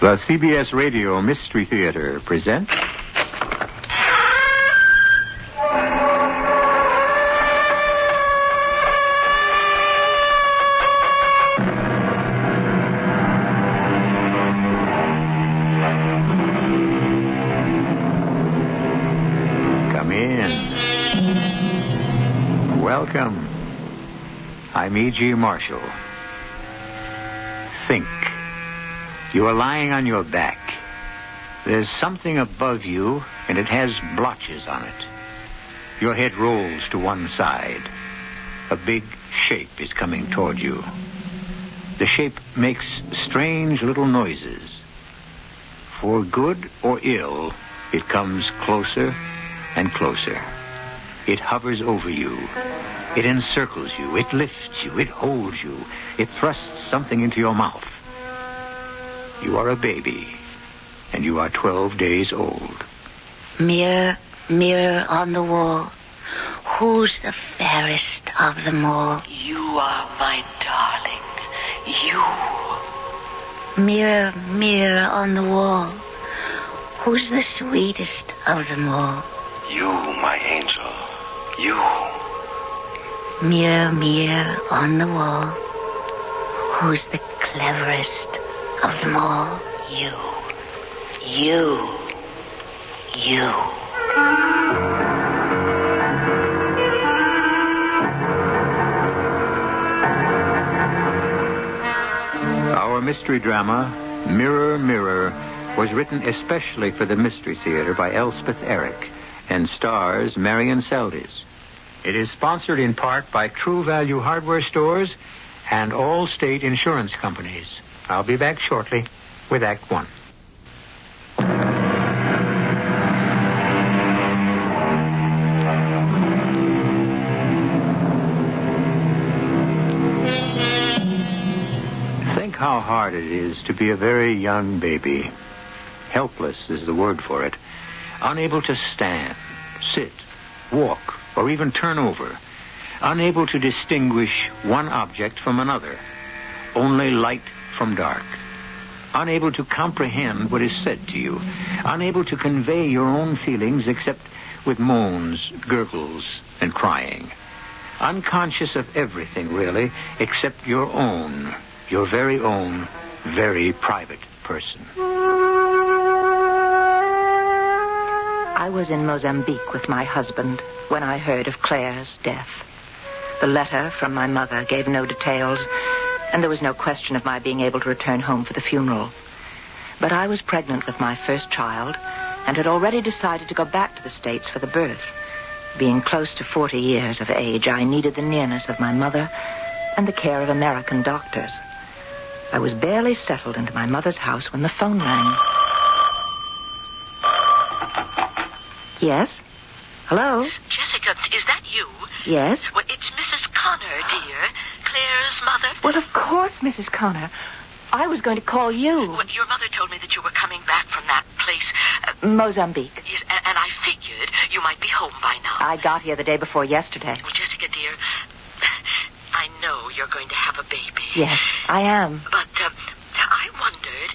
The CBS Radio Mystery Theater presents... Come in. Welcome. I'm E.G. Marshall. Think. You are lying on your back. There's something above you, and it has blotches on it. Your head rolls to one side. A big shape is coming toward you. The shape makes strange little noises. For good or ill, it comes closer and closer. It hovers over you. It encircles you. It lifts you. It holds you. It thrusts something into your mouth. You are a baby, and you are 12 days old. Mirror, mirror on the wall, who's the fairest of them all? You are my darling. You. Mirror, mirror on the wall, who's the sweetest of them all? You, my angel. You. Mirror, mirror on the wall, who's the cleverest of them all? You. You. You. Our mystery drama, Mirror, Mirror, was written especially for the Mystery Theater by Elspeth Eric and stars Marion Seldes. It is sponsored in part by True Value Hardware Stores and all state insurance companies. I'll be back shortly with Act One. Think how hard it is to be a very young baby. Helpless is the word for it. Unable to stand, sit, walk, or even turn over. Unable to distinguish one object from another. Only light from dark. Unable to comprehend what is said to you. Unable to convey your own feelings except with moans, gurgles, and crying. Unconscious of everything, really, except your own, your very own, very private person. I was in Mozambique with my husband when I heard of Claire's death. The letter from my mother gave no details, and there was no question of my being able to return home for the funeral. But I was pregnant with my first child and had already decided to go back to the States for the birth. Being close to 40 years of age, I needed the nearness of my mother and the care of American doctors. I was barely settled into my mother's house when the phone rang. Yes? Hello? Jessica, is that you? Yes? Well, it's Mrs. Connor, dear. Claire's mother. Well, of course, Mrs. Connor. I was going to call you. Well, your mother told me that you were coming back from that place. Mozambique. Yes, and I figured you might be home by now. I got here the day before yesterday. Well, Jessica, dear, I know you're going to have a baby. Yes, I am. But I wondered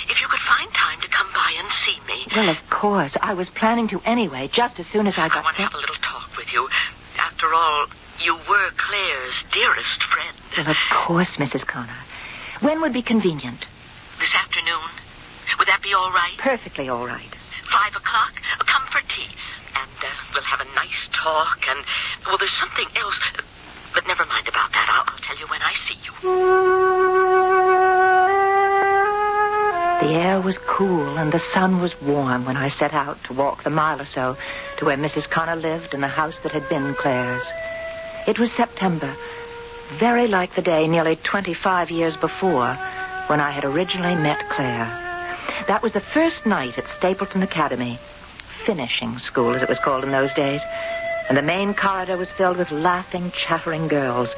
if you could find time to come by and see me. Well, of course. I was planning to anyway, just as soon as I got I want to have a little talk with you. After all, you were Claire's dearest friend. Well, of course, Mrs. Connor. When would be convenient? This afternoon. Would that be all right? Perfectly all right. 5 o'clock? Come for tea. And we'll have a nice talk. And, well, there's something else. But never mind about that. I'll tell you when I see you. The air was cool and the sun was warm when I set out to walk the mile or so to where Mrs. Connor lived in the house that had been Claire's. It was September, very like the day nearly 25 years before when I had originally met Claire. That was the first night at Stapleton Academy, finishing school as it was called in those days, and the main corridor was filled with laughing, chattering girls.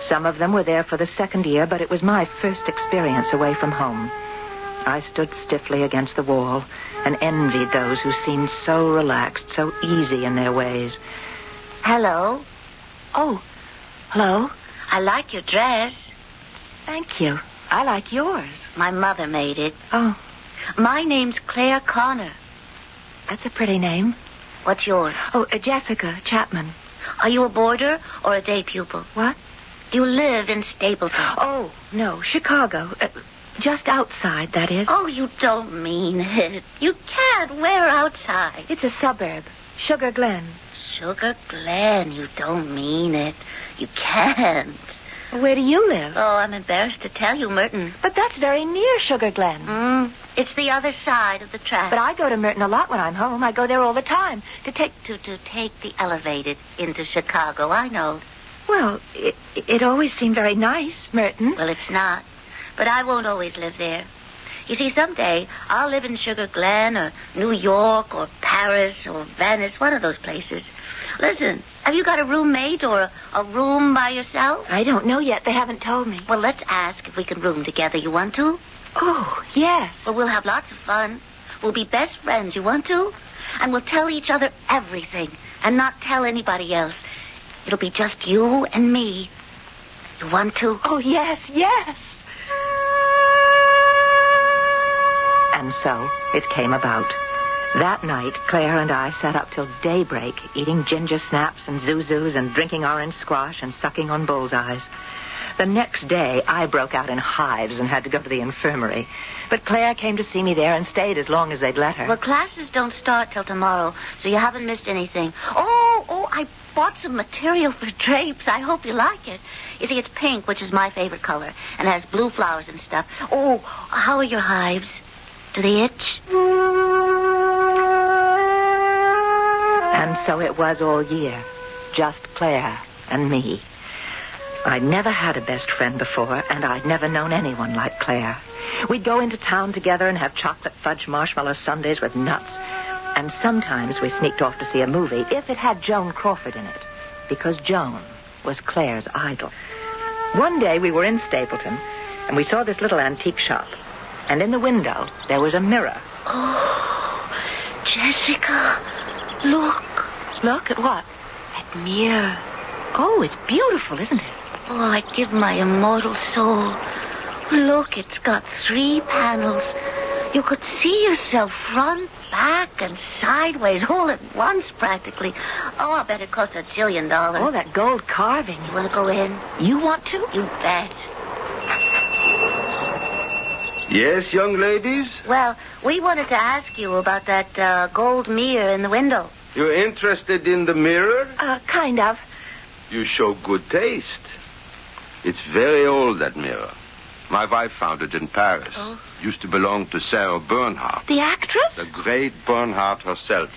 Some of them were there for the second year, but it was my first experience away from home. I stood stiffly against the wall and envied those who seemed so relaxed, so easy in their ways. Hello. Oh, hello. I like your dress. Thank you. I like yours. My mother made it. Oh, My name's Claire Connor. That's a pretty name. What's yours? Oh, Jessica Chapman. Are you a boarder or a day pupil? What? Do you live in Stapleton? Oh, no, Chicago. Just outside, that is. Oh, you don't mean it. You can't. Where outside? It's a suburb. Sugar Glen. Sugar Glen. You don't mean it. You can't. Where do you live? Oh, I'm embarrassed to tell you, Merton. But that's very near Sugar Glen. It's the other side of the track. But I go to Merton a lot when I'm home. I go there all the time to take the elevated into Chicago. I know. Well, it always seemed very nice, Merton. Well, it's not. But I won't always live there. You see, someday I'll live in Sugar Glen or New York or Paris or Venice, one of those places. Listen, have you got a roommate or a room by yourself? I don't know yet. They haven't told me. Well, let's ask if we can room together. You want to? Oh, yes. Well, we'll have lots of fun. We'll be best friends. You want to? And we'll tell each other everything and not tell anybody else. It'll be just you and me. You want to? Oh, yes, yes. And so it came about. That night, Claire and I sat up till daybreak, eating ginger snaps and zuzus and drinking orange squash and sucking on bullseyes. The next day, I broke out in hives and had to go to the infirmary. But Claire came to see me there and stayed as long as they'd let her. Well, classes don't start till tomorrow, so you haven't missed anything. Oh, I bought some material for drapes. I hope you like it. You see, it's pink, which is my favorite color, and has blue flowers and stuff. Oh, how are your hives? Do they itch? And so it was all year. Just Claire and me. I'd never had a best friend before, and I'd never known anyone like Claire. We'd go into town together and have chocolate fudge marshmallow sundaes with nuts. And sometimes we sneaked off to see a movie if it had Joan Crawford in it, because Joan was Claire's idol. One day we were in Stapleton, and we saw this little antique shop. And in the window, there was a mirror. Oh, Jessica, look. Look at what? That mirror. Oh, it's beautiful, isn't it? Oh, I'd give my immortal soul. Look, it's got 3 panels. You could see yourself front, back, and sideways all at once, practically. Oh, I bet it cost $1 jillion. Oh, that gold carving. You want to go in? You want to? You bet. Yes, young ladies? Well, we wanted to ask you about that gold mirror in the window. You're interested in the mirror? Kind of. You show good taste. It's very old, that mirror. My wife found it in Paris. Oh? Used to belong to Sarah Bernhardt. The actress? The great Bernhardt herself.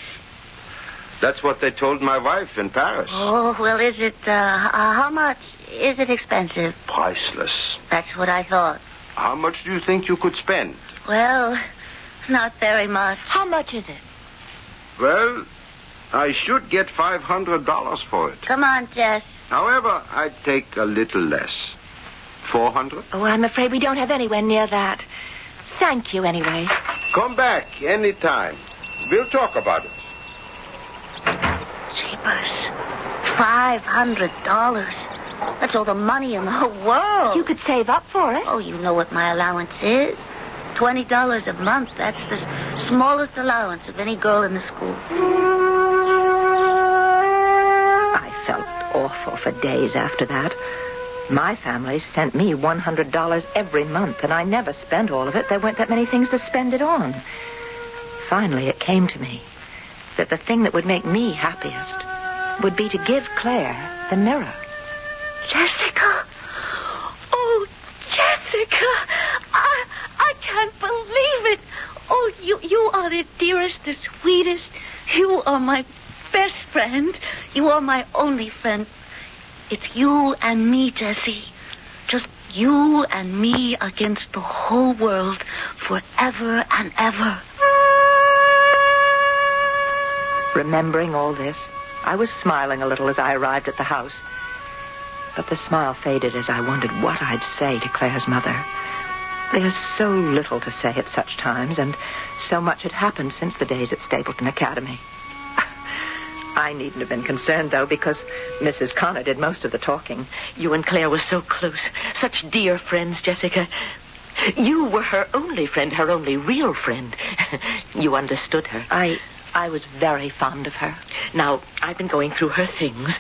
That's what they told my wife in Paris. Oh, well, is it, how much? Is it expensive? Priceless. That's what I thought. How much do you think you could spend? Well, not very much. How much is it? Well, I should get $500 for it. Come on, Jess. However, I'd take a little less. 400? Oh, I'm afraid we don't have anywhere near that. Thank you, anyway. Come back any time. We'll talk about it. Jeepers. $500. That's all the money in the whole world. You could save up for it. Oh, you know what my allowance is. $20 a month. That's the smallest allowance of any girl in the school. I felt awful for days after that. My family sent me $100 every month, and I never spent all of it. There weren't that many things to spend it on. Finally, it came to me that the thing that would make me happiest would be to give Claire the mirror. Jessica! Oh, Jessica! I can't believe it! Oh, you are the dearest, the sweetest. You are my best friend. You are my only friend. It's you and me, Jessie. Just you and me against the whole world forever and ever. Remembering all this, I was smiling a little as I arrived at the house. But the smile faded as I wondered what I'd say to Claire's mother. There's so little to say at such times, and so much had happened since the days at Stapleton Academy. I needn't have been concerned, though, because Mrs. Connor did most of the talking. You and Claire were so close. Such dear friends, Jessica. You were her only friend, her only real friend. You understood her. I was very fond of her. Now, I've been going through her things.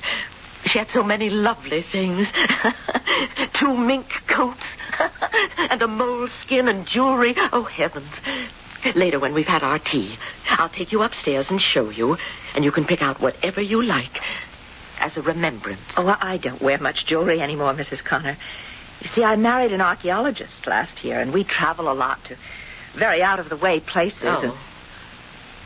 She had so many lovely things. 2 mink coats and a mole skin and jewelry. Oh, heavens. Later, when we've had our tea, I'll take you upstairs and show you, and you can pick out whatever you like as a remembrance. Oh, I don't wear much jewelry anymore, Mrs. Connor. You see, I married an archaeologist last year, and we travel a lot to very out-of-the-way places. Oh. And...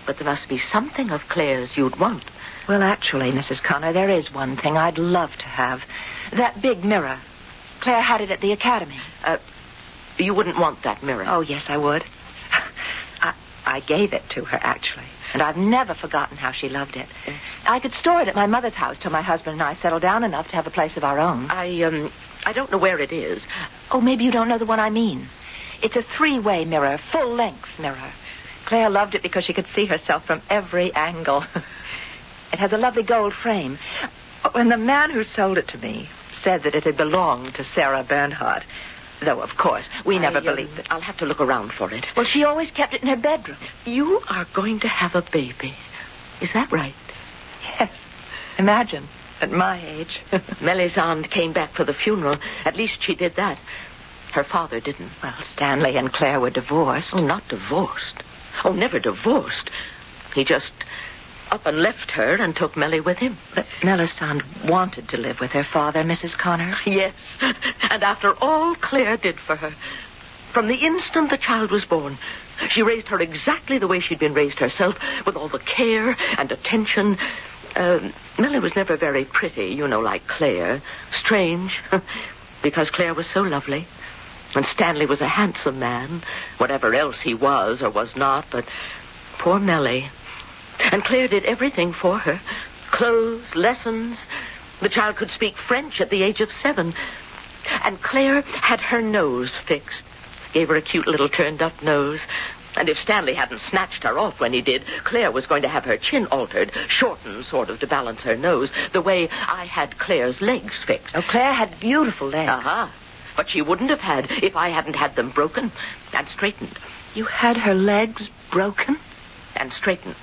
But there must be something of Claire's you'd want. Well, actually, Mrs. Connor, there is one thing I'd love to have. That big mirror. Claire had it at the academy. You wouldn't want that mirror. Oh, yes, I would. I gave it to her, actually. And I've never forgotten how she loved it. I could store it at my mother's house till my husband and I settled down enough to have a place of our own. I don't know where it is. Oh, maybe you don't know the one I mean. It's a 3-way mirror, full-length mirror. Claire loved it because she could see herself from every angle. It has a lovely gold frame. When the man who sold it to me said that it had belonged to Sarah Bernhardt, though, of course, we never believed it. I'll have to look around for it. Well, she always kept it in her bedroom. You are going to have a baby. Is that right? Yes. Imagine, at my age. Melisande came back for the funeral. At least she did that. Her father didn't. Well, Stanley and Claire were divorced. Oh, not divorced. Oh, never divorced. He just up and left her and took Melly with him. But Melisande wanted to live with her father, Mrs. Connor. Yes, and after all Claire did for her, from the instant the child was born, she raised her exactly the way she'd been raised herself, with all the care and attention. Melly was never very pretty, you know, like Claire. Strange, because Claire was so lovely. And Stanley was a handsome man, whatever else he was or was not, but poor Melly. And Claire did everything for her. Clothes, lessons. The child could speak French at the age of 7. And Claire had her nose fixed. Gave her a cute little turned-up nose. And if Stanley hadn't snatched her off when he did, Claire was going to have her chin altered, shortened sort of to balance her nose, the way I had Claire's legs fixed. Oh, Claire had beautiful legs. Uh-huh. But she wouldn't have had if I hadn't had them broken and straightened. You had her legs broken? And straightened.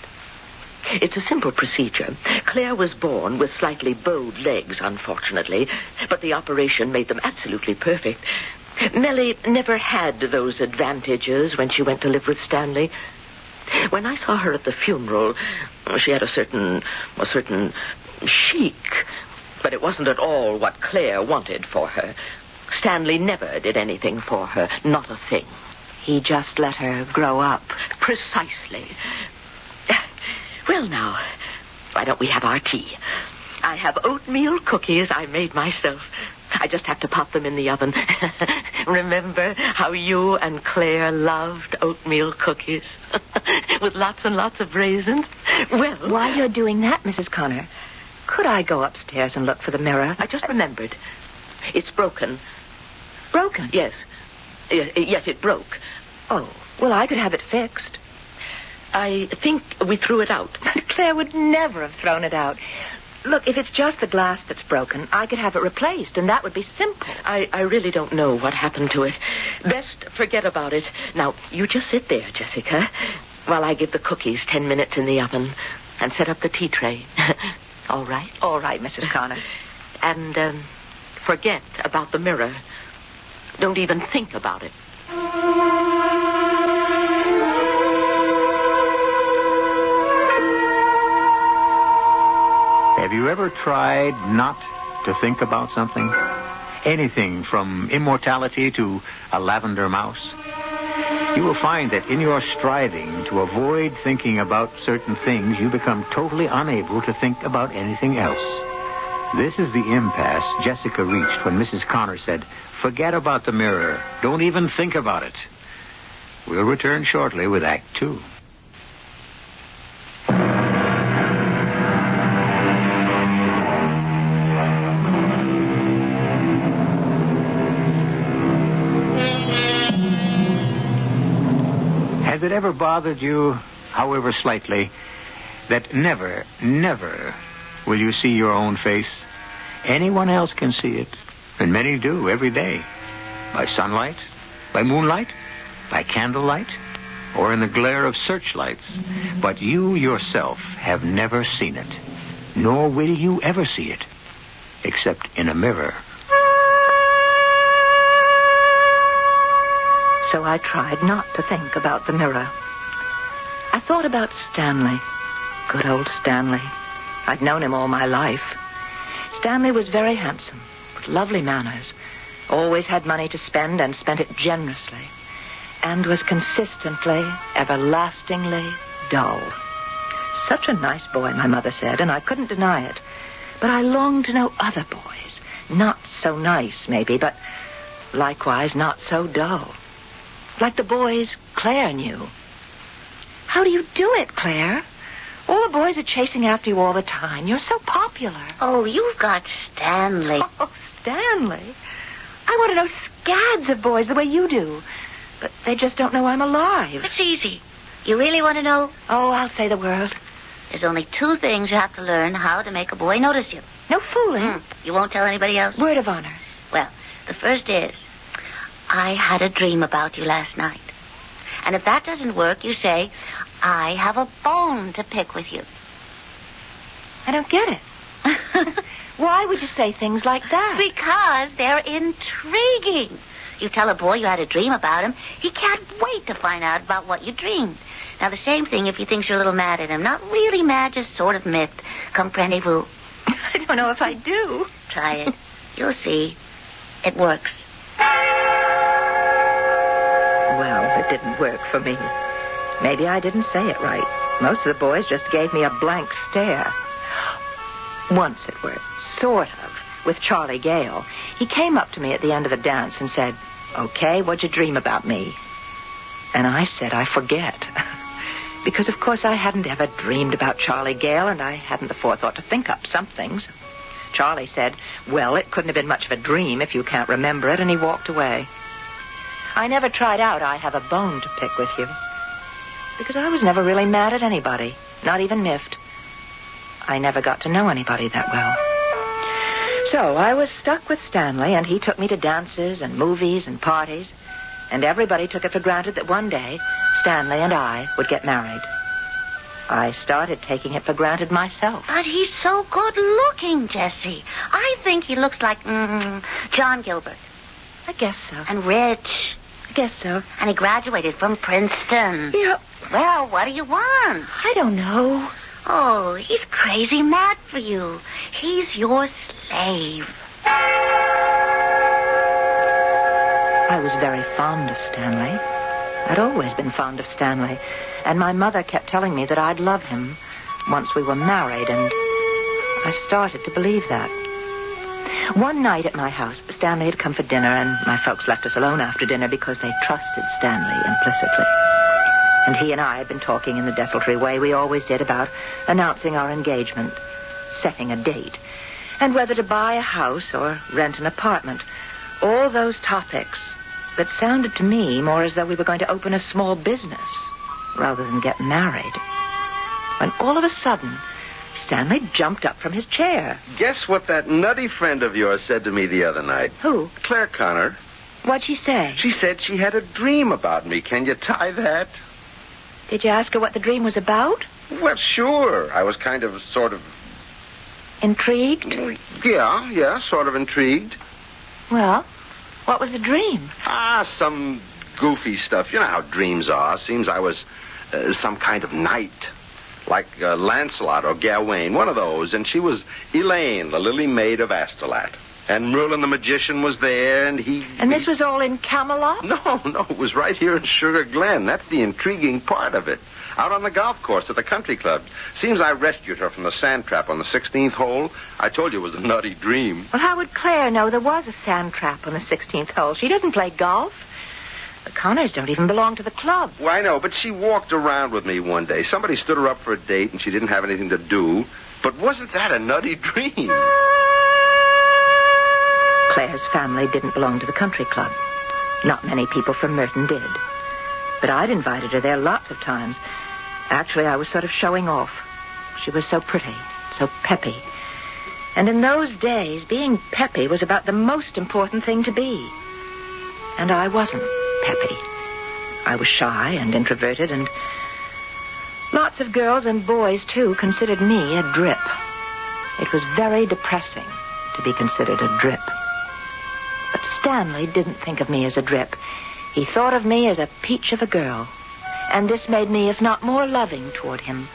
It's a simple procedure. Claire was born with slightly bowed legs, unfortunately, but the operation made them absolutely perfect. Melly never had those advantages when she went to live with Stanley. When I saw her at the funeral, she had a certain chic, but it wasn't at all what Claire wanted for her. Stanley never did anything for her, not a thing. He just let her grow up. Precisely. Well, now, why don't we have our tea? I have oatmeal cookies I made myself. I just have to pop them in the oven. Remember how you and Claire loved oatmeal cookies? With lots and lots of raisins? Well... While you're doing that, Mrs. Connor, could I go upstairs and look for the mirror? I just remembered. It's broken. Broken? Yes. Yes, it broke. Oh, well, I could have it fixed. I think we threw it out. Claire would never have thrown it out. Look, if it's just the glass that's broken, I could have it replaced, and that would be simple. I really don't know what happened to it. Best forget about it. Now, you just sit there, Jessica, while I give the cookies 10 minutes in the oven and set up the tea tray. All right? All right, Mrs. Connor. And forget about the mirror. Don't even think about it. Have you ever tried not to think about something? Anything from immortality to a lavender mouse? You will find that in your striving to avoid thinking about certain things, you become totally unable to think about anything else. This is the impasse Jessica reached when Mrs. Connor said, "Forget about the mirror. Don't even think about it." We'll return shortly with Act 2. Has it ever bothered you, however slightly, that never, never will you see your own face? Anyone else can see it, and many do every day. By sunlight, By moonlight, by candlelight, or in the glare of searchlights. But you yourself have never seen it, nor will you ever see it, except in a mirror. So I tried not to think about the mirror. I thought about Stanley. Good old Stanley. I'd known him all my life. Stanley was very handsome, with lovely manners, always had money to spend and spent it generously, and was consistently, everlastingly dull. Such a nice boy, my mother said, and I couldn't deny it. But I longed to know other boys, not so nice, maybe, but likewise not so dull. Like the boys Claire knew. How do you do it, Claire? All the boys are chasing after you all the time. You're so popular. Oh, you've got Stanley. Oh, Stanley? I want to know scads of boys the way you do. But they just don't know I'm alive. It's easy. You really want to know? Oh, I'll say the word. There's only 2 things you have to learn how to make a boy notice you. No fooling. You won't tell anybody else? Word of honor. Well, the first is, I had a dream about you last night. And if that doesn't work, you say, I have a bone to pick with you. I don't get it. Why would you say things like that? Because they're intriguing. You tell a boy you had a dream about him, he can't wait to find out about what you dreamed. Now, the same thing if he thinks you're a little mad at him. Not really mad, just sort of miffed. Comprenez-vous? I don't know if I do. Try it. You'll see. It works. Well, it didn't work for me. Maybe I didn't say it right. Most of the boys just gave me a blank stare. Once it worked, sort of, with Charlie Gale. He came up to me at the end of the dance and said, "Okay, what'd you dream about me?" And I said, "I forget." Because, of course, I hadn't ever dreamed about Charlie Gale, and I hadn't the forethought to think up some things. Charlie said, "Well, it couldn't have been much of a dream if you can't remember it," and he walked away. I never tried out "I have a bone to pick with you," because I was never really mad at anybody, not even miffed. I never got to know anybody that well. So I was stuck with Stanley, and he took me to dances and movies and parties, and everybody took it for granted that one day Stanley and I would get married. I started taking it for granted myself. But he's so good looking, Jessie. I think he looks like John Gilbert. I guess so. And rich. I guess so. And he graduated from Princeton. Yeah. Well, what do you want? I don't know. Oh, he's crazy mad for you. He's your slave. I was very fond of Stanley. I'd always been fond of Stanley. And my mother kept telling me that I'd love him once we were married, and I started to believe that. One night at my house, Stanley had come for dinner, and my folks left us alone after dinner because they trusted Stanley implicitly. And he and I had been talking in the desultory way we always did about announcing our engagement, setting a date, and whether to buy a house or rent an apartment. All those topics that sounded to me more as though we were going to open a small business rather than get married. When all of a sudden, Stanley jumped up from his chair. Guess what that nutty friend of yours said to me the other night? Who? Claire Connor. What'd she say? She said she had a dream about me. Can you tie that? Did you ask her what the dream was about? Well, sure. I was sort of... Intrigued? Yeah, sort of intrigued. Well, what was the dream? Some goofy stuff. You know how dreams are. Seems I was some kind of knight. Like Lancelot or Gawain, one of those. And she was Elaine, the lily maid of Astolat. And Merlin the magician was there, and he... And this was all in Camelot? No, it was right here in Sugar Glen. That's the intriguing part of it. Out on the golf course at the country club. Seems I rescued her from the sand trap on the 16th hole. I told you it was a nutty dream. Well, how would Claire know there was a sand trap on the 16th hole? She doesn't play golf. The Connors don't even belong to the club. Well, I know, but she walked around with me one day. Somebody stood her up for a date, and she didn't have anything to do. But wasn't that a nutty dream? Claire's family didn't belong to the country club. Not many people from Merton did. But I'd invited her there lots of times. Actually, I was sort of showing off. She was so pretty, so peppy. And in those days, being peppy was about the most important thing to be. And I wasn't. peppy. I was shy and introverted, and lots of girls and boys, too, considered me a drip. It was very depressing to be considered a drip. But Stanley didn't think of me as a drip. He thought of me as a peach of a girl. And this made me, if not more loving toward him,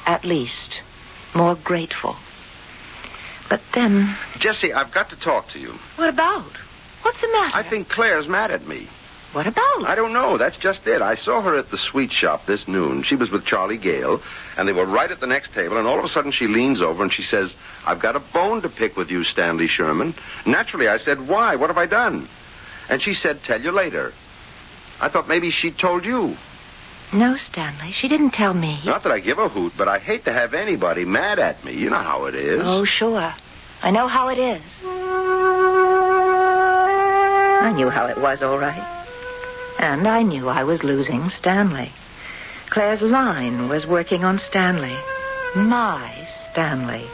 at least more grateful. But then... Jessie, I've got to talk to you. What about? What's the matter? I think Claire's mad at me. What about? I don't know. That's just it. I saw her at the sweet shop this noon. She was with Charlie Gale, and they were right at the next table, and all of a sudden she leans over and she says, "I've got a bone to pick with you, Stanley Sherman." Naturally, I said, "Why? What have I done?" And she said, "Tell you later." I thought maybe she'd told you. No, Stanley, she didn't tell me. Not that I give a hoot, but I hate to have anybody mad at me. You know how it is. Oh, sure. I know how it is. I knew how it was, all right. And I knew I was losing Stanley. Claire's line was working on Stanley. My Stanley,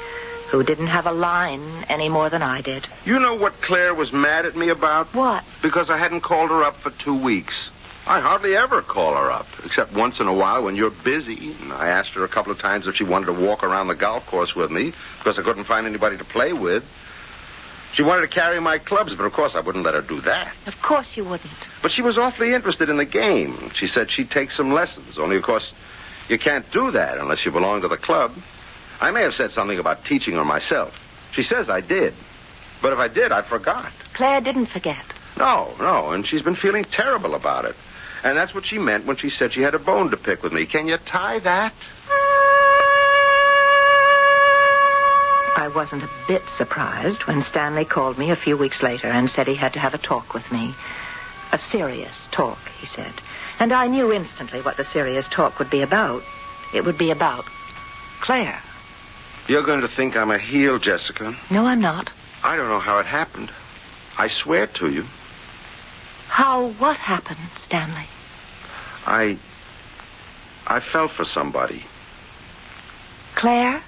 who didn't have a line any more than I did. You know what Claire was mad at me about? What? Because I hadn't called her up for 2 weeks. I hardly ever call her up, except once in a while when you're busy. And I asked her a couple of times if she wanted to walk around the golf course with me, because I couldn't find anybody to play with. She wanted to carry my clubs, but of course I wouldn't let her do that. Of course you wouldn't. But she was awfully interested in the game. She said she'd take some lessons, only of course you can't do that unless you belong to the club. I may have said something about teaching her myself. She says I did. But if I did, I forgot. Claire didn't forget. No, and she's been feeling terrible about it. And that's what she meant when she said she had a bone to pick with me. Can you tie that? I wasn't a bit surprised when Stanley called me a few weeks later and said he had to have a talk with me. A serious talk, he said. And I knew instantly what the serious talk would be about. It would be about Claire. You're going to think I'm a heel, Jessica. No, I'm not. I don't know how it happened. I swear to you. What happened, Stanley? I fell for somebody. Claire?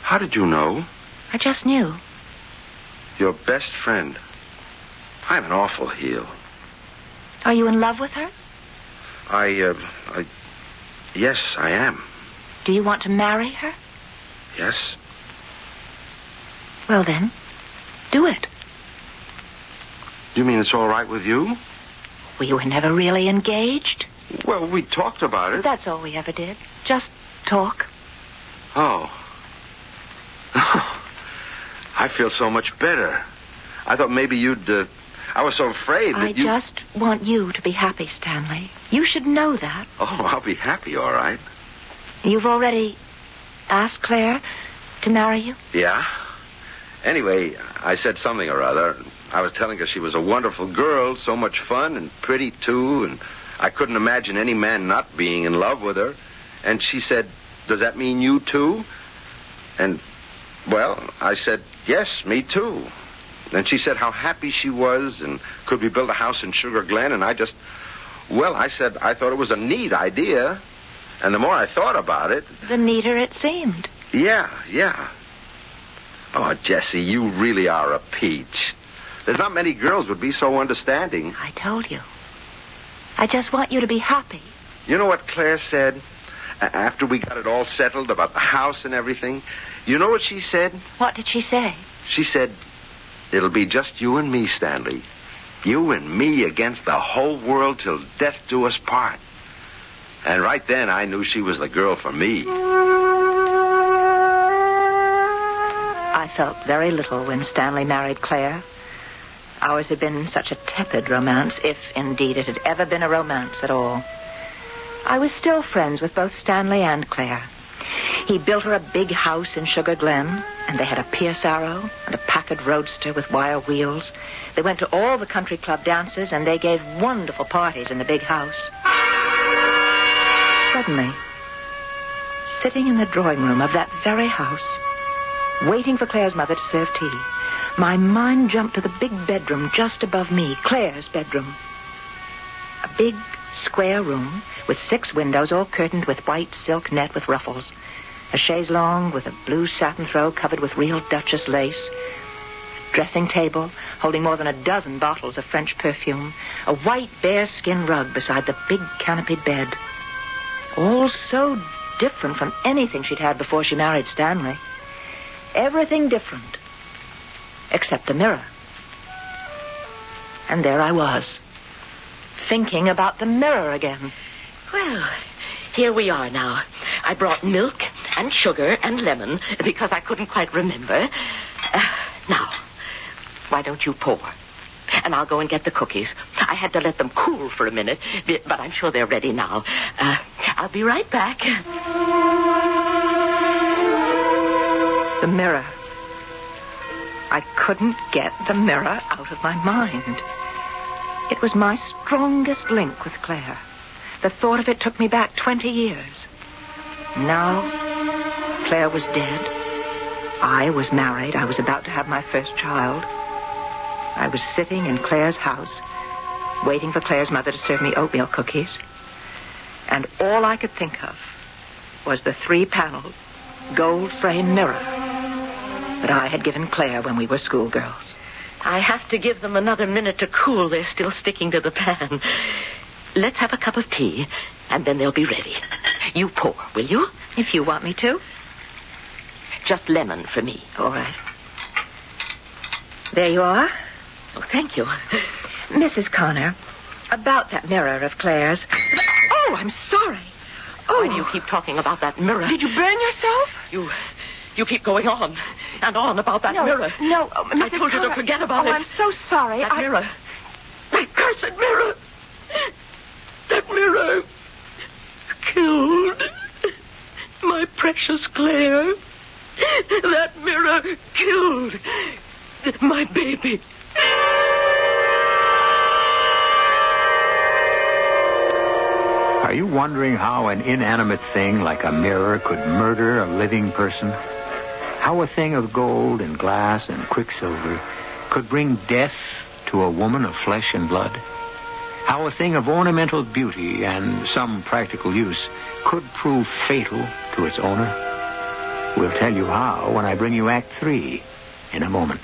How did you know? I just knew. Your best friend. I'm an awful heel. Are you in love with her? Yes, I am. Do you want to marry her? Yes. Well, then, do it. You mean it's all right with you? We were never really engaged. Well, we talked about it. That's all we ever did. Just talk. Oh. I feel so much better. I thought maybe you'd... I was so afraid that I just want you to be happy, Stanley. You should know that. Oh, I'll be happy, all right. You've already asked Claire to marry you? Yeah. Anyway, I said something or other. I was telling her she was a wonderful girl, so much fun and pretty, too, and I couldn't imagine any man not being in love with her. And she said, "Does that mean you, too?" And, well, I said, "Yes, me, too." And she said how happy she was and could we build a house in Sugar Glen, and I said I thought it was a neat idea. And the more I thought about it... The neater it seemed. Yeah. Oh, Jessie, you really are a peach. There's not many girls would be so understanding. I told you. I just want you to be happy. You know what Claire said after we got it all settled about the house and everything? You know what she said? What did she say? She said, "It'll be just you and me, Stanley. You and me against the whole world till death do us part." And right then, I knew she was the girl for me. I felt very little when Stanley married Claire. Ours had been such a tepid romance, if indeed it had ever been a romance at all. I was still friends with both Stanley and Claire. He built her a big house in Sugar Glen, and they had a Pierce Arrow and a Packard Roadster with wire wheels. They went to all the country club dances, and they gave wonderful parties in the big house. Suddenly, sitting in the drawing room of that very house, waiting for Claire's mother to serve tea, my mind jumped to the big bedroom just above me, Claire's bedroom. A big, square room with 6 windows all curtained with white silk net with ruffles. A chaise longue with a blue satin throw covered with real Duchess lace. A dressing table holding more than a dozen bottles of French perfume, a white bearskin rug beside the big canopied bed. All so different from anything she'd had before she married Stanley. Everything different, except the mirror. And there I was, thinking about the mirror again. Well, here we are now. I brought milk and sugar and lemon because I couldn't quite remember. Now, why don't you pour? And I'll go and get the cookies. I had to let them cool for a minute, but I'm sure they're ready now. I'll be right back. The mirror. I couldn't get the mirror out of my mind. It was my strongest link with Claire. The thought of it took me back 20 years. Now, Claire was dead. I was married. I was about to have my first child. I was sitting in Claire's house, waiting for Claire's mother to serve me oatmeal cookies. And all I could think of was the 3-panel, gold-frame mirror that I had given Claire when we were schoolgirls. I have to give them another minute to cool. They're still sticking to the pan. Let's have a cup of tea, and then they'll be ready. You pour, will you? If you want me to. Just lemon for me. All right. There you are. Oh, thank you. Mrs. Connor, about that mirror of Claire's. Oh, I'm sorry. Oh. Why do you keep talking about that mirror? Did you burn yourself? You keep going on and on about that mirror. No, Mrs. I told you to forget about it. Oh, I'm so sorry. That mirror. That cursed mirror. That mirror killed my precious Claire. That mirror killed my baby. Are you wondering how an inanimate thing like a mirror could murder a living person? How a thing of gold and glass and quicksilver could bring death to a woman of flesh and blood? How a thing of ornamental beauty and some practical use could prove fatal to its owner? We'll tell you how when I bring you Act 3 in a moment.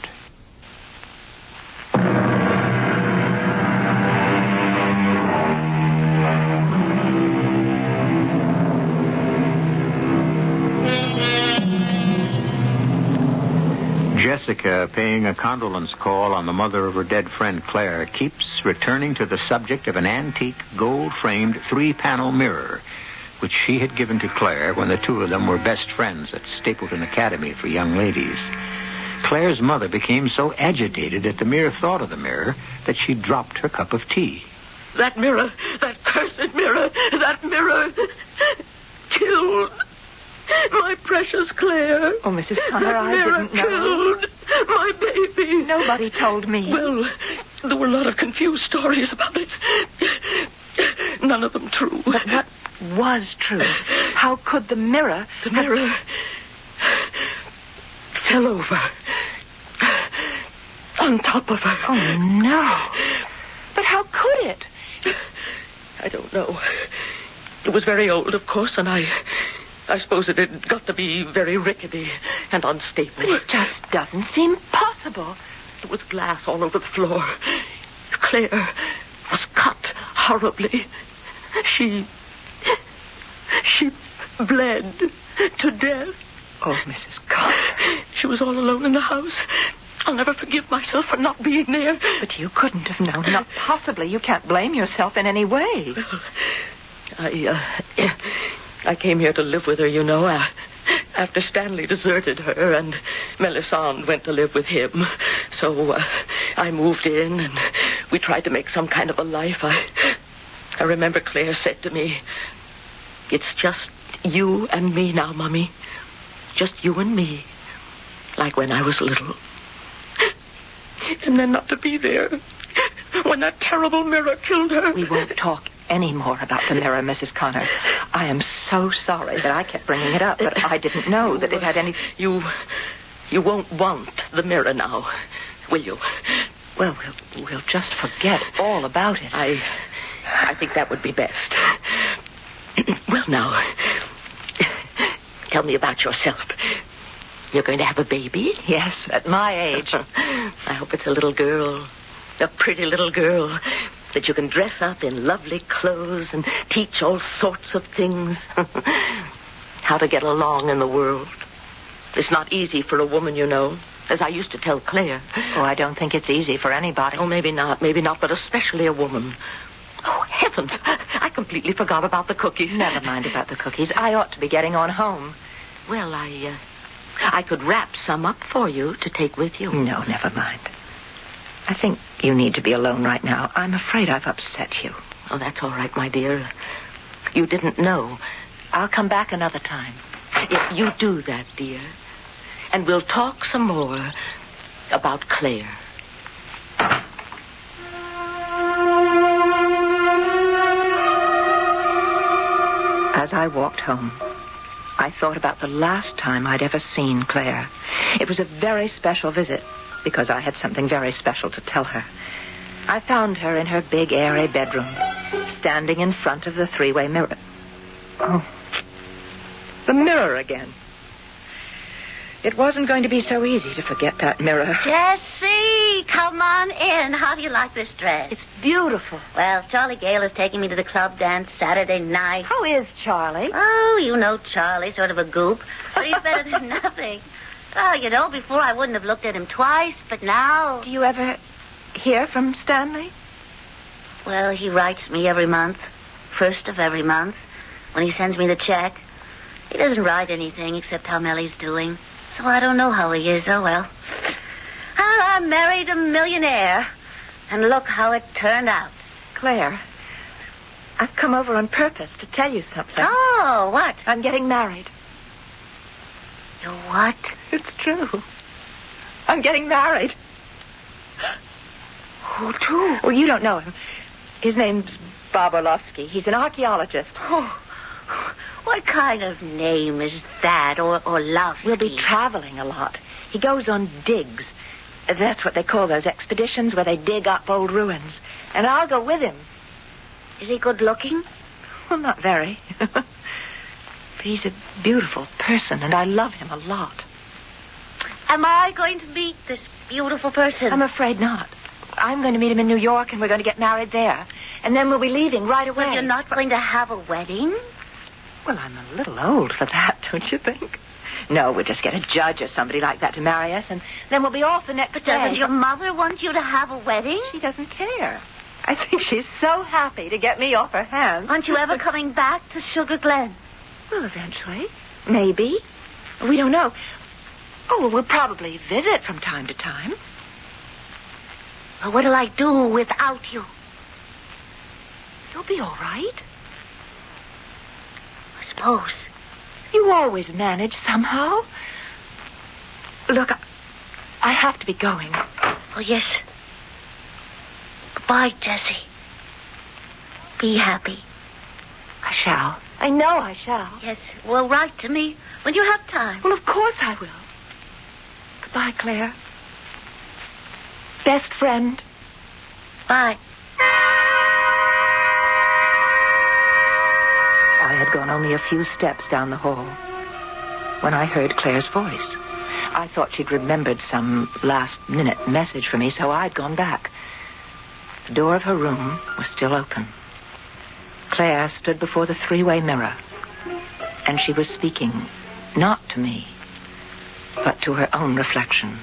Jessica, paying a condolence call on the mother of her dead friend Claire, keeps returning to the subject of an antique gold-framed 3-panel mirror, which she had given to Claire when the two of them were best friends at Stapleton Academy for Young Ladies. Claire's mother became so agitated at the mere thought of the mirror that she dropped her cup of tea. That mirror, that cursed mirror, that mirror killed my precious Claire. Oh, Mrs. Connor, I didn't know. Killed my baby. Nobody told me. Well, there were a lot of confused stories about it. None of them true. But what was true? How could the mirror... The mirror fell over on top of her. Oh, no. But how could it? I don't know. It was very old, of course, and I suppose it had got to be very rickety and unstable. But it just doesn't seem possible. There was glass all over the floor. Claire was cut horribly. She bled to death. Oh, Mrs. Connor. She was all alone in the house. I'll never forgive myself for not being there. But you couldn't have known. Not possibly. You can't blame yourself in any way. I came here to live with her, you know, after Stanley deserted her and Melisande went to live with him. So I moved in and we tried to make some kind of a life. I remember Claire said to me, "It's just you and me now, Mummy. Just you and me. Like when I was little." And then not to be there when that terrible mirror killed her. We won't talk any more about the mirror, Mrs. Connor. I am so sorry that I kept bringing it up, but I didn't know that it had any... You won't want the mirror now, will you? Well, we'll just forget all about it. I think that would be best. Well, now, tell me about yourself. You're going to have a baby? Yes, at my age. I hope it's a little girl. A pretty little girl that you can dress up in lovely clothes and teach all sorts of things. How to get along in the world. It's not easy for a woman, you know, as I used to tell Claire. Oh, I don't think it's easy for anybody. Oh, maybe not, but especially a woman. Oh, heavens, I completely forgot about the cookies. Never mind about the cookies. I ought to be getting on home. Well, I could wrap some up for you to take with you. No, never mind. I think you need to be alone right now. I'm afraid I've upset you. Oh, that's all right, my dear. You didn't know. I'll come back another time. If you do that, dear. And we'll talk some more about Claire. As I walked home, I thought about the last time I'd ever seen Claire. It was a very special visit because I had something very special to tell her. I found her in her big, airy bedroom, standing in front of the three-way mirror. Oh, the mirror again. It wasn't going to be so easy to forget that mirror. Jessie, come on in. How do you like this dress? It's beautiful. Well, Charlie Gale is taking me to the club dance Saturday night. How is Charlie? Oh, you know Charlie, sort of a goop. But he's better than nothing. Oh, you know, before I wouldn't have looked at him twice, but now... Do you ever hear from Stanley? Well, he writes me every month. First of every month. When he sends me the check. He doesn't write anything except how Mellie's doing. So I don't know how he is. Oh, well. I married a millionaire. And look how it turned out. Claire, I've come over on purpose to tell you something. Oh, what? I'm getting married. You what? It's true. I'm getting married. Who to? Well, you don't know him. His name's Bob Orlovsky. He's an archaeologist. Oh, what kind of name is that, Orlovsky? We'll be traveling a lot. He goes on digs. That's what they call those expeditions where they dig up old ruins. And I'll go with him. Is he good looking? Well, not very. But he's a beautiful person, and I love him a lot. Am I going to meet this beautiful person? I'm afraid not. I'm going to meet him in New York, and we're going to get married there. And then we'll be leaving right away. Well, you're not going to have a wedding? Well, I'm a little old for that, don't you think? No, we'll just get a judge or somebody like that to marry us, and then we'll be off the next day. But doesn't your mother want you to have a wedding? She doesn't care. I think she's so happy to get me off her hands. Aren't you ever coming back to Sugar Glen? Well, eventually. Maybe. We don't know. Oh, well, we'll probably visit from time to time. Well, what'll I do without you? You'll be all right. I suppose. You always manage somehow. Look, I have to be going. Oh, yes. Goodbye, Jessie. Be happy. I shall. I know I shall. Yes. Well, write to me when you have time. Well, of course I will. Goodbye, Claire. Best friend. Bye. I had gone only a few steps down the hall when I heard Claire's voice. I thought she'd remembered some last-minute message for me, so I'd gone back. The door of her room was still open. Claire stood before the three-way mirror, and she was speaking not to me, but to her own reflection,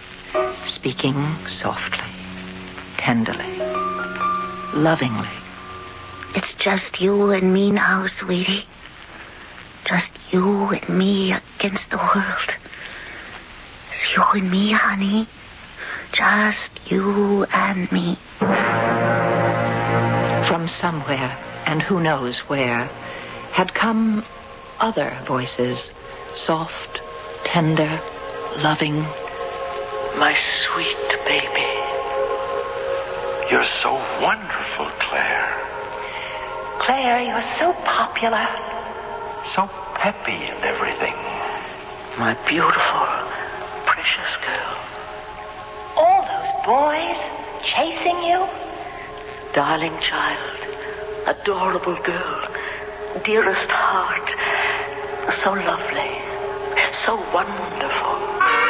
speaking softly, tenderly, lovingly. It's just you and me now, sweetie. Just you and me against the world. It's you and me, honey. Just you and me. From somewhere, and who knows where, had come other voices, soft, tender, loving. My sweet baby. You're so wonderful, Claire. Claire, you're so popular. So peppy and everything. My beautiful, precious girl. All those boys chasing you? Darling child, adorable girl, dearest heart, so lovely, so wonderful.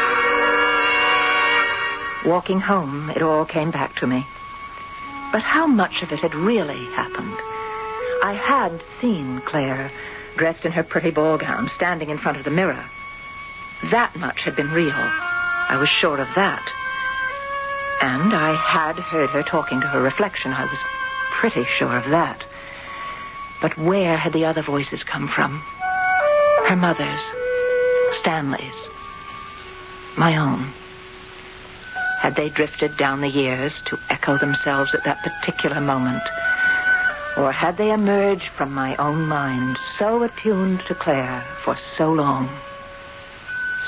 Walking home, it all came back to me. But how much of it had really happened? I had seen Claire, dressed in her pretty ball gown, standing in front of the mirror. That much had been real. I was sure of that. And I had heard her talking to her reflection. I was pretty sure of that. But where had the other voices come from? Her mother's, Stanley's, my own. Had they drifted down the years to echo themselves at that particular moment? Or had they emerged from my own mind, so attuned to Claire for so long,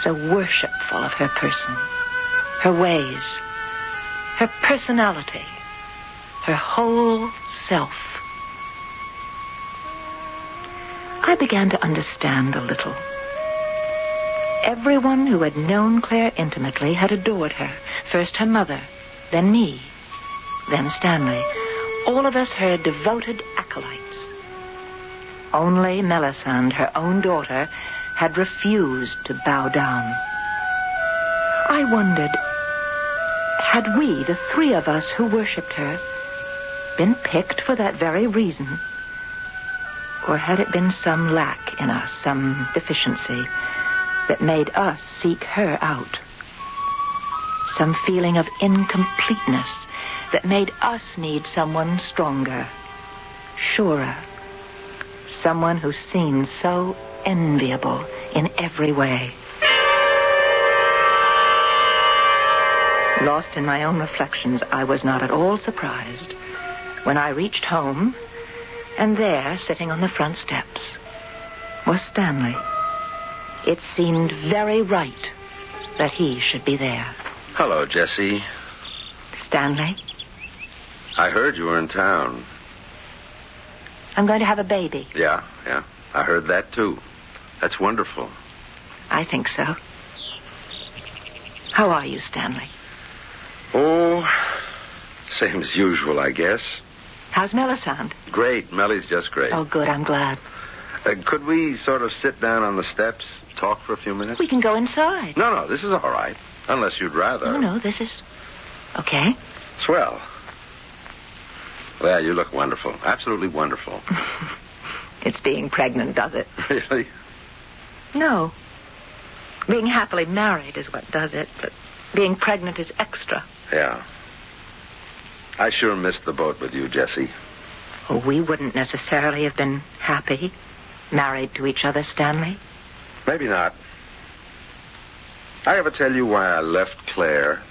so worshipful of her person, her ways, her personality, her whole self? I began to understand a little. Everyone who had known Claire intimately had adored her. First her mother, then me, then Stanley. All of us her devoted acolytes. Only Melisande, her own daughter, had refused to bow down. I wondered, had we, the three of us who worshipped her, been picked for that very reason? Or had it been some lack in us, some deficiency, that made us seek her out? Some feeling of incompleteness that made us need someone stronger, surer, someone who seemed so enviable in every way. Lost in my own reflections, I was not at all surprised when I reached home, and there, sitting on the front steps, was Stanley. It seemed very right that he should be there. Hello, Jessie. Stanley? I heard you were in town. I'm going to have a baby. Yeah. I heard that, too. That's wonderful. I think so. How are you, Stanley? Oh, same as usual, I guess. How's Melisande? Great. Mellie's just great. Oh, good. I'm glad. Could we sort of sit down on the steps, talk for a few minutes? We can go inside. No, this is all right. Unless you'd rather. No, this is... okay. Swell. Well, you look wonderful. Absolutely wonderful. It's being pregnant, does it? Really? No. Being happily married is what does it, but being pregnant is extra. Yeah. I sure missed the boat with you, Jessie. Oh, we wouldn't necessarily have been happy, married to each other, Stanley. Maybe not. I ever tell you why I left Claire?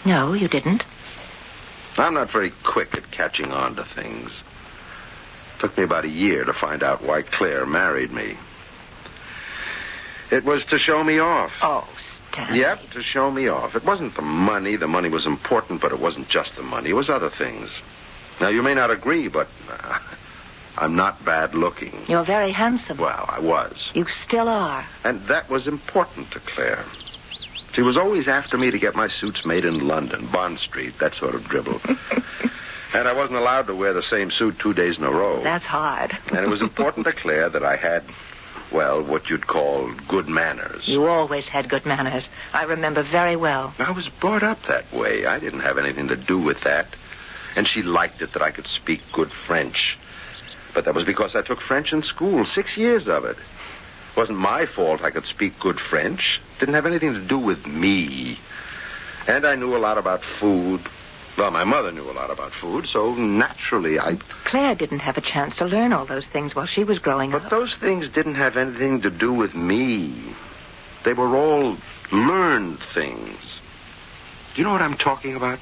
No, you didn't. I'm not very quick at catching on to things. Took me about a year to find out why Claire married me. It was to show me off. Oh, Stanley. Yep, to show me off. It wasn't the money. The money was important, but it wasn't just the money. It was other things. Now, you may not agree, but I'm not bad looking. You're very handsome. Well, I was. You still are. And that was important to Claire. She was always after me to get my suits made in London, Bond Street, that sort of dribble. And I wasn't allowed to wear the same suit 2 days in a row. That's hard. And it was important to Claire that I had, well, what you'd call good manners. You always had good manners. I remember very well. I was brought up that way. I didn't have anything to do with that. And she liked it that I could speak good French. But that was because I took French in school, 6 years of it. It wasn't my fault I could speak good French. It didn't have anything to do with me. And I knew a lot about food. Well, my mother knew a lot about food, so naturally Claire didn't have a chance to learn all those things while she was growing up. But those things didn't have anything to do with me. They were all learned things. Do you know what I'm talking about?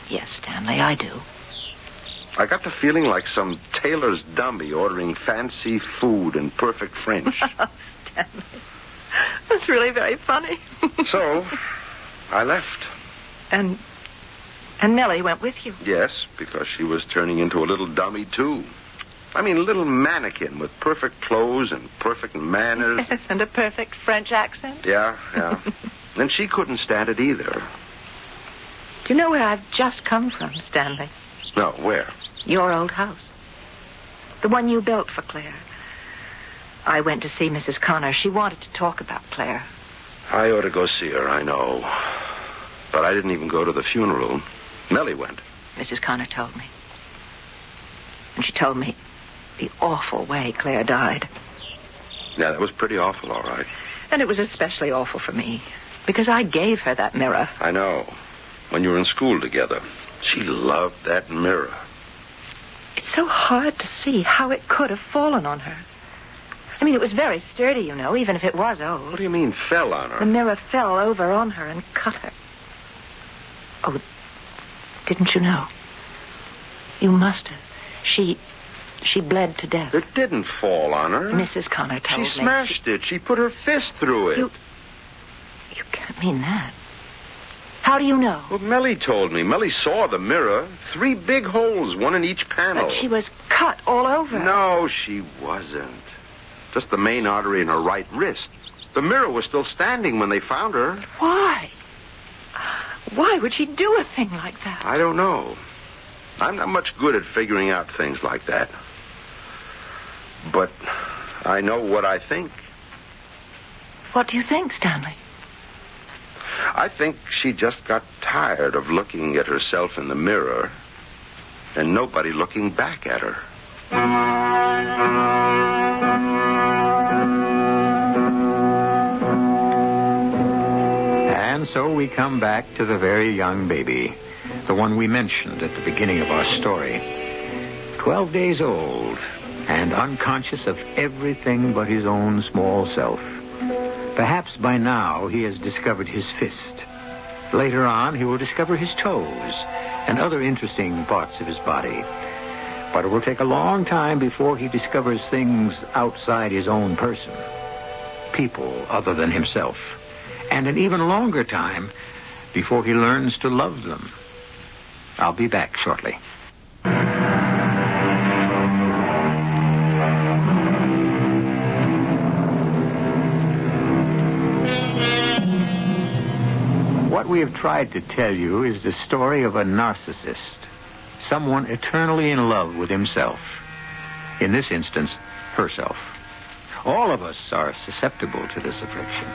Yes, Stanley, I do. I got the feeling like some tailor's dummy ordering fancy food in perfect French. Stanley, that's really very funny. So, I left. And Millie went with you? Yes, because she was turning into a little dummy, too. I mean, a little mannequin with perfect clothes and perfect manners. Yes, and a perfect French accent. Yeah. And she couldn't stand it either. Do you know where I've just come from, Stanley? No, where? Your old house. The one you built for Claire. I went to see Mrs. Connor. She wanted to talk about Claire. I ought to go see her, I know. But I didn't even go to the funeral. Melly went. Mrs. Connor told me. And she told me the awful way Claire died. Yeah, that was pretty awful, all right. And it was especially awful for me, because I gave her that mirror. I know. When you were in school together. She loved that mirror. It's so hard to see how it could have fallen on her. I mean, it was very sturdy, you know, even if it was old. What do you mean, fell on her? The mirror fell over on her and cut her. Oh, didn't you know? You must have. She bled to death. It didn't fall on her. Mrs. Connor told me. She smashed it. She put her fist through it. You can't mean that. How do you know? Well, Melly told me. Melly saw the mirror. 3 big holes, one in each panel. But she was cut all over. No, she wasn't. Just the main artery in her right wrist. The mirror was still standing when they found her. Why? Why would she do a thing like that? I don't know. I'm not much good at figuring out things like that. But I know what I think. What do you think, Stanley? I think she just got tired of looking at herself in the mirror and nobody looking back at her. And so we come back to the very young baby, the one we mentioned at the beginning of our story. 12 days old and unconscious of everything but his own small self. Perhaps by now he has discovered his fist. Later on, he will discover his toes and other interesting parts of his body. But it will take a long time before he discovers things outside his own person, people other than himself, and an even longer time before he learns to love them. I'll be back shortly. What we have tried to tell you is the story of a narcissist, someone eternally in love with himself. In this instance, herself. All of us are susceptible to this affliction.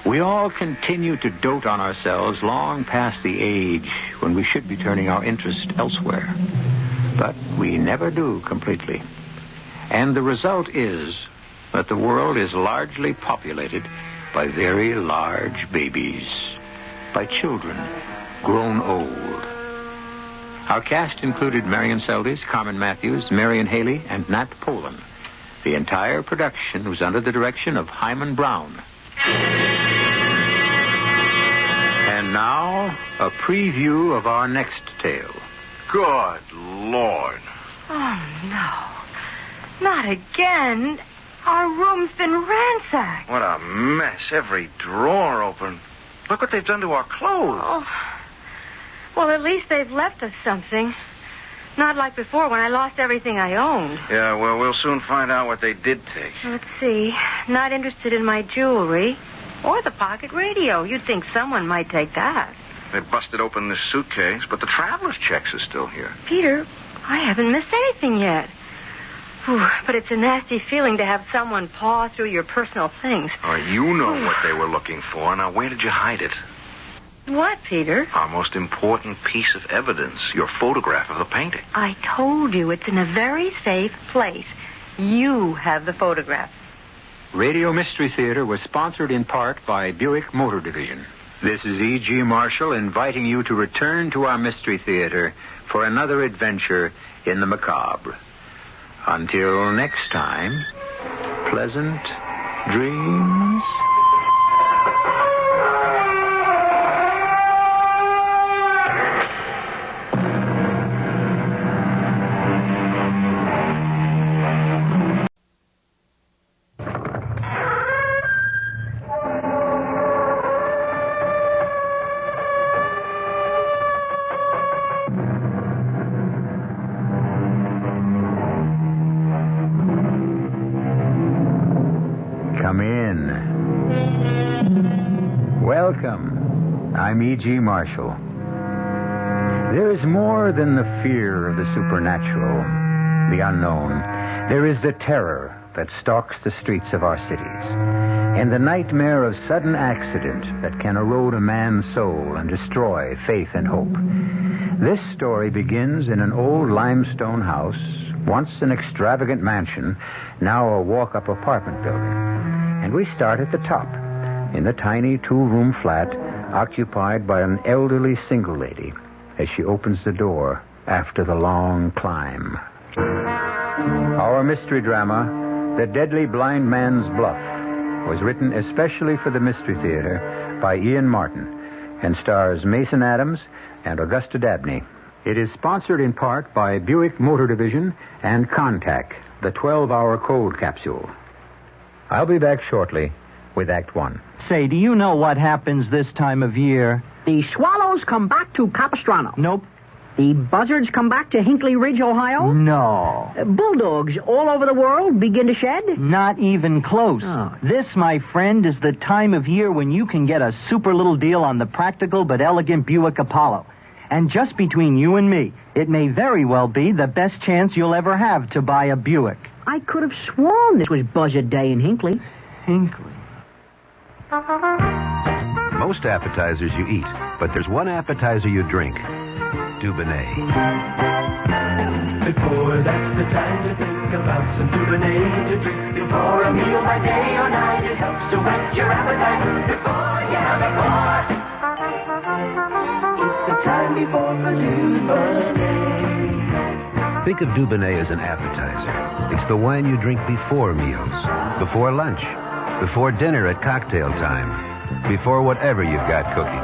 We all continue to dote on ourselves long past the age when we should be turning our interest elsewhere. But we never do completely. And the result is that the world is largely populated by very large babies, by children grown old. Our cast included Marion Seldes, Carmen Matthews, Marion Haley, and Nat Polan. The entire production was under the direction of Hyman Brown. And now, a preview of our next tale. Good Lord. Oh, no. Not again. Our room's been ransacked. What a mess. Every drawer open. Look what they've done to our clothes. Oh. Well, at least they've left us something. Not like before when I lost everything I owned. Yeah, well, we'll soon find out what they did take. Let's see. Not interested in my jewelry or the pocket radio. You'd think someone might take that. They busted open this suitcase, but the traveler's checks are still here. Peter, I haven't missed anything yet. Whew, but it's a nasty feeling to have someone paw through your personal things. Oh, you know what they were looking for. Now, where did you hide it? What, Peter? Our most important piece of evidence, your photograph of the painting. I told you it's in a very safe place. You have the photograph. Radio Mystery Theater was sponsored in part by Buick Motor Division. This is E.G. Marshall inviting you to return to our Mystery Theater for another adventure in the macabre. Until next time, pleasant dreams. Come in. Welcome. I'm E.G. Marshall. There is more than the fear of the supernatural, the unknown. There is the terror that stalks the streets of our cities. and the nightmare of sudden accident that can erode a man's soul and destroy faith and hope. This story begins in an old limestone house, once an extravagant mansion, now a walk-up apartment building. And we start at the top, in the tiny two-room flat occupied by an elderly single lady as she opens the door after the long climb. Our mystery drama, The Deadly Blind Man's Bluff, was written especially for the Mystery Theater by Ian Martin and stars Mason Adams and Augusta Dabney. It is sponsored in part by Buick Motor Division and Contac, the 12-hour cold capsule. I'll be back shortly with Act One. Say, do you know what happens this time of year? The swallows come back to Capistrano. Nope. The buzzards come back to Hinckley Ridge, Ohio. No. Bulldogs all over the world begin to shed. Not even close. Oh. This, my friend, is the time of year when you can get a super little deal on the practical but elegant Buick Apollo. And just between you and me, it may very well be the best chance you'll ever have to buy a Buick. I could have sworn this was Buzzard Day in Hinckley. Hinckley. Most appetizers you eat, but there's one appetizer you drink. Dubonnet. Before that's the time to think about some Dubonnet to drink. Before a meal by day or night, it helps to whet your appetite. Before. It's the time before for Dubonnet. Think of Dubonnet as an appetizer. It's the wine you drink before meals, before lunch, before dinner at cocktail time, before whatever you've got cooking.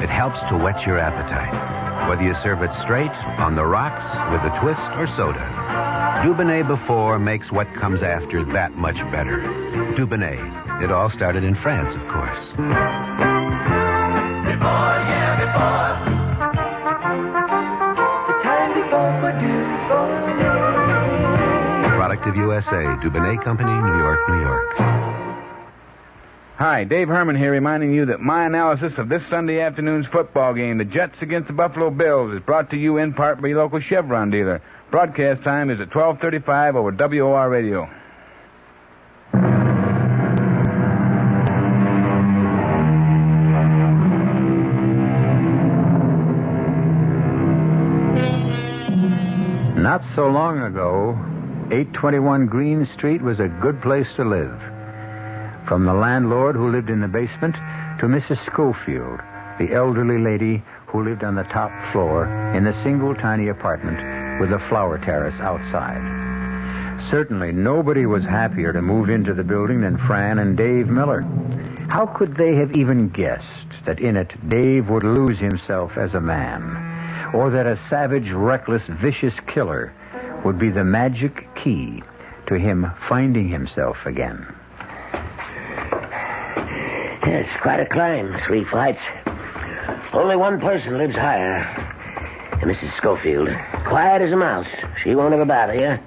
It helps to whet your appetite. Whether you serve it straight, on the rocks, with a twist, or soda. Dubonnet before makes what comes after that much better. Dubonnet. It all started in France, of course. Before. The time before for Dubonnet. A product of USA, Dubonnet Company, New York, New York. Hi, Dave Herman here, reminding you that my analysis of this Sunday afternoon's football game, the Jets against the Buffalo Bills, is brought to you in part by your local Chevron dealer. Broadcast time is at 12:35 over WOR Radio. Not so long ago, 821 Green Street was a good place to live. From the landlord who lived in the basement to Mrs. Schofield, the elderly lady who lived on the top floor in the single tiny apartment with a flower terrace outside. Certainly nobody was happier to move into the building than Fran and Dave Miller. How could they have even guessed that in it Dave would lose himself as a man, or that a savage, reckless, vicious killer would be the magic key to him finding himself again? It's quite a climb, 3 flights. Only one person lives higher. Mrs. Schofield. Quiet as a mouse. She won't ever bother you.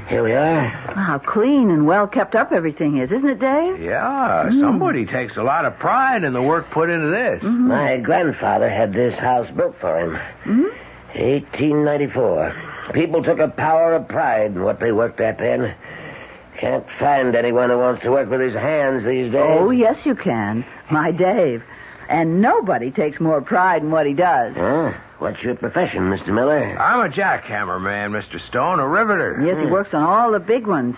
Here we are. How clean and well kept up everything is, isn't it, Dave? Yeah, somebody takes a lot of pride in the work put into this. Mm-hmm. My grandfather had this house built for him. Mm-hmm. 1894. People took a power of pride in what they worked at then. Can't find anyone who wants to work with his hands these days. Oh, yes, you can. My Dave. And nobody takes more pride in what he does. What's your profession, Mr. Miller? I'm a jackhammer man, Mr. Stone, a riveter. Yes, he works on all the big ones.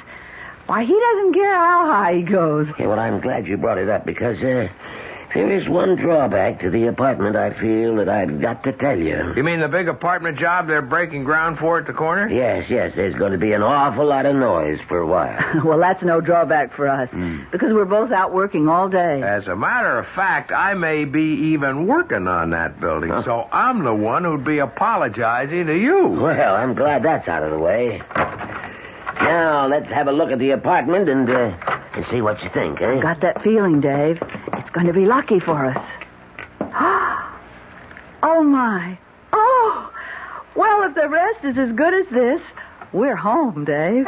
Why, he doesn't care how high he goes. Yeah, well, I'm glad you brought it up because there is one drawback to the apartment I feel that I've got to tell you. You mean the big apartment job they're breaking ground for at the corner? Yes. There's going to be an awful lot of noise for a while. Well, that's no drawback for us because we're both out working all day. As a matter of fact, I may be even working on that building, so I'm the one who'd be apologizing to you. Well, I'm glad that's out of the way. Now, let's have a look at the apartment and see what you think, eh? Got that feeling, Dave. It's going to be lucky for us. Oh, my. Oh! Well, if the rest is as good as this, we're home, Dave.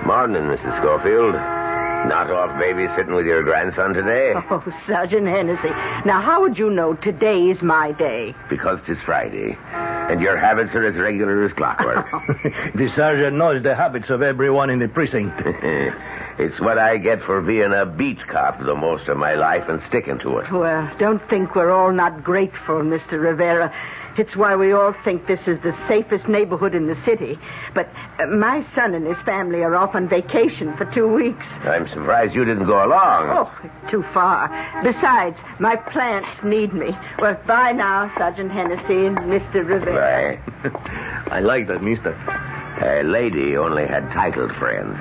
Morning, Mrs. Schofield. Not off babysitting with your grandson today? Oh, Sergeant Hennessy. Now, how would you know today's my day? Because 'tis Friday. And your habits are as regular as clockwork. The sergeant knows the habits of everyone in the precinct. It's what I get for being a beat cop the most of my life and sticking to it. Well, don't think we're all not grateful, Mr. Rivera. It's why we all think this is the safest neighborhood in the city. But my son and his family are off on vacation for 2 weeks. I'm surprised you didn't go along. Oh, too far. Besides, my plants need me. Well, bye now, Sergeant Hennessy and Mr. Rivera. Bye. I like that, mister. A lady only had titled friends.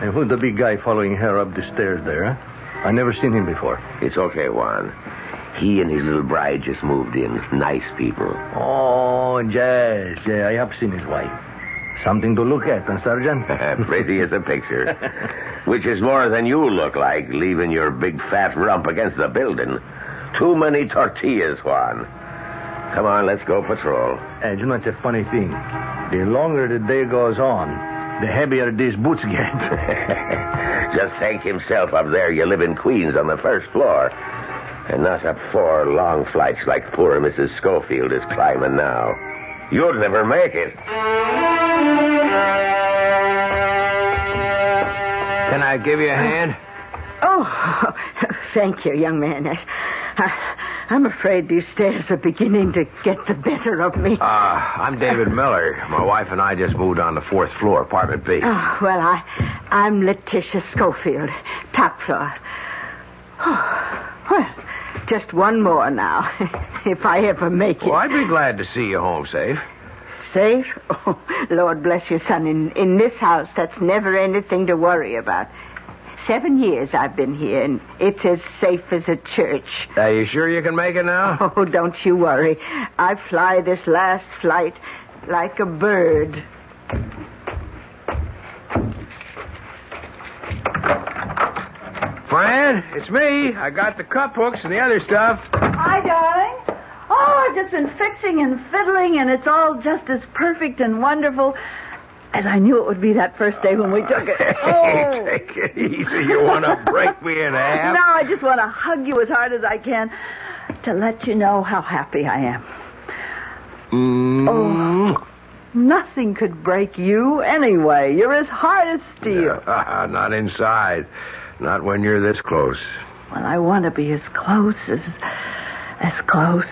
And who's the big guy following her up the stairs there, huh? I never seen him before. It's okay, Juan. He and his little bride just moved in. Nice people. Oh, yes. Yeah, I have seen his wife. Something to look at, huh, Sergeant? Pretty as a picture. Which is more than you look like, leaving your big fat rump against the building. Too many tortillas, Juan. Come on, let's go patrol. And you know, it's a funny thing. The longer the day goes on, the heavier these boots get. Just thank himself up there you live in Queens on the first floor. And not up 4 long flights like poor Mrs. Schofield is climbing now. You'll never make it. Can I give you a hand? Oh, thank you, young man. I'm afraid these stairs are beginning to get the better of me. I'm David Miller. My wife and I just moved on the 4th floor, apartment B. Oh, well, I'm Letitia Schofield, top floor. Oh, well, just one more now, if I ever make it. Well, I'd be glad to see you home safe. Safe? Oh, Lord bless you, son. In this house, that's never anything to worry about. 7 years I've been here, and it's as safe as a church. Are you sure you can make it now? Oh, don't you worry. I fly this last flight like a bird. Fran, it's me. I got the cup hooks and the other stuff. Hi, darling. Oh, I've just been fixing and fiddling, and it's all just as perfect and wonderful as I knew it would be that first day when we took it. Oh. Take it easy. You want to break me in half? No, I just want to hug you as hard as I can to let you know how happy I am. Oh, nothing could break you anyway. You're as hard as steel. Not inside. Not when you're this close. Well, I want to be as close as close.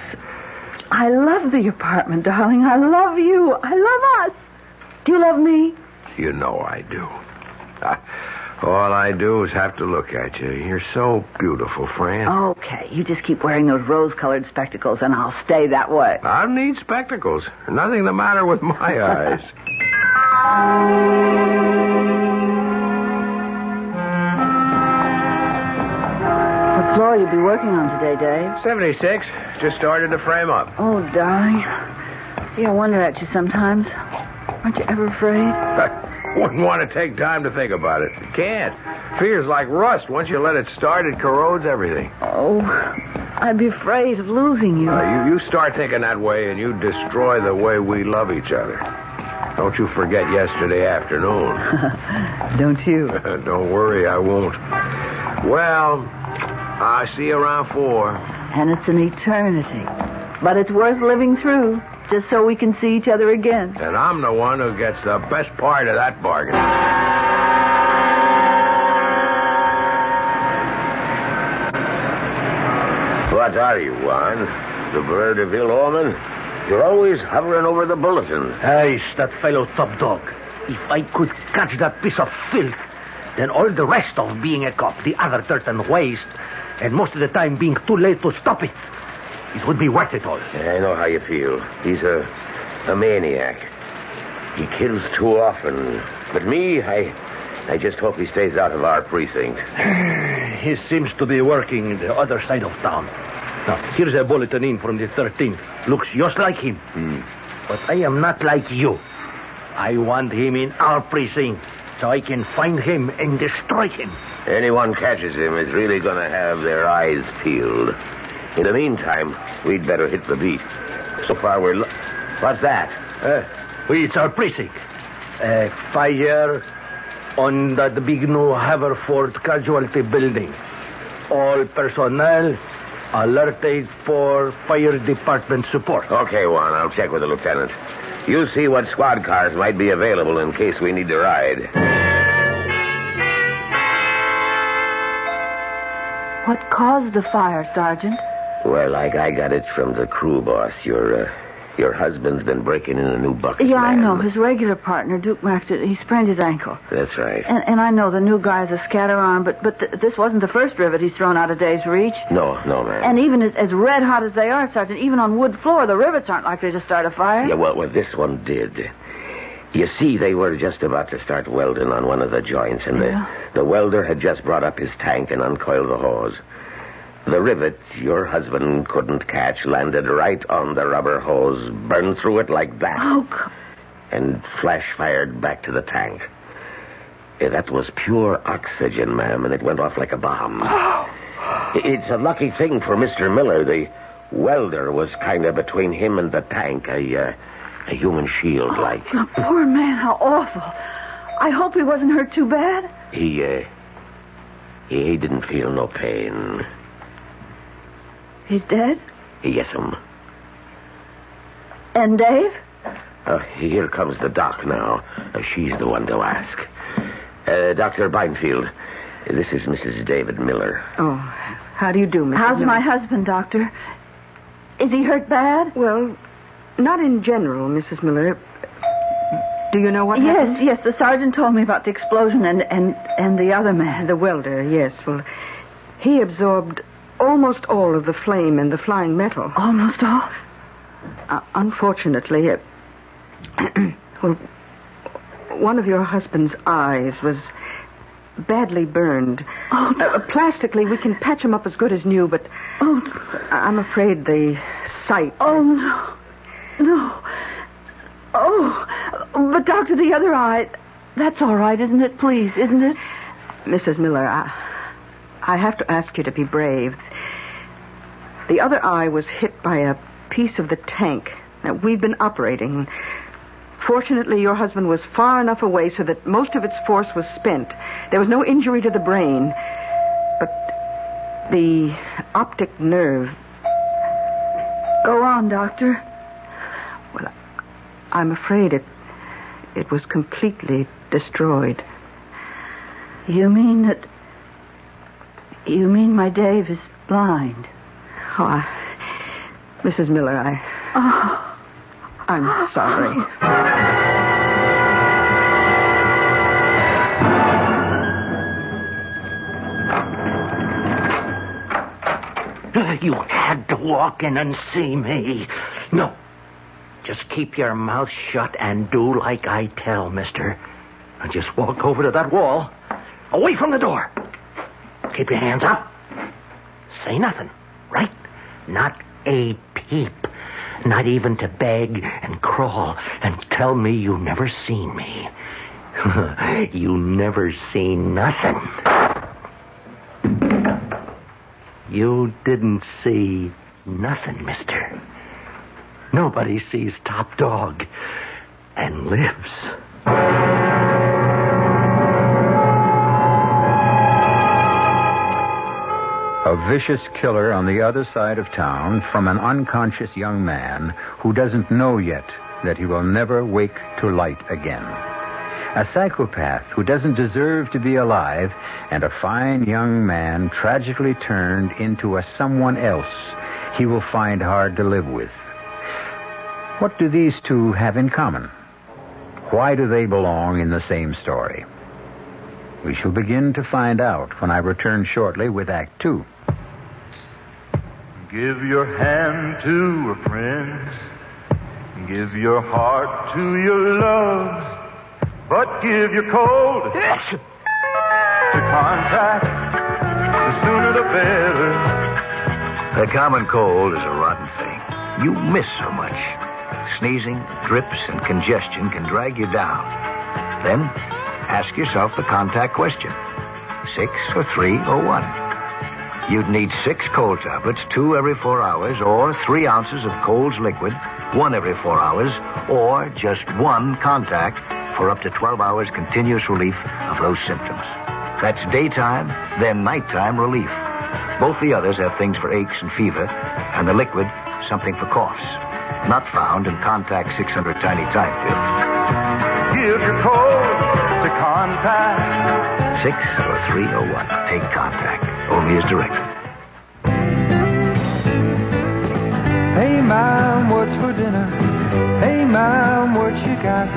I love the apartment, darling. I love you. I love us. Do you love me? You know I do. All I do is have to look at you. You're so beautiful, Fran. Okay, you just keep wearing those rose-colored spectacles, and I'll stay that way. I don't need spectacles. There's nothing the matter with my eyes. What floor you be working on today, Dave? 76. Just started to frame up. Oh, darling. Gee, I wonder at you sometimes. Aren't you ever afraid? I wouldn't want to take time to think about it. You can't. Fear's like rust. Once you let it start, it corrodes everything. Oh, I'd be afraid of losing you. You start thinking that way, and you destroy the way we love each other. Don't you forget yesterday afternoon. Don't you? Don't worry, I won't. Well, I'll see you around 4. And it's an eternity. But it's worth living through, just so we can see each other again. And I'm the one who gets the best part of that bargain. What are you, Juan? The bird of ill omen? You're always hovering over the bulletin. Hey, that fellow top dog. If I could catch that piece of filth, then all the rest of being a cop, the other dirt and waste, and most of the time being too late to stop it, it would be worth it all. Yeah, I know how you feel. He's a maniac. He kills too often. But me, I just hope he stays out of our precinct. He seems to be working the other side of town. Now, here's a bulletin in from the 13th. Looks just like him. But I am not like you. I want him in our precinct so I can find him and destroy him. Anyone catches him is really going to have their eyes peeled. In the meantime, we'd better hit the beat. So far, What's that? It's our precinct. Fire on the big new Haverford Casualty building. All personnel Alert 8 for fire department support. Okay, Juan, I'll check with the lieutenant. You see what squad cars might be available in case we need to ride. What caused the fire, Sergeant? Well, I got it from the crew boss. Your husband's been breaking in a new bucket. Yeah, man. I know. His regular partner, Duke Maxter, he sprained his ankle. That's right. And I know the new guy's a scatter-arm, but this wasn't the first rivet he's thrown out of Dave's reach. No, man. And even as red hot as they are, Sergeant, even on wood floor, the rivets aren't likely to start a fire. Yeah, well, this one did. You see, they were just about to start welding on one of the joints, and the welder had just brought up his tank and uncoiled the hose. The rivet your husband couldn't catch landed right on the rubber hose, burned through it like that. Oh, God. And flash-fired back to the tank. Yeah, that was pure oxygen, ma'am, and it went off like a bomb. It's a lucky thing for Mr. Miller. The welder was kind of between him and the tank, a human shield, like. Oh, poor man, how awful. I hope he wasn't hurt too bad. He didn't feel no pain. He's dead? Yes, And Dave? Here comes the doc now. She's the one to ask. Dr. Beinfield, this is Mrs. David Miller. Oh, how do you do, Mrs. How's Miller? my husband, Doctor? Is he hurt bad? Well, not in general, Mrs. Miller. Do you know what happened? Yes. The sergeant told me about the explosion and the other man. The welder, yes. Well, he absorbed almost all of the flame and the flying metal. Almost all? Unfortunately, well, one of your husband's eyes was badly burned. Oh, no. Plastically, we can patch him up as good as new, but I'm afraid the sight... Oh, no. Oh, but Doctor, the other eye, that's all right, isn't it? Please, isn't it? Mrs. Miller, I have to ask you to be brave. The other eye was hit by a piece of the tank that we've been operating. Fortunately, your husband was far enough away so that most of its force was spent. There was no injury to the brain. But the optic nerve... Go on, Doctor. Well, I'm afraid it was completely destroyed. You mean my Dave is blind? Oh, Mrs. Miller, I'm sorry. You had to walk in and see me. No. Just keep your mouth shut and do like I tell, mister. And just walk over to that wall. Away from the door. Keep your hands up. Say nothing, right? Not a peep. Not even to beg and crawl and tell me you never seen me. You never seen nothing. You didn't see nothing, mister. Nobody sees Top Dog and lives. A vicious killer on the other side of town from an unconscious young man who doesn't know yet that he will never wake to light again. A psychopath who doesn't deserve to be alive, and a fine young man tragically turned into a someone else he will find hard to live with. What do these two have in common? Why do they belong in the same story? We shall begin to find out when I return shortly with Act 2. Give your hand to a friend. Give your heart to your love. But give your cold to contact. The sooner the better. The common cold is a rotten thing. You miss so much. Sneezing, drips, and congestion can drag you down. Then, ask yourself the contact question. 6 or 3 or 1. You'd need 6 cold tablets, 2 every 4 hours, or 3 ounces of Cold's liquid, 1 every 4 hours, or just 1 contact for up to 12 hours continuous relief of those symptoms. That's daytime, then nighttime relief. Both the others have things for aches and fever, and the liquid, something for coughs. Not found in Contact 600 Tiny Time pills. Give your code to Contact. 60301. Take Contact. Only as directed. Hey, Mom, what's for dinner? Hey, Mom, what you got?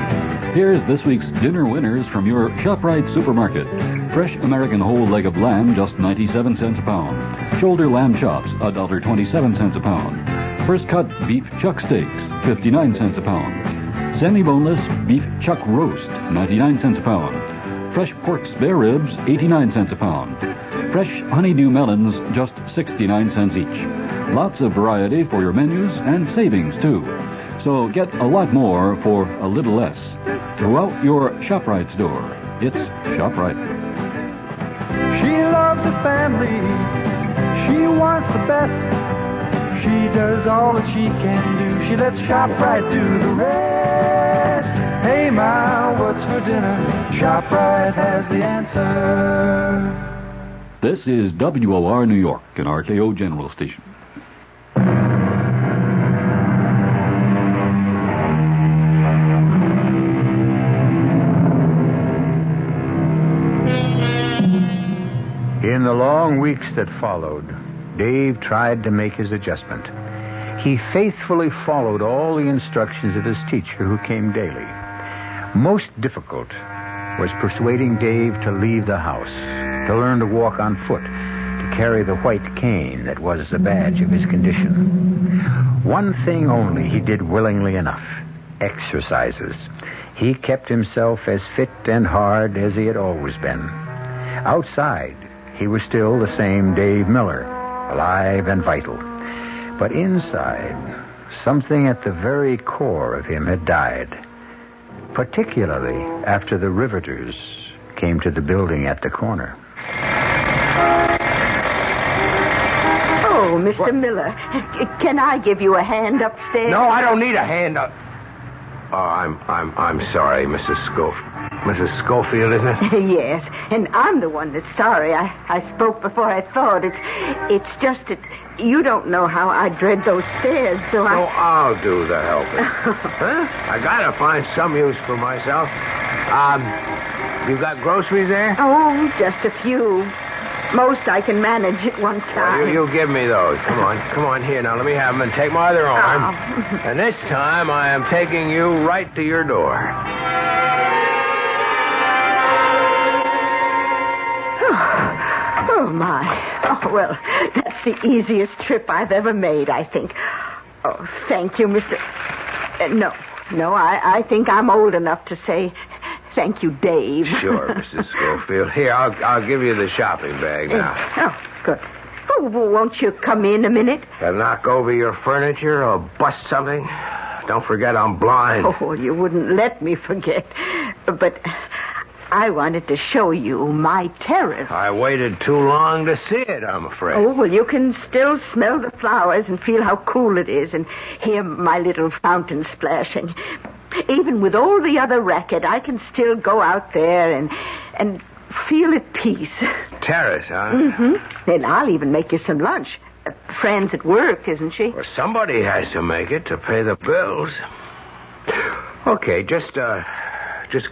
Here's this week's dinner winners from your ShopRite supermarket. Fresh American whole leg of lamb, just 97 cents a pound. Shoulder lamb chops, $1.27 a pound. First cut beef chuck steaks, 59 cents a pound. Semi-boneless beef chuck roast, 99 cents a pound. Fresh pork spare ribs, 89 cents a pound. Fresh honeydew melons, just 69 cents each. Lots of variety for your menus and savings, too. So get a lot more for a little less. Throughout your ShopRite store. It's ShopRite. She loves her family. She wants the best. She does all that she can do. She lets ShopRite do the rest. Hey, Ma, what's for dinner? ShopRite has the answer. This is WOR New York, an RKO General Station. In the long weeks that followed, Dave tried to make his adjustment. He faithfully followed all the instructions of his teacher who came daily. Most difficult was persuading Dave to leave the house, to learn to walk on foot, to carry the white cane that was the badge of his condition. One thing only he did willingly enough: exercises. He kept himself as fit and hard as he had always been. Outside, he was still the same Dave Miller, alive and vital. But inside, something at the very core of him had died. Particularly after the riveters came to the building at the corner. Oh, Mr. Miller, can I give you a hand upstairs? No, I don't need a hand up. Oh, I'm sorry, Mrs. Schofield, isn't it? Yes, and I'm the one that's sorry. I spoke before I thought. It's just that you don't know how I dread those stairs, so I'll do the helping. Huh? I gotta find some use for myself. You got groceries there? Oh, just a few. Most I can manage at one time. Well, you give me those. Come on here now. Let me have them and take my other arm. Oh. And this time I am taking you right to your door. Oh, my. Oh, well, that's the easiest trip I've ever made, I think. Oh, thank you, Mr. No, I think I'm old enough to say thank you, Dave. Sure, Mrs. Schofield. Here, I'll give you the shopping bag now. Oh, good. Oh, well, won't you come in a minute? To knock over your furniture or bust something? Don't forget I'm blind. Oh, you wouldn't let me forget. But I wanted to show you my terrace. I waited too long to see it, I'm afraid. Oh, well, you can still smell the flowers and feel how cool it is and hear my little fountain splashing. Even with all the other racket, I can still go out there and feel at peace. Terrace, huh? Mm-hmm. And I'll even make you some lunch. Fran's at work, isn't she? Well, somebody has to make it to pay the bills. Okay, just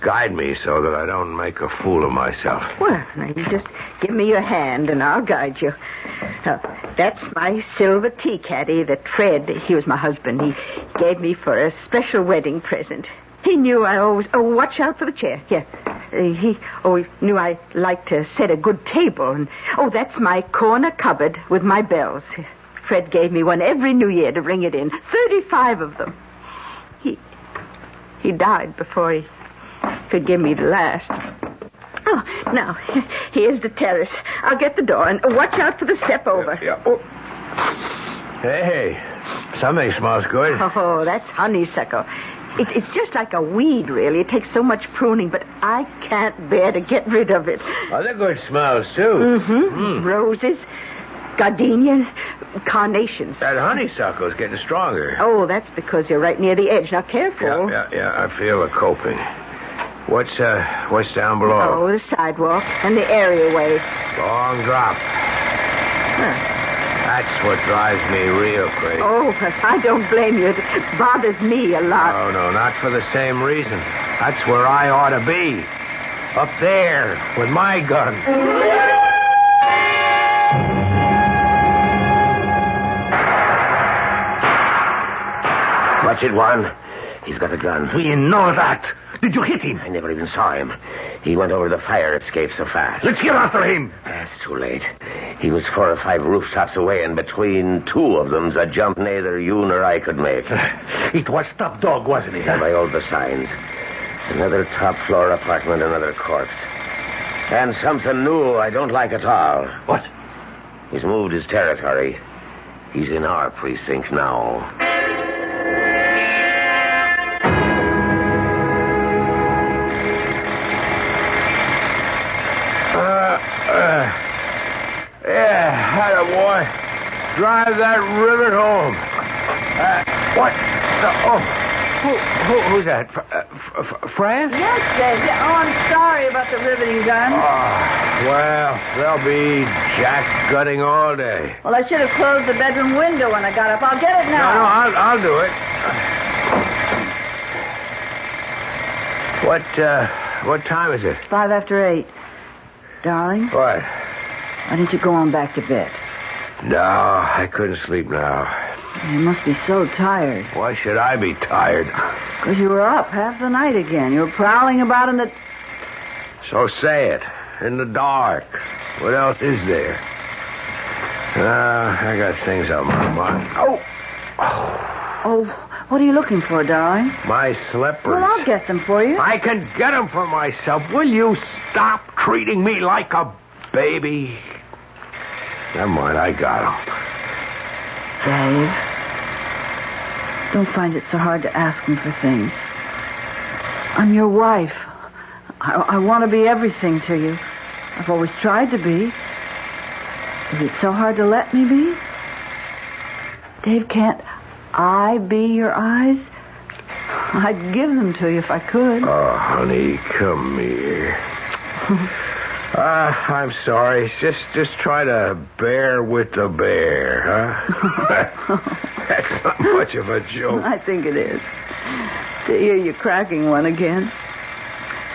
guide me so that I don't make a fool of myself. Well, now you just give me your hand and I'll guide you. That's my silver tea caddy that Fred, he was my husband, he gave me for a special wedding present. He knew I always... Oh, watch out for the chair. Here. He always knew I liked to set a good table. And that's my corner cupboard with my bells. Fred gave me one every New Year to ring it in. 35 of them. He died before he could give me the last. Oh, now, here's the terrace. I'll get the door, and watch out for the step over. Yeah. Oh. Hey, something smells good. Oh, that's honeysuckle. It's just like a weed, really. It takes so much pruning, but I can't bear to get rid of it. Oh, they're good smells, too. Mm-hmm. Roses, gardenia, carnations. That honeysuckle's getting stronger. Oh, that's because you're right near the edge. Now, careful. Yeah, I feel the coping. What's down below? Oh, the sidewalk and the areaway. Long drop. That's what drives me real crazy. Oh, I don't blame you. It bothers me a lot. No, not for the same reason. That's where I ought to be. Up there, with my gun. Watch it, Juan. He's got a gun. We know that. Did you hit him? I never even saw him. He went over the fire escape so fast. Let's get after him. It's too late. He was 4 or 5 rooftops away, and between 2 of them's a jump neither you nor I could make. It was top dog, wasn't it? And by all the signs. Another top-floor apartment, another corpse. And something new I don't like at all. What? He's moved his territory. He's in our precinct now. Atta boy. Drive that rivet home. What? Who's that? Fran? Yes, Dave. Oh, I'm sorry about the riveting gun. Well, they'll be jack-gutting all day. Well, I should have closed the bedroom window when I got up. I'll get it now. No, I'll do it. What time is it? 5 after 8. Darling? What? Why didn't you go on back to bed? No, I couldn't sleep now. You must be so tired. Why should I be tired? Because you were up half the night again. You were prowling about in the... So say it. In the dark. What else is there? I got things on my mind. Oh, what are you looking for, darling? My slippers. Well, I'll get them for you. I can get them for myself. Will you stop treating me like a baby? Never mind, I got them. Dave, don't find it so hard to ask me for things. I'm your wife. I want to be everything to you. I've always tried to be. Is it so hard to let me be? Dave, can't I be your eyes? I'd give them to you if I could. Oh, honey, come here. I'm sorry. Just try to bear with the bear, huh? That's not much of a joke. I think it is. To hear you cracking one again.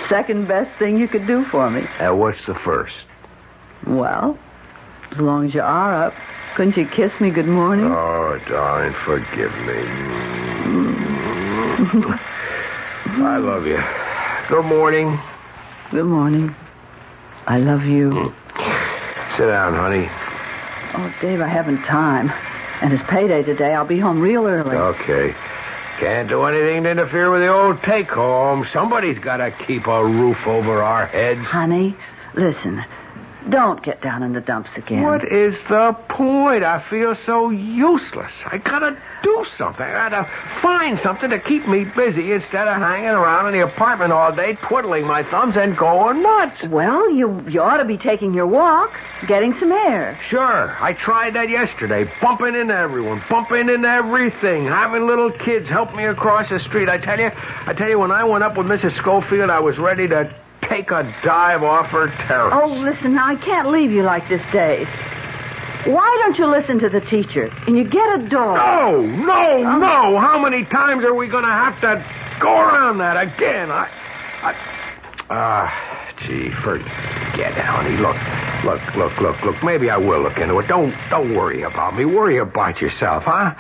Second best thing you could do for me. What's the first? Well, as long as you are up, couldn't you kiss me good morning? Oh, darling, forgive me. I love you. Good morning. Good morning. I love you. Sit down, honey. Oh, Dave, I haven't time. And it's payday today. I'll be home real early. Okay. Can't do anything to interfere with the old take-home. Somebody's got to keep a roof over our heads. Honey, listen. Don't get down in the dumps again. What is the point? I feel so useless. I gotta do something. I gotta find something to keep me busy instead of hanging around in the apartment all day, twiddling my thumbs and going nuts. Well, you ought to be taking your walk, getting some air. Sure. I tried that yesterday, bumping into everyone, bumping into everything, having little kids help me across the street. I tell you, when I went up with Mrs. Schofield, I was ready to take a dive off her terrace. Oh, listen, now, I can't leave you like this, Dave. Why don't you listen to the teacher and you get a dog? No. How many times are we going to have to go around that again? Gee, forget it, honey. Look. Maybe I will look into it. Don't worry about me. Worry about yourself, huh?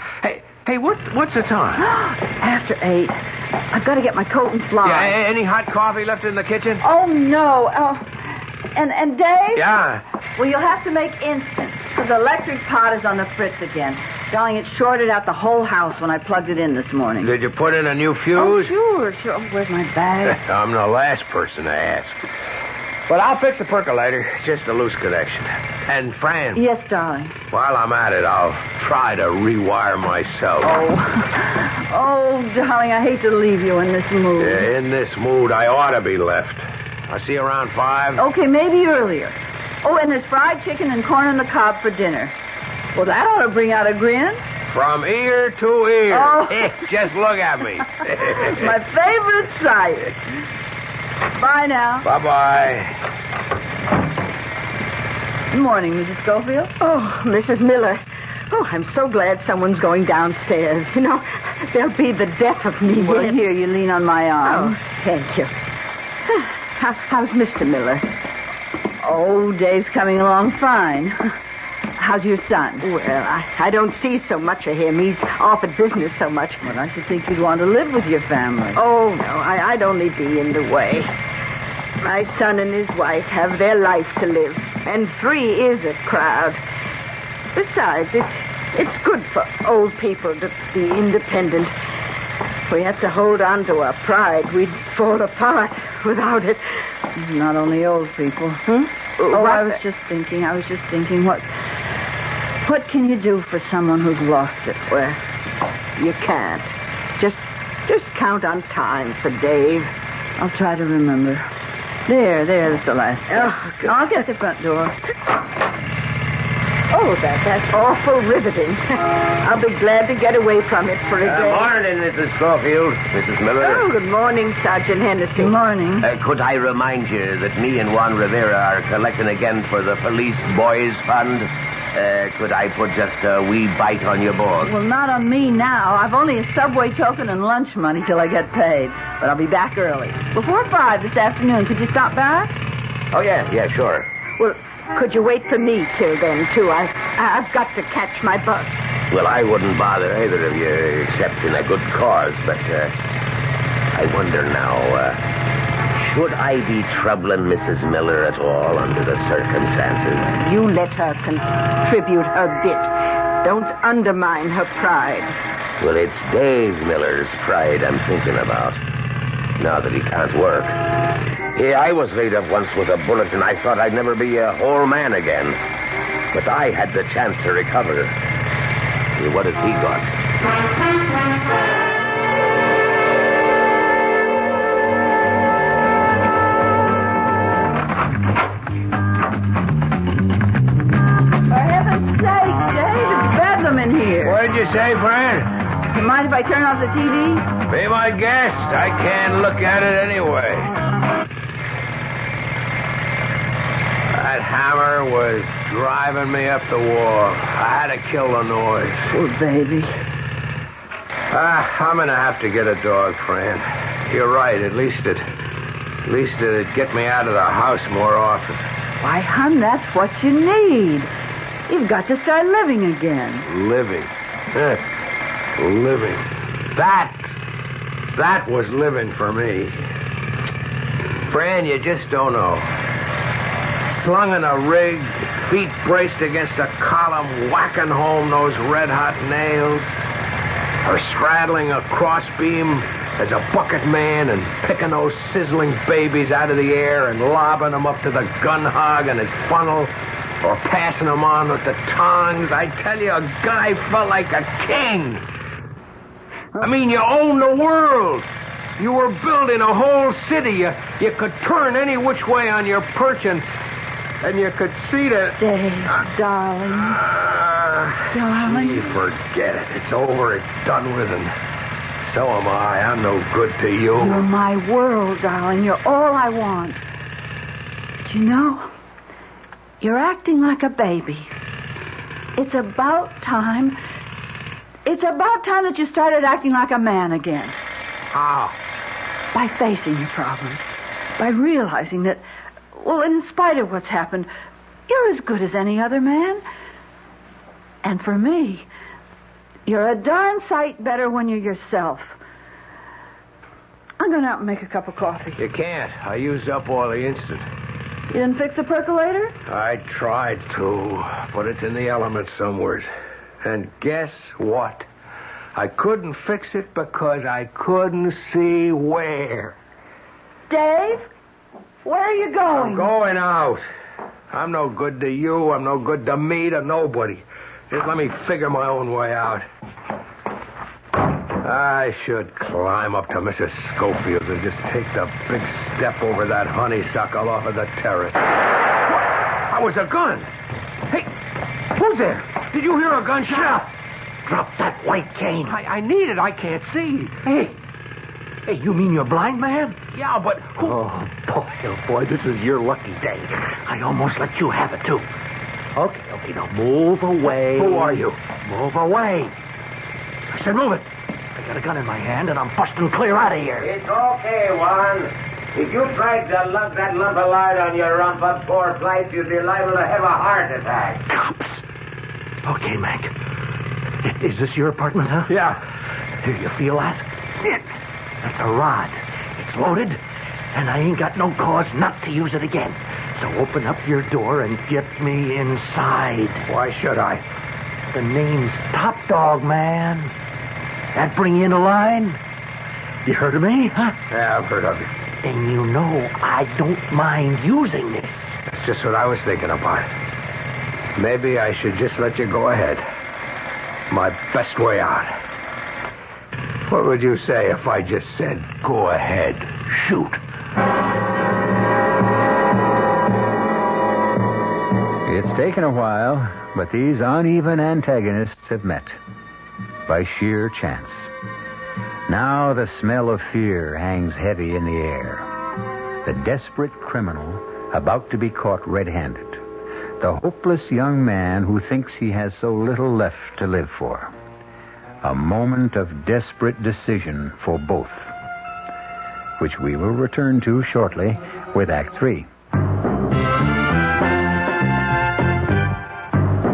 Hey, what's the time? After 8. I've got to get my coat and fly. Yeah, any hot coffee left in the kitchen? Oh, no. And Dave? Yeah? Well, you'll have to make instant, because the electric pot is on the fritz again. Darling, it shorted out the whole house when I plugged it in this morning. Did you put in a new fuse? Oh, sure. Oh, where's my bag? I'm the last person to ask. But I'll fix the percolator. It's just a loose connection. And, Fran. Yes, darling. While I'm at it, I'll try to rewire myself. Oh, darling, I hate to leave you in this mood. Yeah, in this mood, I ought to be left. I'll see you around 5. Okay, maybe earlier. Oh, and there's fried chicken and corn on the cob for dinner. Well, that ought to bring out a grin. From ear to ear. Oh. Just look at me. My favorite sight. Bye now. Bye-bye. Good morning, Mrs. Schofield. Oh, Mrs. Miller. Oh, I'm so glad someone's going downstairs. You know, they'll be the death of me. Well, here, you lean on my arm. Oh, thank you. How's Mr. Miller? Oh, Dave's coming along fine. How's your son? Well, I don't see so much of him. He's off at business so much. Well, I should think you'd want to live with your family. Oh, no, I'd only be in the way. My son and his wife have their life to live, and 3 is a crowd. Besides, it's good for old people to be independent. If we had to hold on to our pride, we'd fall apart without it. Not only old people. Oh, I was just thinking, what can you do for someone who's lost it? Well, you can't. Just count on time for Dave. I'll try to remember. There, that's the last step. Oh, good. I'll get the front door. Oh, that's awful riveting. I'll be glad to get away from it for a day. Morning, Mrs. Schofield. Mrs. Miller. Oh, good morning, Sergeant Hennessy. Good morning. Could I remind you that me and Juan Rivera are collecting again for the Police Boys Fund? Could I put just a wee bite on your board? Well, not on me now. I've only a subway token and lunch money till I get paid. But I'll be back early. Before 5 this afternoon. Could you stop by? Oh, yeah, sure. Well, could you wait for me till then, too? I've got to catch my bus. Well, I wouldn't bother either of you, except in a good cause, but I wonder now, should I be troubling Mrs. Miller at all under the circumstances? You let her contribute her bit. Don't undermine her pride. Well, it's Dave Miller's pride I'm thinking about, now that he can't work. Yeah, I was laid up once with a bullet, and I thought I'd never be a whole man again. But I had the chance to recover. Well, what has he got? For heaven's sake, Dave, it's bedlam in here. What'd you say, friend? You mind if I turn off the TV? Be my guest. I can't look at it anyway. That hammer was driving me up the wall. I had to kill the noise. Poor baby. I'm gonna have to get a dog, Fran. You're right. At least it'd get me out of the house more often. Why, hon, that's what you need. You've got to start living again. Living. Living. That was living for me. Fran, you just don't know. Slung in a rig, feet braced against a column, whacking home those red-hot nails. Or straddling a crossbeam as a bucket man and picking those sizzling babies out of the air and lobbing them up to the gun hog and his funnel, or passing them on with the tongs. I tell you, a guy felt like a king. I mean, you owned the world. You were building a whole city. You could turn any which way on your perch and you could see the... Dave, darling. Darling. Gee, forget it. It's over. It's done with, and so am I. I'm no good to you. You're my world, darling. You're all I want. But you know, you're acting like a baby. It's about time that you started acting like a man again. How? By facing your problems. By realizing that, well, in spite of what's happened, you're as good as any other man. And for me, you're a darn sight better when you're yourself. I'm going out and make a cup of coffee. You can't. I used up all the instant. You didn't fix the percolator? I tried to, but it's in the elements somewheres. And guess what? I couldn't fix it because I couldn't see where. Dave, where are you going? I'm going out. I'm no good to you. I'm no good to me, to nobody. Just let me figure my own way out. I should climb up to Mrs. Schofield's and just take the big step over that honeysuckle off of the terrace. What? That was a gun. Hey, who's there? Did you hear a gunshot? Shut up. Drop that white cane. I need it. I can't see. Hey, you mean you're blind, man? Yeah, but who... Oh, boy, this is your lucky day. I almost let you have it, too. Okay, now move away. Who are you? Move away. I said move it. I got a gun in my hand, and I'm busting clear out of here. It's okay, Juan. If you tried to lug that lump of lard on your rump up 4 flights, you'd be liable to have a heart attack. Cops. Okay, Mac. Is this your apartment, huh? Yeah. Here, you feel that? That's a rod. It's loaded, and I ain't got no cause not to use it again. So open up your door and get me inside. Why should I? The name's Top Dog, man. That bring you in a line? You heard of me, huh? Yeah, I've heard of you. And you know I don't mind using this. That's just what I was thinking about. Maybe I should just let you go ahead. My best way out. What would you say if I just said, go ahead, shoot? It's taken a while, but these uneven antagonists have met by sheer chance. Now the smell of fear hangs heavy in the air. The desperate criminal about to be caught red-handed. The hopeless young man who thinks he has so little left to live for. A moment of desperate decision for both, which we will return to shortly with Act 3.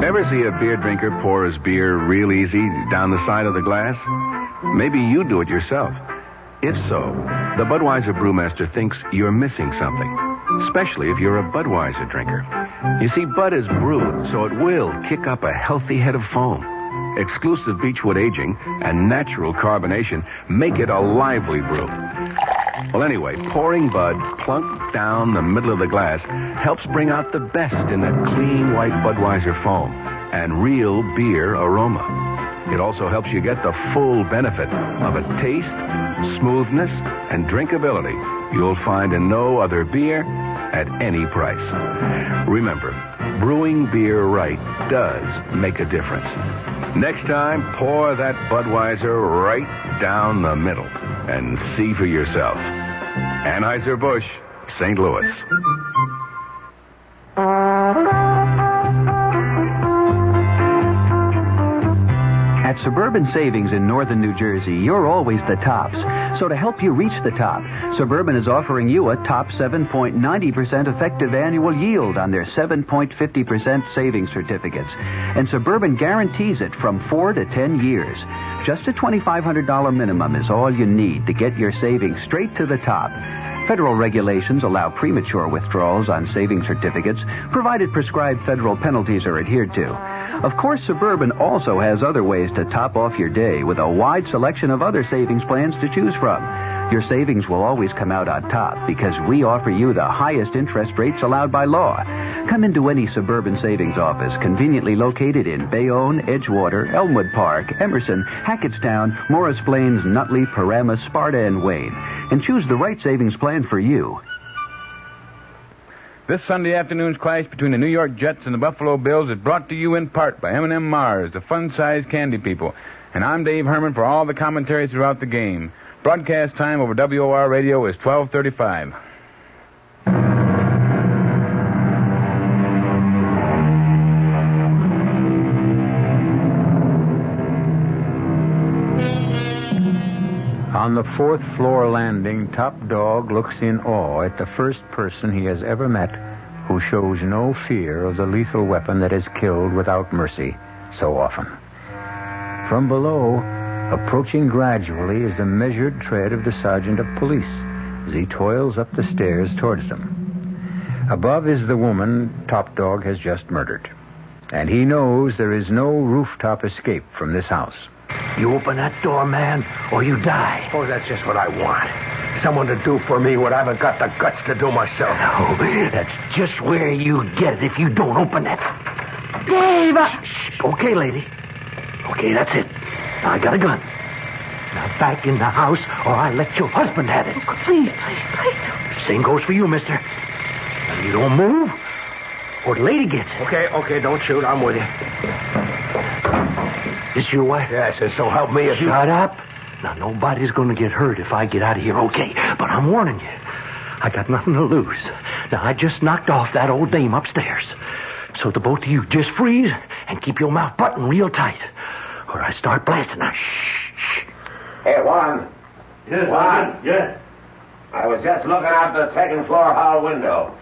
Ever see a beer drinker pour his beer real easy down the side of the glass? Maybe you do it yourself. If so, the Budweiser brewmaster thinks you're missing something, especially if you're a Budweiser drinker. You see, Bud is brewed, so it will kick up a healthy head of foam. Exclusive beechwood aging and natural carbonation make it a lively brew. Well, anyway, pouring Bud plunk down the middle of the glass helps bring out the best in that clean white Budweiser foam and real beer aroma. It also helps you get the full benefit of a taste, smoothness, and drinkability you'll find in no other beer at any price. Remember, brewing beer right does make a difference. Next time, pour that Budweiser right down the middle and see for yourself. Anheuser-Busch, St. Louis. At Suburban Savings in northern New Jersey, you're always the tops. So to help you reach the top, Suburban is offering you a top 7.90% effective annual yield on their 7.50% savings certificates. And Suburban guarantees it from 4 to 10 years. Just a $2,500 minimum is all you need to get your savings straight to the top. Federal regulations allow premature withdrawals on savings certificates, provided prescribed federal penalties are adhered to. Of course, Suburban also has other ways to top off your day with a wide selection of other savings plans to choose from. Your savings will always come out on top because we offer you the highest interest rates allowed by law. Come into any Suburban Savings office conveniently located in Bayonne, Edgewater, Elmwood Park, Emerson, Hackettstown, Morris Plains, Nutley, Paramus, Sparta, and Wayne, and choose the right savings plan for you. This Sunday afternoon's clash between the New York Jets and the Buffalo Bills is brought to you in part by M&M Mars, the fun-sized candy people. And I'm Dave Herman for all the commentary throughout the game. Broadcast time over WOR Radio is 12:35. On the 4th floor landing, Top Dog looks in awe at the first person he has ever met who shows no fear of the lethal weapon that has killed without mercy so often. From below, approaching gradually is the measured tread of the sergeant of police as he toils up the stairs towards them. Above is the woman Top Dog has just murdered, and he knows there is no rooftop escape from this house. You open that door, man, or you die. Suppose that's just what I want. Someone to do for me what I haven't got the guts to do myself. Oh, that's just where you get it if you don't open that. Dave! Shh. Okay, lady. Okay, that's it. Now, I got a gun. Now, back in the house, or I let your husband have it. Oh, please don't. Same goes for you, mister. Now, you don't move, or the lady gets it. Okay, don't shoot. I'm with you. This your wife? Yes, and so help me if you... Shut up. Now, nobody's going to get hurt if I get out of here, okay? But I'm warning you. I got nothing to lose. Now, I just knocked off that old dame upstairs. So the both of you just freeze and keep your mouth buttoned real tight. Or I start blasting. Now, shh. Hey, Juan. Yes, Juan. Yes. I was just looking out the second floor hall window.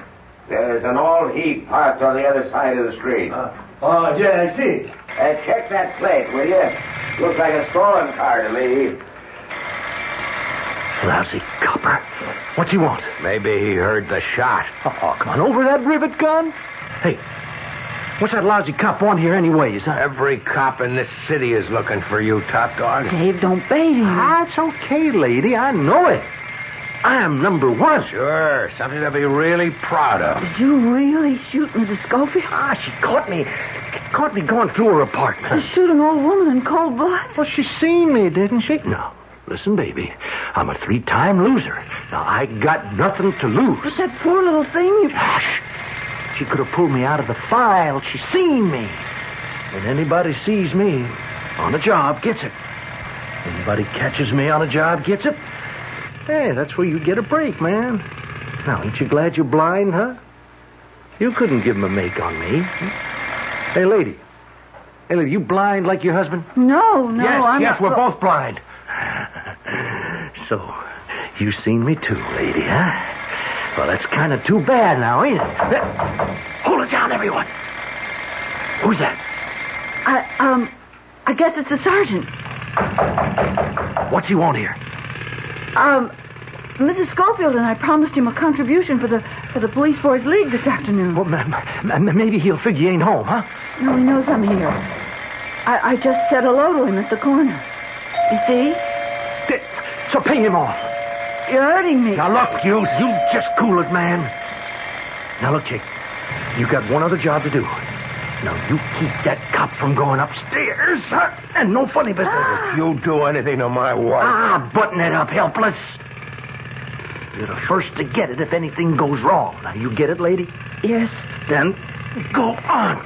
There's an old heap parked on the other side of the street. Yeah, I see. Check that plate, will you? Looks like a stolen car to me. Lousy copper. What's he want? Maybe he heard the shot. Oh, come on, over that rivet gun? Hey, what's that lousy cop want here anyways, huh? Every cop in this city is looking for you, top dog. Dave, don't bait him. That's okay, lady. I know it. I am number one. Sure, something to be really proud of. Did you really shoot Mrs. Schofield? She caught me going through her apartment. To shoot an old woman in cold blood? Well, she seen me, didn't she? No. Listen, baby, I'm a 3-time loser. Now, I got nothing to lose. But that poor little thing... Gosh, she could have pulled me out of the file. She seen me. And anybody sees me on a job gets it. Anybody catches me on a job gets it. Hey, that's where you get a break, man. Now, ain't you glad you're blind, huh? You couldn't give him a make on me. Hey, lady, you blind like your husband? No, I'm Yes, not... we're both blind. So, you seen me too, lady, huh? Well, that's kind of too bad now, ain't it? Hold it down, everyone. Who's that? I guess it's the sergeant. What's he want here? Mrs. Schofield and I promised him a contribution for the Police Boys League this afternoon. Well, maybe he'll figure you ain't home, huh? No, he knows I'm here. I just said hello to him at the corner. You see? So pay him off. You're hurting me. Now, look, you just cool it, man. Now, look, Jake, you got one other job to do. Now, you keep that cop from going upstairs, huh? And no funny business. If you do anything to my wife... Button it up, helpless. You're the first to get it if anything goes wrong. Now, you get it, lady? Yes. Then, go on.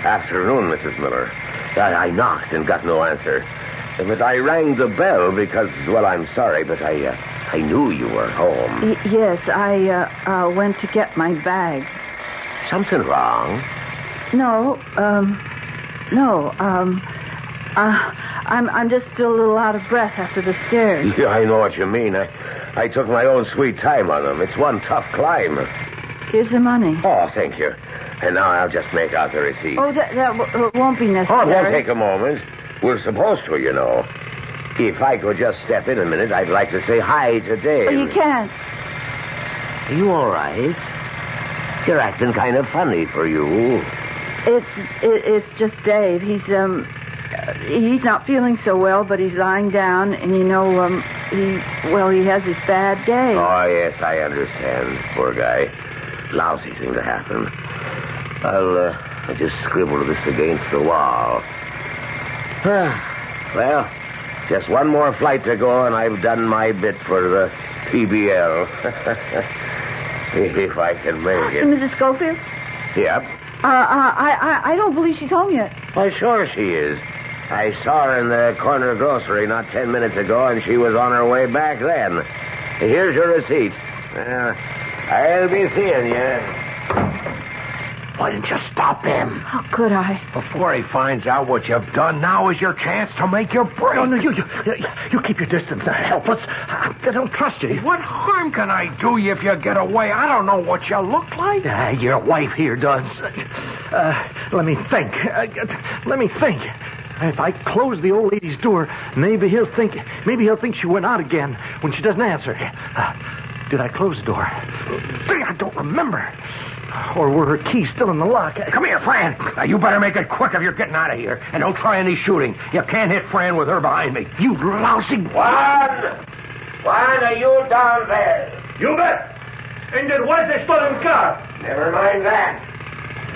Afternoon, Mrs. Miller. I knocked and got no answer. But I rang the bell because, well, I'm sorry, but I knew you were home. Yes, I went to get my bag. Something wrong? No. I'm just still a little out of breath after the stairs. Yeah, I know what you mean. I took my own sweet time on them. It's one tough climb. Here's the money. Oh, thank you. And now I'll just make out the receipt. Oh, that won't be necessary. Oh, it won't take a moment. We're supposed to, you know. If I could just step in a minute, I'd like to say hi to Dave. Oh, you can't. Are you all right? You're acting kind of funny for you. It's just Dave. He's not feeling so well, but he's lying down, and he has his bad day. Oh, yes, I understand. Poor guy. Lousy thing to happen. I'll just scribble this against the wall. Well, just one more flight to go, and I've done my bit for the PBL. If I can make it. Mrs. Schofield? Yep. I don't believe she's home yet. Why, sure she is. I saw her in the corner grocery not 10 minutes ago, and she was on her way back then. Here's your receipt. I'll be seeing you. Why didn't you stop him? How could I? Before he finds out what you've done, now is your chance to make your break. No, you keep your distance, helpless. I don't trust you. What harm can I do you if you get away? I don't know what you look like. Your wife here does. Let me think. If I close the old lady's door, maybe he'll think she went out again when she doesn't answer. Did I close the door? I don't remember. Or were her keys still in the lock? Come here, Fran. Now, you better make it quick if you're getting out of here. And don't try any shooting. You can't hit Fran with her behind me. You lousy... Juan, are you down there? You bet. And then where's the stolen car? Never mind that.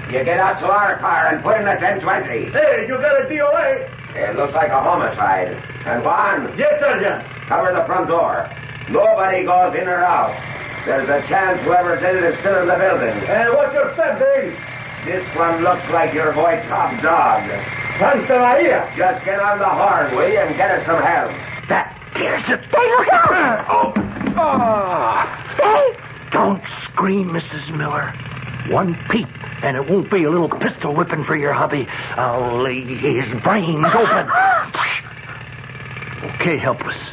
You get out to our car and put in the 1020. Hey, you got a DOA? It looks like a homicide. And Juan? Yes, Sergeant. Cover the front door. Nobody goes in or out. There's a chance whoever did it is still in the building. And what's your step, Dave? This one looks like your boy Top Dog. Santa Maria. Just get on the horn, will you, and get us some help. That tears it. Dave, look out! Oh. Dave! Don't scream, Mrs. Miller. One peep, and it won't be a little pistol whipping for your hubby. I'll lay his brains open. Okay, helpless.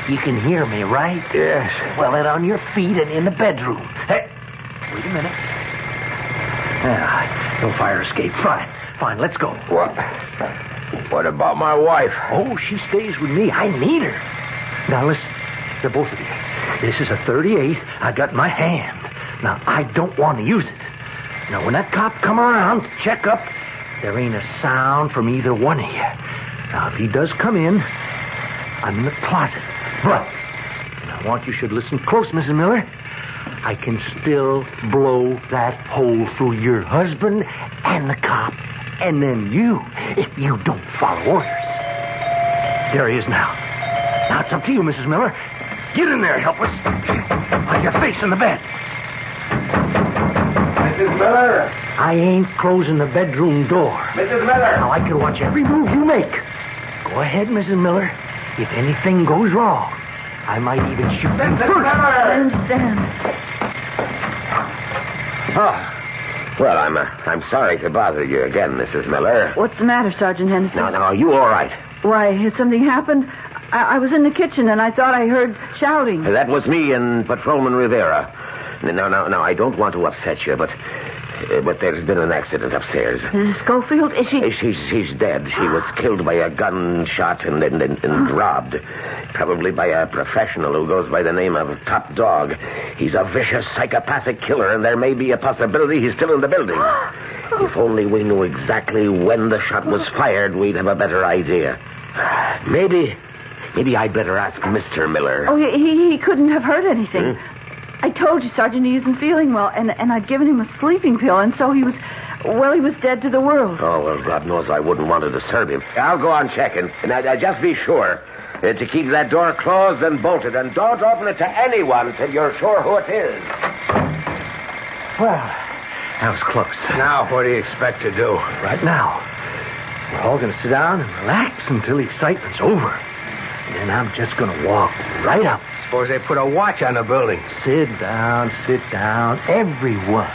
You can hear me, right? Yes. Well, then on your feet and in the bedroom. Hey, wait a minute. No fire escape. Fine, let's go. What about my wife? Oh, she stays with me. I need her. Now, listen, to both of you. This is a .38 I got in my hand. Now, I don't want to use it. Now, when that cop come around to check up, there ain't a sound from either one of you. Now, if he does come in, I'm in the closet. Right. And I want you should listen close, Mrs. Miller. I can still blow that hole through your husband and the cop, and then you, if you don't follow orders. There he is now. Now it's up to you, Mrs. Miller. Get in there, helpless. On your face in the bed. Mrs. Miller! I ain't closing the bedroom door. Mrs. Miller! Now I can watch every move you make. Go ahead, Mrs. Miller. If anything goes wrong, I might even shoot you first. I understand. Oh, well, I'm sorry to bother you again, Mrs. Miller. What's the matter, Sergeant Henderson? No, are you all right? Why, has something happened? I was in the kitchen, and I thought I heard shouting. That was me and Patrolman Rivera. No, I don't want to upset you, but there's been an accident upstairs. Mrs. Schofield, is she... She's dead. She was killed by a gunshot and robbed. Probably by a professional who goes by the name of Top Dog. He's a vicious psychopathic killer, and there may be a possibility he's still in the building. If only we knew exactly when the shot was fired, we'd have a better idea. Maybe I'd better ask Mr. Miller. Oh, he couldn't have heard anything. I told you, Sergeant, he isn't feeling well, and I'd given him a sleeping pill, and so he was dead to the world. Oh, well, God knows I wouldn't want to disturb him. I'll go on checking, and just be sure to keep that door closed and bolted, and don't open it to anyone till you're sure who it is. Well, that was close. Now, what do you expect to do? Right now, we're all going to sit down and relax until the excitement's over. And then I'm just going to walk right up. Suppose they put a watch on the building. Sit down, everyone.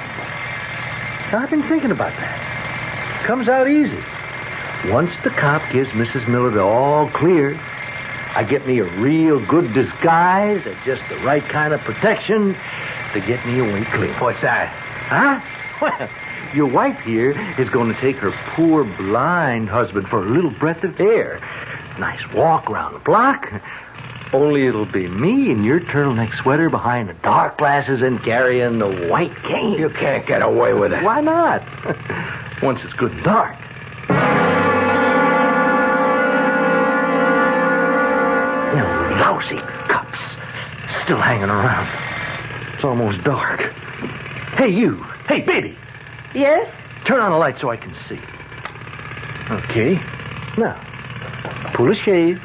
Now, I've been thinking about that. It comes out easy. Once the cop gives Mrs. Miller the all clear, I get me a real good disguise and just the right kind of protection to get me away clean. What's that? Huh? Well, your wife here is going to take her poor blind husband for a little breath of air. Nice walk around the block. Only it'll be me in your turtleneck sweater behind the dark glasses and carrying the white cane. You can't get away with it. Why not? Once it's good and dark. You know, lousy cops still hanging around. It's almost dark. Hey, you. Hey, baby. Yes? Turn on the light so I can see. Okay. Now, pull the shades.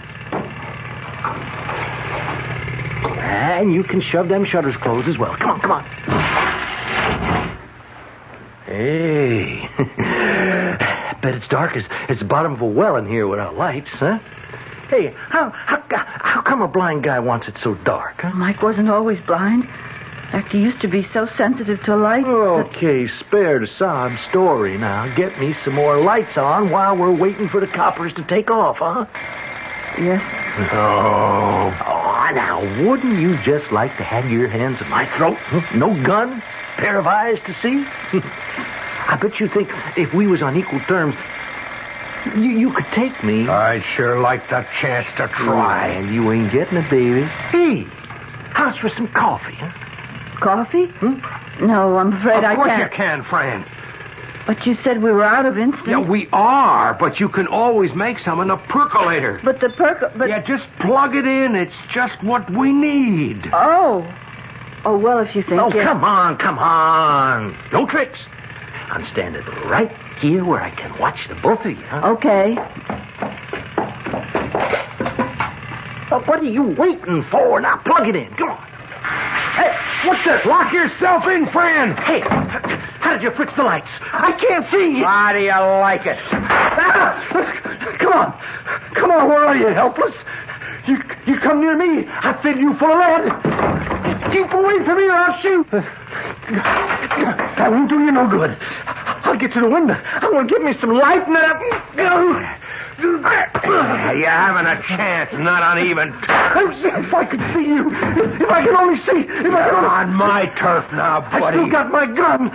And you can shove them shutters closed as well. Come on. Hey. Bet it's dark as the bottom of a well in here without lights, huh? Hey, how come a blind guy wants it so dark, huh? Mike wasn't always blind. In fact, he used to be so sensitive to light. Okay, spare the sob story now. Get me some more lights on while we're waiting for the coppers to take off, huh? Yes. Oh, now, wouldn't you just like to have your hands on my throat? No gun, pair of eyes to see? I bet you think if we was on equal terms, you could take me. I'd sure like the chance to try. Well, you ain't getting it, baby. Hey, how's for some coffee, huh? Coffee? No, I'm afraid I can't. Of course you can, friend. But you said we were out of instant. Yeah, we are, but you can always make some in the percolator. But the Yeah, just plug it in. It's just what we need. Oh, well, if you think... Oh, come on. No tricks. I'm standing right here where I can watch the both of you, huh? Okay. But what are you waiting for? Now, plug it in. Come on. Hey, what's this? Lock yourself in, friend. Hey, how did you fix the lights? I can't see. How do you like it? Come on, where are you, helpless? You come near me, I fill you full of lead. Keep away from me or I'll shoot. That won't do you no good. I'll get to the window. I'm going to get me some light and then you're having a chance, not on even terms. If I could see you. If I could only see. On my turf now, buddy. I still got my gun.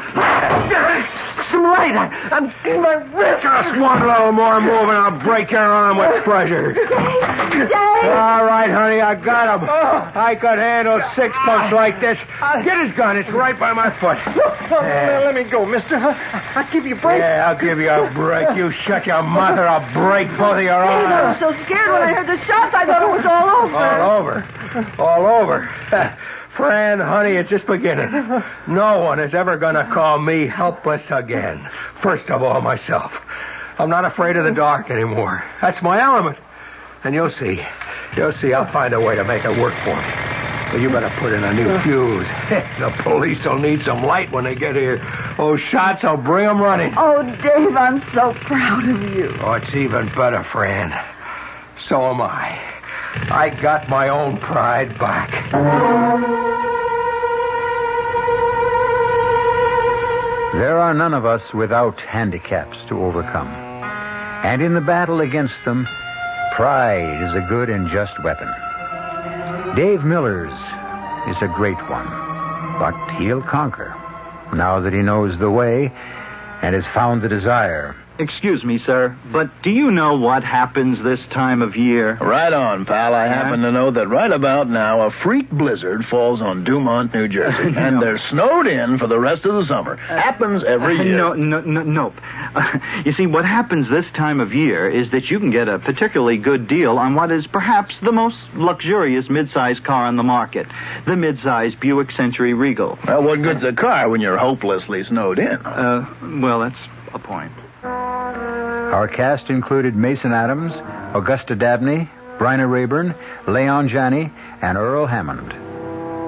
Some light on my wrist. Just one little more move and I'll break your arm with pleasure. Dave! All right, honey, I got him. I could handle 6 months like this. Get his gun. It's right by my foot. Let me go, mister. I'll give you a break. Yeah, I'll give you a break. You shut your mouth or I'll break both of your arms. Dave, I was so scared when I heard the shots. I thought it was all over. All over. Fran, honey, it's just beginning. No one is ever going to call me helpless again. First of all, myself. I'm not afraid of the dark anymore. That's my element. And you'll see. I'll find a way to make it work for me. But you better put in a new fuse. The police will need some light when they get here. Those shots will bring them running. Oh, Dave, I'm so proud of you. Oh, it's even better, Fran. So am I. I got my own pride back. There are none of us without handicaps to overcome. And in the battle against them, pride is a good and just weapon. Dave Miller's is a great one, but he'll conquer now that he knows the way and has found the desire. Excuse me, sir, but do you know what happens this time of year? Right on, pal. I happen to know that right about now a freak blizzard falls on Dumont, New Jersey, and they're snowed in for the rest of the summer. Happens every year. Nope. You see, what happens this time of year is that you can get a particularly good deal on what is perhaps the most luxurious mid-size car on the market, the mid-size Buick Century Regal. Well, what good's a car when you're hopelessly snowed in? Well, that's a point. Our cast included Mason Adams, Augusta Dabney, Bryna Rayburn, Leon Janney, and Earl Hammond.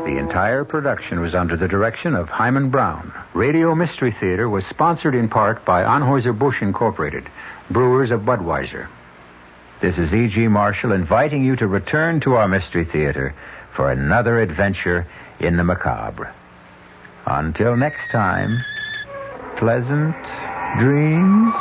The entire production was under the direction of Hyman Brown. Radio Mystery Theater was sponsored in part by Anheuser-Busch Incorporated, brewers of Budweiser. This is E.G. Marshall inviting you to return to our Mystery Theater for another adventure in the macabre. Until next time, pleasant dreams.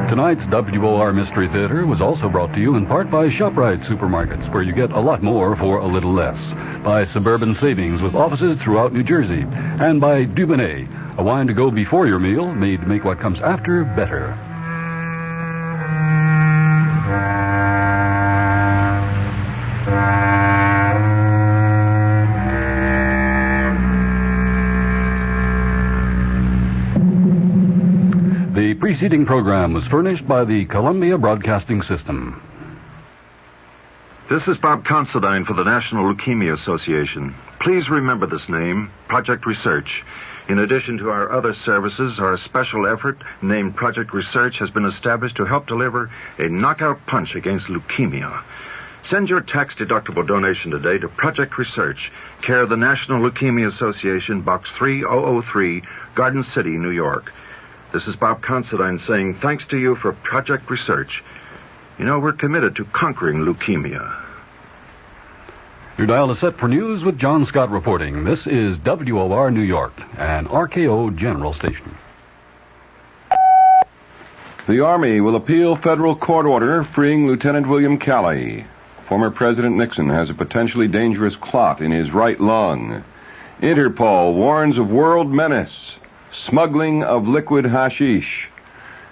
Tonight's WOR Mystery Theater was also brought to you in part by ShopRite Supermarkets, where you get a lot more for a little less. By Suburban Savings with offices throughout New Jersey. And by Dubonnet, a wine to go before your meal, made to make what comes after better. The preceding program was furnished by the Columbia Broadcasting System. This is Bob Considine for the National Leukemia Association. Please remember this name, Project Research. In addition to our other services, our special effort named Project Research has been established to help deliver a knockout punch against leukemia. Send your tax-deductible donation today to Project Research, care of the National Leukemia Association, Box 3003, Garden City, New York. This is Bob Considine saying thanks to you for Project Research. You know, we're committed to conquering leukemia. Your dial is set for news with John Scott reporting. This is WOR New York, an RKO General Station. The Army will appeal federal court order freeing Lieutenant William Calley. Former President Nixon has a potentially dangerous clot in his right lung. Interpol warns of world menace. Smuggling of liquid hashish.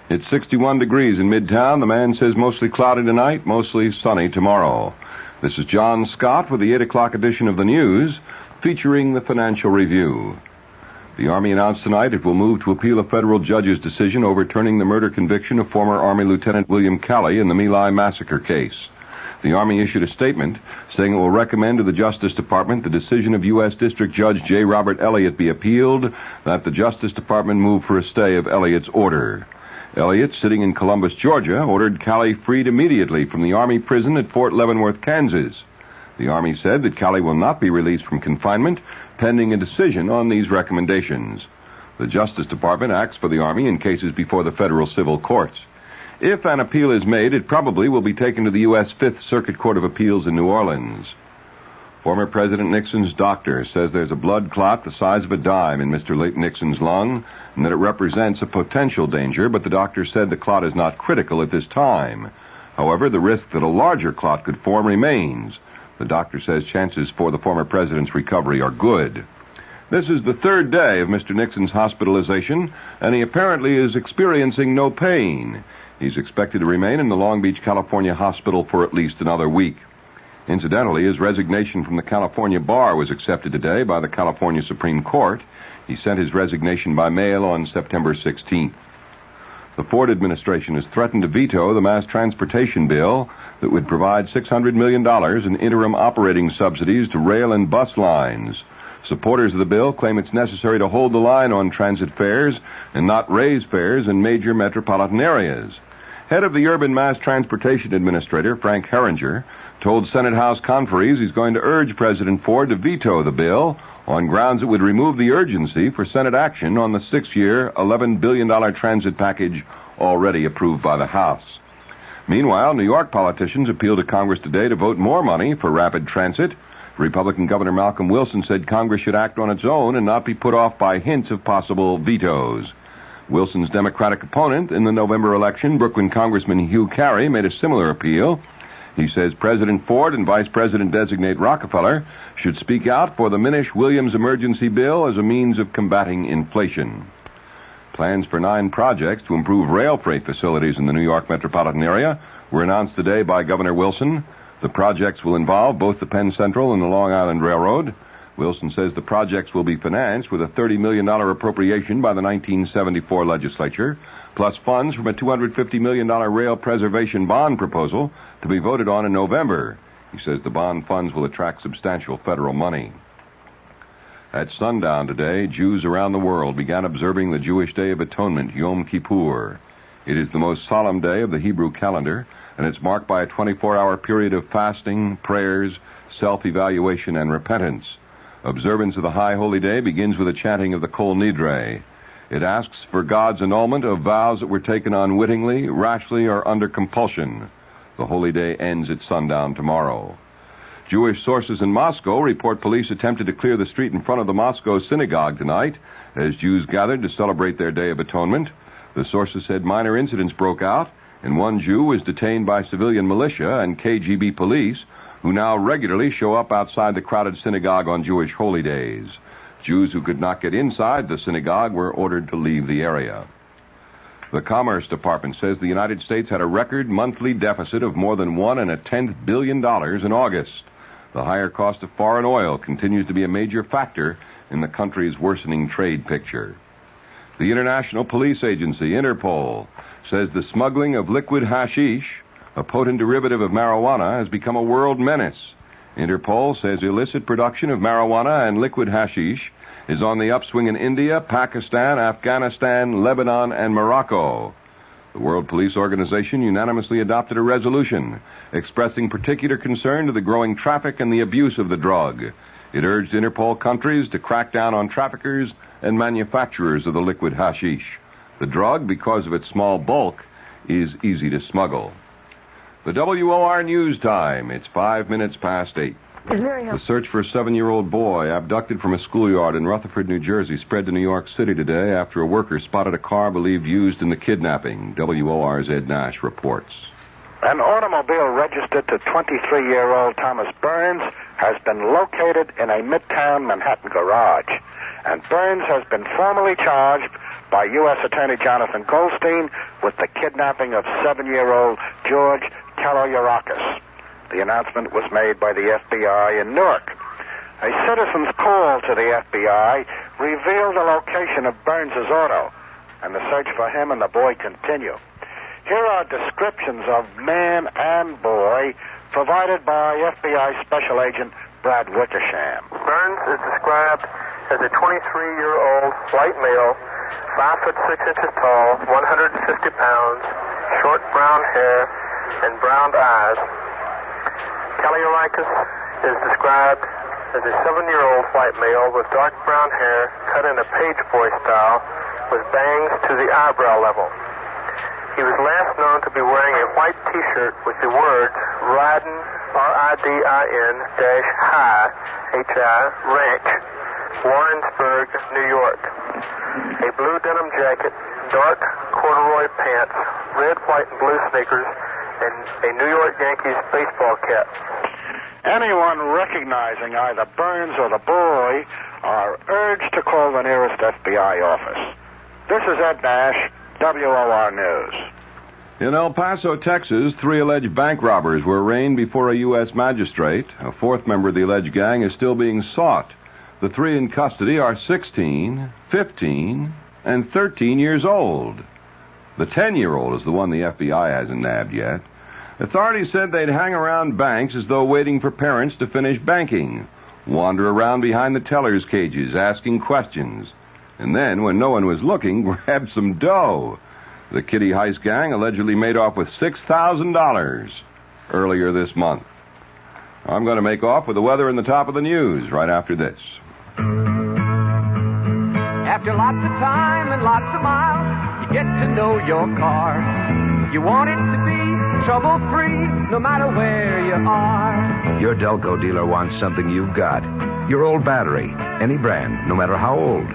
It's 61 degrees in Midtown. The man says mostly cloudy tonight, mostly sunny tomorrow. This is John Scott with the 8 o'clock edition of the news, featuring the Financial Review. The Army announced tonight it will move to appeal a federal judge's decision overturning the murder conviction of former Army Lieutenant William Calley in the My Lai massacre case. The Army issued a statement saying it will recommend to the Justice Department the decision of U.S. District Judge J. Robert Elliott be appealed, that the Justice Department move for a stay of Elliott's order. Elliott, sitting in Columbus, Georgia, ordered Calley freed immediately from the Army prison at Fort Leavenworth, Kansas. The Army said that Calley will not be released from confinement pending a decision on these recommendations. The Justice Department acts for the Army in cases before the federal civil courts. If an appeal is made, it probably will be taken to the U.S. Fifth Circuit Court of Appeals in New Orleans. Former President Nixon's doctor says there's a blood clot the size of a dime in Mr. Nixon's lung and that it represents a potential danger, but the doctor said the clot is not critical at this time. However, the risk that a larger clot could form remains. The doctor says chances for the former president's recovery are good. This is the third day of Mr. Nixon's hospitalization, and he apparently is experiencing no pain. He's expected to remain in the Long Beach, California hospital for at least another week. Incidentally, his resignation from the California bar was accepted today by the California Supreme Court. He sent his resignation by mail on September 16th. The Ford administration has threatened to veto the mass transportation bill that would provide $600 million in interim operating subsidies to rail and bus lines. Supporters of the bill claim it's necessary to hold the line on transit fares and not raise fares in major metropolitan areas. Head of the Urban Mass Transportation Administrator, Frank Herringer, told Senate House conferees he's going to urge President Ford to veto the bill on grounds it would remove the urgency for Senate action on the 6-year, $11 billion transit package already approved by the House. Meanwhile, New York politicians appealed to Congress today to vote more money for rapid transit. Republican Governor Malcolm Wilson said Congress should act on its own and not be put off by hints of possible vetoes. Wilson's Democratic opponent in the November election, Brooklyn Congressman Hugh Carey, made a similar appeal. He says President Ford and Vice President-designate Rockefeller should speak out for the Minish-Williams emergency bill as a means of combating inflation. Plans for 9 projects to improve rail freight facilities in the New York metropolitan area were announced today by Governor Wilson. The projects will involve both the Penn Central and the Long Island Railroad. Wilson says the projects will be financed with a $30 million appropriation by the 1974 legislature, plus funds from a $250 million rail preservation bond proposal to be voted on in November. He says the bond funds will attract substantial federal money. At sundown today, Jews around the world began observing the Jewish Day of Atonement, Yom Kippur. It is the most solemn day of the Hebrew calendar, and it's marked by a 24-hour period of fasting, prayers, self-evaluation, and repentance. Observance of the High Holy Day begins with a chanting of the Kol Nidre. It asks for God's annulment of vows that were taken unwittingly, rashly, or under compulsion. The Holy Day ends at sundown tomorrow. Jewish sources in Moscow report police attempted to clear the street in front of the Moscow synagogue tonight as Jews gathered to celebrate their Day of Atonement. The sources said minor incidents broke out, and one Jew was detained by civilian militia and KGB police, who now regularly show up outside the crowded synagogue on Jewish holy days. Jews who could not get inside the synagogue were ordered to leave the area. The Commerce Department says the United States had a record monthly deficit of more than $1.1 billion in August. The higher cost of foreign oil continues to be a major factor in the country's worsening trade picture. The International Police Agency, Interpol, says the smuggling of liquid hashish, a potent derivative of marijuana, has become a world menace. Interpol says illicit production of marijuana and liquid hashish is on the upswing in India, Pakistan, Afghanistan, Lebanon, and Morocco. The World Police Organization unanimously adopted a resolution expressing particular concern to the growing traffic and the abuse of the drug. It urged Interpol countries to crack down on traffickers and manufacturers of the liquid hashish. The drug, because of its small bulk, is easy to smuggle. The WOR News Time. It's 5 minutes past 8. The search for a 7-year-old boy abducted from a schoolyard in Rutherford, New Jersey, spread to New York City today after a worker spotted a car believed used in the kidnapping. WOR's Ed Nash reports. An automobile registered to 23-year-old Thomas Burns has been located in a Midtown Manhattan garage, and Burns has been formally charged by U.S. Attorney Jonathan Goldstein with the kidnapping of 7-year-old George Kaloyarakis. The announcement was made by the FBI in Newark. A citizen's call to the FBI revealed the location of Burns' auto, and the search for him and the boy continue. Here are descriptions of man and boy provided by FBI Special Agent Brad Wickersham. Burns is described as a 23-year-old white male, 5 foot 6 inches tall, 150 pounds, short brown hair, and brown eyes. Kaloyarakis is described as a 7-year-old white male with dark brown hair cut in a page boy style with bangs to the eyebrow level. He was last known to be wearing a white T-shirt with the words Ridin, R-I-D-I-N, -High, H-I, Ranch, Warrensburg, New York. A blue denim jacket, dark corduroy pants, red, white, and blue sneakers, and a New York Yankees baseball cap. Anyone recognizing either Burns or the boy are urged to call the nearest FBI office. This is Ed Nash, WOR News. In El Paso, Texas, 3 alleged bank robbers were arraigned before a U.S. magistrate. A 4th member of the alleged gang is still being sought. The 3 in custody are 16, 15, and 13 years old. The 10-year-old is the one the FBI hasn't nabbed yet. Authorities said they'd hang around banks as though waiting for parents to finish banking, wander around behind the tellers' cages asking questions, and then, when no one was looking, grab some dough. The Kitty Heist gang allegedly made off with $6,000 earlier this month. I'm going to make off with the weather and the top of the news right after this. After lots of time and lots of miles, you get to know your car. You want it to be trouble-free, no matter where you are. Your Delco dealer wants something you've got. Your old battery, any brand, no matter how old.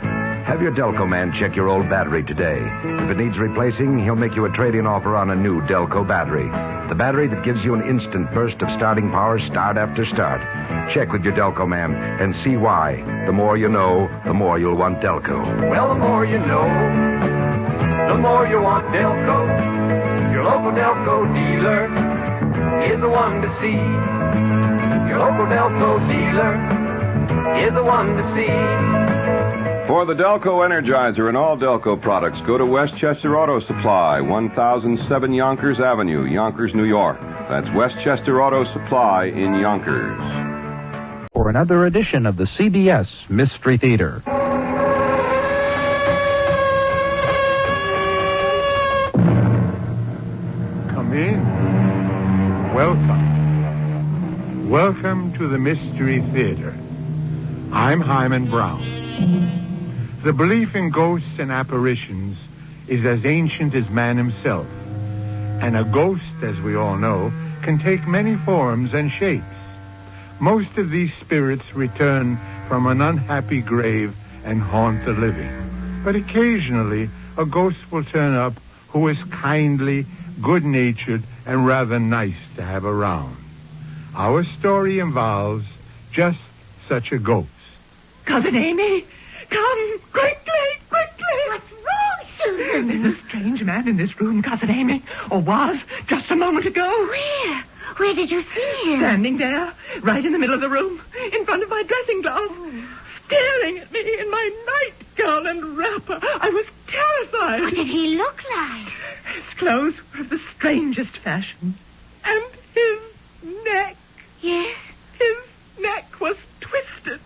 Have your Delco man check your old battery today. If it needs replacing, he'll make you a trade-in offer on a new Delco battery. The battery that gives you an instant burst of starting power start after start. Check with your Delco man and see why. The more you know, the more you'll want Delco. Well, the more you know, the more you want Delco. Your local Delco dealer is the one to see. Your local Delco dealer is the one to see. For the Delco Energizer and all Delco products, go to Westchester Auto Supply, 1007 Yonkers Avenue, Yonkers, New York. That's Westchester Auto Supply in Yonkers. For another edition of the CBS Mystery Theater. Come in. Welcome. Welcome to the Mystery Theater. I'm Hyman Brown. The belief in ghosts and apparitions is as ancient as man himself. And a ghost, as we all know, can take many forms and shapes. Most of these spirits return from an unhappy grave and haunt the living. But occasionally, a ghost will turn up who is kindly, good-natured, and rather nice to have around. Our story involves just such a ghost. Cousin Amy, come, quickly, quickly. What's wrong, Susan? There's a strange man in this room, Cousin Amy, or was just a moment ago. Where? Where did you see him? Standing there, right in the middle of the room, in front of my dressing glass, staring at me in my nightgown and wrapper. I was terrified. What did he look like? His clothes were of the strangest fashion. And his neck. Yes? His neck was twisted.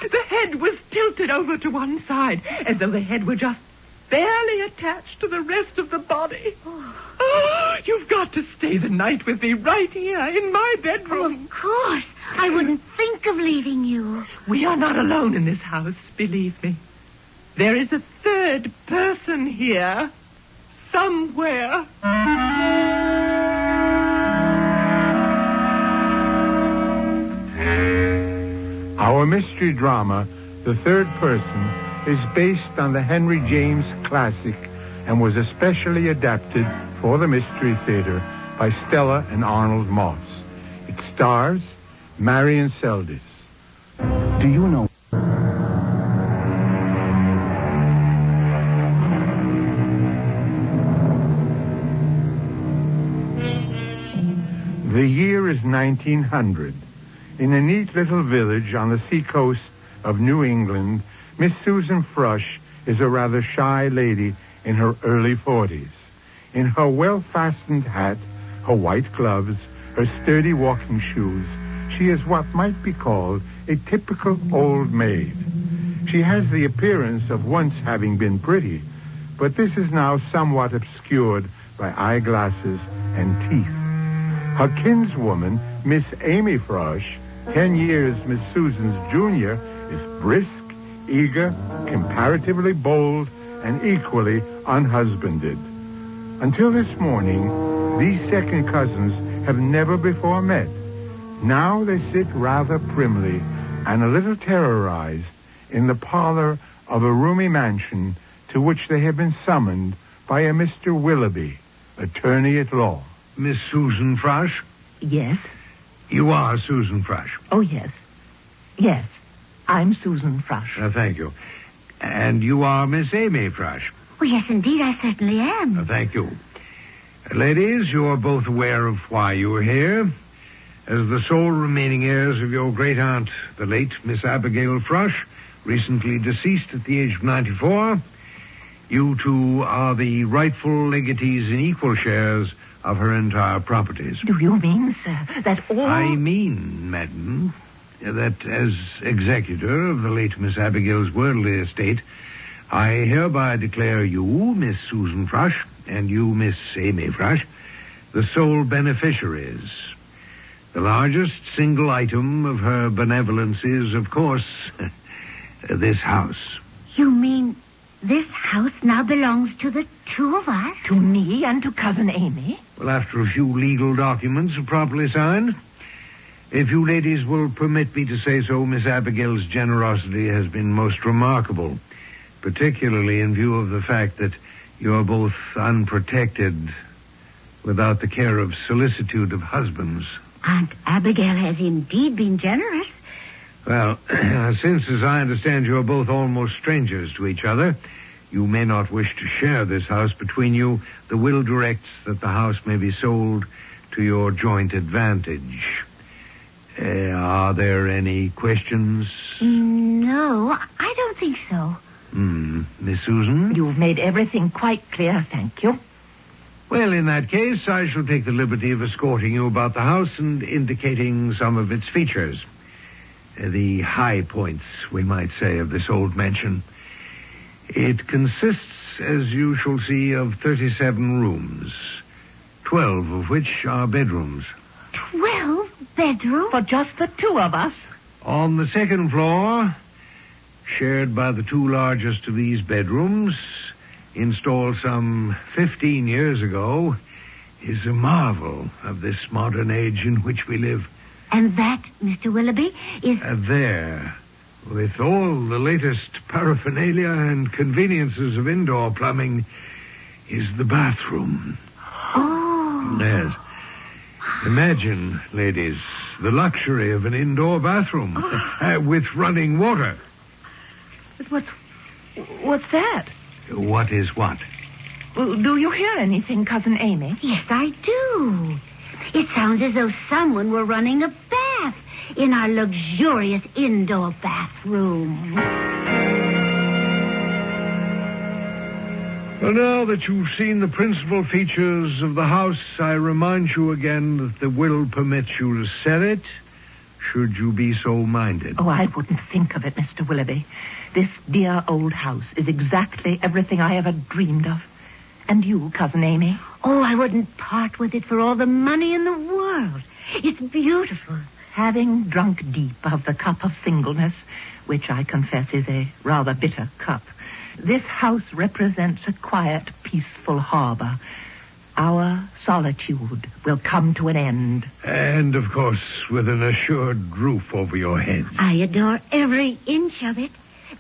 The head was tilted over to one side, as though the head were just barely attached to the rest of the body. Oh, you've got to stay the night with me right here in my bedroom. Of course. I wouldn't think of leaving you. We are not alone in this house, believe me. There is a third person here, somewhere. Our mystery drama, The Third Person, is based on the Henry James classic and was especially adapted for the Mystery Theater by Stella and Arnold Moss. It stars Marion Seldes. Do you know? The year is 1900. In a neat little village on the seacoast of New England, Miss Susan Frush is a rather shy lady in her early 40s. In her well-fastened hat, her white gloves, her sturdy walking shoes, she is what might be called a typical old maid. She has the appearance of once having been pretty, but this is now somewhat obscured by eyeglasses and teeth. Her kinswoman, Miss Amy Frush, 10 years Miss Susan's junior, is brisk, eager, comparatively bold, and equally unhusbanded. Until this morning, these second cousins have never before met. Now they sit rather primly and a little terrorized in the parlor of a roomy mansion to which they have been summoned by a Mr. Willoughby, attorney at law. Miss Susan Frush? Yes? You are Susan Frush? Oh, yes. Yes, I'm Susan Frush. Thank you. And you are Miss Amy Frush? Oh, yes, indeed, I certainly am. Thank you. Ladies, you are both aware of why you are here. As the sole remaining heirs of your great-aunt, the late Miss Abigail Frush, recently deceased at the age of 94, you two are the rightful legatees in equal shares of her entire properties. Do you mean, sir, that all... I mean, madam, that as executor of the late Miss Abigail's worldly estate, I hereby declare you, Miss Susan Frush, and you, Miss Amy Frush, the sole beneficiaries. The largest single item of her benevolence is, of course, this house. You mean this house now belongs to the two of us? To me and to Cousin Amy? Well, after a few legal documents are properly signed. If you ladies will permit me to say so, Miss Abigail's generosity has been most remarkable, particularly in view of the fact that you're both unprotected without the care of solicitude of husbands. Aunt Abigail has indeed been generous. Well, since, as I understand, you're both almost strangers to each other, you may not wish to share this house between you. The will directs that the house may be sold to your joint advantage. Are there any questions? No, I don't think so. Miss Susan? You've made everything quite clear, thank you. Well, in that case, I shall take the liberty of escorting you about the house and indicating some of its features. The high points, we might say, of this old mansion. It consists, as you shall see, of 37 rooms, 12 of which are bedrooms. 12 bedrooms? For just the two of us? On the second floor, shared by the two largest of these bedrooms, installed some 15 years ago, is a marvel of this modern age in which we live. And that, Mr. Willoughby, is... There, with all the latest paraphernalia and conveniences of indoor plumbing, is the bathroom. Oh. Yes. Imagine, ladies, the luxury of an indoor bathroom with running water. But what's that? What is what? Well, do you hear anything, Cousin Amy? Yes, I do. It sounds as though someone were running a bath in our luxurious indoor bathroom. Well, now that you've seen the principal features of the house, I remind you again that the will permits you to sell it, should you be so minded. Oh, I wouldn't think of it, Mr. Willoughby. This dear old house is exactly everything I ever dreamed of. And you, Cousin Amy? Oh, I wouldn't part with it for all the money in the world. It's beautiful. Having drunk deep of the cup of singleness, which I confess is a rather bitter cup, this house represents a quiet, peaceful harbor. Our solitude will come to an end. And, of course, with an assured roof over your heads. I adore every inch of it.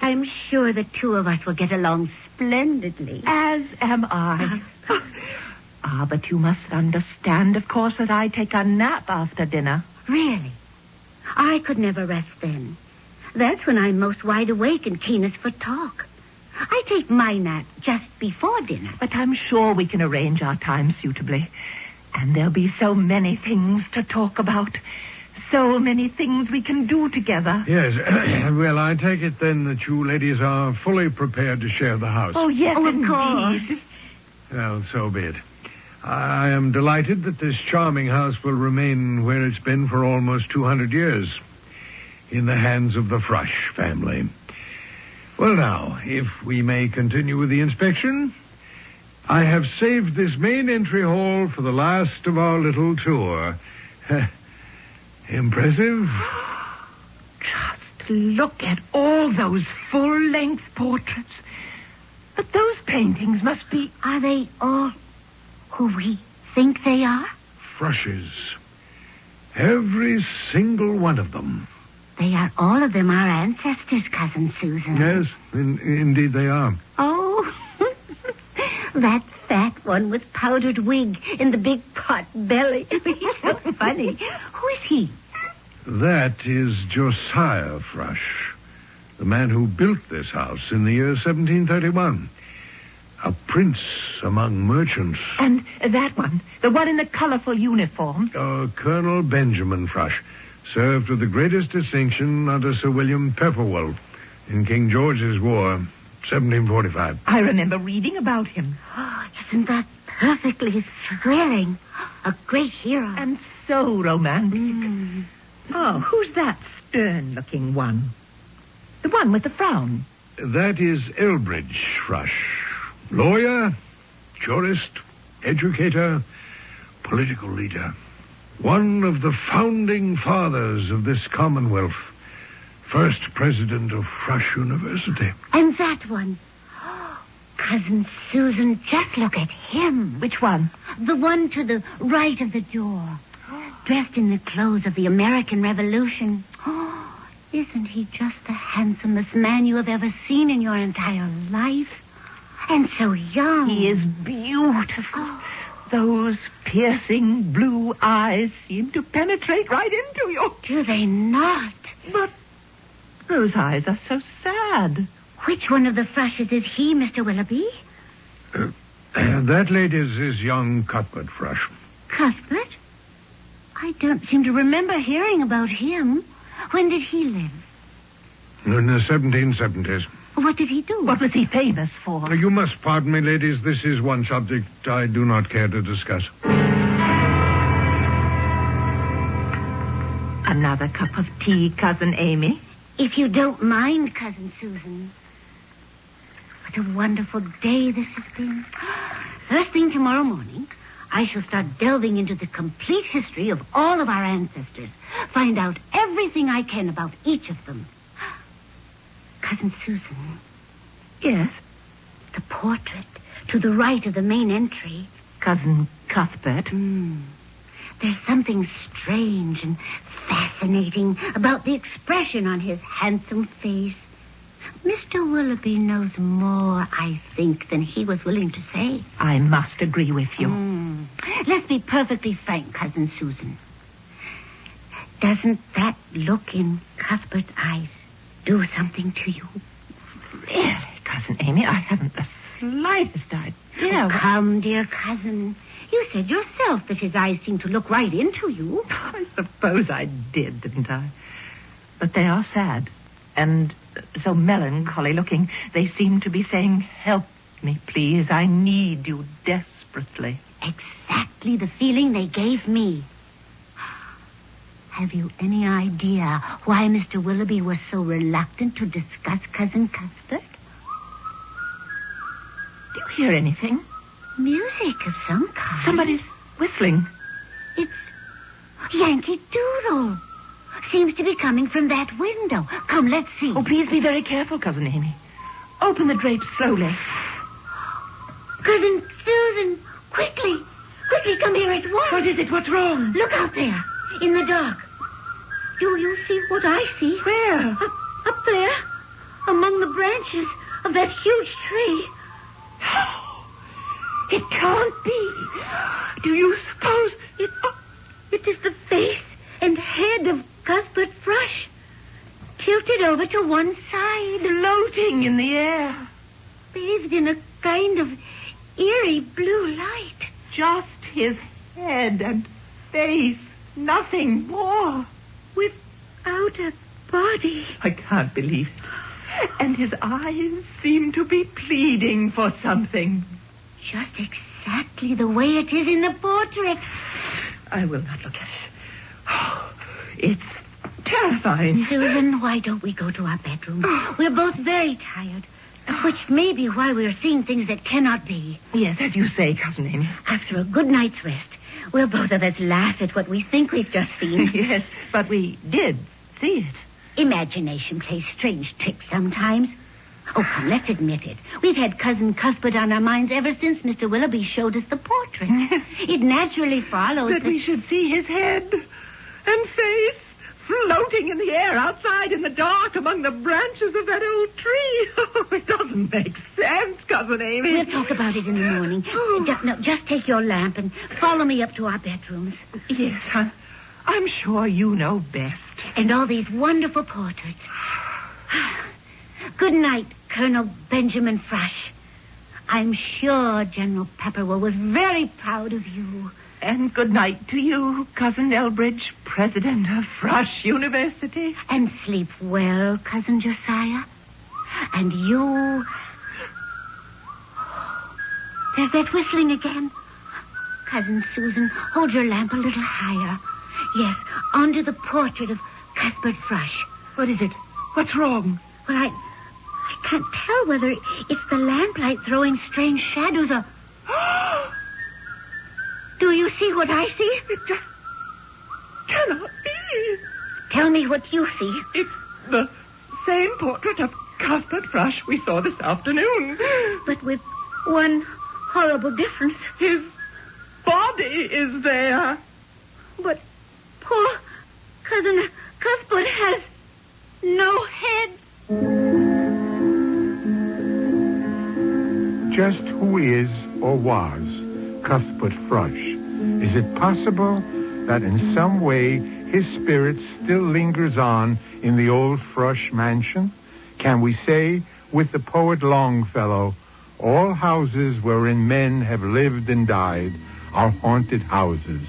I'm sure the two of us will get along splendidly. As am I. But you must understand, of course, that I take a nap after dinner. Really? I could never rest then. That's when I'm most wide awake and keenest for talk. I take my nap just before dinner. But I'm sure we can arrange our time suitably. And there'll be so many things to talk about. So many things we can do together. Yes. Well, I take it then that you ladies are fully prepared to share the house. Oh, yes, of course. Well, so be it. I am delighted that this charming house will remain where it's been for almost 200 years, in the hands of the Frush family. Well, now, if we may continue with the inspection, I have saved this main entry hall for the last of our little tour. Impressive? Just look at all those full-length portraits. But those paintings must be... Are they all who we think they are? Frushes. Every single one of them. They are all of them our ancestors, Cousin Susan. Yes, indeed they are. Oh, that fat one with powdered wig and the big pot belly. He's so funny. Who is he? That is Josiah Frush, the man who built this house in the year 1731. A prince among merchants. And that one, the one in the colorful uniform. Colonel Benjamin Frush, served with the greatest distinction under Sir William Pepperwell in King George's War, 1745. I remember reading about him. Oh, isn't that perfectly thrilling? A great hero. And so romantic. Oh, who's that stern-looking one? The one with the frown. That is Elbridge Frush. Lawyer, jurist, educator, political leader. One of the founding fathers of this Commonwealth. First president of Frush University. And that one. Cousin Susan, just look at him. Which one? The one to the right of the door. Dressed in the clothes of the American Revolution. Oh, isn't he just the handsomest man you have ever seen in your entire life? And so young. He is beautiful. Those piercing blue eyes seem to penetrate right into you. Do they not? But those eyes are so sad. Which one of the Frushes is he, Mr. Willoughby? That lady is young Cuthbert Frush. Cuthbert? I don't seem to remember hearing about him. When did he live? In the 1770s. What did he do? What was he famous for? You must pardon me, ladies. This is one subject I do not care to discuss. Another cup of tea, Cousin Amy? If you don't mind, Cousin Susan. What a wonderful day this has been. First thing tomorrow morning, I shall start delving into the complete history of all of our ancestors. Find out everything I can about each of them. Cousin Susan. Yes? The portrait to the right of the main entry. Cousin Cuthbert. There's something strange and fascinating about the expression on his handsome face. Mr. Willoughby knows more, I think, than he was willing to say. I must agree with you. Let's be perfectly frank, Cousin Susan. Doesn't that look in Cuthbert's eyes do something to you? Really, Cousin Amy, I haven't the slightest idea. Come, dear cousin. You said yourself that his eyes seemed to look right into you. I suppose I did, didn't I? But they are sad. And so melancholy looking. They seem to be saying, help me, please. I need you desperately. Exactly the feeling they gave me. Have you any idea why Mr. Willoughby was so reluctant to discuss Cousin Cuthbert? Do you hear anything? Music of some kind. Somebody's whistling. It's Yankee Doodle. Seems to be coming from that window. Come, let's see. Oh, please be very careful, Cousin Amy. Open the drapes slowly. Cousin Susan, quickly. Quickly, come here at once. What is it? What's wrong? Look out there, in the dark. Do you see what I see? Where? Up there, among the branches of that huge tree. It can't be. Do you suppose it is the face and head of Cuthbert Frush, tilted over to one side, floating in the air, bathed in a kind of eerie blue light. Just his head and face, nothing more. Without a body. I can't believe it. And his eyes seem to be pleading for something. Just exactly the way it is in the portrait. I will not look at it. Oh, it's terrifying. Susan, why don't we go to our bedroom? We're both very tired, which may be why we're seeing things that cannot be. Yes, as you say, Cousin Amy. After a good night's rest, we'll both of us laugh at what we think we've just seen. Yes, but we did see it. Imagination plays strange tricks sometimes. Oh, come, let's admit it. We've had Cousin Cuthbert on our minds ever since Mr. Willoughby showed us the portrait. It naturally follows that we should see his head and face floating in the air outside in the dark among the branches of that old tree. Oh, it doesn't make sense, Cousin Amy. We'll talk about it in the morning. No, just take your lamp and follow me up to our bedrooms. Yes, I'm sure you know best. And all these wonderful portraits. Good night, Colonel Benjamin Thrush. I'm sure General Pepperwell was very proud of you. And good night to you, Cousin Elbridge, president of Thrush University. And sleep well, Cousin Josiah. And you... There's that whistling again. Cousin Susan, hold your lamp a little higher. Yes, onto the portrait of Cuthbert Thrush. What is it? What's wrong? Well, I can't tell whether it's the lamplight throwing strange shadows or... Do you see what I see? It just cannot be. Tell me what you see. It's the same portrait of Cuthbert Thrush we saw this afternoon. But with one horrible difference. His body is there. But poor Cousin Cuthbert has no head. Just who is or was Cuthbert Thrush? Is it possible that in some way his spirit still lingers on in the old Thrush mansion? Can we say, with the poet Longfellow, all houses wherein men have lived and died are haunted houses.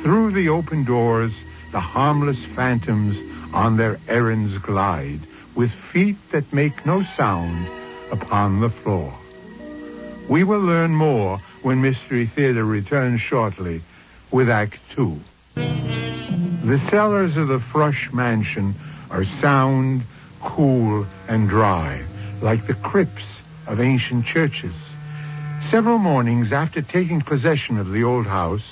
Through the open doors, the harmless phantoms on their errands glide, with feet that make no sound upon the floor. We will learn more when Mystery Theater returns shortly with Act 2. The cellars of the Thrush Mansion are sound, cool, and dry, like the crypts of ancient churches. Several mornings after taking possession of the old house,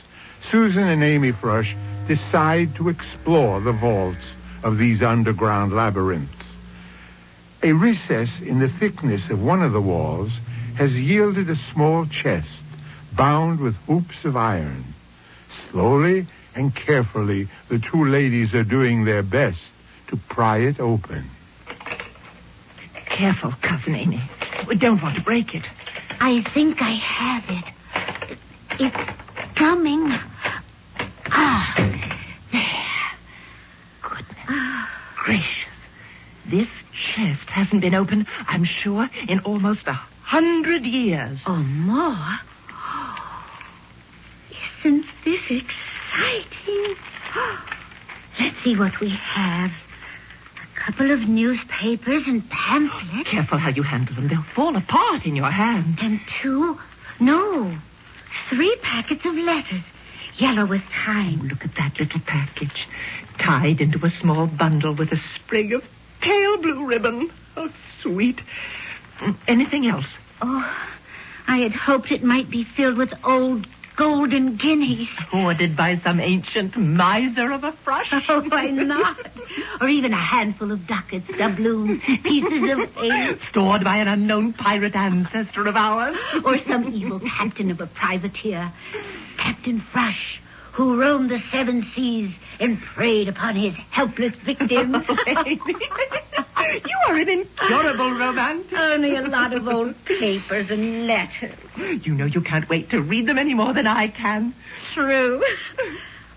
Susan and Amy Thrush decide to explore the vaults of these underground labyrinths. A recess in the thickness of one of the walls has yielded a small chest bound with hoops of iron. Slowly and carefully, the two ladies are doing their best to pry it open. Careful, Cousin Amy. We don't want to break it. I think I have it. It's coming. There. Goodness gracious. This chest hasn't been opened, I'm sure, in almost 100 years. Or more. Isn't this exciting? Let's see what we have. A couple of newspapers and pamphlets. Careful how you handle them. They'll fall apart in your hand. And 3 packets of letters, yellow with time. Oh, look at that little package, tied into a small bundle with a sprig of pale blue ribbon. Oh, sweet. Anything else? Oh, I had hoped it might be filled with old golden guineas. Hoarded by some ancient miser of a Thrush. Oh, why not? Or even a handful of ducats, doubloons, pieces of eight. Stored by an unknown pirate ancestor of ours. Or some evil captain of a privateer. Captain Thrush, who roamed the 7 seas and preyed upon his helpless victims. You are an incurable romantic. Only a lot of old papers and letters. You know you can't wait to read them any more than I can. True.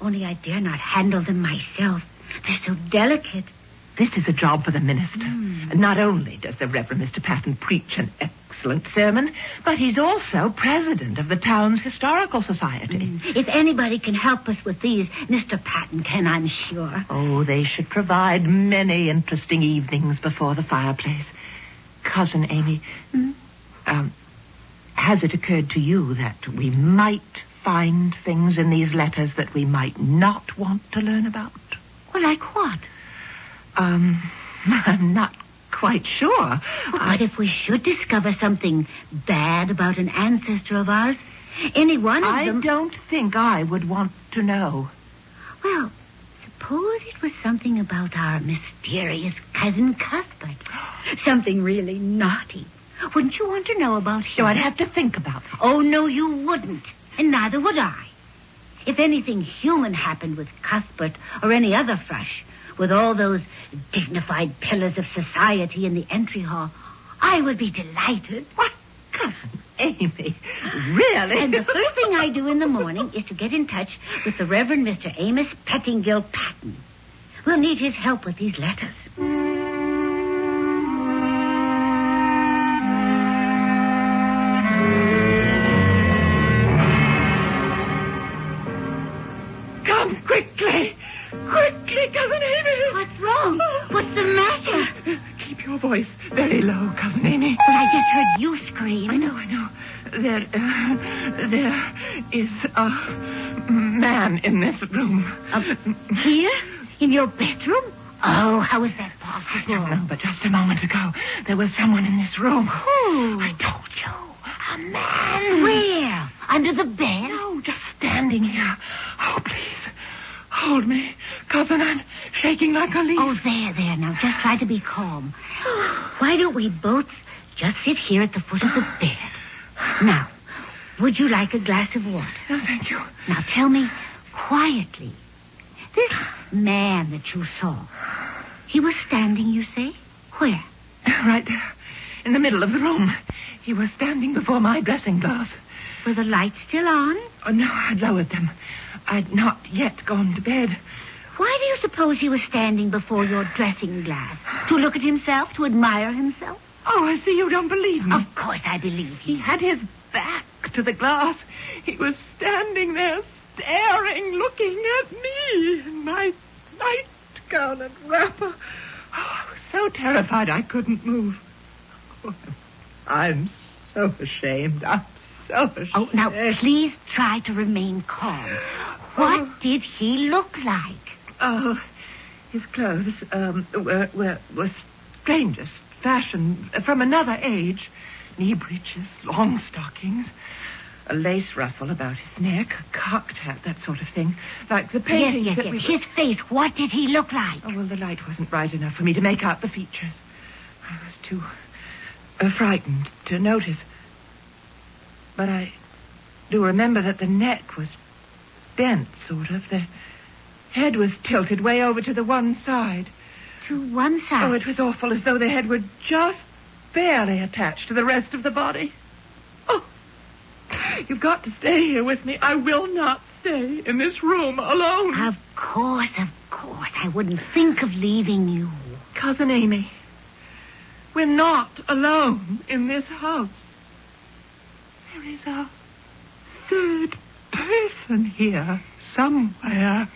Only I dare not handle them myself. They're so delicate. This is a job for the minister. Not only does the Reverend Mr. Patton preach an excellent sermon, but he's also president of the town's historical society. If anybody can help us with these, Mr. Patton can, I'm sure. Oh, they should provide many interesting evenings before the fireplace. Cousin Amy, has it occurred to you that we might find things in these letters that we might not want to learn about? Well, like what? I'm not quite sure. But if we should discover something bad about an ancestor of ours, any one of them... I don't think I would want to know. Well, suppose it was something about our mysterious cousin Cuthbert. Something really naughty. Wouldn't you want to know about him? So I'd have to think about it. Oh, no, you wouldn't. And neither would I. If anything human happened with Cuthbert or any other thrush, with all those dignified pillars of society in the entry hall, I would be delighted. What? Cousin Amy, really? And the first thing I do in the morning is to get in touch with the Reverend Mr. Amos Pettingill Patton. We'll need his help with these letters. Come quickly! Quickly, Cousin Amy! What's wrong? What's the matter? Keep your voice very low, Cousin Amy. But I just heard you scream. I know. There is a man in this room. Here? In your bedroom? Oh, how is that possible? I don't know, but just a moment ago, there was someone in this room. Who? I told you. A man. Where? Under the bed? No, just standing here. Oh, please. Hold me, cousin. I'm shaking like a leaf. Oh, there. Now, just try to be calm. Why don't we both just sit here at the foot of the bed? Now, would you like a glass of water? No, thank you. Now, tell me quietly. This man that you saw, he was standing, you say? Where? Right there, in the middle of the room. He was standing before my dressing glass. Were the lights still on? Oh, no, I'd lowered them. I'd not yet gone to bed. Why do you suppose he was standing before your dressing glass? To look at himself? To admire himself? Oh, I see you don't believe me. Of course I believe you. He had his back to the glass. He was standing there, staring, looking at me in my nightgown and wrapper. Oh, I was so terrified I couldn't move. Oh, I'm so ashamed. I'm so ashamed. Oh, now, please try to remain calm. What did he look like? Oh, his clothes were strangest fashion, from another age. Knee breeches, long stockings, a lace ruffle about his neck, a cocked hat, that sort of thing. Like the painting Yes. His face, what did he look like? Oh, well, the light wasn't bright enough for me to make out the features. I was too frightened to notice. But I do remember that the neck was bent, sort of. The head was tilted way over to the one side. To one side? Oh, it was awful, as though the head were just barely attached to the rest of the body. Oh, you've got to stay here with me. I will not stay in this room alone. Of course. I wouldn't think of leaving you. Cousin Amy, we're not alone in this house. There is a third person here somewhere.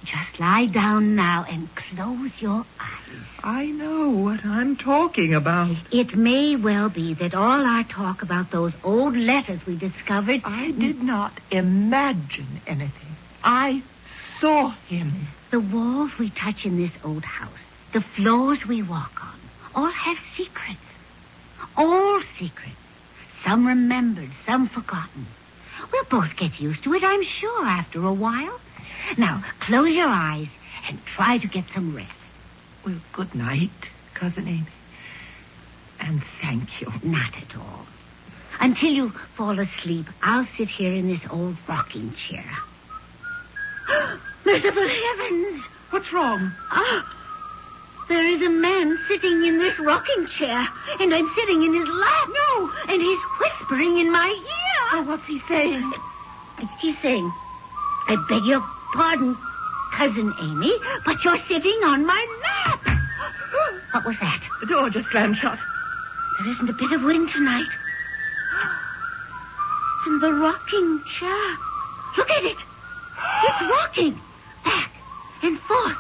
Just lie down now and close your eyes. I know what I'm talking about. It may well be that all our talk about those old letters we discovered... I did not imagine anything. I saw him. The walls we touch in this old house, the floors we walk on, all have secrets. All secrets. Some remembered, some forgotten. We'll both get used to it, I'm sure, after a while. Now, close your eyes and try to get some rest. Well, good night, Cousin Amy. And thank you. Not at all. Until you fall asleep, I'll sit here in this old rocking chair. Merciful heavens! What's wrong? There is a man sitting in this rocking chair, and I'm sitting in his lap. No! And he's whispering in my ear. Oh, what's he saying? He's saying, I beg your pardon, Cousin Amy, but you're sitting on my lap. What was that? The door just slammed shut. There isn't a bit of wind tonight. It's in the rocking chair. Look at it. It's rocking back and forth,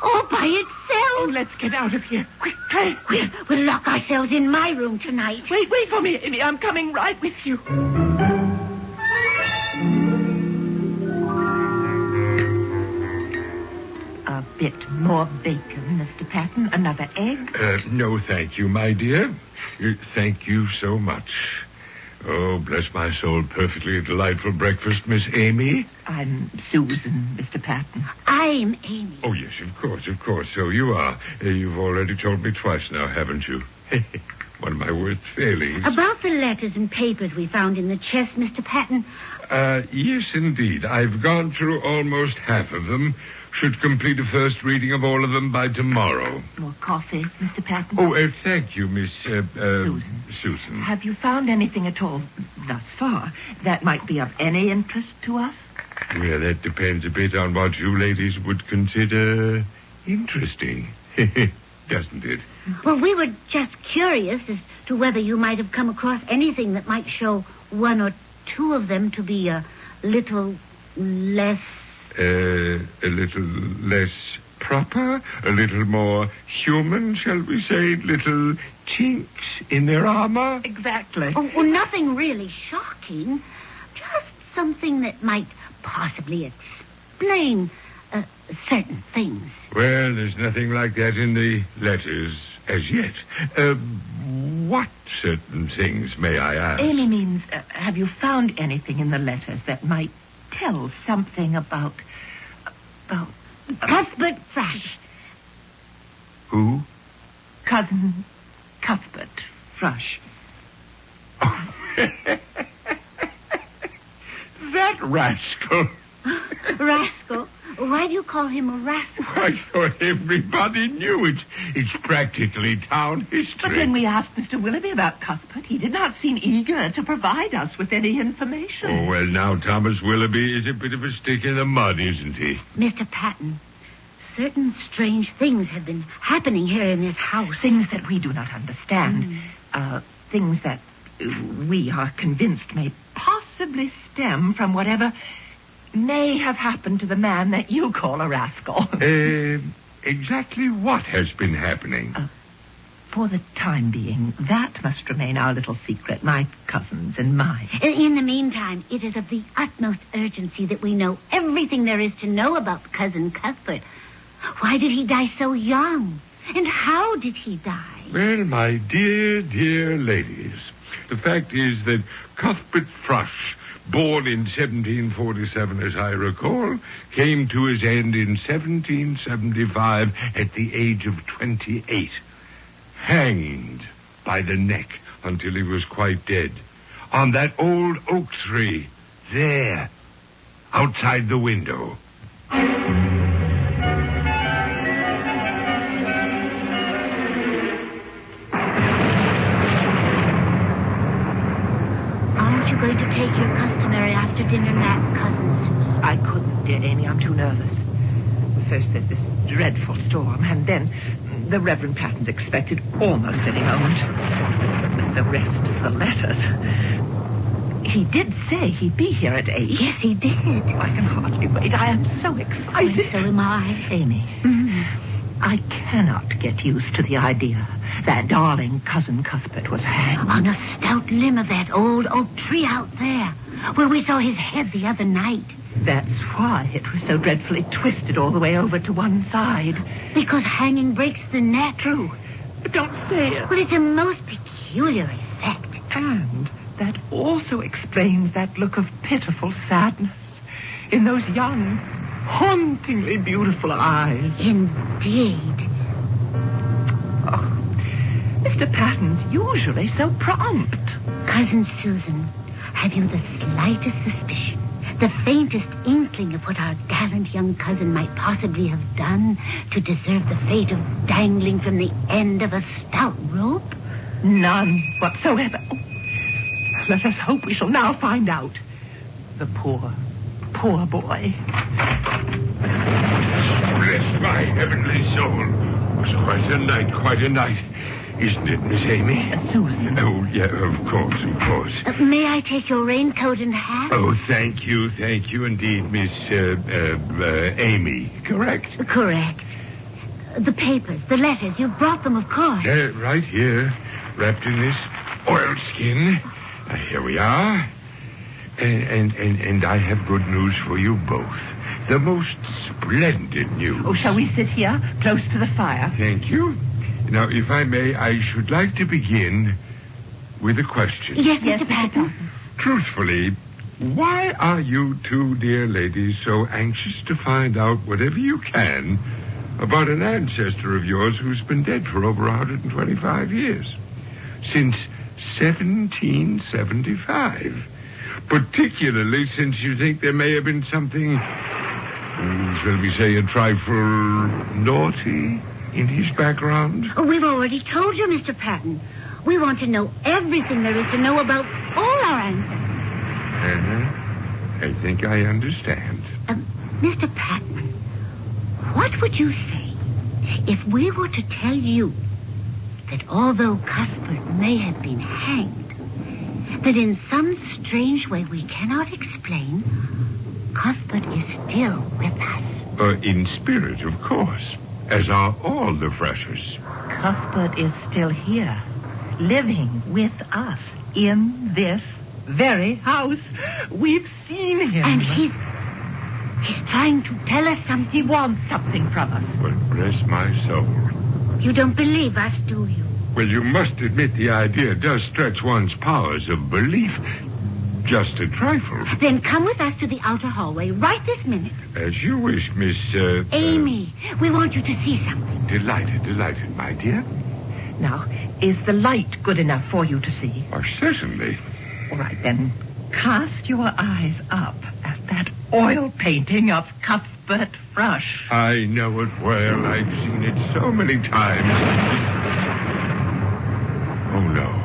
all by itself. Oh, let's get out of here. Quick. We'll lock ourselves in my room tonight. Wait for me, Amy. I'm coming right with you. A bit more bacon, Mr. Patton. Another egg? No, thank you, my dear. Thank you so much. Oh, bless my soul, perfectly delightful breakfast, Miss Amy. I'm Susan, Mr. Patton. I'm Amy. Oh, yes, of course, so you are. You've already told me twice now, haven't you? One of my worst failings. About the letters and papers we found in the chest, Mr. Patton. Yes, indeed. I've gone through almost half of them. Should complete a first reading of all of them by tomorrow. More coffee, Mr. Patton? Oh, thank you, Miss Susan. Have you found anything at all thus far that might be of any interest to us? Well, that depends a bit on what you ladies would consider interesting. Doesn't it? Well, we were just curious as to whether you might have come across anything that might show one or two of them to be a little less... a little less proper, a little more human, shall we say, little chinks in their armor. Exactly. Oh, nothing really shocking. Just something that might possibly explain certain things. Well, there's nothing like that in the letters as yet. What certain things, may I ask? Amy means, have you found anything in the letters that might tell something about Cuthbert Thrush. Who? Cousin Cuthbert Thrush. Oh. That rascal. Rascal? Why do you call him a rascal? I thought everybody knew it. It's practically town history. But when we asked Mr. Willoughby about Cuthbert, he did not seem eager to provide us with any information. Oh, well, now Thomas Willoughby is a bit of a stick in the mud, isn't he? Mr. Patton, certain strange things have been happening here in this house. Things that we do not understand. Things that we are convinced may possibly stem from whatever may have happened to the man that you call a rascal. Exactly what has been happening? For the time being, that must remain our little secret, my cousin's and mine. In the meantime, it is of the utmost urgency that we know everything there is to know about Cousin Cuthbert. Why did he die so young? And how did he die? Well, my dear, dear ladies, the fact is that Cuthbert Thrush, born in 1747, as I recall, came to his end in 1775 at the age of 28. Hanged by the neck until he was quite dead. On that old oak tree, there, outside the window. Aren't you going to take your customary after-dinner nap, Cousin Susan? I couldn't, dear Amy. I'm too nervous. First there's this dreadful storm, and then the Reverend Patton's expected almost any moment. But the rest of the letters... He did say he'd be here at 8. Yes, he did. I can hardly wait. I am so excited. And so am I. Amy, I cannot get used to the idea that darling Cousin Cuthbert was hanged. On a stout limb of that old oak tree out there, where we saw his head the other night. That's why it was so dreadfully twisted all the way over to one side. Because hanging breaks the neck. True. But don't say it. Well, it's a most peculiar effect. And that also explains that look of pitiful sadness in those young, hauntingly beautiful eyes. Indeed. Oh, Mr. Patton's usually so prompt. Cousin Susan, have you the slightest suspicion, the faintest inkling of what our gallant young cousin might possibly have done to deserve the fate of dangling from the end of a stout rope? None whatsoever. Oh, let us hope we shall now find out. The poor, poor boy. Bless my heavenly soul. It was quite a night. Isn't it, Miss Amy? Susan. Oh, yeah, of course. May I take your raincoat and hat? Oh, thank you indeed, Miss, Amy. Correct? Correct. The papers, the letters, you brought them, of course. Right here, wrapped in this oilskin. Here we are. And I have good news for you both. The most splendid news. Oh, shall we sit here, close to the fire? Thank you. Now, if I may, I should like to begin with a question. Yes, Mr. Patton. Truthfully, why are you two dear ladies so anxious to find out whatever you can about an ancestor of yours who's been dead for over 125 years? Since 1775. Particularly since you think there may have been something, shall we say, a trifle naughty in his background? Oh, we've already told you, Mr. Patton. We want to know everything there is to know about all our ancestors. I think I understand. Mr. Patton, what would you say if we were to tell you that although Cuthbert may have been hanged, that in some strange way we cannot explain, Cuthbert is still with us? In spirit, of course, as are all the Freshers. Cuthbert is still here, living with us in this very house. We've seen him. And he's trying to tell us something. He wants something from us. Well, bless my soul. You don't believe us, do you? Well, you must admit the idea does stretch one's powers of belief just a trifle. Then come with us to the outer hallway right this minute. As you wish, Miss... Amy, we want you to see something. Delighted, my dear. Now, is the light good enough for you to see? Certainly. All right, then, cast your eyes up at that oil painting of Cuthbert Thrush. I know it well. I've seen it so many times. Oh, no.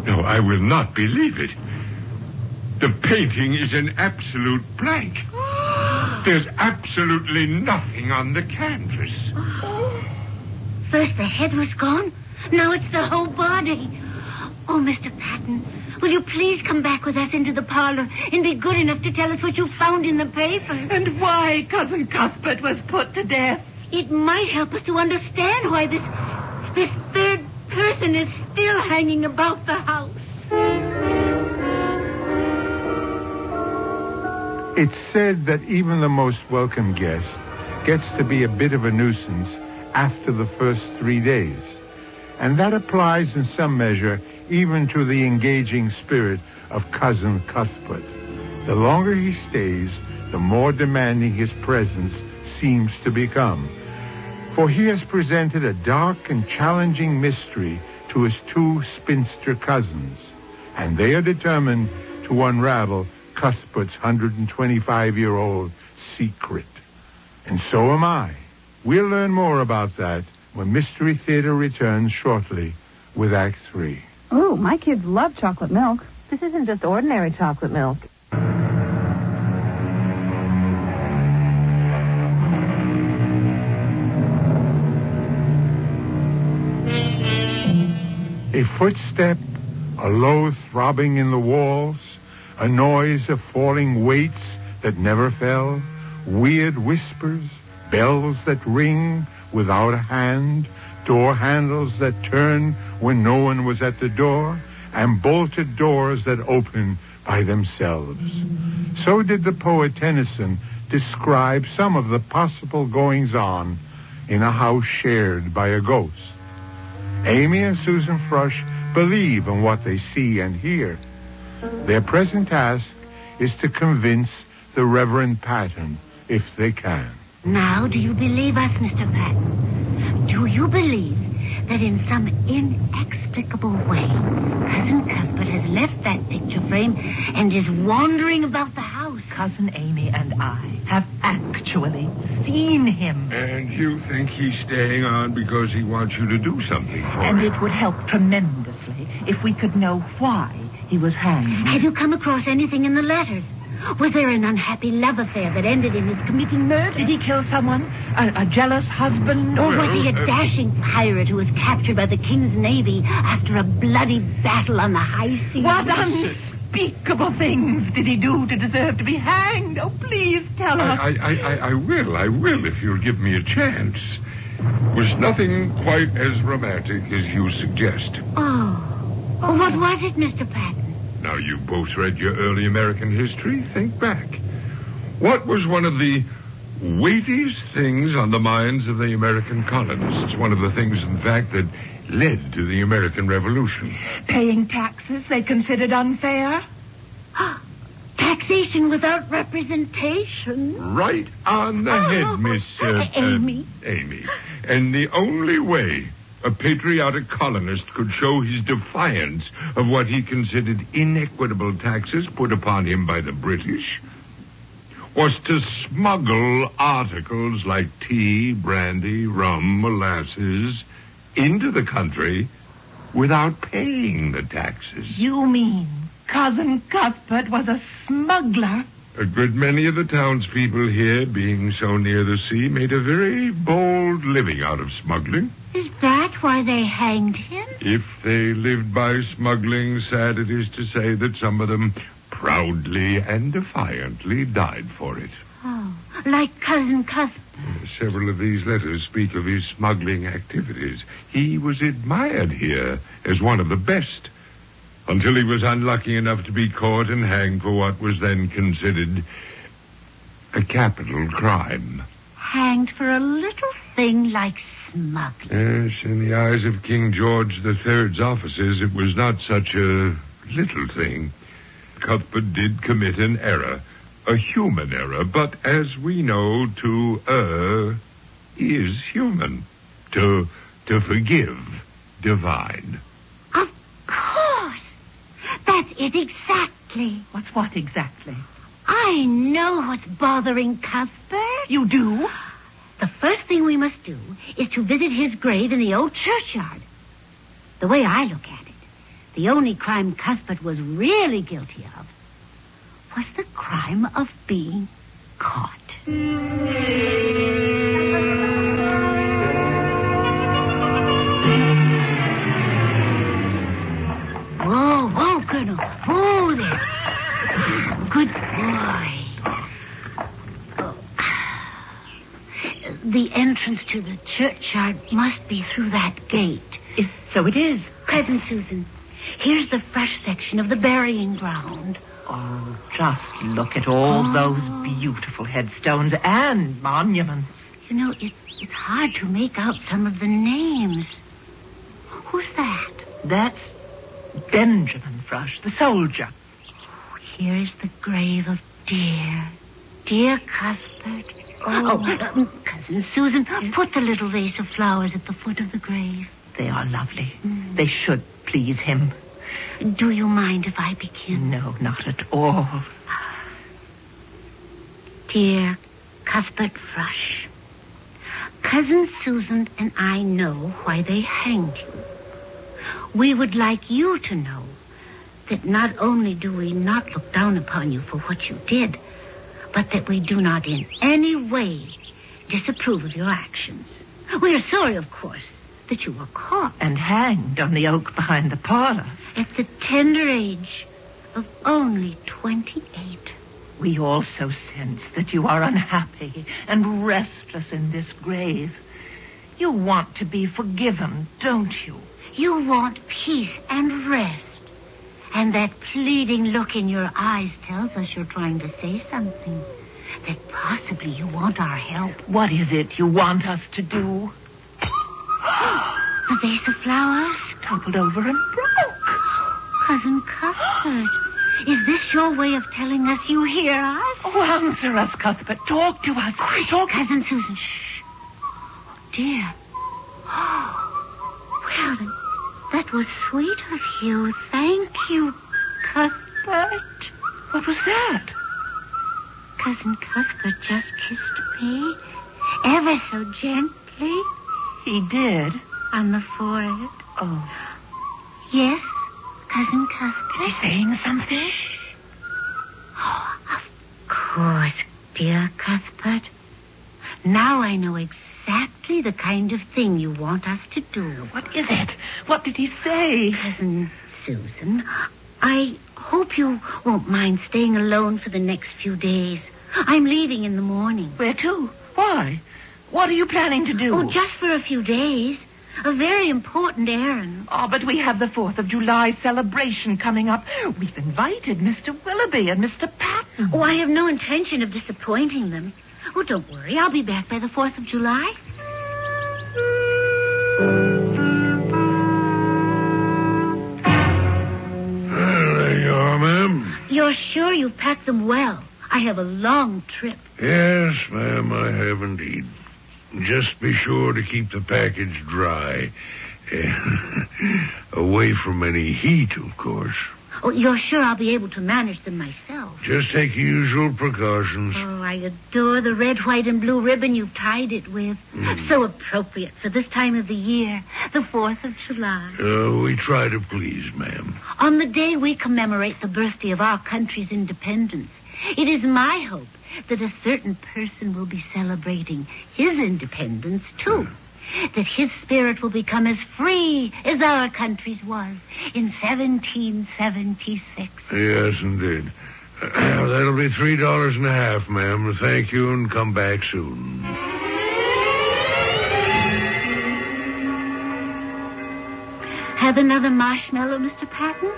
No, I will not believe it. The painting is an absolute blank. There's absolutely nothing on the canvas. First the head was gone. Now it's the whole body. Oh, Mr. Patton, will you please come back with us into the parlor and be good enough to tell us what you found in the paper? And why Cousin Cuthbert was put to death? It might help us to understand why this third person is still hanging about the house. It's said that even the most welcome guest gets to be a bit of a nuisance after the first 3 days. And that applies in some measure even to the engaging spirit of Cousin Cuthbert. The longer he stays, the more demanding his presence seems to become. For he has presented a dark and challenging mystery to his two spinster cousins, and they are determined to unravel Cuthbert's 125-year-old secret. And so am I. We'll learn more about that when Mystery Theater returns shortly with Act 3. Oh, my kids love chocolate milk. This isn't just ordinary chocolate milk. A footstep, a low throbbing in the walls, a noise of falling weights that never fell, weird whispers, bells that ring without a hand, door handles that turn when no one was at the door, and bolted doors that open by themselves. So did the poet Tennyson describe some of the possible goings-on in a house shared by a ghost. Amy and Susan Thrush believe in what they see and hear. Their present task is to convince the Reverend Patton if they can. Now, do you believe us, Mr. Patton? Do you believe that in some inexplicable way, Cousin Cuthbert has left that picture frame and is wandering about the house? Cousin Amy and I have actually seen him. And you think he's staying on because he wants you to do something for him? And it would help tremendously if we could know why he was hanged. Have you come across anything in the letters? Was there an unhappy love affair that ended in his committing murder? Did he kill someone? A jealous husband? Or was he a dashing pirate who was captured by the King's Navy after a bloody battle on the high seas? What unspeakable things did he do to deserve to be hanged? Oh, please tell us. I will, if you'll give me a chance. Was nothing quite as romantic as you suggest. Oh, what was it, Mr. Patton? Now, you both read your early American history. Think back. What was one of the weightiest things on the minds of the American colonists. One of the things, in fact, that led to the American Revolution. Paying taxes they considered unfair? Taxation without representation. Right on the head, Miss... Amy. Amy. And the only way a patriotic colonist could show his defiance of what he considered inequitable taxes put upon him by the British was to smuggle articles like tea, brandy, rum, molasses into the country without paying the taxes. You mean Cousin Cuthbert was a smuggler? A good many of the townspeople here, being so near the sea, made a very bold living out of smuggling. Is that why they hanged him? If they lived by smuggling, sad it is to say that some of them proudly and defiantly died for it. Oh, like Cousin Cuthbert. Several of these letters speak of his smuggling activities. He was admired here as one of the best, until he was unlucky enough to be caught and hanged for what was then considered a capital crime. Hanged for a little thing like smuggling. Yes, in the eyes of King George III's officers, it was not such a little thing. Cuthbert did commit an error, a human error, but as we know, to err is human. To forgive, divine. Of course. That's it exactly. What's what exactly? I know what's bothering Cuthbert. You do? The first thing we must do is to visit his grave in the old churchyard. The way I look at it, the only crime Cuthbert was really guilty of was the crime of being caught. Whoa, Colonel. Whoa there. Good boy. The entrance to the churchyard must be through that gate. So it is. Cousin Susan, here's the fresh section of the burying ground. Oh, just look at all those beautiful headstones and monuments. You know, it's hard to make out some of the names. Who's that? That's Benjamin Frush, the soldier. Here's the grave of dear Cuthbert. Cousin Susan, put the little vase of flowers at the foot of the grave. They are lovely. They should please him. Do you mind if I begin? No, not at all. Dear Cuthbert Frush, Cousin Susan and I know why they hanged you. We would like you to know that not only do we not look down upon you for what you did, but that we do not in any way disapprove of your actions. We are sorry, of course, that you were caught. And hanged on the oak behind the parlor. At the tender age of only 28. We also sense that you are unhappy and restless in this grave. You want to be forgiven, don't you? You want peace and rest. And that pleading look in your eyes tells us you're trying to say something. That possibly you want our help. What is it you want us to do? The vase of flowers? Toppled over and broke. Cousin Cuthbert, is this your way of telling us you hear us? Oh, answer us, Cuthbert. Talk to us. Talk. Cousin Susan, shh. Oh, dear. Well, that was sweet of you. Thank you, Cuthbert. What was that? Cousin Cuthbert just kissed me. Ever so gently. He did? On the forehead. Oh. Yes, Cousin Cuthbert. Is he saying something? Shh. Oh, of course, dear Cuthbert. Now I know exactly the kind of thing you want us to do. What is it? What did he say? Cousin Susan, I hope you won't mind staying alone for the next few days. I'm leaving in the morning. Where to? Why? What are you planning to do? Oh, just for a few days. A very important errand. Oh, but we have the 4th of July celebration coming up. We've invited Mr. Willoughby and Mr. Patton. Oh, I have no intention of disappointing them. Oh, don't worry. I'll be back by the 4th of July. There you are, ma'am. You're sure you've packed them well? I have a long trip. Yes, ma'am, I have indeed. Just be sure to keep the package dry. Away from any heat, of course. Oh, you're sure I'll be able to manage them myself? Just take usual precautions. Oh, I adore the red, white, and blue ribbon you've tied it with. So appropriate for this time of the year, the 4th of July. We try to please, ma'am. On the day we commemorate the birthday of our country's independence, it is my hope that a certain person will be celebrating his independence, too. That his spirit will become as free as our country's was in 1776. Yes, indeed. That'll be $3.50, ma'am. Thank you, and come back soon. Have another marshmallow, Mr. Patton?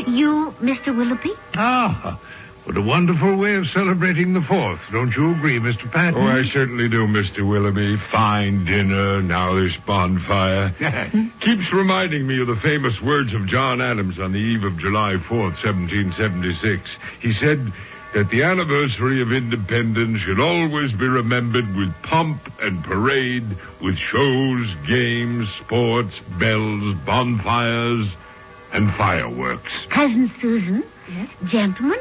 You, Mr. Willoughby? Ah, what a wonderful way of celebrating the 4th. Don't you agree, Mr. Patton? Oh, I certainly do, Mr. Willoughby. Fine dinner, now this bonfire. Keeps reminding me of the famous words of John Adams on the eve of July 4th, 1776. He said that the anniversary of independence should always be remembered with pomp and parade, with shows, games, sports, bells, bonfires, and fireworks. Cousin Susan? Yes? Gentlemen,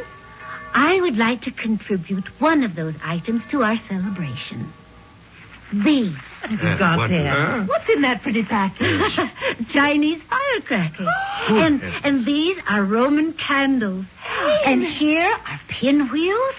I would like to contribute one of those items to our celebration. These. What have you got there? What's in that pretty package? Chinese firecrackers. And these are Roman candles. And here are pinwheels.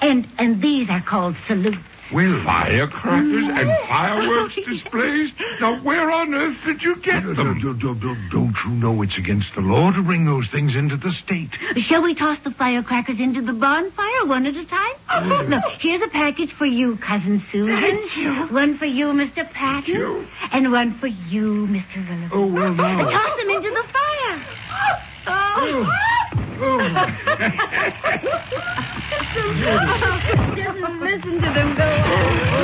And these are called salutes. Well, firecrackers and fireworks displays? Now, where on earth did you get them? Don't you know it's against the law to bring those things into the state? Shall we toss the firecrackers into the bonfire one at a time? Look, here's a package for you, Cousin Susan. Thank you. One for you, Mr. Patton. And one for you, Mr. Willoughby. Oh, well, now. Toss them into the fire. Just listen to them go.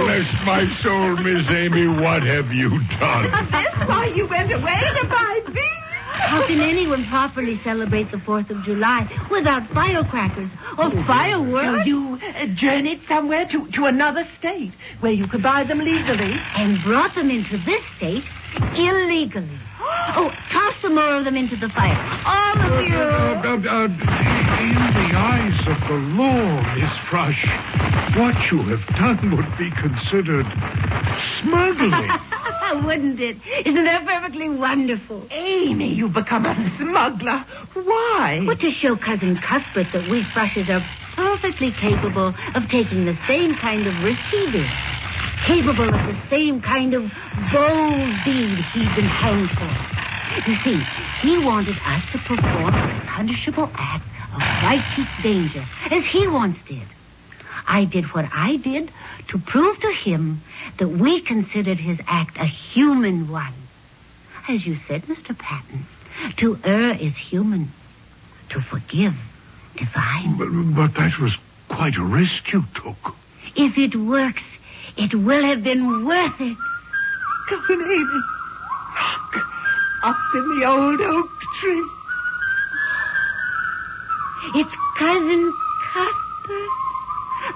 Bless my soul, Miss Amy, what have you done? That's why you went away to buy these. How can anyone properly celebrate the 4th of July without firecrackers or fireworks? So you journeyed somewhere to another state where you could buy them legally? And brought them into this state illegally. Oh, toss some more of them into the fire. All of you. In the eyes of the law, Miss Thrush, what you have done would be considered smuggling. Wouldn't it? Isn't that perfectly wonderful? Amy, you've become a smuggler. Why? Well, to show Cousin Cuthbert that we Thrushes are perfectly capable of taking the same kind of risk he did. Capable of the same kind of bold deed he'd been hanged for. You see, he wanted us to perform a punishable act of righteous danger, as he once did. I did what I did to prove to him that we considered his act a human one. As you said, Mr. Patton, to err is human. To forgive, divine. But that was quite a risk you took. If it works, it will have been worth it. Cousin Amy, look, up in the old oak tree. It's Cousin Cuthbert.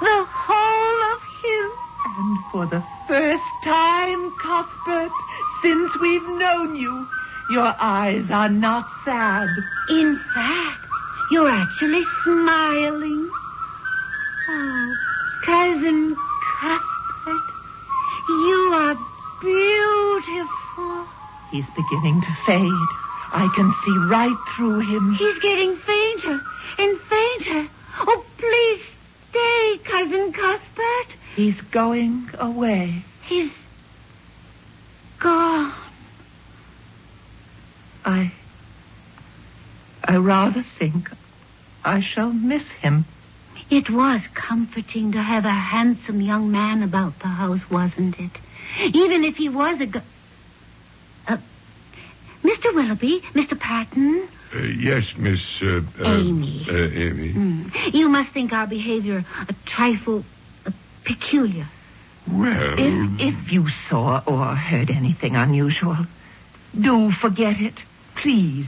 The whole of him. And for the first time, Cuthbert, since we've known you, your eyes are not sad. In fact, you're actually smiling. Oh, Cousin Cuthbert, you are beautiful. He's beginning to fade. I can see right through him. He's getting fainter and fainter. Oh, please stay, Cousin Cuthbert. He's going away. He's gone. I rather think I shall miss him. It was comforting to have a handsome young man about the house, wasn't it? Even if he was a Mr. Willoughby, Mr. Patton. Yes, Miss... Amy. Amy. You must think our behavior a trifle peculiar. Well... If you saw or heard anything unusual, do forget it, please.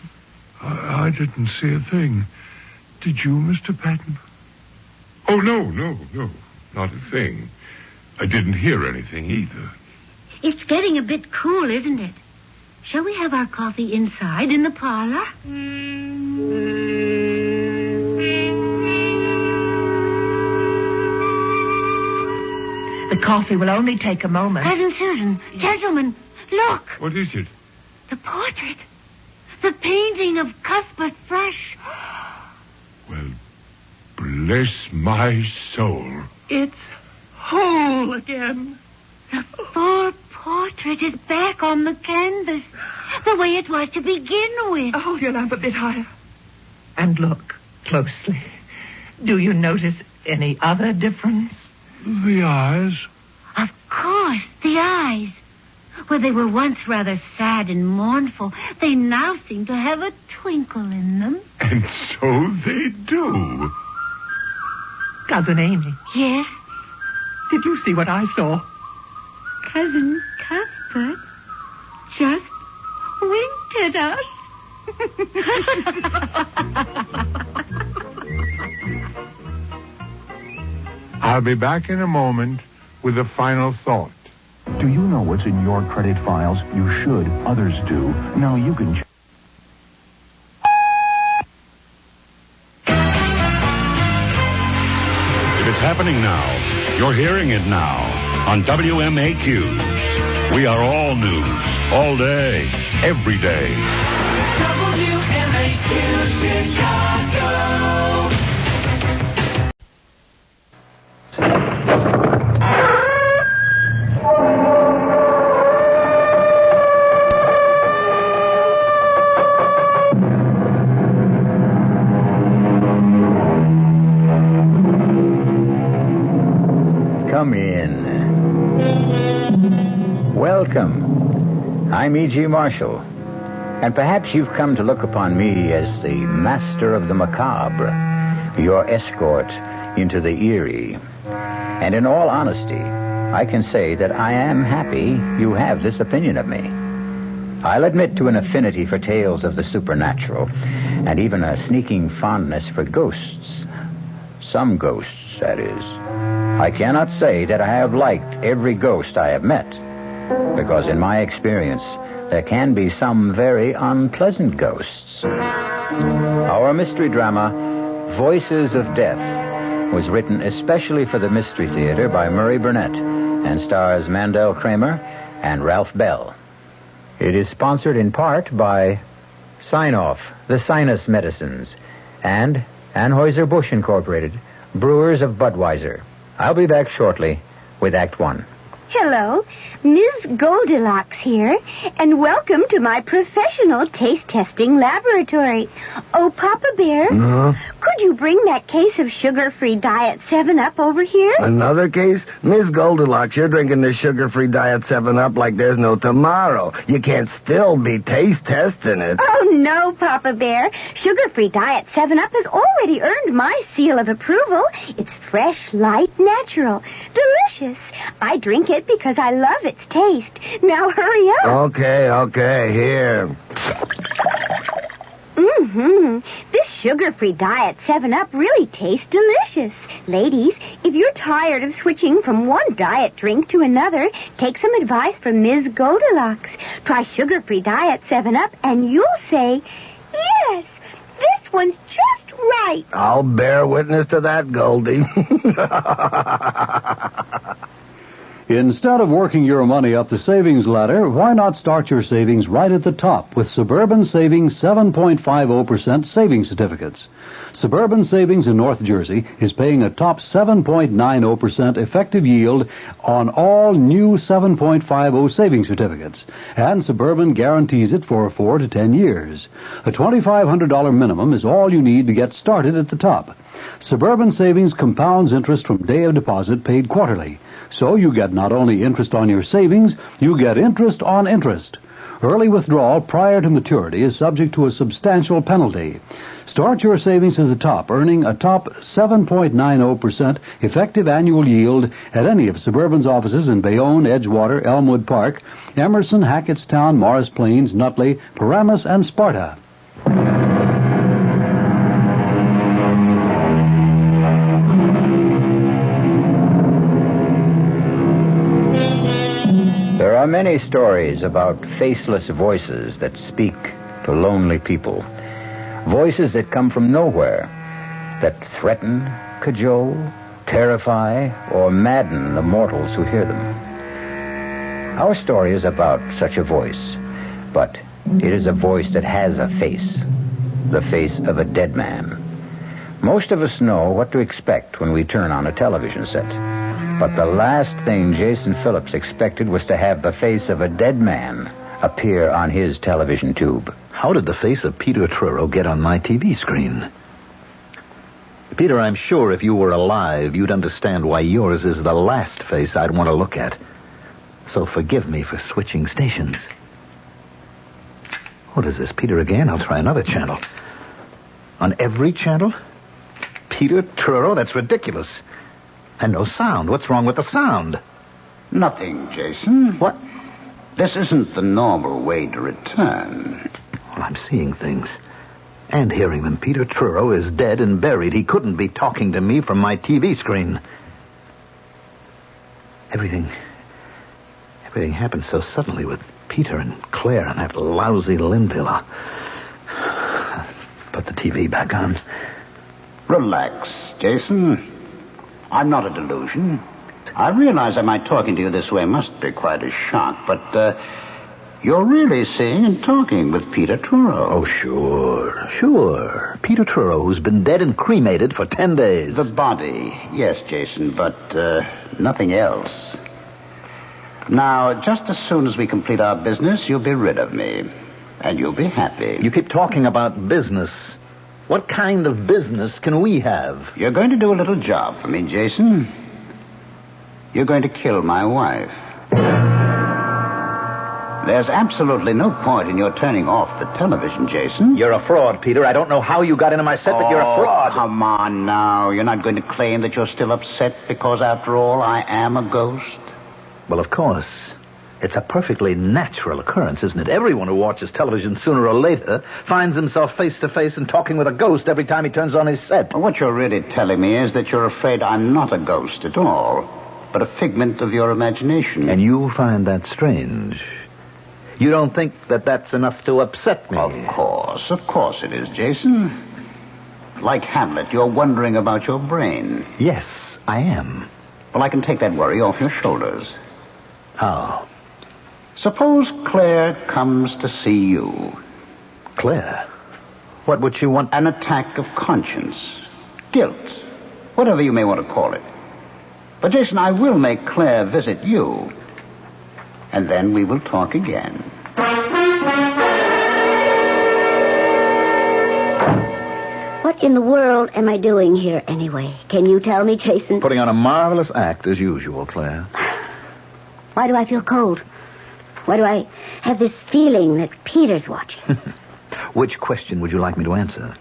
I didn't see a thing. Did you, Mr. Patton? Oh, no, not a thing. I didn't hear anything either. It's getting a bit cool, isn't it? Shall we have our coffee inside in the parlor? The coffee will only take a moment. Cousin Susan, gentlemen, look. What is it? The portrait. The painting of Cuthbert Fresh. Well, bless my soul. It's whole again. The full portrait is back on the canvas, the way it was to begin with. Hold your lamp a bit higher. And look closely. Do you notice any other difference? The eyes. Of course, the eyes. Where they were once rather sad and mournful, they now seem to have a twinkle in them. And so they do. Cousin Amy. Yes? Did you see what I saw? Cousin Cuthbert just winked at us. I'll be back in a moment with a final thought. Do you know what's in your credit files? You should. Others do. Now you can... It's happening now. You're hearing it now on WMAQ. We are all news, all day, every day. WMAQ Chicago. Come in. Welcome. I'm E.G. Marshall. And perhaps you've come to look upon me as the master of the macabre, your escort into the eerie. And in all honesty, I can say that I am happy you have this opinion of me. I'll admit to an affinity for tales of the supernatural, and even a sneaking fondness for ghosts. Some ghosts, that is. I cannot say that I have liked every ghost I have met, because in my experience, there can be some very unpleasant ghosts. Our mystery drama, Voices of Death, was written especially for the Mystery Theater by Murray Burnett and stars Mandel Kramer and Ralph Bell. It is sponsored in part by Sign-Off, the Sinus Medicines, and Anheuser-Busch Incorporated, brewers of Budweiser. I'll be back shortly with Act One. Hello, Ms. Goldilocks here, and welcome to my professional taste testing laboratory. Oh, Papa Bear, could you bring that case of sugar-free Diet 7-Up over here? Another case? Miss Goldilocks, you're drinking the sugar-free Diet 7-Up like there's no tomorrow. You can't still be taste testing it. Oh, no, Papa Bear. Sugar-free Diet 7-Up has already earned my seal of approval. It's fresh, light, natural, delicious. I drink it because I love its taste. Now hurry up. Okay, here. This sugar-free Diet 7-Up really tastes delicious. Ladies, if you're tired of switching from one diet drink to another, take some advice from Ms. Goldilocks. Try sugar-free Diet 7-Up and you'll say, yes, this one's just right. I'll bear witness to that, Goldie. Instead of working your money up the savings ladder, why not start your savings right at the top with Suburban Savings 7.50% savings certificates? Suburban Savings in North Jersey is paying a top 7.90% effective yield on all new 7.50 savings certificates, and Suburban guarantees it for 4 to 10 years. A $2,500 minimum is all you need to get started at the top. Suburban Savings compounds interest from day of deposit paid quarterly. So you get not only interest on your savings, you get interest on interest. Early withdrawal prior to maturity is subject to a substantial penalty. Start your savings at the top, earning a top 7.90% effective annual yield at any of Suburban's offices in Bayonne, Edgewater, Elmwood Park, Emerson, Hackettstown, Morris Plains, Nutley, Paramus, and Sparta. There are many stories about faceless voices that speak to lonely people. Voices that come from nowhere, that threaten, cajole, terrify, or madden the mortals who hear them. Our story is about such a voice, but it is a voice that has a face, the face of a dead man. Most of us know what to expect when we turn on a television set. But the last thing Jason Phillips expected was to have the face of a dead man appear on his television tube. How did the face of Peter Truro get on my TV screen? Peter, I'm sure if you were alive, you'd understand why yours is the last face I'd want to look at. So forgive me for switching stations. What is this, Peter again? I'll try another channel. On every channel? Peter Truro? That's ridiculous. And no sound. What's wrong with the sound? Nothing, Jason. What? This isn't the normal way to return. Well, I'm seeing things. And hearing them. Peter Truro is dead and buried. He couldn't be talking to me from my TV screen. Everything happened so suddenly with Peter and Claire and that lousy Linville. Put the TV back on. Relax, Jason. I'm not a delusion. I realize that my talking to you this way must be quite a shock, but you're really seeing and talking with Peter Truro. Oh, sure. Peter Truro, who's been dead and cremated for 10 days. The body, yes, Jason, but nothing else. Now, just as soon as we complete our business, you'll be rid of me, and you'll be happy. You keep talking about business. What kind of business can we have? You're going to do a little job for me, Jason. You're going to kill my wife. There's absolutely no point in your turning off the television, Jason. You're a fraud, Peter. I don't know how you got into my set, but you're a fraud. Come on now. You're not going to claim that you're still upset because, after all, I am a ghost? Well, of course. It's a perfectly natural occurrence, isn't it? Everyone who watches television sooner or later finds himself face to face and talking with a ghost every time he turns on his set. Well, what you're really telling me is that you're afraid I'm not a ghost at all, but a figment of your imagination. And you find that strange. You don't think that that's enough to upset me? Of course it is, Jason. Like Hamlet, you're wondering about your brain. Yes, I am. Well, I can take that worry off your shoulders. How? Suppose Claire comes to see you. Claire? What would she want? An attack of conscience. Guilt. Whatever you may want to call it. But, Jason, I will make Claire visit you. And then we will talk again. What in the world am I doing here anyway? Can you tell me, Jason? Putting on a marvelous act as usual, Claire. Why do I feel cold? Why do I have this feeling that Peter's watching? Which question would you like me to answer?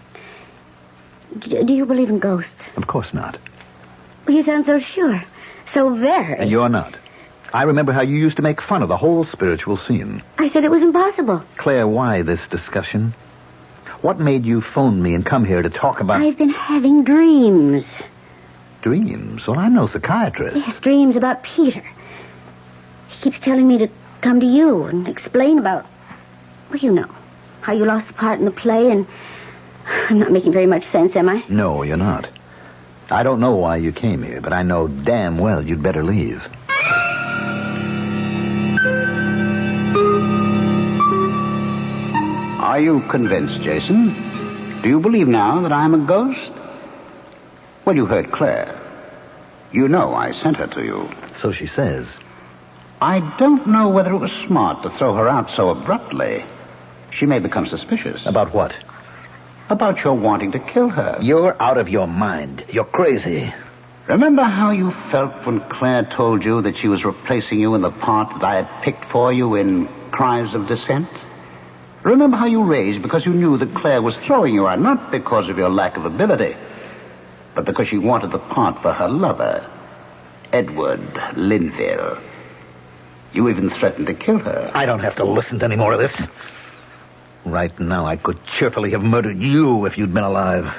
Do you believe in ghosts? Of course not. You sound so sure. So very. And you're not. I remember how you used to make fun of the whole spiritual scene. I said it was impossible. Claire, why this discussion? What made you phone me and come here to talk about... I've been having dreams. Dreams? Well, I'm no psychiatrist. Yes, dreams about Peter. He keeps telling me to come to you and explain about... Well, you know, how you lost the part in the play, and I'm not making very much sense, am I? No, you're not. I don't know why you came here, but I know damn well you'd better leave. Are you convinced, Jason? Do you believe now that I'm a ghost? Well, you heard Claire. You know I sent her to you. So she says. I don't know whether it was smart to throw her out so abruptly. She may become suspicious. About what? About your wanting to kill her. You're out of your mind. You're crazy. Remember how you felt when Claire told you that she was replacing you in the part that I had picked for you in cries of dissent? Remember how you raged because you knew that Claire was throwing you out, not because of your lack of ability, but because she wanted the part for her lover, Edward Linville. You even threatened to kill her. I don't have to listen to any more of this. Right now, I could cheerfully have murdered you if you'd been alive.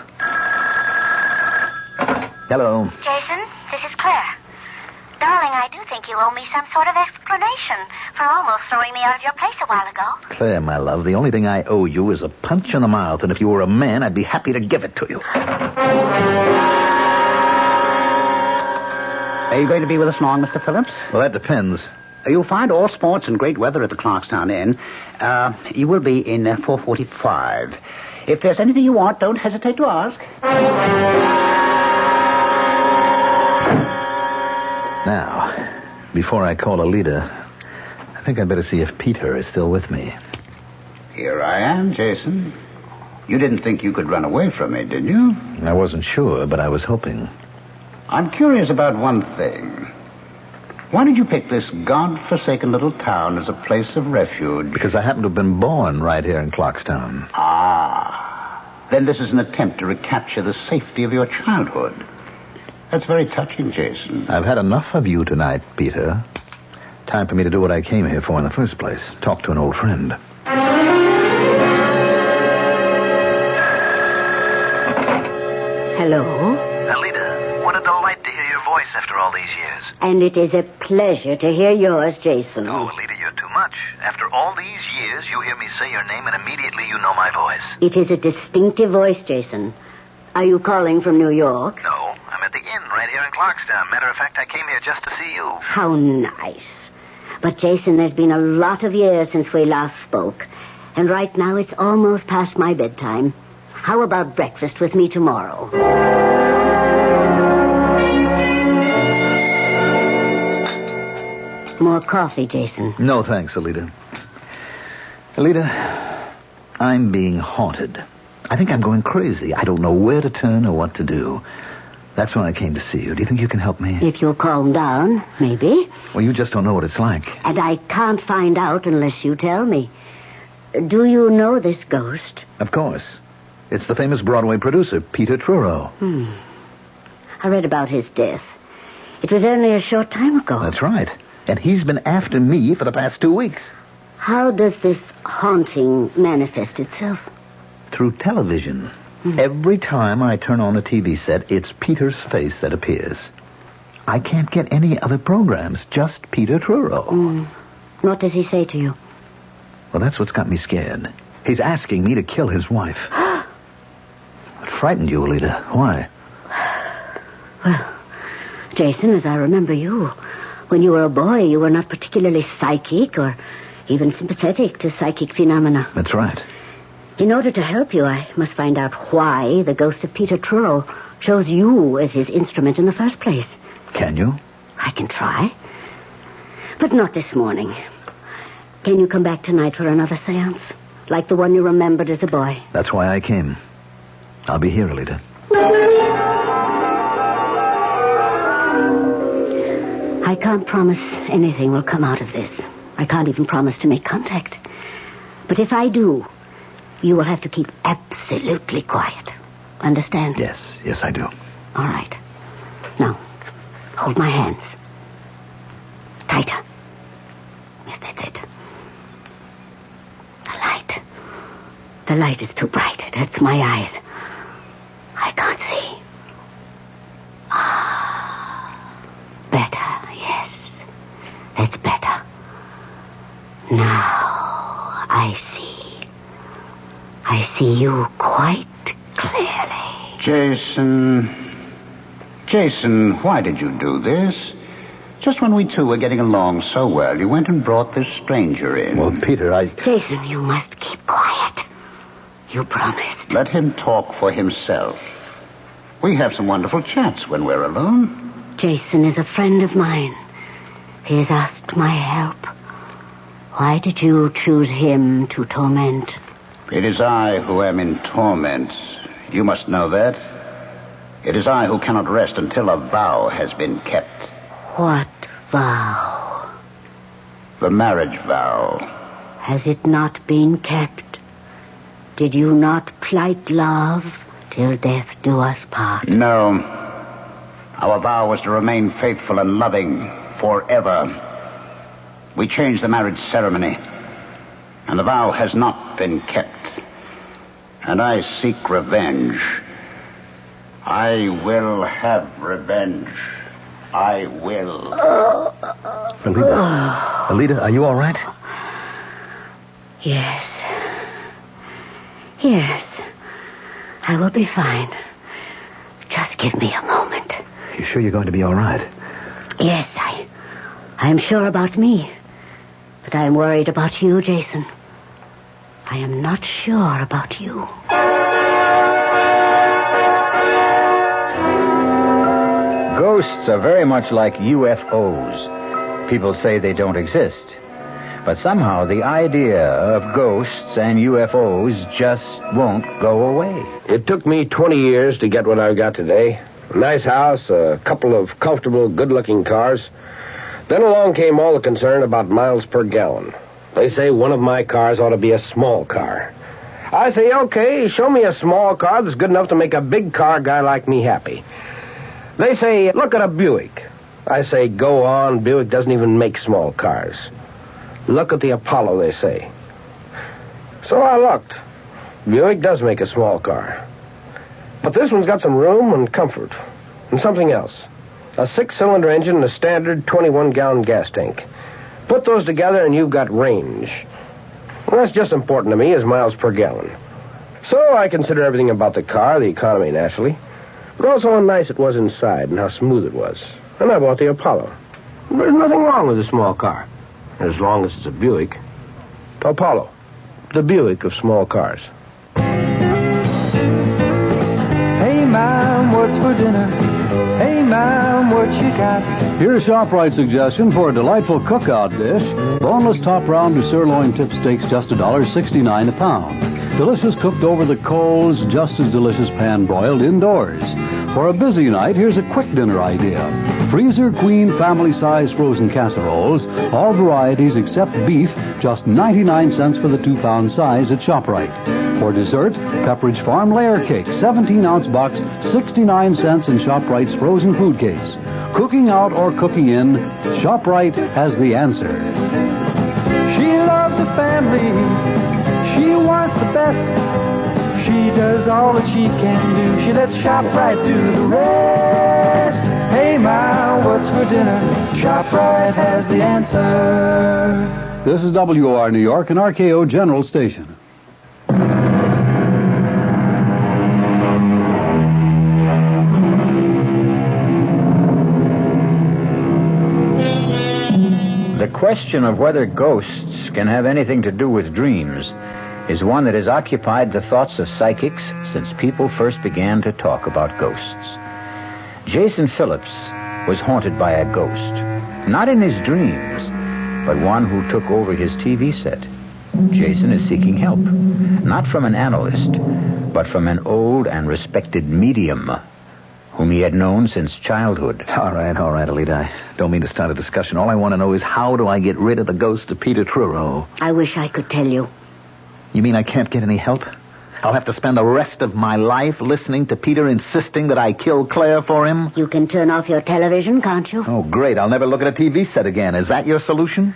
Hello. Jason, this is Claire. Darling, I do think you owe me some sort of explanation for almost throwing me out of your place a while ago. Claire, my love, the only thing I owe you is a punch in the mouth, and if you were a man, I'd be happy to give it to you. Are you going to be with us long, Mr. Phillips? Well, that depends. You'll find all sports and great weather at the Clarkstown Inn. You will be in 4:45. If there's anything you want, don't hesitate to ask. Now, before I call Alida, I think I'd better see if Peter is still with me. Here I am, Jason. You didn't think you could run away from me, did you? I wasn't sure, but I was hoping. I'm curious about one thing. Why did you pick this God-forsaken little town as a place of refuge? Because I happen to have been born right here in Clarkstown. Ah. Then this is an attempt to recapture the safety of your childhood. That's very touching, Jason. I've had enough of you tonight, Peter. Time for me to do what I came here for in the first place. Talk to an old friend. Hello? Alida, what a delight to hear your voice after all these years. And it is a pleasure to hear yours, Jason. Oh, Alida, you're too much. After all these years, you hear me say your name and immediately you know my voice. It is a distinctive voice, Jason. Are you calling from New York? No, I'm at the inn right here in Clarkstown. Matter of fact, I came here just to see you. How nice. But, Jason, there's been a lot of years since we last spoke. And right now it's almost past my bedtime. How about breakfast with me tomorrow? More coffee, Jason. No, thanks, Alida. Alida, I'm being haunted. I think I'm going crazy. I don't know where to turn or what to do. That's why I came to see you. Do you think you can help me? If you'll calm down, maybe. Well, you just don't know what it's like. And I can't find out unless you tell me. Do you know this ghost? Of course. It's the famous Broadway producer, Peter Truro. I read about his death. It was only a short time ago. That's right. And he's been after me for the past 2 weeks. How does this haunting manifest itself? Through television. Every time I turn on a TV set, it's Peter's face that appears. I can't get any other programs, just Peter Truro. What does he say to you? Well, that's what's got me scared. He's asking me to kill his wife. What frightened you, Alida? Why? Well, Jason, as I remember you, when you were a boy, you were not particularly psychic or even sympathetic to psychic phenomena. That's right. In order to help you, I must find out why the ghost of Peter Truro chose you as his instrument in the first place. Can you? I can try. But not this morning. Can you come back tonight for another seance? Like the one you remembered as a boy? That's why I came. I'll be here, Alida. I can't promise anything will come out of this. I can't even promise to make contact. But if I do, you will have to keep absolutely quiet. Understand? Yes, I do. All right. Now, hold my hands. Tighter. Yes, that's it. The light is too bright. It hurts my eyes. I can't see. Better, yes. That's better. Now, I see. I see you quite clearly. Jason, why did you do this? Just when we two were getting along so well, you went and brought this stranger in. Well, Peter, Jason, you must keep quiet. You promised. Let him talk for himself. We have some wonderful chats when we're alone. Jason is a friend of mine. He has asked my help. Why did you choose him to torment? It is I who am in torment. You must know that. It is I who cannot rest until a vow has been kept. What vow? The marriage vow. Has it not been kept? Did you not plight love till death do us part? No. Our vow was to remain faithful and loving forever. We changed the marriage ceremony, and the vow has not been kept. And I seek revenge. I will have revenge. I will. Alida, are you all right? Yes. Yes. I will be fine. Just give me a moment. You sure you're going to be all right? Yes, I am sure about me. But I am worried about you, Jason. I am not sure about you. Ghosts are very much like UFOs. People say they don't exist. But somehow the idea of ghosts and UFOs just won't go away. It took me 20 years to get what I've got today. A nice house, a couple of comfortable, good-looking cars. Then along came all the concern about miles per gallon. They say one of my cars ought to be a small car. I say, okay, show me a small car that's good enough to make a big car guy like me happy. They say, look at a Buick. I say, go on, Buick doesn't even make small cars. Look at the Apollo, they say. So I looked. Buick does make a small car. But this one's got some room and comfort. And something else. A 6-cylinder engine and a standard 21-gallon gas tank. Put those together and you've got range. Well, that's just important to me as miles per gallon. So I consider everything about the car, the economy naturally, but also how nice it was inside and how smooth it was. And I bought the Apollo. There's nothing wrong with a small car, as long as it's a Buick. Apollo, the Buick of small cars. Hey, Mom, what's for dinner? Hey, Mom, what you got? Here's ShopRite's suggestion for a delightful cookout dish. Boneless top round to sirloin tip steaks, just $1.69 a pound. Delicious cooked over the coals, just as delicious pan-broiled indoors. For a busy night, here's a quick dinner idea. Freezer Queen family-size frozen casseroles, all varieties except beef, just 99 cents for the 2-pound size at ShopRite. For dessert, Pepperidge Farm layer cake, 17-ounce box, 69 cents in ShopRite's frozen food case. Cooking out or cooking in, ShopRite has the answer. She loves the family. She wants the best. She does all that she can do. She lets ShopRite do the rest. Hey, Ma, what's for dinner? ShopRite has the answer. This is WOR New York and RKO General Station. The question of whether ghosts can have anything to do with dreams is one that has occupied the thoughts of psychics since people first began to talk about ghosts. Jason Phillips was haunted by a ghost, not in his dreams, but one who took over his TV set. Jason is seeking help, not from an analyst, but from an old and respected medium whom he had known since childhood. All right, Alita. I don't mean to start a discussion. All I want to know is how do I get rid of the ghost of Peter Truro? I wish I could tell you. You mean I can't get any help? I'll have to spend the rest of my life listening to Peter insisting that I kill Claire for him? You can turn off your television, can't you? Oh, great. I'll never look at a TV set again. Is that your solution?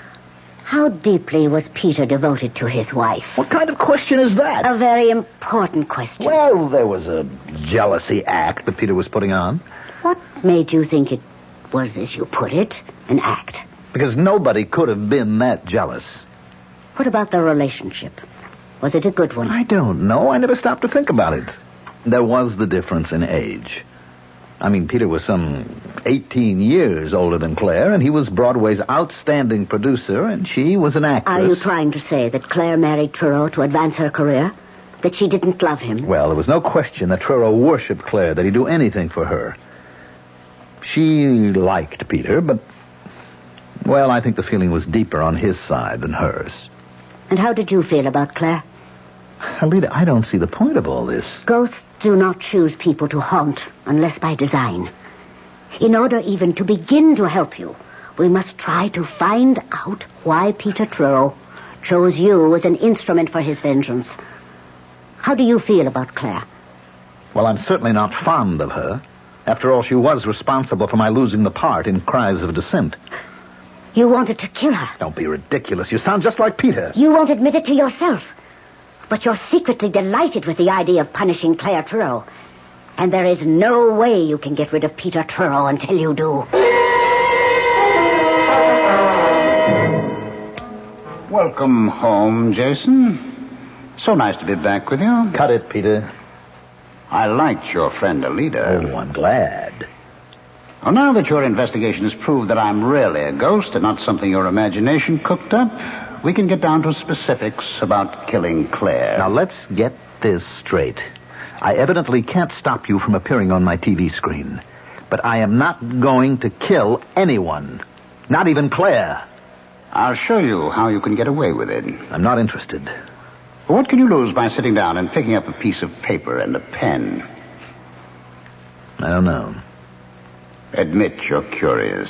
How deeply was Peter devoted to his wife? What kind of question is that? A very important question. Well, there was a jealousy act that Peter was putting on. What made you think it was, as you put it, an act? Because nobody could have been that jealous. What about the relationship? Was it a good one? I don't know. I never stopped to think about it. There was the difference in age. I mean, Peter was some 18 years older than Claire, and he was Broadway's outstanding producer, and she was an actress. Are you trying to say that Claire married Truro to advance her career? That she didn't love him? Well, there was no question that Truro worshipped Claire, that he'd do anything for her. She liked Peter, but, well, I think the feeling was deeper on his side than hers. And how did you feel about Claire? Alita, I don't see the point of all this. Ghosts do not choose people to haunt unless by design. In order even to begin to help you, we must try to find out why Peter Truro chose you as an instrument for his vengeance. How do you feel about Claire? Well, I'm certainly not fond of her. After all, she was responsible for my losing the part in Cries of Dissent. You wanted to kill her. Don't be ridiculous. You sound just like Peter. You won't admit it to yourself. But you're secretly delighted with the idea of punishing Claire Truro. And there is no way you can get rid of Peter Truro until you do. Welcome home, Jason. So nice to be back with you. Cut it, Peter. I liked your friend Alida. Oh, I'm glad. Well, now that your investigation has proved that I'm really a ghost and not something your imagination cooked up, we can get down to specifics about killing Claire. Now, let's get this straight. I evidently can't stop you from appearing on my TV screen. But I am not going to kill anyone. Not even Claire. I'll show you how you can get away with it. I'm not interested. What can you lose by sitting down and picking up a piece of paper and a pen? I don't know. Admit you're curious.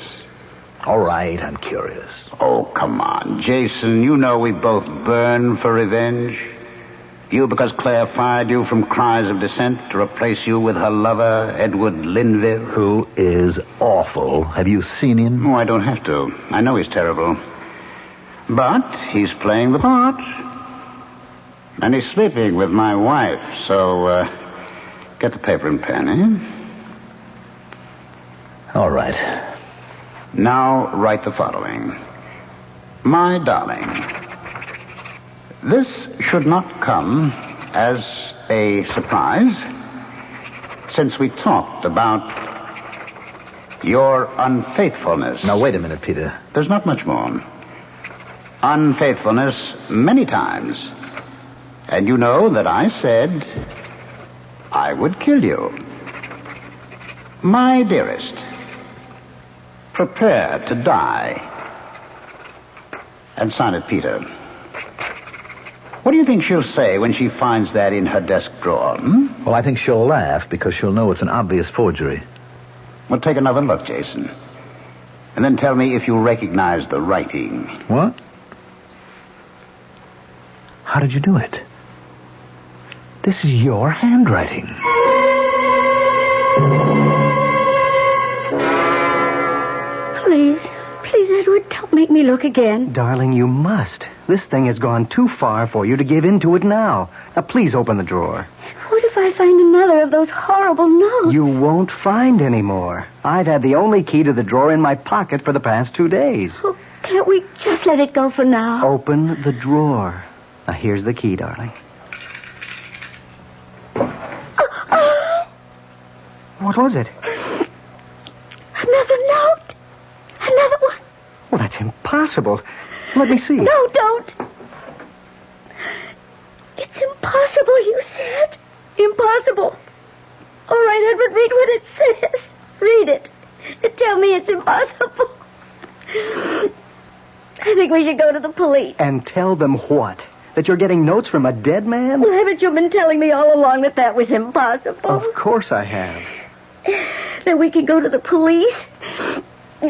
All right, I'm curious. Oh, come on, Jason. You know we both burn for revenge. You because Claire fired you from Cries of Dissent to replace you with her lover, Edward Linville. Who is awful. Have you seen him? Oh, I don't have to. I know he's terrible. But he's playing the part. And he's sleeping with my wife, so, get the paper and pen, eh? All right. Now write the following. My darling, this should not come as a surprise, since we talked about your unfaithfulness. Now, wait a minute, Peter. There's not much more. Unfaithfulness many times. And you know that I said I would kill you. My dearest, prepare to die. And sign it, Peter. What do you think she'll say when she finds that in her desk drawer? Well, I think she'll laugh because she'll know it's an obvious forgery. Well, take another look, Jason. And then tell me if you recognize the writing. What? How did you do it? This is your handwriting. Please, Edward, don't make me look again. Darling, you must. This thing has gone too far for you to give in to it now. Now, please open the drawer. What if I find another of those horrible notes? You won't find any more. I've had the only key to the drawer in my pocket for the past 2 days. Oh, can't we just let it go for now? Open the drawer. Now, here's the key, darling. What was it? Another note. Another one. Well, that's impossible. Let me see. No, don't. It's impossible, you said. Impossible. All right, Edward, read what it says. Read it. And tell me it's impossible. I think we should go to the police. And tell them what? That you're getting notes from a dead man? Well, haven't you been telling me all along that that was impossible? Of course I have. Then we can go to the police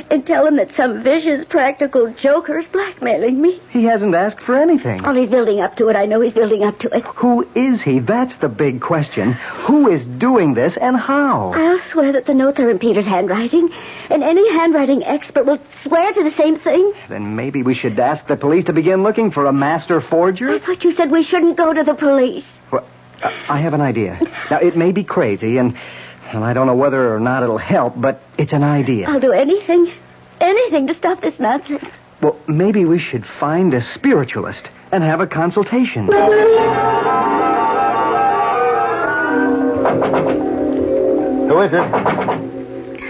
and tell him that some vicious practical joker is blackmailing me. He hasn't asked for anything. Oh, he's building up to it. I know he's building up to it. Who is he? That's the big question. Who is doing this and how? I'll swear that the notes are in Peter's handwriting, and any handwriting expert will swear to the same thing. Then maybe we should ask the police to begin looking for a master forger? I thought you said we shouldn't go to the police. Well, I have an idea. Now, it may be crazy, and well, I don't know whether or not it'll help, but it's an idea. I'll do anything to stop this nonsense. Well, maybe we should find a spiritualist and have a consultation. Who is it?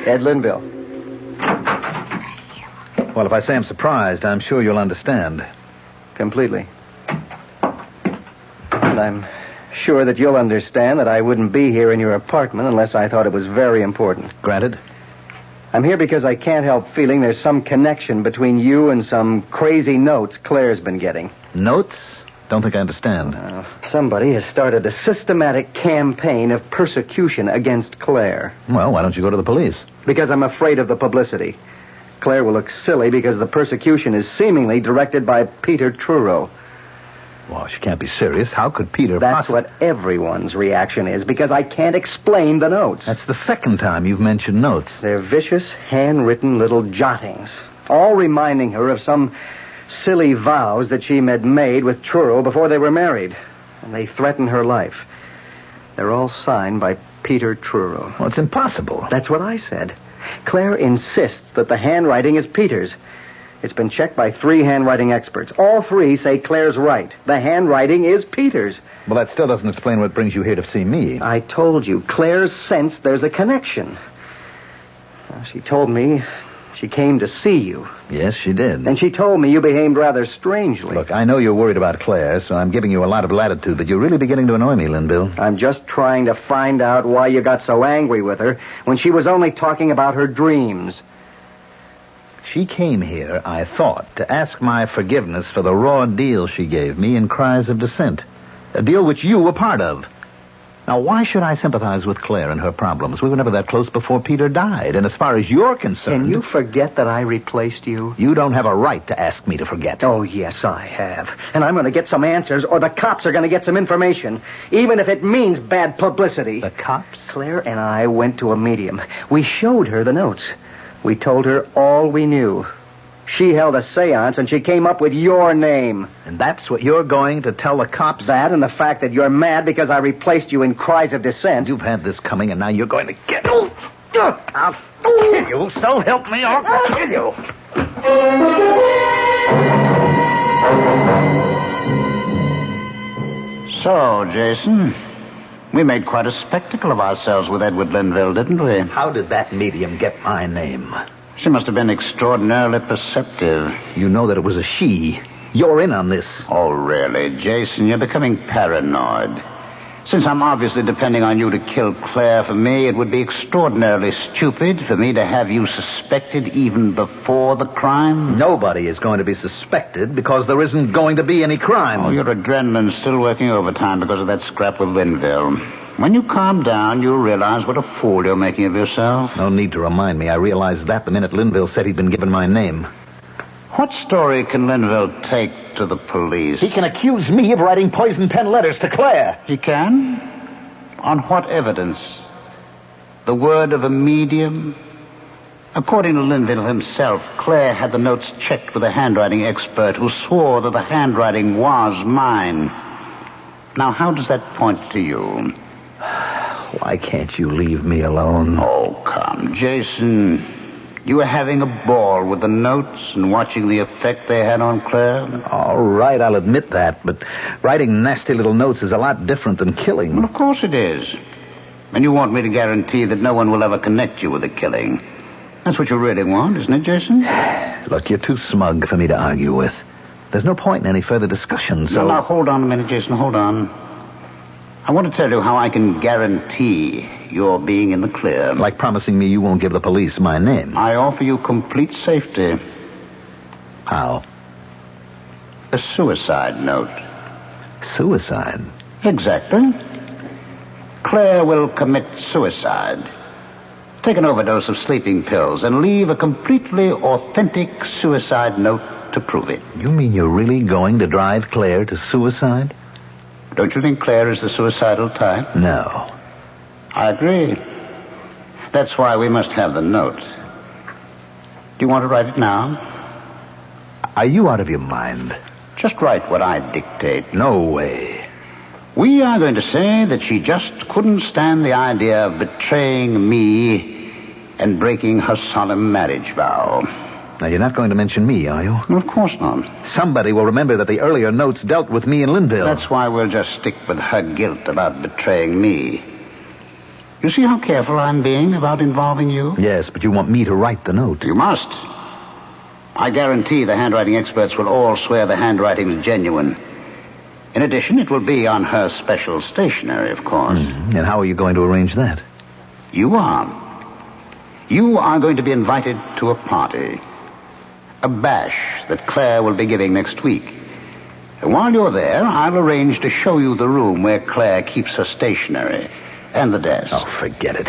Ed Linville. Well, if I say I'm surprised, I'm sure you'll understand. Completely. And I'm sure that you'll understand that I wouldn't be here in your apartment unless I thought it was very important. Granted. I'm here because I can't help feeling there's some connection between you and some crazy notes Claire's been getting. Notes? Don't think I understand. Somebody has started a systematic campaign of persecution against Claire. Well, why don't you go to the police? Because I'm afraid of the publicity. Claire will look silly because the persecution is seemingly directed by Peter Truro. Well, she can't be serious. How could Peter That's what everyone's reaction is, because I can't explain the notes. That's the second time you've mentioned notes. They're vicious, handwritten little jottings, all reminding her of some silly vows that she had made with Truro before they were married. And they threaten her life. They're all signed by Peter Truro. Well, it's impossible. That's what I said. Claire insists that the handwriting is Peter's. It's been checked by 3 handwriting experts. All 3 say Claire's right. The handwriting is Peter's. Well, that still doesn't explain what brings you here to see me. I told you, Claire's sensed there's a connection. She told me she came to see you. Yes, she did. And she told me you behaved rather strangely. Look, I know you're worried about Claire, so I'm giving you a lot of latitude, but you're really beginning to annoy me, Linville. I'm just trying to find out why you got so angry with her when she was only talking about her dreams. She came here, I thought, to ask my forgiveness for the raw deal she gave me in Cries of Dissent. A deal which you were part of. Now, why should I sympathize with Claire and her problems? We were never that close before Peter died. And as far as you're concerned... Can you forget that I replaced you? You don't have a right to ask me to forget. Oh, yes, I have. And I'm going to get some answers, or the cops are going to get some information, even if it means bad publicity. The cops? Claire and I went to a medium. We showed her the notes. We told her all we knew. She held a seance, and she came up with your name. And that's what you're going to tell the cops? That and the fact that you're mad because I replaced you in Cries of Dissent. You've had this coming, and now you're going to get... I'll kill you. So help me, I'll kill you. So, Jason, we made quite a spectacle of ourselves with Edward Linville, didn't we? How did that medium get my name? She must have been extraordinarily perceptive. You know that it was a she. You're in on this. Oh, really, Jason? You're becoming paranoid. Since I'm obviously depending on you to kill Claire for me, it would be extraordinarily stupid for me to have you suspected even before the crime. Nobody is going to be suspected because there isn't going to be any crime. Oh, your adrenaline's still working overtime because of that scrap with Linville. When you calm down, you'll realize what a fool you're making of yourself. No need to remind me. I realized that the minute Linville said he'd been given my name. What story can Linville take to the police? He can accuse me of writing poison pen letters to Claire. He can? On what evidence? The word of a medium? According to Linville himself, Claire had the notes checked with a handwriting expert who swore that the handwriting was mine. Now, how does that point to you? Why can't you leave me alone? Oh, come, Jason. You were having a ball with the notes and watching the effect they had on Claire? All right, I'll admit that, but writing nasty little notes is a lot different than killing. Well, of course it is. And you want me to guarantee that no one will ever connect you with the killing. That's what you really want, isn't it, Jason? Look, you're too smug for me to argue with. There's no point in any further discussion, so... Now, hold on a minute, Jason, hold on. I want to tell you how I can guarantee you're being in the clear. Like promising me you won't give the police my name. I offer you complete safety. How? A suicide note. Suicide? Exactly. Claire will commit suicide. Take an overdose of sleeping pills and leave a completely authentic suicide note to prove it. You mean you're really going to drive Claire to suicide? Don't you think Claire is the suicidal type? No. I agree. That's why we must have the note. Do you want to write it now? Are you out of your mind? Just write what I dictate. No way. We are going to say that she just couldn't stand the idea of betraying me and breaking her solemn marriage vow. Now, you're not going to mention me, are you? Of course not. Somebody will remember that the earlier notes dealt with me and Linville. That's why we'll just stick with her guilt about betraying me. You see how careful I'm being about involving you? Yes, but you want me to write the note. You must. I guarantee the handwriting experts will all swear the handwriting is genuine. In addition, it will be on her special stationery, of course. Mm-hmm. And how are you going to arrange that? You are. You are going to be invited to a party. A bash that Claire will be giving next week. And while you're there, I'll arrange to show you the room where Claire keeps her stationery and the desk. Oh, forget it.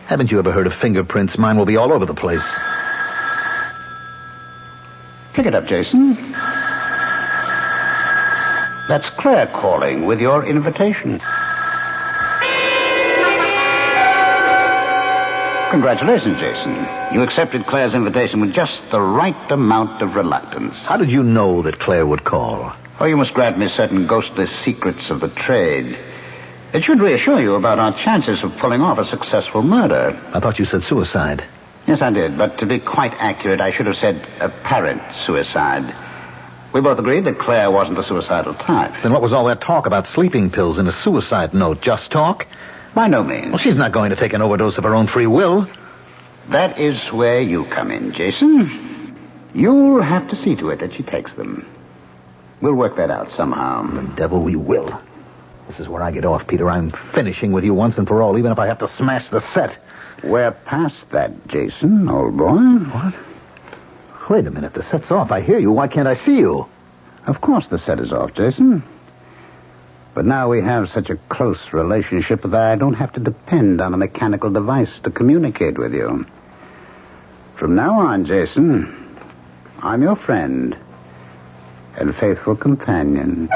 Haven't you ever heard of fingerprints? Mine will be all over the place. Pick it up, Jason. That's Claire calling with your invitation. Congratulations, Jason. You accepted Claire's invitation with just the right amount of reluctance. How did you know that Claire would call? Oh, you must grant me certain ghostly secrets of the trade. It should reassure you about our chances of pulling off a successful murder. I thought you said suicide. Yes, I did, but to be quite accurate, I should have said apparent suicide. We both agreed that Claire wasn't the suicidal type. Then what was all that talk about sleeping pills and a suicide note? Just talk? By no means. Well, she's not going to take an overdose of her own free will. That is where you come in, Jason. You'll have to see to it that she takes them. We'll work that out somehow. The devil we will. This is where I get off, Peter. I'm finishing with you once and for all, even if I have to smash the set. We're past that, Jason, old boy. What? Wait a minute. The set's off. I hear you. Why can't I see you? Of course the set is off, Jason. But now we have such a close relationship that I don't have to depend on a mechanical device to communicate with you. From now on, Jason, I'm your friend and faithful companion.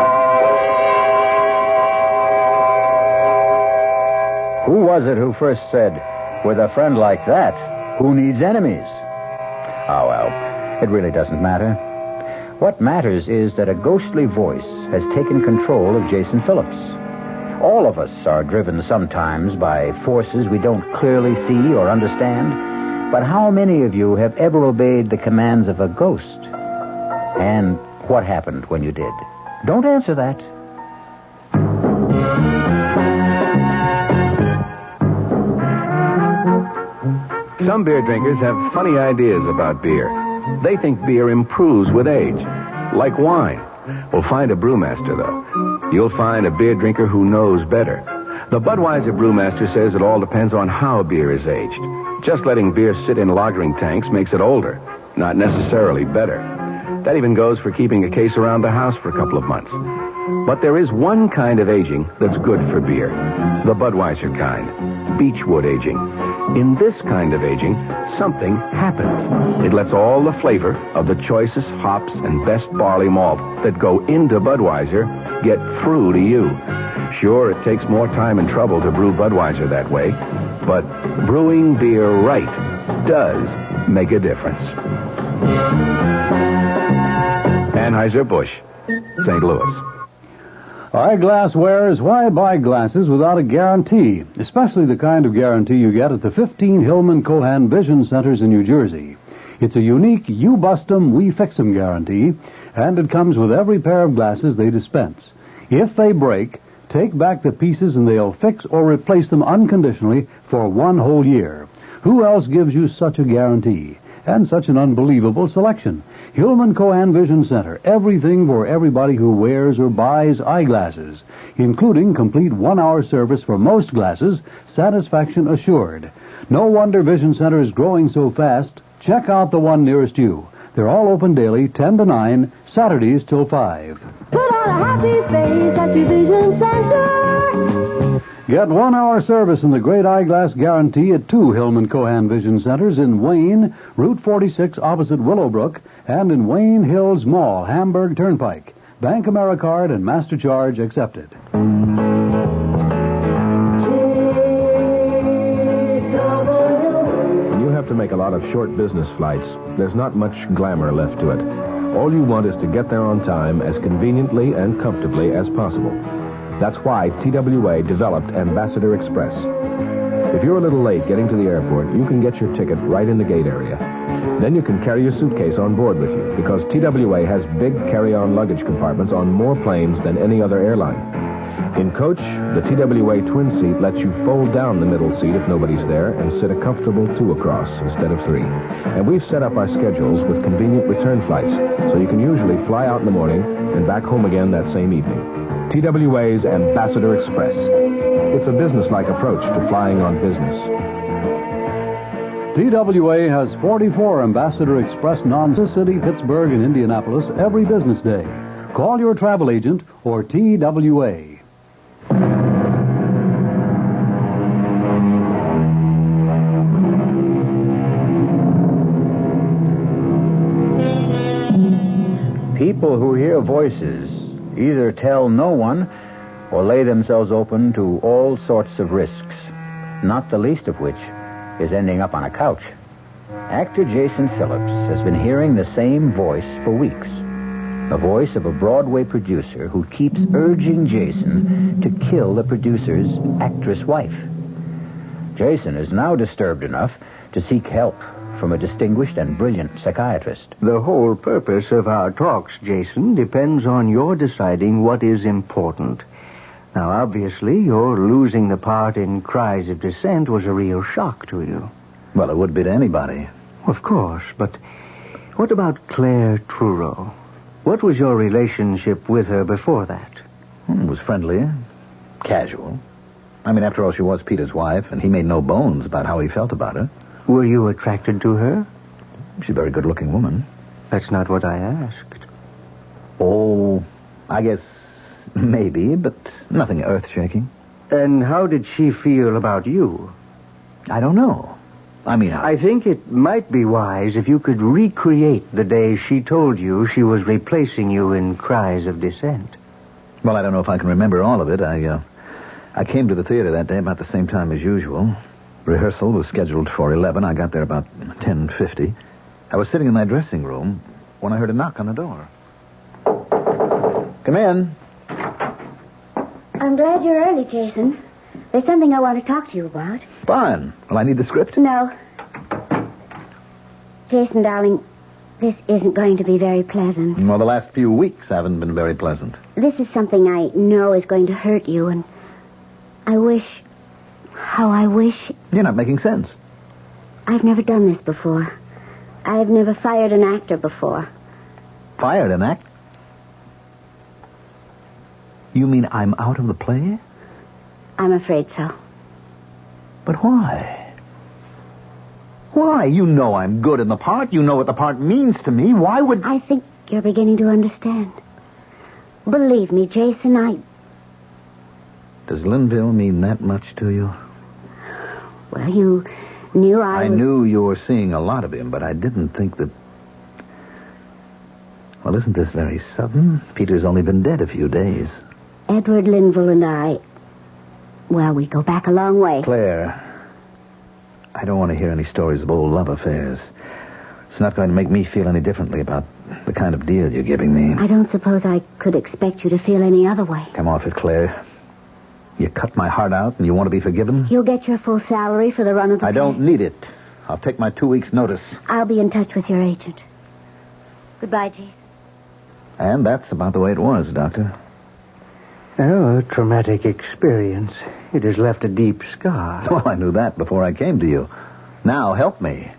Who was it who first said, with a friend like that, who needs enemies? Oh, well, it really doesn't matter. What matters is that a ghostly voice has taken control of Jason Phillips. All of us are driven sometimes by forces we don't clearly see or understand. But how many of you have ever obeyed the commands of a ghost? And what happened when you did? Don't answer that. Some beer drinkers have funny ideas about beer. They think beer improves with age, like wine. Well, find a brewmaster, though. You'll find a beer drinker who knows better. The Budweiser brewmaster says it all depends on how beer is aged. Just letting beer sit in lagering tanks makes it older, not necessarily better. That even goes for keeping a case around the house for a couple of months. But there is one kind of aging that's good for beer, the Budweiser kind, beechwood aging. In this kind of aging, something happens. It lets all the flavor of the choicest hops and best barley malt that go into Budweiser get through to you. Sure, it takes more time and trouble to brew Budweiser that way, but brewing beer right does make a difference. Anheuser-Busch, St. Louis. Eyeglass wearers, why buy glasses without a guarantee? Especially the kind of guarantee you get at the 15 Hillman Cohan Vision Centers in New Jersey. It's a unique you bust 'em, we fix 'em guarantee, and it comes with every pair of glasses they dispense. If they break, take back the pieces and they'll fix or replace them unconditionally for 1 whole year. Who else gives you such a guarantee? And such an unbelievable selection. Hillman Cohan Vision Center. Everything for everybody who wears or buys eyeglasses, including complete 1-hour service for most glasses, satisfaction assured. No wonder Vision Center is growing so fast. Check out the one nearest you. They're all open daily, 10 to 9, Saturdays till 5. Put on a happy face at your Vision Center. Get 1-hour service and the great eyeglass guarantee at 2 Hillman Cohan Vision Centers in Wayne, Route 46 opposite Willowbrook, and in Wayne Hills Mall, Hamburg Turnpike. Bank AmeriCard and MasterCharge accepted. When you have to make a lot of short business flights, there's not much glamour left to it. All you want is to get there on time as conveniently and comfortably as possible. That's why TWA developed Ambassador Express. If you're a little late getting to the airport, you can get your ticket right in the gate area. Then you can carry your suitcase on board with you, because TWA has big carry-on luggage compartments on more planes than any other airline. In coach, the TWA twin seat lets you fold down the middle seat if nobody's there and sit a comfortable 2 across instead of 3. And we've set up our schedules with convenient return flights, so you can usually fly out in the morning and back home again that same evening. TWA's Ambassador Express. It's a business-like approach to flying on business. TWA has 44 Ambassador Express non-city, Pittsburgh, and Indianapolis every business day. Call your travel agent or TWA. People who hear voices Either tell no one or lay themselves open to all sorts of risks, not the least of which is ending up on a couch. Actor Jason Phillips has been hearing the same voice for weeks. The voice of a Broadway producer who keeps urging Jason to kill the producer's actress wife. Jason is now disturbed enough to seek help from a distinguished and brilliant psychiatrist. The whole purpose of our talks, Jason, depends on your deciding what is important. Now, obviously, your losing the part in Cries of Dissent was a real shock to you. Well, it would be to anybody. Of course, but what about Claire Truro? What was your relationship with her before that? It was friendly, casual. I mean, after all, she was Peter's wife, and he made no bones about how he felt about her. Were you attracted to her? She's a very good-looking woman. That's not what I asked. Oh, I guess maybe, but nothing earth-shaking. And how did she feel about you? I don't know. I think it might be wise if you could recreate the day she told you she was replacing you in Cries of Dissent. Well, I don't know if I can remember all of it. I came to the theater that day about the same time as usual. Rehearsal was scheduled for 11. I got there about 10:50. I was sitting in my dressing room when I heard a knock on the door. Come in. I'm glad you're early, Jason. There's something I want to talk to you about. Fine. Well, I need the script? No. Jason, darling, this isn't going to be very pleasant. Well, the last few weeks haven't been very pleasant. This is something I know is going to hurt you, and I wish... You're not making sense. I've never done this before. I've never fired an actor before. Fired an actor? You mean I'm out of the play? I'm afraid so. But why? Why? You know I'm good in the part. You know what the part means to me. Why would... I think you're beginning to understand. Believe me, Jason, Does Linville mean that much to you? Well, you knew I knew you were seeing a lot of him, but I didn't think that... Well, isn't this very sudden? Peter's only been dead a few days. Edward Linville and I... Well, we go back a long way. Claire, I don't want to hear any stories of old love affairs. It's not going to make me feel any differently about the kind of deal you're giving me. I don't suppose I could expect you to feel any other way. Come off it, Claire. You cut my heart out and you want to be forgiven? You'll get your full salary for the run of the I don't need it. I'll take my 2 weeks' notice. I'll be in touch with your agent. Goodbye, Jason. And that's about the way it was, Doctor. Oh, a traumatic experience. It has left a deep scar. Well, I knew that before I came to you. Now, help me.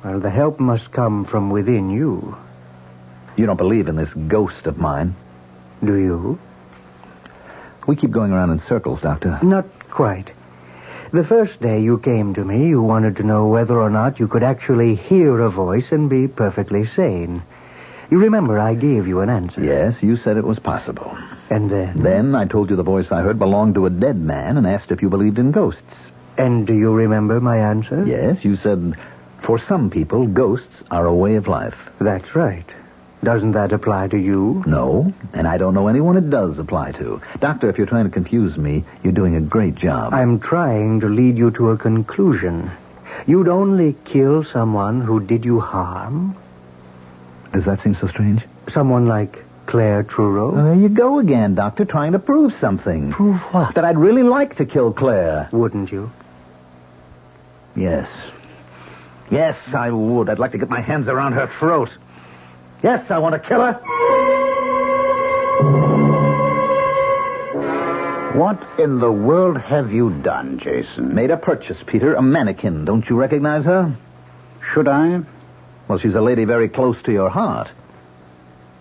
Well, the help must come from within you. You don't believe in this ghost of mine? Do you? We keep going around in circles, Doctor. Not quite. The first day you came to me, you wanted to know whether or not you could actually hear a voice and be perfectly sane. You remember I gave you an answer. Yes, you said it was possible. And then? Then I told you the voice I heard belonged to a dead man and asked if you believed in ghosts. And do you remember my answer? Yes, you said, for some people, ghosts are a way of life. That's right. Doesn't that apply to you? No, and I don't know anyone it does apply to. Doctor, if you're trying to confuse me, you're doing a great job. I'm trying to lead you to a conclusion. You'd only kill someone who did you harm? Does that seem so strange? Someone like Claire Truro? There you go again, Doctor, trying to prove something. Prove what? That I'd really like to kill Claire. Wouldn't you? Yes. Yes, I would. I'd like to get my hands around her throat. Yes, I want to kill her. What in the world have you done, Jason? Made a purchase, Peter. A mannequin. Don't you recognize her? Should I? Well, she's a lady very close to your heart.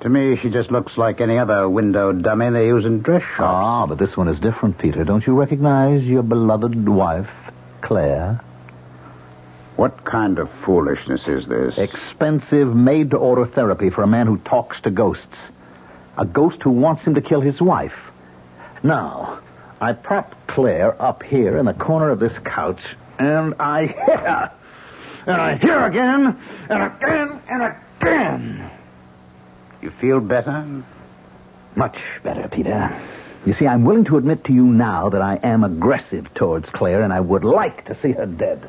To me, she just looks like any other window dummy they use in dress shops. Ah, but this one is different, Peter. Don't you recognize your beloved wife, Claire? What kind of foolishness is this? Expensive, made-to-order therapy for a man who talks to ghosts. A ghost who wants him to kill his wife. Now, I prop Claire up here in the corner of this couch, and I hit her. And I hit her again, and again, and again. You feel better? Much better, Peter. You see, I'm willing to admit to you now that I am aggressive towards Claire, and I would like to see her dead.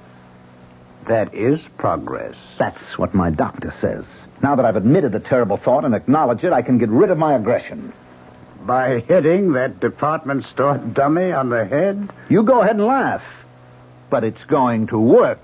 That is progress. That's what my doctor says. Now that I've admitted the terrible thought and acknowledged it, I can get rid of my aggression. By hitting that department store dummy on the head? You go ahead and laugh. But it's going to work.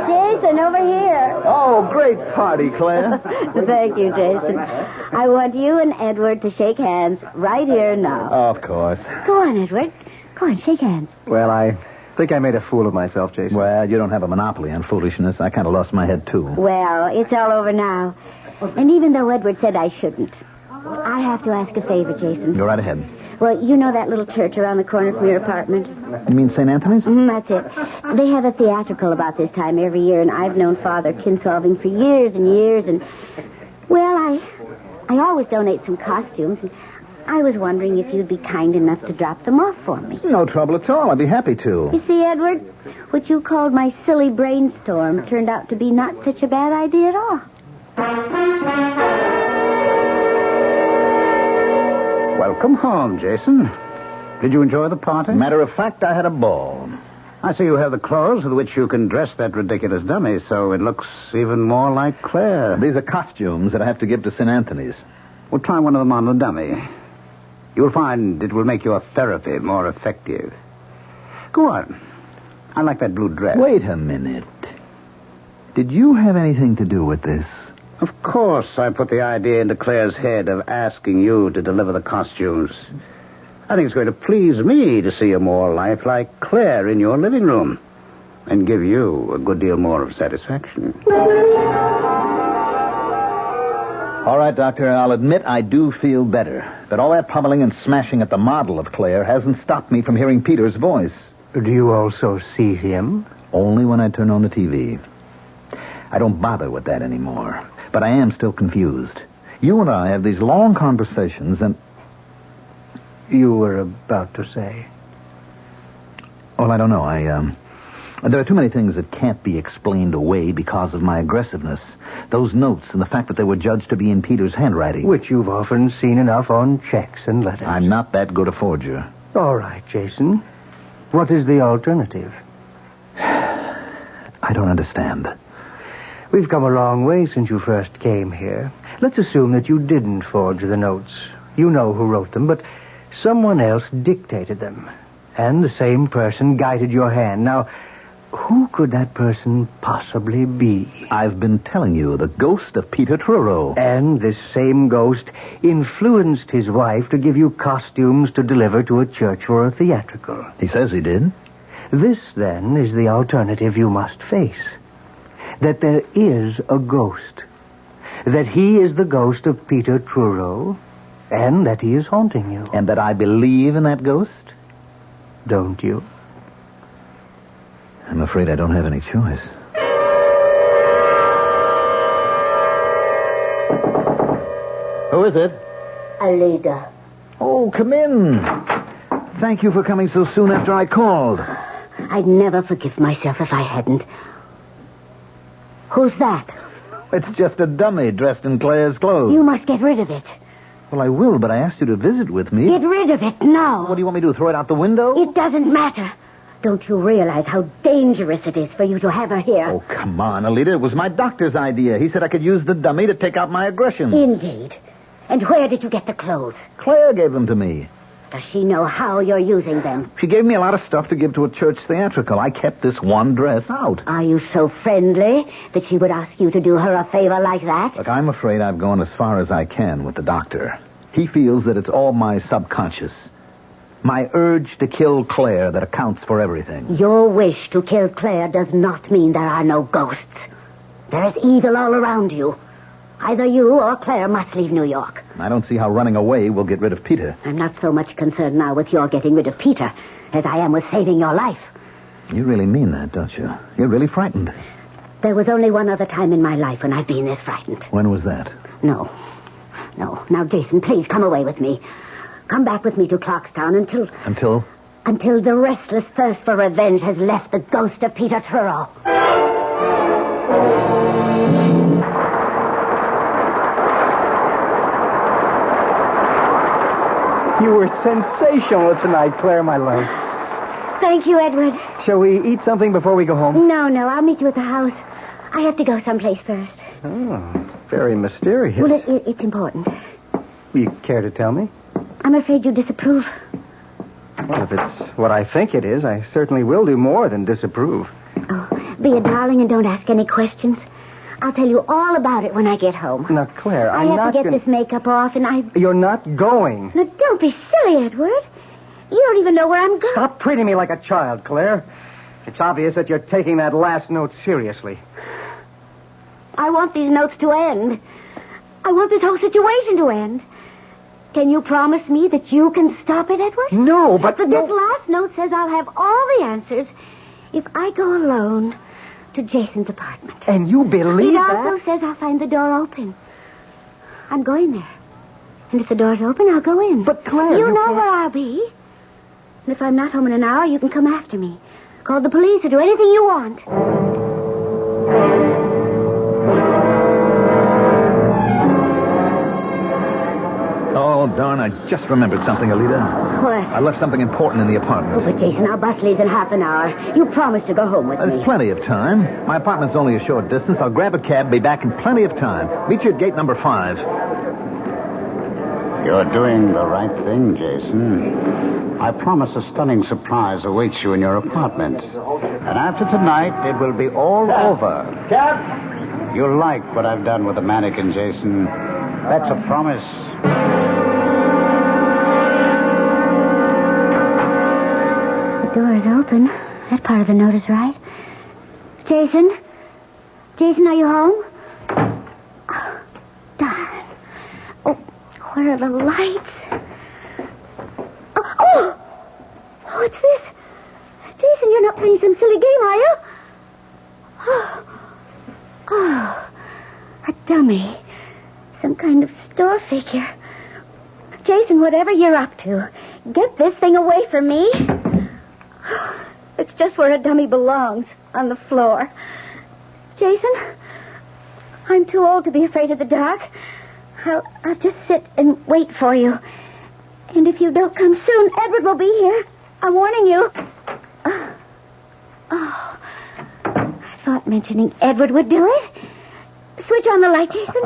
Jason, over here. Oh, great party, Claire. Thank you, Jason. I want you and Edward to shake hands right here now. Of course. Go on, Edward. Go on, shake hands. Well, I think I made a fool of myself, Jason. Well, you don't have a monopoly on foolishness. I kind of lost my head, too. Well, it's all over now. And even though Edward said I shouldn't, I have to ask a favor, Jason. Go right ahead. Well, you know that little church around the corner from your apartment? You mean St. Anthony's? That's it. They have a theatrical about this time every year, and I've known Father Kinsolving for years and years, and, well, I always donate some costumes, and I was wondering if you'd be kind enough to drop them off for me. No trouble at all. I'd be happy to. You see, Edward, what you called my silly brainstorm turned out to be not such a bad idea at all. Welcome home, Jason. Did you enjoy the party? Matter of fact, I had a ball. I see you have the clothes with which you can dress that ridiculous dummy, so it looks even more like Claire. These are costumes that I have to give to St. Anthony's. Well, try one of them on the dummy. You'll find it will make your therapy more effective. Go on. I like that blue dress. Wait a minute. Did you have anything to do with this? Of course, I put the idea into Claire's head of asking you to deliver the costumes. I think it's going to please me to see a more lifelike Claire in your living room and give you a good deal more of satisfaction. All right, Doctor, I'll admit I do feel better. But all that pummeling and smashing at the model of Claire hasn't stopped me from hearing Peter's voice. Do you also see him? Only when I turn on the TV. I don't bother with that anymore. But I am still confused. You and I have these long conversations and... You were about to say? Well, I don't know. There are too many things that can't be explained away because of my aggressiveness. Those notes and the fact that they were judged to be in Peter's handwriting. Which you've often seen enough on checks and letters. I'm not that good a forger. All right, Jason. What is the alternative? I don't understand. We've come a long way since you first came here. Let's assume that you didn't forge the notes. You know who wrote them, but someone else dictated them. And the same person guided your hand. Now, who could that person possibly be? I've been telling you, the ghost of Peter Truro. And this same ghost influenced his wife to give you costumes to deliver to a church for a theatrical. He says he did. This, then, is the alternative you must face. That there is a ghost. That he is the ghost of Peter Truro, and that he is haunting you. And that I believe in that ghost? Don't you? I'm afraid I don't have any choice. Who is it? Alida. Oh, come in. Thank you for coming so soon after I called. I'd never forgive myself if I hadn't. Who's that? It's just a dummy dressed in Claire's clothes. You must get rid of it. Well, I will, but I asked you to visit with me. Get rid of it now. What do you want me to do, throw it out the window? It doesn't matter. Don't you realize how dangerous it is for you to have her here? Oh, come on, Alida. It was my doctor's idea. He said I could use the dummy to take out my aggression. Indeed. And where did you get the clothes? Claire gave them to me. Does she know how you're using them? She gave me a lot of stuff to give to a church theatrical. I kept this one dress out. Are you so friendly that she would ask you to do her a favor like that? Look, I'm afraid I've gone as far as I can with the doctor. He feels that it's all my subconscious. My urge to kill Claire that accounts for everything. Your wish to kill Claire does not mean there are no ghosts. There is evil all around you. Either you or Claire must leave New York. I don't see how running away will get rid of Peter. I'm not so much concerned now with your getting rid of Peter as I am with saving your life. You really mean that, don't you? You're really frightened. There was only one other time in my life when I've been this frightened. When was that? No. Now, Jason, please come away with me. Come back with me to Clarkstown until... Until? Until the restless thirst for revenge has left the ghost of Peter Truro. You were sensational tonight, Claire, my love. Thank you, Edward. Shall we eat something before we go home? No, I'll meet you at the house. I have to go someplace first. Oh, very mysterious. Well, it's important. You care to tell me? I'm afraid you disapprove. Well, if it's what I think it is, I certainly will do more than disapprove. Oh, be a darling and don't ask any questions. I'll tell you all about it when I get home. Now, Claire, I have to get this makeup off, and You're not going. Now, don't be silly, Edward. You don't even know where I'm going. Stop treating me like a child, Claire. It's obvious that you're taking that last note seriously. I want these notes to end. I want this whole situation to end. Can you promise me that you can stop it, Edward? No, but this last note says I'll have all the answers if I go alone to Jason's apartment. And you believe that? It also says I'll find the door open. I'm going there. And if the door's open, I'll go in. But, Claire, you know can't... where I'll be. And if I'm not home in an hour, you can come after me. Call the police or do anything you want. Oh, darn, I just remembered something, Alita. What? I left something important in the apartment. Oh, but Jason, our bus leaves in half an hour. You promised to go home with me. There's plenty of time. My apartment's only a short distance. I'll grab a cab, be back in plenty of time. Meet you at gate number 5. You're doing the right thing, Jason. I promise a stunning surprise awaits you in your apartment. And after tonight, it will be all over. Cab! You'll like what I've done with the mannequin, Jason. That's a promise. The door is open. That part of the note is right. Jason? Jason, are you home? Oh, darn. Oh, where are the lights? Oh! What's this? Jason, you're not playing some silly game, are you? Oh, a dummy. Some kind of store figure. Jason, whatever you're up to, get this thing away from me. It's just where a dummy belongs, on the floor. Jason, I'm too old to be afraid of the dark. I'll just sit and wait for you. And if you don't come soon, Edward will be here. I'm warning you. Oh, I thought mentioning Edward would do it. Switch on the light, Jason.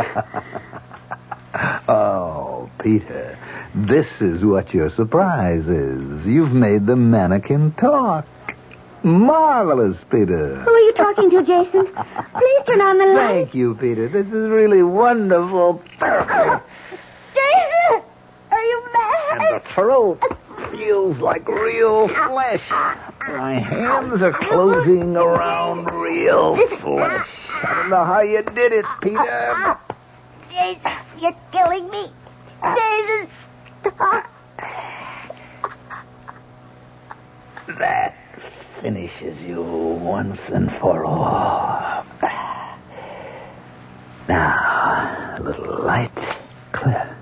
Oh, Peter, this is what your surprise is. You've made the mannequin talk. Marvelous, Peter. Who are you talking to, Jason? Please turn on the light. Thank you, Peter. This is really wonderful. Perfect. Jason! Are you mad? And the throat feels like real flesh. My hands are closing around real flesh. I don't know how you did it, Peter. Jason, you're killing me. Jason, stop. That finishes you once and for all. Now, a little light. Clear.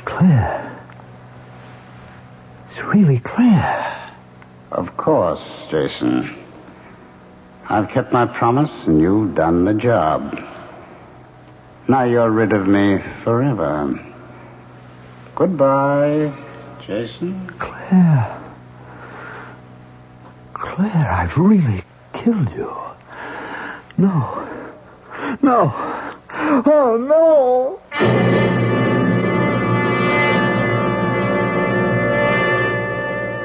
Clear. It's really clear. Of course, Jason. I've kept my promise, and you've done the job. Now you're rid of me forever. Goodbye, Jason. Claire. Claire, I've really killed you. No. No. Oh, no.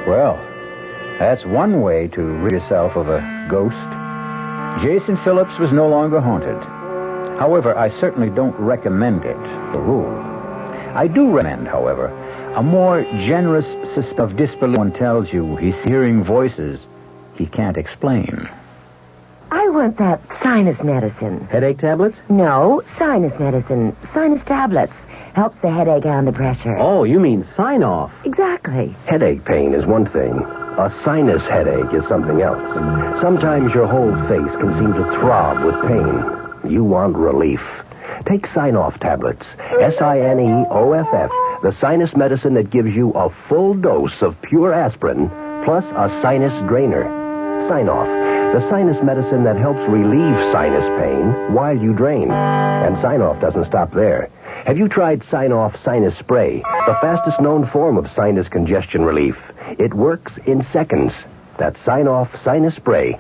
Well, that's one way to rid yourself of a ghost. Jason Phillips was no longer haunted. However, I certainly don't recommend it, for rule. I do recommend, however, a more generous system of disbelief. One tells you he's hearing voices he can't explain. I want that sinus medicine. Headache tablets? No, sinus medicine. Sinus tablets. Helps the headache and the pressure. Oh, you mean sign-off. Exactly. Headache pain is one thing. A sinus headache is something else. Sometimes your whole face can seem to throb with pain. You want relief. Take Sign-Off tablets. SINEOFF. The sinus medicine that gives you a full dose of pure aspirin plus a sinus drainer. Sign-Off. The sinus medicine that helps relieve sinus pain while you drain. And Sign-Off doesn't stop there. Have you tried Sign-Off Sinus Spray, the fastest known form of sinus congestion relief? It works in seconds. That's Sign-Off Sinus Spray.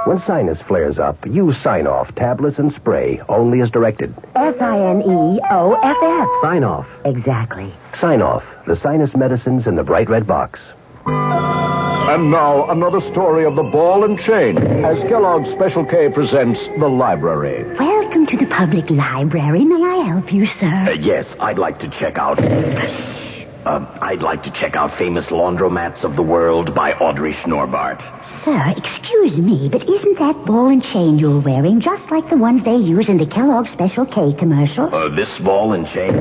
When sinus flares up, use Sign-Off tablets and spray, only as directed. Signoff. Sign-Off. Exactly. Sign-Off, the sinus medicines in the bright red box. And now, another story of the ball and chain, as Kellogg's Special K presents The Library. Welcome to the public library. May I help you, sir? Yes, I'd like to check out... Famous Laundromats of the World by Audrey Schnorbart. Sir, excuse me, but isn't that ball and chain you're wearing just like the ones they use in the Kellogg's Special K commercial? This ball and chain?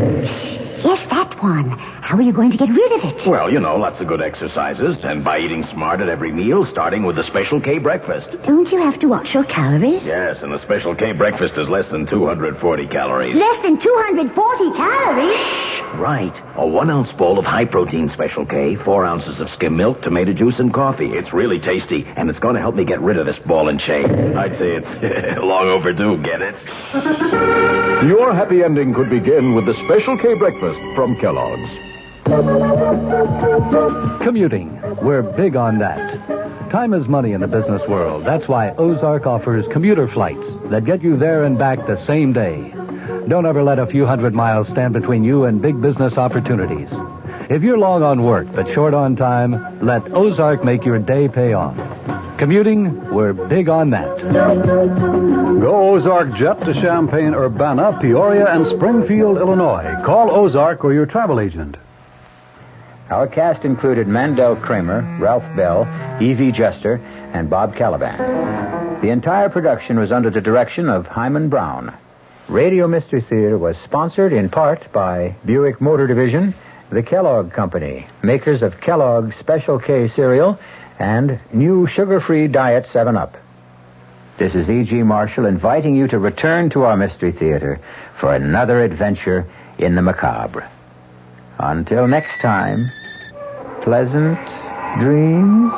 Yes, that one. How are you going to get rid of it? Well, lots of good exercises, and by eating smart at every meal, starting with the Special K breakfast. Don't you have to watch your calories? Yes, and the Special K breakfast is less than 240 calories. Less than 240 calories? Right. A 1-ounce bowl of high-protein Special K, 4 ounces of skim milk, tomato juice, and coffee. It's really tasty, and it's going to help me get rid of this ball and chain. I'd say it's long overdue, get it? Your happy ending could begin with the Special K breakfast from Kellogg's. Commuting. We're big on that. Time is money in the business world. That's why Ozark offers commuter flights that get you there and back the same day. Don't ever let a few hundred miles stand between you and big business opportunities. If you're long on work but short on time, let Ozark make your day pay off. Commuting, we're big on that. Go Ozark Jet to Champaign, Urbana, Peoria, and Springfield, Illinois. Call Ozark or your travel agent. Our cast included Mandel Kramer, Ralph Bell, Evie Jester, and Bob Caliban. The entire production was under the direction of Hyman Brown. Radio Mystery Theater was sponsored in part by Buick Motor Division, the Kellogg Company, makers of Kellogg's Special K cereal, and new sugar-free Diet 7-Up. This is E.G. Marshall inviting you to return to our Mystery Theater for another adventure in the macabre. Until next time, pleasant dreams.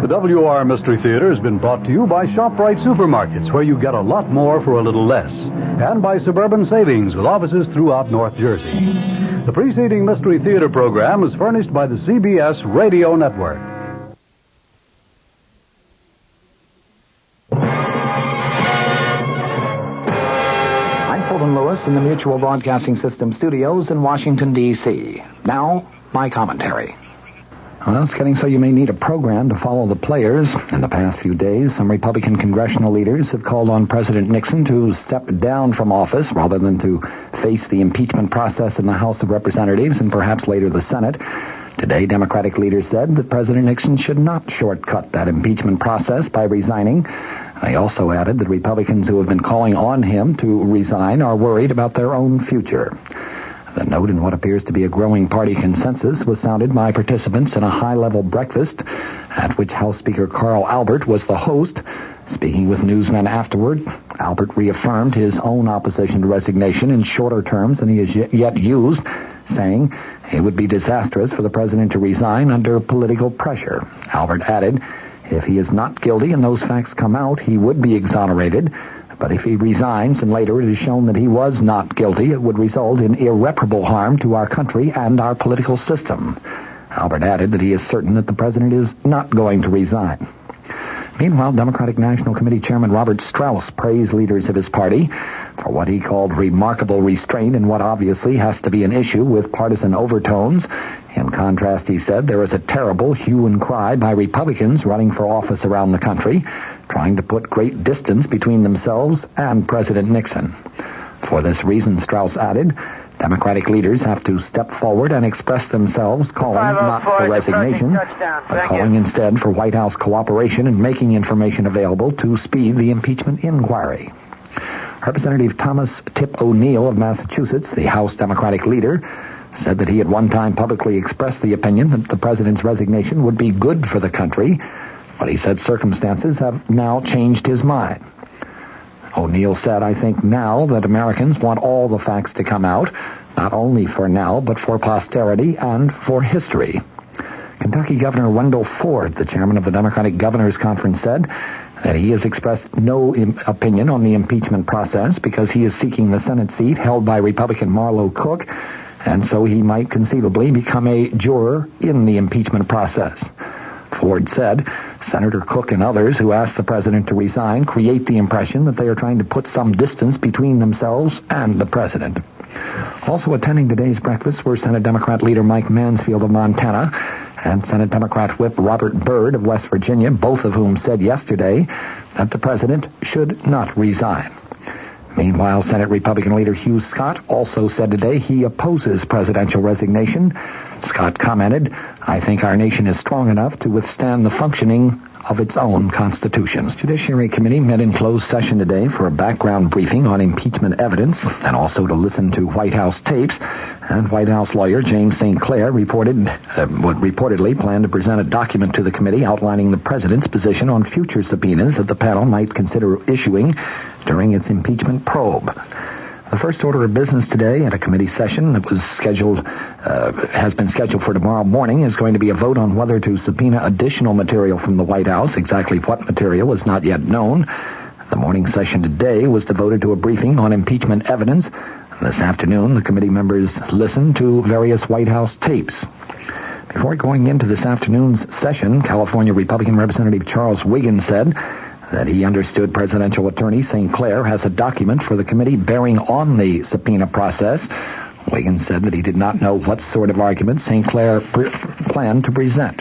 The WR Mystery Theater has been brought to you by ShopRite Supermarkets, where you get a lot more for a little less, and by Suburban Savings, with offices throughout North Jersey. The preceding Mystery Theater program is furnished by the CBS Radio Network. I'm Fulton Lewis in the Mutual Broadcasting System studios in Washington, D.C. Now, my commentary. Well, it's getting so you may need a program to follow the players. In the past few days, some Republican congressional leaders have called on President Nixon to step down from office rather than to face the impeachment process in the House of Representatives and perhaps later the Senate. Today, Democratic leaders said that President Nixon should not shortcut that impeachment process by resigning. They also added that Republicans who have been calling on him to resign are worried about their own future. The note in what appears to be a growing party consensus was sounded by participants in a high-level breakfast at which House Speaker Carl Albert was the host. Speaking with newsmen afterward, Albert reaffirmed his own opposition to resignation in shorter terms than he has yet used, saying it would be disastrous for the president to resign under political pressure. Albert added, if he is not guilty and those facts come out, he would be exonerated. But if he resigns and later it is shown that he was not guilty, it would result in irreparable harm to our country and our political system. Albert added that he is certain that the president is not going to resign. Meanwhile, Democratic National Committee Chairman Robert Strauss praised leaders of his party for what he called remarkable restraint in what obviously has to be an issue with partisan overtones. In contrast, he said, there is a terrible hue and cry by Republicans running for office around the country, trying to put great distance between themselves and President Nixon. For this reason, Strauss added, Democratic leaders have to step forward and express themselves, calling not for resignation, but calling instead for White House cooperation and making information available to speed the impeachment inquiry. Representative Thomas Tip O'Neill of Massachusetts, the House Democratic leader, said that he had one time publicly expressed the opinion that the president's resignation would be good for the country, but he said circumstances have now changed his mind. O'Neill said, I think now that Americans want all the facts to come out, not only for now, but for posterity and for history. Kentucky Governor Wendell Ford, the chairman of the Democratic Governors Conference, said that he has expressed no opinion on the impeachment process because he is seeking the Senate seat held by Republican Marlo Cook, and so he might conceivably become a juror in the impeachment process. Ford said Senator Cook and others who asked the president to resign create the impression that they are trying to put some distance between themselves and the president. Also attending today's breakfast were Senate Democrat leader Mike Mansfield of Montana and Senate Democrat Whip Robert Byrd of West Virginia, both of whom said yesterday that the president should not resign. Meanwhile, Senate Republican leader Hugh Scott also said today he opposes presidential resignation. Scott commented, "I think our nation is strong enough to withstand the functioning of its own constitution." The Judiciary Committee met in closed session today for a background briefing on impeachment evidence and also to listen to White House tapes. And White House lawyer James St. Clair reportedly planned to present a document to the committee outlining the president's position on future subpoenas that the panel might consider issuing during its impeachment probe. The first order of business today at a committee session that has been scheduled for tomorrow morning is going to be a vote on whether to subpoena additional material from the White House. Exactly what material is not yet known. The morning session today was devoted to a briefing on impeachment evidence. This afternoon, the committee members listened to various White House tapes. Before going into this afternoon's session, California Republican Representative Charles Wiggins said that he understood presidential attorney St. Clair has a document for the committee bearing on the subpoena process. Wiggins said that he did not know what sort of argument St. Clair planned to present.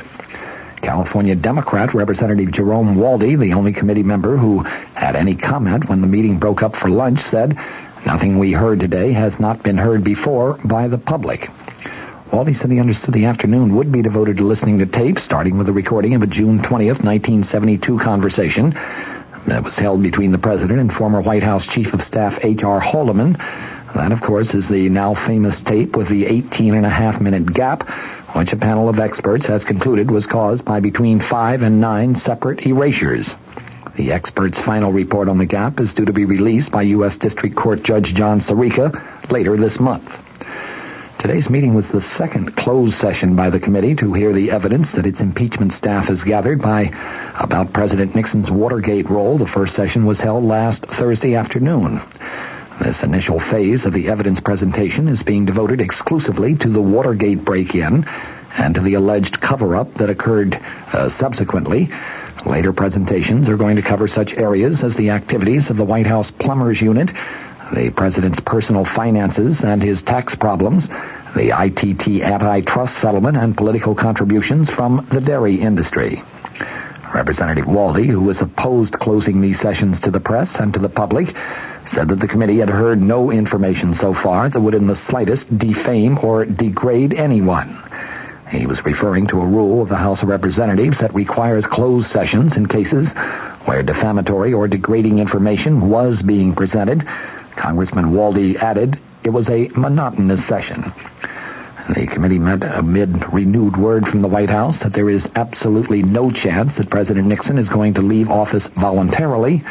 California Democrat Representative Jerome Waldy, the only committee member who had any comment when the meeting broke up for lunch, said, "Nothing we heard today has not been heard before by the public." Waldy said he understood the afternoon would be devoted to listening to tapes, starting with a recording of a June 20th, 1972 conversation that was held between the president and former White House Chief of Staff H.R. Haldeman. That, of course, is the now famous tape with the 18-and-a-half-minute gap, which a panel of experts has concluded was caused by between 5 and 9 separate erasures. The experts' final report on the gap is due to be released by U.S. District Court Judge John Sirica later this month. Today's meeting was the second closed session by the committee to hear the evidence that its impeachment staff has gathered about President Nixon's Watergate role. The first session was held last Thursday afternoon. This initial phase of the evidence presentation is being devoted exclusively to the Watergate break-in and to the alleged cover-up that occurred subsequently. Later presentations are going to cover such areas as the activities of the White House Plumbers Unit, the president's personal finances and his tax problems, the ITT antitrust settlement, and political contributions from the dairy industry. Representative Waldy, who has opposed closing these sessions to the press and to the public, said that the committee had heard no information so far that would in the slightest defame or degrade anyone. He was referring to a rule of the House of Representatives that requires closed sessions in cases where defamatory or degrading information was being presented. Congressman Waldy added it was a monotonous session. The committee met amid renewed word from the White House that there is absolutely no chance that President Nixon is going to leave office voluntarily.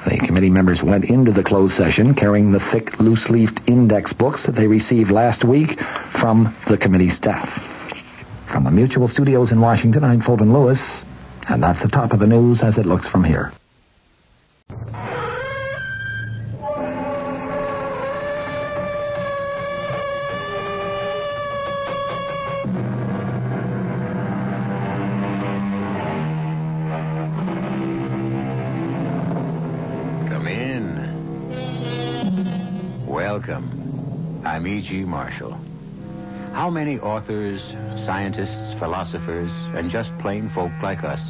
The committee members went into the closed session carrying the thick, loose-leafed index books that they received last week from the committee staff. From the Mutual Studios in Washington, I'm Fulton Lewis, and that's the top of the news as it looks from here. Welcome. I'm E.G. Marshall. How many authors, scientists, philosophers, and just plain folk like us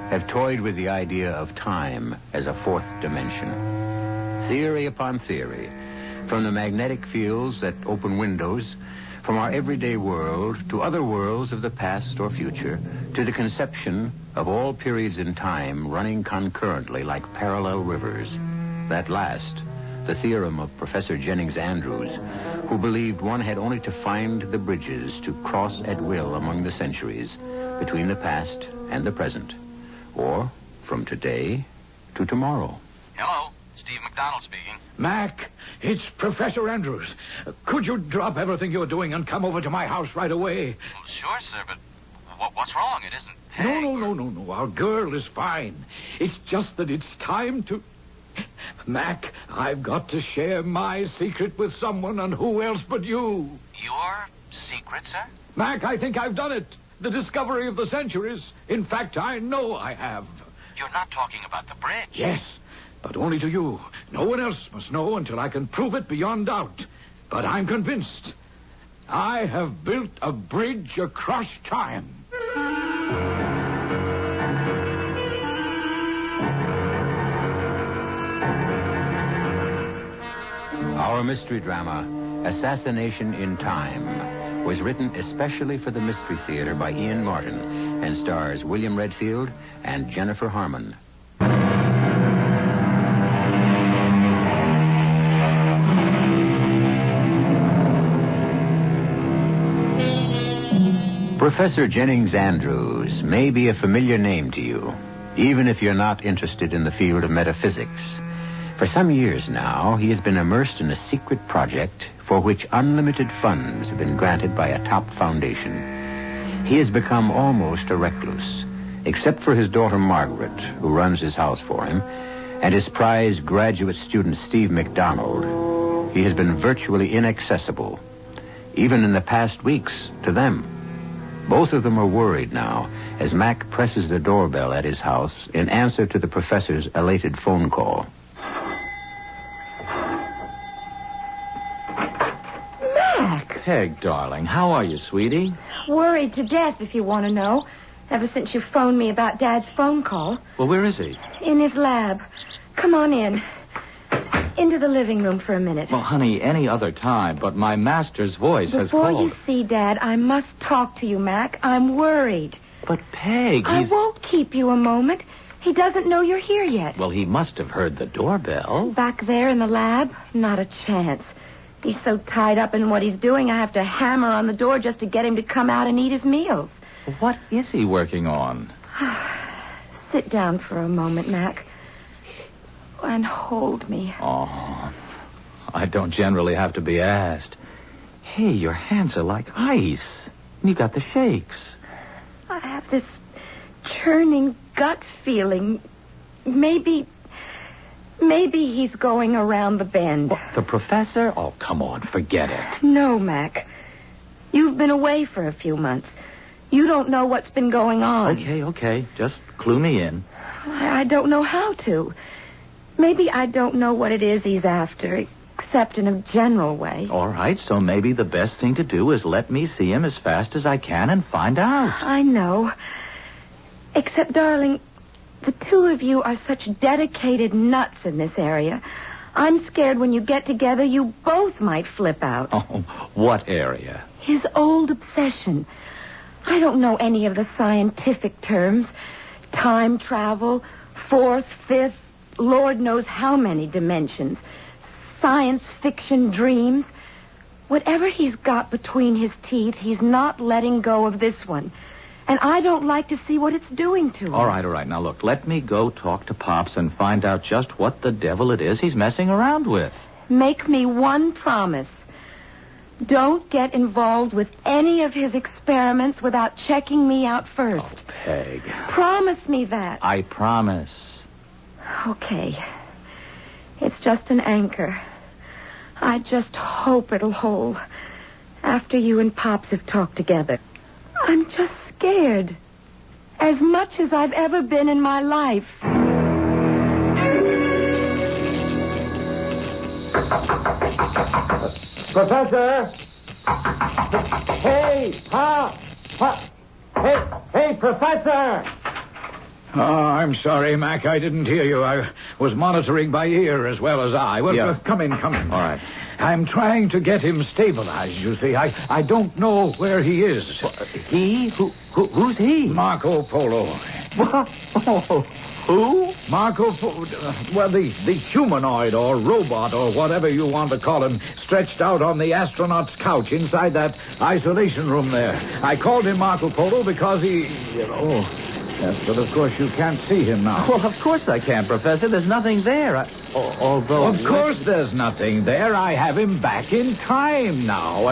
have toyed with the idea of time as a fourth dimension? Theory upon theory, from the magnetic fields that open windows, from our everyday world to other worlds of the past or future, to the conception of all periods in time running concurrently like parallel rivers. That last, the theorem of Professor Jennings Andrews, who believed one had only to find the bridges to cross at will among the centuries between the past and the present, or from today to tomorrow. Hello, Steve McDonald speaking. Mac, it's Professor Andrews. Could you drop everything you're doing and come over to my house right away? Well, sure, sir, but What's wrong? It isn't Peg. No. Our girl is fine. It's just that it's time to... Mac, I've got to share my secret with someone, and who else but you? Your secret, sir? Mac, I think I've done it. The discovery of the centuries. In fact, I know I have. You're not talking about the bridge. Yes, but only to you. No one else must know until I can prove it beyond doubt. But I'm convinced. I have built a bridge across time. Our mystery drama, Assassination in Time, was written especially for the Mystery Theater by Ian Martin and stars William Redfield and Jennifer Harmon. Professor Jennings Andrews may be a familiar name to you, even if you're not interested in the field of metaphysics. For some years now, he has been immersed in a secret project for which unlimited funds have been granted by a top foundation. He has become almost a recluse, except for his daughter Margaret, who runs his house for him, and his prized graduate student Steve McDonald. He has been virtually inaccessible, even in the past weeks, to them. Both of them are worried now as Mac presses the doorbell at his house in answer to the professor's elated phone call. Peg, darling, how are you, sweetie? Worried to death, if you want to know. Ever since you phoned me about Dad's phone call. Well, where is he? In his lab. Come on in. Into the living room for a minute. Well, honey, any other time, but my master's voice has called. Before you see Dad, I must talk to you, Mac. I'm worried. But, Peg, I won't keep you a moment. He doesn't know you're here yet. Well, he must have heard the doorbell. Back there in the lab? Not a chance. He's so tied up in what he's doing, I have to hammer on the door just to get him to come out and eat his meals. What is he working on? Sit down for a moment, Mac. And hold me. Oh, I don't generally have to be asked. Hey, your hands are like ice. You got the shakes. I have this churning gut feeling. Maybe he's going around the bend. What, the professor? Oh, come on, forget it. No, Mac. You've been away for a few months. You don't know what's been going on. Okay. Just clue me in. I don't know how to. Maybe I don't know what it is he's after, except in a general way. All right, so maybe the best thing to do is let me see him as fast as I can and find out. I know. Except, darling, the two of you are such dedicated nuts in this area. I'm scared when you get together, you both might flip out. Oh, what area? His old obsession. I don't know any of the scientific terms. Time travel, fourth, fifth, Lord knows how many dimensions. Science fiction dreams. Whatever he's got between his teeth, he's not letting go of this one. And I don't like to see what it's doing to him. All right. Now, look, let me go talk to Pops and find out just what the devil it is he's messing around with. Make me one promise. Don't get involved with any of his experiments without checking me out first. Oh, Peg. Promise me that. I promise. Okay. It's just an anchor. I just hope it'll hold after you and Pops have talked together. I'm just scared. As much as I've ever been in my life. Professor! Hey, Pop! Hey, Professor! Oh, I'm sorry, Mac. I didn't hear you. I was monitoring by ear as well as eye. Well, yeah. Come in. All right. I'm trying to get him stabilized, you see. I don't know where he is. He? Who's he? Marco Polo. What? Oh, who? Marco Polo. Well, the humanoid or robot or whatever you want to call him stretched out on the astronaut's couch inside that isolation room there. I called him Marco Polo because he... Yes, but of course you can't see him now. Well, of course I can, Professor. There's nothing there. Although... Of course there's nothing there. I have him back in time now.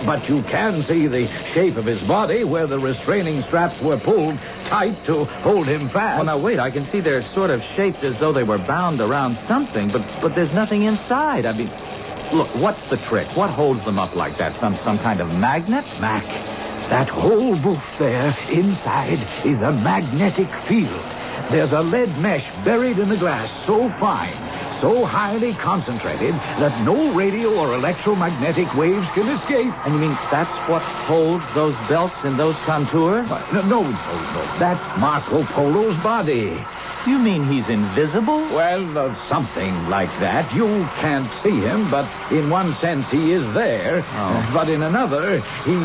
But you can see the shape of his body where the restraining straps were pulled tight to hold him fast. Well, now, wait. I can see they're sort of shaped as though they were bound around something, but there's nothing inside. I mean, look, what's the trick? What holds them up like that? Some kind of magnet? Mac, that whole booth there inside is a magnetic field. There's a lead mesh buried in the glass so fine, so highly concentrated, that no radio or electromagnetic waves can escape. And you mean that's what holds those belts in those contours? No. That's Marco Polo's body. You mean he's invisible? Well, something like that. You can't see him, but in one sense he is there. Oh. But in another, he...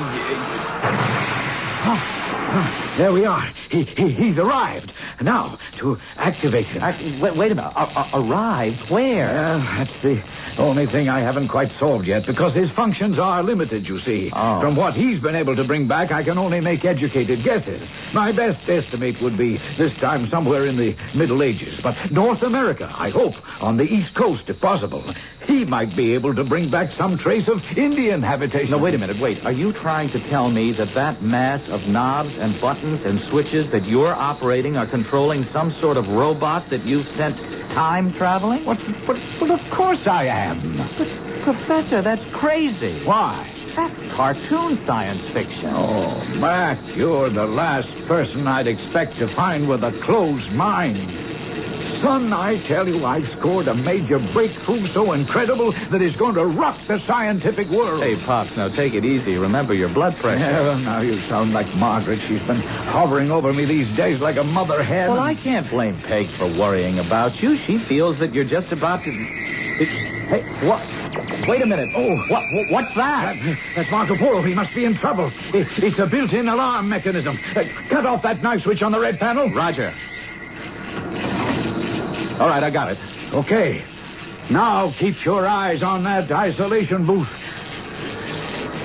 There we are. He's arrived. Now, to activate him. Wait a minute. Arrived? Where? That's the only thing I haven't quite solved yet, because his functions are limited, you see. Oh. From what he's been able to bring back, I can only make educated guesses. My best estimate would be this time somewhere in the Middle Ages. But North America, I hope, on the East Coast, if possible. He might be able to bring back some trace of Indian habitation. No, wait a minute. Wait. Are you trying to tell me that mass of knobs and buttons and switches that you're operating are controlling some sort of robot that you've sent time traveling? Well, of course I am. But, Professor, that's crazy. Why? That's cartoon science fiction. Oh, Mac, you're the last person I'd expect to find with a closed mind. Son, I tell you, I've scored a major breakthrough so incredible that it's going to rock the scientific world. Hey, Pops, now take it easy. Remember your blood pressure. Yeah, well, now you sound like Margaret. She's been hovering over me these days like a mother hen. Well, I can't blame Peg for worrying about you. She feels that you're just about to... Hey, what? Wait a minute. Oh, what's that? That's Marco Polo. He must be in trouble. It's a built-in alarm mechanism. Cut off that knife switch on the red panel. Roger. All right, I got it. Okay. Now keep your eyes on that isolation booth.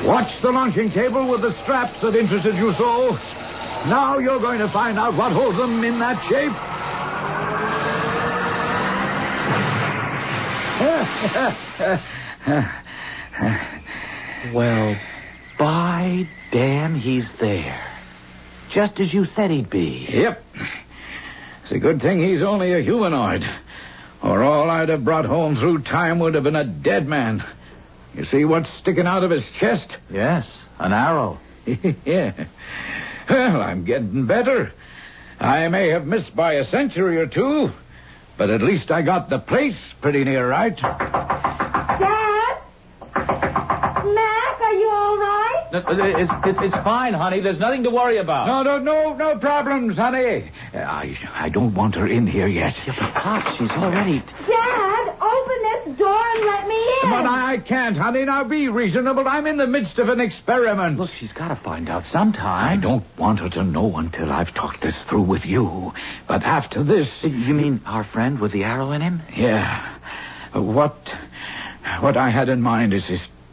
Watch the launching table with the straps that interested you so. Now you're going to find out what holds them in that shape. Well, by damn, he's there. Just as you said he'd be. Yep. It's a good thing he's only a humanoid. Or all I'd have brought home through time would have been a dead man. You see what's sticking out of his chest? Yes, an arrow. Yeah. Well, I'm getting better. I may have missed by a century or two, but at least I got the place pretty near right. Dad? Mac, are you all right? It's fine, honey. There's nothing to worry about. No problems, honey. I don't want her in here yet. Yeah, but Pop, she's already... Dad, open this door and let me in. But I can't, honey. Now be reasonable. I'm in the midst of an experiment. Look, she's got to find out sometime. I don't want her to know until I've talked this through with you. But after this... You mean our friend with the arrow in him? Yeah. What I had in mind is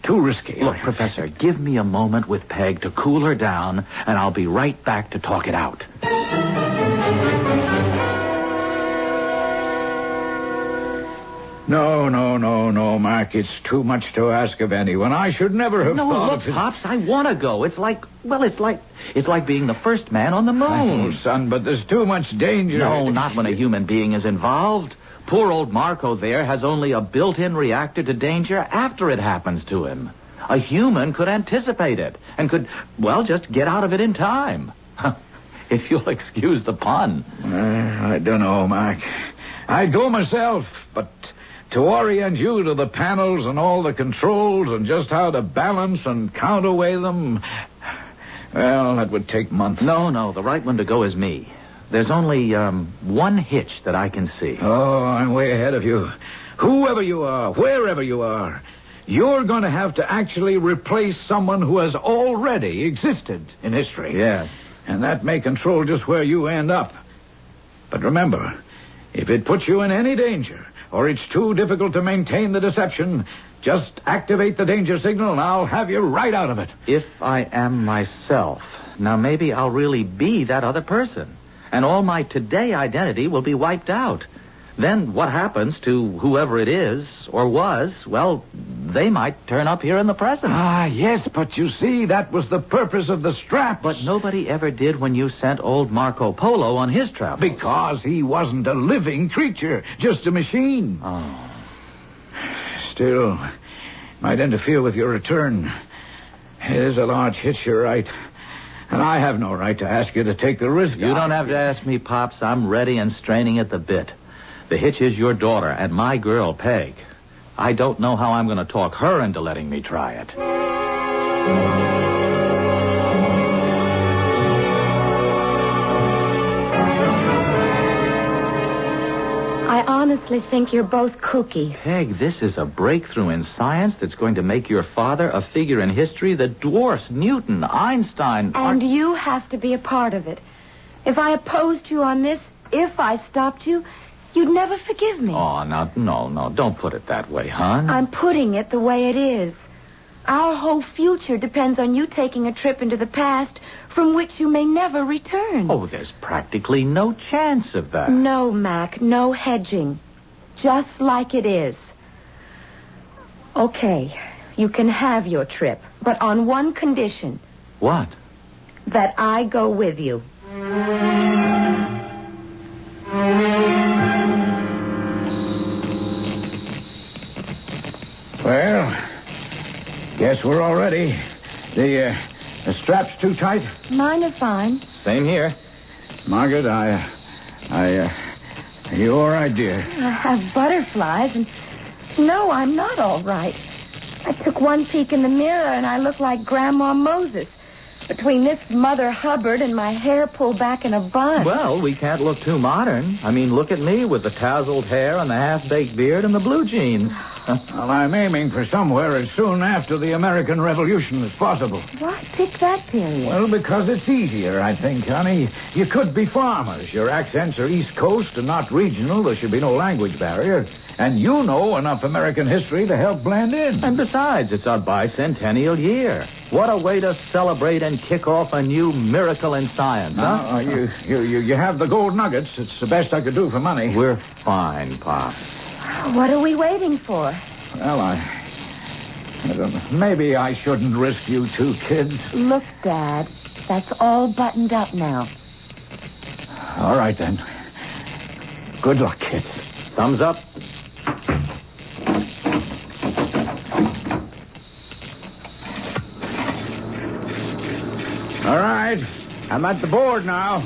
too risky. Look, Professor, give me a moment with Peg to cool her down, and I'll be right back to talk it out. No, Mark. It's too much to ask of anyone. I should never have thought look, of it. Pops, I want to go. It's like being the first man on the moon. Oh, son, but there's too much danger. No, not when a human being is involved. Poor old Marco there has only a built-in reactor to danger after it happens to him. A human could anticipate it and could, just get out of it in time. If you'll excuse the pun. I don't know, Mark. I'd go myself, but to orient you to the panels and all the controls and just how to balance and counterweigh them, well, that would take months. No, the right one to go is me. There's only one hitch that I can see. Oh, I'm way ahead of you. Whoever you are, wherever you are, you're going to have to actually replace someone who has already existed in history. Yes. And that may control just where you end up. But remember, if it puts you in any danger, or it's too difficult to maintain the deception, Just activate the danger signal and I'll have you right out of it. If I am myself, now maybe I'll really be that other person. And all my today identity will be wiped out. Then what happens to whoever it is, or was, well, they might turn up here in the present. Ah, yes, but you see, that was the purpose of the straps. But nobody ever did when you sent old Marco Polo on his travels. Because he wasn't a living creature, just a machine. Oh. Still, might interfere with your return. It is a large hitch, you're right. And I have no right to ask you to take the risk. You don't have to ask me, Pops. I'm ready and straining at the bit. The hitch is your daughter and my girl, Peg. I don't know how I'm going to talk her into letting me try it. I honestly think you're both kooky. Peg, this is a breakthrough in science that's going to make your father a figure in history that dwarfs Newton, Einstein... And you have to be a part of it. If I opposed you on this, if I stopped you... you'd never forgive me. Oh, no, don't put it that way, hon. I'm putting it the way it is. Our whole future depends on you taking a trip into the past from which you may never return. Oh, there's practically no chance of that. No, Mac, no hedging. Just like it is. Okay, you can have your trip, but on one condition. What? That I go with you. Well, guess we're all ready. The strap's too tight? Mine are fine. Same here. Margaret, you all right, dear? I have butterflies, and no, I'm not all right. I took one peek in the mirror, and I look like Grandma Moses. Between this Mother Hubbard and my hair pulled back in a bun. Well, we can't look too modern. I mean, look at me with the tousled hair and the half-baked beard and the blue jeans. Well, I'm aiming for somewhere as soon after the American Revolution as possible. Why pick that period? Well, because it's easier, I think, honey. You could be farmers. Your accents are East Coast and not regional. There should be no language barrier. And you know enough American history to help blend in. And besides, it's our bicentennial year. What a way to celebrate and kick off a new miracle in science, huh? You have the gold nuggets. It's the best I could do for money. We're fine, Pop. What are we waiting for? Well, I don't know. Maybe I shouldn't risk you two kids. Look, Dad, that's all buttoned up now. All right, then. Good luck, kids. Thumbs up. All right. I'm at the board now.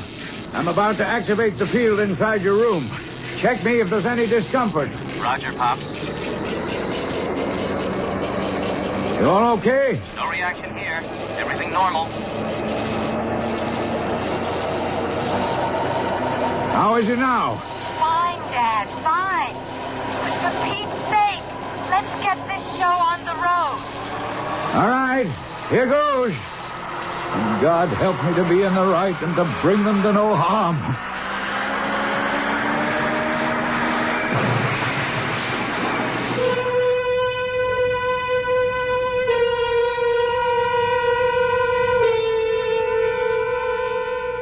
I'm about to activate the field inside your room. Check me if there's any discomfort. Roger, Pops. You all okay? No reaction here. Everything normal. How is it now? Fine, Dad, fine. For Pete's sake, let's get this show on the road. All right. Here goes. And God help me to be in the right and to bring them to no harm.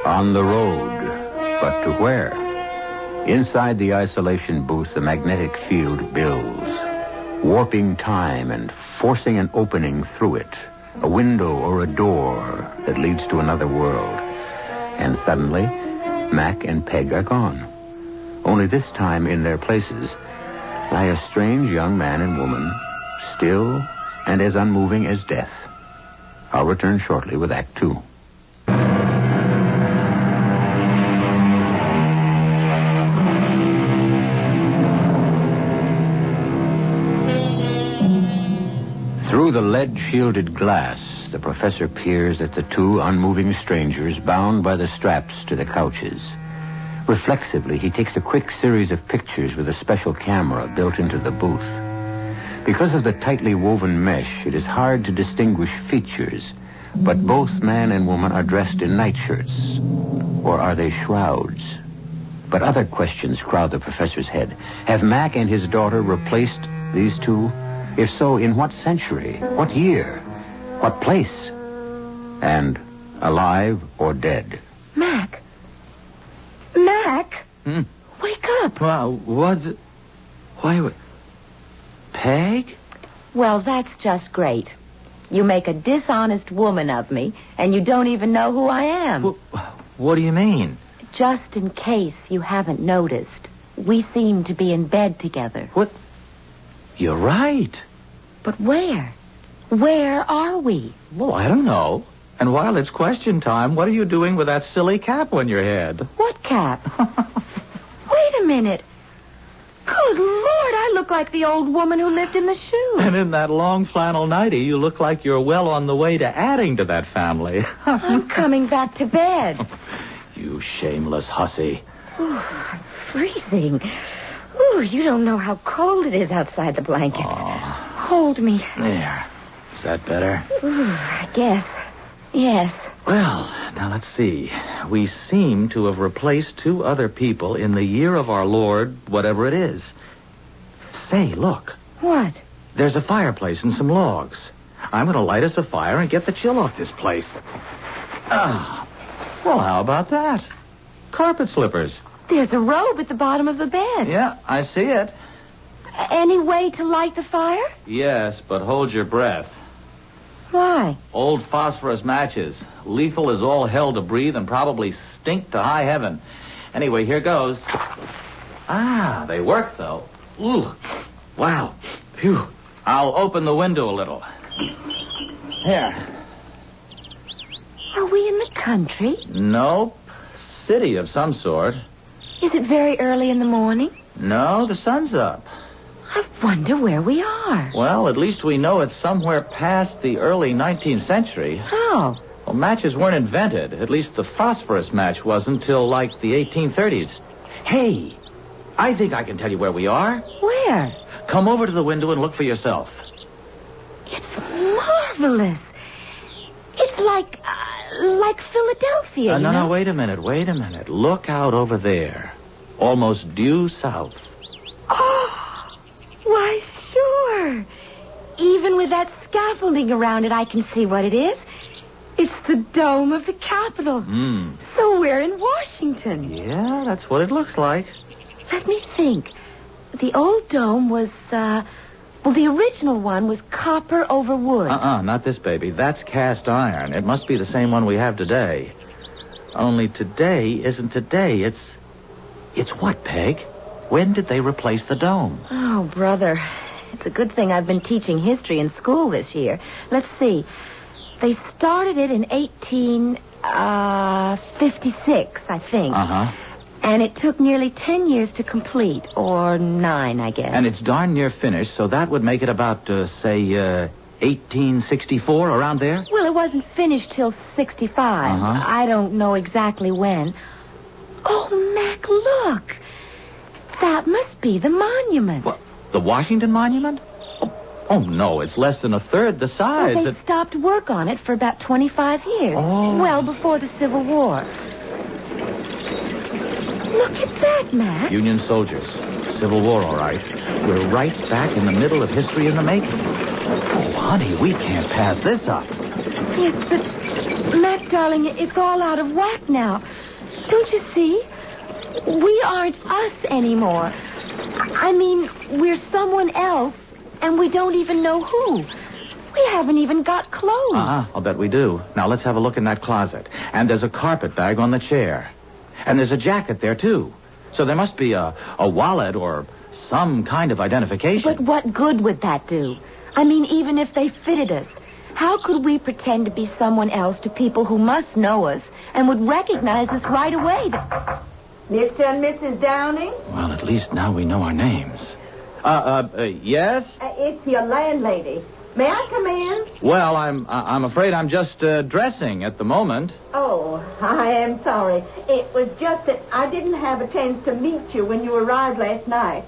On the road, but to where? Inside the isolation booth, the magnetic field builds, warping time and forcing an opening through it, a window or a door that leads to another world. And suddenly, Mac and Peg are gone. Only this time, in their places, lie a strange young man and woman, still and as unmoving as death. I'll return shortly with Act 2. Through the lead-shielded glass, the professor peers at the two unmoving strangers bound by the straps to the couches. Reflexively, he takes a quick series of pictures with a special camera built into the booth. Because of the tightly woven mesh, it is hard to distinguish features, but both man and woman are dressed in nightshirts. Or are they shrouds? But other questions crowd the professor's head. Have Mac and his daughter replaced these two? If so, in what century? What year? What place? And alive or dead? Mac. Mac? Wake up. Well, what? Why? Peg? Well, that's just great. You make a dishonest woman of me, and you don't even know who I am. What do you mean? Just in case you haven't noticed, we seem to be in bed together. What? You're right. But where? Where are we? Well, I don't know. And while it's question time, what are you doing with that silly cap on your head? What cap? Wait a minute. Good Lord, I look like the old woman who lived in the shoe. And in that long flannel nightie, you look like you're well on the way to adding to that family. I'm coming back to bed. You shameless hussy. Ooh, I'm freezing. Ooh, you don't know how cold it is outside the blanket. Hold me. There. Is that better? Ooh, I guess. Yes. Well, now let's see. We seem to have replaced 2 other people in the year of our Lord, whatever it is. Say, look. What? There's a fireplace and some logs. I'm going to light us a fire and get the chill off this place. Well, how about that? Carpet slippers. There's a robe at the bottom of the bed. Yeah, I see it. Any way to light the fire? Yes, but hold your breath. Why? Old phosphorus matches. Lethal as all hell to breathe and probably stink to high heaven. Anyway, here goes. They work, though. Ooh. Wow. Phew. I'll open the window a little. Here. Are we in the country? Nope. City of some sort. Is it very early in the morning? No, the sun's up. I wonder where we are. Well, at least we know it's somewhere past the early 19th century. How? Well, matches weren't invented. At least the phosphorus match wasn't till like the 1830s. Hey, I think I can tell you where we are. Where? Come over to the window and look for yourself. It's marvelous. It's like Philadelphia, you know? No, wait a minute. Look out over there. Almost due south. Oh, why, sure. Even with that scaffolding around it, I can see what it is. It's the dome of the Capitol. So we're in Washington. Yeah, that's what it looks like. Let me think. The old dome was, the original one was copper over wood. Not this baby. That's cast iron. It must be the same one we have today. Only today isn't today. It's what, Peg? When did they replace the dome? Oh, brother. It's a good thing I've been teaching history in school this year. Let's see. They started it in 1856, I think. And it took nearly 10 years to complete, or 9, I guess. And it's darn near finished, so that would make it about, 1864, around there? Well, it wasn't finished till 65. I don't know exactly when. Oh, Mac, look. That must be the monument. What, the Washington Monument? Oh, no, it's less than a third the size. Well, they stopped work on it for about 25 years. Well before the Civil War. Look at that, Mac. Union soldiers. Civil War, all right. We're right back in the middle of history in the making. Oh, honey, we can't pass this up. Yes, but, Mac, darling, it's all out of whack now. Don't you see? We aren't us anymore. I mean, we're someone else, and we don't even know who. We haven't even got clothes. I'll bet we do. Now, let's have a look in that closet. And there's a carpet bag on the chair. And there's a jacket there, too. So there must be a wallet or some kind of identification. But what good would that do? I mean, even if they fitted us, how could we pretend to be someone else to people who must know us and would recognize us right away? Mr. and Mrs. Downing? Well, at least now we know our names. Yes? It's your landlady. May I come in? Well, I'm afraid I'm just dressing at the moment. Oh, I am sorry. It was just that I didn't have a chance to meet you when you arrived last night.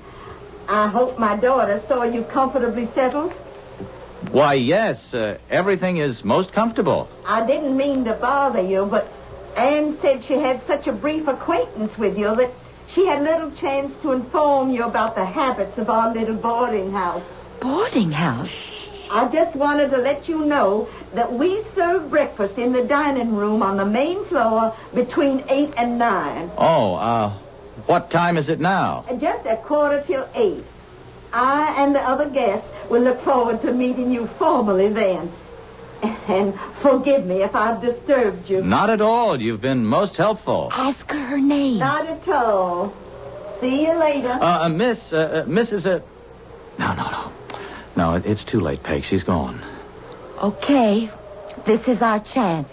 I hope my daughter saw you comfortably settled. Why, yes. Everything is most comfortable. I didn't mean to bother you, but Anne said she had such a brief acquaintance with you that she had little chance to inform you about the habits of our little boarding house. boarding house? I just wanted to let you know that we serve breakfast in the dining room on the main floor between 8 and 9. Oh, what time is it now? Just 7:45. I and the other guests will look forward to meeting you formally then. And forgive me if I've disturbed you. Not at all. You've been most helpful. Ask her name. Not at all. See you later. Mrs. No, it's too late, Peg. She's gone. Okay. This is our chance.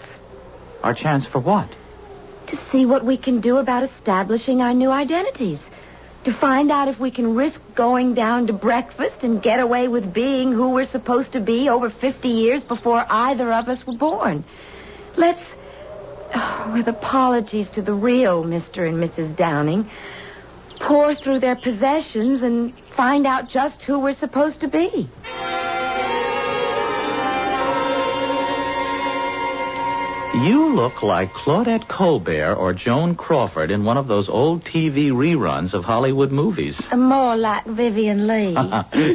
Our chance for what? To see what we can do about establishing our new identities. To find out if we can risk going down to breakfast and get away with being who we're supposed to be over 50 years before either of us were born. Let's, with apologies to the real Mr. and Mrs. Downing, pour through their possessions and find out just who we're supposed to be. You look like Claudette Colbert or Joan Crawford in one of those old TV reruns of Hollywood movies. More like Vivian Leigh.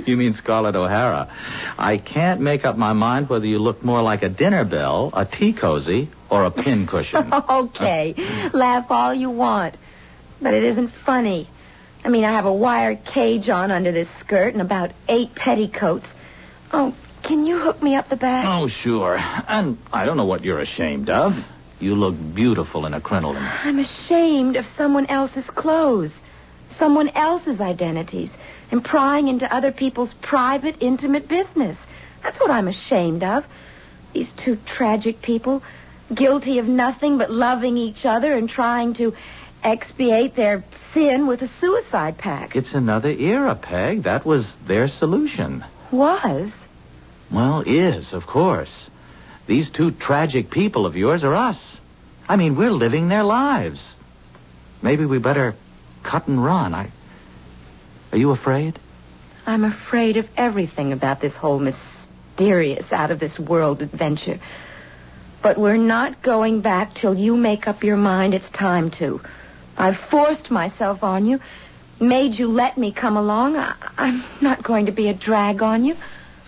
You mean Scarlett O'Hara. I can't make up my mind whether you look more like a dinner bell, a tea cozy, or a pincushion. Okay, laugh all you want. But it isn't funny. I mean, I have a wire cage on under this skirt and about 8 petticoats. Oh, can you hook me up the back? Oh, sure. And I don't know what you're ashamed of. You look beautiful in a crinoline. I'm ashamed of someone else's clothes, someone else's identities, and prying into other people's private, intimate business. That's what I'm ashamed of. These two tragic people, guilty of nothing but loving each other and trying to expiate their sin with a suicide pact. It's another era, Peg. That was their solution. Was? Well, is, of course. These two tragic people of yours are us. I mean, we're living their lives. Maybe we better cut and run. Are you afraid? I'm afraid of everything about this whole mysterious, out-of-this-world adventure. But we're not going back till you make up your mind it's time to. I've forced myself on you, made you let me come along. I'm not going to be a drag on you.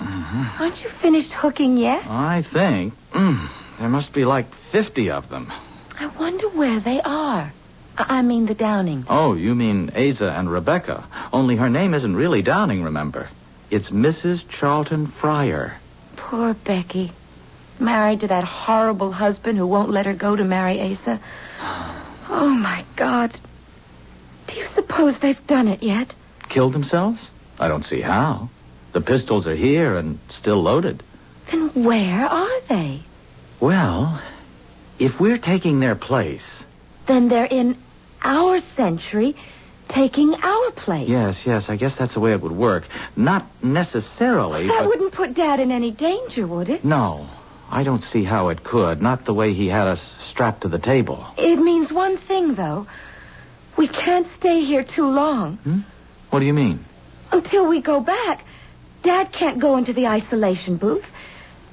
Mm-hmm. Aren't you finished hooking yet? I think. There must be like 50 of them. I wonder where they are. I mean the Downings. Oh, you mean Asa and Rebecca. Only her name isn't really Downing, remember. It's Mrs. Charlton Fryer. Poor Becky. Married to that horrible husband who won't let her go to marry Asa. Oh, my God. Do you suppose they've done it yet? Killed themselves? I don't see how. The pistols are here and still loaded. Then where are they? Well, if we're taking their place... Then they're in our century, taking our place. Yes, I guess that's the way it would work. Not necessarily, That but... wouldn't put Dad in any danger, would it? No, I don't see how it could. Not the way he had us strapped to the table. It means one thing, though. We can't stay here too long. What do you mean? Until we go back, Dad can't go into the isolation booth,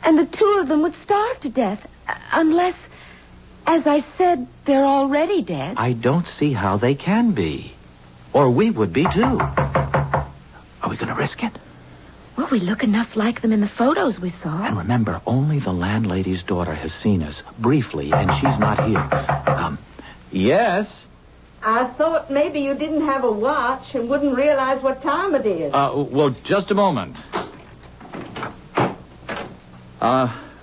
and the two of them would starve to death, unless, as I said, they're already dead. I don't see how they can be. Or we would be, too. Are we going to risk it? Well, we look enough like them in the photos we saw. And remember, only the landlady's daughter has seen us, briefly, and she's not here. Yes? I thought maybe you didn't have a watch and wouldn't realize what time it is. Well, just a moment.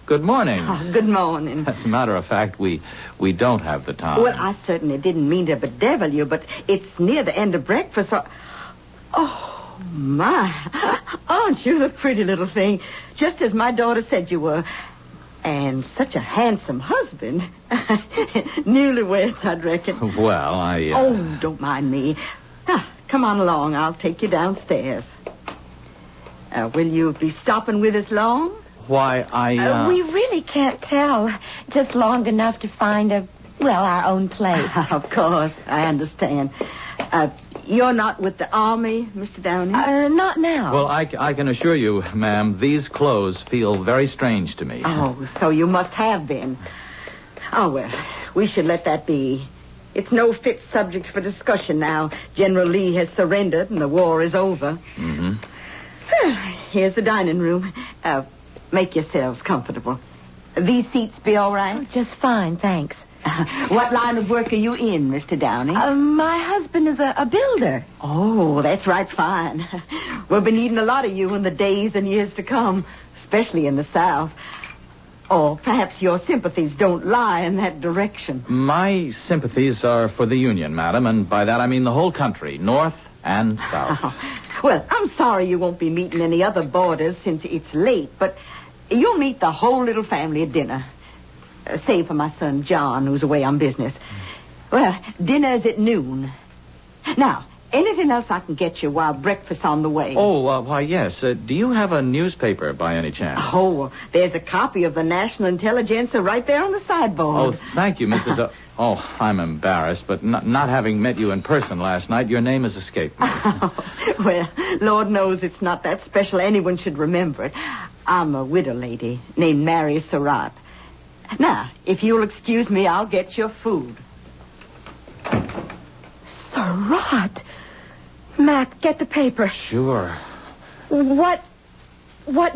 Good morning. Oh, good morning. As a matter of fact, we don't have the time. Well, I certainly didn't mean to bedevil you, but it's near the end of breakfast, so... Oh, my. Aren't you a pretty little thing? Just as my daughter said you were. And such a handsome husband. Newlywed, I'd reckon. Well, Oh, don't mind me. Come on along. I'll take you downstairs. Will you be stopping with us long? Why, We really can't tell. Just long enough to find our own place. Of course, I understand. You're not with the Army, Mr. Downing? Not now. Well, I can assure you, ma'am, these clothes feel very strange to me. Oh, so you must have been. Oh, well, we should let that be. It's no fit subject for discussion now. General Lee has surrendered and the war is over. Mm-hmm. Here's the dining room. Make yourselves comfortable. These seats be all right? Oh, just fine, thanks. What line of work are you in, Mr. Downey? My husband is a builder. Oh, that's right, fine. We'll be needing a lot of you in the days and years to come, especially in the South. Or perhaps your sympathies don't lie in that direction. My sympathies are for the Union, madam, and by that I mean the whole country, North and South. Oh, well, I'm sorry you won't be meeting any other boarders since it's late, but you'll meet the whole little family at dinner. Save for my son, John, who's away on business. Well, dinner's at noon. Now, anything else I can get you while breakfast's on the way? Oh, why, yes. Do you have a newspaper by any chance? Oh, there's a copy of the National Intelligencer right there on the sideboard. Oh, thank you, Mrs. Oh, I'm embarrassed, but not having met you in person last night, your name has escaped me. Well, Lord knows it's not that special anyone should remember it. I'm a widow lady named Mary Surratt. Now, if you'll excuse me, I'll get your food. Surratt. Mac, get the paper. Sure. What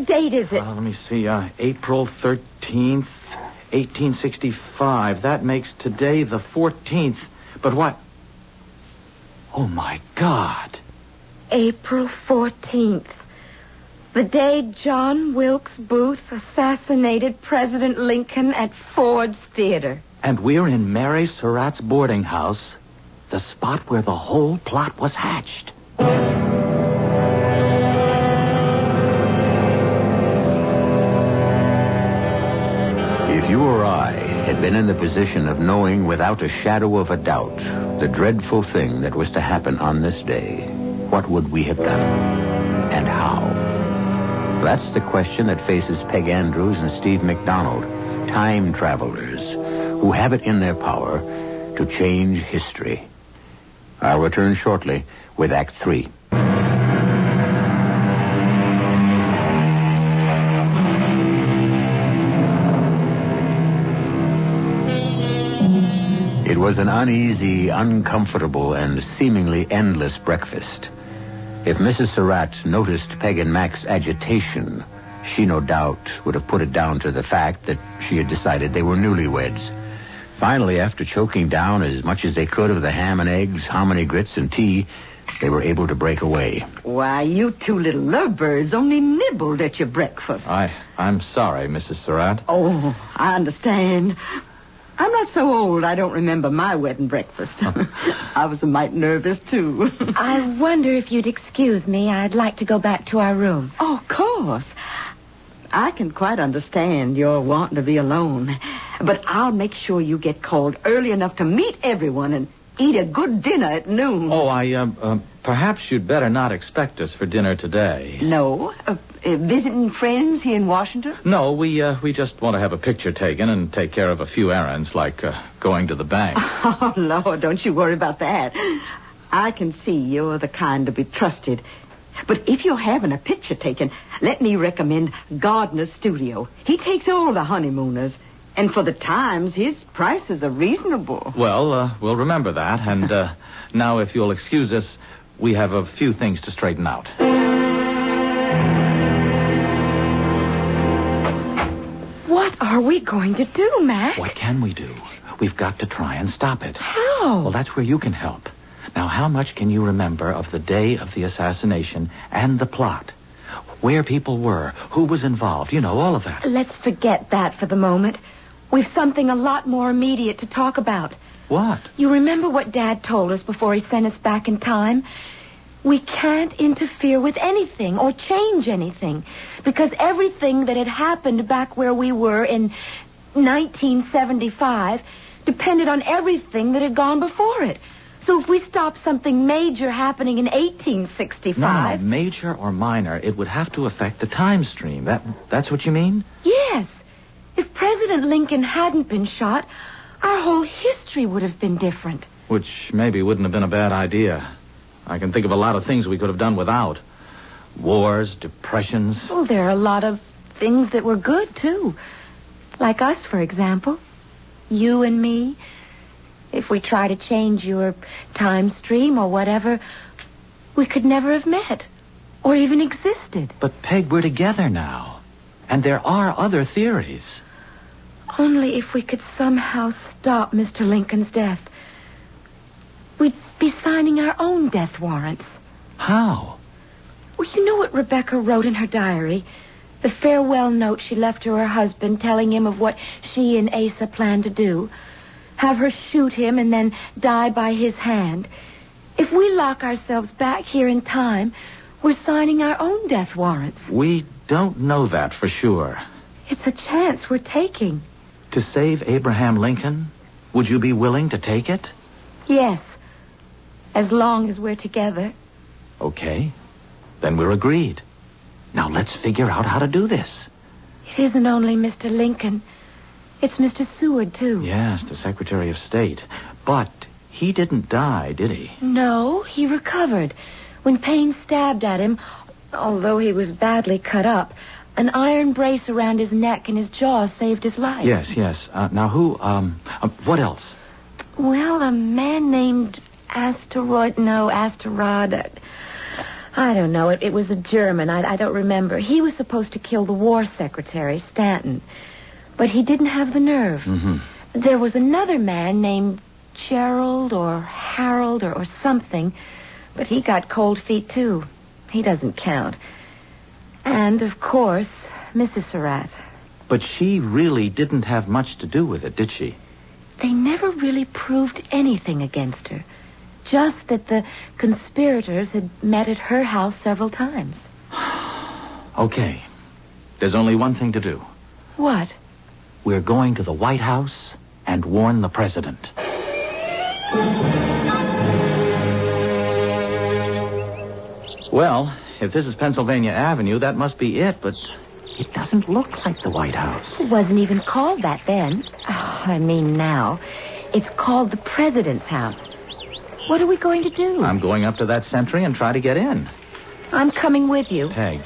date is it? Let me see. April 13th, 1865. That makes today the 14th. But what? Oh, my God. April 14th. The day John Wilkes Booth assassinated President Lincoln at Ford's Theater. And we're in Mary Surratt's boarding house, the spot where the whole plot was hatched. If you or I had been in the position of knowing without a shadow of a doubt the dreadful thing that was to happen on this day, what would we have done? And how? That's the question that faces Peg Andrews and Steve McDonald, time travelers who have it in their power to change history. I'll return shortly with Act 3. It was an uneasy, uncomfortable, and seemingly endless breakfast. If Mrs. Surratt noticed Peg and Mac's agitation, she no doubt would have put it down to the fact that she had decided they were newlyweds. Finally, after choking down as much as they could of the ham and eggs, hominy grits, and tea, they were able to break away. Why, you two little lovebirds only nibbled at your breakfast. I'm sorry, Mrs. Surratt. Oh, I understand. I'm not so old I don't remember my wedding breakfast. I was a mite nervous, too. I wonder if you'd excuse me. I'd like to go back to our room. Oh, of course. I can quite understand your wanting to be alone. But I'll make sure you get called early enough to meet everyone and eat a good dinner at noon. Oh, perhaps you'd better not expect us for dinner today. No? Visiting friends here in Washington? No, we just want to have a picture taken and take care of a few errands, like going to the bank. Oh, Lord, don't you worry about that. I can see you're the kind to be trusted. But if you're having a picture taken, let me recommend Gardner's Studio. He takes all the honeymooners. And for the times, his prices are reasonable. Well, we'll remember that. And now, if you'll excuse us, we have a few things to straighten out. What are we going to do, Mac? What can we do? We've got to try and stop it. How? Well, that's where you can help. Now, how much can you remember of the day of the assassination and the plot? Where people were, who was involved, all of that. Let's forget that for the moment. We've something a lot more immediate to talk about. What? You remember what Dad told us before he sent us back in time? We can't interfere with anything or change anything because everything that had happened back where we were in 1975 depended on everything that had gone before it. So if we stop something major happening in 1865... No, major or minor, it would have to affect the time stream. That's what you mean? Yes. If President Lincoln hadn't been shot, our whole history would have been different. Which maybe wouldn't have been a bad idea. I can think of a lot of things we could have done without. Wars, depressions. Well, there are a lot of things that were good, too. Like us, for example. You and me. If we try to change your time stream or whatever, we could never have met. or even existed. But, Peg, we're together now. And there are other theories. Only if we could somehow stop Mr. Lincoln's death. We'd be signing our own death warrants. How? Well, you know what Rebecca wrote in her diary? The farewell note she left to her husband telling him of what she and Asa planned to do. Have her shoot him and then die by his hand. If we lock ourselves back here in time, we're signing our own death warrants. We don't know that for sure. It's a chance we're taking. To save Abraham Lincoln? Would you be willing to take it? Yes. As long as we're together. Okay. Then we're agreed. Now let's figure out how to do this. It isn't only Mr. Lincoln. It's Mr. Seward, too. Yes, the Secretary of State. But he didn't die, did he? No, he recovered. When Payne stabbed at him, although he was badly cut up, an iron brace around his neck and his jaw saved his life. Yes. Now who, what else? Well, a man named Asterod. I don't know. It was a German. I don't remember. He was supposed to kill the war secretary, Stanton. But he didn't have the nerve. Mm-hmm. There was another man named Gerald or Harold or something. But he got cold feet, too. He doesn't count. And, of course, Mrs. Surratt. But she really didn't have much to do with it, did she? They never really proved anything against her. Just that the conspirators had met at her house several times. Okay. There's only one thing to do. What? We're going to the White House and warn the president. Well, if this is Pennsylvania Avenue, that must be it, but it doesn't look like the White House. It wasn't even called that then. Oh, I mean now. It's called the President's house. What are we going to do? I'm going up to that sentry and try to get in. I'm coming with you. Peg,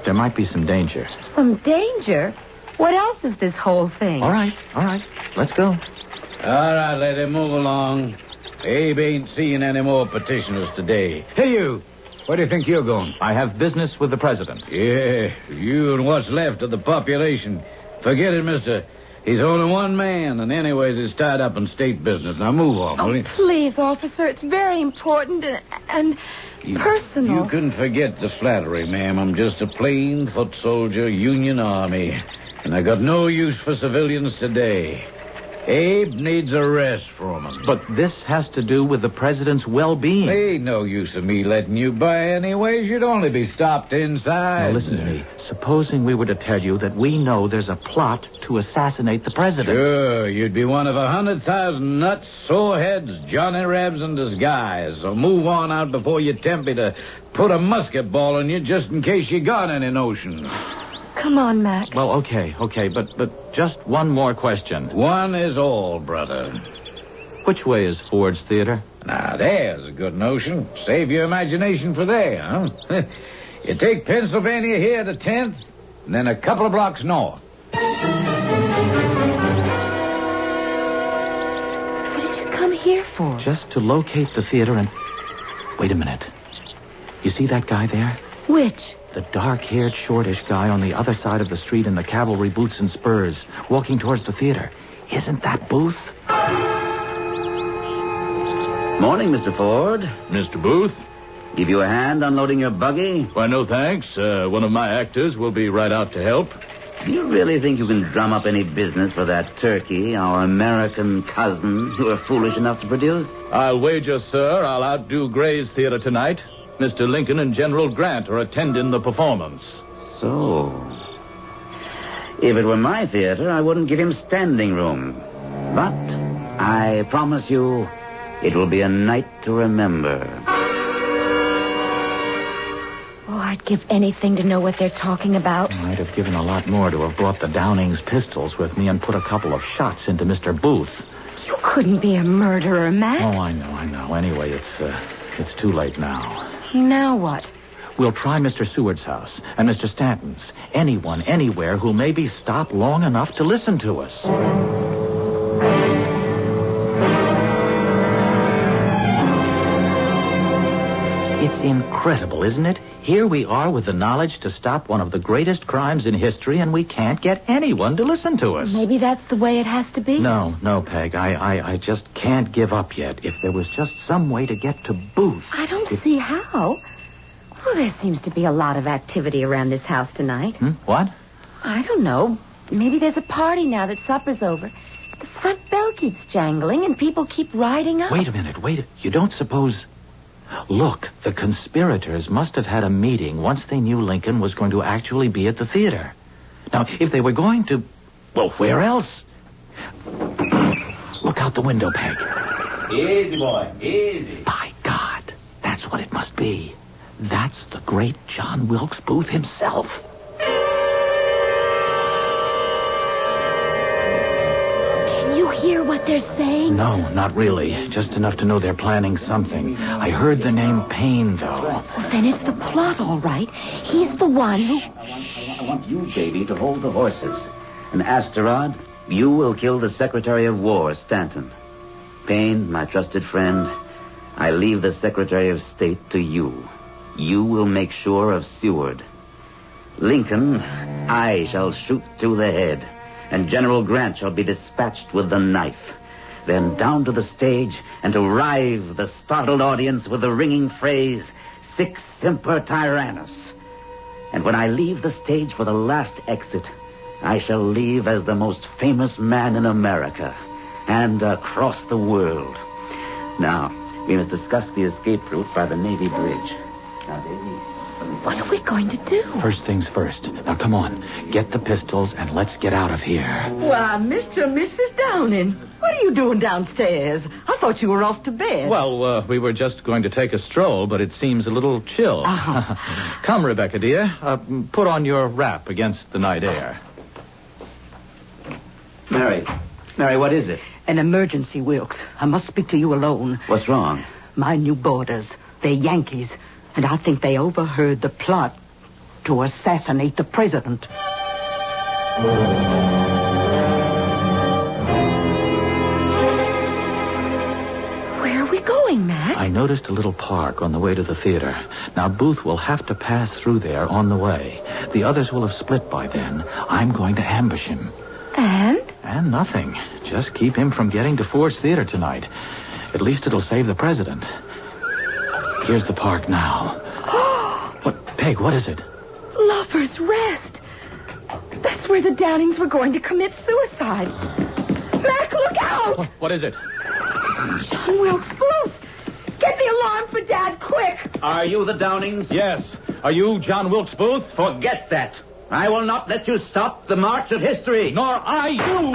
there might be some danger. Some danger? What else is this whole thing? All right. Let's go. All right, let him move along. Abe ain't seeing any more petitioners today. Hey, you. Where do you think you're going? I have business with the president. Yeah, you and what's left of the population. Forget it, mister. He's only one man, and anyways, he's tied up in state business. Now move on, will you? Please, officer, it's very important and personal. You can forget the flattery, ma'am. I'm just a plain foot soldier, Union Army, and I got no use for civilians today. Abe needs a rest from him. But this has to do with the president's well-being. Ain't no use of me letting you by anyways. You'd only be stopped inside. Now, listen to me. Supposing we were to tell you that we know there's a plot to assassinate the president. Sure, you'd be one of 100,000 nuts, soreheads, Johnny Rebs in disguise. So move on out before you tempt me to put a musket ball in you just in case you got any notions. Come on, Mac. Well, okay, but just one more question. One is all, brother. Which way is Ford's Theater? Now, there's a good notion. Save your imagination for there, huh? You take Pennsylvania here to 10th, and then a couple of blocks north. What did you come here for? Just to locate the theater and... Wait a minute. You see that guy there? Which? The dark-haired, shortish guy on the other side of the street in the cavalry boots and spurs, walking towards the theater. Isn't that Booth? Morning, Mr. Ford. Mr. Booth? Give you a hand unloading your buggy? Why, no thanks. One of my actors will be right out to help. Do you really think you can drum up any business for that turkey, our American cousin, you are foolish enough to produce? I'll wager, sir, I'll outdo Gray's theater tonight. Mr. Lincoln and General Grant are attending the performance. So, if it were my theater, I wouldn't give him standing room. But I promise you, it will be a night to remember. Oh, I'd give anything to know what they're talking about. I'd have given a lot more to have brought the Downing's pistols with me and put a couple of shots into Mr. Booth. You couldn't be a murderer, Mac. Oh, I know. Anyway, it's too late now. Now what? We'll try Mr. Seward's house and Mr. Stanton's. Anyone, anywhere who'll maybe stop long enough to listen to us. It's incredible, isn't it? Here we are with the knowledge to stop one of the greatest crimes in history, and we can't get anyone to listen to us. Maybe that's the way it has to be. No, Peg. I just can't give up yet. If there was just some way to get to Booth. I don't see how. Well, there seems to be a lot of activity around this house tonight. What? I don't know. Maybe there's a party now that supper's over. The front bell keeps jangling and people keep riding up. Wait a minute. You don't suppose... Look, the conspirators must have had a meeting once they knew Lincoln was going to actually be at the theater. Now, if they were going to... Well, where else? Look out the window, Peg. Easy, boy. Easy. By God, that's what it must be. That's the great John Wilkes Booth himself. Can you hear what they're saying? No, not really. Just enough to know they're planning something. I heard the name Payne, though. Well, then it's the plot, all right. He's the one who... I want you, Davy, to hold the horses. And Asterod, you will kill the Secretary of War, Stanton. Payne, my trusted friend, I leave the Secretary of State to you. You will make sure of Seward. Lincoln, I shall shoot through the head, and General Grant shall be dispatched with the knife. Then down to the stage and to rive the startled audience with the ringing phrase, Sic Semper Tyrannis. And when I leave the stage for the last exit, I shall leave as the most famous man in America and across the world. Now, we must discuss the escape route by the Navy Bridge. Now, Davy... What are we going to do? First things first. Now, come on. Get the pistols and let's get out of here. Why, Mr. and Mrs. Downing, what are you doing downstairs? I thought you were off to bed. Well, we were just going to take a stroll, but it seems a little chill. Come, Rebecca, dear. Put on your wrap against the night air. Mary, what is it? An emergency, Wilkes. I must speak to you alone. What's wrong? My new boarders. They're Yankees. And I think they overheard the plot to assassinate the president. Where are we going, Mac? I noticed a little park on the way to the theater. Now, Booth will have to pass through there on the way. The others will have split by then. I'm going to ambush him. And? And nothing. Just keep him from getting to Ford's Theater tonight. At least it'll save the president. Here's the park now. What, Peg, what is it? Lover's Rest. That's where the Downings were going to commit suicide. Mac, look out! What is it? John Wilkes Booth. Get the alarm for Dad, quick. Are you the Downings? Yes. Are you John Wilkes Booth? Forget that. I will not let you stop the march of history. Nor I you.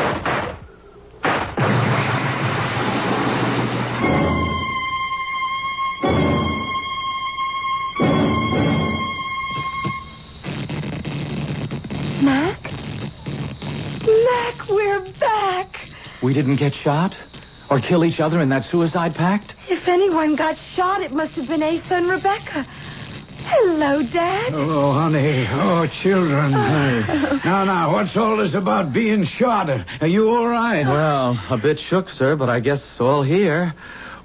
Mac, we're back. We didn't get shot? Or kill each other in that suicide pact? If anyone got shot, it must have been Asa and Rebecca. Hello, Dad. Hello, honey. Oh, children. Now, what's all this about being shot? Are you all right? Well, a bit shook, sir, but I guess all here.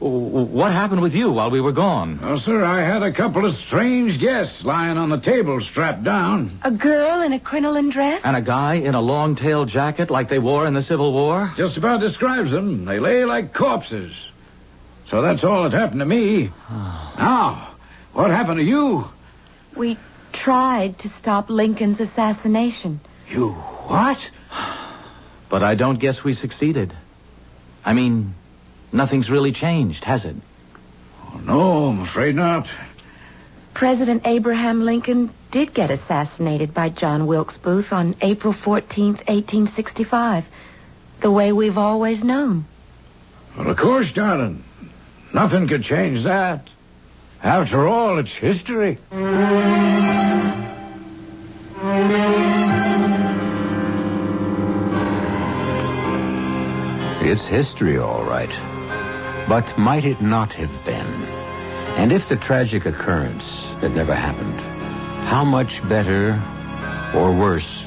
What happened with you while we were gone? Oh, sir, I had a couple of strange guests lying on the table strapped down. A girl in a crinoline dress? And a guy in a long-tailed jacket like they wore in the Civil War? Just about describes them. They lay like corpses. So that's all that happened to me. Now, what happened to you? We tried to stop Lincoln's assassination. You what? But I don't guess we succeeded. I mean... nothing's really changed, has it? Oh, no, I'm afraid not. President Abraham Lincoln did get assassinated by John Wilkes Booth on April 14th, 1865, the way we've always known. Well, of course, darling. Nothing could change that. After all, it's history. It's history, all right. But might it not have been? And if the tragic occurrence had never happened, how much better or worse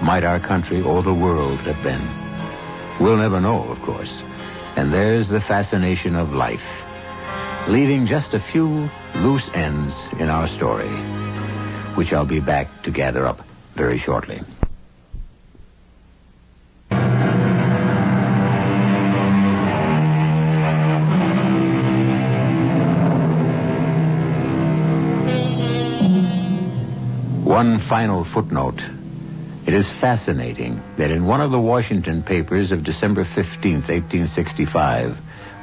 might our country or the world have been? We'll never know, of course. And there's the fascination of life. leaving just a few loose ends in our story, which I'll be back to gather up very shortly. One final footnote. It is fascinating that in one of the Washington papers of December 15th, 1865,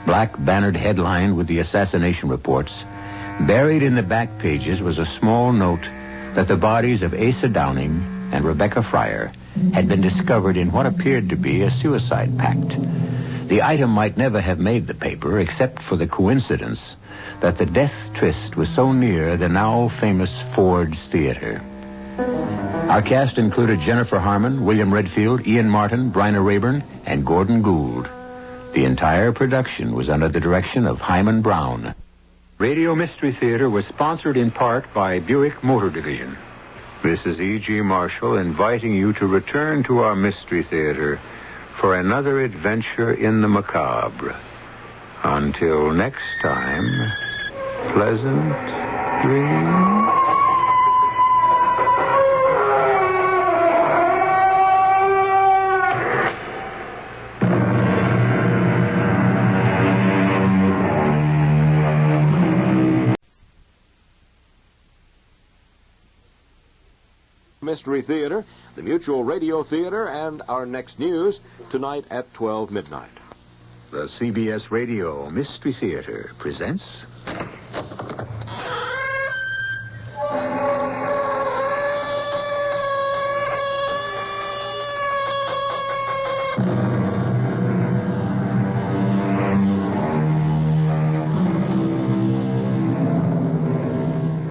black bannered headline with the assassination reports, buried in the back pages was a small note that the bodies of Asa Downing and Rebecca Fryer had been discovered in what appeared to be a suicide pact. The item might never have made the paper except for the coincidence that the death tryst was so near the now famous Ford's Theater. Our cast included Jennifer Harmon, William Redfield, Ian Martin, Bryna Rayburn, and Gordon Gould. The entire production was under the direction of Hyman Brown. Radio Mystery Theater was sponsored in part by Buick Motor Division. This is E.G. Marshall inviting you to return to our Mystery Theater for another adventure in the macabre. Until next time, pleasant dreams. Mystery Theater, the Mutual Radio Theater, and our next news tonight at 12 midnight. The CBS Radio Mystery Theater presents...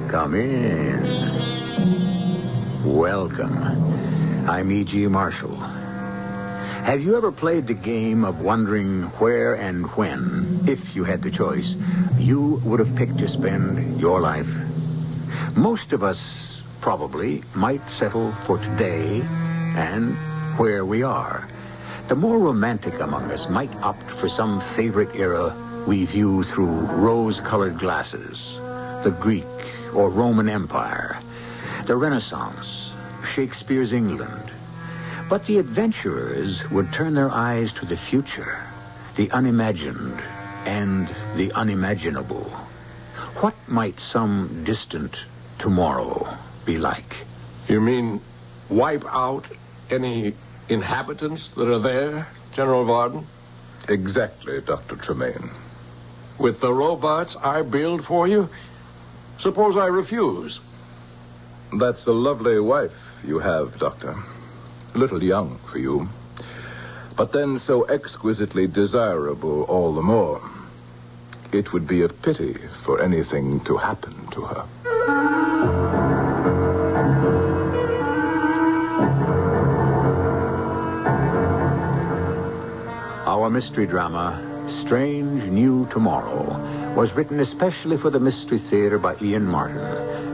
Come in. Welcome. I'm E.G. Marshall. Have you ever played the game of wondering where and when, if you had the choice, you would have picked to spend your life? Most of us probably might settle for today and where we are. The more romantic among us might opt for some favorite era we view through rose-colored glasses. The Greek or Roman Empire, the Renaissance, Shakespeare's England. But the adventurers would turn their eyes to the future, the unimagined and the unimaginable. What might some distant tomorrow be like? You mean wipe out any inhabitants that are there, General Varden? Exactly, Dr. Tremaine. With the robots I build for you, suppose I refuse? That's a lovely wife you have, Doctor. A little young for you, but then so exquisitely desirable all the more. It would be a pity for anything to happen to her. Our mystery drama, Strange New Tomorrow, was written especially for the Mystery Theater by Ian Martin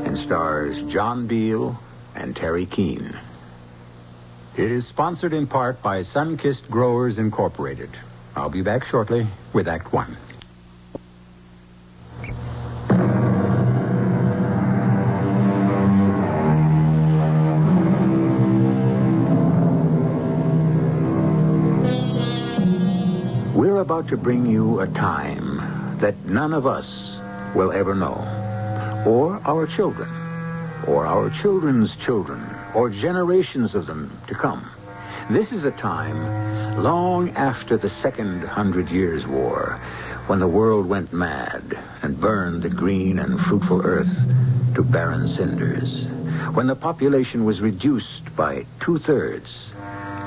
and stars John Beale and Terry Keane. It is sponsored in part by Sunkissed Growers Incorporated. I'll be back shortly with Act One. We're about to bring you a time that none of us will ever know, or our children, or our children's children, or generations of them to come. This is a time long after the Second 100 Years' War, when the world went mad and burned the green and fruitful earth to barren cinders, when the population was reduced by 2/3,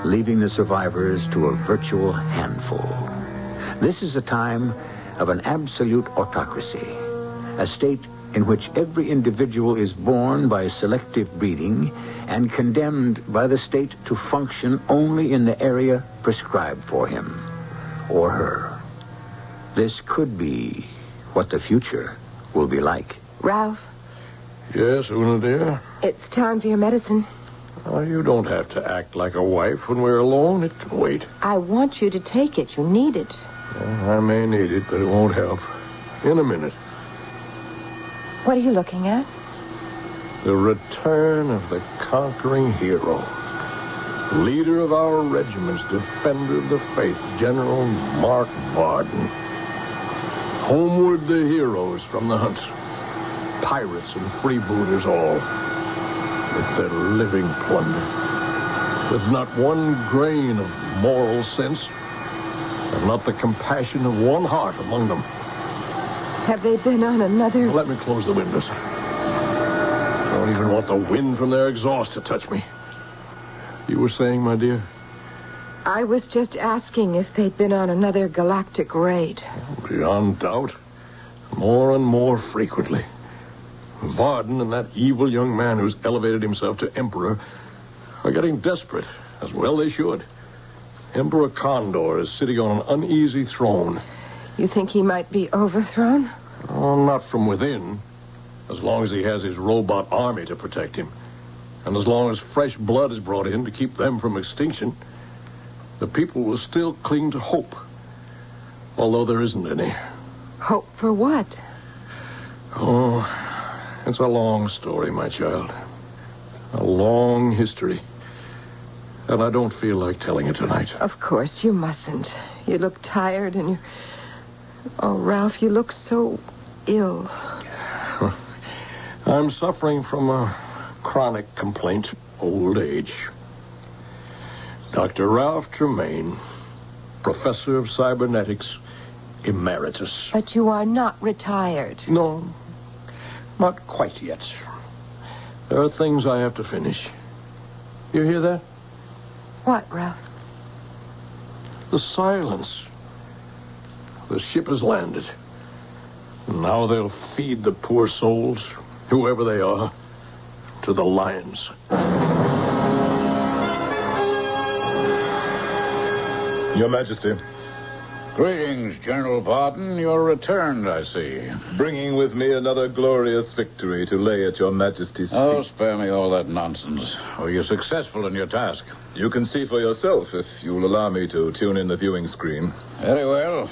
leaving the survivors to a virtual handful. This is a time of an absolute autocracy, a state in which every individual is born by selective breeding and condemned by the state to function only in the area prescribed for him or her. This could be what the future will be like. Ralph? Yes, Una, dear? It's time for your medicine. Oh, you don't have to act like a wife when we're alone. It can wait. I want you to take it. You need it. Well, I may need it, but it won't help. In a minute. What are you looking at? The return of the conquering hero. Leader of our regiment's defender of the faith, General Mark Varden. Homeward the heroes from the hunt. Pirates and freebooters all. With their living plunder. With not one grain of moral sense. And not the compassion of one heart among them. Have they been on another... Let me close the windows. I don't even want the wind from their exhaust to touch me. You were saying, my dear? I was just asking if they'd been on another galactic raid. Beyond doubt. More and more frequently. Varden and that evil young man who's elevated himself to emperor are getting desperate, as well they should. Emperor Condor is sitting on an uneasy throne. You think he might be overthrown? Oh, not from within. As long as he has his robot army to protect him. And as long as fresh blood is brought in to keep them from extinction, the people will still cling to hope. Although there isn't any. Hope for what? Oh, it's a long story, my child. A long history. And I don't feel like telling it tonight. Of course, you mustn't. You look tired and you... Oh, Ralph, you look so ill. I'm suffering from a chronic complaint, old age. Dr. Ralph Tremaine, Professor of Cybernetics, Emeritus. But you are not retired. No, not quite yet. There are things I have to finish. You hear that? What, Ralph? The silence. The ship has landed. Now they'll feed the poor souls, whoever they are, to the lions. Your Majesty. Greetings, General Varden. You're returned, I see. Bringing with me another glorious victory to lay at your Majesty's feet. Oh, spare me all that nonsense. Were you successful in your task? You can see for yourself if you'll allow me to tune in the viewing screen. Very well.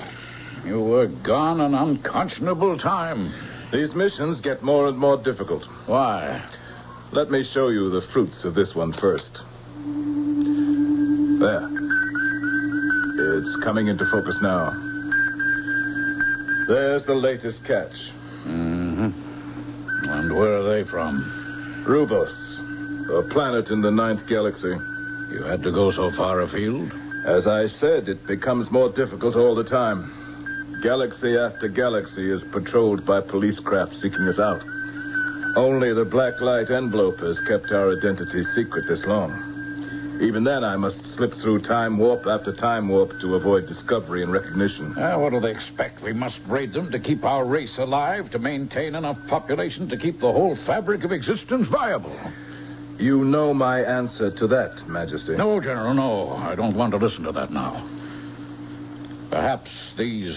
You were gone an unconscionable time. These missions get more and more difficult. Why? Let me show you the fruits of this one first. There. It's coming into focus now. There's the latest catch. Mm-hmm. And where are they from? Rubos, a planet in the 9th galaxy. You had to go so far afield? As I said, it becomes more difficult all the time. Galaxy after galaxy is patrolled by police craft seeking us out. Only the black light envelope has kept our identity secret this long. Even then, I must slip through time warp after time warp to avoid discovery and recognition. What do they expect? We must raid them to keep our race alive, to maintain enough population to keep the whole fabric of existence viable. You know my answer to that, Majesty. No, General, no. I don't want to listen to that now. Perhaps these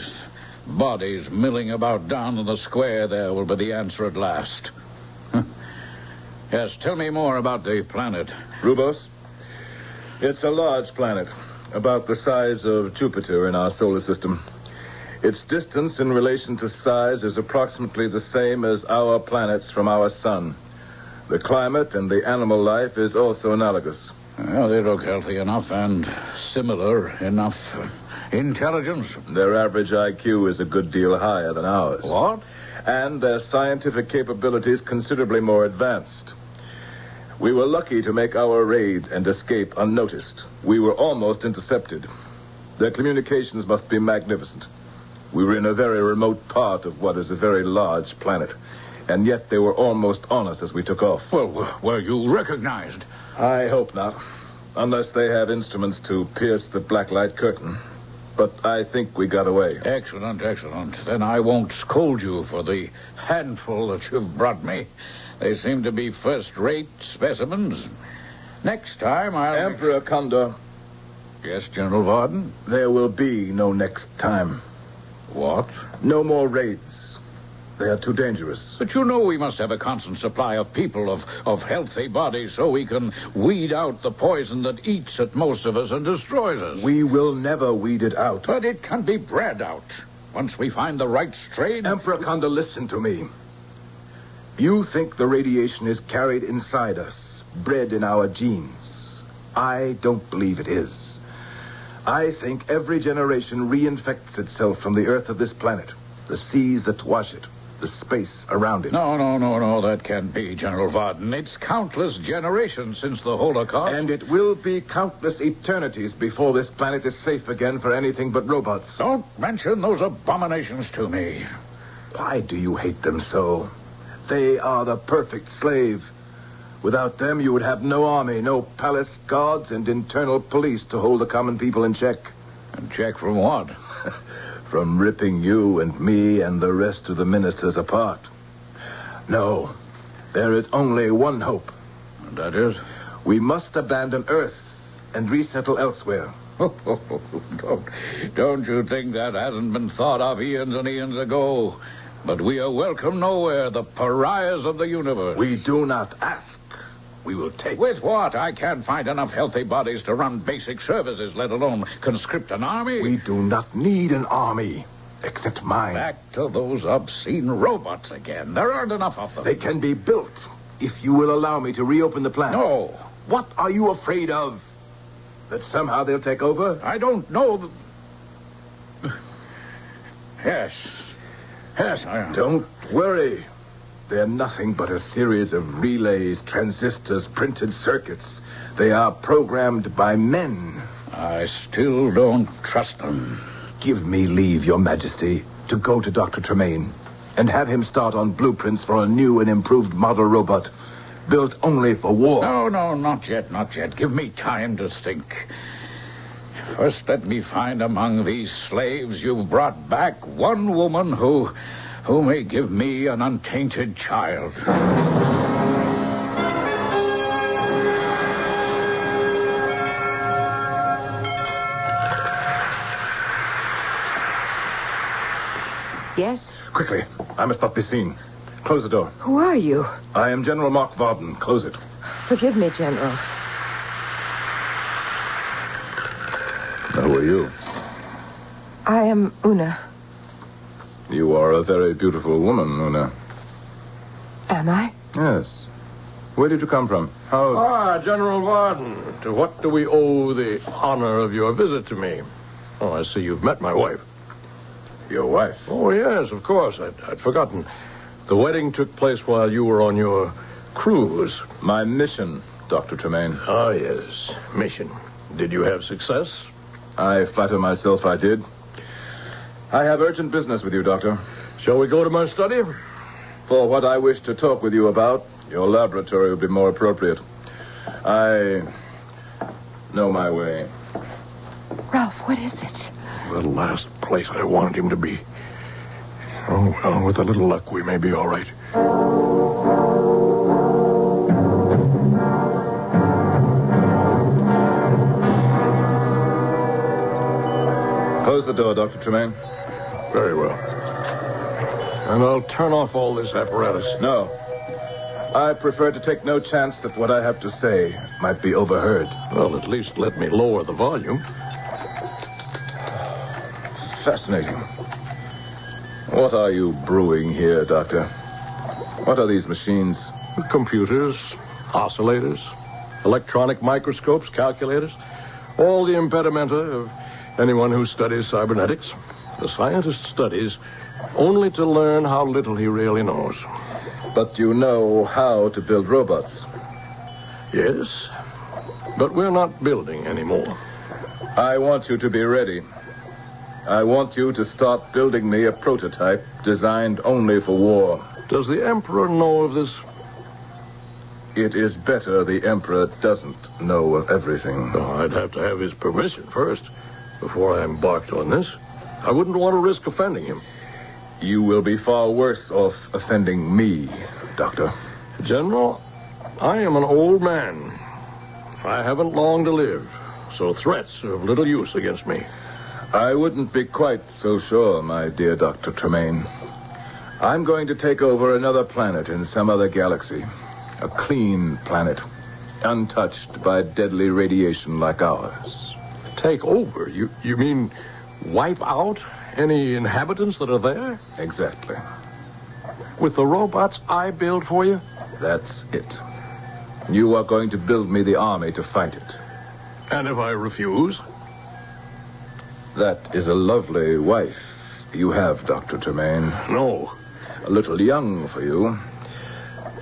bodies milling about down in the square there will be the answer at last. Yes, tell me more about the planet. Rubos? It's a large planet, about the size of Jupiter in our solar system. Its distance in relation to size is approximately the same as our planets from our sun. The climate and the animal life is also analogous. Well, they look healthy enough and similar enough. Intelligence? Their average IQ is a good deal higher than ours. What? And their scientific capabilities considerably more advanced. We were lucky to make our raid and escape unnoticed. We were almost intercepted. Their communications must be magnificent. We were in a very remote part of what is a very large planet. And yet they were almost on us as we took off. Well, were you recognized? I hope not. Unless they have instruments to pierce the black light curtain. But I think we got away. Excellent, excellent. Then I won't scold you for the handful that you've brought me. They seem to be first-rate specimens. Next time I'll... Emperor Condor. Yes, General Varden? There will be no next time. What? No more raids. They are too dangerous. But you know we must have a constant supply of people, of healthy bodies, so we can weed out the poison that eats at most of us and destroys us. We will never weed it out. But it can be bred out. once we find the right strain. Emperor Conda, listen to me. You think the radiation is carried inside us, bred in our genes. I don't believe it is. I think every generation reinfects itself from the earth of this planet, the seas that wash it, the space around it. No, that can't be, General Varden. It's countless generations since the Holocaust. And it will be countless eternities before this planet is safe again for anything but robots. Don't mention those abominations to me. Why do you hate them so? They are the perfect slave. Without them, you would have no army, no palace guards, and internal police to hold the common people in check. And check from what? From ripping you and me and the rest of the ministers apart. No, there is only one hope. And that is? We must abandon Earth and resettle elsewhere. Don't you think that hasn't been thought of eons and eons ago? But we are welcome nowhere, the pariahs of the universe. We do not ask. We will take. With what? I can't find enough healthy bodies to run basic services, let alone conscript an army. We do not need an army, except mine. Back to those obscene robots again. There aren't enough of them. They can be built, if you will allow me to reopen the plant. No. What are you afraid of? That somehow they'll take over? I don't know. Yes, I am. Don't worry. They're nothing but a series of relays, transistors, printed circuits. They are programmed by men. I still don't trust them. Give me leave, Your Majesty, to go to Dr. Tremaine and have him start on blueprints for a new and improved model robot built only for war. No, not yet. Give me time to think. First, let me find among these slaves you've brought back one woman who may give me an untainted child. Yes? Quickly. I must not be seen. Close the door. Who are you? I am General Mark Varden. Close it. Forgive me, General. Who are you? I am Una. You are a very beautiful woman, Una. Am I? Yes. Where did you come from? How... General Varden. To what do we owe the honor of your visit to me? Oh, I see you've met my wife. Your wife? Oh, yes, of course. I'd forgotten. The wedding took place while you were on your cruise. My mission, Dr. Tremaine. Ah, yes. Mission. Did you have success? I flatter myself I did. I have urgent business with you, Doctor. Shall we go to my study? For what I wish to talk with you about, your laboratory would be more appropriate. I know my way. Ralph, what is it? The last place I wanted him to be. Oh, well, with a little luck, we may be all right. Close the door, Dr. Tremaine. Very well. And I'll turn off all this apparatus. No. I prefer to take no chance that what I have to say might be overheard. Well, at least let me lower the volume. Fascinating. What are you brewing here, Doctor? What are these machines? Computers, oscillators, electronic microscopes, calculators. All the impedimenta of anyone who studies cybernetics. The scientist studies only to learn how little he really knows. But you know how to build robots. Yes, but we're not building anymore. I want you to be ready. I want you to start building me a prototype designed only for war. Does the Emperor know of this? It is better the Emperor doesn't know of everything. Oh, I'd have to have his permission first before I embarked on this. I wouldn't want to risk offending him. You will be far worse off offending me, Doctor. General, I am an old man. I haven't long to live, so threats are of little use against me. I wouldn't be quite so sure, my dear Dr. Tremaine. I'm going to take over another planet in some other galaxy. A clean planet, untouched by deadly radiation like ours. Take over? You mean wipe out any inhabitants that are there? Exactly. With the robots I build for you? That's it. You are going to build me the army to fight it. And if I refuse? That is a lovely wife you have, Dr. Tremaine. No. A little young for you.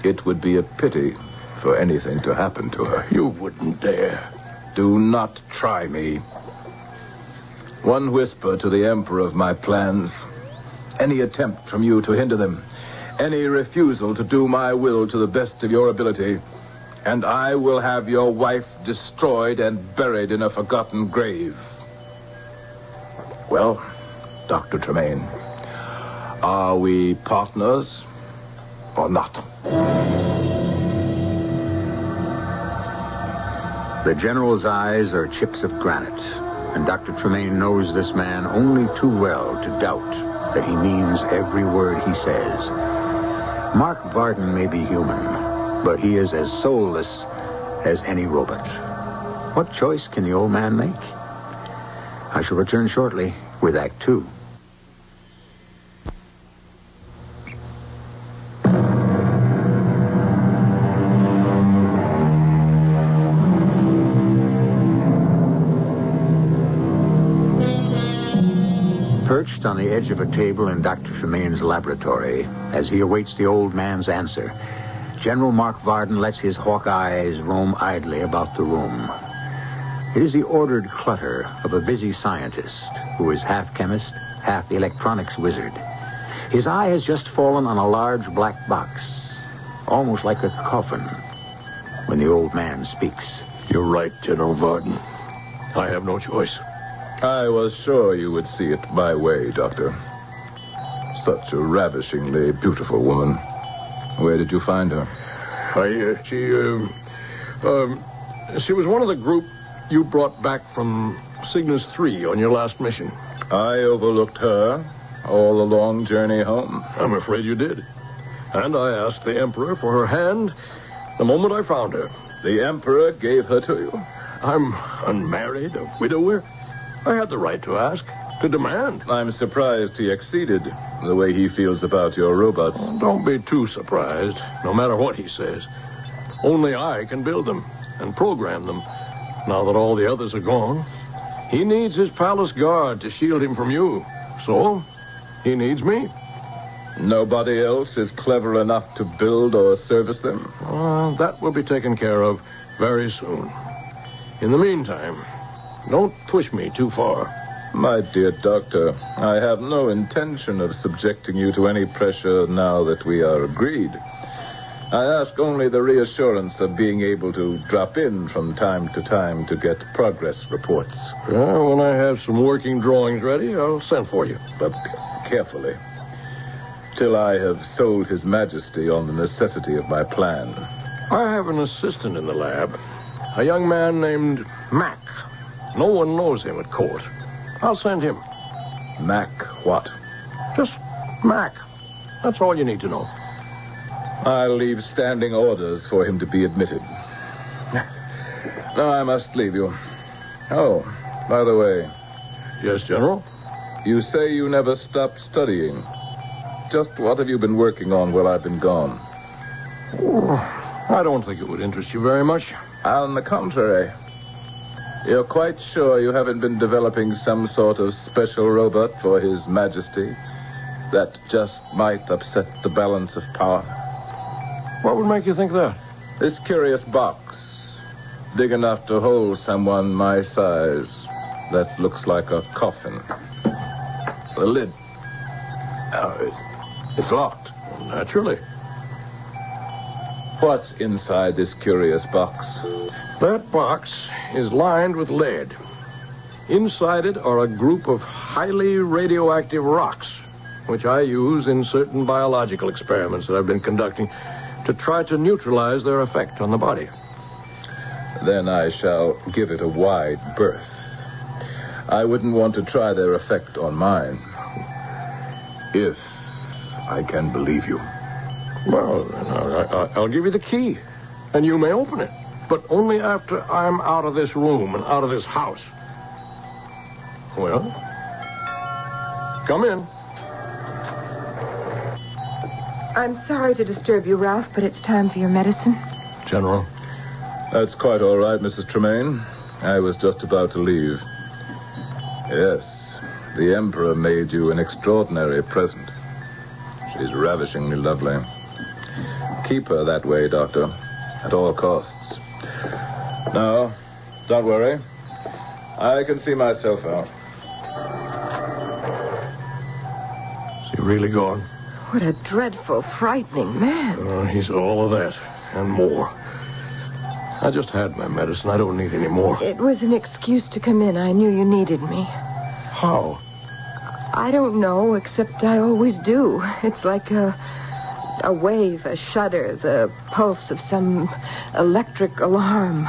It would be a pity for anything to happen to her. You wouldn't dare. Do not try me. One whisper to the Emperor of my plans. Any attempt from you to hinder them. Any refusal to do my will to the best of your ability. And I will have your wife destroyed and buried in a forgotten grave. Well, Dr. Tremaine, are we partners or not? The General's eyes are chips of granite, and Dr. Tremaine knows this man only too well to doubt that he means every word he says. Mark Varden may be human, but he is as soulless as any robot. What choice can the old man make? I shall return shortly with Act 2. Perched on the edge of a table in Dr. Tremaine's laboratory, as he awaits the old man's answer, General Mark Varden lets his hawk eyes roam idly about the room. It is the ordered clutter of a busy scientist who is half chemist, half electronics wizard. His eye has just fallen on a large black box, almost like a coffin, when the old man speaks. You're right, General Varden. I have no choice. I was sure you would see it my way, Doctor. Such a ravishingly beautiful woman. Where did you find her? She was one of the group you brought back from Cygnus 3 on your last mission. I overlooked her all the long journey home. I'm afraid you did. And I asked the Emperor for her hand the moment I found her. The Emperor gave her to you? I'm unmarried, a widower. I had the right to ask, to demand. I'm surprised he acceded the way he feels about your robots. Don't be too surprised, no matter what he says. Only I can build them and program them, now that all the others are gone. He needs his palace guard to shield him from you. So, he needs me. Nobody else is clever enough to build or service them? That will be taken care of very soon. In the meantime, don't push me too far. My dear Doctor, I have no intention of subjecting you to any pressure now that we are agreed. I ask only the reassurance of being able to drop in from time to time to get progress reports. When I have some working drawings ready, I'll send for you. But carefully, till I have sold His Majesty on the necessity of my plan. I have an assistant in the lab, a young man named Mac. No one knows him at court. I'll send him. Mac what? Just Mac. That's all you need to know. I'll leave standing orders for him to be admitted. Now I must leave you. Oh, by the way. Yes, General? You say you never stopped studying. Just what have you been working on while I've been gone? I don't think it would interest you very much. On the contrary. You're quite sure you haven't been developing some sort of special robot for His Majesty that just might upset the balance of power? What would make you think that? This curious box, big enough to hold someone my size, that looks like a coffin. The lid. It's locked. Naturally. What's inside this curious box? That box is lined with lead. Inside it are a group of highly radioactive rocks, which I use in certain biological experiments that I've been conducting to try to neutralize their effect on the body. Then I shall give it a wide berth. I wouldn't want to try their effect on mine. If I can believe you. Well, then I'll give you the key, and you may open it. But only after I'm out of this room and out of this house. Well? Come in. I'm sorry to disturb you, Ralph, but it's time for your medicine. General. That's quite all right, Mrs. Tremaine. I was just about to leave. Yes, the Emperor made you an extraordinary present. She's ravishingly lovely. Keep her that way, Doctor, at all costs. Now, don't worry. I can see myself out. Is he really gone? What a dreadful, frightening man. He's all of that and more. I just had my medicine. I don't need any more. It was an excuse to come in. I knew you needed me. How? I don't know, except I always do. It's like a wave, a shudder, the pulse of some electric alarm.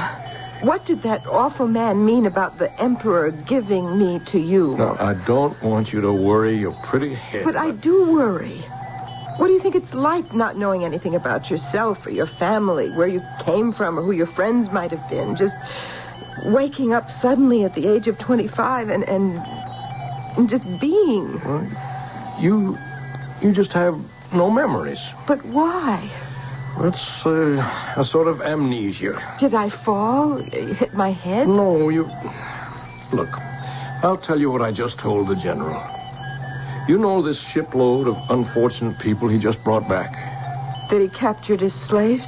What did that awful man mean about the Emperor giving me to you? No, I don't want you to worry your pretty head. But I do worry. What do you think it's like not knowing anything about yourself or your family, where you came from or who your friends might have been? Just waking up suddenly at the age of 25 and just being. You just have no memories. But why? It's a sort of amnesia. Did I fall? Hit my head? No, you... Look, I'll tell you what I just told the general. You know this shipload of unfortunate people he just brought back? That he captured as slaves?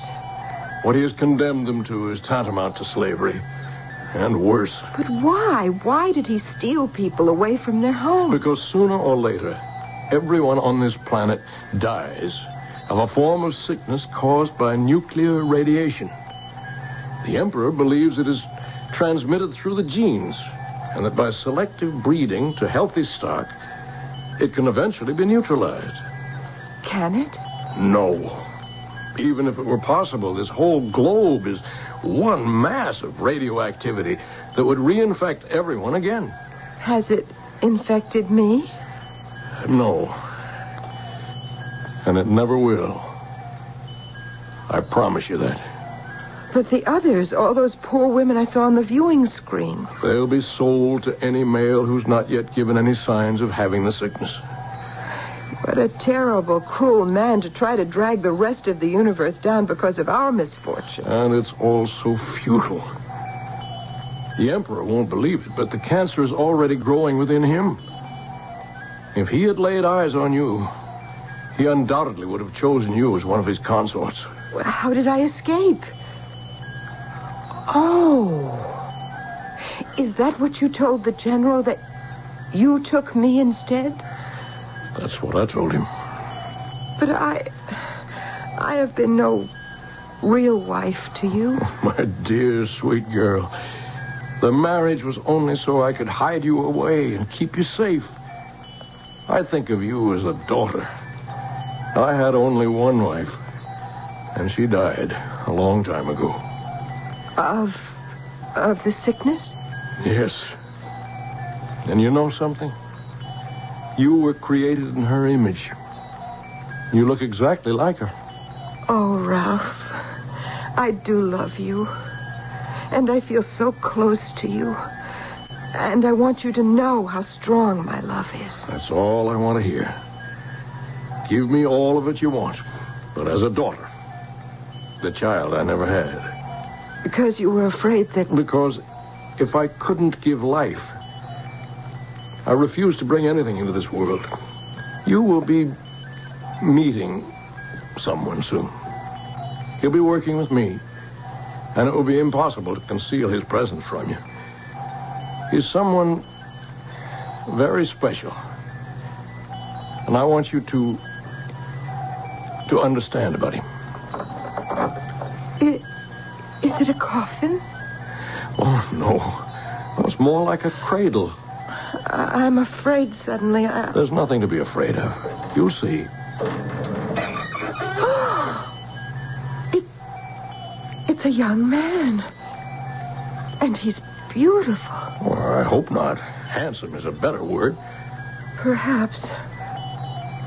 What he has condemned them to is tantamount to slavery. And worse. But why? Why did he steal people away from their homes? Because sooner or later, everyone on this planet dies of a form of sickness caused by nuclear radiation. The Emperor believes it is transmitted through the genes, and that by selective breeding to healthy stock, it can eventually be neutralized. Can it? No. Even if it were possible, this whole globe is one mass of radioactivity that would reinfect everyone again. Has it infected me? No. And it never will. I promise you that. But the others, all those poor women I saw on the viewing screen. They'll be sold to any male who's not yet given any signs of having the sickness. What a terrible, cruel man to try to drag the rest of the universe down because of our misfortune. And it's all so futile. The Emperor won't believe it, but the cancer is already growing within him. If he had laid eyes on you, he undoubtedly would have chosen you as one of his consorts. How did I escape? Oh. Is that what you told the general, that you took me instead? That's what I told him. But I have been no real wife to you. My dear, sweet girl. The marriage was only so I could hide you away and keep you safe. I think of you as a daughter. I had only one wife, and she died a long time ago. Of the sickness? Yes. And you know something? You were created in her image. You look exactly like her. Oh, Ralph, I do love you. And I feel so close to you. And I want you to know how strong my love is. That's all I want to hear. Give me all of it you want. But as a daughter. The child I never had. Because you were afraid that... Because if I couldn't give life, I refuse to bring anything into this world. You will be meeting someone soon. He'll be working with me. And it will be impossible to conceal his presence from you. He's someone very special. And I want you to understand about him. Is it a coffin? Oh, no. It's more like a cradle. I'm afraid suddenly. There's nothing to be afraid of. You'll see. It's a young man. And he's beautiful. Well, I hope not. Handsome is a better word. Perhaps.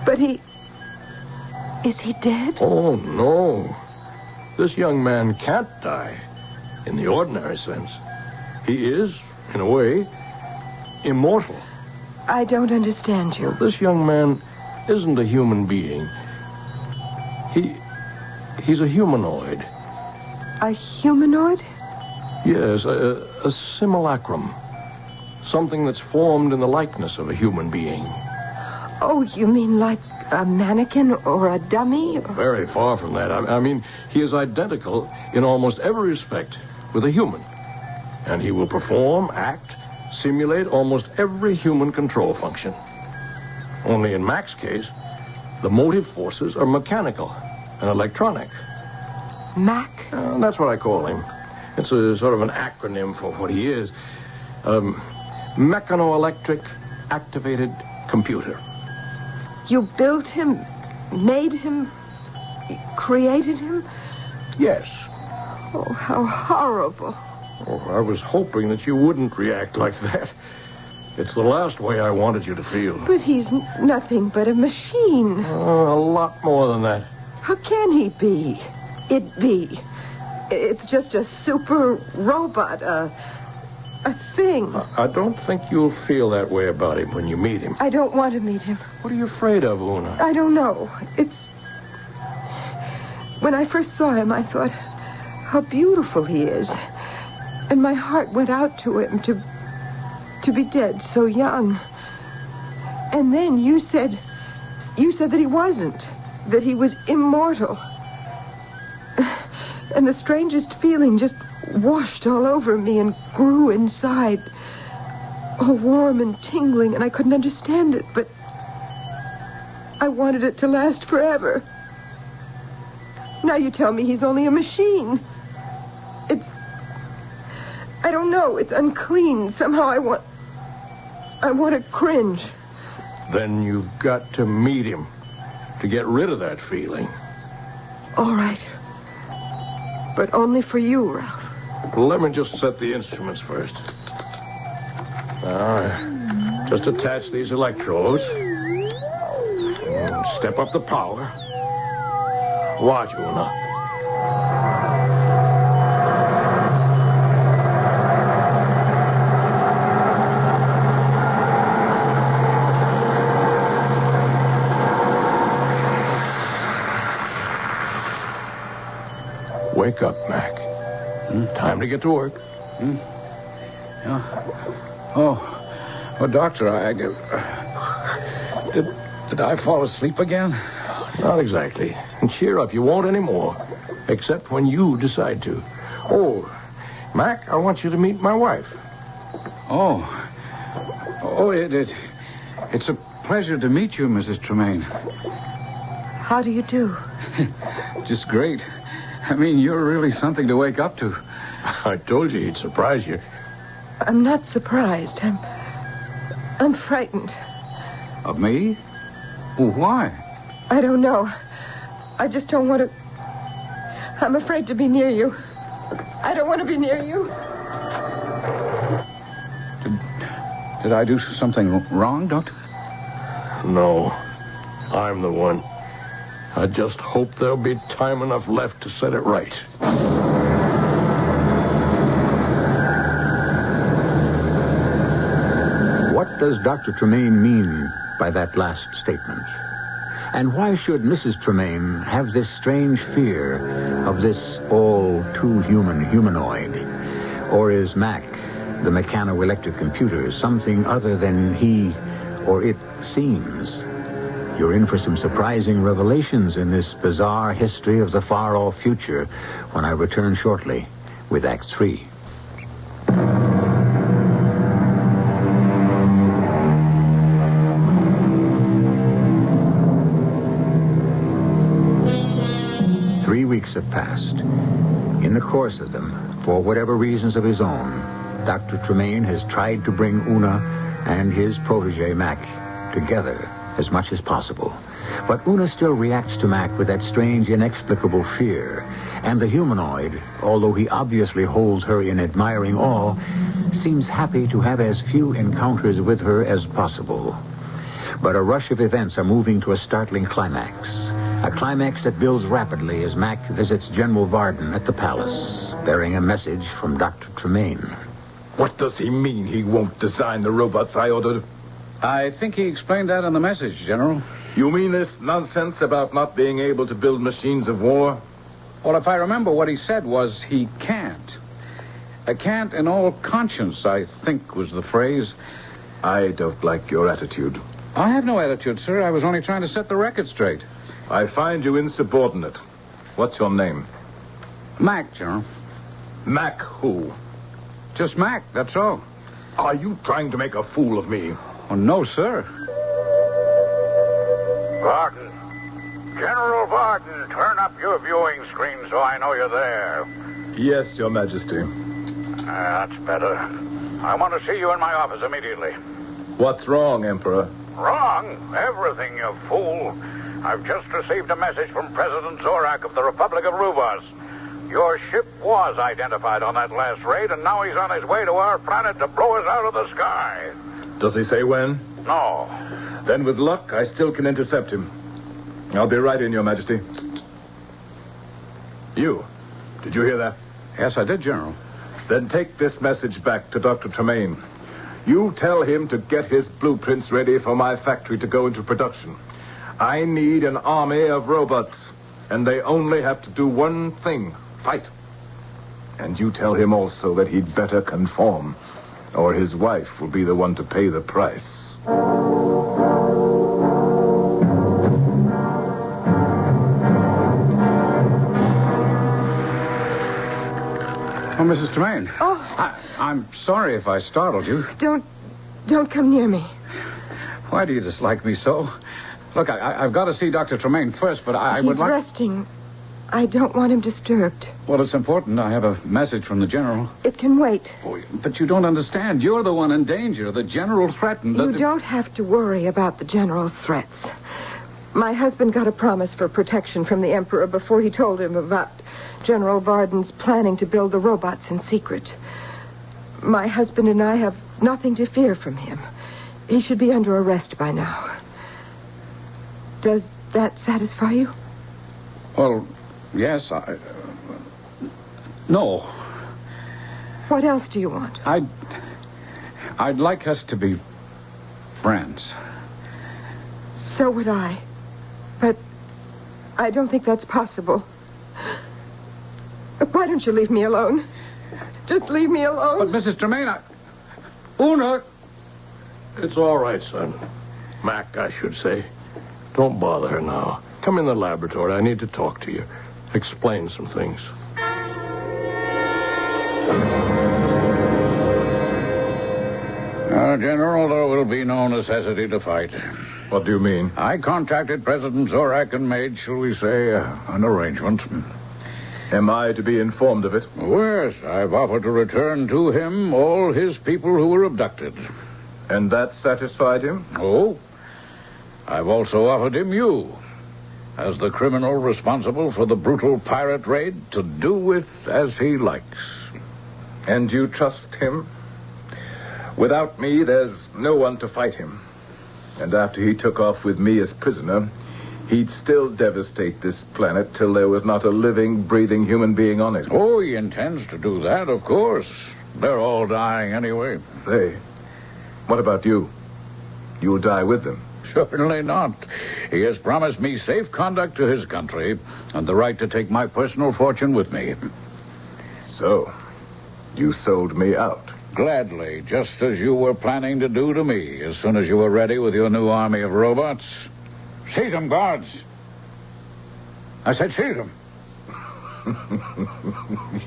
But is he dead? Oh, no. This young man can't die in the ordinary sense. He is, in a way, immortal. I don't understand you. This young man isn't a human being. He's a humanoid. A humanoid? Yes, a simulacrum. Something that's formed in the likeness of a human being. Oh, you mean like a mannequin or a dummy? Very far from that. I mean, he is identical in almost every respect with a human. And he will perform, act, simulate almost every human control function. Only in Mac's case, the motive forces are mechanical and electronic. Mac? That's what I call him. It's a sort of an acronym for what he is. Mechanoelectric activated computer. You built him, made him, created him? Yes. Oh, how horrible. Oh, I was hoping that you wouldn't react like that. It's the last way I wanted you to feel. But he's nothing but a machine. A lot more than that. How can he be? It's just a super robot, a thing. I don't think you'll feel that way about him when you meet him. I don't want to meet him. What are you afraid of, Una? I don't know. When I first saw him, I thought how beautiful he is. And my heart went out to him to be dead so young. And then you said that he wasn't, that he was immortal. And the strangest feeling just washed all over me and grew inside. All warm and tingling, and I couldn't understand it, but I wanted it to last forever. Now you tell me he's only a machine. I don't know, it's unclean. Somehow I want to cringe. Then you've got to meet him to get rid of that feeling. All right. But only for you, Ralph. Let me just set the instruments first. Now, just attach these electrodes. And step up the power. Watch, Una. Wake up, Mac. Time to get to work. Oh, Doctor, did I fall asleep again? Not exactly. And cheer up, you won't anymore. Except when you decide to. Oh, Mac, I want you to meet my wife. It's a pleasure to meet you, Mrs. Tremaine. How do you do? Just great. I mean, you're really something to wake up to. I told you he'd surprise you. I'm not surprised. I'm frightened. Of me? Well, why? I don't know. I just don't want to... I'm afraid to be near you. I don't want to be near you. Did I do something wrong, Doctor? No. I'm the one. I just hope there'll be time enough left to set it right. What does Dr. Tremaine mean by that last statement? And why should Mrs. Tremaine have this strange fear of this all-too-human humanoid? Or is Mac, the mechano-electric computer, something other than he or it seems? You're in for some surprising revelations in this bizarre history of the far-off future when I return shortly with Act 3. Weeks have passed. In the course of them, for whatever reasons of his own, Dr. Tremaine has tried to bring Una and his protege, Mac, together as much as possible. But Una still reacts to Mac with that strange, inexplicable fear. And the humanoid, although he obviously holds her in admiring awe, seems happy to have as few encounters with her as possible. But a rush of events are moving to a startling climax. A climax that builds rapidly as Mac visits General Varden at the palace, bearing a message from Dr. Tremaine. What does he mean he won't design the robots I ordered? I think he explained that in the message, General. You mean this nonsense about not being able to build machines of war? Well, if I remember, what he said was he can't. A can't in all conscience, I think was the phrase. I don't like your attitude. I have no attitude, sir. I was only trying to set the record straight. I find you insubordinate. What's your name? Mac, General. Mac who? Just Mac, that's all. Are you trying to make a fool of me? Oh, no, sir. Varden. General Varden, turn up your viewing screen so I know you're there. Yes, Your Majesty. That's better. I want to see you in my office immediately. What's wrong, Emperor? Wrong? Everything, you fool. I've just received a message from President Zorak of the Republic of Rubas. Your ship was identified on that last raid, and now he's on his way to our planet to blow us out of the sky. Does he say when? No. Then with luck, I still can intercept him. I'll be right in, Your Majesty. You. Did you hear that? Yes, I did, General. Then take this message back to Dr. Tremaine. You tell him to get his blueprints ready for my factory to go into production. I need an army of robots, and they only have to do one thing, fight. And you tell him also that he'd better conform, or his wife will be the one to pay the price. Oh, Mrs. Tremaine. Oh. I'm sorry if I startled you. Don't come near me. Why do you dislike me so? Look, I've got to see Dr. Tremaine first, but I would like... He's resting. I don't want him disturbed. Well, it's important. I have a message from the General. It can wait. Oh, but you don't understand. You're the one in danger. The General threatened... You don't have to worry about the General's threats. My husband got a promise for protection from the Emperor before he told him about General Varden's planning to build the robots in secret. My husband and I have nothing to fear from him. He should be under arrest by now. Does that satisfy you? Well, yes, No. What else do you want? I'd like us to be friends. So would I. But I don't think that's possible. Why don't you leave me alone? Just leave me alone. But, Mrs. Tremaine, Una! It's all right, son. Mac, I should say. Don't bother her now. Come in the laboratory. I need to talk to you. Explain some things. General, there will be no necessity to fight. What do you mean? I contacted President Zorak and made, shall we say, an arrangement. Am I to be informed of it? Yes, I've offered to return to him all his people who were abducted. And that satisfied him? Oh. I've also offered him you, as the criminal responsible for the brutal pirate raid, to do with as he likes. And you trust him? Without me, there's no one to fight him. And after he took off with me as prisoner, he'd still devastate this planet till there was not a living, breathing human being on it. Oh, he intends to do that, of course. They're all dying anyway. They? What about you? You'll die with them. Certainly not. He has promised me safe conduct to his country and the right to take my personal fortune with me. So, you sold me out. Gladly, just as you were planning to do to me as soon as you were ready with your new army of robots. Seize them, guards. I said seize them.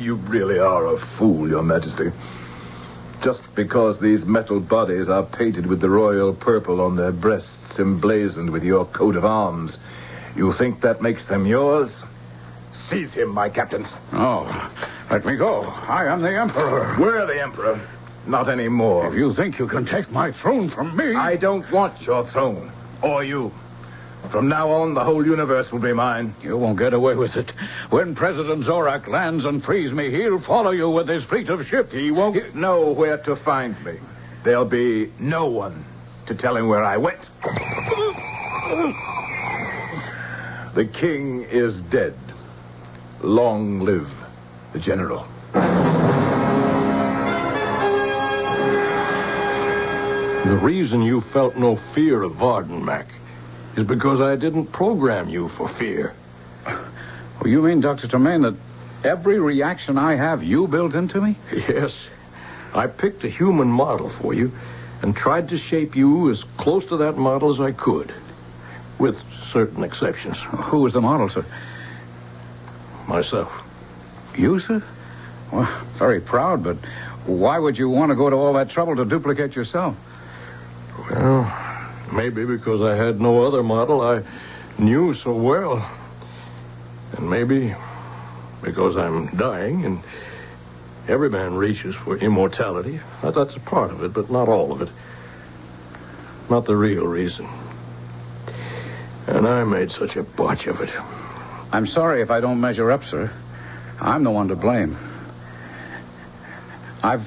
You really are a fool, Your Majesty. Just because these metal bodies are painted with the royal purple on their breasts, emblazoned with your coat of arms, you think that makes them yours? Seize him, my captains. Oh, let me go. I am the Emperor. We're the Emperor. Not anymore. If you think you can take my throne from me... I don't want your throne. Or you. From now on, the whole universe will be mine. You won't get away with it. When President Zorak lands and frees me, he'll follow you with his fleet of ships. He won't know where to find me. There'll be no one to tell him where I went. The king is dead. Long live the general. The reason you felt no fear of Varden, Mac, is because I didn't program you for fear. Well, you mean, Dr. Tremaine, that every reaction I have you built into me? Yes. I picked a human model for you and tried to shape you as close to that model as I could, with certain exceptions. Who was the model, sir? Myself. You, sir? Well, very proud, but why would you want to go to all that trouble to duplicate yourself? Well, maybe because I had no other model I knew so well. And maybe because I'm dying and every man reaches for immortality. That's a part of it, but not all of it. Not the real reason. And I made such a botch of it. I'm sorry if I don't measure up, sir. I'm the one to blame. I've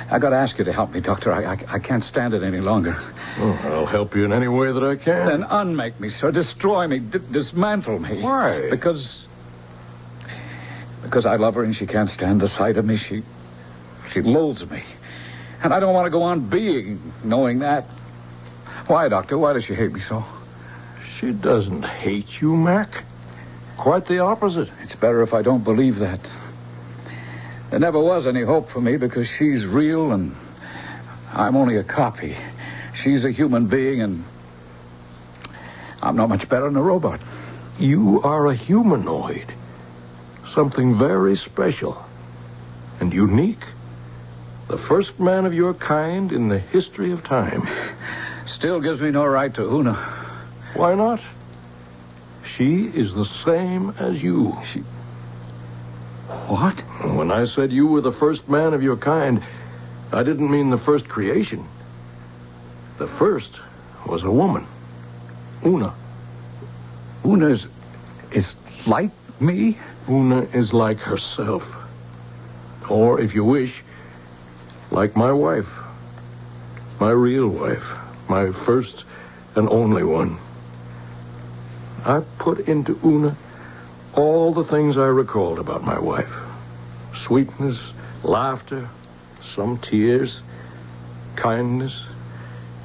got to ask you to help me, Doctor. I can't stand it any longer. Oh, I'll help you in any way that I can. Then unmake me, sir. Destroy me. Dismantle me. Why? Because I love her and she can't stand the sight of me. She loathes me. And I don't want to go on being knowing that. Why, Doctor? Why does she hate me so? She doesn't hate you, Mac. Quite the opposite. It's better if I don't believe that. There never was any hope for me because she's real and I'm only a copy. She's a human being and I'm not much better than a robot. You are a humanoid. Something very special and unique. The first man of your kind in the history of time. Still gives me no right to Una. Why not? She is the same as you. What? When I said you were the first man of your kind, I didn't mean the first creation. The first was a woman. Una. Una is like me? Una is like herself. Or, if you wish, like my wife. My real wife. My first and only one. I put into Una all the things I recalled about my wife. Sweetness, laughter, some tears, kindness,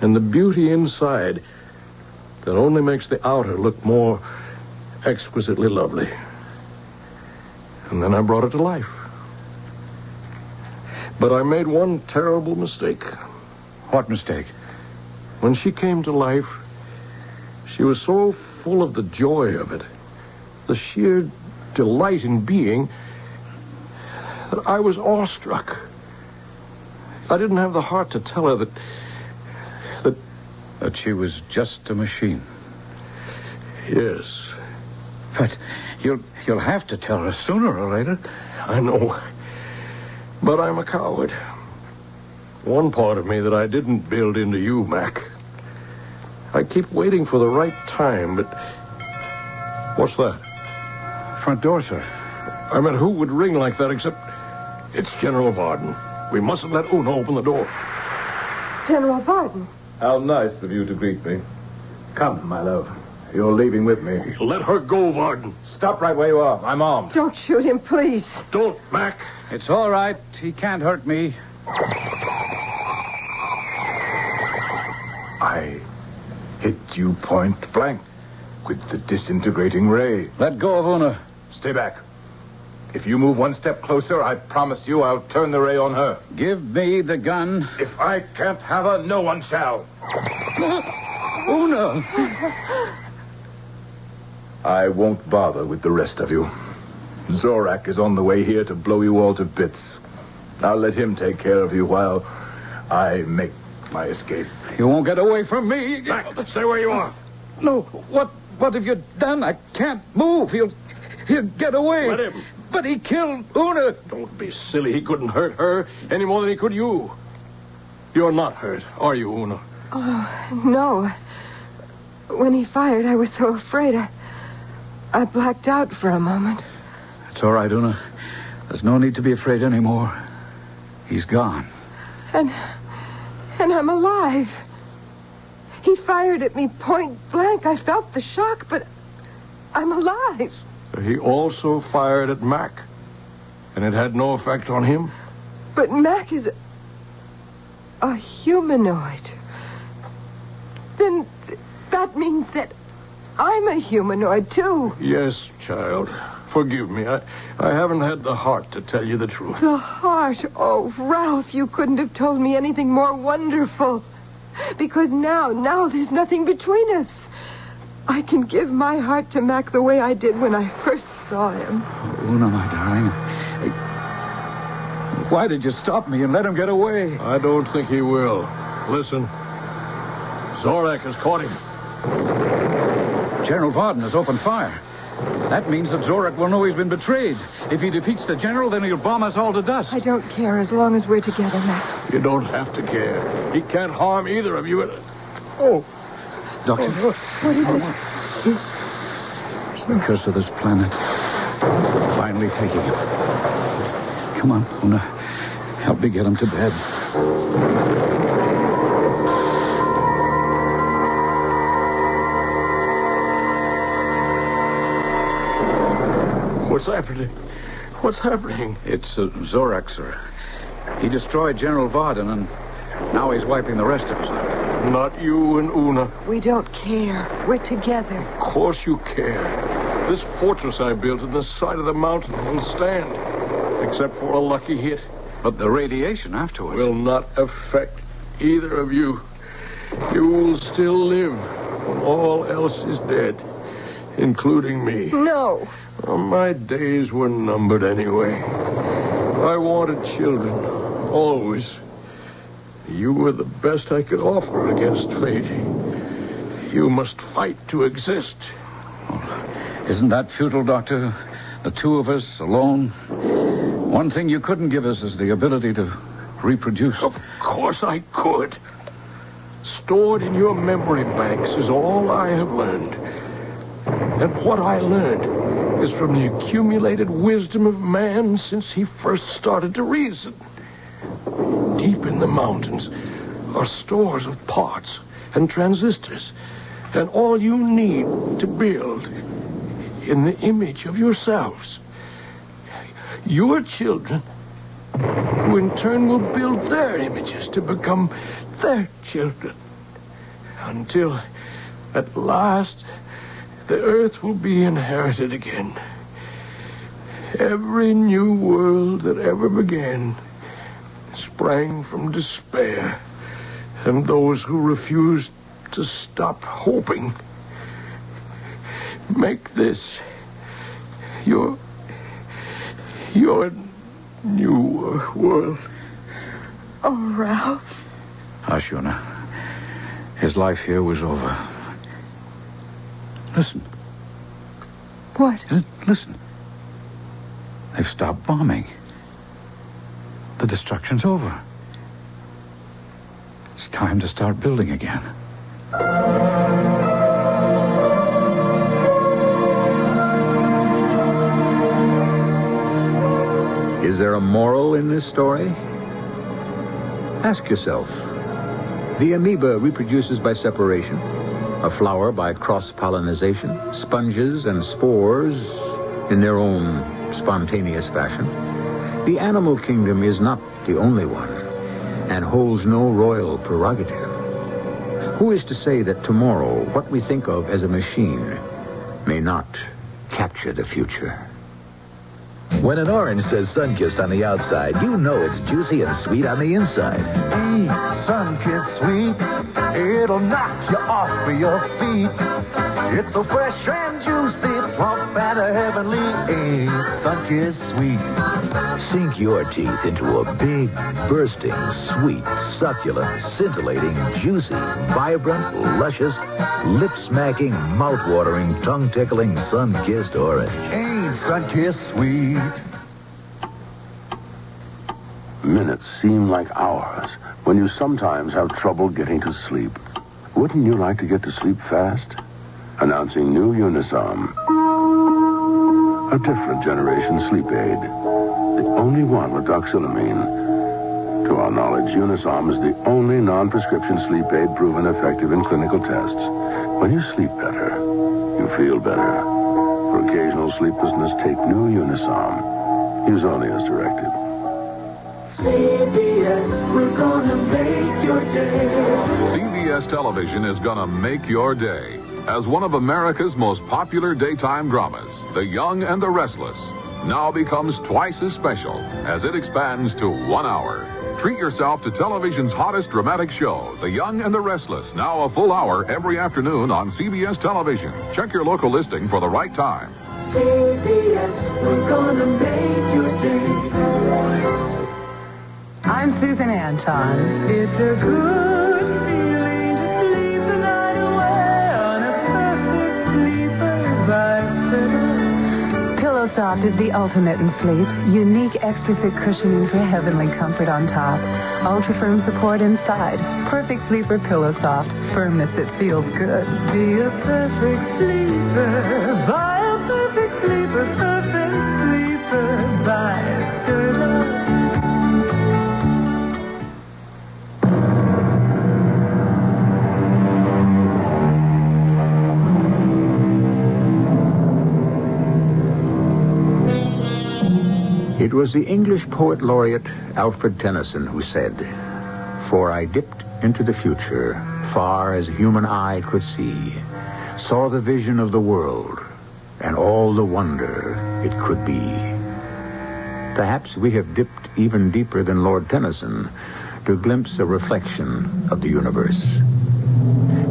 and the beauty inside that only makes the outer look more exquisitely lovely. And then I brought it to life. But I made one terrible mistake. What mistake? When she came to life, she was so full of the joy of it, the sheer delight in being, that I was awestruck. I didn't have the heart to tell her that she was just a machine. Yes. But you'll have to tell her sooner or later. I know. But I'm a coward. One part of me that I didn't build into you, Mac. I keep waiting for the right time, but... What's that? Front door, sir. I meant who would ring like that except... It's General Varden. We mustn't let Una open the door. General Varden. How nice of you to greet me. Come, my love. You're leaving with me. Let her go, Varden. Stop right where you are. I'm armed. Don't shoot him, please. Don't, Mac. It's all right. He can't hurt me. I hit you point blank with the disintegrating ray. Let go of Una. Stay back. If you move one step closer, I promise you I'll turn the ray on her. Give me the gun. If I can't have her, no one shall. Una! I won't bother with the rest of you. Zorak is on the way here to blow you all to bits. I'll let him take care of you while I make my escape. You won't get away from me. Mac, stay where you are. No, what have you done? I can't move. He'll get away. Let him. But he killed Una. Don't be silly. He couldn't hurt her any more than he could you. You're not hurt, are you, Una? Oh, no. When he fired, I was so afraid. I blacked out for a moment. It's all right, Una. There's no need to be afraid anymore. He's gone. And I'm alive. He fired at me point blank. I felt the shock, but I'm alive. He also fired at Mac, and it had no effect on him? But Mac is a humanoid. then that means that I'm a humanoid, too. Yes, child. Forgive me. I haven't had the heart to tell you the truth. The heart? Oh, Ralph, you couldn't have told me anything more wonderful. Because now there's nothing between us. I can give my heart to Mac the way I did when I first saw him. Una, my darling. Why did you stop me and let him get away? I don't think he will. Listen. Zorak has caught him. General Varden has opened fire. That means that Zorak will know he's been betrayed. If he defeats the general, then he'll bomb us all to dust. I don't care as long as we're together, Mac. You don't have to care. He can't harm either of you. Oh. Doctor. What is it? It's the curse of this planet. Finally taking him. Come on, Una. Help me get him to bed. What's happening? What's happening? It's Zorak, sir. He destroyed General Varden, and now he's wiping the rest of us out. Not you and Una. We don't care. We're together. Of course you care. This fortress I built in the side of the mountain will stand, except for a lucky hit. But the radiation afterwards will not affect either of you. You will still live when all else is dead, including me. No. Well, my days were numbered anyway. I wanted children, always. You were the best I could offer against fate. You must fight to exist. Isn't that futile, Doctor? The two of us alone. One thing you couldn't give us is the ability to reproduce. Of course I could. Stored in your memory banks is all I have learned. And what I learned is from the accumulated wisdom of man since he first started to reason. Deep in the mountains are stores of parts and transistors, and all you need to build in the image of yourselves. Your children, who in turn will build their images to become their children, until at last the earth will be inherited again. Every new world that ever began sprang from despair, and those who refused to stop hoping. Make this your new world. Oh, Ralph. Hush, Una. His life here was over. Listen. What? Listen. They've stopped bombing. The destruction's over. It's time to start building again. Is there a moral in this story? Ask yourself. The amoeba reproduces by separation, a flower by cross-pollinization, sponges and spores in their own spontaneous fashion. The animal kingdom is not the only one and holds no royal prerogative. Who is to say that tomorrow what we think of as a machine may not capture the future? When an orange says Sunkissed on the outside, you know it's juicy and sweet on the inside. Eat Sunkissed Sweet. It'll knock you off of your feet. It's so fresh and juicy, plump and heavenly. Eat Sunkissed Sweet. Sink your teeth into a big, bursting, sweet, succulent, scintillating, juicy, vibrant, luscious, lip-smacking, mouth-watering, tongue-tickling, sun-kissed orange. Ain't Sunkissed Sweet. Minutes seem like hours when you sometimes have trouble getting to sleep. Wouldn't you like to get to sleep fast? Announcing new Unisom. A different generation sleep aid. The only one with doxylamine. To our knowledge, Unisom is the only non-prescription sleep aid proven effective in clinical tests. When you sleep better, you feel better. For occasional sleeplessness, take new Unisom. Use only as directed. CBS, we're gonna make your day. CBS CBS television is going to make your day. As one of America's most popular daytime dramas, The Young and the Restless now becomes twice as special as it expands to 1 hour. Treat yourself to television's hottest dramatic show, The Young and the Restless, now a full hour every afternoon on CBS television. Check your local listing for the right time. CBS, we're gonna make your day. I'm Susan Anton. It's a good feeling to sleep the night away on a perfect sleeper by PillowSoft is the ultimate in sleep. Unique extra thick cushioning for heavenly comfort on top. Ultra firm support inside. Perfect sleeper PillowSoft. Firmness that feels good. Be a perfect sleeper. Buy a perfect sleeper. Perfect sleeper by Sterling. It was the English poet laureate Alfred Tennyson who said, "For I dipped into the future, far as human eye could see, saw the vision of the world, and all the wonder it could be." Perhaps we have dipped even deeper than Lord Tennyson to glimpse a reflection of the universe.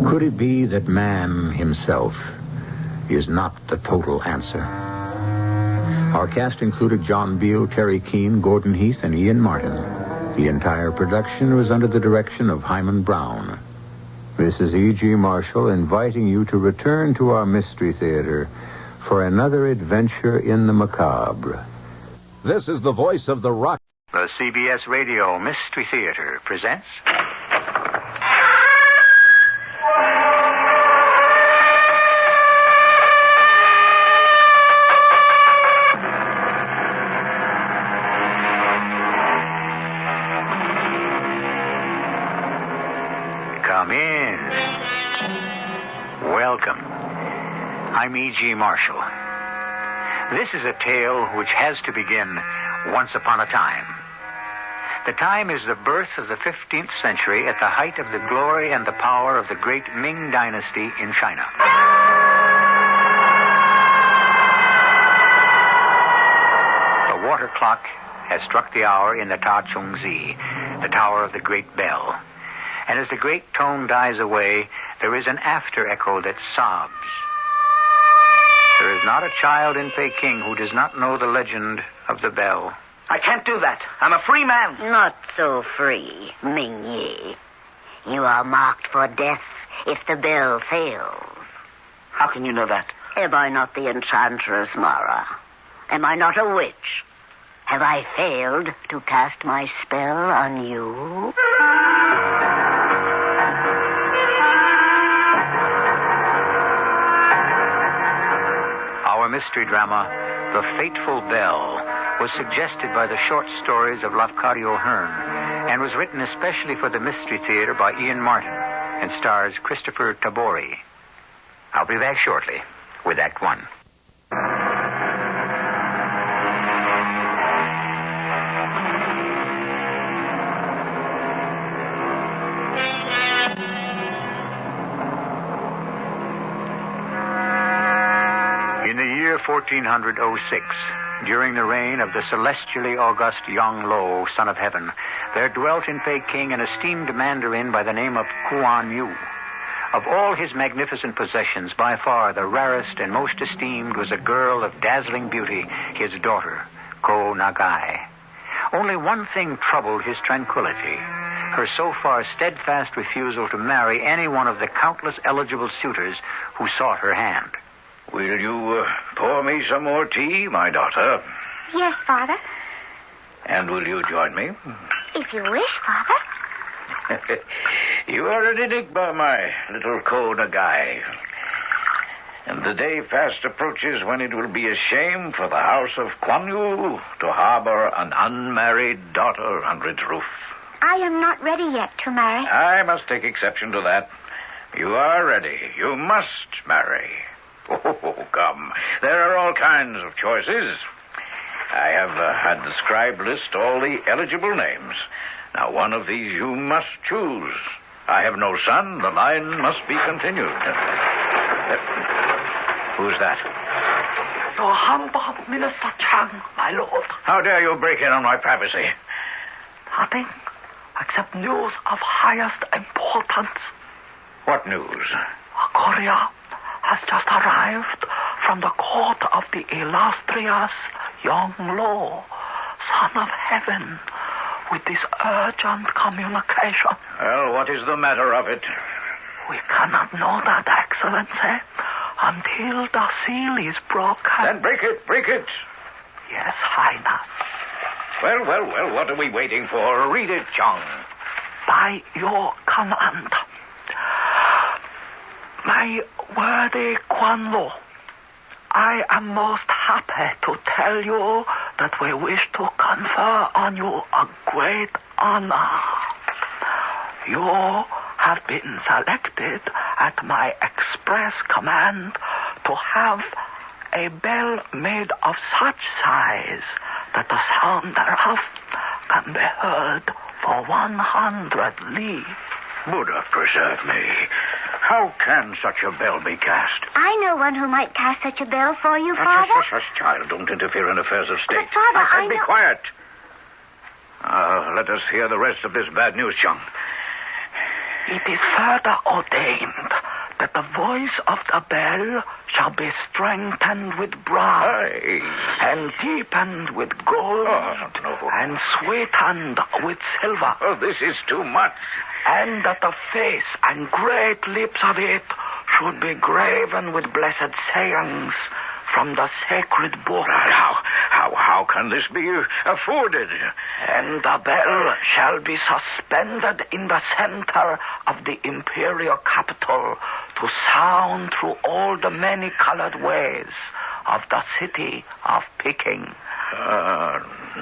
Could it be that man himself is not the total answer? Our cast included John Beale, Terry Keane, Gordon Heath, and Ian Martin. The entire production was under the direction of Hyman Brown. This is E.G. Marshall inviting you to return to our Mystery Theater for another adventure in the macabre. This is the voice of the rock. The CBS Radio Mystery Theater presents... Come in. Welcome. I'm E.G. Marshall. This is a tale which has to begin once upon a time. The time is the birth of the 15th century at the height of the glory and the power of the great Ming dynasty in China. The water clock has struck the hour in the Ta Chung Zi, the tower of the great bell. And as the great tone dies away, there is an after echo that sobs. There is not a child in Peking who does not know the legend of the bell. I can't do that. I'm a free man. Not so free, Ming Yi. You are marked for death if the bell fails. How can you know that? Am I not the enchantress Mara? Am I not a witch? Have I failed to cast my spell on you? Our mystery drama, The Fateful Bell, was suggested by the short stories of Lafcadio Hearn and was written especially for the Mystery Theater by Ian Martin and stars Christopher Tabori. I'll be back shortly with Act One. In the year 1406, during the reign of the celestially august Yang Lo, son of heaven, there dwelt in Peking an esteemed mandarin by the name of Kuan Yu. Of all his magnificent possessions, by far the rarest and most esteemed was a girl of dazzling beauty, his daughter, Ko Nagai. Only one thing troubled his tranquility, her so far steadfast refusal to marry any one of the countless eligible suitors who sought her hand. Will you pour me some more tea, my daughter? Yes, Father. And will you join me? If you wish, Father. You are an enigma, my little Ko Nagai. And the day fast approaches when it will be a shame for the house of Kuan Yu to harbor an unmarried daughter under its roof. I am not ready yet to marry. I must take exception to that. You are ready. You must marry. Oh, come. There are all kinds of choices. I have had the scribe list all the eligible names. Now, one of these you must choose. I have no son. The line must be continued. Who's that? Your humble Minister Chang, my lord. How dare you break in on my privacy? Nothing except news of highest importance. What news? A courier has just arrived from the court of the illustrious young Lo, son of heaven, with this urgent communication. Well, what is the matter of it? We cannot know that, Excellency, until the seal is broken. Then break it. Yes, Highness. Well, what are we waiting for? Read it, Chong. By your command, my worthy Quan Lo, I am most happy to tell you that we wish to confer on you a great honor. You have been selected at my express command to have a bell made of such size that the sound thereof can be heard for 100 li. Buddha preserve me. How can such a bell be cast? I know one who might cast such a bell for you, Father. Hush, child. Don't interfere in affairs of state. But, Father, I said be quiet. Let us hear the rest of this bad news, Chong. It is further ordained that the voice of the bell shall be strengthened with brass, and deepened with gold, and sweetened with silver. Oh, this is too much. And that the face and great lips of it should be graven with blessed sayings from the sacred book. How can this be afforded? And the bell shall be suspended in the center of the imperial capital to sound through all the many-colored ways of the city of Peking.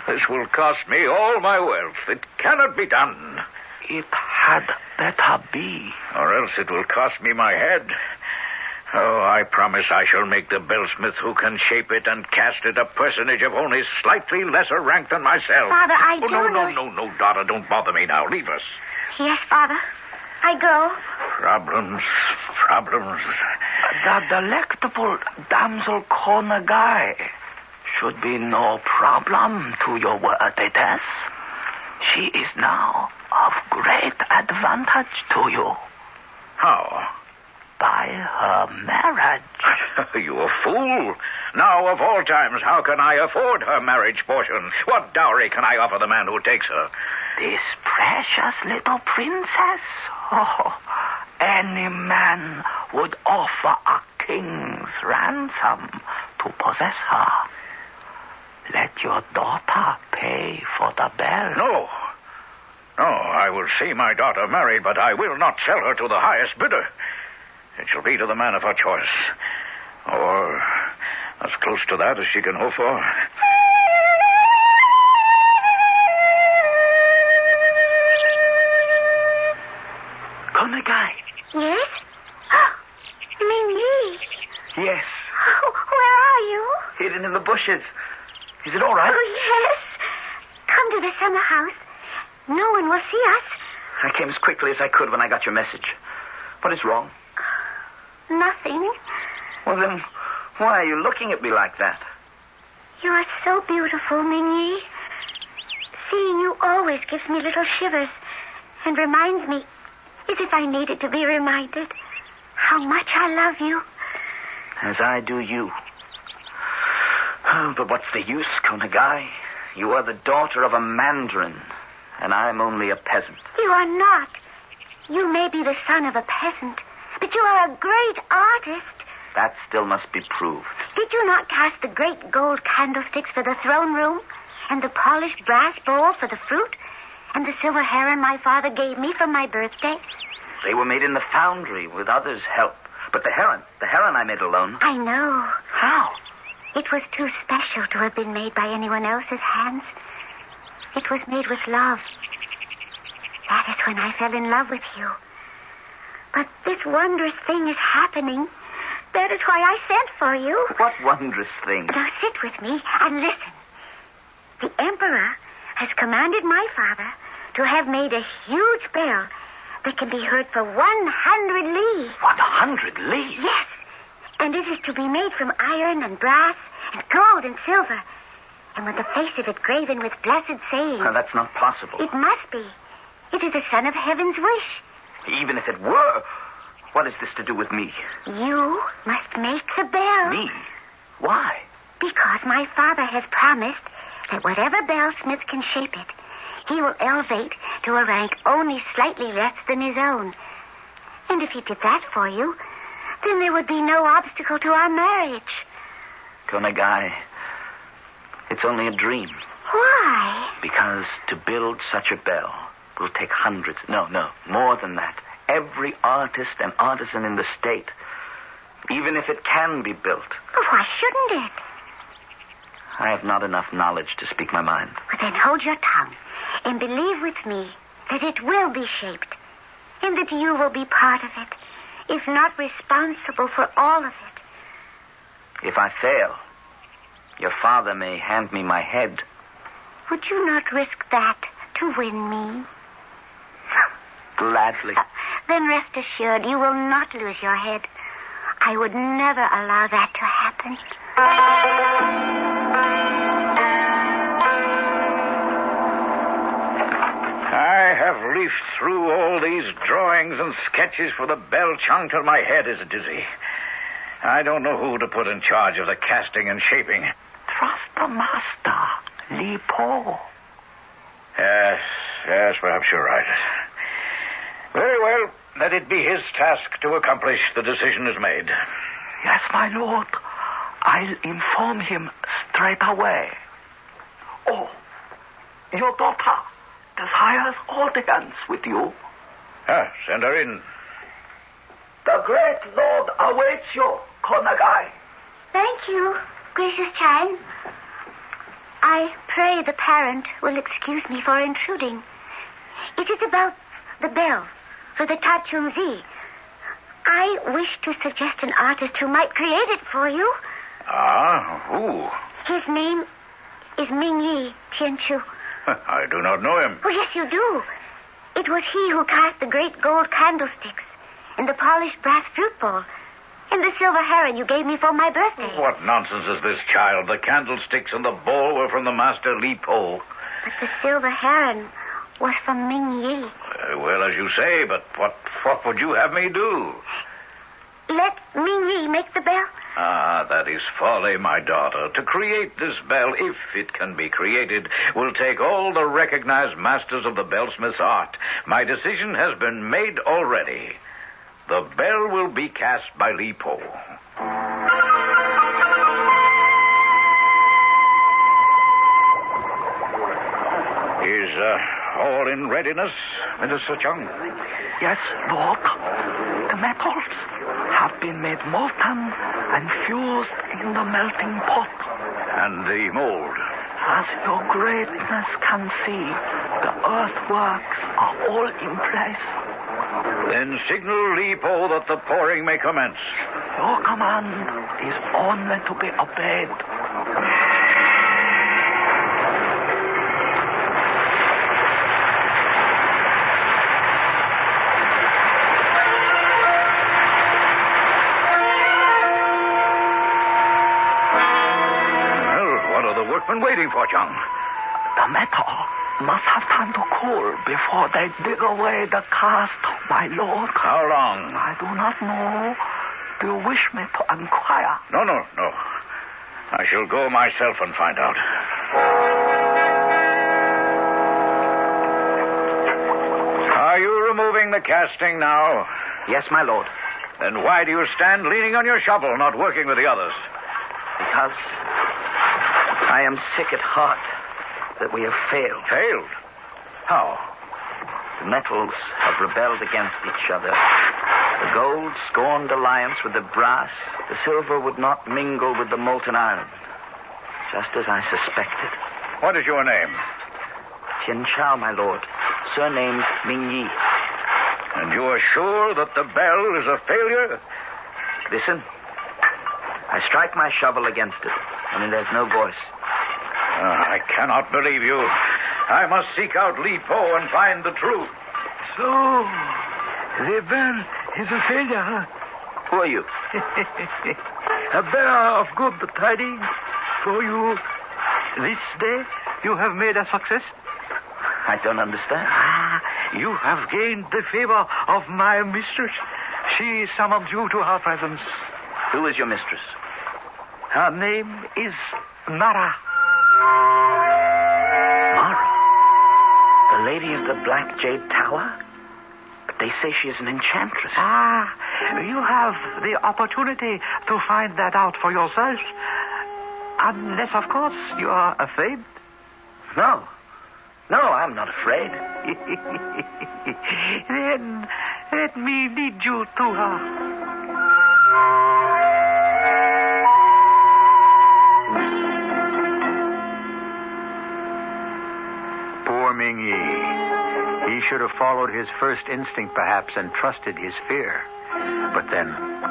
This will cost me all my wealth. It cannot be done. It had better be. Or else it will cost me my head. Oh, I promise I shall make the bellsmith who can shape it and cast it a personage of only slightly lesser rank than myself. Father, I do No, daughter, don't bother me now. Leave us. Yes, Father. I go. Problems. The delectable damsel Konagai should be no problem to your worthiness. She is now of great advantage to you. How? By her marriage. You a fool. Now, of all times, how can I afford her marriage portion? What dowry can I offer the man who takes her? This precious little princess. Oh, any man would offer a king's ransom to possess her. Let your daughter pay for the bell. No, I will see my daughter married, but I will not sell her to the highest bidder. It shall be to the man of her choice. Or as close to that as she can hope for. Konagai. Yes? You mean me? Yes. Oh, where are you? Hidden in the bushes. Is it all right? Oh, yes. Come to the summer house. No one will see us. I came as quickly as I could when I got your message. What is wrong? Nothing. Well, then, why are you looking at me like that? You are so beautiful, Ming-Yi. Seeing you always gives me little shivers and reminds me, as if I needed to be reminded, how much I love you. As I do you. Oh, but what's the use, Konagai? You are the daughter of a mandarin, and I'm only a peasant. You are not. You may be the son of a peasant, but you are a great artist. That still must be proved. Did you not cast the great gold candlesticks for the throne room, and the polished brass bowl for the fruit, and the silver heron my father gave me for my birthday? They were made in the foundry with others' help. But the heron I made alone. I know. How? It was too special to have been made by anyone else's hands. It was made with love. That is when I fell in love with you. But this wondrous thing is happening. That is why I sent for you. What wondrous thing? Now sit with me and listen. The Emperor has commanded my father to have made a huge bell that can be heard for 100 li. 100 li? Yes. And it is to be made from iron and brass and gold and silver. And with the face of it graven with blessed sayings. No, that's not possible. It must be. It is the Son of Heaven's wish. Even if it were, what is this to do with me? You must make the bell. Me? Why? Because my Father has promised that whatever bellsmith can shape it, he will elevate to a rank only slightly less than his own. And if he did that for you, then there would be no obstacle to our marriage. Konagai, it's only a dream. Why? Because to build such a bell will take hundreds, no, more than that. Every artist and artisan in the state, even if it can be built. Well, why shouldn't it? I have not enough knowledge to speak my mind. Well, then hold your tongue and believe with me that it will be shaped and that you will be part of it, if not responsible for all of it. If I fail, your father may hand me my head. Would you not risk that to win me? Gladly. Then rest assured you will not lose your head. I would never allow that to happen. I have leafed through all these drawings and sketches for the bell chung till my head is dizzy. I don't know who to put in charge of the casting and shaping. Trust the master, Li Po. Yes, perhaps you're right. Very well, let it be his task to accomplish. The decision is made. Yes, my lord. I'll inform him straight away. Oh, your daughter desires audience with you. Send her in. The great lord awaits you, Konagai. Thank you, gracious Chan. I pray the parent will excuse me for intruding. It is about the bell for the Tachunzi. I wish to suggest an artist who might create it for you. Who? His name is Ming Yi Tianchu. I do not know him. Oh, yes, you do. It was he who cast the great gold candlesticks and the polished brass fruit bowl and the silver heron you gave me for my birthday. What nonsense is this, child? The candlesticks and the bowl were from the master Li Po. But the silver heron was from Ming Yi. Well, as you say, but what would you have me do? Let Ming Yi make the bell. That is folly, my daughter. To create this bell, if it can be created, will take all the recognized masters of the bellsmith's art. My decision has been made already. The bell will be cast by Li Po. Is all in readiness, Minister Chung? Yes, Lord. The metals have been made molten and fused in the melting pot. And the mold? As your greatness can see, the earthworks are all in place. Then signal Li Po that the pouring may commence. Your command is only to be obeyed. Workmen waiting for, Chung? The metal must have time to cool before they dig away the cast, my lord. How long? I do not know. Do you wish me to inquire? No. I shall go myself and find out. Are you removing the casting now? Yes, my lord. Then why do you stand leaning on your shovel, not working with the others? Because I am sick at heart that we have failed. Failed? How? The metals have rebelled against each other. The gold scorned alliance with the brass. The silver would not mingle with the molten iron. Just as I suspected. What is your name? Tian Chao, my lord. Surnamed Ming Yi. And you are sure that the bell is a failure? Listen. I strike my shovel against it, and there's no voice. I cannot believe you. I must seek out Li Po and find the truth. So, The bell is a failure, huh? Who are you? A bearer of good tidings for you. This day you have made a success. I don't understand. You have gained the favor of my mistress. She summons you to her presence. Who is your mistress? Her name is Mara. Mara? The lady of the Black Jade Tower? But they say she is an enchantress. You have the opportunity to find that out for yourself. Unless, of course, you are afraid. No, I'm not afraid. Then let me lead you to her. Poor Ming Yi. He should have followed his first instinct, perhaps, and trusted his fear. But then,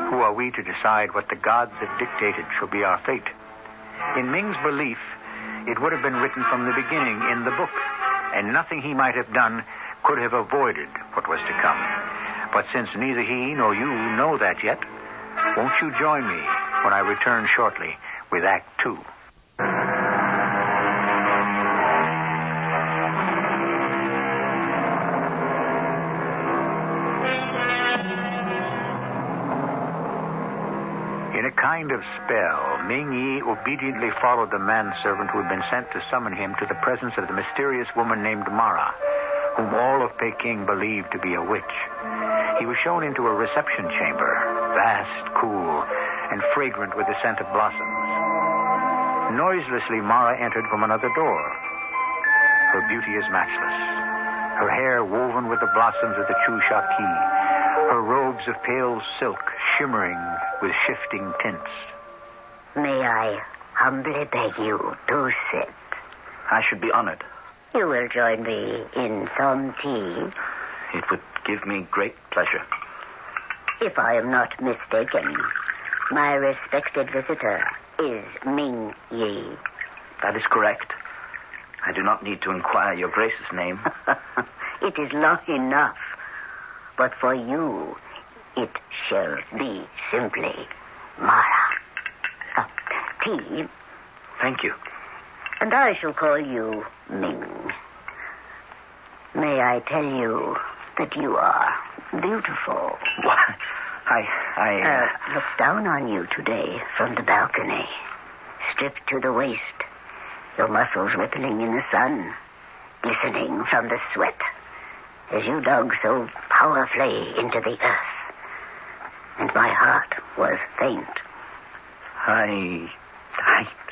who are we to decide what the gods have dictated shall be our fate? In Ming's belief, it would have been written from the beginning in the book, and nothing he might have done could have avoided what was to come. But since neither he nor you know that yet, won't you join me when I return shortly with Act 2? In a kind of spell, Ming Yi obediently followed the manservant who had been sent to summon him to the presence of the mysterious woman named Mara, whom all of Peking believed to be a witch. He was shown into a reception chamber, vast, cool, and fragrant with the scent of blossoms. Noiselessly, Mara entered from another door. Her beauty is matchless. Her hair woven with the blossoms of the Chu Shaki, her robes of pale silk shimmering with shifting tints. May I humbly beg you to sit? I should be honored. You will join me in some tea. It would give me great pleasure. If I am not mistaken, my respected visitor is Ming Yi. That is correct. I do not need to inquire your Grace's name. It is long enough. But for you, it shall be simply Mara. Tea. Thank you. And I shall call you Ming. May I tell you that you are beautiful? What? I looked down on you today from the balcony, stripped to the waist, your muscles rippling in the sun, glistening from the sweat, as you dug so powerfully into the earth. And my heart was faint.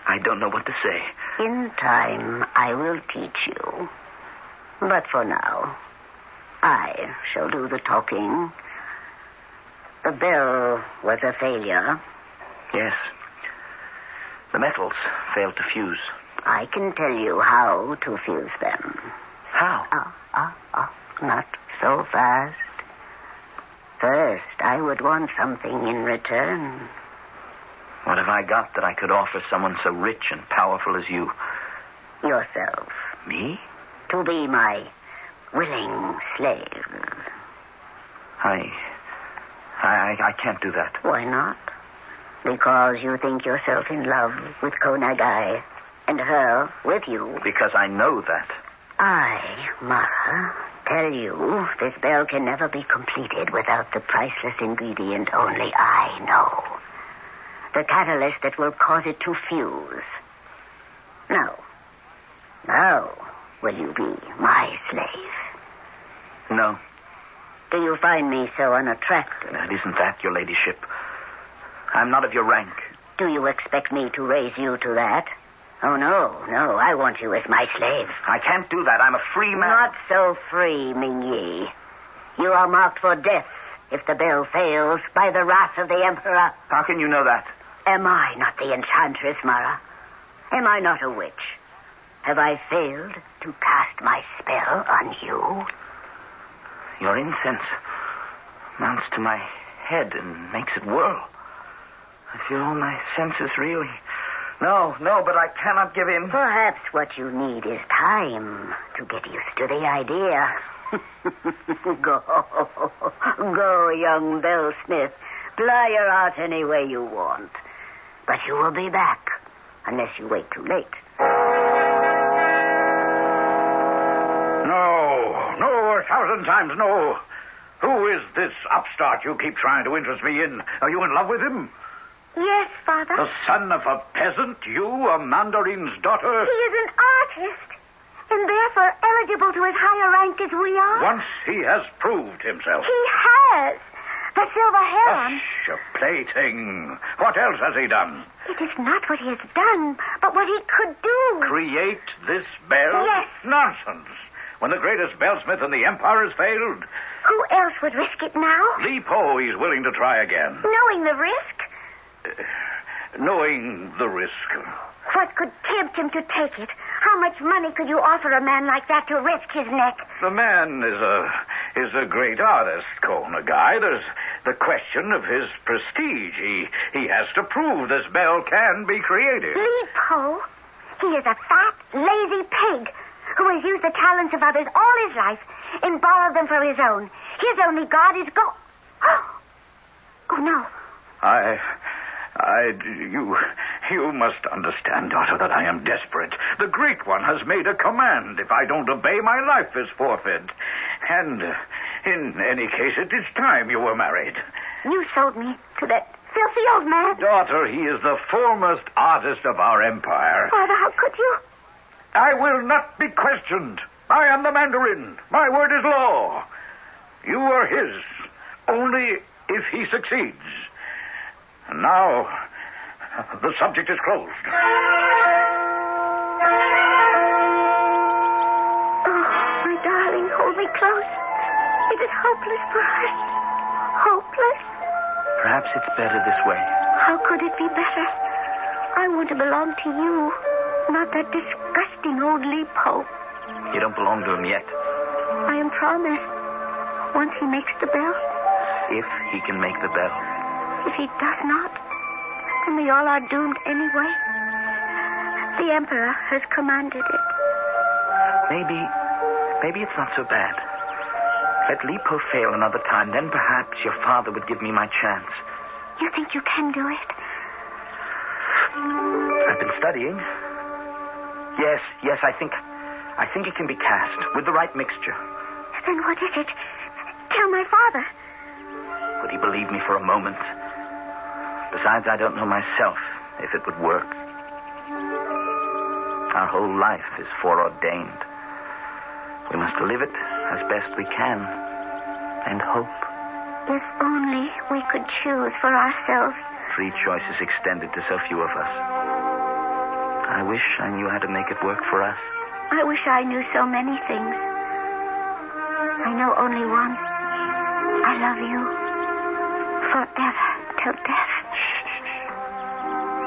I don't know what to say. In time, I will teach you. But for now, I shall do the talking. The bell was a failure. Yes. The metals failed to fuse. I can tell you how to fuse them. How? Not so fast. First, I would want something in return. What have I got that I could offer someone so rich and powerful as you? Yourself. Me? To be my willing slave. I can't do that. Why not? Because you think yourself in love with Konagai, and her with you. Because I know that. I, Mara, tell you this bell can never be completed without the priceless ingredient only I know. The catalyst that will cause it to fuse. Now, will you be my slave? No. Do you find me so unattractive? It isn't that, your ladyship. I'm not of your rank. Do you expect me to raise you to that? Oh, no, I want you as my slave. I can't do that. I'm a free man. Not so free, Ming Yi. You are marked for death if the bell fails by the wrath of the Emperor. How can you know that? Am I not the enchantress, Mara? Am I not a witch? Have I failed to cast my spell on you? Your incense mounts to my head and makes it whirl. I feel all my senses reeling. No, but I cannot give in. Perhaps what you need is time to get used to the idea. Go, young bellsmith. Ply your art any way you want. But you will be back, unless you wait too late. No, 1,000 times no. Who is this upstart you keep trying to interest me in? Are you in love with him? Yes, Father. The son of a peasant? You, a mandarin's daughter? He is an artist, and therefore eligible to as high a rank as we are. Once he has proved himself. He has. The silver heron. Hush, a plaything. What else has he done? It is not what he has done, but what he could do. Create this bell? Yes. Nonsense. When the greatest bellsmith in the empire has failed. Who else would risk it now? Li Po, he's willing to try again. Knowing the risk? Knowing the risk. What could tempt him to take it? How much money could you offer a man like that to risk his neck? The man is a great artist, Konagai. There's the question of his prestige. He has to prove this bell can be created. Li Po? He is a fat, lazy pig who has used the talents of others all his life and borrowed them for his own. His only god is God. Oh, no. You must understand, daughter, that I am desperate. The Great One has made a command. If I don't obey, my life is forfeit. And in any case, it is time you were married. You sold me to that filthy old man. Daughter, he is the foremost artist of our empire. Father, how could you? I will not be questioned. I am the Mandarin. My word is law. You are his, only if he succeeds. And now, the subject is closed. Oh, my darling, hold me close. It is hopeless for us. Hopeless? Perhaps it's better this way. How could it be better? I want to belong to you, not that disgusting old Li Po. You don't belong to him yet. I am promised. Once he makes the bell. If he can make the bell. If he does not, then we all are doomed anyway. The Emperor has commanded it. Maybe it's not so bad. Let Li Po fail another time, then perhaps your father would give me my chance. You think you can do it? I've been studying. Yes, I think it can be cast with the right mixture. Then what is it? Tell my father. Would he believe me for a moment? Besides, I don't know myself if it would work. Our whole life is foreordained. We must live it as best we can and hope. If only we could choose for ourselves. Free choice is extended to so few of us. I wish I knew how to make it work for us. I wish I knew so many things. I know only one. I love you. Forever, till death.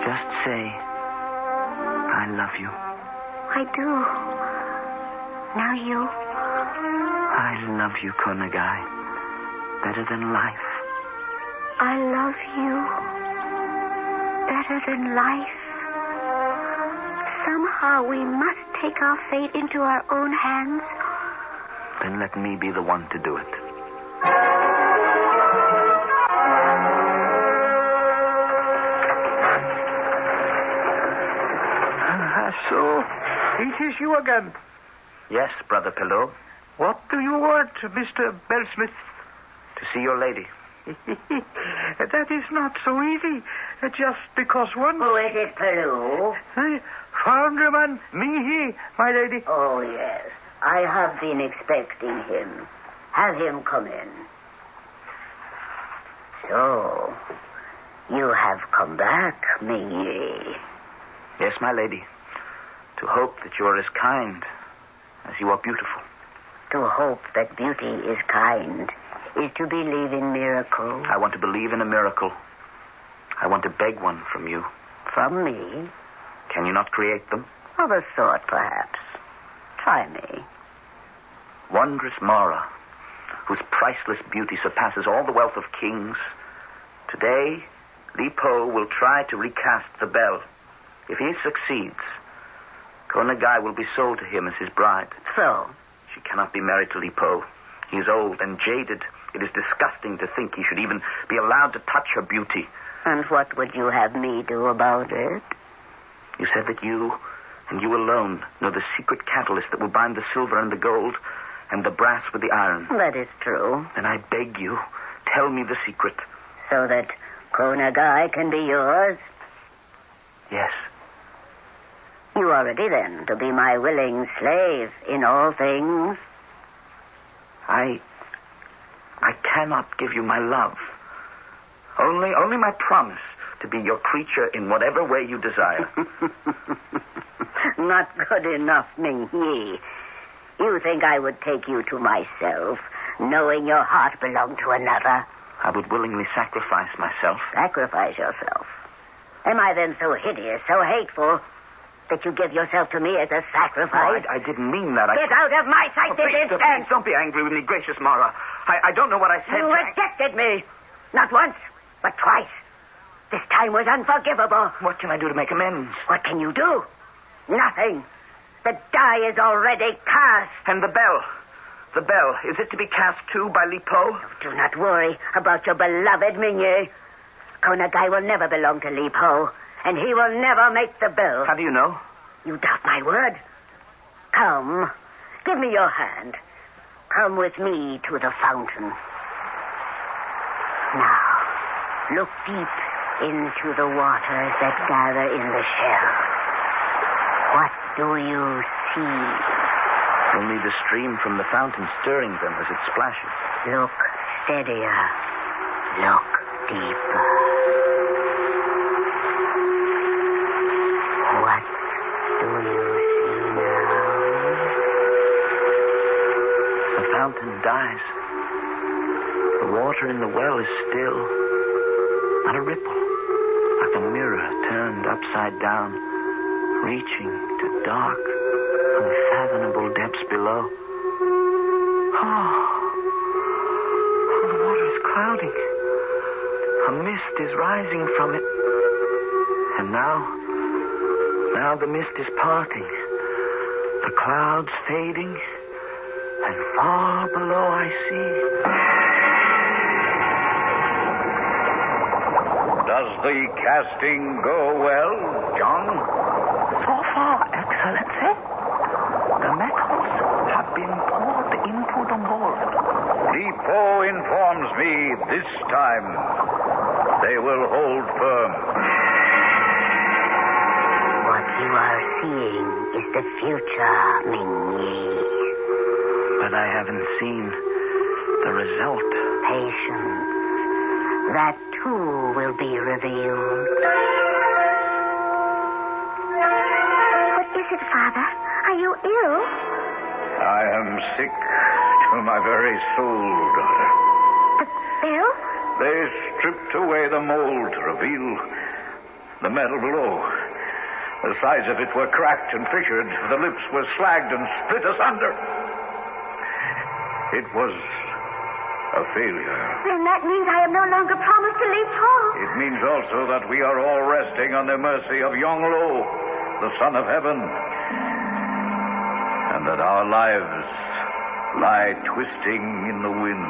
Just say, I love you. I do. Now you. I love you, Konagai. Better than life. I love you. Better than life. Somehow we must take our fate into our own hands. Then let me be the one to do it. So, it is you again. Yes, Brother Pillow. What do you want, Mr. Bellsmith? To see your lady. That is not so easy. Just because one... Who is it, Pillow? Foundryman Mihi, my lady. Oh, yes. I have been expecting him. Have him come in. So, you have come back, Mihi. Yes, my lady. To hope that you are as kind as you are beautiful. To hope that beauty is kind is to believe in miracles. I want to believe in a miracle. I want to beg one from you. From me? Can you not create them? Of a sort, perhaps. Try me. Wondrous Mara, whose priceless beauty surpasses all the wealth of kings. Today, Li Po will try to recast the bell. If he succeeds, Konagai will be sold to him as his bride. So? She cannot be married to Li Po. He is old and jaded. It is disgusting to think he should even be allowed to touch her beauty. And what would you have me do about it? You said that you, and you alone, know the secret catalyst that will bind the silver and the gold, and the brass with the iron. That is true. Then I beg you, tell me the secret. So that Konagai can be yours? Yes. You are ready, then, to be my willing slave in all things? I cannot give you my love. Only my promise to be your creature in whatever way you desire. Not good enough, Ming Yi. You think I would take you to myself, knowing your heart belonged to another? I would willingly sacrifice myself. Sacrifice yourself? Am I then so hideous, so hateful, that you give yourself to me as a sacrifice? No, I didn't mean that. Get out of my sight this instant! Please, don't be angry with me, gracious Mara. I don't know what I said. You rejected me. Not once, but twice. This time was unforgivable. What can I do to make amends? What can you do? Nothing. The die is already cast. And the bell? The bell, is it to be cast too by Li Po? Do not worry about your beloved Mingyi. Konagai will never belong to Li Po, and he will never make the bell. How do you know? You doubt my word? Come, give me your hand. Come with me to the fountain. Now, look deep into the waters that gather in the shell. What do you see? Only the stream from the fountain stirring them as it splashes. Look steadier. Look deeper. What do you see now? The fountain dies. The water in the well is still. Not a ripple. Like a mirror turned upside down, reaching to dark, unfathomable depths below. Oh, the water is clouding. A mist is rising from it. And now the mist is parting. The clouds fading. And far below I see... Does the casting go well, John? So far, Excellency, the metals have been poured into the mold. Li Po informs me this time they will hold firm. What you are seeing is the future, Ming-Yi. But I haven't seen the result. Patience. That too will be revealed. What is it, Father? Are you ill? I am sick to my very soul, daughter. The bell? They stripped away the mold to reveal the metal below. The sides of it were cracked and fissured. The lips were slagged and split asunder. It was a failure. Then that means I am no longer promised to leave home. It means also that we are all resting on the mercy of Yonglo, the Son of Heaven, and that our lives lie twisting in the wind.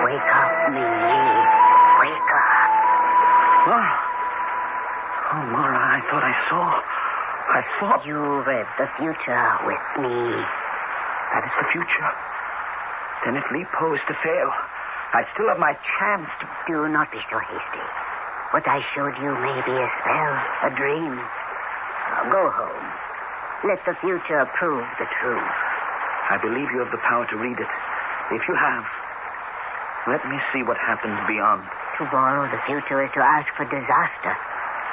Wake up, Ming-Yi. Wake up. Mara. Oh, Mara, I thought I saw... You read the future with me. That is the future. Then if Li Po is to fail, I still have my chance to... Do not be so hasty. What I showed you may be a spell, a dream. Now go home. Let the future prove the truth. I believe you have the power to read it. If you have, let me see what happens beyond. To borrow the future is to ask for disaster.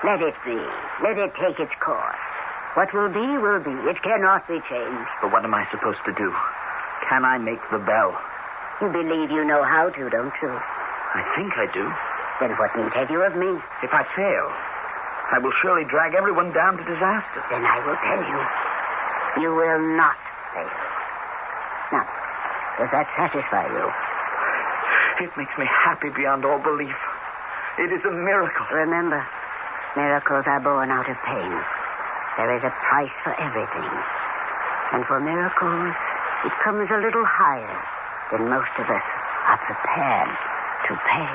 Let it be. Let it take its course. What will be, will be. It cannot be changed. But what am I supposed to do? Can I make the bell? You believe you know how to, don't you? I think I do. Then what need have you of me? If I fail, I will surely drag everyone down to disaster. Then I will tell you. You will not fail. Now, does that satisfy you? It makes me happy beyond all belief. It is a miracle. Remember, miracles are born out of pain. There is a price for everything. And for miracles, it comes a little higher than most of us are prepared to pay.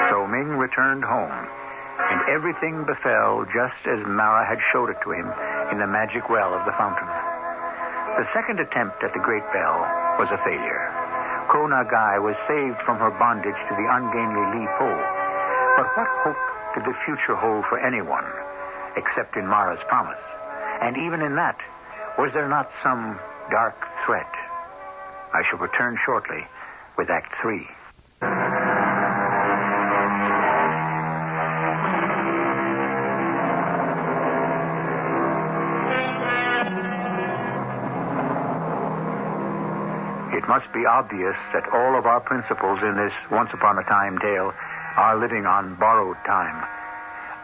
So Ming returned home, and everything befell just as Mara had showed it to him in the magic well of the fountain. The second attempt at the great bell was a failure. Ko Nagai was saved from her bondage to the ungainly Li Po. But what hope did the future hold for anyone, except in Mara's promise? And even in that, was there not some dark threat? I shall return shortly with Act 3. It must be obvious that all of our principles in this once-upon-a-time tale are living on borrowed time.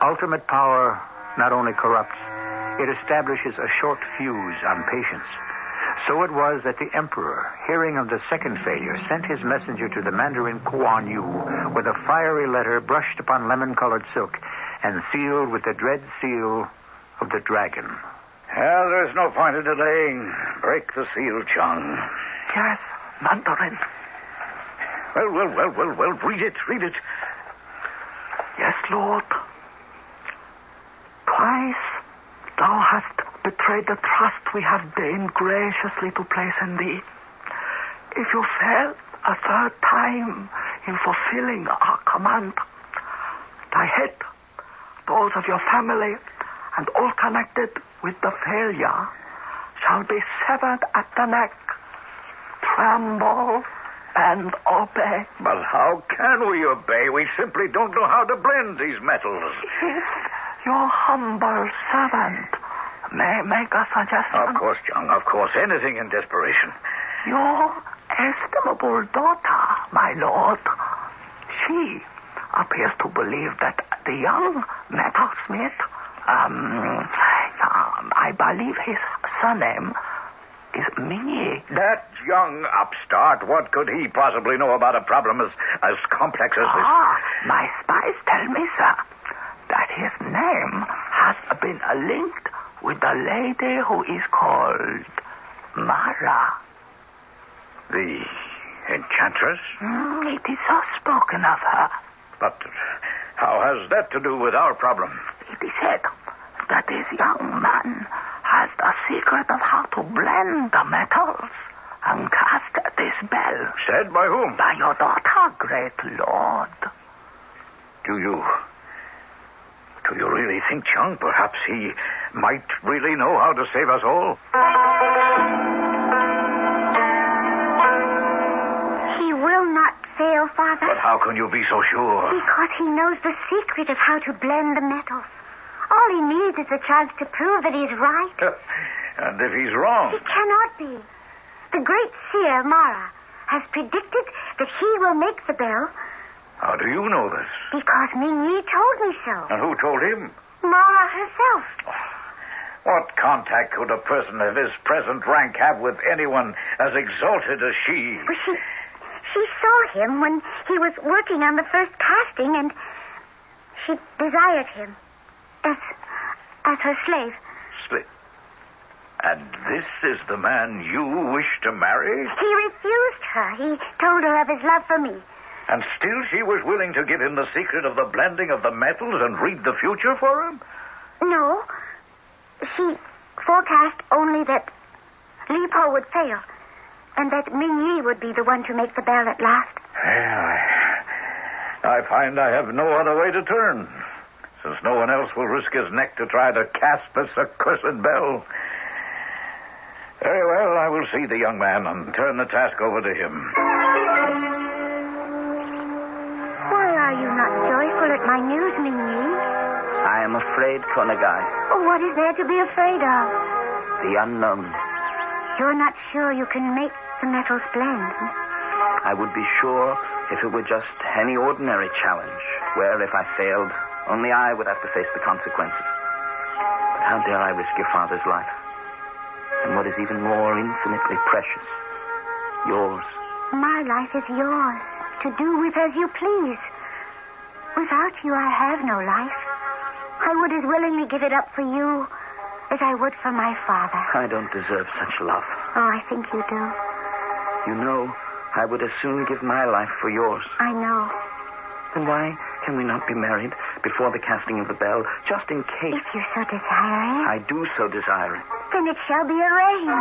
Ultimate power not only corrupts, it establishes a short fuse on patience. So it was that the emperor, hearing of the second failure, sent his messenger to the Mandarin Kuan Yu with a fiery letter brushed upon lemon-colored silk and sealed with the dread seal of the dragon. Well, there's no point in delaying. Break the seal, Chung. Yes, Mandarin. Well, read it. Yes, Lord. Twice thou hast betrayed the trust we have deigned graciously to place in thee. If you fail a third time in fulfilling our command, thy head, those of your family, and all connected with the failure shall be severed at the neck. Tremble and obey. But how can we obey? We simply don't know how to blend these metals. If your humble servant may make a suggestion. Of course, Chung, of course. Anything in desperation. Your estimable daughter, my lord, she appears to believe that the young metalsmith, I believe his surname is Ming. That young upstart, what could he possibly know about a problem as complex as this? My spies tell me, sir, that his name has been linked with the lady who is called Mara. The enchantress? It is so spoken of her. But how has that to do with our problem? It is said that this young man has the secret of how to blend the metals and cast this bell. Said by whom? By your daughter, great lord. Do you really think, Chung, perhaps he might really know how to save us all? He will not fail, Father. But how can you be so sure? Because he knows the secret of how to blend the metals. All he needs is a chance to prove that he's right. And if he's wrong? He cannot be. The great seer, Mara, has predicted that he will make the bell. How do you know this? Because Ming Yi told me so. And who told him? Mara herself. What contact could a person of his present rank have with anyone as exalted as she? Well, she saw him when he was working on the first casting, and she desired him as her slave. And this is the man you wish to marry? He refused her. He told her of his love for me. And still she was willing to give him the secret of the blending of the metals and read the future for him? No. She forecast only that Li Po would fail, and that Ming Yi would be the one to make the bell at last. Well, I find I have no other way to turn, since no one else will risk his neck to try to cast this accursed bell. Very well, I will see the young man and turn the task over to him. Why are you not joyful at my news, Ming Yi? I am afraid, Ko Nagai. Oh, what is there to be afraid of? The unknown. You're not sure you can make the metals blend? I would be sure if it were just any ordinary challenge, where if I failed, only I would have to face the consequences. But how dare I risk your father's life? and what is even more infinitely precious, yours. My life is yours, to do with as you please. Without you, I have no life. I would as willingly give it up for you as I would for my father. I don't deserve such love. Oh, I think you do. You know, I would as soon give my life for yours. I know. Then why can we not be married before the casting of the bell, just in case? If you so desire it. I do so desire it. Then it shall be arranged.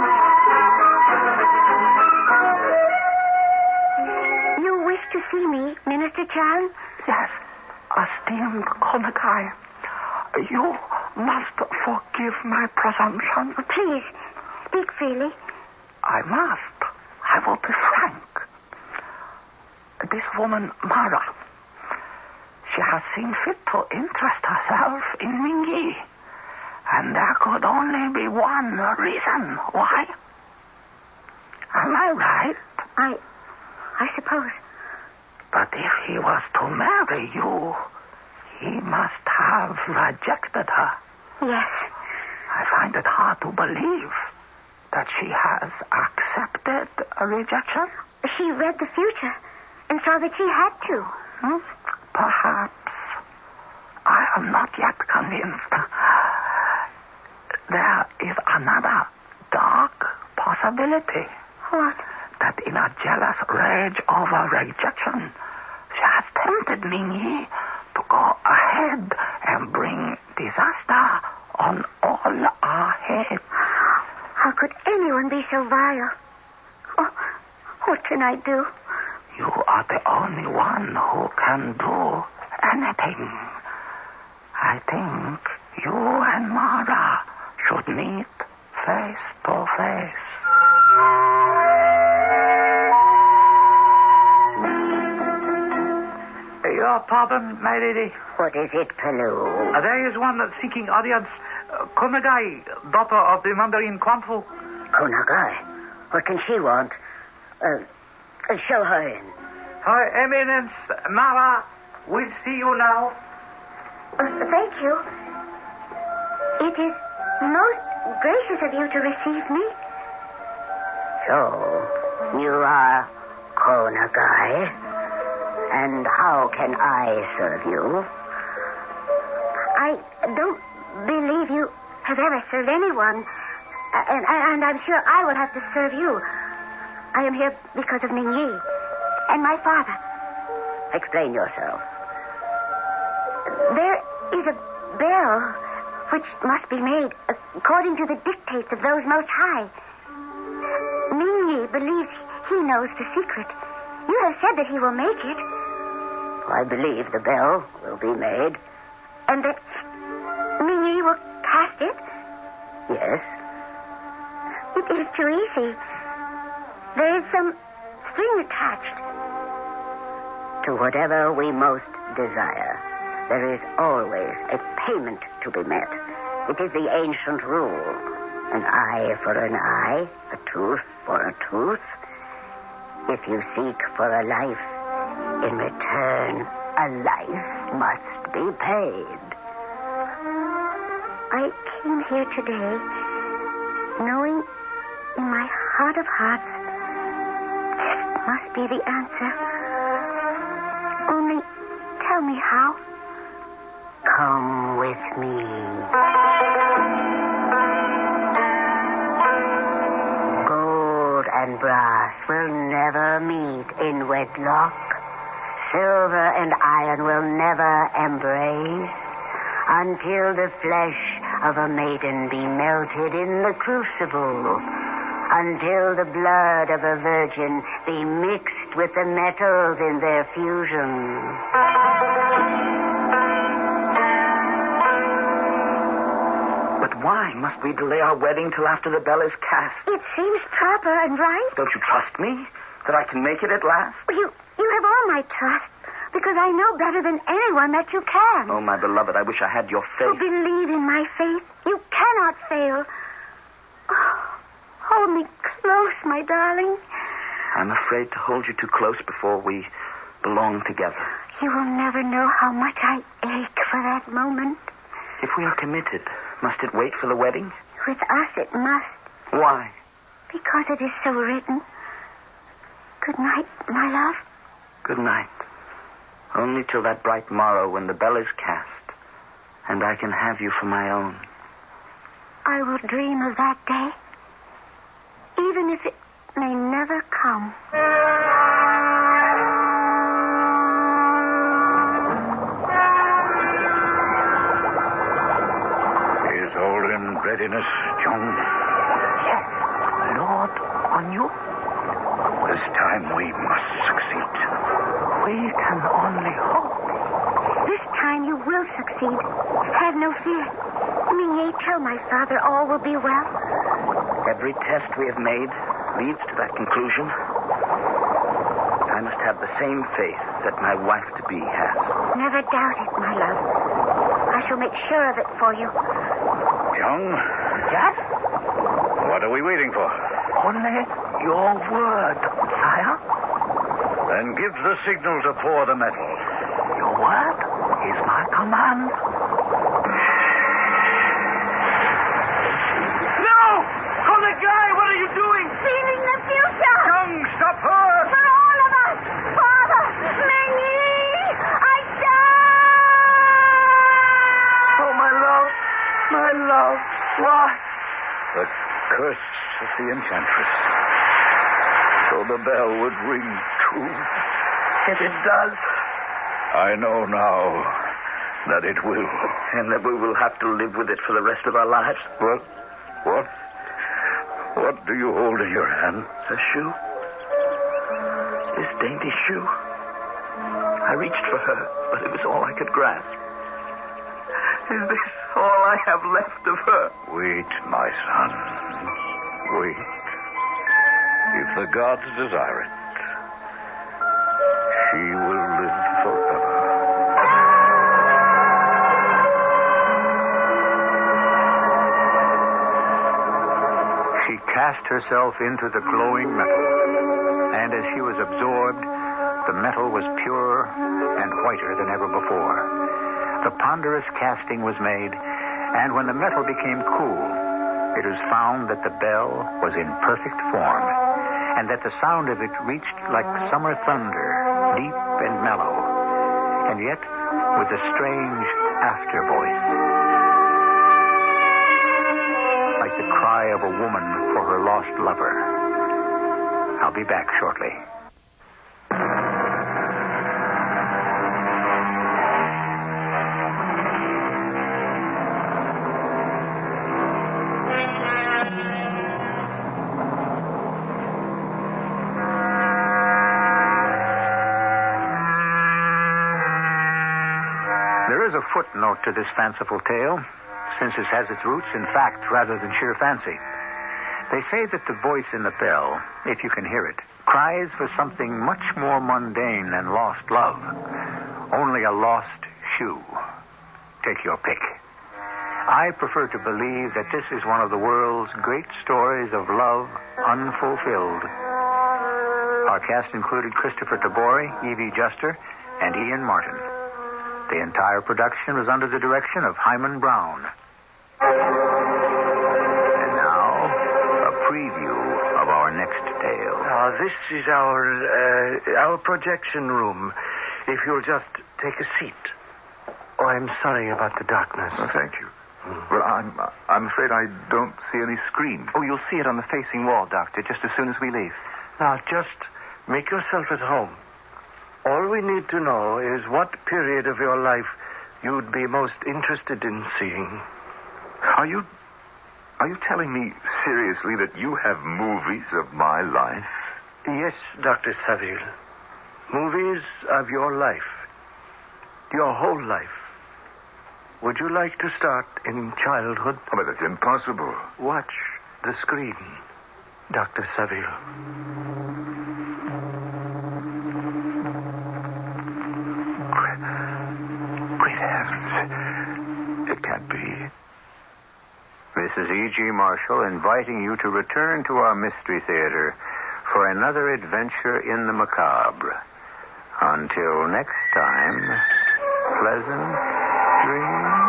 You wish to see me, Minister Chan? Yes, esteemed Konagai. You must forgive my presumption. Please, speak freely. I must. I will be frank. This woman, Mara, she has seen fit to interest herself in Mingyi. And there could only be one reason why. Am I right? I suppose. But if he was to marry you, he must have rejected her. Yes. I find it hard to believe that she has accepted a rejection. She read the future and saw that she had to. Perhaps. I am not yet convinced. There is another dark possibility. What? That in a jealous rage over rejection, she has tempted Mingyi to go ahead and bring disaster on all our heads. How could anyone be so vile? Oh, what can I do? You are the only one who can do anything. I think you and Mara should meet face to face. Your pardon, my lady. What is it, Paloo? There is one seeking audience. Konagai, daughter of the Mandarin Quanfu. Konagai? What can she want? Show her in. Her Eminence, Mara, will see you now. Thank you. It is most gracious of you to receive me. So, you are Konagai. And how can I serve you? I don't believe you have ever served anyone. And I'm sure I will have to serve you. I am here because of Mingyi and my father. Explain yourself. There is a bell which must be made according to the dictates of those most high. Mingyi believes he knows the secret. You have said that he will make it. I believe the bell will be made. And that Mingyi will cast it? Yes. It is too easy. There is some string attached. To whatever we most desire, there is always a payment to be met. It is the ancient rule. An eye for an eye, a tooth for a tooth. If you seek for a life, in return, a life must be paid. I came here today knowing in my heart of hearts this must be the answer. Only tell me how. Come with me. Gold and brass will never meet in wedlock. Silver and iron will never embrace until the flesh of a maiden be melted in the crucible, until the blood of a virgin be mixed with the metals in their fusion. But why must we delay our wedding till after the bell is cast? It seems proper and right. Don't you trust me? That I can make it at last? You have all my trust, because I know better than anyone that you can. Oh, my beloved, I wish I had your faith. Oh, believe in my faith. You cannot fail. Oh, hold me close, my darling. I'm afraid to hold you too close before we belong together. You will never know how much I ache for that moment. If we are committed, must it wait for the wedding? With us it must. Why? Because it is so written. Good night, my love. Good night. Only till that bright morrow when the bell is cast, and I can have you for my own. I will dream of that day, even if it may never come. Is all in readiness, John? Yes, Lord, on you. This time we must succeed. We can only hope. This time you will succeed. Have no fear. Ming-Ye, tell my father all will be well. Every test we have made leads to that conclusion. I must have the same faith that my wife-to-be has. Never doubt it, my love. I shall make sure of it for you. John? Yes? What are we waiting for? Only your word, sire. Then give the signal to pour the metal. Your word is my command. No! Konagai, what are you doing? Sealing the future! Young, stop her! For all of us! Father! Ming-Yi! I die! Oh, my love. My love. Why? The curse of the enchantress. So the bell would ring true. If it does. I know now that it will. And that we will have to live with it for the rest of our lives. What? What do you hold in your hand? A shoe. This dainty shoe. I reached for her, but it was all I could grasp. Is this all I have left of her? Wait, my son. Wait. If the gods desire it, she will live forever. She cast herself into the glowing metal, and as she was absorbed, the metal was purer and whiter than ever before. The ponderous casting was made, and when the metal became cool, it was found that the bell was in perfect form, and that the sound of it reached like summer thunder, deep and mellow, and yet with a strange after voice, like the cry of a woman for her lost lover. I'll be back shortly. There is a footnote to this fanciful tale, since it has its roots in fact rather than sheer fancy. They say that the voice in the bell, if you can hear it, cries for something much more mundane than lost love. Only a lost shoe. Take your pick. I prefer to believe that this is one of the world's great stories of love unfulfilled. Our cast included Christopher Tabori, Evie Juster, and Ian Martin. The entire production was under the direction of Hyman Brown. And now, a preview of our next tale. This is our projection room. If you'll just take a seat. Oh, I'm sorry about the darkness. Oh, thank you. Well, I'm afraid I don't see any screen. Oh, you'll see it on the facing wall, Doctor, just as soon as we leave. Now, just make yourself at home. All we need to know is what period of your life you'd be most interested in seeing. Are you telling me seriously that you have movies of my life? Yes, Dr. Saville. Movies of your life. Your whole life. Would you like to start in childhood? Oh, but that's impossible. Watch the screen, Dr. Saville. Great heavens. It can't be. This is E.G. Marshall inviting you to return to our Mystery Theater for another adventure in the macabre. Until next time, pleasant dreams.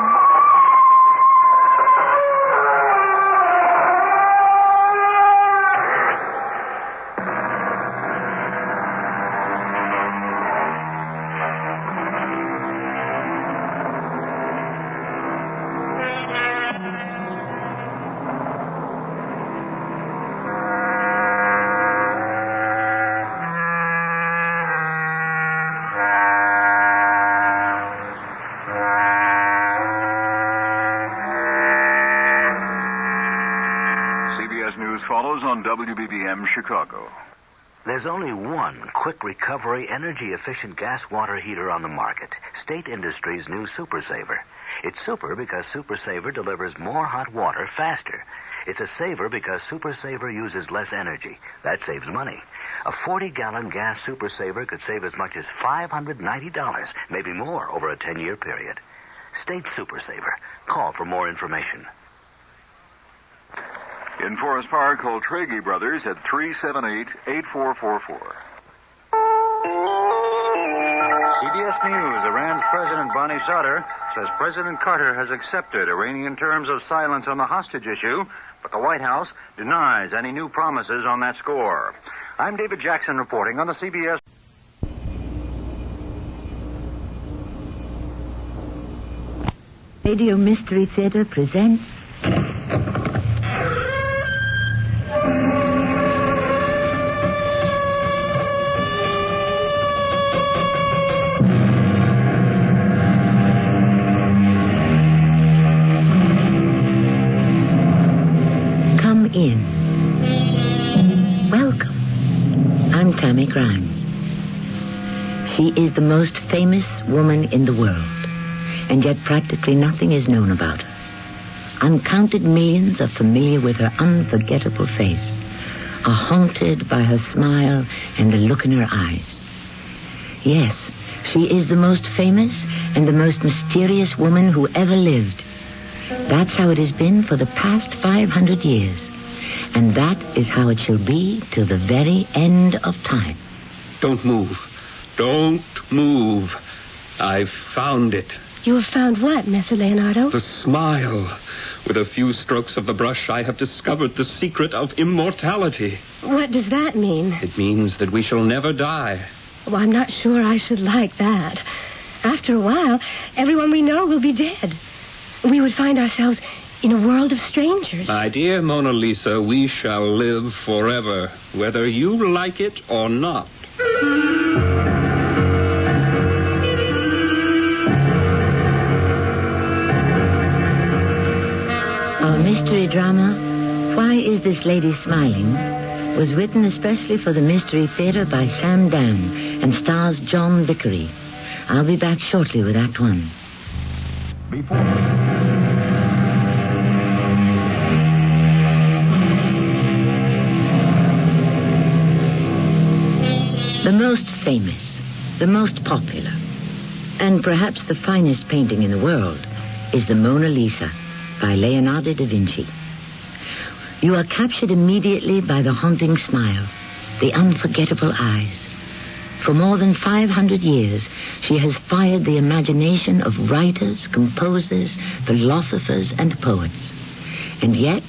follows on WBBM Chicago. There's only one quick recovery, energy-efficient gas water heater on the market. State Industries' new Super Saver. It's super because Super Saver delivers more hot water faster. It's a saver because Super Saver uses less energy. That saves money. A 40-gallon gas Super Saver could save as much as $590, maybe more, over a 10-year period. State Super Saver. Call for more information. In Forest Park, call Tragey Brothers at 378-8444. CBS News. Iran's President Bani Sadr says President Carter has accepted Iranian terms of silence on the hostage issue, but the White House denies any new promises on that score. I'm David Jackson reporting on the CBS. Radio Mystery Theater presents... Come in. Welcome. I'm Tammy Grimes. She is the most famous woman in the world. And yet practically nothing is known about her. Uncounted millions are familiar with her unforgettable face, are haunted by her smile and the look in her eyes. Yes, she is the most famous and the most mysterious woman who ever lived. That's how it has been for the past 500 years. And that is how it shall be till the very end of time. Don't move. Don't move. I've found it. You have found what, Messer Leonardo? The smile. With a few strokes of the brush, I have discovered the secret of immortality. What does that mean? It means that we shall never die. Well, I'm not sure I should like that. After a while, everyone we know will be dead. We would find ourselves in a world of strangers. My dear Mona Lisa, we shall live forever, whether you like it or not. Our mystery drama, Why Is This Lady Smiling, was written especially for the Mystery Theater by Sam Dan and stars John Vickery. I'll be back shortly with Act One. The most famous, the most popular, and perhaps the finest painting in the world is the Mona Lisa by Leonardo da Vinci. You are captured immediately by the haunting smile, the unforgettable eyes. For more than 500 years, she has fired the imagination of writers, composers, philosophers, and poets. And yet,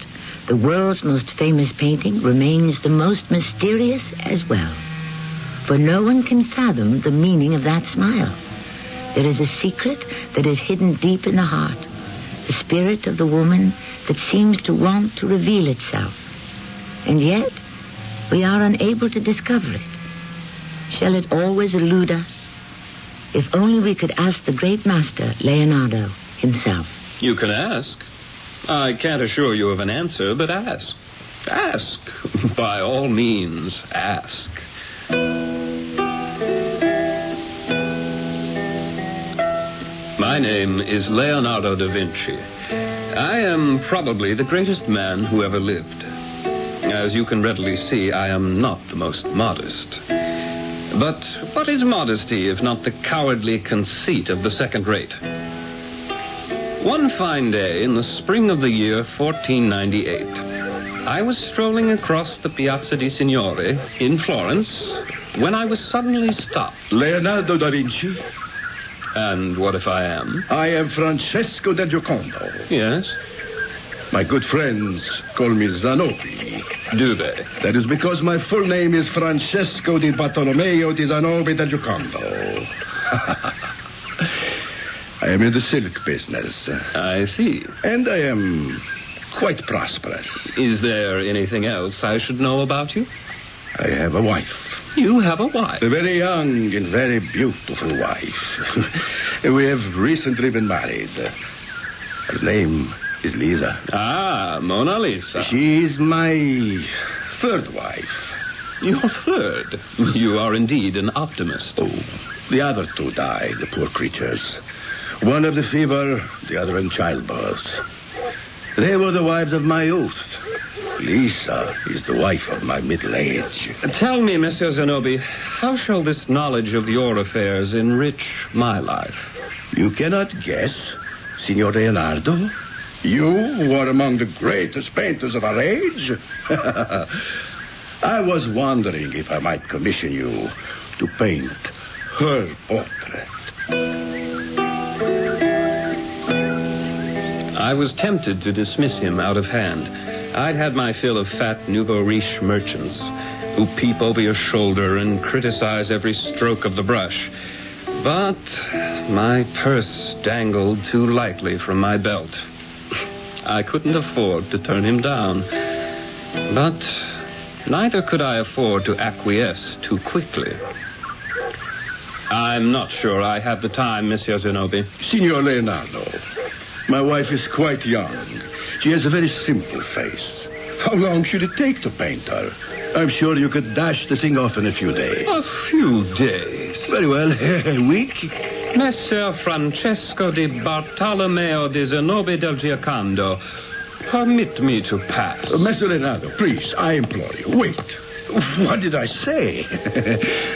the world's most famous painting remains the most mysterious as well. For no one can fathom the meaning of that smile. There is a secret that is hidden deep in the heart, the spirit of the woman that seems to want to reveal itself. And yet, we are unable to discover it. Shall it always elude us? If only we could ask the great master, Leonardo, himself. You can ask. I can't assure you of an answer, but ask. Ask. By all means, ask. My name is Leonardo da Vinci. I am probably the greatest man who ever lived. As you can readily see, I am not the most modest. But what is modesty if not the cowardly conceit of the second rate? One fine day in the spring of the year 1498, I was strolling across the Piazza di Signore in Florence when I was suddenly stopped. Leonardo da Vinci? And what if I am? I am Francesco del Giocondo. Yes? My good friends call me Zanobi. Do they? That is because my full name is Francesco di Bartolomeo di Zanobi del Giocondo. I am in the silk business. I see. And I am quite prosperous. Is there anything else I should know about you? I have a wife. You have a wife? A very young and very beautiful wife. We have recently been married. Her name is Lisa. Ah, Mona Lisa. She's my third wife. Your third? You are indeed an optimist. Oh, the other two died, the poor creatures. One of the fever, the other in childbirth. They were the wives of my youth. Lisa is the wife of my middle age. Tell me, Monsieur Zenobi, how shall this knowledge of your affairs enrich my life? You cannot guess, Signor Leonardo? You, who are among the greatest painters of our age? I was wondering if I might commission you to paint her portrait. I was tempted to dismiss him out of hand. I'd had my fill of fat nouveau riche merchants who peep over your shoulder and criticize every stroke of the brush. But my purse dangled too lightly from my belt. I couldn't afford to turn him down. But neither could I afford to acquiesce too quickly. I'm not sure I have the time, Monsieur Zenobi. Signor Leonardo, my wife is quite young. She has a very simple face. How long should it take to paint her? I'm sure you could dash the thing off in a few days. A few days? Very well. A week? Messer Francesco di Bartolomeo di Zenobi del Giocondo, permit me to pass. Messer Leonardo, please, I implore you, wait. What did I say?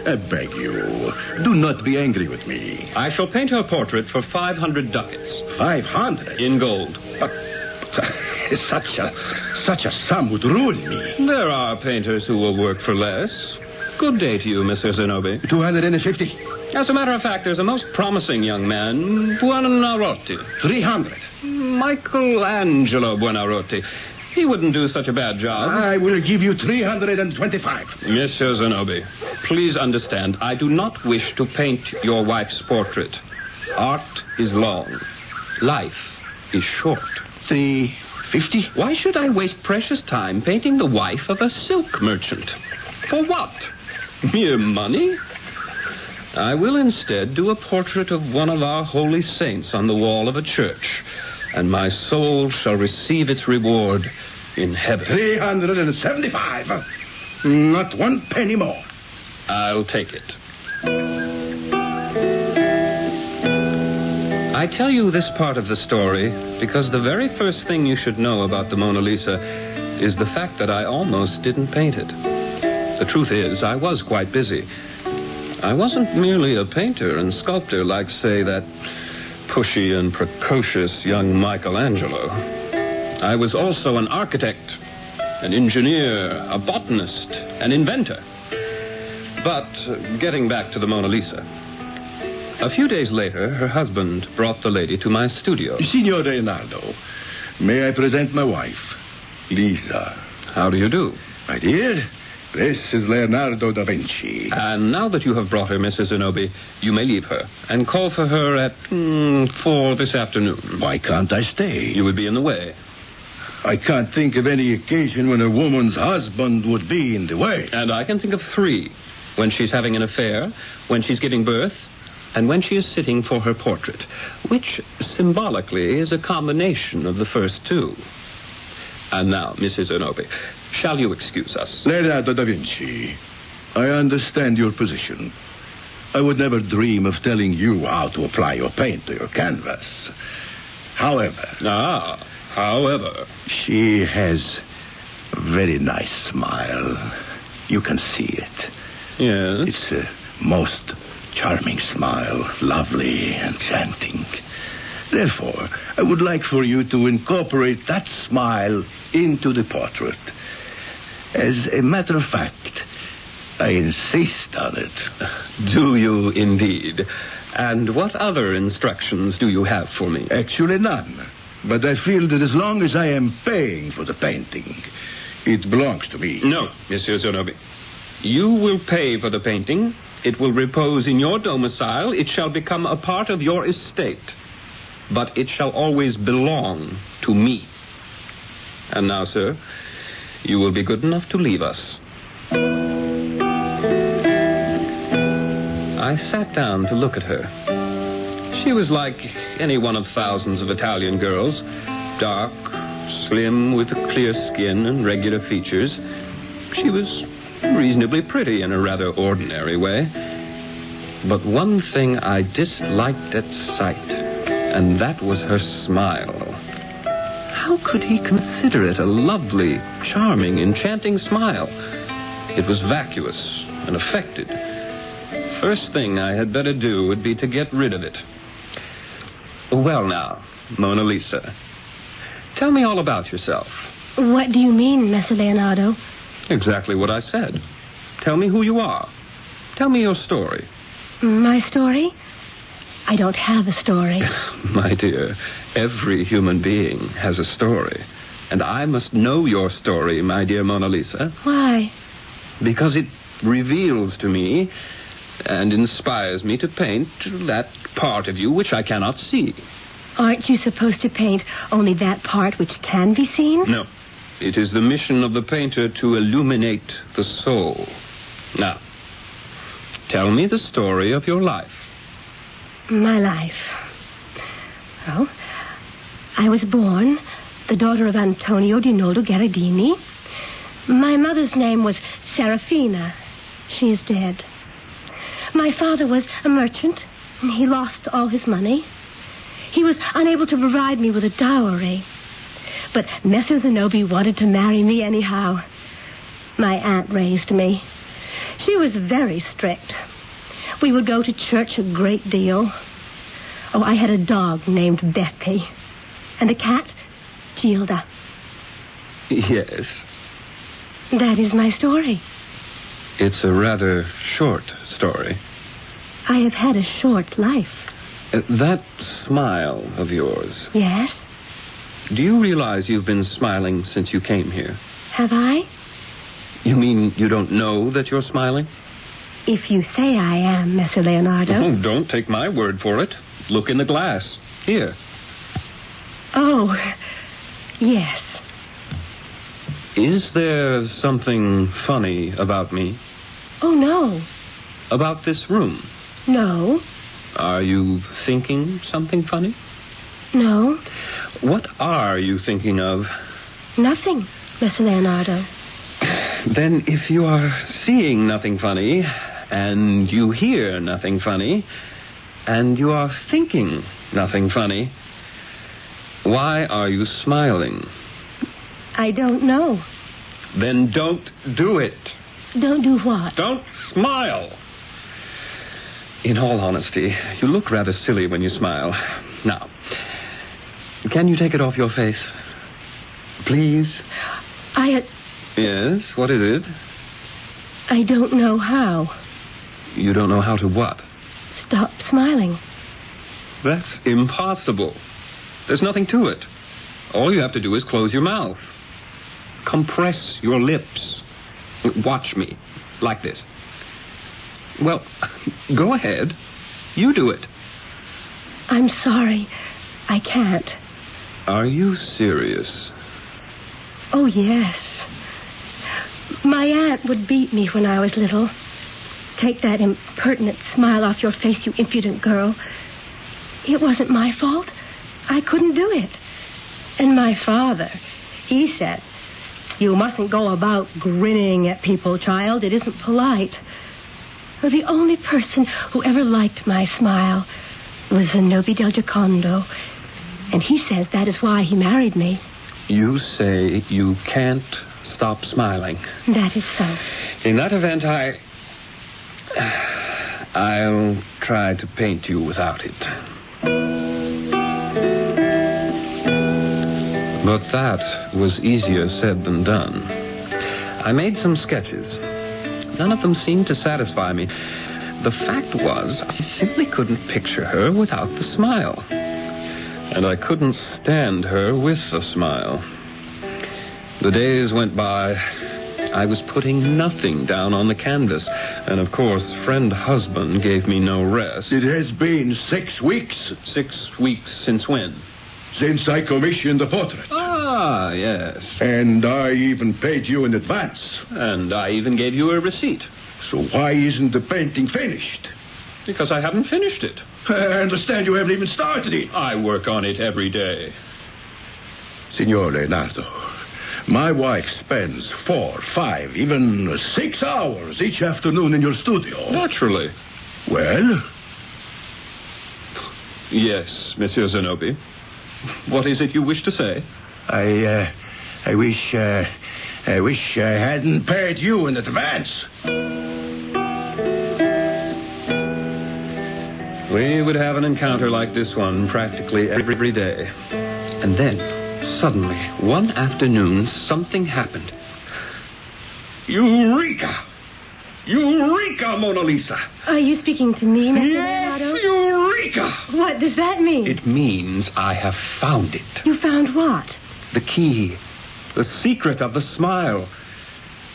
I beg you, do not be angry with me. I shall paint her portrait for 500 ducats. 500? In gold. Such a sum would ruin me. There are painters who will work for less. Good day to you, Mr. Zenobi. 250. As a matter of fact, there's a most promising young man, Buonarroti. 300. Michelangelo Buonarroti. He wouldn't do such a bad job. I will give you 325. Mr. Zenobi, please understand, I do not wish to paint your wife's portrait. Art is long. Life is short. 350? Why should I waste precious time painting the wife of a silk merchant? For what? Mere money? I will instead do a portrait of one of our holy saints on the wall of a church, and my soul shall receive its reward in heaven. 375. Not one penny more. I'll take it. I tell you this part of the story because the very first thing you should know about the Mona Lisa is the fact that I almost didn't paint it. The truth is, I was quite busy. I wasn't merely a painter and sculptor like, say, that pushy and precocious young Michelangelo. I was also an architect, an engineer, a botanist, an inventor. But getting back to the Mona Lisa. A few days later, her husband brought the lady to my studio. Signor Leonardo, may I present my wife, Lisa. How do you do? My dear, this is Leonardo da Vinci. And now that you have brought her, Mrs. Zenobi, you may leave her and call for her at 4 this afternoon. Why can't I stay? You would be in the way. I can't think of any occasion when a woman's husband would be in the way. And I can think of 3. When she's having an affair, when she's giving birth, and when she is sitting for her portrait, which symbolically is a combination of the first 2. And now, Mrs. Zenobi, shall you excuse us? Leonardo da Vinci, I understand your position. I would never dream of telling you how to apply your paint to your canvas. However... However... She has a very nice smile. You can see it. Yes? It's a most charming smile, lovely, enchanting. Therefore, I would like for you to incorporate that smile into the portrait. As a matter of fact, I insist on it. Do you indeed? And what other instructions do you have for me? Actually, none. But I feel that as long as I am paying for the painting, it belongs to me. No, Monsieur Zenobi. You will pay for the painting. It will repose in your domicile. It shall become a part of your estate. But it shall always belong to me. And now, sir, you will be good enough to leave us. I sat down to look at her. She was like any one of thousands of Italian girls, Dark, slim, with a clear skin and regular features. She was reasonably pretty in a rather ordinary way. But one thing I disliked at sight, and that was her smile. How could he consider it a lovely, charming, enchanting smile? It was vacuous and affected. First thing I had better do would be to get rid of it. Well now, Mona Lisa, tell me all about yourself. What do you mean, Messer Leonardo? Exactly what I said. Tell me who you are. Tell me your story. My story? I don't have a story. My dear, every human being has a story. And I must know your story, my dear Mona Lisa. Why? Because it reveals to me and inspires me to paint that part of you which I cannot see. Aren't you supposed to paint only that part which can be seen? No. It is the mission of the painter to illuminate the soul. Now, tell me the story of your life. My life. Well, I was born the daughter of Antonio di Noldo Gherardini. My mother's name was Serafina. She is dead. My father was a merchant, and he lost all his money. He was unable to provide me with a dowry. But Messer Zenobi wanted to marry me anyhow. My aunt raised me. She was very strict. We would go to church a great deal. Oh, I had a dog named Beppe. And a cat, Gilda. Yes. That is my story. It's a rather short story. I have had a short life. That smile of yours. Yes? Do you realize you've been smiling since you came here? Have I? You mean you don't know that you're smiling? If you say I am, Messer Leonardo. Oh, don't take my word for it. Look in the glass. Here. Oh, yes. Is there something funny about me? Oh, no. About this room? No. Are you thinking something funny? No. What are you thinking of? Nothing, Messer Leonardo. Then if you are seeing nothing funny, and you hear nothing funny, and you are thinking nothing funny, why are you smiling? I don't know. Then don't do it. Don't do what? Don't smile. In all honesty, you look rather silly when you smile. Now, can you take it off your face? Please? Yes, what is it? I don't know how. You don't know how to what? Stop smiling. That's impossible. There's nothing to it. All you have to do is close your mouth. Compress your lips. Watch me. Like this. Well, go ahead. You do it. I'm sorry. I can't. Are you serious? Oh, yes. My aunt would beat me when I was little. Take that impertinent smile off your face, you impudent girl. It wasn't my fault. I couldn't do it. And my father, he said, you mustn't go about grinning at people, child. It isn't polite. The only person who ever liked my smile was Zenobi del Giocondo. And he says that is why he married me. You say you can't stop smiling. That is so. In that event, I'll try to paint you without it. But that was easier said than done. I made some sketches. None of them seemed to satisfy me. The fact was, I simply couldn't picture her without the smile. And I couldn't stand her with the smile. The days went by. I was putting nothing down on the canvas. And, of course, friend husband gave me no rest. It has been 6 weeks. 6 weeks since when? Since I commissioned the portrait. Ah, yes. And I even paid you in advance. And I even gave you a receipt. So why isn't the painting finished? Because I haven't finished it. I understand you haven't even started it. I work on it every day. Signor Leonardo, my wife spends 4, 5, even 6 hours each afternoon in your studio. Naturally. Well? Yes, Monsieur Zenobi. What is it you wish to say? I wish I hadn't paid you in advance. We would have an encounter like this one practically every day. And then, suddenly, one afternoon, something happened. Eureka! Eureka, Mona Lisa! Are you speaking to me, Mr. Yes, Leonardo? Eureka! What does that mean? It means I have found it. You found what? The key. The secret of the smile.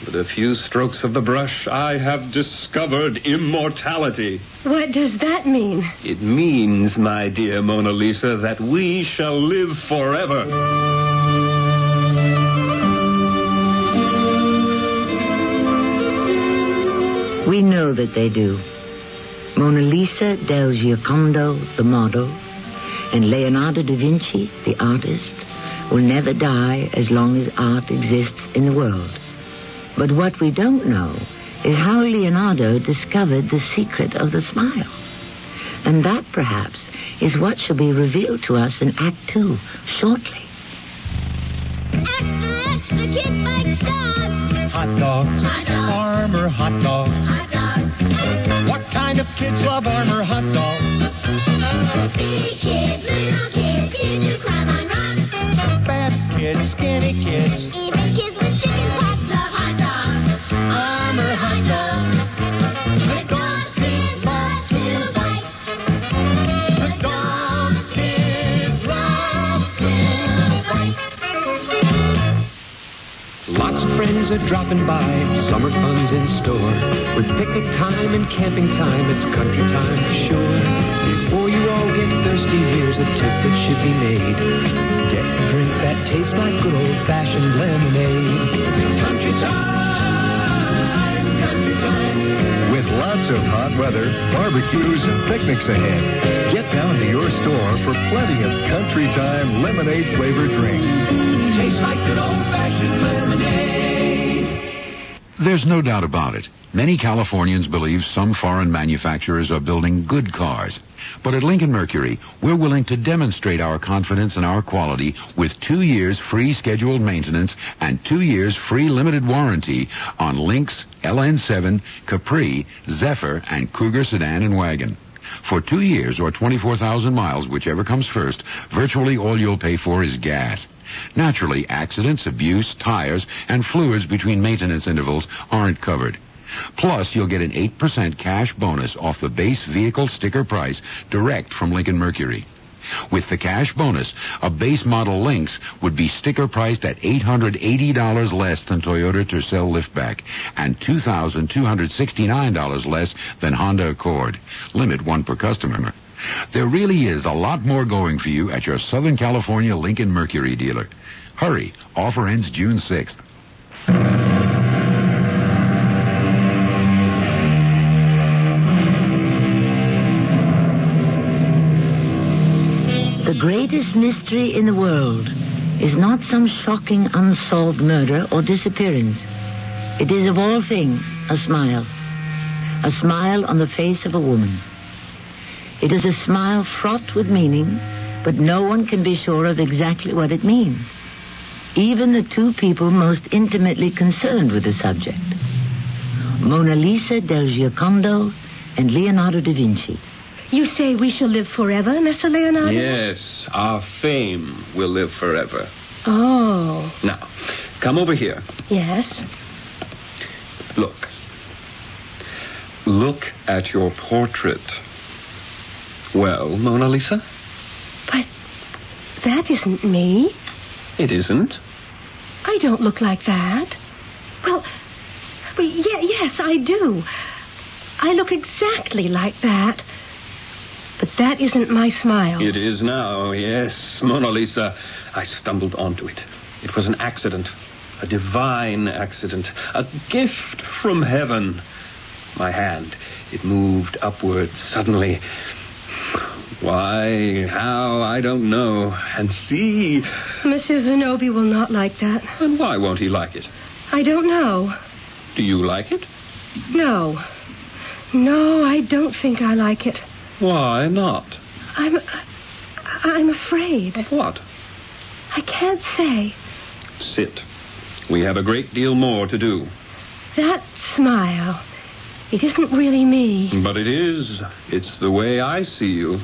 With a few strokes of the brush, I have discovered immortality. What does that mean? It means, my dear Mona Lisa, that we shall live forever. We know that they do. Mona Lisa del Giocondo, the model, and Leonardo da Vinci, the artist, will never die as long as art exists in the world. But what we don't know is how Leonardo discovered the secret of the smile. And that, perhaps, is what shall be revealed to us in Act 2 shortly. The kid likes dogs. Hot dogs. Hot dogs. Armor hot dogs. Hot dogs. What kind of kids love Armor hot dogs? Big kids, little kids, kids who climb on rocks. Fat kids, skinny kids. Even kids with chicken pox love hot dogs. Armor hot dogs. The dogs kids love to bite. The dogs kids love to bite. Lots of friends are dropping by. Summer fun's in store. With picnic time and camping time, it's country time for sure. Before you all get thirsty, here's a tip that should be made. Get a drink that tastes like good old-fashioned lemonade. Country time, country time. With lots of hot weather, barbecues, and picnics ahead, get down to your store for plenty of country time lemonade-flavored drinks. Tastes like good old-fashioned lemonade. There's no doubt about it. Many Californians believe some foreign manufacturers are building good cars. But at Lincoln Mercury, we're willing to demonstrate our confidence in our quality with 2 years free scheduled maintenance and 2 years free limited warranty on Lynx, LN7, Capri, Zephyr, and Cougar sedan and wagon. For 2 years or 24,000 miles, whichever comes first, virtually all you'll pay for is gas. Naturally, accidents, abuse, tires, and fluids between maintenance intervals aren't covered. Plus, you'll get an 8% cash bonus off the base vehicle sticker price direct from Lincoln Mercury. With the cash bonus, a base model Lynx would be sticker priced at $880 less than Toyota Tercel Liftback and $2,269 less than Honda Accord. Limit 1 per customer. There really is a lot more going for you at your Southern California Lincoln Mercury dealer. Hurry. Offer ends June 6th. The greatest mystery in the world is not some shocking unsolved murder or disappearance. It is of all things a smile. A smile on the face of a woman. It is a smile fraught with meaning, but no one can be sure of exactly what it means. Even the two people most intimately concerned with the subject. Mona Lisa del Giocondo and Leonardo da Vinci. You say we shall live forever, Mr. Leonardo? Yes, our fame will live forever. Oh. Now, come over here. Yes? Look. Look at your portrait. Well, Mona Lisa? But that isn't me. It isn't. I don't look like that. Well, yes, I do. I look exactly like that. But that isn't my smile. It is now, yes, Mona Lisa. I stumbled onto it. It was an accident. A divine accident. A gift from heaven. My hand, it moved upward suddenly. Why, how, I don't know. And see, Monsieur Zenobia will not like that. And why won't he like it? I don't know. Do you like it? No. No, I don't think I like it. Why not? I'm afraid. Of what? I can't say. Sit. We have a great deal more to do. That smile. It isn't really me. But it is. It's the way I see you.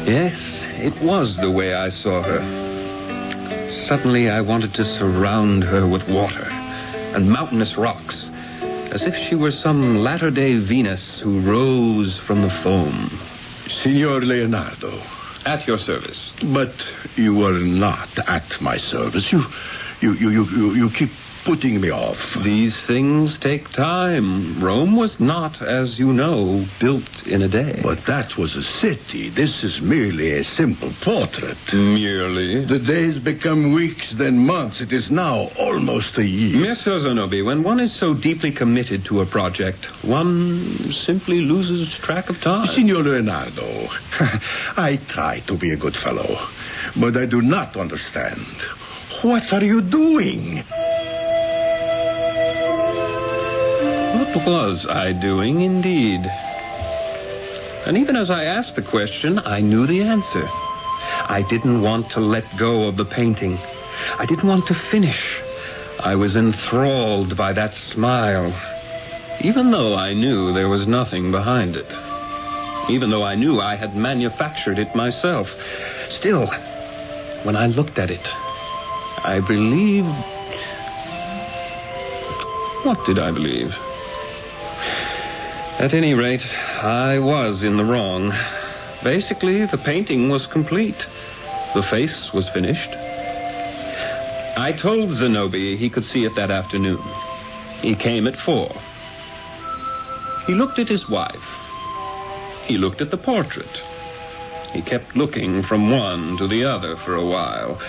Yes, it was the way I saw her. Suddenly I wanted to surround her with water and mountainous rocks, as if she were some latter-day Venus who rose from the foam. Signor Leonardo. At your service. But you are not at my service. You keep putting me off. These things take time. Rome was not, as you know, built in a day. But that was a city. This is merely a simple portrait. Merely? The days become weeks, then months. It is now almost a year. Monsieur Zenobia, when one is so deeply committed to a project, one simply loses track of time. Signor Leonardo, I try to be a good fellow, but I do not understand. What are you doing? What was I doing, indeed? And even as I asked the question, I knew the answer. I didn't want to let go of the painting. I didn't want to finish. I was enthralled by that smile, even though I knew there was nothing behind it. Even though I knew I had manufactured it myself. Still, when I looked at it, I believed... What did I believe? At any rate, I was in the wrong. Basically, the painting was complete. The face was finished. I told Zenobia he could see it that afternoon. He came at 4. He looked at his wife. He looked at the portrait. He kept looking from one to the other for a while.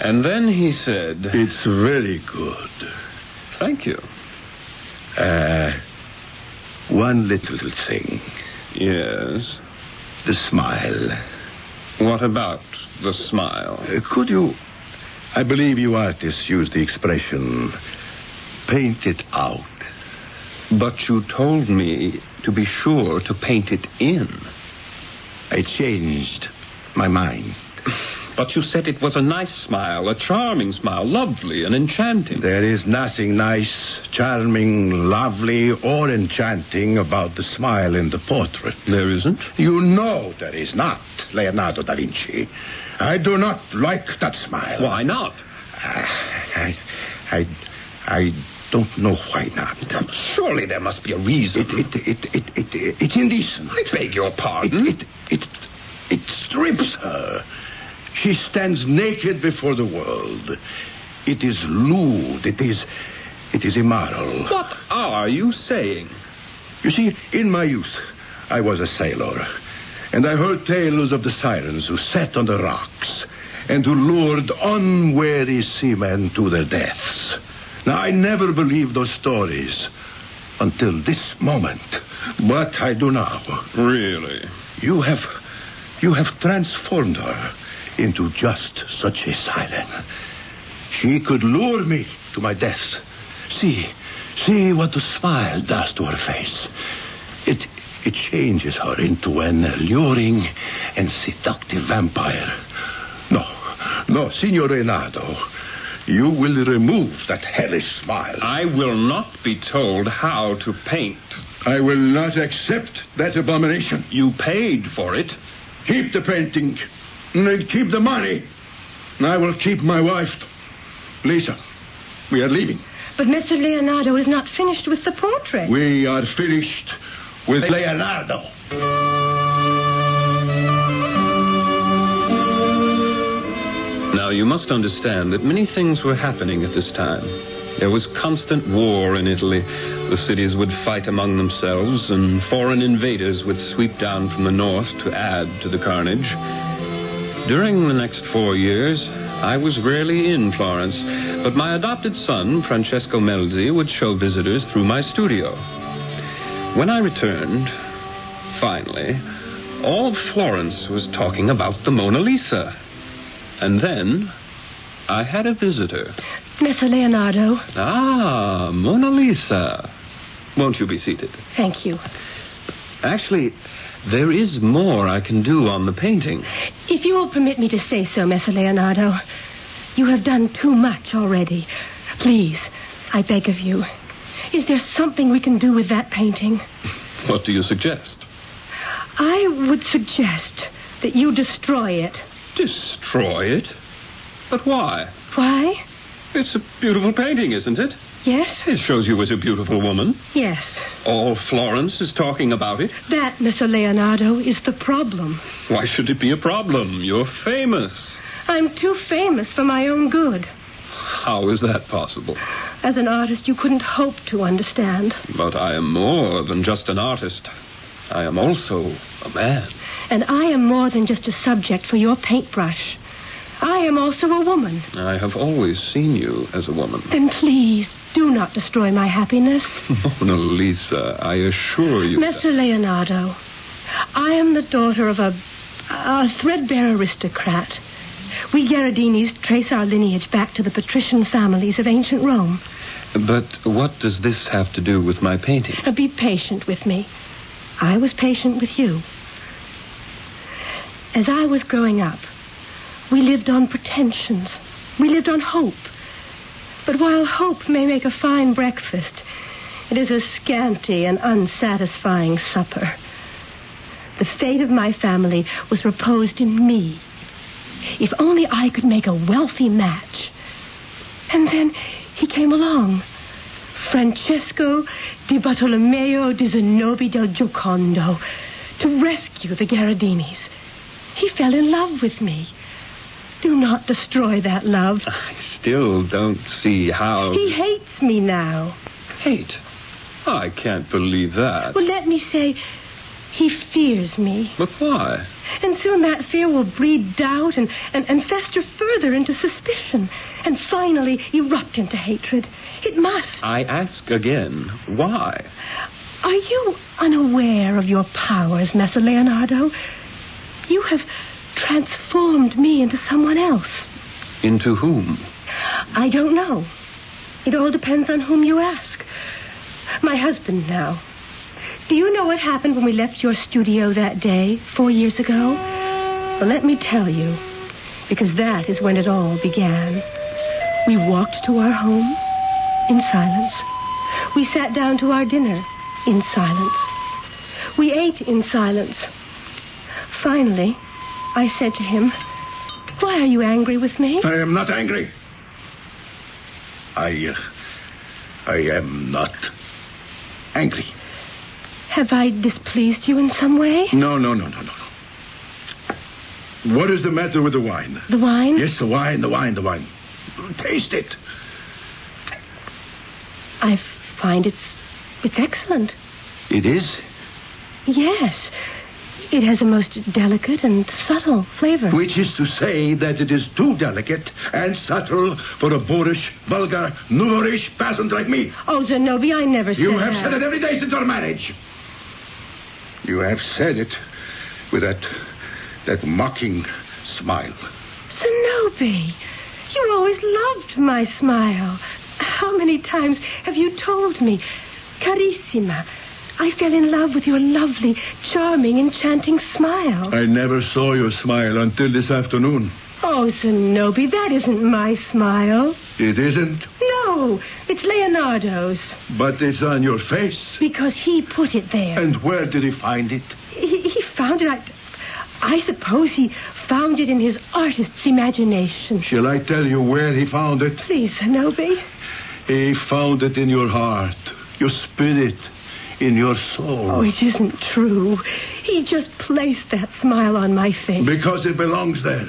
And then he said... It's very good. Thank you. One little thing. Yes? The smile. What about the smile? Could you... I believe you artists use the expression, paint it out. But you told me to be sure to paint it in. I changed my mind. But you said it was a nice smile, a charming smile, lovely and enchanting. There is nothing nice, charming, lovely, or enchanting about the smile in the portrait. There isn't? You know there is not, Leonardo da Vinci. I do not like that smile. Why not? I don't know why not. Surely there must be a reason. It's indecent. I beg your pardon. It strips her. She stands naked before the world. It is lewd. It is immoral. What are you saying? You see, in my youth, I was a sailor, and I heard tales of the sirens who sat on the rocks and who lured unwary seamen to their deaths. Now, I never believed those stories until this moment, but I do now. Really? You have transformed her into just such a siren. She could lure me to my death. See what the smile does to her face. It changes her into an alluring and seductive vampire. No, Signor Reynaldo, you will remove that hellish smile. I will not be told how to paint. I will not accept that abomination. You paid for it. Keep the painting. And keep the money. I will keep my wife. Lisa, we are leaving. But Mr. Leonardo is not finished with the portrait. We are finished with Leonardo. Now, you must understand that many things were happening at this time. There was constant war in Italy. The cities would fight among themselves, and foreign invaders would sweep down from the north to add to the carnage. During the next 4 years, I was rarely in Florence, but my adopted son, Francesco Melzi, would show visitors through my studio. When I returned, finally, All Florence was talking about the Mona Lisa. And then I had a visitor. Messer Leonardo. Ah, Mona Lisa. Won't you be seated? Thank you. Actually, there is more I can do on the painting. If you will permit me to say so, Messer Leonardo, you have done too much already. Please, I beg of you. Is there something we can do with that painting? What do you suggest? I would suggest that you destroy it. Destroy it? But why? Why? It's a beautiful painting, isn't it? Yes. It shows you as a beautiful woman. Yes. All Florence is talking about it. That, Messer Leonardo, is the problem. Why should it be a problem? You're famous. I'm too famous for my own good. How is that possible? As an artist, you couldn't hope to understand. But I am more than just an artist. I am also a man. And I am more than just a subject for your paintbrush. I am also a woman. I have always seen you as a woman. Then please, do not destroy my happiness. Mona Lisa, I assure you. Messer Leonardo, I am the daughter of a threadbare aristocrat. We Gherardinis trace our lineage back to the patrician families of ancient Rome. But what does this have to do with my painting? Be patient with me. I was patient with you. As I was growing up, we lived on pretensions. We lived on hope. But while hope may make a fine breakfast, it is a scanty and unsatisfying supper. The fate of my family was reposed in me. If only I could make a wealthy match. And then he came along. Francesco di Bartolomeo di Zenobi del Giocondo, to rescue the Gherardinis. He fell in love with me. Do not destroy that love. I still don't see how... He hates me now. Hate? I can't believe that. Well, let me say, he fears me. But why? And soon that fear will breed doubt and fester further into suspicion. And finally erupt into hatred. It must. I ask again, why? Are you unaware of your powers, Messer Leonardo? You have transformed me into someone else. Into whom? I don't know. It all depends on whom you ask. My husband now. Do you know what happened when we left your studio that day, 4 years ago? Well, let me tell you, because that is when it all began. We walked to our home in silence. We sat down to our dinner in silence. We ate in silence. Finally, I said to him, "Why are you angry with me?" I am not angry. I am not angry. Have I displeased you in some way? No. What is the matter with the wine? The wine? Yes, the wine. Taste it. I find it's excellent. It is? Yes. It has a most delicate and subtle flavor. Which is to say that it is too delicate and subtle for a boorish, vulgar, nourish peasant like me. Oh, Zenobi, I never said that. You have said it every day since our marriage. You have said it with that mocking smile. Zenobi, you always loved my smile. How many times have you told me, Carissima, I fell in love with your lovely, charming, enchanting smile. I never saw your smile until this afternoon. Oh, Zenobi, that isn't my smile. It isn't? No, it's Leonardo's. But it's on your face. Because he put it there. And where did he find it? He found it, I suppose he found it in his artist's imagination. Shall I tell you where he found it? Please, Zenobi. He found it in your heart, your spirit, in your soul. Oh, it isn't true. He just placed that smile on my face. Because it belongs there.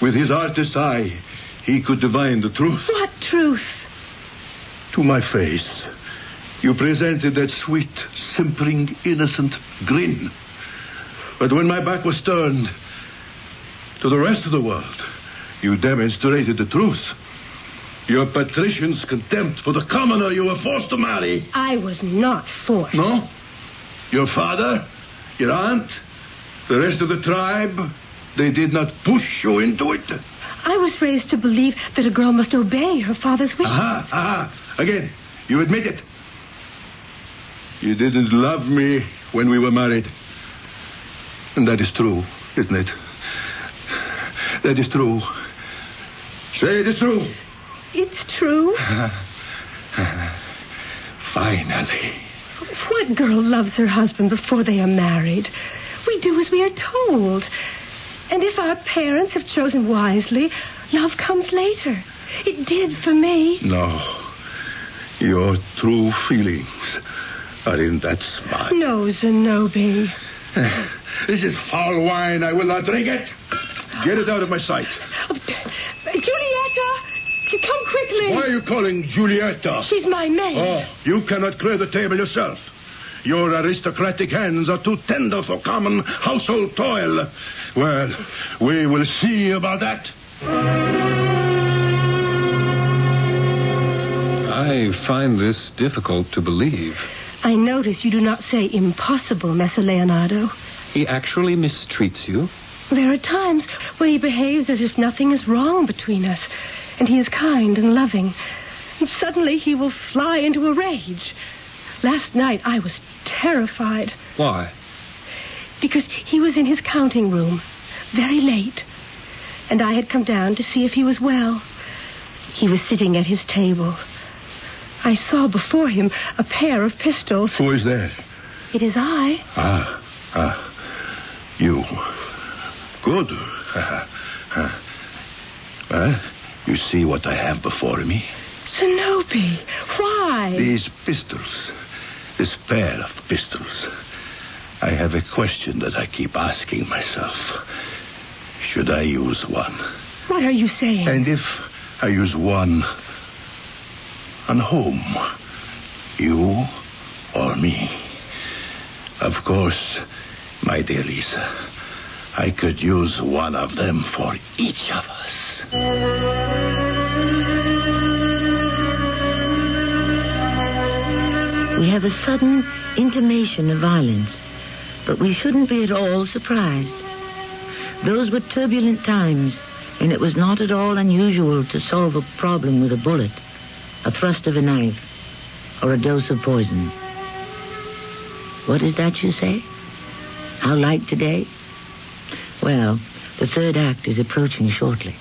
With his artist's eye, he could divine the truth. What truth? To my face, you presented that sweet, simpering, innocent grin. But when my back was turned to the rest of the world, you demonstrated the truth. Your patrician's contempt for the commoner you were forced to marry. I was not forced. No? Your father? Your aunt? The rest of the tribe, they did not push you into it? I was raised to believe that a girl must obey her father's wishes. Aha. Again, you admit it. You didn't love me when we were married. And that is true, isn't it? That is true. Say it is true. It's true. Finally. What girl loves her husband before they are married? We do as we are told. And if our parents have chosen wisely, love comes later. It did for me. No. Your true feelings are in that smile. No, Zenobia. This is foul wine. I will not drink it. Get it out of my sight. Julieta! Come quickly. Why are you calling Julieta? She's my maid. Oh, you cannot clear the table yourself. Your aristocratic hands are too tender for common household toil. Well, we will see about that. I find this difficult to believe. I notice you do not say impossible, Messer Leonardo. He actually mistreats you? There are times when he behaves as if nothing is wrong between us, and he is kind and loving. And suddenly he will fly into a rage. Last night I was terrified. Why? Because he was in his counting room, very late, and I had come down to see if he was well. He was sitting at his table. I saw before him a pair of pistols. Who is there? It is I. You. Good. You see what I have before me? Zenobia, why? These pistols. This pair of pistols. I have a question that I keep asking myself. Should I use one? What are you saying? And if I use one, on whom? You or me? Of course, my dear Lisa, I could use one of them for each of us. We have a sudden intimation of violence, but we shouldn't be at all surprised. Those were turbulent times, and it was not at all unusual to solve a problem with a bullet, a thrust of a knife, or a dose of poison. What is that you say? How like today? Well, the third act is approaching shortly.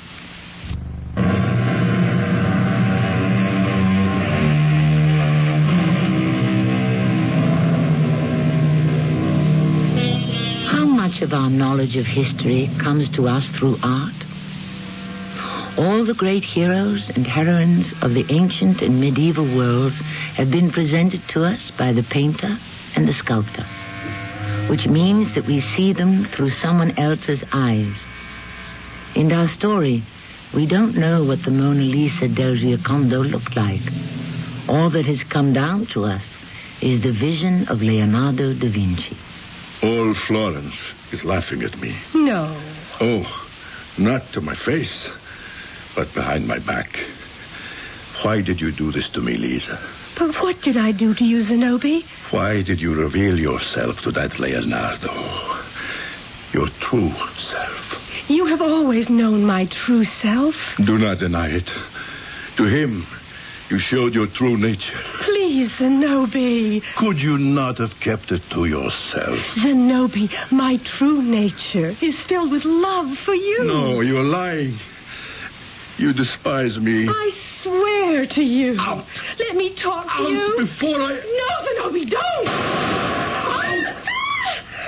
How much of our knowledge of history comes to us through art? All the great heroes and heroines of the ancient and medieval worlds have been presented to us by the painter and the sculptor, which means that we see them through someone else's eyes. In our story, we don't know what the Mona Lisa del Giocondo looked like. All that has come down to us is the vision of Leonardo da Vinci. All Florence is laughing at me. No. Oh, not to my face, but behind my back. Why did you do this to me, Lisa? But what did I do to you, Zenobia? Why did you reveal yourself to that Leonardo? Your true self. You have always known my true self. Do not deny it. To him, you showed your true nature. Please, Zenobia. Could you not have kept it to yourself? Zenobia, my true nature is filled with love for you. No, you're lying. You despise me. I swear to you. Out. Let me talk to Out you. before I... No, Zenobia, don't.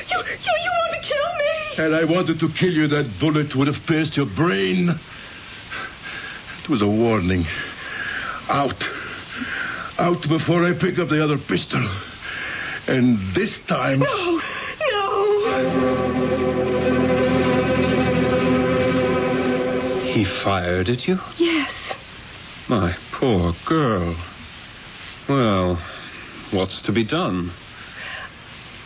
You want to kill me? Had I wanted to kill you, that bullet would have pierced your brain. It was a warning. Out. Out before I pick up the other pistol. And this time... No. He fired at you? Yes. My poor girl. Well, what's to be done?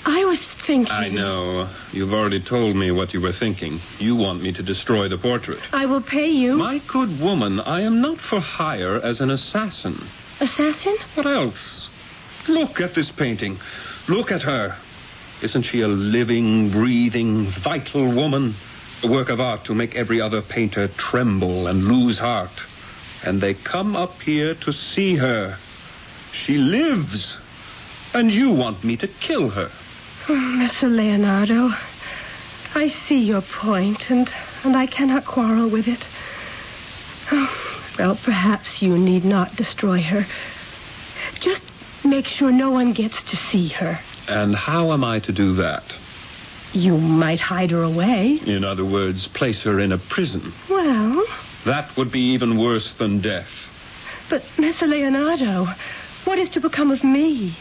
I was thinking... I know. You've already told me what you were thinking. You want me to destroy the portrait. I will pay you. My good woman, I am not for hire as an assassin. Assassin? What else? Look at this painting. Look at her. Isn't she a living, breathing, vital woman? A work of art to make every other painter tremble and lose heart. And they come up here to see her. She lives. And you want me to kill her. Oh, Mr. Leonardo, I see your point, and I cannot quarrel with it. Oh, well, perhaps you need not destroy her. Just make sure no one gets to see her. And how am I to do that? You might hide her away. In other words, place her in a prison. Well... That would be even worse than death. But, Mr. Leonardo, what is to become of me?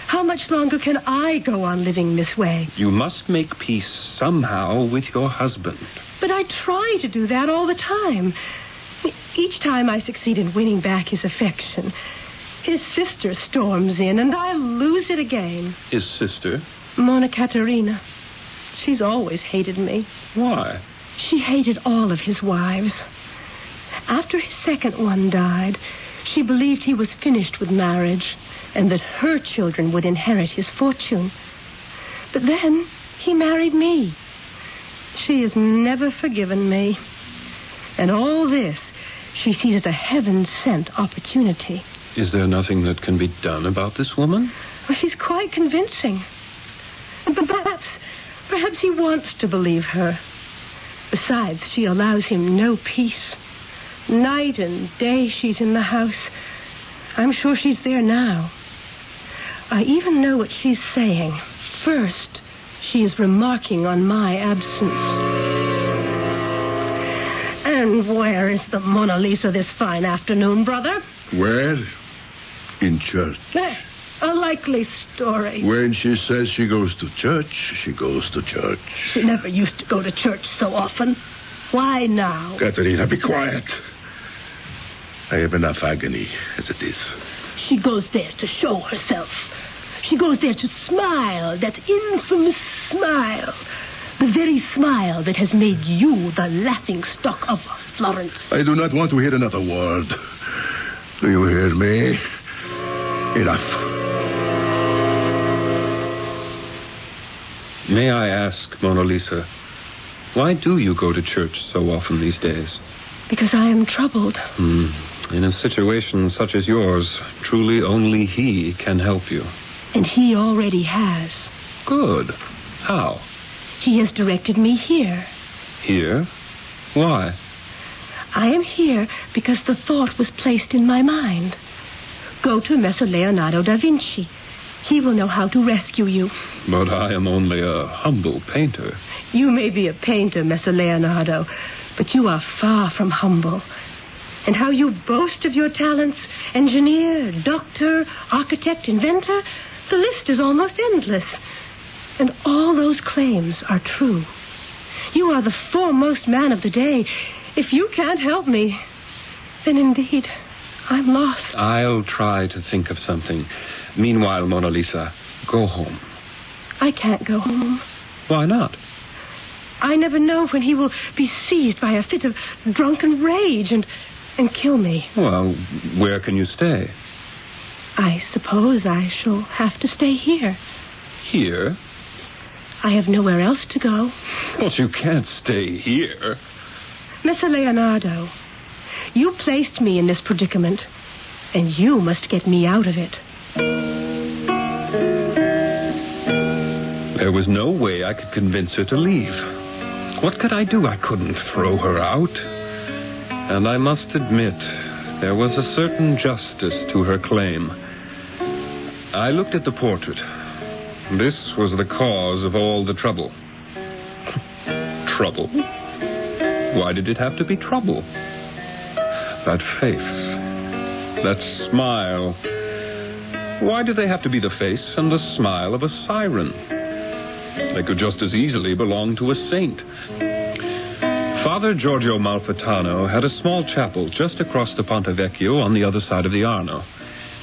How much longer can I go on living this way? You must make peace somehow with your husband. But I try to do that all the time. Each time I succeed in winning back his affection, his sister storms in, and I lose it again. His sister? Mona Caterina. She's always hated me. Why? She hated all of his wives. After his second one died, she believed he was finished with marriage and that her children would inherit his fortune. But then he married me. She has never forgiven me. And all this she sees as a heaven-sent opportunity. Is there nothing that can be done about this woman? Well, she's quite convincing. But perhaps he wants to believe her. Besides, she allows him no peace. Night and day she's in the house. I'm sure she's there now. I even know what she's saying. First, she is remarking on my absence. And where is the Mona Lisa this fine afternoon, brother? Where? In church. A likely story. When she says she goes to church, she goes to church. She never used to go to church so often. Why now? Caterina, be quiet. I have enough agony as it is. She goes there to show herself. She goes there to smile, that infamous smile. The very smile that has made you the laughingstock of Florence. I do not want to hear another word. Do you hear me? Enough. May I ask, Mona Lisa, why do you go to church so often these days? Because I am troubled. In a situation such as yours, truly only he can help you. And he already has. Good. How? He has directed me here. Here? Why? I am here because the thought was placed in my mind. Go to Messer Leonardo da Vinci. He will know how to rescue you. But I am only a humble painter. You may be a painter, Messer Leonardo, but you are far from humble. And how you boast of your talents, engineer, doctor, architect, inventor, the list is almost endless. And all those claims are true. You are the foremost man of the day. If you can't help me, then indeed, I'm lost. I'll try to think of something. Meanwhile, Mona Lisa, go home. I can't go home. Why not? I never know when he will be seized by a fit of drunken rage and kill me. Well, where can you stay? I suppose I shall have to stay here. Here? I have nowhere else to go. Well, you can't stay here. Messer Leonardo, you placed me in this predicament, and you must get me out of it. There was no way I could convince her to leave. What could I do? I couldn't throw her out. And I must admit, there was a certain justice to her claim. I looked at the portrait. This was the cause of all the trouble. Trouble? Why did it have to be trouble? That face, that smile. Why do they have to be the face and the smile of a siren? They could just as easily belong to a saint. Father Giorgio Malfitano had a small chapel just across the Ponte Vecchio on the other side of the Arno.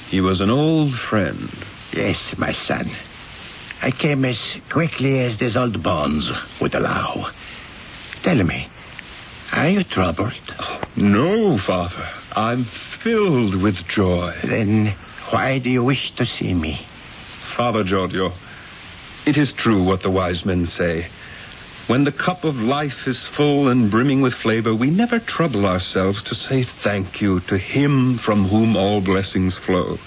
He was an old friend. Yes, my son. I came as quickly as these old bones would allow. Tell me, are you troubled? No, Father. I'm filled with joy. Then why do you wish to see me? Father Giorgio, It is true what the wise men say. When the cup of life is full and brimming with flavor, we never trouble ourselves to say thank you to him from whom all blessings flow.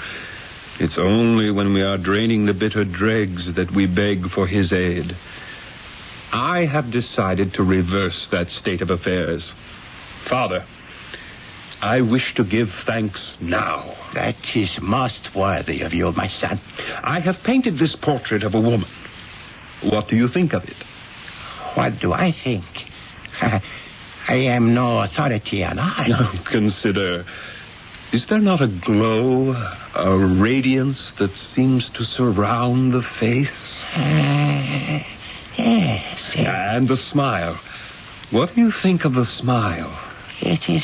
It's only when we are draining the bitter dregs that we beg for his aid. I have decided to reverse that state of affairs. Father, I wish to give thanks now. That is most worthy of you, my son. I have painted this portrait of a woman. What do you think of it? What do I think? I am no authority on art. Now, consider, is there not a glow, a radiance that seems to surround the face? Yes. And the smile. What do you think of the smile? It is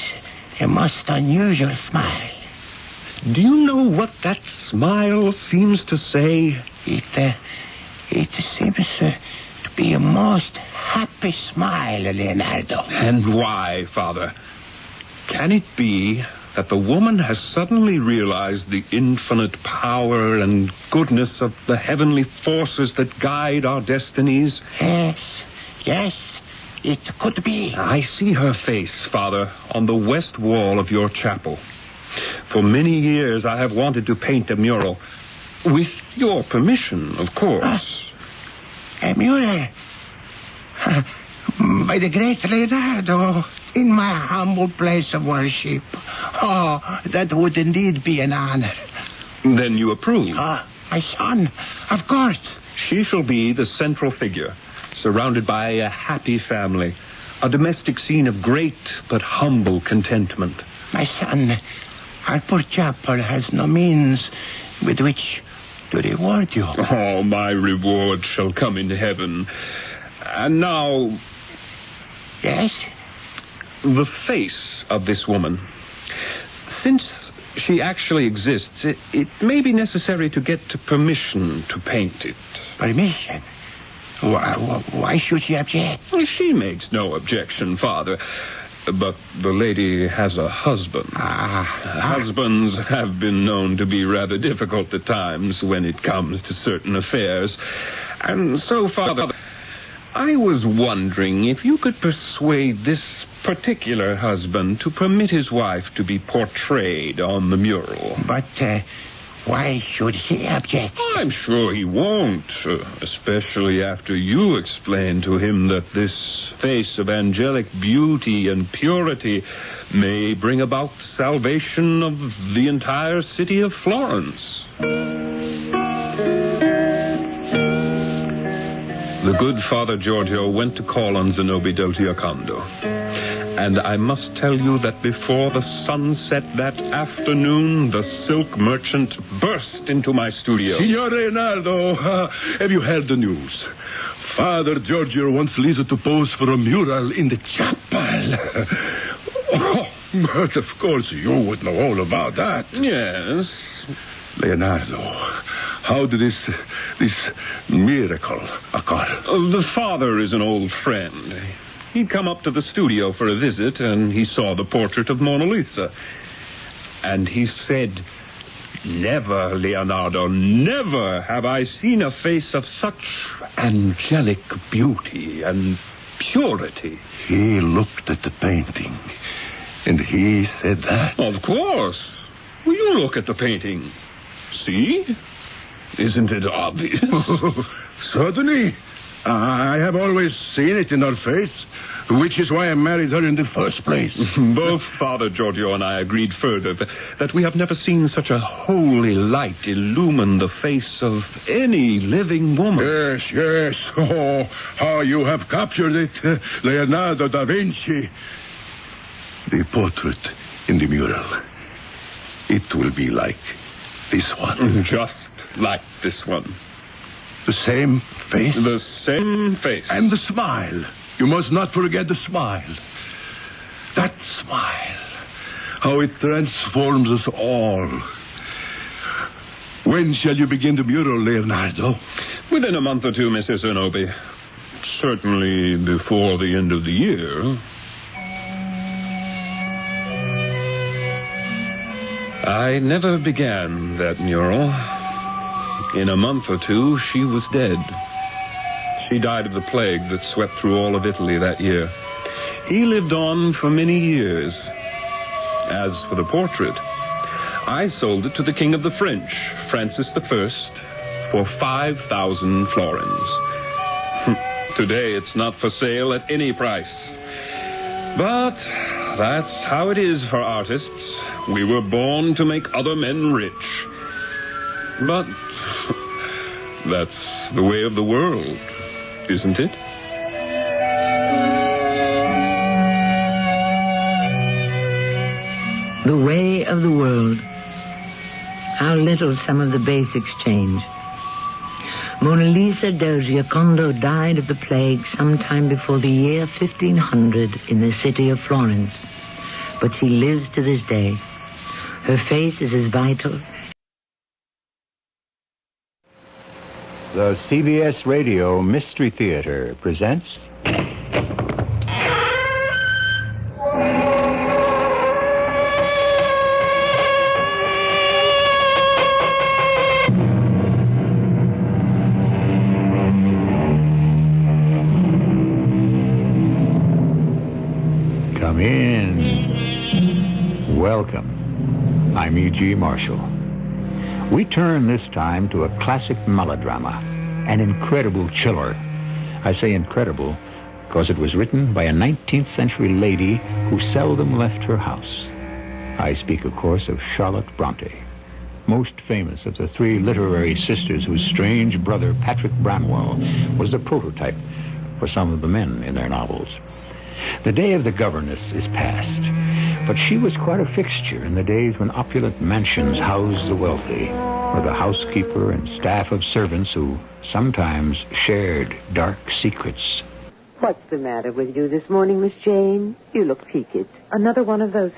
a most unusual smile. Do you know what that smile seems to say? It seems to be a most happy smile, Leonardo. And why, Father? Can it be that the woman has suddenly realized the infinite power and goodness of the heavenly forces that guide our destinies? Yes, it could be. I see her face, Father, on the west wall of your chapel. For many years I have wanted to paint a mural. With your permission, of course. A mural? By the great Leonardo, in my humble place of worship. Oh, that would indeed be an honor. Then you approve? My son, of course. She shall be the central figure, surrounded by a happy family, a domestic scene of great but humble contentment. My son, our poor chapel has no means with which to reward you. Oh, my reward shall come in heaven. And now... Yes? The face of this woman. Since she actually exists, it may be necessary to get permission to paint it. Permission? Why should she object? She makes no objection, Father. But the lady has a husband. Husbands have been known to be rather difficult at times when it comes to certain affairs. And so, Father, I was wondering if you could persuade this particular husband to permit his wife to be portrayed on the mural. But why should he object? I'm sure he won't, especially after you explain to him that this face of angelic beauty and purity may bring about the salvation of the entire city of Florence. The good Father Giorgio went to call on Zenobi del Giocondo. And I must tell you that before the sun set that afternoon, the silk merchant burst into my studio. Signor Leonardo, have you heard the news? Father Giorgio wants Lisa to pose for a mural in the chapel. But of course you would know all about that. Yes. Leonardo, how did this miracle occur? The father is an old friend. He'd come up to the studio for a visit, and he saw the portrait of Mona Lisa. And he said, "Never, Leonardo, never have I seen a face of such angelic beauty and purity." He looked at the painting, and he said that? Of course. Will you look at the painting? See? Isn't it obvious? Certainly. I have always seen it in her face, which is why I married her in the first place. Both Father Giorgio and I agreed further that we have never seen such a holy light illumine the face of any living woman. Yes. Oh, how you have captured it, Leonardo da Vinci. The portrait in the mural. It will be like this one. Just like this one. The same face? The same face. And the smile. You must not forget the smile. That smile. How it transforms us all. When shall you begin the mural, Leonardo? Within a month or two, Mrs. Zenobi. Certainly before the end of the year. I never began that mural. In a month or two, she was dead. She died of the plague that swept through all of Italy that year. He lived on for many years. As for the portrait, I sold it to the King of the French, Francis I, for 5,000 florins. Today, it's not for sale at any price. But that's how it is for artists. We were born to make other men rich. But that's the way of the world, isn't it? The way of the world. How little some of the basics change. Mona Lisa del Giocondo died of the plague sometime before the year 1500 in the city of Florence. But she lives to this day. Her face is as vital. The CBS Radio Mystery Theater presents... Come in. Welcome. I'm E.G. Marshall. We turn this time to a classic melodrama, an incredible chiller. I say incredible because it was written by a 19th century lady who seldom left her house. I speak, of course, of Charlotte Bronte, most famous of the three literary sisters whose strange brother, Patrick Branwell, was the prototype for some of the men in their novels. The day of the governess is past, but she was quite a fixture in the days when opulent mansions housed the wealthy, or the housekeeper and staff of servants who sometimes shared dark secrets. What's the matter with you this morning, Miss Jane? You look peaked. Another one of those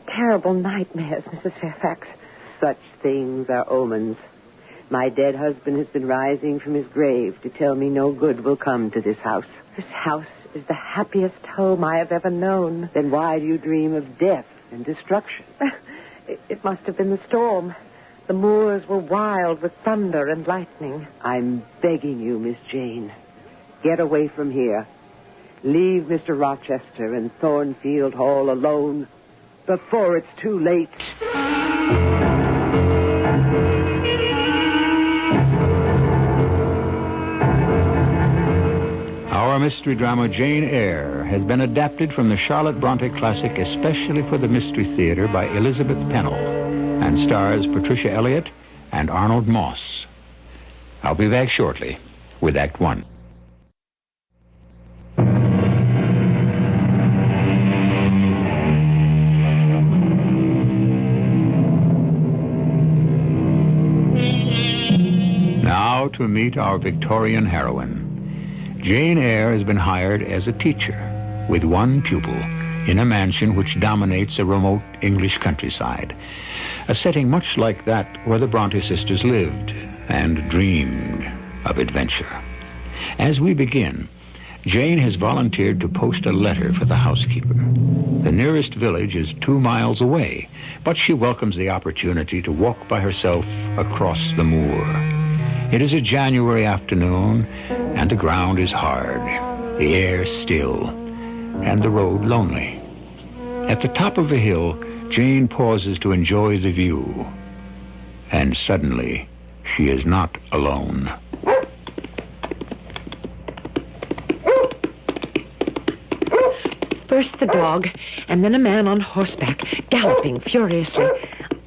terrible nightmares, Mrs. Fairfax. Such things are omens. My dead husband has been rising from his grave to tell me no good will come to this house. This house is the happiest home I have ever known. Then why do you dream of death and destruction? It must have been the storm. The moors were wild with thunder and lightning. I'm begging you, Miss Jane. Get away from here. Leave Mr. Rochester and Thornfield Hall alone before it's too late. Our mystery drama, Jane Eyre, has been adapted from the Charlotte Bronte classic especially for the Mystery Theater by Elizabeth Pennell and stars Patricia Elliott and Arnold Moss. I'll be back shortly with Act One. Now to meet our Victorian heroine. Jane Eyre has been hired as a teacher with one pupil in a mansion which dominates a remote English countryside, a setting much like that where the Bronte sisters lived and dreamed of adventure. As we begin, Jane has volunteered to post a letter for the housekeeper. The nearest village is 2 miles away, but she welcomes the opportunity to walk by herself across the moor. It is a January afternoon, and the ground is hard, the air still, and the road lonely. At the top of a hill, Jane pauses to enjoy the view. And suddenly, she is not alone. First the dog, and then a man on horseback, galloping furiously.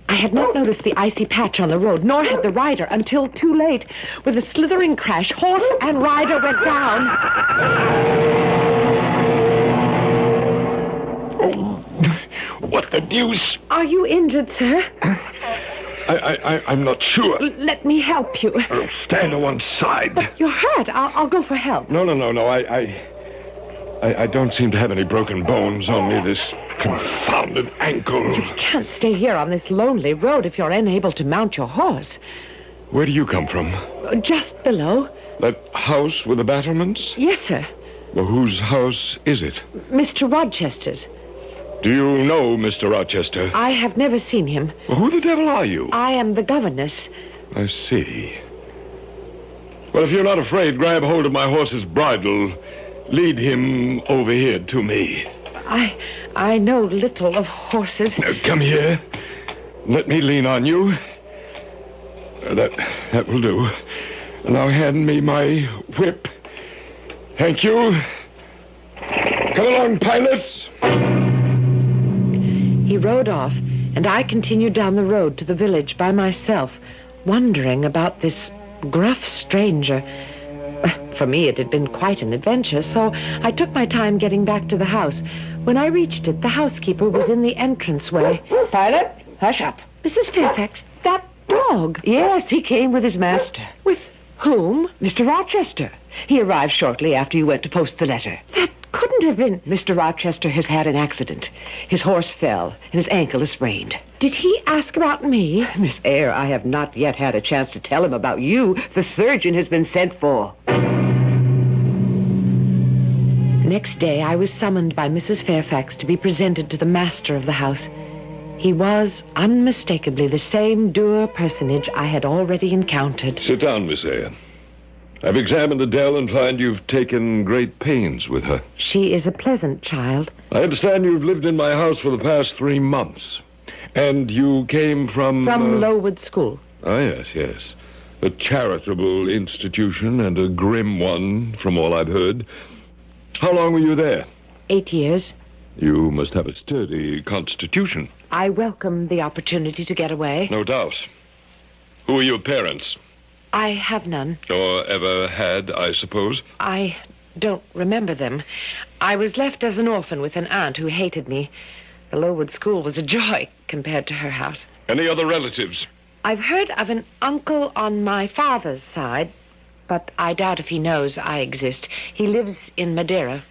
I had not noticed the icy patch on the road, nor had the rider, until too late. With a slithering crash, horse and rider went down. Oh, what the deuce? Are you injured, sir? I'm not sure. Let me help you. Stand on one side. But you're hurt. I'll go for help. No. I don't seem to have any broken bones on me. This confounded ankle. You can't stay here on this lonely road if you're unable to mount your horse. Where do you come from? Just below. That house with the battlements? Yes, sir. Well, whose house is it? Mr. Rochester's. Do you know Mr. Rochester? I have never seen him. Well, who the devil are you? I am the governess. I see. Well, if you're not afraid, grab hold of my horse's bridle. Lead him over here to me. I know little of horses. Now, come here. Let me lean on you. That will do. Now hand me my whip. Thank you. Come along, pilots. He rode off, and I continued down the road to the village by myself, wondering about this gruff stranger. For me, it had been quite an adventure, so I took my time getting back to the house. When I reached it, the housekeeper was in the entranceway. Pilot, hush up. Mrs. Fairfax, that dog. Yes, he came with his master. With whom? Mr. Rochester. He arrived shortly after you went to post the letter. That couldn't have been... Mr. Rochester has had an accident. His horse fell, and his ankle is sprained. Did he ask about me? Miss Eyre, I have not yet had a chance to tell him about you. The surgeon has been sent for. Next day, I was summoned by Mrs. Fairfax to be presented to the master of the house. He was unmistakably the same dour personage I had already encountered. Sit down, Miss Eyre. I've examined Adele and find you've taken great pains with her. She is a pleasant child. I understand you've lived in my house for the past 3 months. And you came from... From Lowood School. Ah, yes. A charitable institution and a grim one, from all I've heard. How long were you there? 8 years. You must have a sturdy constitution. I welcomed the opportunity to get away. No doubt. Who are your parents? I have none. Or ever had, I suppose? I don't remember them. I was left as an orphan with an aunt who hated me. The Lowood School was a joy compared to her house. Any other relatives? I've heard of an uncle on my father's side, but I doubt if he knows I exist. He lives in Madeira.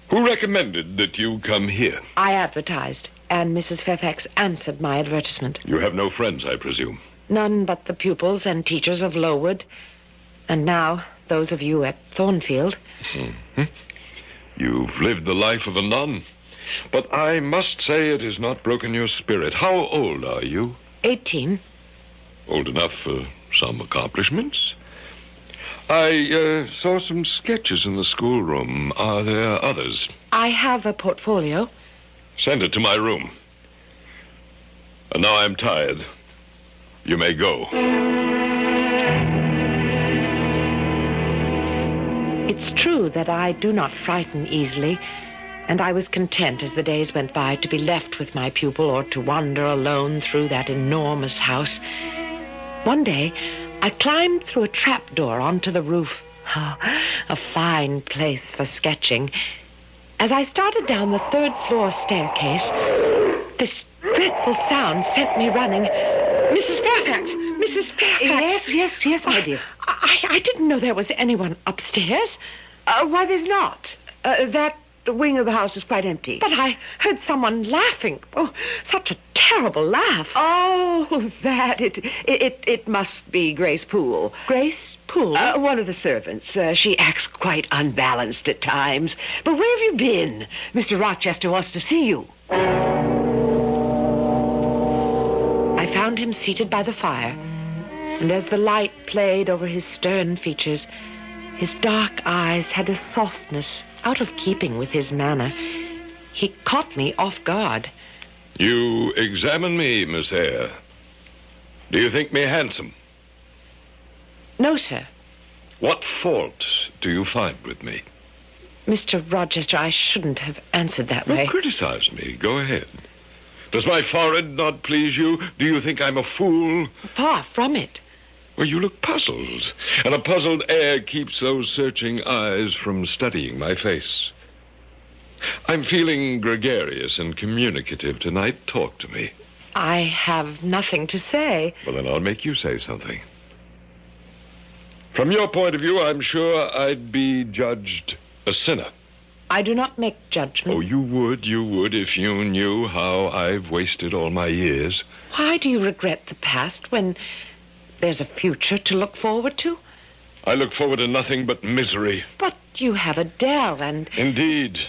Who recommended that you come here? I advertised, and Mrs. Fairfax answered my advertisement. You have no friends, I presume? None but the pupils and teachers of Lowood. And now, those of you at Thornfield. Mm-hmm. You've lived the life of a nun. But I must say it has not broken your spirit. How old are you? 18. Old enough for some accomplishments. I saw some sketches in the schoolroom. Are there others? I have a portfolio. Send it to my room. And now I'm tired. You may go. It's true that I do not frighten easily, and I was content as the days went by to be left with my pupil or to wander alone through that enormous house. One day, I climbed through a trapdoor onto the roof. Oh, a fine place for sketching. As I started down the 3rd floor staircase, this dreadful sound sent me running. Mrs. Fairfax! Mrs. Fairfax! Yes, my dear. I didn't know there was anyone upstairs. Why, there's not. That wing of the house is quite empty. But I heard someone laughing. Oh, such a terrible laugh. Oh, that. It must be Grace Poole. Grace Poole? One of the servants. She acts quite unbalanced at times. But where have you been? Mr. Rochester wants to see you. I found him seated by the fire, and as the light played over his stern features, his dark eyes had a softness out of keeping with his manner. He caught me off guard. You examine me, Miss Eyre. Do you think me handsome? No, sir. What fault do you find with me? Mr. Rochester, I shouldn't have answered that way. Don't criticize me. Go ahead. Does my forehead not please you? Do you think I'm a fool? Far from it. Well, you look puzzled, and a puzzled air keeps those searching eyes from studying my face. I'm feeling gregarious and communicative tonight. Talk to me. I have nothing to say. Well, then I'll make you say something. From your point of view, I'm sure I'd be judged a sinner. I do not make judgments. Oh, you would if you knew how I've wasted all my years. Why do you regret the past when there's a future to look forward to? I look forward to nothing but misery. But you have Adele and... Indeed.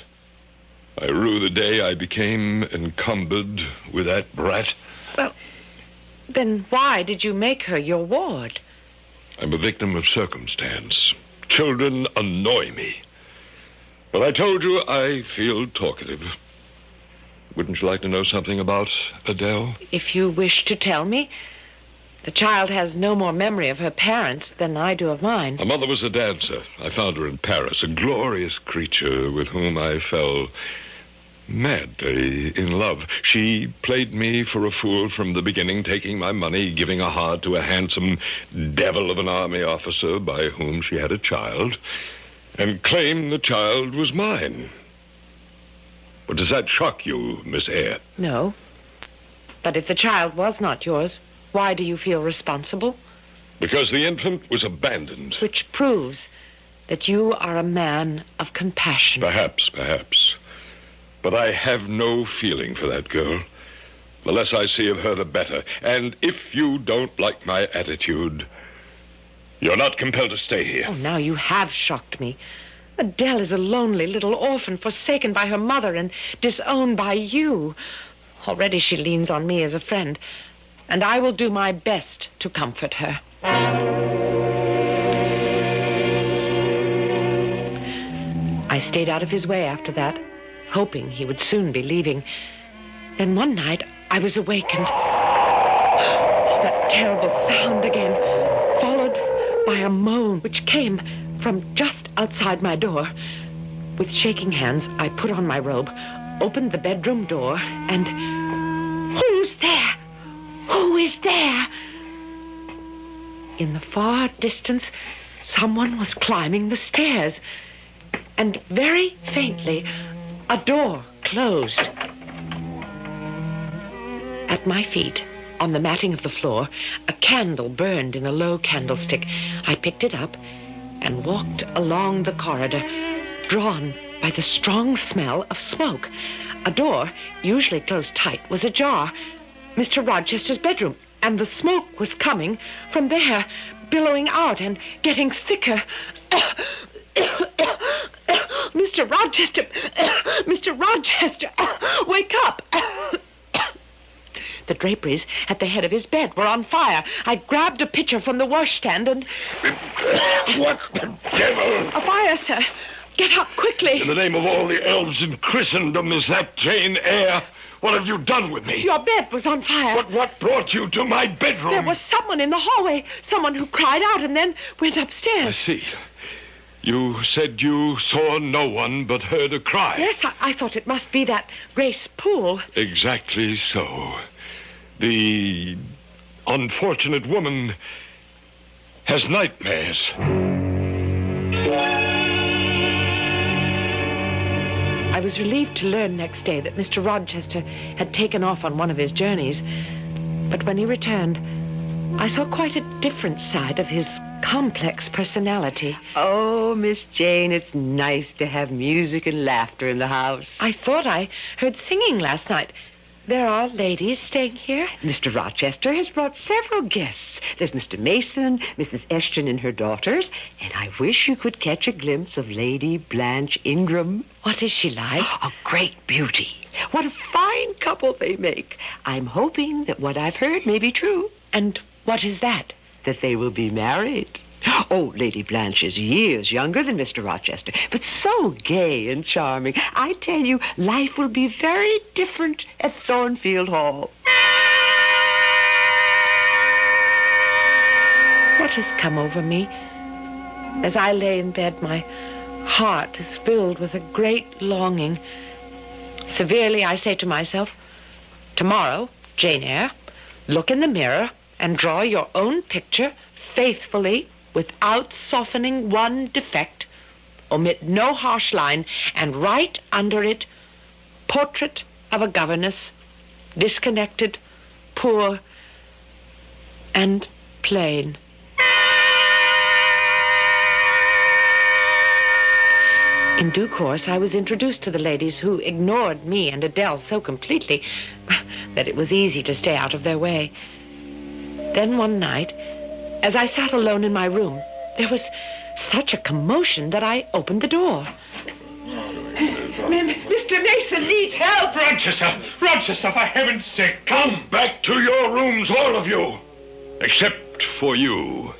I rue the day I became encumbered with that brat. Well, then why did you make her your ward? I'm a victim of circumstance. Children annoy me. But I told you I feel talkative. Wouldn't you like to know something about Adele? If you wish to tell me. The child has no more memory of her parents than I do of mine. Her mother was a dancer. I found her in Paris, a glorious creature with whom I fell madly in love. She played me for a fool from the beginning, taking my money, giving a heart to a handsome devil of an army officer by whom she had a child, and claimed the child was mine. But does that shock you, Miss Eyre? No. But if the child was not yours, why do you feel responsible? Because the infant was abandoned. Which proves that you are a man of compassion. Perhaps. But I have no feeling for that girl. The less I see of her, the better. And if you don't like my attitude, you're not compelled to stay here. Oh, now you have shocked me. Adele is a lonely little orphan, forsaken by her mother and disowned by you. Already she leans on me as a friend, and I will do my best to comfort her. I stayed out of his way after that, hoping he would soon be leaving. Then one night, I was awakened. That terrible sound again, followed by a moan which came from just outside my door. With shaking hands, I put on my robe, opened the bedroom door, and... Who's there? Who is there? In the far distance, someone was climbing the stairs. And very faintly, a door closed. At my feet, on the matting of the floor, a candle burned in a low candlestick. I picked it up and walked along the corridor, drawn by the strong smell of smoke. A door, usually closed tight, was ajar. Mr. Rochester's bedroom, and the smoke was coming from there, billowing out and getting thicker. Mr. Rochester! Mr. Rochester! Wake up! The draperies at the head of his bed were on fire. I grabbed a pitcher from the washstand and... What the devil? A fire, sir. Get up quickly. In the name of all the elves in Christendom, is that Jane Eyre? What have you done with me? Your bed was on fire. But what brought you to my bedroom? There was someone in the hallway. Someone who cried out and then went upstairs. I see. You said you saw no one but heard a cry. Yes, I thought it must be that Grace Poole. Exactly so. The unfortunate woman has nightmares. I was relieved to learn next day that Mr. Rochester had taken off on one of his journeys. But when he returned, I saw quite a different side of his complex personality. Oh, Miss Jane, it's nice to have music and laughter in the house. I thought I heard singing last night. There are ladies staying here? Mr. Rochester has brought several guests. There's Mr. Mason, Mrs. Eshton and her daughters, and I wish you could catch a glimpse of Lady Blanche Ingram. What is she like? A great beauty. What a fine couple they make. I'm hoping that what I've heard may be true. And what is that? That they will be married. Oh, Lady Blanche is years younger than Mr. Rochester, but so gay and charming. I tell you, life will be very different at Thornfield Hall. What has come over me? As I lay in bed, my heart is filled with a great longing. Severely, I say to myself, tomorrow, Jane Eyre, look in the mirror and draw your own picture faithfully, without softening one defect, omit no harsh line, and write under it, portrait of a governess, disconnected, poor, and plain. In due course, I was introduced to the ladies who ignored me and Adele so completely that it was easy to stay out of their way. Then one night, as I sat alone in my room, there was such a commotion that I opened the door. Mr. Mason needs help! Rochester, for heaven's sake, come back to your rooms, all of you. Except for you,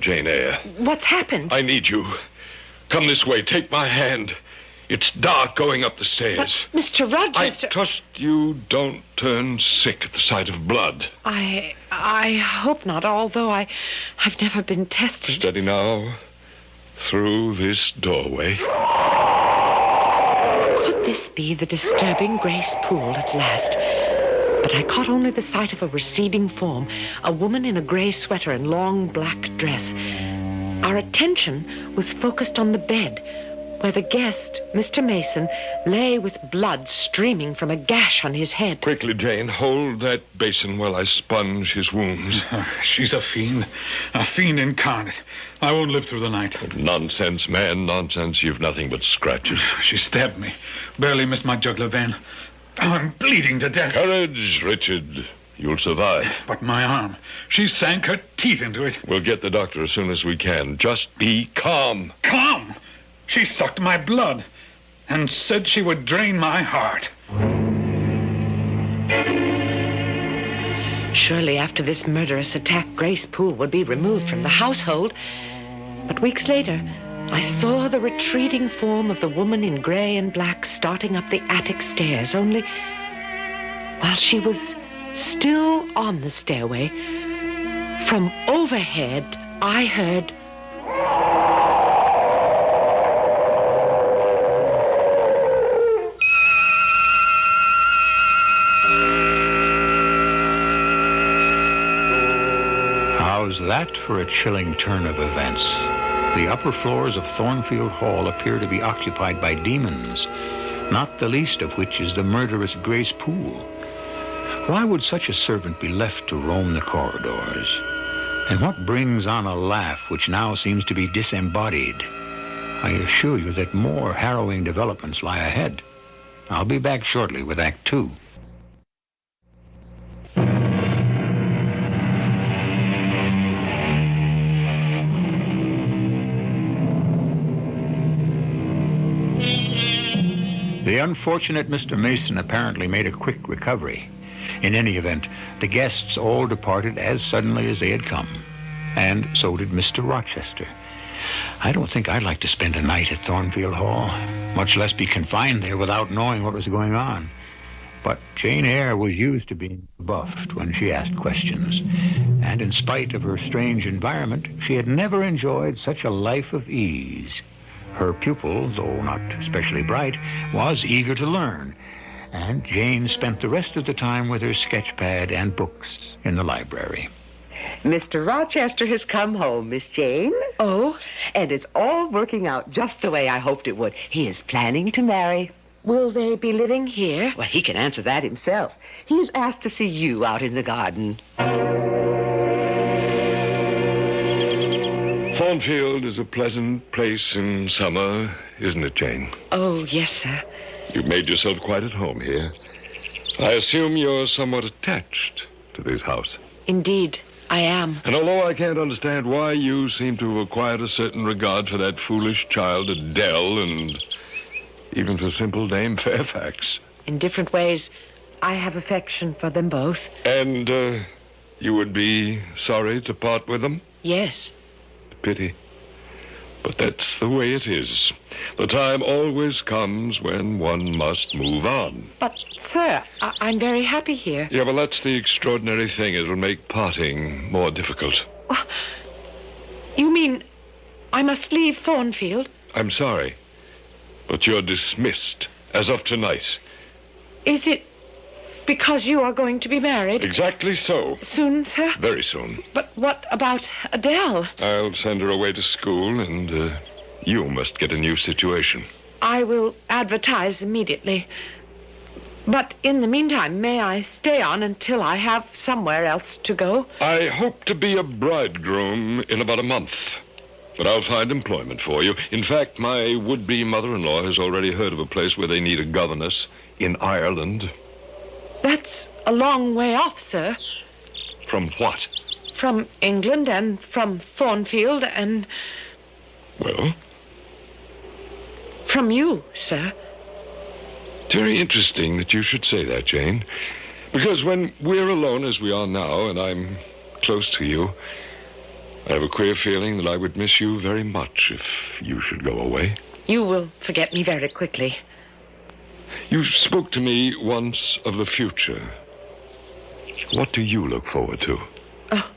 Jane Eyre. What's happened? I need you. Come this way. Take my hand. It's dark going up the stairs. But, Mr. Rochester... I trust you don't turn sick at the sight of blood. I hope not, although I've never been tested. Steady now. Through this doorway. Could this be the disturbing Grace Poole at last? But I caught only the sight of a receding form, a woman in a gray sweater and long black dress. Our attention was focused on the bed, where the guest, Mr. Mason, lay with blood streaming from a gash on his head. Quickly, Jane, hold that basin while I sponge his wounds. She's a fiend incarnate. I won't live through the night. Nonsense, man, nonsense. You've nothing but scratches. She stabbed me. Barely missed my jugular vein. I'm bleeding to death. Courage, Richard. You'll survive. But my arm. She sank her teeth into it. We'll get the doctor as soon as we can. Just be calm. Calm? She sucked my blood and said she would drain my heart. Surely after this murderous attack, Grace Poole would be removed from the household. But weeks later, I saw the retreating form of the woman in gray and black starting up the attic stairs, only while she was still on the stairway, from overhead, I heard... How's that for a chilling turn of events? The upper floors of Thornfield Hall appear to be occupied by demons, not the least of which is the murderous Grace Poole. Why would such a servant be left to roam the corridors? And what brings on a laugh which now seems to be disembodied? I assure you that more harrowing developments lie ahead. I'll be back shortly with Act 2. The unfortunate Mr. Mason apparently made a quick recovery. In any event, the guests all departed as suddenly as they had come. And so did Mr. Rochester. I don't think I'd like to spend a night at Thornfield Hall, much less be confined there without knowing what was going on. But Jane Eyre was used to being buffed when she asked questions. And in spite of her strange environment, she had never enjoyed such a life of ease. Her pupil, though not especially bright, was eager to learn, and Jane spent the rest of the time with her sketchpad and books in the library. Mr. Rochester has come home, Miss Jane. Oh? And it's all working out just the way I hoped it would. He is planning to marry. Will they be living here? Well, he can answer that himself. He's asked to see you out in the garden. Thornfield is a pleasant place in summer, isn't it, Jane? Oh, yes, sir. You've made yourself quite at home here. I assume you're somewhat attached to this house. Indeed, I am. And although I can't understand why you seem to have acquired a certain regard for that foolish child Adele and even for simple Dame Fairfax. In different ways, I have affection for them both. And you would be sorry to part with them? Yes. Pity. But that's the way it is. The time always comes when one must move on. But, sir, I'm very happy here. Yeah, well, that's the extraordinary thing. It'll make parting more difficult. You mean I must leave Thornfield? I'm sorry, but you're dismissed as of tonight. Is it because you are going to be married? Exactly so. Soon, sir? Very soon. But what about Adele? I'll send her away to school, and you must get a new situation. I will advertise immediately. But in the meantime, may I stay on until I have somewhere else to go? I hope to be a bridegroom in about a month. But I'll find employment for you. In fact, my would-be mother-in-law has already heard of a place where they need a governess in Ireland. That's a long way off, sir. From what? From England and from Thornfield and... Well? From you, sir. Very interesting that you should say that, Jane. Because when we're alone as we are now, and I'm close to you, I have a queer feeling that I would miss you very much if you should go away. You will forget me very quickly. You spoke to me once of the future. What do you look forward to? Oh,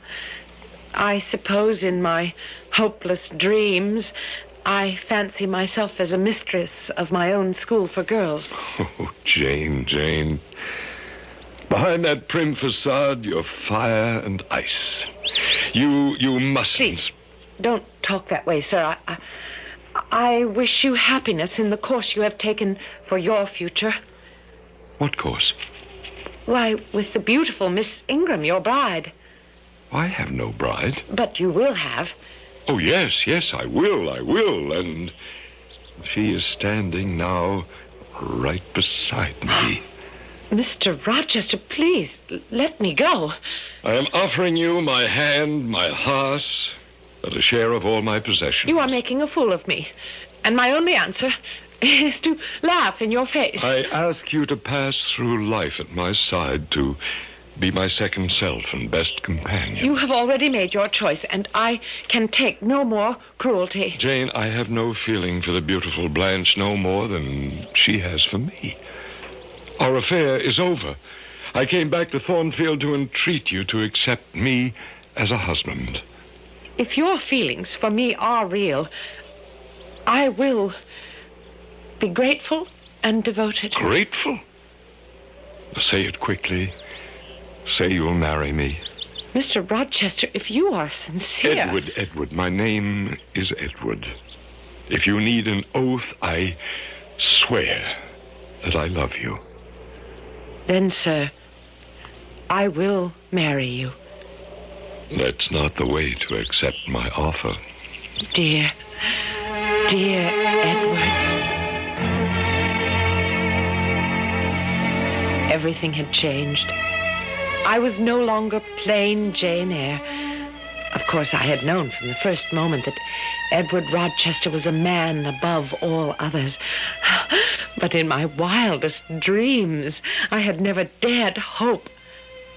I suppose in my hopeless dreams, I fancy myself as a mistress of my own school for girls. Oh, Jane. Behind that prim facade, you're fire and ice. You mustn't. Please, don't talk that way, sir. I wish you happiness in the course you have taken for your future. What course? Why, with the beautiful Miss Ingram, your bride. I have no bride. But you will have. Oh, yes, I will. And she is standing now right beside me. Mr. Rochester, please, let me go. I am offering you my hand, my heart, and a share of all my possessions. You are making a fool of me. And my only answer is to laugh in your face. I ask you to pass through life at my side, to be my second self and best companion. You have already made your choice, and I can take no more cruelty. Jane, I have no feeling for the beautiful Blanche no more than she has for me. Our affair is over. I came back to Thornfield to entreat you to accept me as a husband. If your feelings for me are real, I will be grateful and devoted. Grateful? Say it quickly. Say you'll marry me. Mr. Rochester, if you are sincere... Edward. My name is Edward. If you need an oath, I swear that I love you. Then, sir, I will marry you. That's not the way to accept my offer. Dear Edward. Everything had changed. I was no longer plain Jane Eyre. Of course, I had known from the first moment that Edward Rochester was a man above all others. But in my wildest dreams, I had never dared hope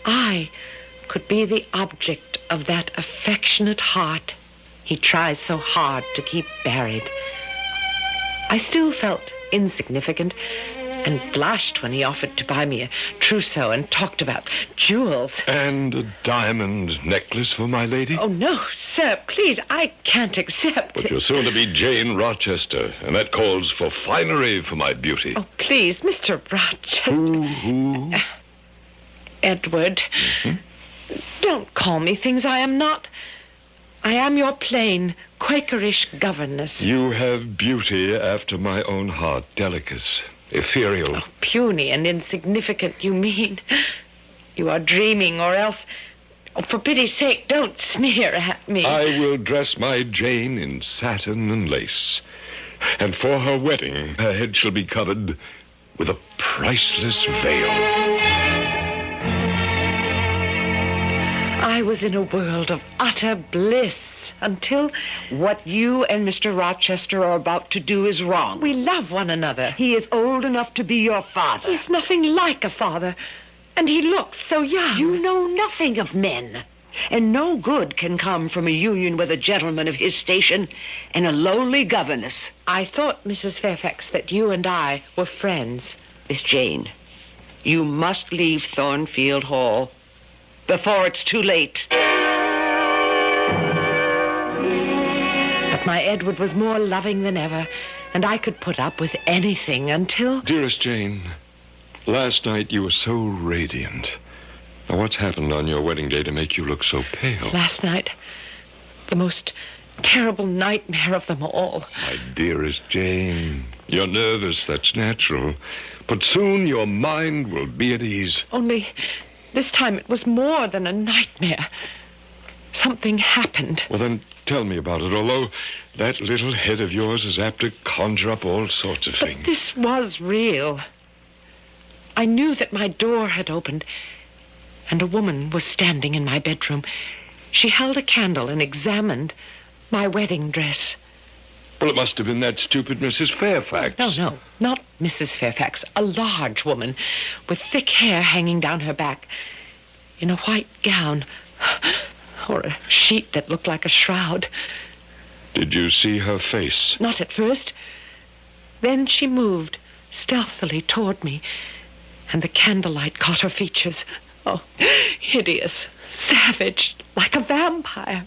I could be the object of that affectionate heart he tries so hard to keep buried. I still felt insignificant and blushed when he offered to buy me a trousseau and talked about jewels. And a diamond necklace for my lady? Oh, no, sir, please, I can't accept But it. you're soon to be Jane Rochester, and that calls for finery for my beauty. Oh, please, Mr. Rochester. Who? Edward. Mm-hmm. Don't call me things I am not. I am your plain, Quakerish governess. You have beauty after my own heart, delicate, ethereal. Oh, puny and insignificant, you mean. You are dreaming, or else... Oh, for pity's sake, don't sneer at me. I will dress my Jane in satin and lace. And for her wedding, her head shall be covered with a priceless veil. I was in a world of utter bliss until... What you and Mr. Rochester are about to do is wrong. We love one another. He is old enough to be your father. He's nothing like a father. And he looks so young. You know nothing of men. And no good can come from a union with a gentleman of his station and a lowly governess. I thought, Mrs. Fairfax, that you and I were friends. Miss Jane, you must leave Thornfield Hall before it's too late. But my Edward was more loving than ever, and I could put up with anything until... Dearest Jane, last night you were so radiant. Now, what's happened on your wedding day to make you look so pale? Last night, the most terrible nightmare of them all. My dearest Jane, you're nervous, that's natural. But soon your mind will be at ease. Only this time it was more than a nightmare. Something happened. Well, then tell me about it, although that little head of yours is apt to conjure up all sorts of things. But this was real. I knew that my door had opened, and a woman was standing in my bedroom. She held a candle and examined my wedding dress. Well, it must have been that stupid Mrs. Fairfax. No, not Mrs. Fairfax. A large woman with thick hair hanging down her back in a white gown. or a sheet that looked like a shroud. Did you see her face? Not at first. Then she moved stealthily toward me, and the candlelight caught her features. Oh, hideous, savage, like a vampire.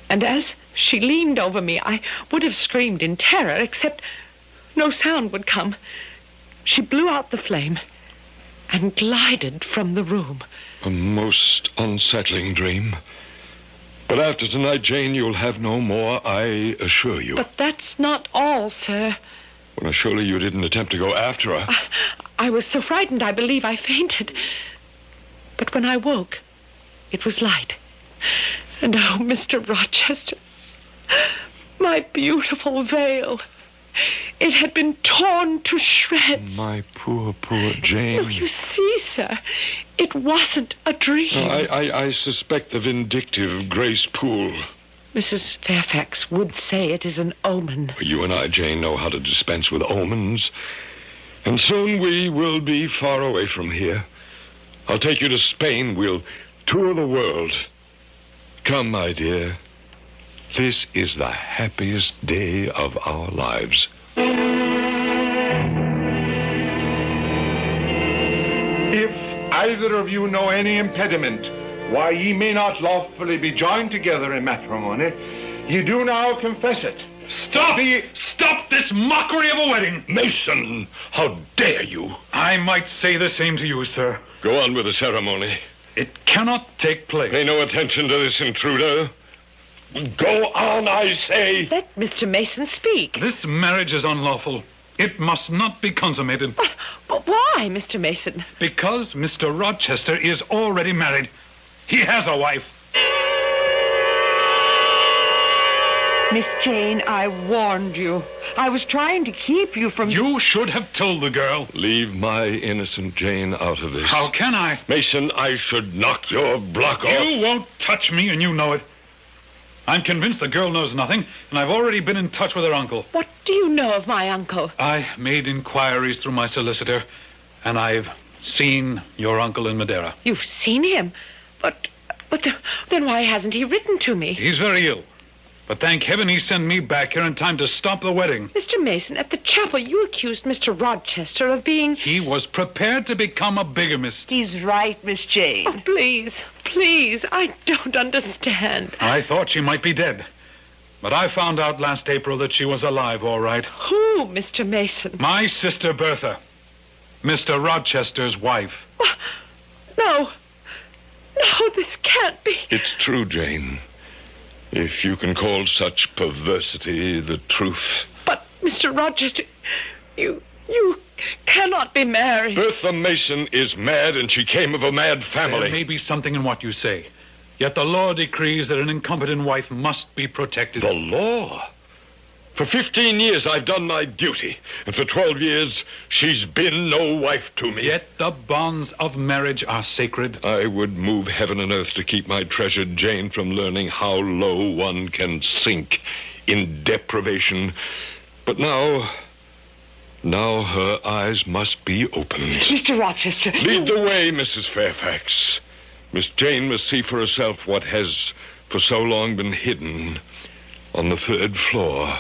And as she leaned over me, I would have screamed in terror, except no sound would come. She blew out the flame and glided from the room. A most unsettling dream. But after tonight, Jane, you'll have no more, I assure you. But that's not all, sir. Well, surely you didn't attempt to go after her. I was so frightened, I believe I fainted. But when I woke, it was light. And oh, Mr. Rochester, my beautiful veil. It had been torn to shreds. My poor Jane. No, you see, sir, it wasn't a dream. I suspect the vindictive Grace Poole. Mrs. Fairfax would say it is an omen. You and I, Jane, know how to dispense with omens. And soon we will be far away from here. I'll take you to Spain. We'll tour the world. Come, my dear. This is the happiest day of our lives. If either of you know any impediment why ye may not lawfully be joined together in matrimony, ye do now confess it. Stop! Stop this mockery of a wedding! Mason, how dare you? I might say the same to you, sir. Go on with the ceremony. It cannot take place. Pay no attention to this intruder. Go on, I say. Let Mr. Mason speak. This marriage is unlawful. It must not be consummated. But why, Mr. Mason? Because Mr. Rochester is already married. He has a wife. Miss Jane, I warned you. I was trying to keep you from... You should have told the girl. Leave my innocent Jane out of this. How can I? Mason, I should knock your block off. You won't touch me, and you know it. I'm convinced the girl knows nothing, and I've already been in touch with her uncle. What do you know of my uncle? I made inquiries through my solicitor, and I've seen your uncle in Madeira. You've seen him? But then why hasn't he written to me? He's very ill. But thank heaven he sent me back here in time to stop the wedding. Mr. Mason, at the chapel, you accused Mr. Rochester of being... He was prepared to become a bigamist. He's right, Miss Jane. Oh, please, I don't understand. I thought she might be dead. But I found out last April that she was alive, all right. Who, Mr. Mason? My sister Bertha. Mr. Rochester's wife. No, this can't be. It's true, Jane. If you can call such perversity the truth. But, Mr. Rochester, you cannot be married. Bertha Mason is mad, and she came of a mad family. There may be something in what you say. Yet the law decrees that an incompetent wife must be protected. The law? For 15 years I've done my duty, and for 12 years she's been no wife to me. Yet the bonds of marriage are sacred. I would move heaven and earth to keep my treasured Jane from learning how low one can sink in deprivation. But now her eyes must be opened. Mr. Rochester... Lead the way, Mrs. Fairfax. Miss Jane must see for herself what has for so long been hidden on the 3rd floor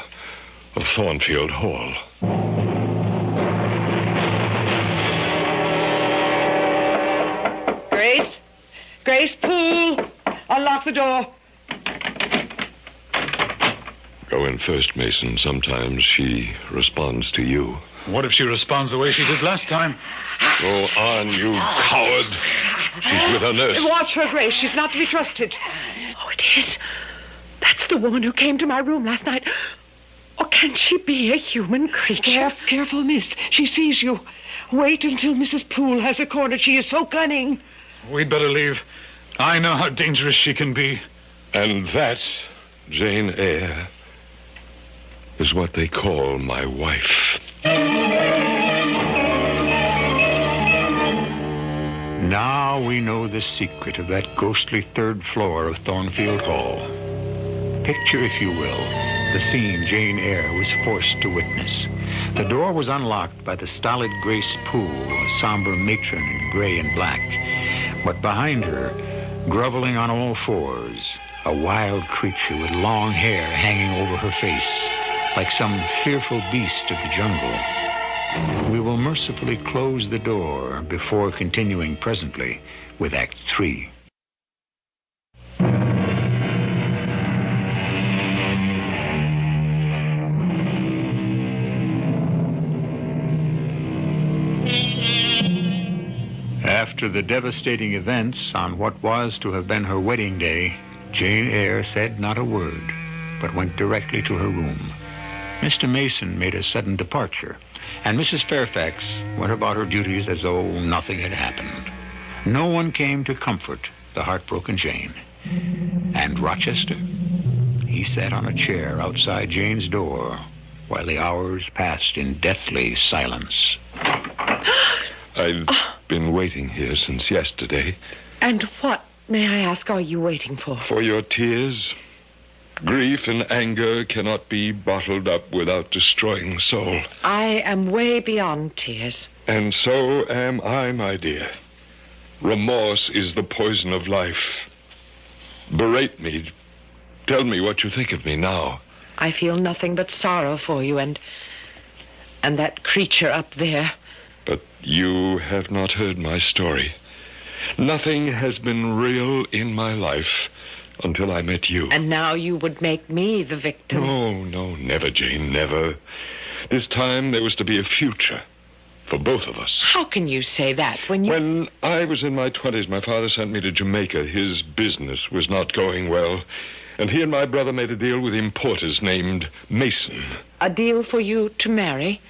of Thornfield Hall. Grace Poole, unlock the door. Go in first, Mason. Sometimes she responds to you. What if she responds the way she did last time? Go on, you coward. She's with her nurse. Watch her, Grace. She's not to be trusted. Oh, it is. That's the woman who came to my room last night. Or can she be a human creature? Careful, miss. She sees you. Wait until Mrs. Poole has her cornered. She is so cunning. We'd better leave. I know how dangerous she can be. And that, Jane Eyre, is what they call my wife. Now we know the secret of that ghostly 3rd floor of Thornfield Hall. Picture, if you will, the scene Jane Eyre was forced to witness. The door was unlocked by the stolid Grace Poole, a somber matron in gray and black. But behind her, Groveling on all fours, a wild creature with long hair hanging over her face, like some fearful beast of the jungle. We will mercifully close the door before continuing presently with Act 3. After the devastating events on what was to have been her wedding day, Jane Eyre said not a word, but went directly to her room. Mr. Mason made a sudden departure, and Mrs. Fairfax went about her duties as though nothing had happened. No one came to comfort the heartbroken Jane. And Rochester, he sat on a chair outside Jane's door while the hours passed in deathly silence. I've been waiting here since yesterday. And what, may I ask, are you waiting for? For your tears. Grief and anger cannot be bottled up without destroying the soul. I am way beyond tears. And so am I, my dear. Remorse is the poison of life. Berate me. Tell me what you think of me now. I feel nothing but sorrow for you and that creature up there. But you have not heard my story. Nothing has been real in my life until I met you. And now you would make me the victim. No, never, Jane, never. This time there was to be a future for both of us. How can you say that when you... When I was in my 20s, my father sent me to Jamaica. His business was not going well, and he and my brother made a deal with importers named Mason. A deal for you to marry?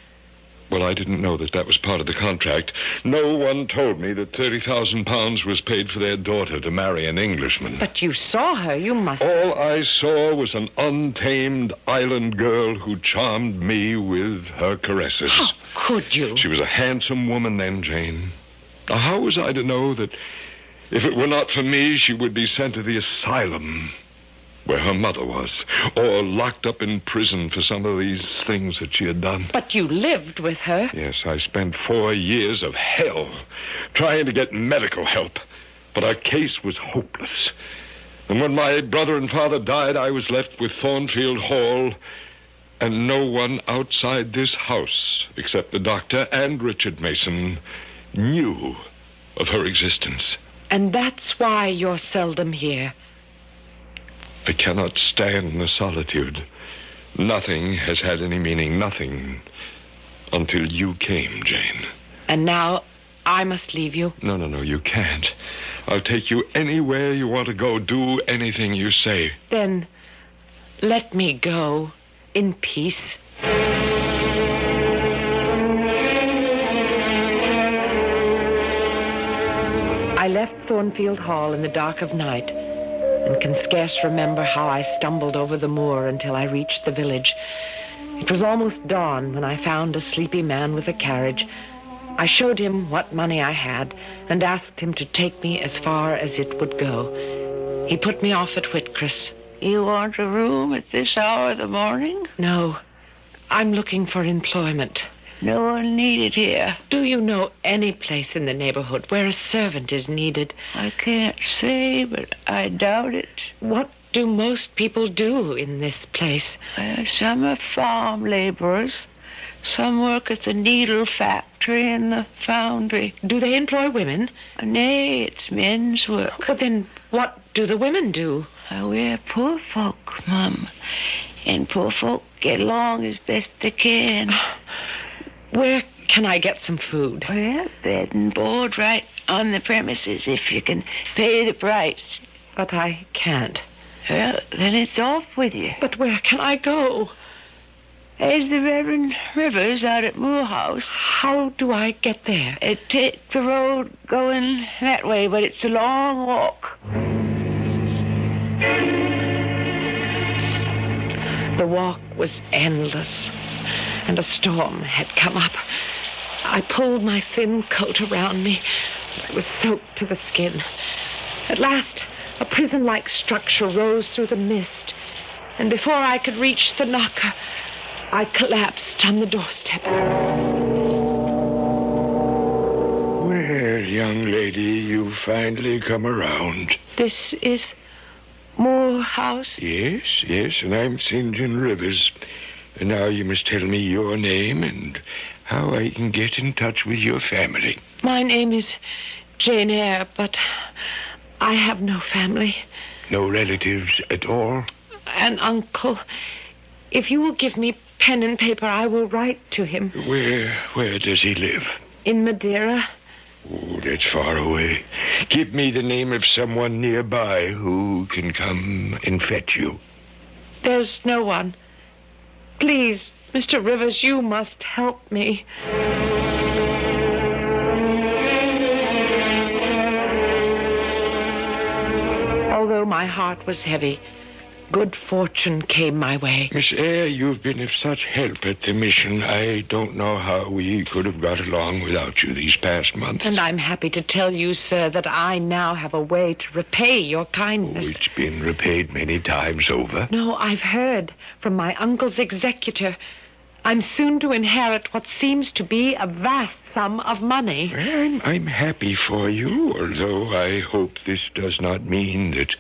Well, I didn't know that was part of the contract. No one told me that £30,000 was paid for their daughter to marry an Englishman. But you saw her. You must... All I saw was an untamed island girl who charmed me with her caresses. How could you? She was a handsome woman then, Jane. Now, how was I to know that if it were not for me, she would be sent to the asylum where her mother was, or locked up in prison for some of these things that she had done? But you lived with her. Yes, I spent 4 years of hell trying to get medical help, but our case was hopeless. And when my brother and father died, I was left with Thornfield Hall and no one outside this house, except the doctor and Richard Mason, knew of her existence. And that's why you're seldom here. I cannot stand the solitude. Nothing has had any meaning, nothing, until you came, Jane. And now I must leave you? No, you can't. I'll take you anywhere you want to go. Do anything you say. Then let me go in peace. I left Thornfield Hall in the dark of night, and can scarce remember how I stumbled over the moor until I reached the village. It was almost dawn when I found a sleepy man with a carriage. I showed him what money I had and asked him to take me as far as it would go. He put me off at Whitcross. You want a room at this hour of the morning? No, I'm looking for employment. No one needed here. Do you know any place in the neighborhood where a servant is needed? I can't say, but I doubt it. What do most people do in this place? Some are farm laborers. Some work at the needle factory and the foundry. Do they employ women? Nay, it's men's work. But then what do the women do? We're poor folk, Mum. And poor folk get along as best they can. Where can I get some food? Well, bed and board right on the premises if you can pay the price. But I can't. Well, then it's off with you. But where can I go? There's the Reverend Rivers out at Moorhouse. How do I get there? Take the road going that way, but it's a long walk. The walk was endless, and a storm had come up. I pulled my thin coat around me. I was soaked to the skin. At last, a prison-like structure rose through the mist, and before I could reach the knocker, I collapsed on the doorstep. Well, young lady, you've finally come around. This is Moore House? Yes, and I'm St. John Rivers. And now you must tell me your name and how I can get in touch with your family. My name is Jane Eyre, but I have no family. No relatives at all? An uncle. If you will give me pen and paper, I will write to him. Where does he live? In Madeira. Oh, that's far away. Give me the name of someone nearby who can come and fetch you. There's no one. Please, Mr. Rivers, you must help me. Although my heart was heavy, good fortune came my way. Miss Eyre, you've been of such help at the mission. I don't know how we could have got along without you these past months. And I'm happy to tell you, sir, that I now have a way to repay your kindness. Oh, it's been repaid many times over. No, I've heard from my uncle's executor. I'm soon to inherit what seems to be a vast sum of money. Well, I'm happy for you, although I hope this does not mean that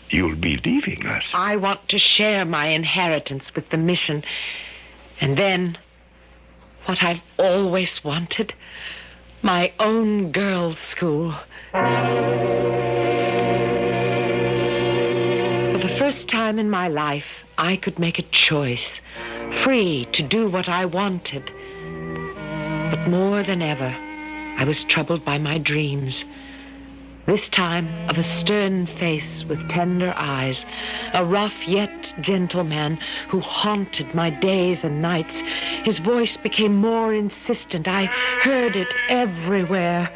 you'll be leaving us. I want to share my inheritance with the mission. And then, what I've always wanted, my own girls' school. For the first time in my life, I could make a choice, free to do what I wanted. But more than ever, I was troubled by my dreams. This time of a stern face with tender eyes, a rough yet gentle man who haunted my days and nights. His voice became more insistent. I heard it everywhere.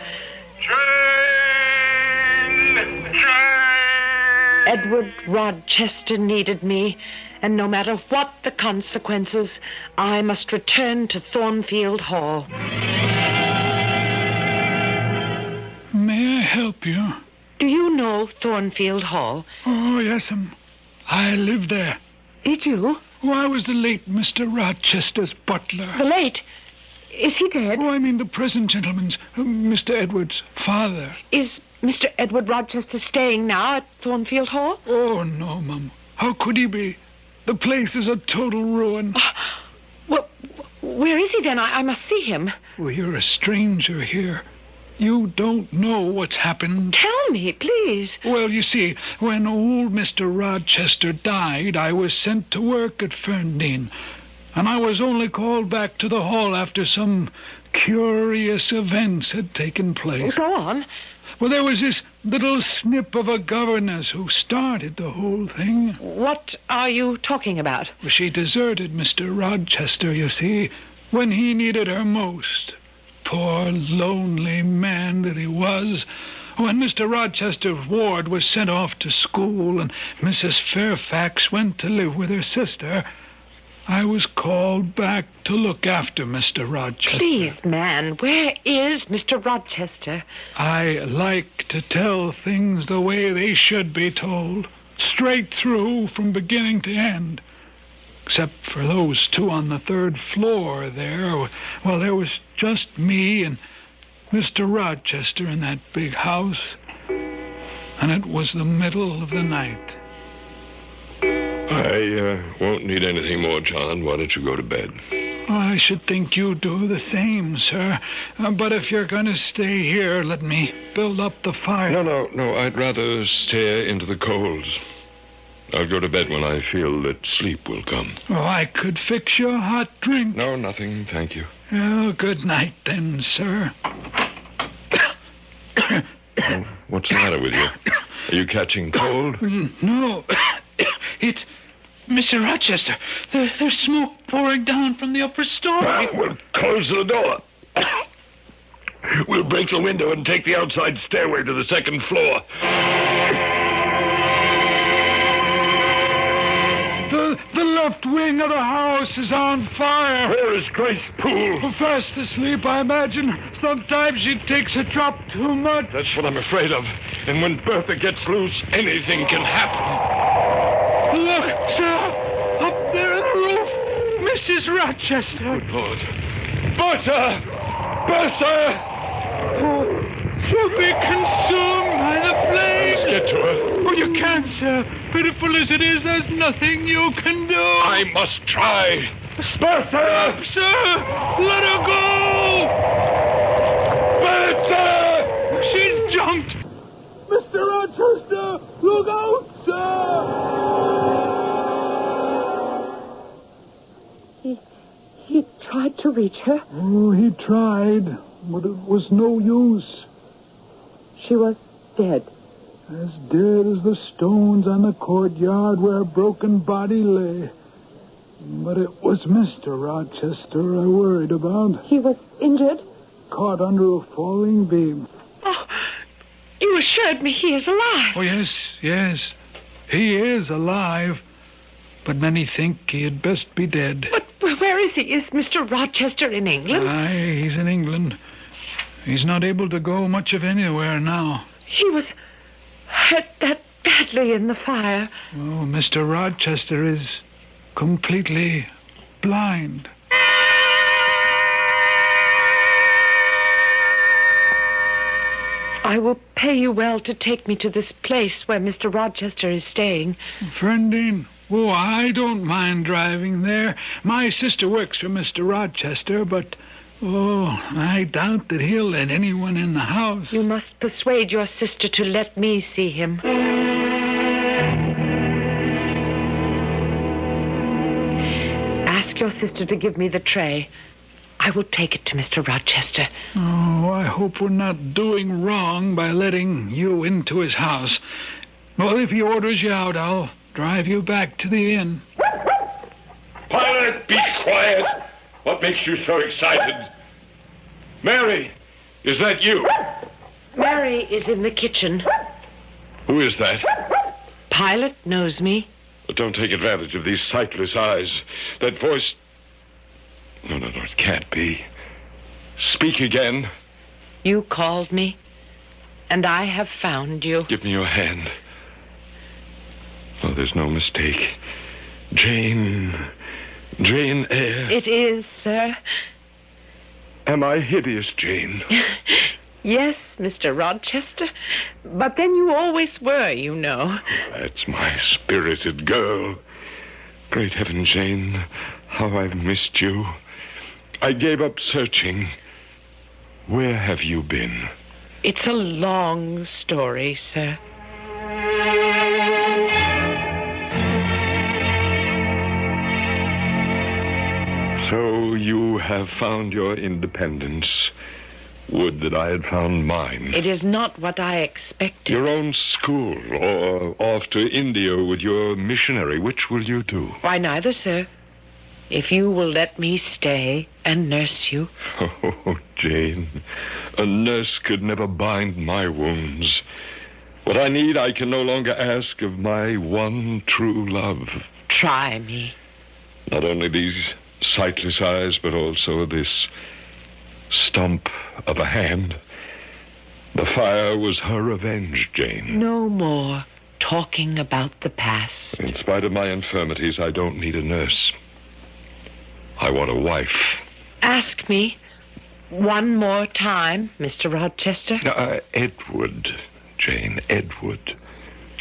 Edward Rochester needed me, and no matter what the consequences, I must return to Thornfield Hall. May I help you? Do you know Thornfield Hall? Oh, yes, I lived there. Did you? Oh, I was the late Mr. Rochester's butler. The late? Is he dead? Oh, I mean the present gentleman's, Mr. Edward's father. Is Mr. Edward Rochester staying now at Thornfield Hall? Oh, no, Mum. How could he be? The place is a total ruin. Well, where is he then? I must see him. Well, you're a stranger here. You don't know what's happened. Tell me, please. Well, you see, when old Mr. Rochester died, I was sent to work at Ferndale, and I was only called back to the hall after some curious events had taken place. Go on. Well, there was this little snip of a governess who started the whole thing. What are you talking about? Well, she deserted Mr. Rochester, you see, when he needed her most. Poor, lonely man that he was. When Mr. Rochester's ward was sent off to school and Mrs. Fairfax went to live with her sister, I was called back to look after Mr. Rochester. Please, man, where is Mr. Rochester? I like to tell things the way they should be told, straight through from beginning to end. Except for those two on the third floor there. Well, there was just me and Mr. Rochester in that big house. And it was the middle of the night. I won't need anything more, John. Why don't you go to bed? I should think you do the same, sir. But if you're going to stay here, let me build up the fire. No. I'd rather stare into the coals. I'll go to bed when I feel that sleep will come. Oh, I could fix you a hot drink. No, nothing, thank you. Oh, good night then, sir. Oh, what's the matter with you? Are you catching cold? No. It's Mr. Rochester. There's smoke pouring down from the upper story. We'll close the door. We'll break the window and take the outside stairway to the second floor. The left wing of the house is on fire. Where is Grace Poole? Fast asleep, I imagine. Sometimes she takes a drop too much. That's what I'm afraid of. And when Bertha gets loose, anything can happen. Look, sir. Up there on the roof. Mrs. Rochester. Good Lord. Bertha! Bertha! Oh, She'll be consumed by the flames. Let's get to her. Oh, you can't, sir. Pitiful as it is, there's nothing you can do. I must try. Bertha! Sir, let her go! Bertha! She's jumped. Mr. Rochester, look out, sir! He tried to reach her. Oh, he tried, but it was no use. She was dead. As dead as the stones on the courtyard where a broken body lay. But it was Mr. Rochester I worried about. He was injured? Caught under a falling beam. Oh, you assured me he is alive. Oh, yes. He is alive. But many think he had best be dead. But where is he? Is Mr. Rochester in England? Aye, he's in England. He's not able to go much of anywhere now. He was hurt that badly in the fire. Oh, Mr. Rochester is completely blind. I will pay you well to take me to this place where Mr. Rochester is staying. Friendine, oh, I don't mind driving there. My sister works for Mr. Rochester, but, I doubt that he'll let anyone in the house. You must persuade your sister to let me see him. Ask your sister to give me the tray. I will take it to Mr. Rochester. Oh, I hope we're not doing wrong by letting you into his house. Well, if he orders you out, I'll drive you back to the inn. Pilot, be quiet. What makes you so excited? Mary, is that you? Mary is in the kitchen. Who is that? Pilot knows me. But don't take advantage of these sightless eyes. That voice... No, it can't be. Speak again. You called me, and I have found you. Give me your hand. Oh, there's no mistake. Jane Eyre. It is, sir. Am I hideous, Jane? Yes, Mr. Rochester. But then you always were, you know. That's my spirited girl. Great heaven, Jane, how I've missed you. I gave up searching. Where have you been? It's a long story, sir. So you have found your independence. Would that I had found mine. It is not what I expected. Your own school, or off to India with your missionary. Which will you do? Why, neither, sir. If you will let me stay and nurse you. Oh, Jane, a nurse could never bind my wounds. What I need, I can no longer ask of my one true love. Try me. Not only these sightless eyes, but also this stump of a hand. The fire was her revenge, Jane. No more talking about the past. In spite of my infirmities, I don't need a nurse. I want a wife. Ask me one more time, Mr. Rochester. Edward, Jane, Edward.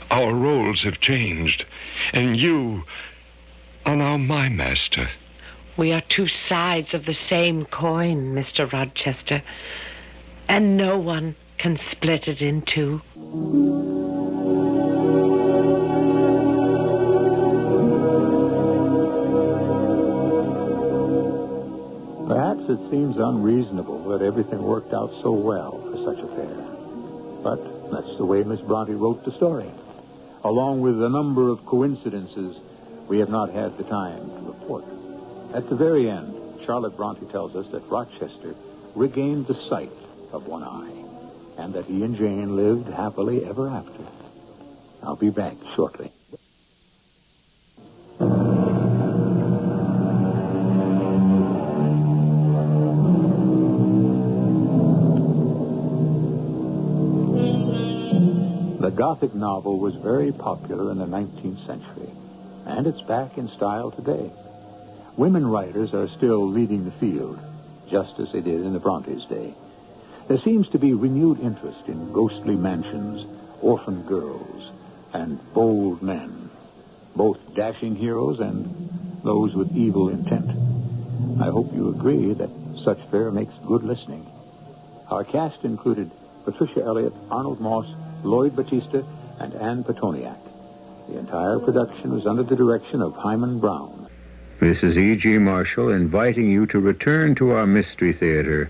Our roles have changed, and you are now my master. We are two sides of the same coin, Mr. Rochester, and no one can split it in two. Perhaps it seems unreasonable that everything worked out so well for such a fair. But that's the way Miss Bronte wrote the story. Along with a number of coincidences we have not had the time to report. At the very end, Charlotte Bronte tells us that Rochester regained the sight of one eye, and that he and Jane lived happily ever after. I'll be back shortly. The Gothic novel was very popular in the 19th century, and it's back in style today. Women writers are still leading the field, just as they did in the Bronte's day. There seems to be renewed interest in ghostly mansions, orphan girls, and bold men, both dashing heroes and those with evil intent. I hope you agree that such fare makes good listening. Our cast included Patricia Elliott, Arnold Moss, Lloyd Batista, and Ann Petoniak. The entire production was under the direction of Hyman Brown. This is E.G. Marshall inviting you to return to our Mystery Theater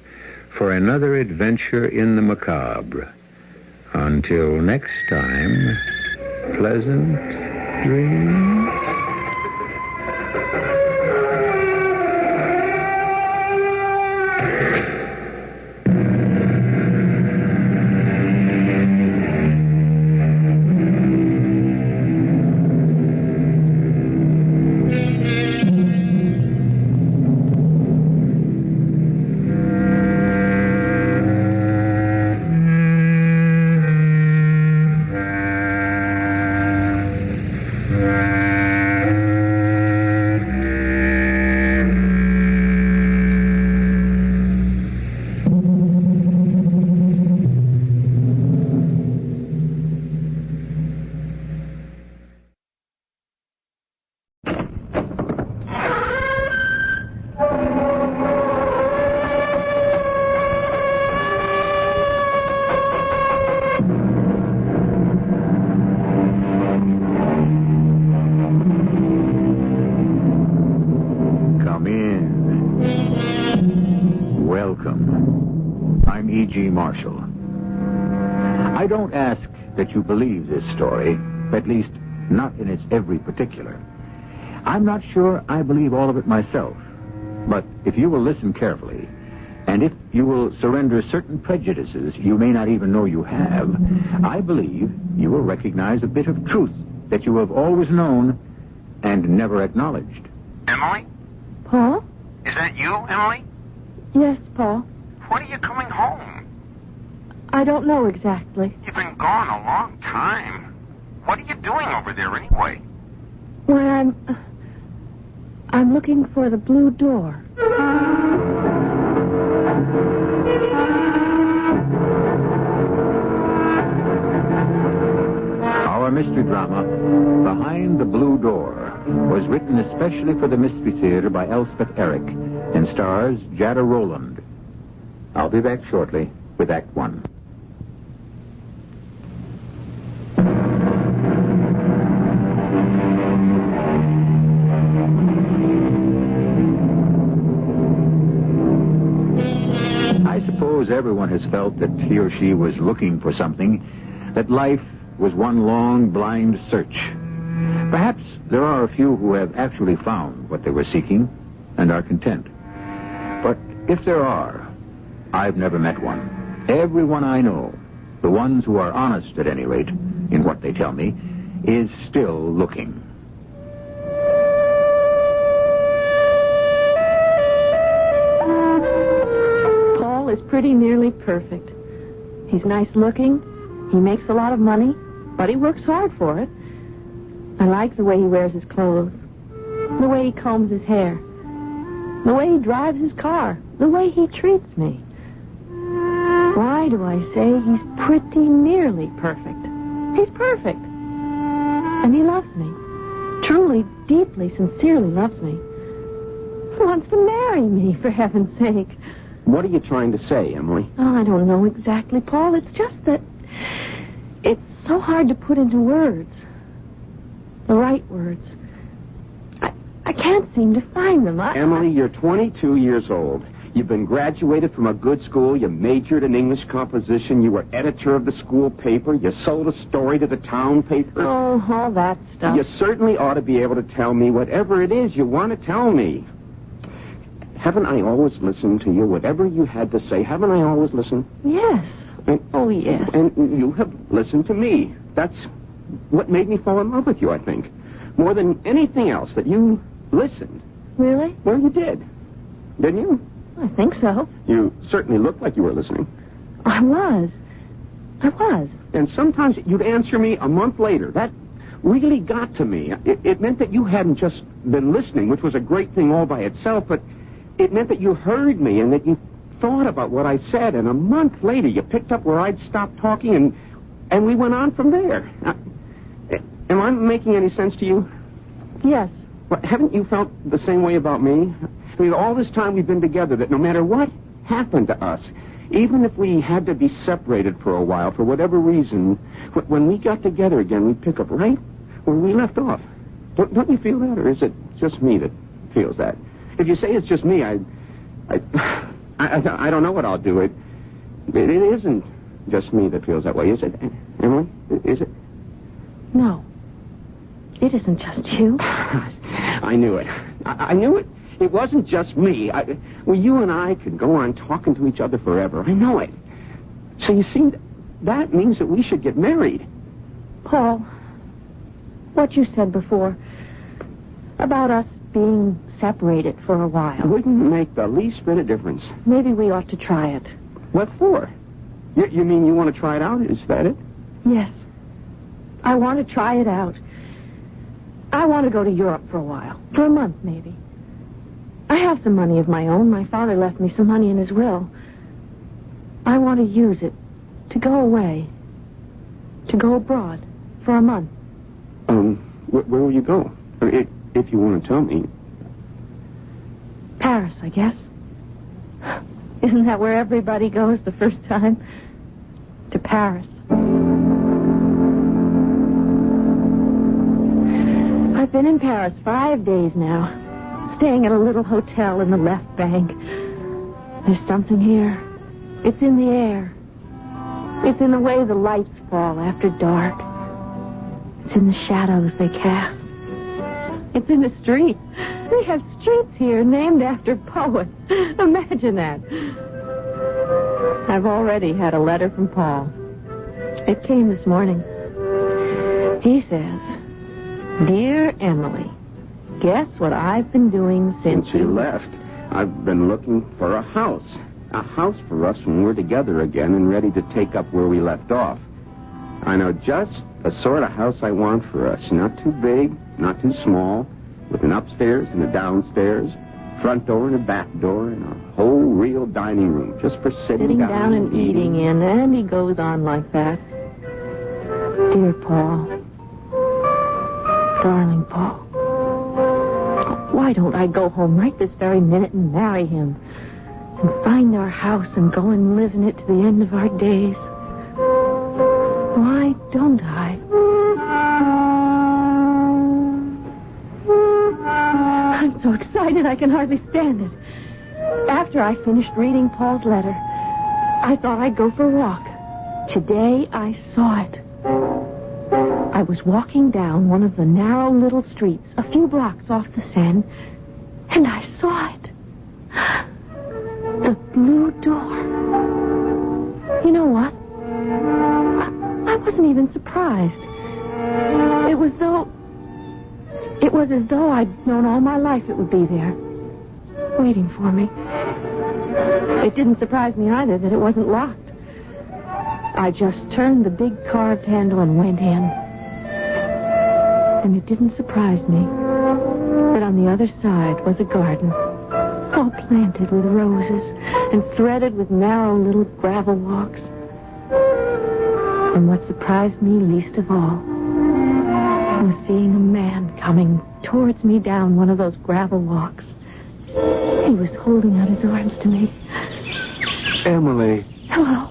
for another adventure in the macabre. Until next time, pleasant dreams. Marshall. I don't ask that you believe this story, at least not in its every particular. I'm not sure I believe all of it myself, but if you will listen carefully, and if you will surrender certain prejudices you may not even know you have, I believe you will recognize a bit of truth that you have always known and never acknowledged. Emily? Paul? Is that you, Emily? Yes, Paul. When are you coming home? I don't know exactly. You've been gone a long time. What are you doing over there anyway? Well, I'm looking for the blue door. Our mystery drama, Behind the Blue Door, was written especially for the Mystery Theater by Elspeth Eric and stars Jada Rowland. I'll be back shortly with Act One. I suppose everyone has felt that he or she was looking for something, that life was one long blind search. Perhaps there are a few who have actually found what they were seeking and are content. But if there are, I've never met one. Everyone I know, the ones who are honest at any rate, in what they tell me, is still looking. Paul is pretty nearly perfect. He's nice looking, he makes a lot of money, but he works hard for it. I like the way he wears his clothes, the way he combs his hair, the way he drives his car, the way he treats me. Why do I say he's pretty nearly perfect? He's perfect. And he loves me. Truly, deeply, sincerely loves me. He wants to marry me, for heaven's sake. What are you trying to say, Emily? Oh, I don't know exactly, Paul. It's just that it's so hard to put into words. The right words. I can't seem to find them. Emily, you're 22 years old. You've been graduated from a good school. You majored in English composition. You were editor of the school paper. You sold a story to the town paper. Oh, all that stuff. You certainly ought to be able to tell me whatever it is you want to tell me. Haven't I always listened to you? Whatever you had to say, haven't I always listened? Yes. Oh, yes. And you have listened to me. That's what made me fall in love with you, I think. More than anything else, that you listened. Really? Well, you did. Didn't you? I think so. You certainly looked like you were listening. I was. And sometimes you'd answer me a month later. That really got to me. It meant that you hadn't just been listening, which was a great thing all by itself, but it meant that you heard me and that you thought about what I said, and a month later you picked up where I'd stopped talking, and we went on from there. Am I making any sense to you? Yes. Well, haven't you felt the same way about me? I mean, all this time we've been together, that no matter what happened to us, even if we had to be separated for a while, for whatever reason, when we got together again, we'd pick up right where we left off. Don't you feel that, or is it just me that feels that? If you say it's just me, I don't know what I'll do. It isn't just me that feels that way, is it, Emily? Is it? No. It isn't just you. I knew it. I knew it. It wasn't just me. You and I could go on talking to each other forever. I know it. So you see, that means that we should get married. Paul, what you said before about us being separated for a while. It wouldn't make the least bit of difference. Maybe we ought to try it. What for? You mean you want to try it out? Is that it? Yes. I want to try it out. I want to go to Europe for a while. For a month, maybe. I have some money of my own. My father left me some money in his will. I want to use it to go away. To go abroad for a month. Where will you go? If you want to tell me. Paris, I guess. Isn't that where everybody goes the first time? To Paris. I've been in Paris 5 days now, staying at a little hotel in the left bank. There's something here. It's in the air. It's in the way the lights fall after dark. It's in the shadows they cast. It's in the street. They have streets here named after poets. Imagine that. I've already had a letter from Paul. It came this morning. He says, "Dear Emily, guess what I've been doing since you left? I've been looking for a house. A house for us when we're together again and ready to take up where we left off. I know just the sort of house I want for us. Not too big, not too small, with an upstairs and a downstairs, front door and a back door, and a whole real dining room just for sitting down and eating in." And he goes on like that. Dear Paul. Darling Paul. Why don't I go home right this very minute and marry him? And find our house and go and live in it to the end of our days? Why don't I? I'm so excited I can hardly stand it. After I finished reading Paul's letter, I thought I'd go for a walk. Today I saw it. I was walking down one of the narrow little streets a few blocks off the Seine, and I saw it. The blue door. You know what? I wasn't even surprised. It was as though I'd known all my life it would be there, waiting for me. It didn't surprise me either that it wasn't locked. I just turned the big carved handle and went in. And it didn't surprise me that on the other side was a garden, all planted with roses and threaded with narrow little gravel walks. And what surprised me least of all was seeing a man coming towards me down one of those gravel walks. He was holding out his arms to me. Emily. Hello.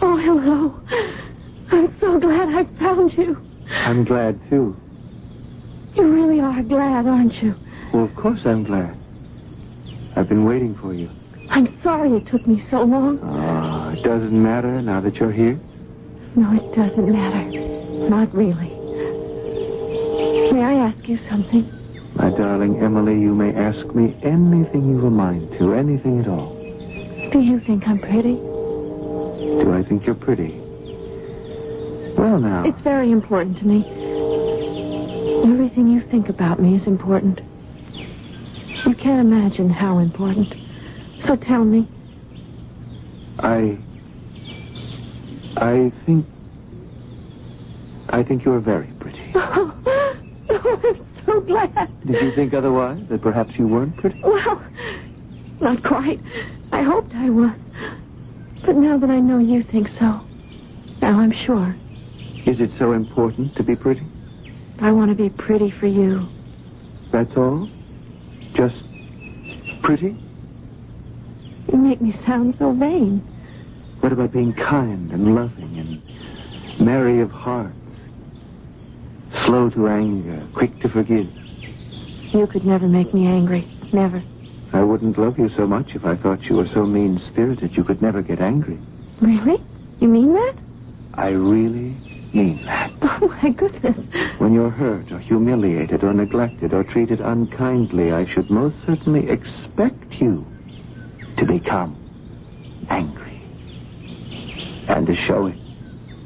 Oh, hello. I'm so glad I found you. I'm glad, too. You really are glad, aren't you? Well, of course I'm glad. I've been waiting for you. I'm sorry it took me so long. Oh, it doesn't matter now that you're here? No, it doesn't matter. Not really. May I ask you something? My darling Emily, you may ask me anything you've a mind to, anything at all. Do you think I'm pretty? Do I think you're pretty? Well, now. It's very important to me. Everything you think about me is important. You can't imagine how important. So tell me. I think you're very pretty. Oh, I'm so glad. Did you think otherwise? That perhaps you weren't pretty? Well, Not quite. I hoped I was. But now that I know you think so, now I'm sure. Is it so important to be pretty? I want to be pretty for you. That's all? Just pretty? You make me sound so vain. What about being kind and loving and merry of heart? Slow to anger, quick to forgive. You could never make me angry. Never. I wouldn't love you so much if I thought you were so mean-spirited you could never get angry. Really? You mean that? I really mean that. Oh, my goodness. When you're hurt or humiliated or neglected or treated unkindly, I should most certainly expect you to become angry. And to show it.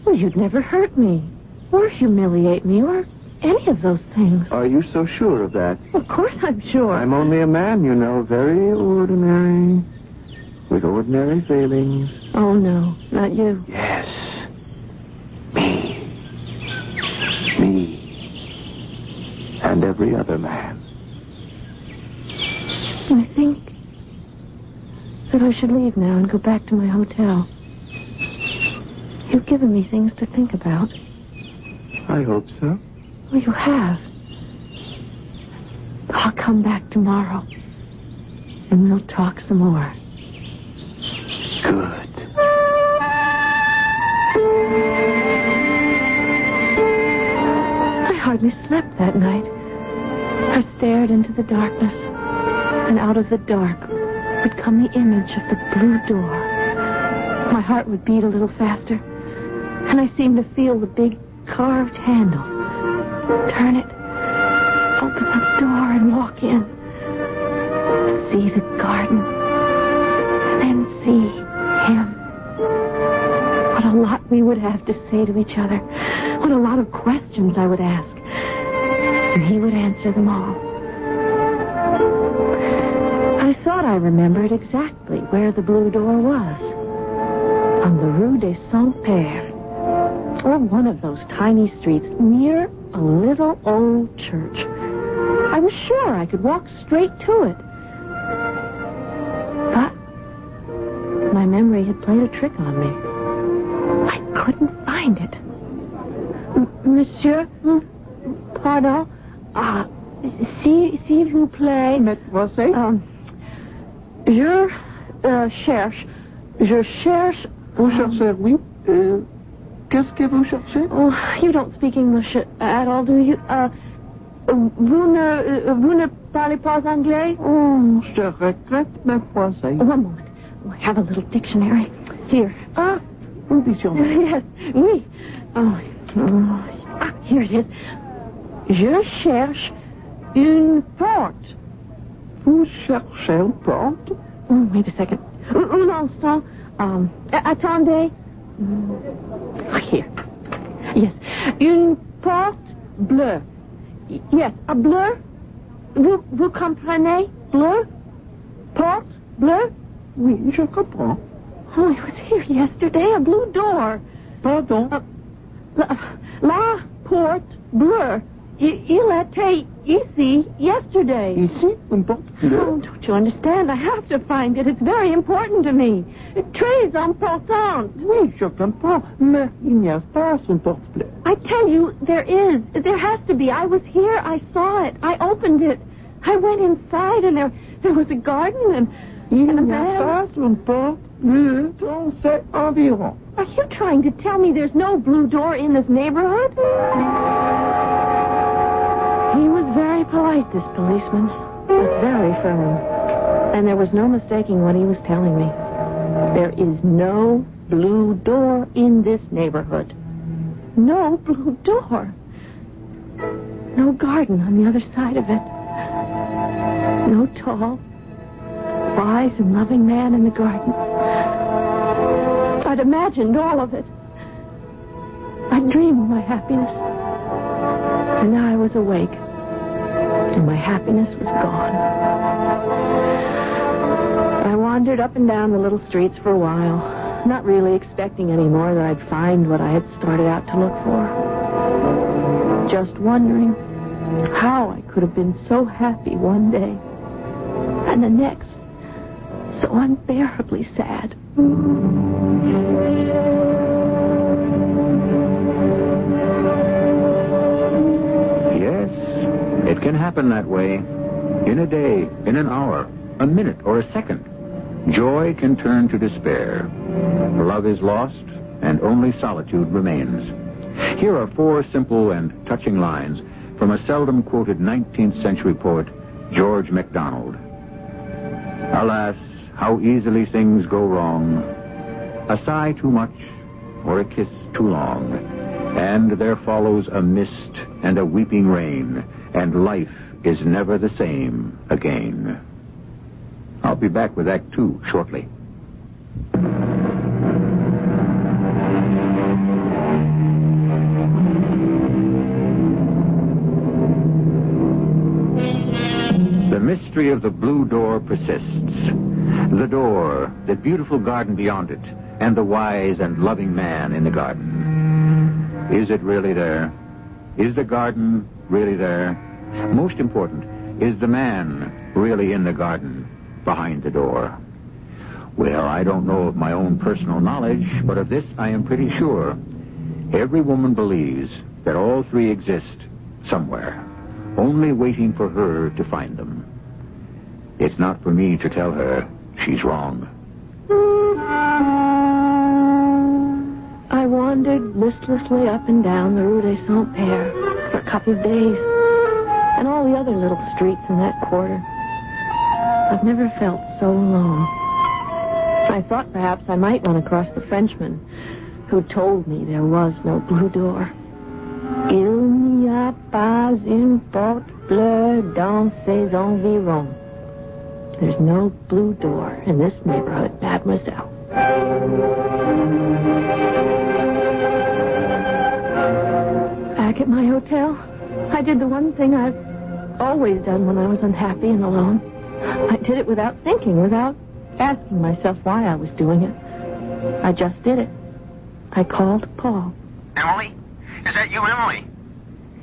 Well, you'd never hurt me. Or humiliate me, or any of those things. Are you so sure of that? Of course I'm sure. I'm only a man, you know, very ordinary, with ordinary feelings. Oh, no, not you. Yes. Me. Me. And every other man. I think that I should leave now and go back to my hotel. You've given me things to think about. I hope so. Well, you have. I'll come back tomorrow, and we'll talk some more. Good. I hardly slept that night. I stared into the darkness, and out of the dark would come the image of the blue door. My heart would beat a little faster, and I seemed to feel the big carved handle. Turn it, open the door and walk in. See the garden, and then see him. What a lot we would have to say to each other. What a lot of questions I would ask. And he would answer them all. I thought I remembered exactly where the blue door was. On the Rue des Saints-Pères. Or one of those tiny streets near a little old church. I was sure I could walk straight to it. But my memory had played a trick on me. I couldn't find it. Monsieur, pardon. S'il vous plaît. Mademoiselle? Je cherche. Vous cherchez, oui. Qu'est-ce que vous cherchez? Oh, you don't speak English at all, do you? Vous ne parlez pas anglais? Oh, je regrette, mademoiselle. One moment. Oh, I have a little dictionary. Here. Un dictionnaire? Yes, oui. Here it is. Je cherche une porte. Vous cherchez une porte? Oh, wait a second. Un instant. Attendez. Here. Yes. Une porte bleue. Yes, a bleu. Vous comprenez? Bleu? Porte bleue? Oui, je comprends. Oh, it was here yesterday, a blue door. Pardon? La porte bleue. Il était ici yesterday. Ici, une porte bleue? Oh, don't you understand? I have to find it. It's very important to me. Très important. Oui, je comprends. Mais il n'y a pas une porte bleue. I tell you, there is. There has to be. I was here. I saw it. I opened it. I went inside, and there was a garden and a man. Il n'y a pas une porte bleue dans cet environ. Are you trying to tell me there's no blue door in this neighborhood? He was very polite, this policeman, but very firm. And there was no mistaking what he was telling me. There is no blue door in this neighborhood. No blue door. No garden on the other side of it. No tall, wise and loving man in the garden. I'd imagined all of it. I'd dreamed of my happiness. And now I was awake. And my happiness was gone. I wandered up and down the little streets for a while, not really expecting any more that I'd find what I had started out to look for. Just wondering how I could have been so happy one day, and the next So unbearably sad. Yes, it can happen that way. In a day, in an hour, a minute, or a second. Joy can turn to despair. Love is lost, and only solitude remains. Here are 4 simple and touching lines from a seldom quoted 19th century poet, George MacDonald. Alas, how easily things go wrong. A sigh too much, or a kiss too long, and there follows a mist and a weeping rain, and life is never the same again. I'll be back with Act 2 shortly. The mystery of the blue door persists. The door, the beautiful garden beyond it, and the wise and loving man in the garden. Is it really there? Is the garden really there? Most important, is the man really in the garden, behind the door? Well, I don't know of my own personal knowledge, but of this I am pretty sure. Every woman believes that all 3 exist somewhere, only waiting for her to find them. It's not for me to tell her she's wrong. I wandered listlessly up and down the Rue des Saint-Père for a couple of days, and all the other little streets in that quarter. I've never felt so alone. I thought perhaps I might run across the Frenchman who told me there was no blue door. Il n'y a pas une porte bleue dans ces environs. There's no blue door in this neighborhood, mademoiselle. Back at my hotel, I did the one thing I've always done when I was unhappy and alone. I did it without thinking, without asking myself why I was doing it. I just did it. I called Paul. Emily? Is that you, Emily?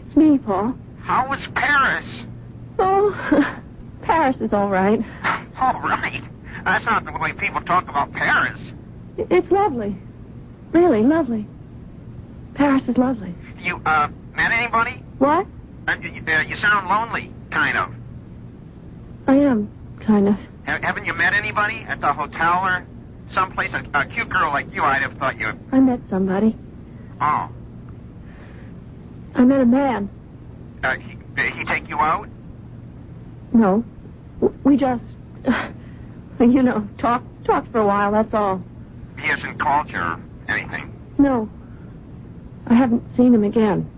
It's me, Paul. How was Paris? Oh, Paris is all right. All right. That's not the way people talk about Paris. It's lovely. Really lovely. Paris is lovely. You, met anybody? What? You sound lonely, kind of. I am, kind of. Haven't you met anybody at the hotel or someplace? A cute girl like you, I'd have thought you... I met somebody. Oh. I met a man. Did he take you out? No. We just, talked for a while, that's all. He hasn't called you or anything? No. I haven't seen him again.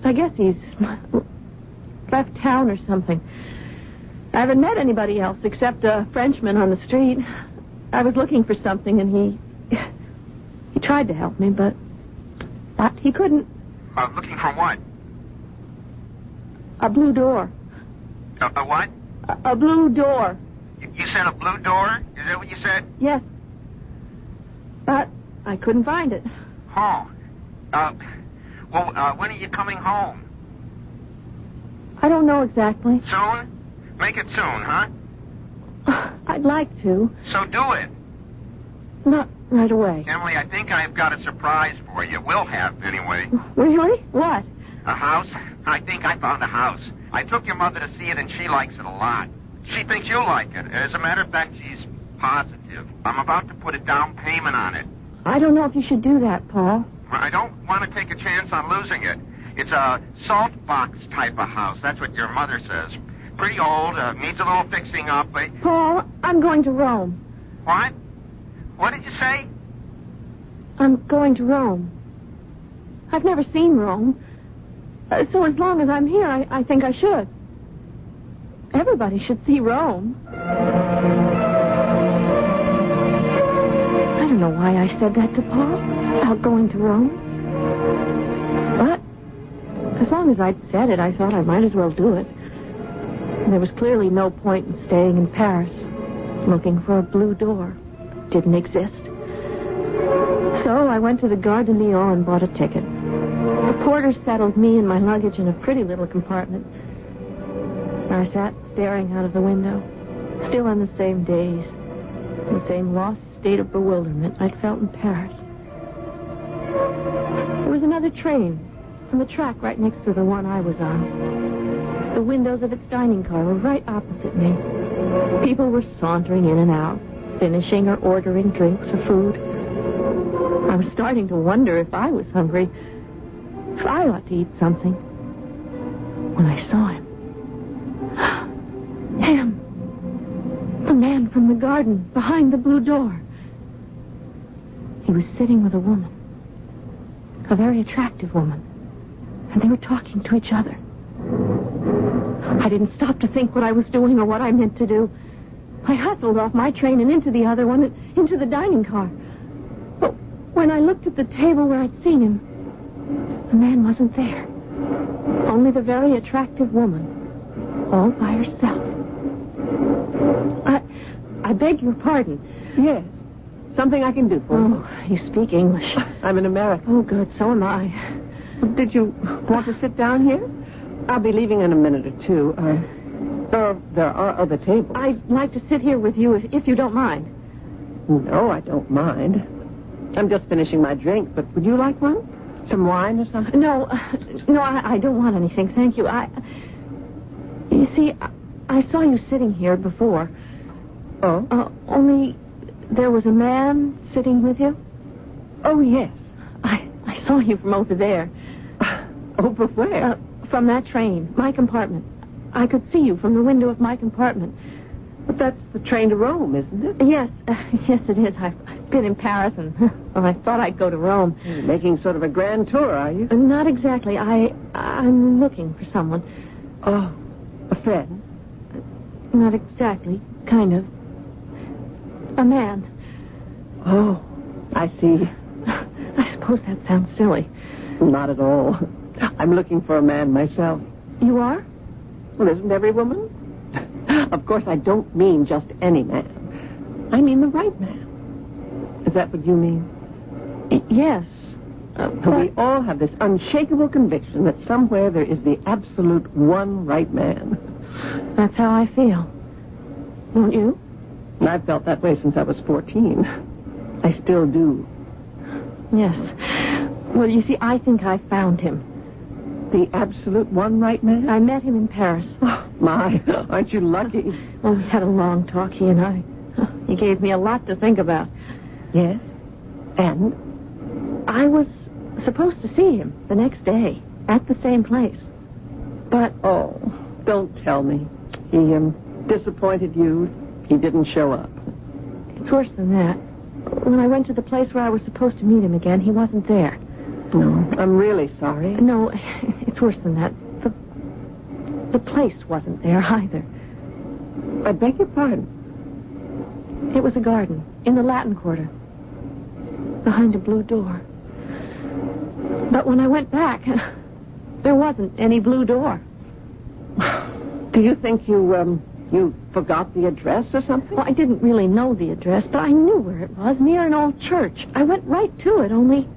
I guess he's left town or something. I haven't met anybody else except a Frenchman on the street. I was looking for something, and he tried to help me, but he couldn't. Looking for what? A blue door. A what? A blue door. You said a blue door? Is that what you said? Yes. But I couldn't find it. Oh. When are you coming home? I don't know exactly. Soon? Make it soon, huh? I'd like to. So do it. Not right away. Emily, I think I've got a surprise for you. We'll have, anyway. Really? What? A house? I think I found a house. I took your mother to see it, and she likes it a lot. She thinks you'll like it. As a matter of fact, she's positive. I'm about to put a down payment on it. I don't know if you should do that, Paul. I don't want to take a chance on losing it. It's a salt box type of house. That's what your mother says. Pretty old, needs a little fixing up. Paul, I'm going to Rome. What? What did you say? I'm going to Rome. I've never seen Rome. So as long as I'm here, I think I should. Everybody should see Rome. I don't know why I said that to Paul about going to Rome. But as long as I'd said it, I thought I might as well do it. And there was clearly no point in staying in Paris, looking for a blue door. It didn't exist. So I went to the Gare de Lyon and bought a ticket. The porter settled me and my luggage in a pretty little compartment. I sat staring out of the window, still on the same daze, The same lost state of bewilderment I'd felt in Paris. There was another train on the track right next to the one I was on. The windows of its dining car were right opposite me. People were sauntering in and out, finishing or ordering drinks or food. I was starting to wonder if I was hungry, if I ought to eat something, when I saw him. Him. The man from the garden, behind the blue door. He was sitting with a woman. A very attractive woman. And they were talking to each other. I didn't stop to think what I was doing or what I meant to do. I hustled off my train and into the other one, and into the dining car. But when I looked at the table where I'd seen him, the man wasn't there. Only the very attractive woman, all by herself. I beg your pardon. Yes. Something I can do for you. Oh, you speak English. I'm an American. Oh, good. So am I. Did you want to sit down here? I'll be leaving in a minute or two. There are other tables. I'd like to sit here with you if you don't mind. No, I don't mind. I'm just finishing my drink, but would you like one? Some wine or something? No, I don't want anything. Thank you. You see, I saw you sitting here before. Oh? Only there was a man sitting with you? Oh, yes. I saw you from over there. Over where? From that train, my compartment. I could see you from the window of my compartment. But that's the train to Rome, isn't it? Yes, yes it is. I've been in Paris, and well, I thought I'd go to Rome. You're making sort of a grand tour, are you? Not exactly. I'm looking for someone. Oh, a friend? Not exactly. Kind of. A man. Oh, I see. I suppose that sounds silly. Not at all. I'm looking for a man myself. You are? Well, isn't every woman? Of course, I don't mean just any man. I mean the right man. Is that what you mean? Yes. We all have this unshakable conviction that somewhere there is the absolute one right man. That's how I feel. Don't you? And I've felt that way since I was 14. I still do. Yes. Well, you see, I think I found him. The absolute one right man? I met him in Paris. Oh, my, aren't you lucky? Well, we had a long talk, he and I. He gave me a lot to think about. Yes? And? I was supposed to see him the next day at the same place. But... Oh, don't tell me. He disappointed you. He didn't show up. It's worse than that. When I went to the place where I was supposed to meet him again, he wasn't there. No, I'm really sorry. No, it's worse than that. The place wasn't there either. I beg your pardon. It was a garden in the Latin Quarter, behind a blue door. But when I went back, there wasn't any blue door. Do you think you forgot the address or something? Well, I didn't really know the address, but I knew where it was, near an old church. I went right to it, only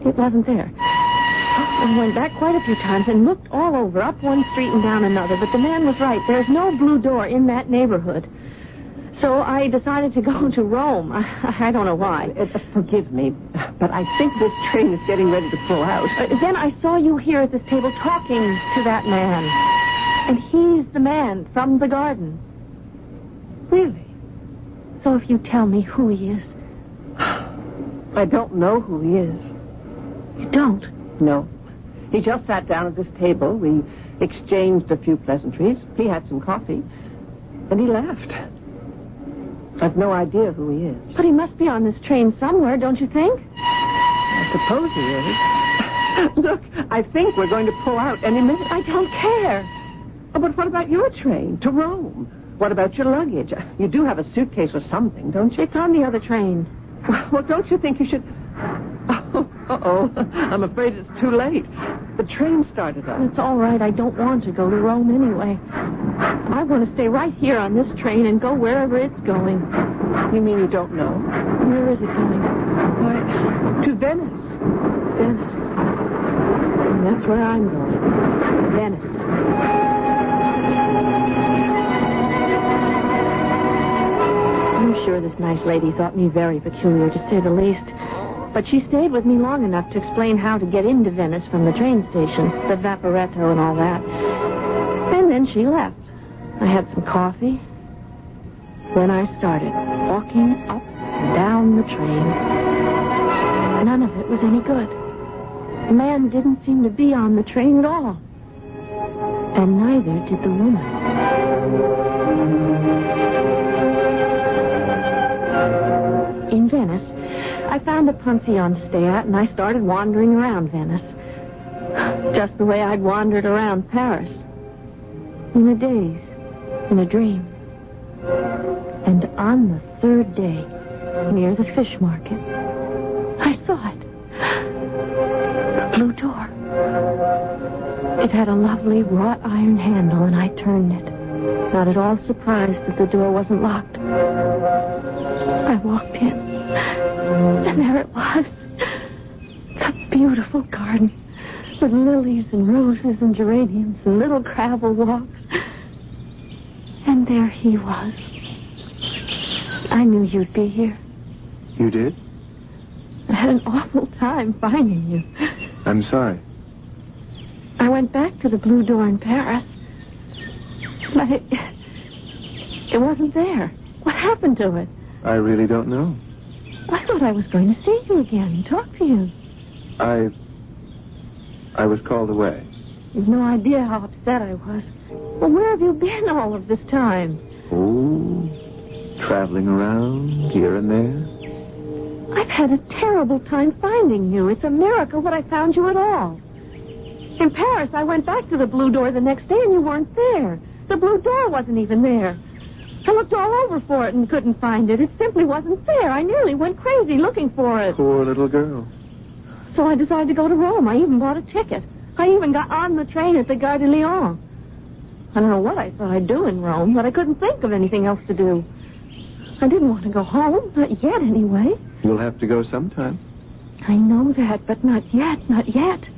it wasn't there. I went back quite a few times and looked all over, up one street and down another, but the man was right. There's no blue door in that neighborhood. So I decided to go to Rome. I don't know why. Forgive me, but I think this train is getting ready to pull out. Then I saw you here at this table talking to that man. And he's the man from the garden. Really? So if you tell me who he is... I don't know who he is. You don't? No. He just sat down at this table. We exchanged a few pleasantries. He had some coffee. And he left. I've no idea who he is. But he must be on this train somewhere, don't you think? I suppose he is. Look, I think we're going to pull out any minute. I don't care. Oh, but what about your train to Rome? What about your luggage? You do have a suitcase or something, don't you? It's on the other train. Well, don't you think you should... Oh, uh-oh. I'm afraid it's too late. The train started up. It's all right. I don't want to go to Rome anyway. I want to stay right here on this train and go wherever it's going. You mean you don't know? Where is it going? Why, to Venice. Venice. And that's where I'm going. Venice. This nice lady thought me very peculiar, to say the least. But she stayed with me long enough to explain how to get into Venice from the train station, the Vaporetto and all that. And then she left. I had some coffee. Then I started walking up and down the train. None of it was any good. The man didn't seem to be on the train at all. And neither did the woman. In Venice, I found a pension to stay at, and I started wandering around Venice. Just the way I'd wandered around Paris. In a daze, in a dream. And on the third day, near the fish market, I saw it. The blue door. It had a lovely wrought iron handle, and I turned it, not at all surprised that the door wasn't locked. I walked in, and there it was. The beautiful garden, with lilies and roses and geraniums and little gravel walks. And there he was. I knew you'd be here. You did? I had an awful time finding you. I'm sorry. I went back to the Blue Door in Paris, but it wasn't there. What happened to it? I really don't know. I thought I was going to see you again and talk to you. I was called away. You've no idea how upset I was. Well, where have you been all of this time? Oh, traveling around here and there. I've had a terrible time finding you. It's a miracle that I found you at all. In Paris, I went back to the Blue Door the next day and you weren't there. The Blue Door wasn't even there. I looked all over for it and couldn't find it. It simply wasn't there. I nearly went crazy looking for it. Poor little girl. So I decided to go to Rome. I even bought a ticket. I even got on the train at the Gare de Lyon. I don't know what I thought I'd do in Rome, but I couldn't think of anything else to do. I didn't want to go home, not yet anyway. You'll have to go sometime. I know that, but not yet, not yet.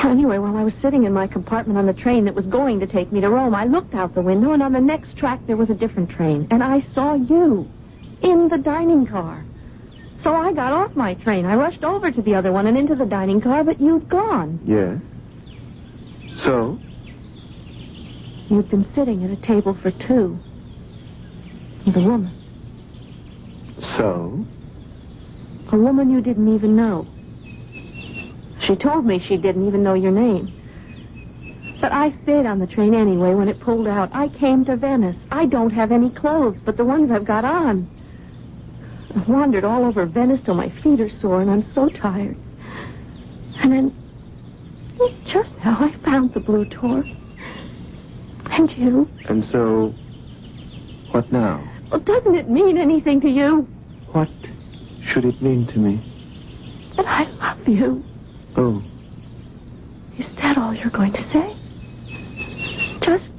Anyway, while I was sitting in my compartment on the train that was going to take me to Rome, I looked out the window, and on the next track there was a different train, and I saw you in the dining car. So I got off my train. I rushed over to the other one and into the dining car, but you'd gone. Yes. So? You'd been sitting at a table for two with a woman. So? A woman you didn't even know. She told me she didn't even know your name. But I stayed on the train anyway when it pulled out. I came to Venice. I don't have any clothes but the ones I've got on. I've wandered all over Venice till my feet are sore and I'm so tired. And then, just now, I found the Blue Door. And you. And so, what now? Well, doesn't it mean anything to you? What should it mean to me? That I love you. Oh. Is that all you're going to say? Just,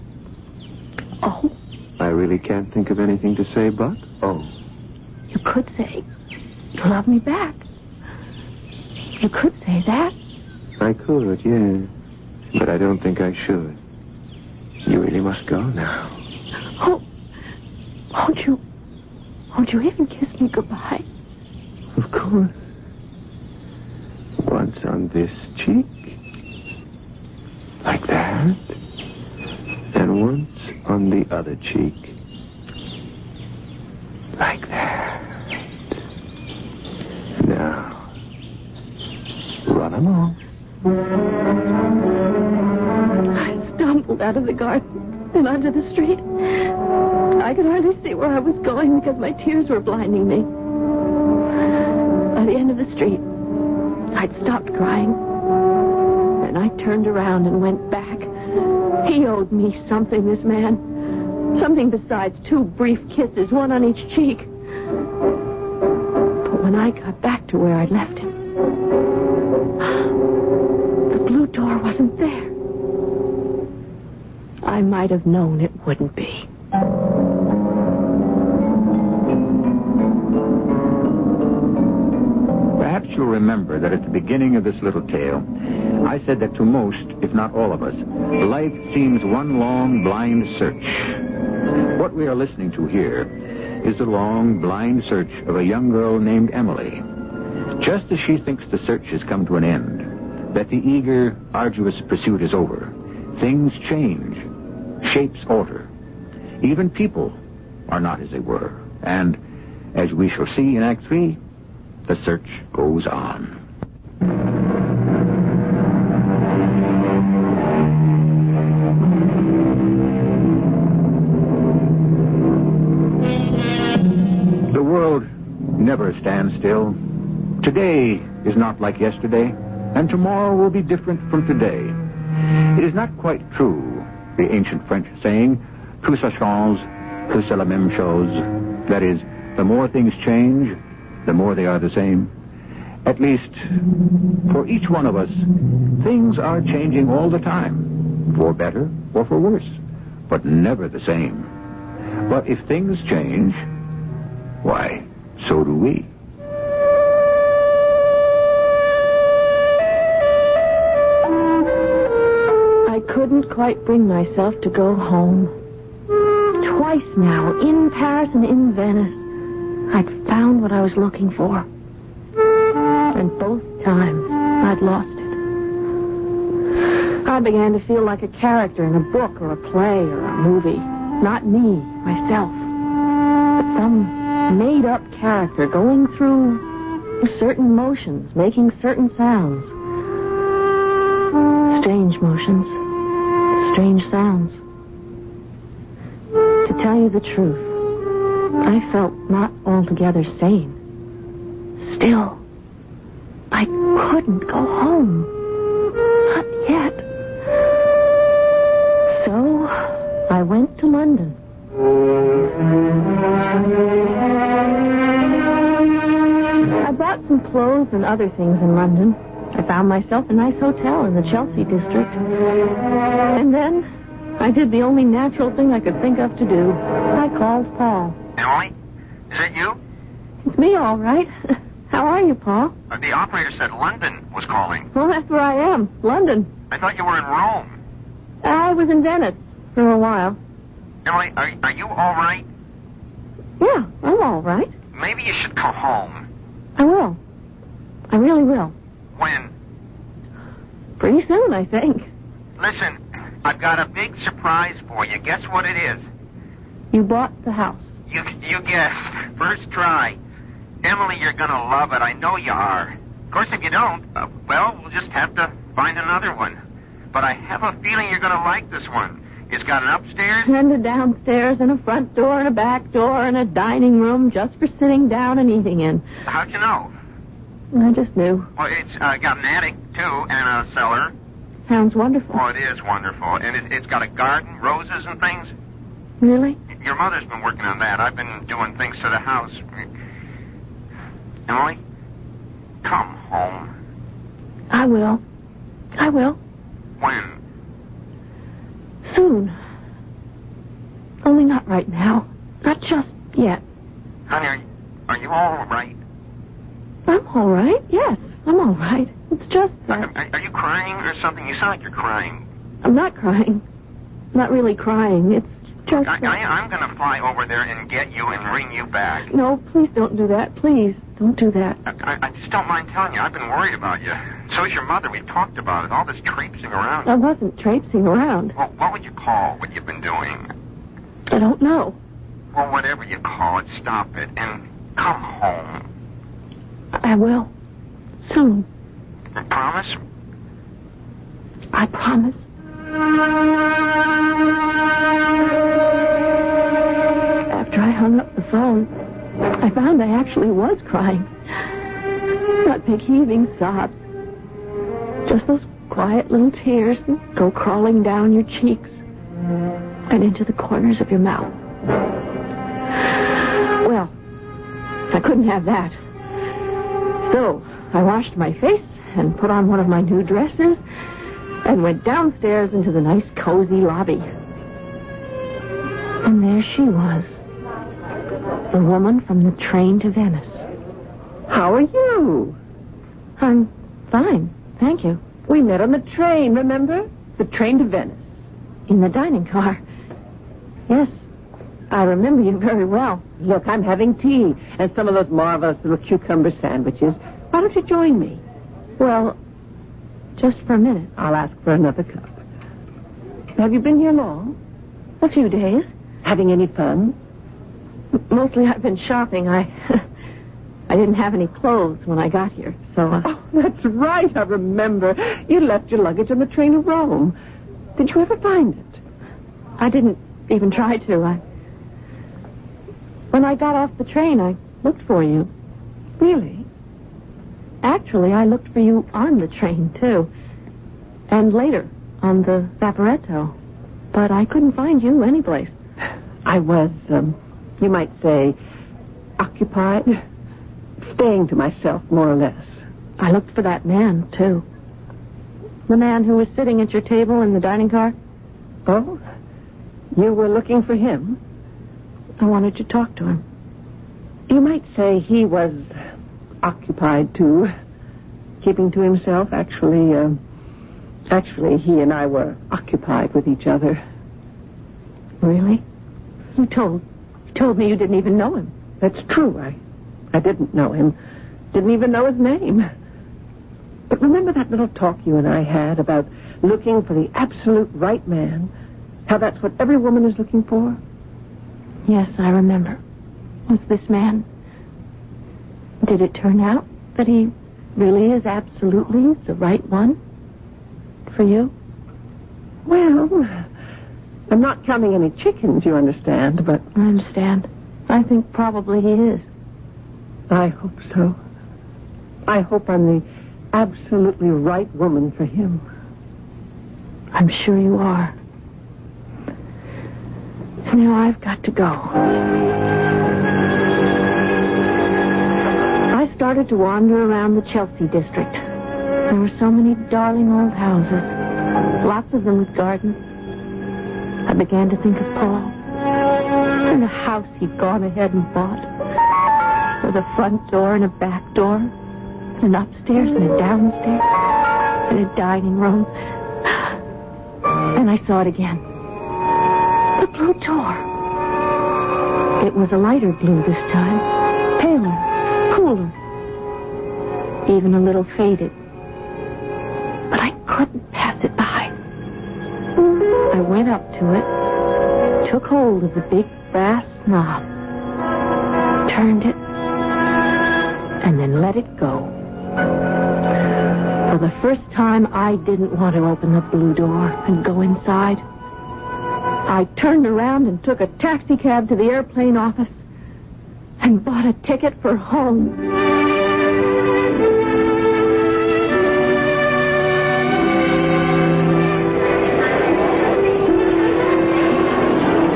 oh. I really can't think of anything to say but, oh. You could say, you love me back. You could say that. I could, yeah. But I don't think I should. You really must go now. Oh, won't you even kiss me goodbye? Of course. Once on this cheek, like that, and once on the other cheek, like that. Now, run along. I stumbled out of the garden and onto the street. I could hardly see where I was going because my tears were blinding me. By the end of the street, I'd stopped crying. And I turned around and went back. He owed me something, this man. Something besides 2 brief kisses, one on each cheek. But when I got back to where I'd left him, the Blue Door wasn't there. I might have known it wouldn't be. Perhaps you'll remember that at the beginning of this little tale, I said that to most, if not all of us, life seems one long blind search. What we are listening to here is the long, blind search of a young girl named Emily. Just as she thinks the search has come to an end, that the eager, arduous pursuit is over, things change, shapes alter. Even people are not as they were. And, as we shall see in Act 3, the search goes on. The world never stands still. Today is not like yesterday, and tomorrow will be different from today. It is not quite true, the ancient French saying, tout ça change, que c'est la même chose. That is, the more things change, the more they are the same. At least, for each one of us, things are changing all the time, for better or for worse, but never the same. But if things change, why, so do we. I couldn't quite bring myself to go home. Twice now, in Paris and in Venice, I'd found what I was looking for. And both times, I'd lost it. I began to feel like a character in a book or a play or a movie. Not me, myself, but some made-up character going through certain motions, making certain sounds. Strange motions, strange sounds. To tell you the truth, I felt not altogether sane. Still, I couldn't go home. Not yet. So, I went to London. I bought some clothes and other things in London. I found myself a nice hotel in the Chelsea district. And then I did the only natural thing I could think of to do. I called Paul. Emily? Is it you? It's me, all right. How are you, Paul? The operator said London was calling. Well, that's where I am. London. I thought you were in Rome. I was in Venice for a while. Emily, are you all right? Yeah, I'm all right. Maybe you should come home. I will. I really will. When? Pretty soon, I think. Listen, I've got a big surprise for you. Guess what it is? You bought the house. You guessed. First try. Emily, you're going to love it. I know you are. Of course, if you don't, well, we'll just have to find another one. But I have a feeling you're going to like this one. It's got an upstairs and a downstairs and a front door and a back door and a dining room just for sitting down and eating in. How'd you know? I just knew. Well, it's got an attic, too, and a cellar. Sounds wonderful. Oh, it is wonderful. And it's got a garden, roses and things. Really? Your mother's been working on that. I've been doing things to the house. Emily, come home. I will. I will. When? Soon. Only not right now. Not just yet. Honey, are you all right? I'm all right. Yes, I'm all right. It's just that... Are you crying or something? You sound like you're crying. I'm not crying. Not really crying. It's just that... I'm going to fly over there and get you and bring you back. No, please don't do that. Please, don't do that. I just don't mind telling you. I've been worried about you. So's your mother. We've talked about it. All this traipsing around. I wasn't traipsing around. Well, what would you call what you've been doing? I don't know. Well, whatever you call it, stop it and come home. I will. Soon. You promise? I promise. After I hung up the phone, I found I actually was crying. Not big heaving sobs. Just those quiet little tears that go crawling down your cheeks and into the corners of your mouth. Well, I couldn't have that. So I washed my face and put on one of my new dresses and went downstairs into the nice, cozy lobby. And there she was, the woman from the train to Venice. How are you? I'm fine, thank you. We met on the train, remember? The train to Venice. In the dining car. Yes, I remember you very well. Look, I'm having tea and some of those marvelous little cucumber sandwiches. Why don't you join me? Well, just for a minute. I'll ask for another cup. Have you been here long? A few days. Having any fun? Mostly I've been shopping. I didn't have any clothes when I got here, so... Oh, that's right, I remember. You left your luggage on the train to Rome. Did you ever find it? I didn't even try to. When I got off the train, I looked for you. Really? Actually, I looked for you on the train, too. And later, on the Vaporetto. But I couldn't find you anyplace. I was, you might say, occupied. Staying to myself, more or less. I looked for that man, too. The man who was sitting at your table in the dining car. Oh? You were looking for him? I wanted to talk to him. You might say he was occupied, too. Keeping to himself. Actually, he and I were occupied with each other. Really? You told me you didn't even know him. That's true. I didn't know him. Didn't even know his name. But remember that little talk you and I had about looking for the absolute right man? How that's what every woman is looking for? Yes, I remember. Was this man... Did it turn out that he really is absolutely the right one for you? Well, I'm not counting any chickens, you understand, but... I understand. I think probably he is. I hope so. I hope I'm the absolutely right woman for him. I'm sure you are. Now I've got to go. I started to wander around the Chelsea district. There were so many darling old houses, lots of them with gardens. I began to think of Paul and the house he'd gone ahead and bought, with a front door and a back door, an upstairs and a downstairs, and a dining room. And I saw it again. The blue door. It was a lighter blue this time. Paler, cooler, even a little faded. But I couldn't pass it by. I went up to it, took hold of the big brass knob, turned it, and then let it go. For the first time, I didn't want to open the blue door and go inside. I turned around and took a taxi cab to the airplane office and bought a ticket for home.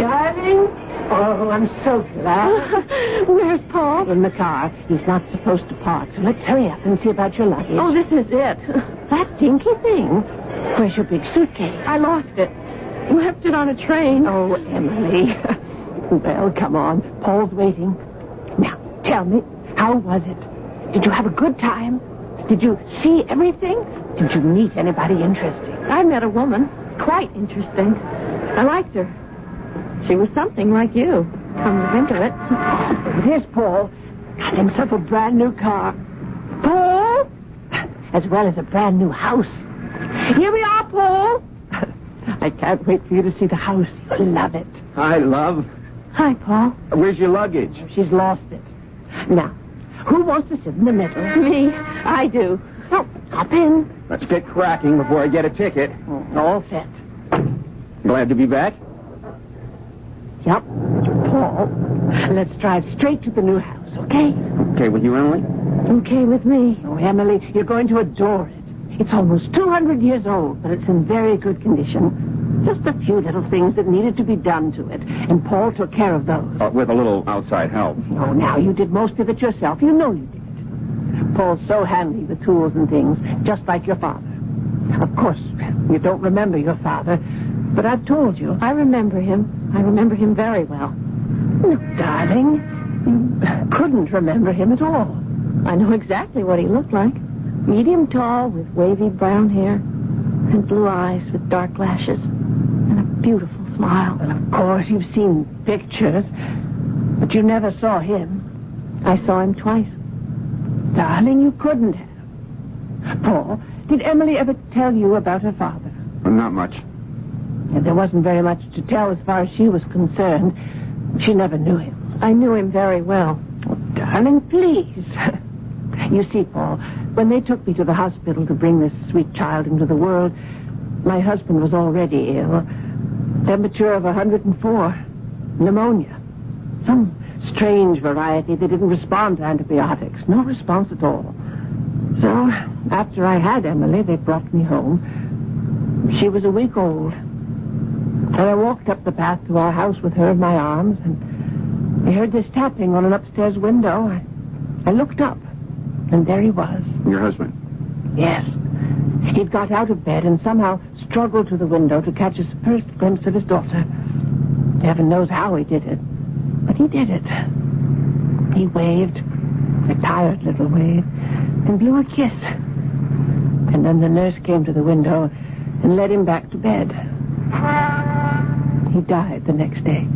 Driving? Oh, I'm so glad. Where's Paul? In the car. He's not supposed to park, so let's hurry up and see about your luggage. Oh, this is it. That dinky thing. Where's your big suitcase? I lost it. Left it on a train. Oh, Emily. Well, come on. Paul's waiting. Now, tell me, how was it? Did you have a good time? Did you see everything? Did you meet anybody interesting? I met a woman. Quite interesting. I liked her. She was something like you. Come to think of it. Here's Paul. Got himself a brand new car. Paul? As well as a brand new house. Here we are, Paul. I can't wait for you to see the house. You'll love it. Hi, love. Hi, Paul. Where's your luggage? She's lost it. Now, who wants to sit in the middle? Me. I do. So, hop in. Let's get cracking before I get a ticket. All set. Glad to be back? Yep. Paul, let's drive straight to the new house, okay? Okay with you, Emily? Okay with me. Oh, Emily, you're going to adore it. It's almost 200 years old, but it's in very good condition. Just a few little things that needed to be done to it, and Paul took care of those. With a little outside help. Oh, now, you did most of it yourself. You know you did. Paul's so handy with tools and things, just like your father. Of course, you don't remember your father, but I've told you. I remember him. I remember him very well. No, darling, you couldn't remember him at all. I know exactly what he looked like. Medium tall with wavy brown hair and blue eyes with dark lashes and a beautiful smile. Well, of course, you've seen pictures, but you never saw him. I saw him twice. Darling, you couldn't have. Paul, did Emily ever tell you about her father? Not much. And there wasn't very much to tell as far as she was concerned. She never knew him. I knew him very well. Oh, darling, please. You see, Paul, when they took me to the hospital to bring this sweet child into the world, my husband was already ill. Temperature of 104. Pneumonia. Some strange variety that didn't respond to antibiotics. No response at all. So, after I had Emily, they brought me home. She was a week old. And I walked up the path to our house with her in my arms, and I heard this tapping on an upstairs window. I looked up, and there he was. Your husband? Yes. He'd got out of bed and somehow struggled to the window to catch his first glimpse of his daughter. Heaven knows how he did it, but he did it. He waved, a tired little wave, and blew a kiss. And then the nurse came to the window and led him back to bed. He died the next day.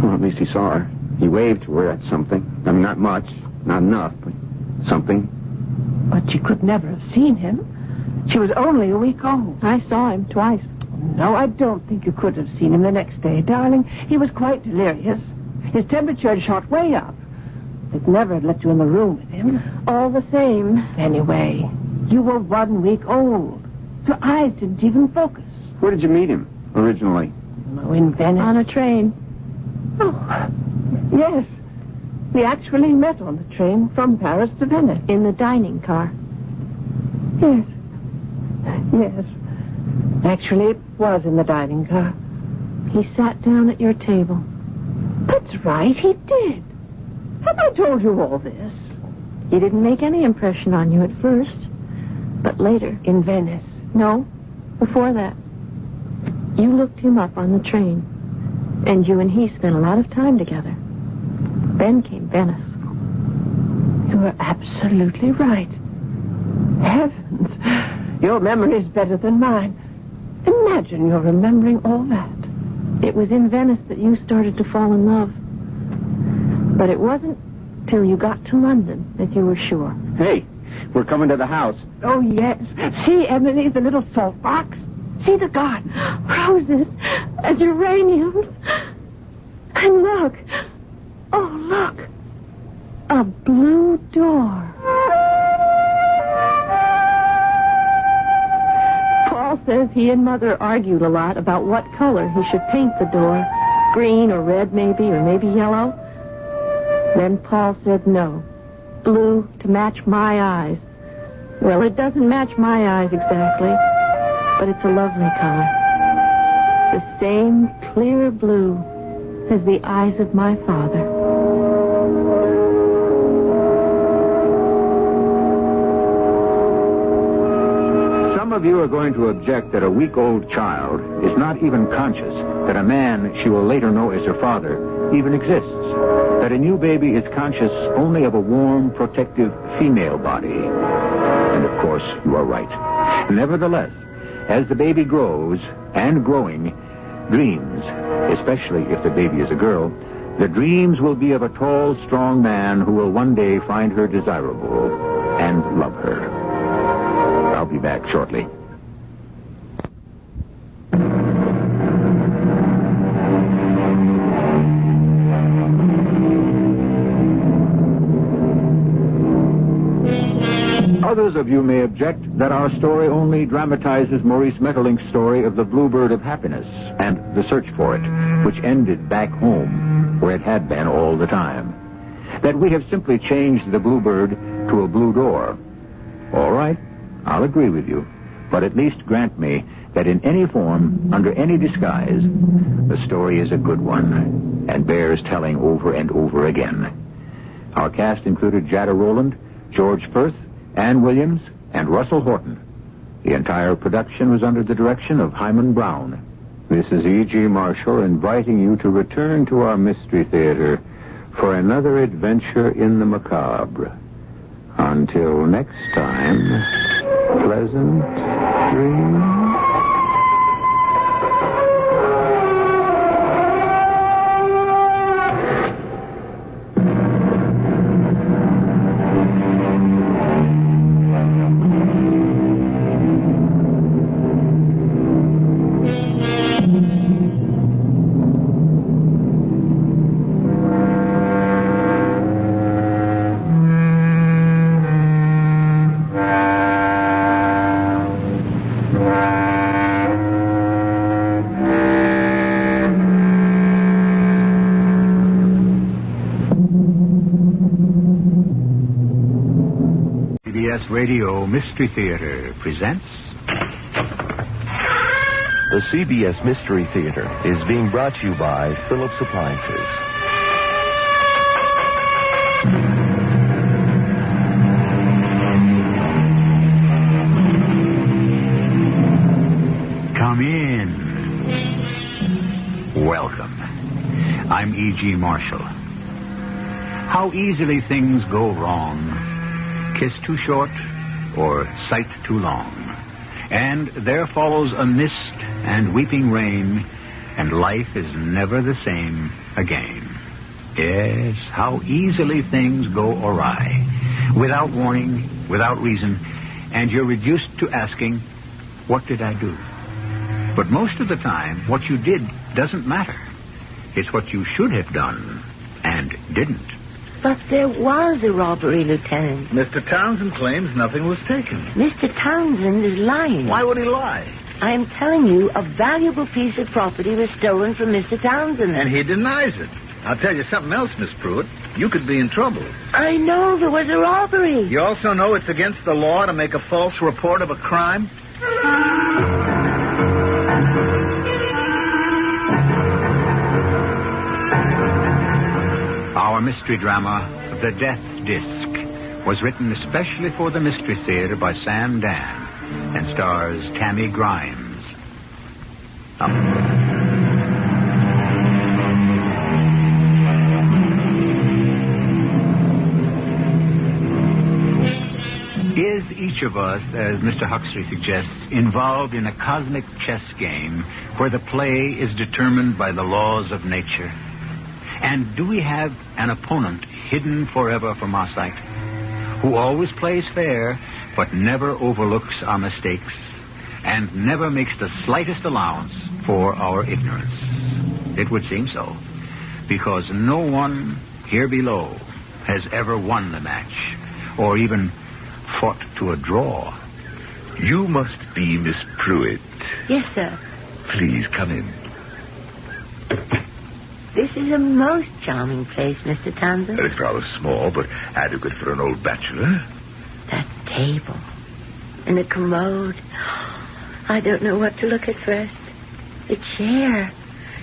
Well, at least he saw her. He waved to her. That's something. I mean, not much, not enough, but something. But she could never have seen him. She was only a week old. I saw him twice. No, I don't think you could have seen him the next day, darling. He was quite delirious. His temperature had shot way up. They'd never have let you in the room with him. All the same. Anyway, you were 1 week old. Your eyes didn't even focus. Where did you meet him, originally? Oh, in Venice. On a train. Oh, yes. We actually met on the train from Paris to Venice. In the dining car. Yes. Yes. Actually, it was in the dining car. He sat down at your table. That's right, he did. Have I told you all this? He didn't make any impression on you at first. But later. In Venice? No, before that. You looked him up on the train. And you and he spent a lot of time together. Then came Venice. You were absolutely right. Heavens, your memory's better than mine. Imagine you're remembering all that. It was in Venice that you started to fall in love. But it wasn't till you got to London that you were sure. Hey, we're coming to the house. Oh, yes. See, Emily, the little salt box? See the garden? Roses and geraniums. And look. Oh, look. A blue door. Paul says he and Mother argued a lot about what color he should paint the door. Green or red, maybe, or maybe yellow. Then Paul said no. Blue to match my eyes. Well, it doesn't match my eyes exactly, but it's a lovely color. The same clear blue as the eyes of my father. Some of you are going to object that a week-old child is not even conscious that a man she will later know as her father even exists, that a new baby is conscious only of a warm, protective female body. And of course, you are right. Nevertheless, as the baby grows and growing, dreams, especially if the baby is a girl, the dreams will be of a tall, strong man who will one day find her desirable and love her. I'll be back shortly. Others of you may object that our story only dramatizes Maurice Maeterlinck's story of the Bluebird of Happiness and the search for it, which ended back home, where it had been all the time. That we have simply changed the Bluebird to a blue door. All right, I'll agree with you, but at least grant me that in any form, under any disguise, the story is a good one and bears telling over and over again. Our cast included Jada Rowland, George Firth, Ann Williams, and Russell Horton. The entire production was under the direction of Hyman Brown. This is E.G. Marshall inviting you to return to our Mystery Theater for another adventure in the macabre. Until next time, pleasant dreams. Radio Mystery Theater presents... The CBS Mystery Theater is being brought to you by Phillips Appliances. Come in. Welcome. I'm E.G. Marshall. How easily things go wrong. Kiss too short or sight too long. And there follows a mist and weeping rain, and life is never the same again. Yes, how easily things go awry. Without warning, without reason, and you're reduced to asking, what did I do? But most of the time, what you did doesn't matter. It's what you should have done and didn't. But there was a robbery, Lieutenant. Mr. Townsend claims nothing was taken. Mr. Townsend is lying. Why would he lie? I am telling you, a valuable piece of property was stolen from Mr. Townsend. And he denies it. I'll tell you something else, Miss Pruitt. You could be in trouble. I know there was a robbery. You also know it's against the law to make a false report of a crime? Our mystery drama, The Death Disc, was written especially for the Mystery Theater by Sam Dan and stars Tammy Grimes. Is each of us, as Mr. Huxley suggests, involved in a cosmic chess game where the play is determined by the laws of nature? And do we have an opponent hidden forever from our sight, who always plays fair but never overlooks our mistakes and never makes the slightest allowance for our ignorance? It would seem so, because no one here below has ever won the match or even fought to a draw. You must be Miss Pruitt. Yes, sir. Please come in. This is a most charming place, Mr. Townsend. It's rather small, but adequate for an old bachelor. That table and the commode. I don't know what to look at first. The chair.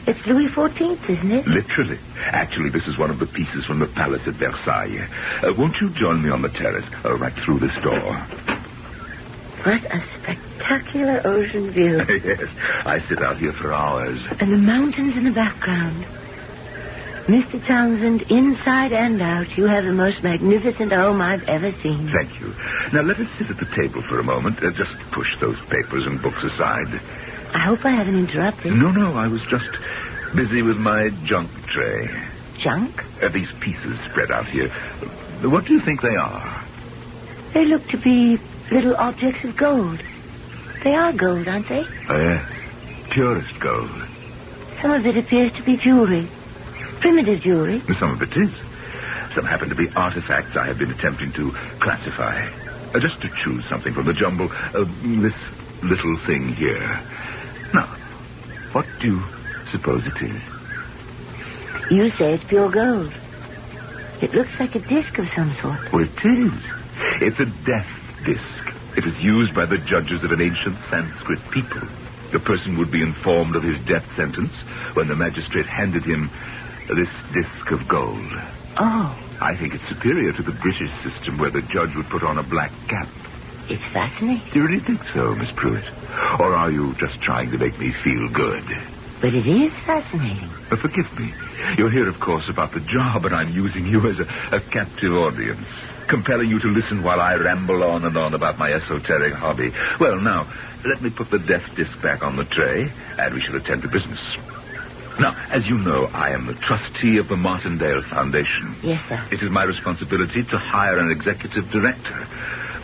It's Louis XIV, isn't it? Literally. Actually, this is one of the pieces from the palace at Versailles. Won't you join me on the terrace, right through this door? What a spectacular ocean view. Yes, I sit out here for hours. And the mountains in the background. Mr. Townsend, inside and out, you have the most magnificent home I've ever seen. Thank you. Now, let us sit at the table for a moment. Just push those papers and books aside. I hope I haven't interrupted. No, I was just busy with my junk tray. Junk? These pieces spread out here. What do you think they are? They look to be little objects of gold. They are gold, aren't they? Purest gold. Some of it appears to be jewelry. Primitive jewelry. Some of it is. Some happen to be artifacts I have been attempting to classify. Just to choose something from the jumble. This little thing here. Now, what do you suppose it is? You say it's pure gold. It looks like a disc of some sort. Well, it is. It's a death disc. It was used by the judges of an ancient Sanskrit people. The person would be informed of his death sentence when the magistrate handed him this disc of gold. Oh. I think it's superior to the British system where the judge would put on a black cap. It's fascinating. Do you really think so, Miss Pruitt? Or are you just trying to make me feel good? But it is fascinating. Forgive me. You're here, of course, about the job, and I'm using you as a captive audience, compelling you to listen while I ramble on and on about my esoteric hobby. Well, now, let me put the death disc back on the tray, and we shall attend to business. Now, as you know, I am the trustee of the Martindale Foundation. Yes, sir. It is my responsibility to hire an executive director.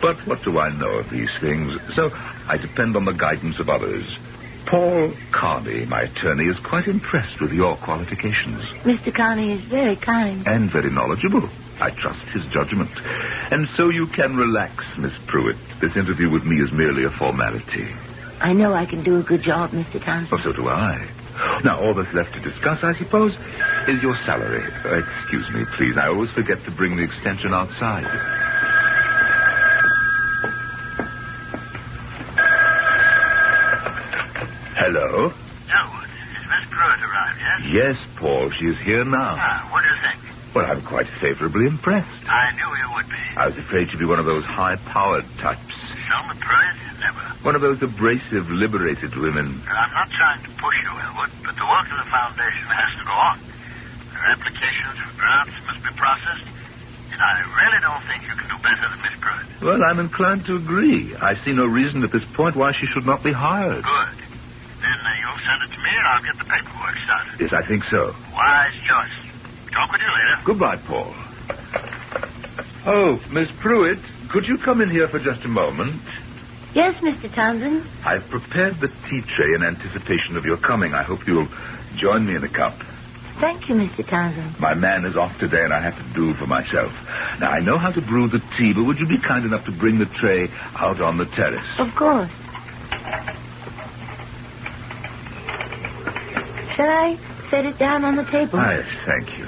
But what do I know of these things? So I depend on the guidance of others. Paul Carney, my attorney, is quite impressed with your qualifications. Mr. Carney is very kind. And very knowledgeable. I trust his judgment. And so you can relax, Miss Pruitt. This interview with me is merely a formality. I know I can do a good job, Mr. Townsend. Oh, so do I. Now, all that's left to discuss, I suppose, is your salary. Excuse me, please. I always forget to bring the extension outside. Hello? Elwood, is Miss Pruitt arrived yet? Yes, Paul, she is here now. What do you think? Well, I'm quite favorably impressed. I knew you would be. I was afraid she'd be one of those high-powered types. Selma Pruitt? Never. One of those abrasive, liberated women. I'm not trying to push you, Elwood, but the work of the foundation has to go on. Her applications for grants must be processed, and I really don't think you can do better than Miss Pruitt. Well, I'm inclined to agree. I see no reason at this point why she should not be hired. Good. Then you'll send it to me, and I'll get the paperwork started. Yes, I think so. Wise choice. Talk with you later. Goodbye, Paul. Oh, Miss Pruitt, could you come in here for just a moment? Yes, Mr. Townsend. I've prepared the tea tray in anticipation of your coming. I hope you'll join me in a cup. Thank you, Mr. Townsend. My man is off today, and I have to do for myself. Now, I know how to brew the tea, but would you be kind enough to bring the tray out on the terrace? Of course. Shall I set it down on the table? Yes, thank you.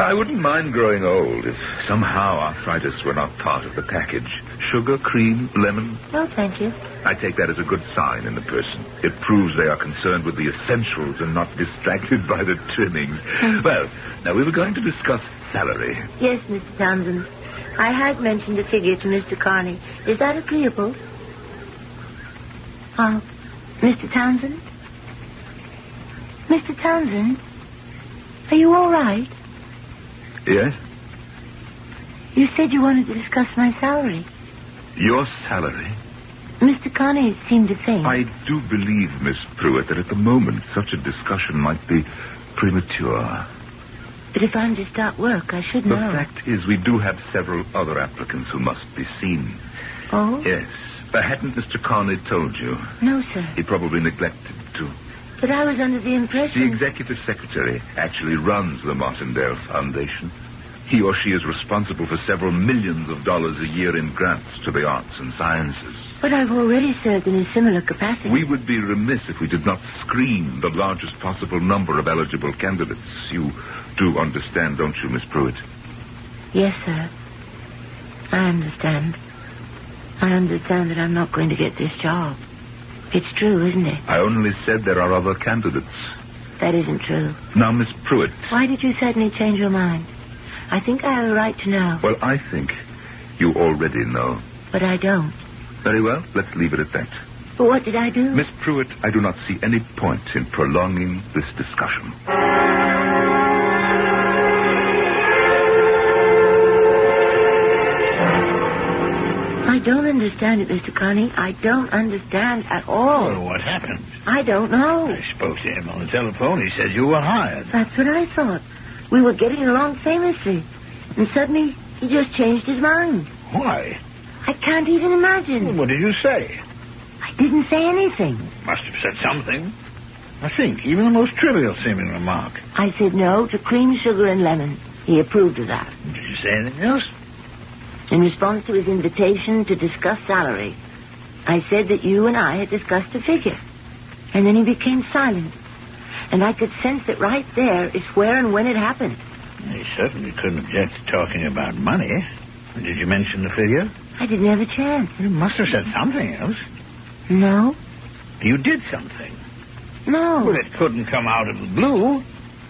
I wouldn't mind growing old if somehow arthritis were not part of the package. Sugar, cream, lemon. No, thank you. I take that as a good sign in the person. It proves they are concerned with the essentials and not distracted by the trimmings. Well, now we were going to discuss salary. Yes, Mr. Townsend. I had mentioned a figure to Mr. Carney. Is that agreeable? Mr. Townsend? Mr. Townsend? Are you all right? Yes? You said you wanted to discuss my salary. Your salary? Mr. Carney seemed to think... I do believe, Miss Pruitt, that at the moment such a discussion might be premature. But if I'm to start work, I should know. The fact is, we do have several other applicants who must be seen. Oh? Yes. Hadn't Mr. Carney told you? No, sir. He probably neglected to. But I was under the impression... The executive secretary actually runs the Martindale Foundation. He or she is responsible for several millions of dollars a year in grants to the arts and sciences. But I've already served in a similar capacity. We would be remiss if we did not screen the largest possible number of eligible candidates. You do understand, don't you, Miss Pruitt? Yes, sir. I understand. I understand that I'm not going to get this job. It's true, isn't it? I only said there are other candidates. That isn't true. Now, Miss Pruitt... Why did you suddenly change your mind? I think I have a right to know. Well, I think you already know. But I don't. Very well, let's leave it at that. But what did I do? Miss Pruitt, I do not see any point in prolonging this discussion. I don't understand it, Mr. Carney. I don't understand at all. Well, what happened? I don't know. I spoke to him on the telephone. He said you were hired. That's what I thought. We were getting along famously. And suddenly, he just changed his mind. Why? I can't even imagine. Well, what did you say? I didn't say anything. Must have said something. I think, even the most trivial seeming remark. I said no to cream, sugar, and lemon. He approved of that. Did you say anything else? In response to his invitation to discuss salary, I said that you and I had discussed a figure. And then he became silent. And I could sense that right there is where and when it happened. He certainly couldn't object to talking about money. Did you mention the figure? I didn't have a chance. You must have said something else. No. You did something. No. Well, it couldn't come out of the blue.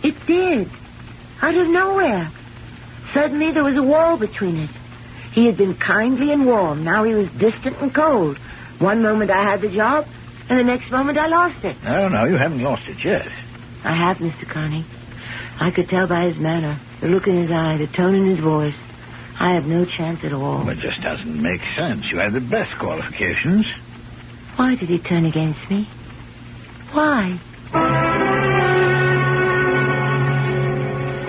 It did. Out of nowhere. Suddenly there was a wall between us. He had been kindly and warm. Now he was distant and cold. One moment I had the job, and the next moment I lost it. No, you haven't lost it yet. I have, Mr. Carney. I could tell by his manner, the look in his eye, the tone in his voice. I have no chance at all. Well, it just doesn't make sense. You have the best qualifications. Why did he turn against me? Why?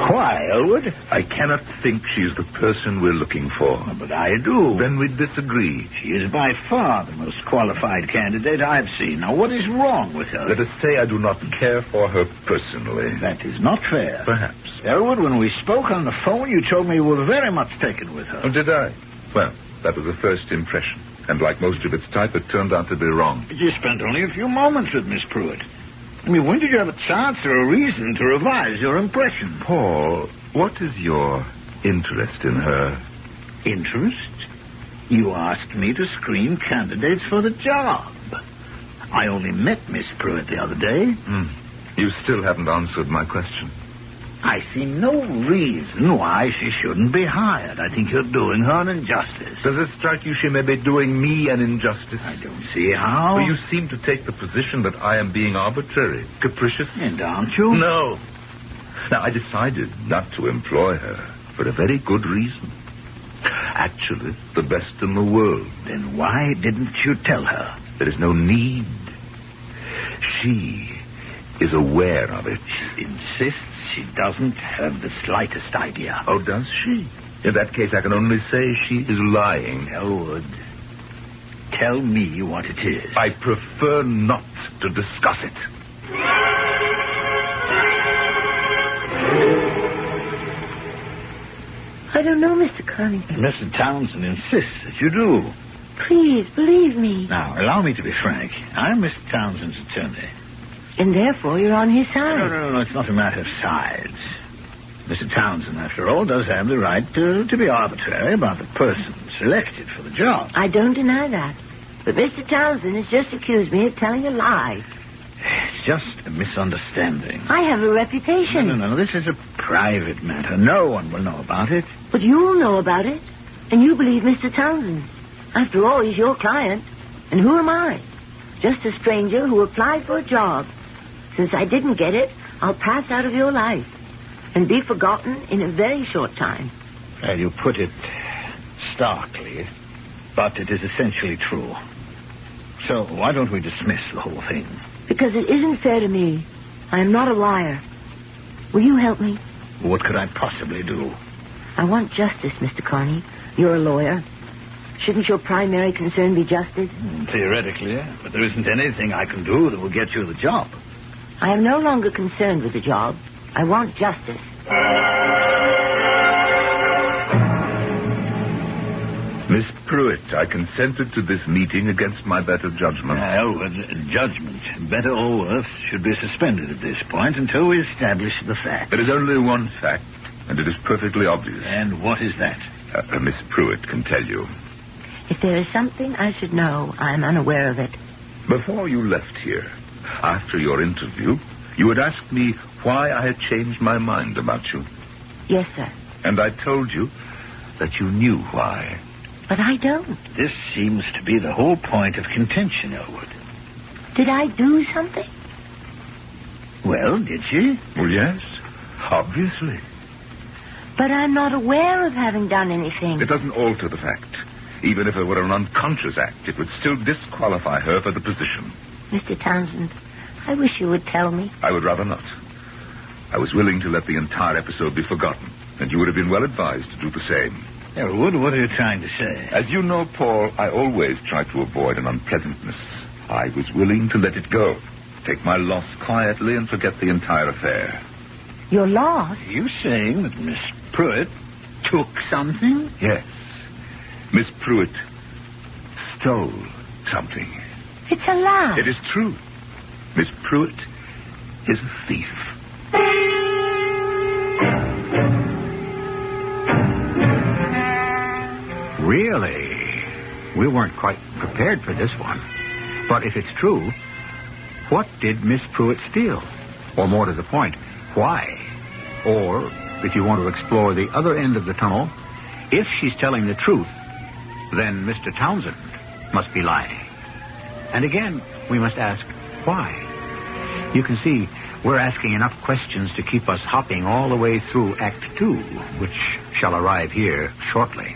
Why, Elwood? I cannot think she's the person we're looking for. But I do. Then we disagree. She is by far the most qualified candidate I've seen. Now, what is wrong with her? Let us say I do not care for her personally. That is not fair. Perhaps. Elwood, when we spoke on the phone, you told me you were very much taken with her. Oh, did I? Well, that was a first impression. And like most of its type, it turned out to be wrong. But you spent only a few moments with Miss Pruitt. I mean, when did you have a chance or a reason to revise your impression? Paul, what is your interest in her? Interest? You asked me to screen candidates for the job. I only met Miss Pruitt the other day. You still haven't answered my question. I see no reason why she shouldn't be hired. I think you're doing her an injustice. Does it strike you she may be doing me an injustice? I don't see how. Well, you seem to take the position that I am being arbitrary, capricious. And aren't you? No. Now, I decided not to employ her for a very good reason. Actually, the best in the world. Then why didn't you tell her? There is no need. She is aware of it. She insists she doesn't have the slightest idea. Oh, does she? In that case, I can only say she is lying. Elwood, tell me what it is. I prefer not to discuss it. I don't know, Mr. Connie. Mr. Townsend insists that you do. Please, believe me. Now, allow me to be frank. I'm Mr. Townsend's attorney. And therefore you're on his side. No, it's not a matter of sides. Mr. Townsend, after all, does have the right to be arbitrary about the person selected for the job. I don't deny that. But Mr. Townsend has just accused me of telling a lie. It's just a misunderstanding. I have a reputation. No. This is a private matter. No one will know about it. But you'll know about it. And you believe Mr. Townsend. After all, he's your client. And who am I? Just a stranger who applied for a job. Since I didn't get it, I'll pass out of your life and be forgotten in a very short time. Well, you put it starkly, but it is essentially true. So why don't we dismiss the whole thing? Because it isn't fair to me. I am not a liar. Will you help me? What could I possibly do? I want justice, Mr. Carney. You're a lawyer. Shouldn't your primary concern be justice? Theoretically, but there isn't anything I can do that will get you the job. I am no longer concerned with the job. I want justice. Miss Pruitt, I consented to this meeting against my better judgment. Judgment, better or worse, should be suspended at this point until we establish the fact. There is only one fact, and it is perfectly obvious. And what is that? Miss Pruitt can tell you. If there is something I should know, I am unaware of it. Before you left here, after your interview, you had asked me why I had changed my mind about you. Yes, sir. And I told you that you knew why. But I don't. This seems to be the whole point of contention, Elwood. Did I do something? Well, did she? Well, yes, obviously. But I'm not aware of having done anything. It doesn't alter the fact. Even if it were an unconscious act, it would still disqualify her for the position. Mr. Townsend, I wish you would tell me. I would rather not. I was willing to let the entire episode be forgotten, and you would have been well advised to do the same. Elwood, what are you trying to say? As you know, Paul, I always try to avoid an unpleasantness. I was willing to let it go, take my loss quietly, and forget the entire affair. Your loss? Are you saying that Miss Pruitt took something? Yes. Miss Pruitt stole something. It's a lie. It is true. Miss Pruitt is a thief. Really? We weren't quite prepared for this one. But if it's true, what did Miss Pruitt steal? Or more to the point, why? Or, if you want to explore the other end of the tunnel, if she's telling the truth, then Mr. Townsend must be lying. And again, we must ask, why? You can see, we're asking enough questions to keep us hopping all the way through Act 2, which shall arrive here shortly.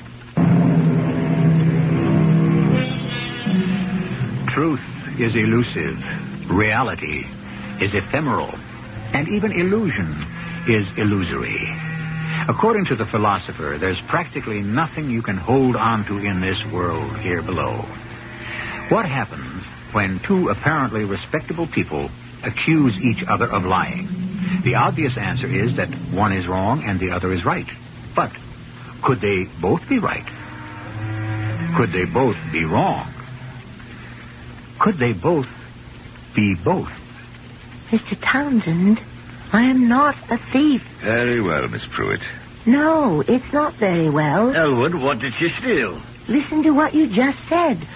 Truth is elusive. Reality is ephemeral. And even illusion is illusory. According to the philosopher, there's practically nothing you can hold on to in this world here below. What happens when two apparently respectable people accuse each other of lying? The obvious answer is that one is wrong and the other is right. But could they both be right? Could they both be wrong? Could they both be both? Mr. Townsend, I am not a thief. Very well, Miss Pruitt. No, it's not very well. Elwood, what did she steal? Listen to what you just said.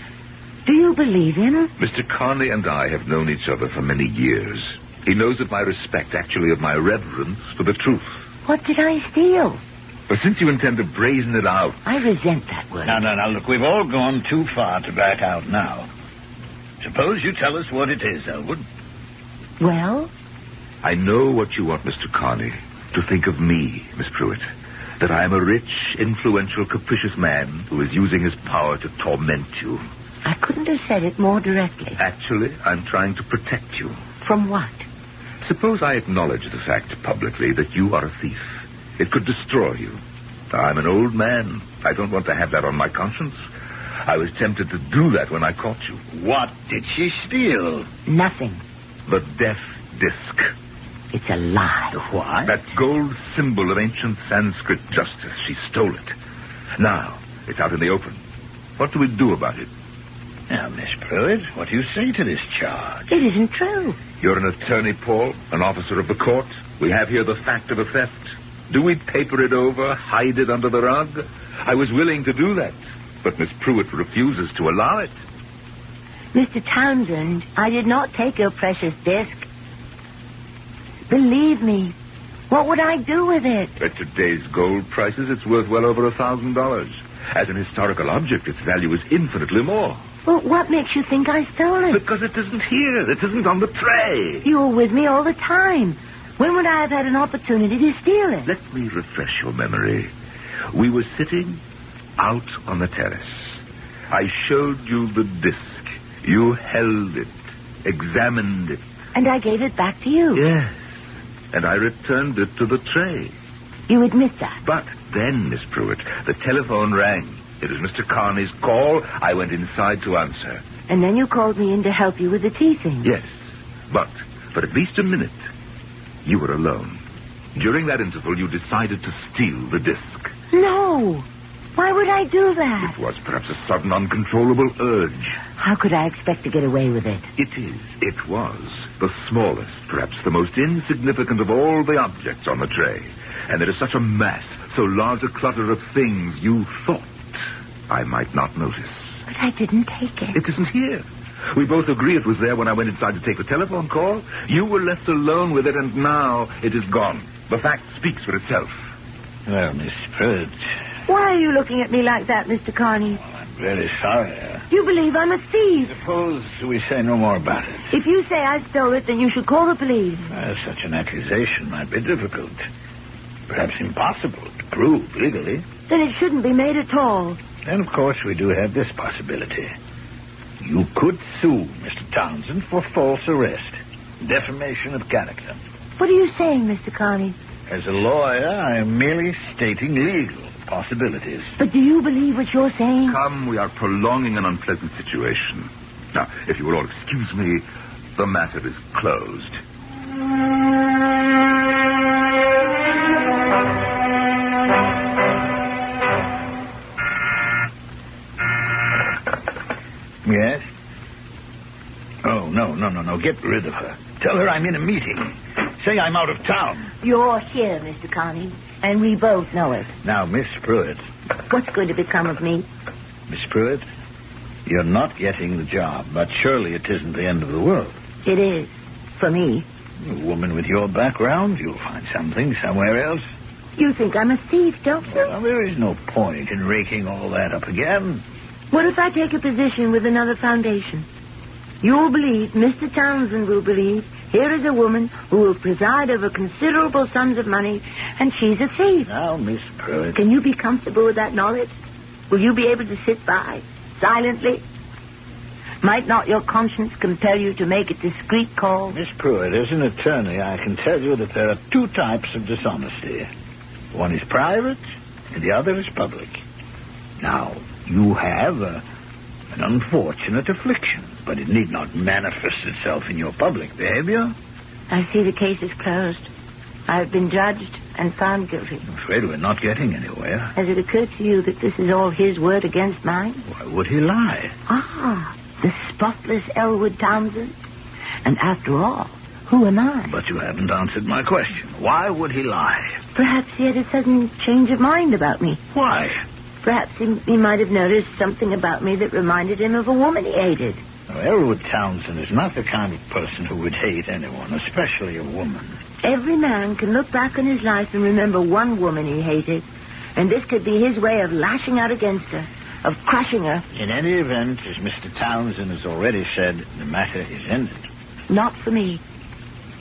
Do you believe him? Mr. Carney and I have known each other for many years. He knows of my respect, actually of my reverence for the truth. What did I steal? But since you intend to brazen it out... I resent that word. Now, look, we've all gone too far to back out now. Suppose you tell us what it is, Elwood. Well? I know what you want, Mr. Carney, to think of me, Miss Pruitt. That I am a rich, influential, capricious man who is using his power to torment you. I couldn't have said it more directly. Actually, I'm trying to protect you. From what? Suppose I acknowledge the fact publicly that you are a thief. It could destroy you. I'm an old man. I don't want to have that on my conscience. I was tempted to do that when I caught you. What did she steal? Nothing. The death disc. It's a lie. Why? That gold symbol of ancient Sanskrit justice. She stole it. Now, it's out in the open. What do we do about it? Now, Miss Pruitt, what do you say to this charge? It isn't true. You're an attorney, Paul, an officer of the court. We have here the fact of a theft. Do we paper it over, hide it under the rug? I was willing to do that, but Miss Pruitt refuses to allow it. Mr. Townsend, I did not take your precious disc. Believe me, what would I do with it? At today's gold prices, it's worth well over $1,000. As an historical object, its value is infinitely more. Well, what makes you think I stole it? Because it isn't here. It isn't on the tray. You were with me all the time. When would I have had an opportunity to steal it? Let me refresh your memory. We were sitting out on the terrace. I showed you the disc. You held it, examined it. And I gave it back to you. Yes. And I returned it to the tray. You admit that? But then, Miss Pruitt, the telephone rang. It was Mr. Carney's call. I went inside to answer. And then you called me in to help you with the tea thing. Yes. But for at least a minute, you were alone. During that interval, you decided to steal the disc. No. Why would I do that? It was perhaps a sudden, uncontrollable urge. How could I expect to get away with it? It was the smallest, perhaps the most insignificant of all the objects on the tray. And there is such a mass, so large a clutter of things you thought I might not notice. But I didn't take it. It isn't here. We both agree it was there when I went inside to take the telephone call. You were left alone with it, and now it is gone. The fact speaks for itself. Well, Miss Pruitt... Why are you looking at me like that, Mr. Carney? I'm very sorry. You believe I'm a thief. Suppose we say no more about it. If you say I stole it, then you should call the police. Such an accusation might be difficult. Perhaps impossible to prove legally. Then it shouldn't be made at all. Then, of course, we do have this possibility. You could sue Mr. Townsend for false arrest, defamation of character. What are you saying, Mr. Carney? As a lawyer, I am merely stating legal possibilities. But do you believe what you're saying? Come, we are prolonging an unpleasant situation. Now, if you will all excuse me, the matter is closed. Yes? Oh, no. Get rid of her. Tell her I'm in a meeting. Say I'm out of town. You're here, Mr. Carney, and we both know it. Now, Miss Pruitt. What's going to become of me? Miss Pruitt, you're not getting the job, but surely it isn't the end of the world. It is. For me. A woman with your background, you'll find something somewhere else. You think I'm a thief, don't you? Well, there is no point in raking all that up again. What if I take a position with another foundation? You'll believe, Mr. Townsend will believe, here is a woman who will preside over considerable sums of money, and she's a thief. Now, Miss Pruitt... Can you be comfortable with that knowledge? Will you be able to sit by, silently? Might not your conscience compel you to make a discreet call? Miss Pruitt, as an attorney, I can tell you that there are two types of dishonesty. One is private, and the other is public. Now, you have an unfortunate affliction, but it need not manifest itself in your public behavior. I see the case is closed. I have been judged and found guilty. I'm afraid we're not getting anywhere. Has it occurred to you that this is all his word against mine? Why would he lie? The spotless Elwood Townsend. And after all, who am I? But you haven't answered my question. Why would he lie? Perhaps he had a sudden change of mind about me. Why? Perhaps he might have noticed something about me that reminded him of a woman he hated. Now, Elwood Townsend is not the kind of person who would hate anyone, especially a woman. Every man can look back on his life and remember one woman he hated. And this could be his way of lashing out against her, of crushing her. In any event, as Mr. Townsend has already said, the matter is ended. Not for me.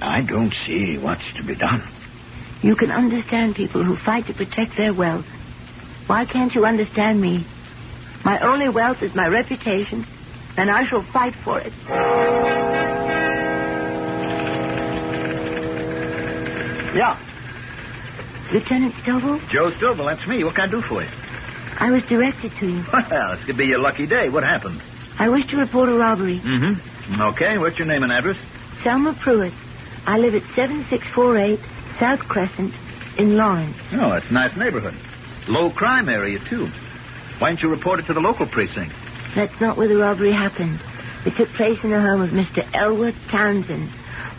I don't see what's to be done. You can understand people who fight to protect their wealth. Why can't you understand me? My only wealth is my reputation, and I shall fight for it. Yeah. Lieutenant Stovall? Joe Stovall, that's me. What can I do for you? I was directed to you. Well, this could be your lucky day. What happened? I wish to report a robbery. Mm-hmm. Okay, what's your name and address? Selma Pruitt. I live at 7648 South Crescent in Lawrence. Oh, that's a nice neighborhood. Low crime area, too. Why didn't you report it to the local precinct? That's not where the robbery happened. It took place in the home of Mr. Elwood Townsend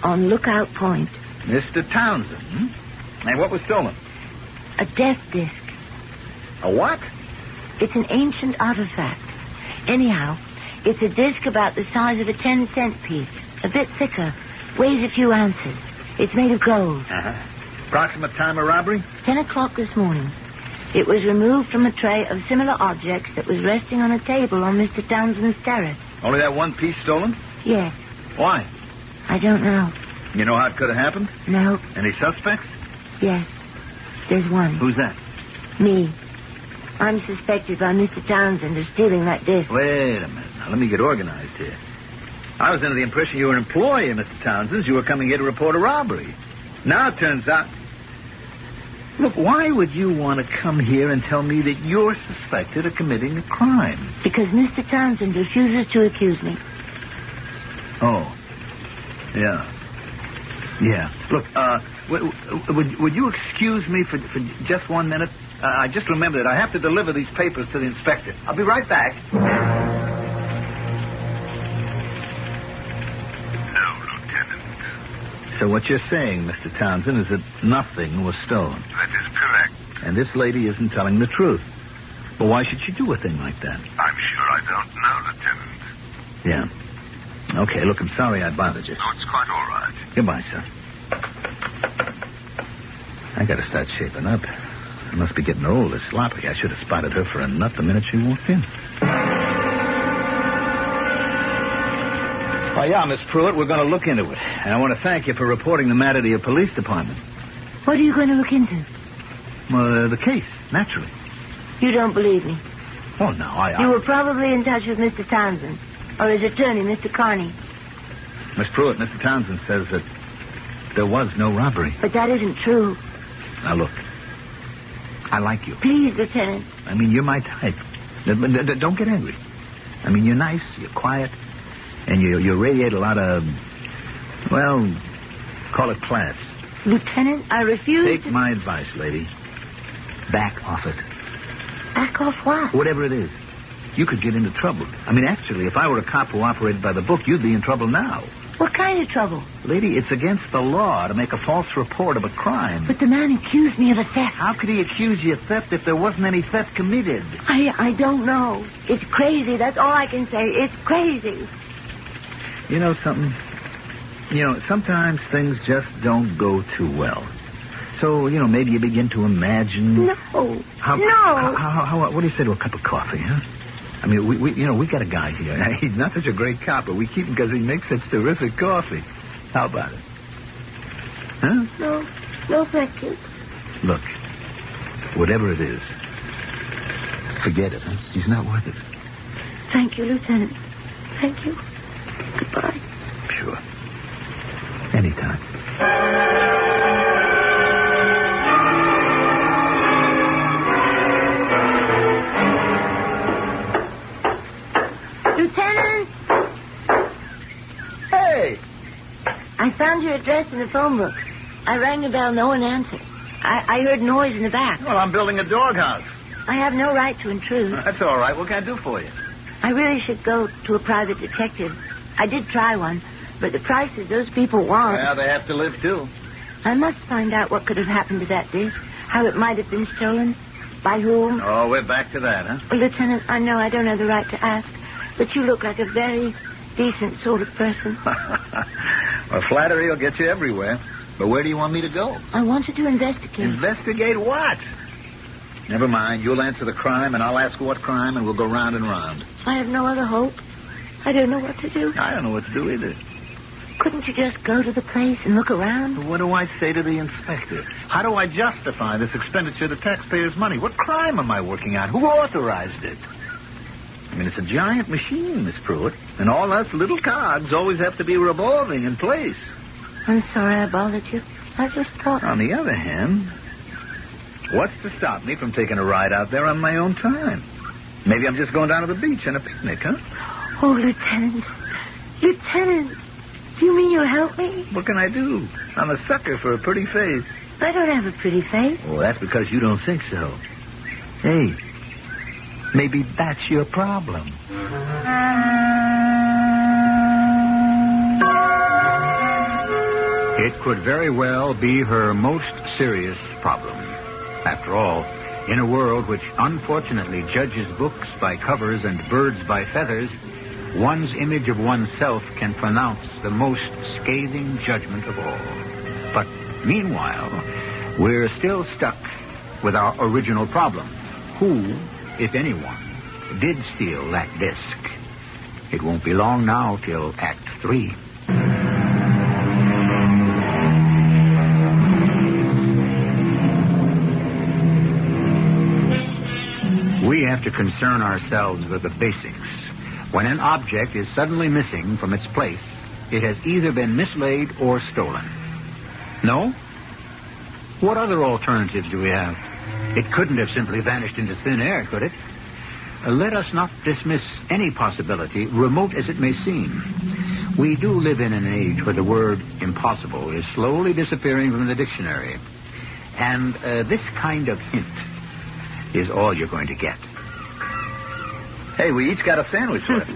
on Lookout Point. Mr. Townsend, hmm? And what was stolen? A death disc. A what? It's an ancient artifact. Anyhow, it's a disc about the size of a 10-cent piece. A bit thicker. Weighs a few ounces. It's made of gold. Uh-huh. Approximate time of robbery? 10 o'clock this morning. It was removed from a tray of similar objects that was resting on a table on Mr. Townsend's terrace. Only that one piece stolen? Yes. Why? I don't know. You know how it could have happened? No. Any suspects? Yes. There's one. Who's that? Me. I'm suspected by Mr. Townsend of stealing that disc. Wait a minute. Now, let me get organized here. I was under the impression you were an employee of Mr. Townsend's. You were coming here to report a robbery. Now it turns out... Look, why would you want to come here and tell me that you're suspected of committing a crime? Because Mr. Townsend refuses to accuse me. Oh. Yeah. Yeah. Look, would you excuse me for just 1 minute? I just remembered that I have to deliver these papers to the inspector. I'll be right back. No, Lieutenant. So what you're saying, Mr. Townsend, is that nothing was stolen. That is correct. And this lady isn't telling the truth. But why should she do a thing like that? I'm sure I don't know, Lieutenant. Yeah. Okay, look, I'm sorry I bothered you. No, it's quite all right. Goodbye, sir. I gotta start shaping up. I must be getting old or sloppy. I should have spotted her for a nut the minute she walked in. Oh, yeah, Miss Pruitt, we're going to look into it. And I want to thank you for reporting the matter to your police department. What are you going to look into? Well, the case, naturally. You don't believe me. Oh, no, I... You were probably in touch with Mr. Townsend, or his attorney, Mr. Carney. Miss Pruitt, Mr. Townsend says that there was no robbery. But that isn't true. Now, look, I like you. Please, Lieutenant. I mean, you're my type. Don't get angry. I mean, you're nice, you're quiet, and you radiate a lot of, well, call it class. Lieutenant, I refuse Take my advice, lady. Back off it. Back off what? Whatever it is. You could get into trouble. I mean, actually, if I were a cop who operated by the book, you'd be in trouble now. What kind of trouble? Lady, it's against the law to make a false report of a crime. But the man accused me of a theft. How could he accuse you of theft if there wasn't any theft committed? I don't know. It's crazy. That's all I can say. It's crazy. You know something? You know, sometimes things just don't go too well. So, you know, maybe you begin to imagine... No. What do you say to a cup of coffee, huh? I mean, we got a guy here. He's not such a great cop, but we keep him because he makes such terrific coffee. How about it? Huh? No, thank you. Look, whatever it is, forget it, huh? He's not worth it. Thank you, Lieutenant. Thank you. Goodbye. Sure. Anytime. Lieutenant! Hey! I found your address in the phone book. I rang the bell. No one answered. I heard noise in the back. Well, I'm building a doghouse. I have no right to intrude. That's all right. What can I do for you? I really should go to a private detective. I did try one, but the prices those people want... Well, they have to live, too. I must find out what could have happened to that disc, how it might have been stolen. By whom? Oh, we're back to that, huh? Well, Lieutenant, I know I don't have the right to ask, but you look like a very decent sort of person. Well, flattery will get you everywhere. But where do you want me to go? I wanted to investigate. Investigate what? Never mind. You'll answer the crime, and I'll ask what crime, and we'll go round and round. I have no other hope. I don't know what to do. I don't know what to do either. Couldn't you just go to the place and look around? What do I say to the inspector? How do I justify this expenditure of the taxpayers' money? What crime am I working on? Who authorized it? I mean, it's a giant machine, Miss Pruitt, and all us little cogs always have to be revolving in place. I'm sorry I bothered you. I just thought... On the other hand, what's to stop me from taking a ride out there on my own time? Maybe I'm just going down to the beach on a picnic, huh? Oh, Lieutenant. Lieutenant, do you mean you'll help me? What can I do? I'm a sucker for a pretty face. I don't have a pretty face. Oh, that's because you don't think so. Hey, maybe that's your problem. It could very well be her most serious problem. After all, in a world which unfortunately judges books by covers and birds by feathers, one's image of oneself can pronounce the most scathing judgment of all. But meanwhile, we're still stuck with our original problem. Who, if anyone, did steal that disc? It won't be long now till Act 3. We have to concern ourselves with the basics. When an object is suddenly missing from its place, it has either been mislaid or stolen. No? What other alternatives do we have? It couldn't have simply vanished into thin air, could it? Let us not dismiss any possibility, remote as it may seem. We do live in an age where the word impossible is slowly disappearing from the dictionary. And this kind of hint is all you're going to get. Hey, we each got a sandwich left.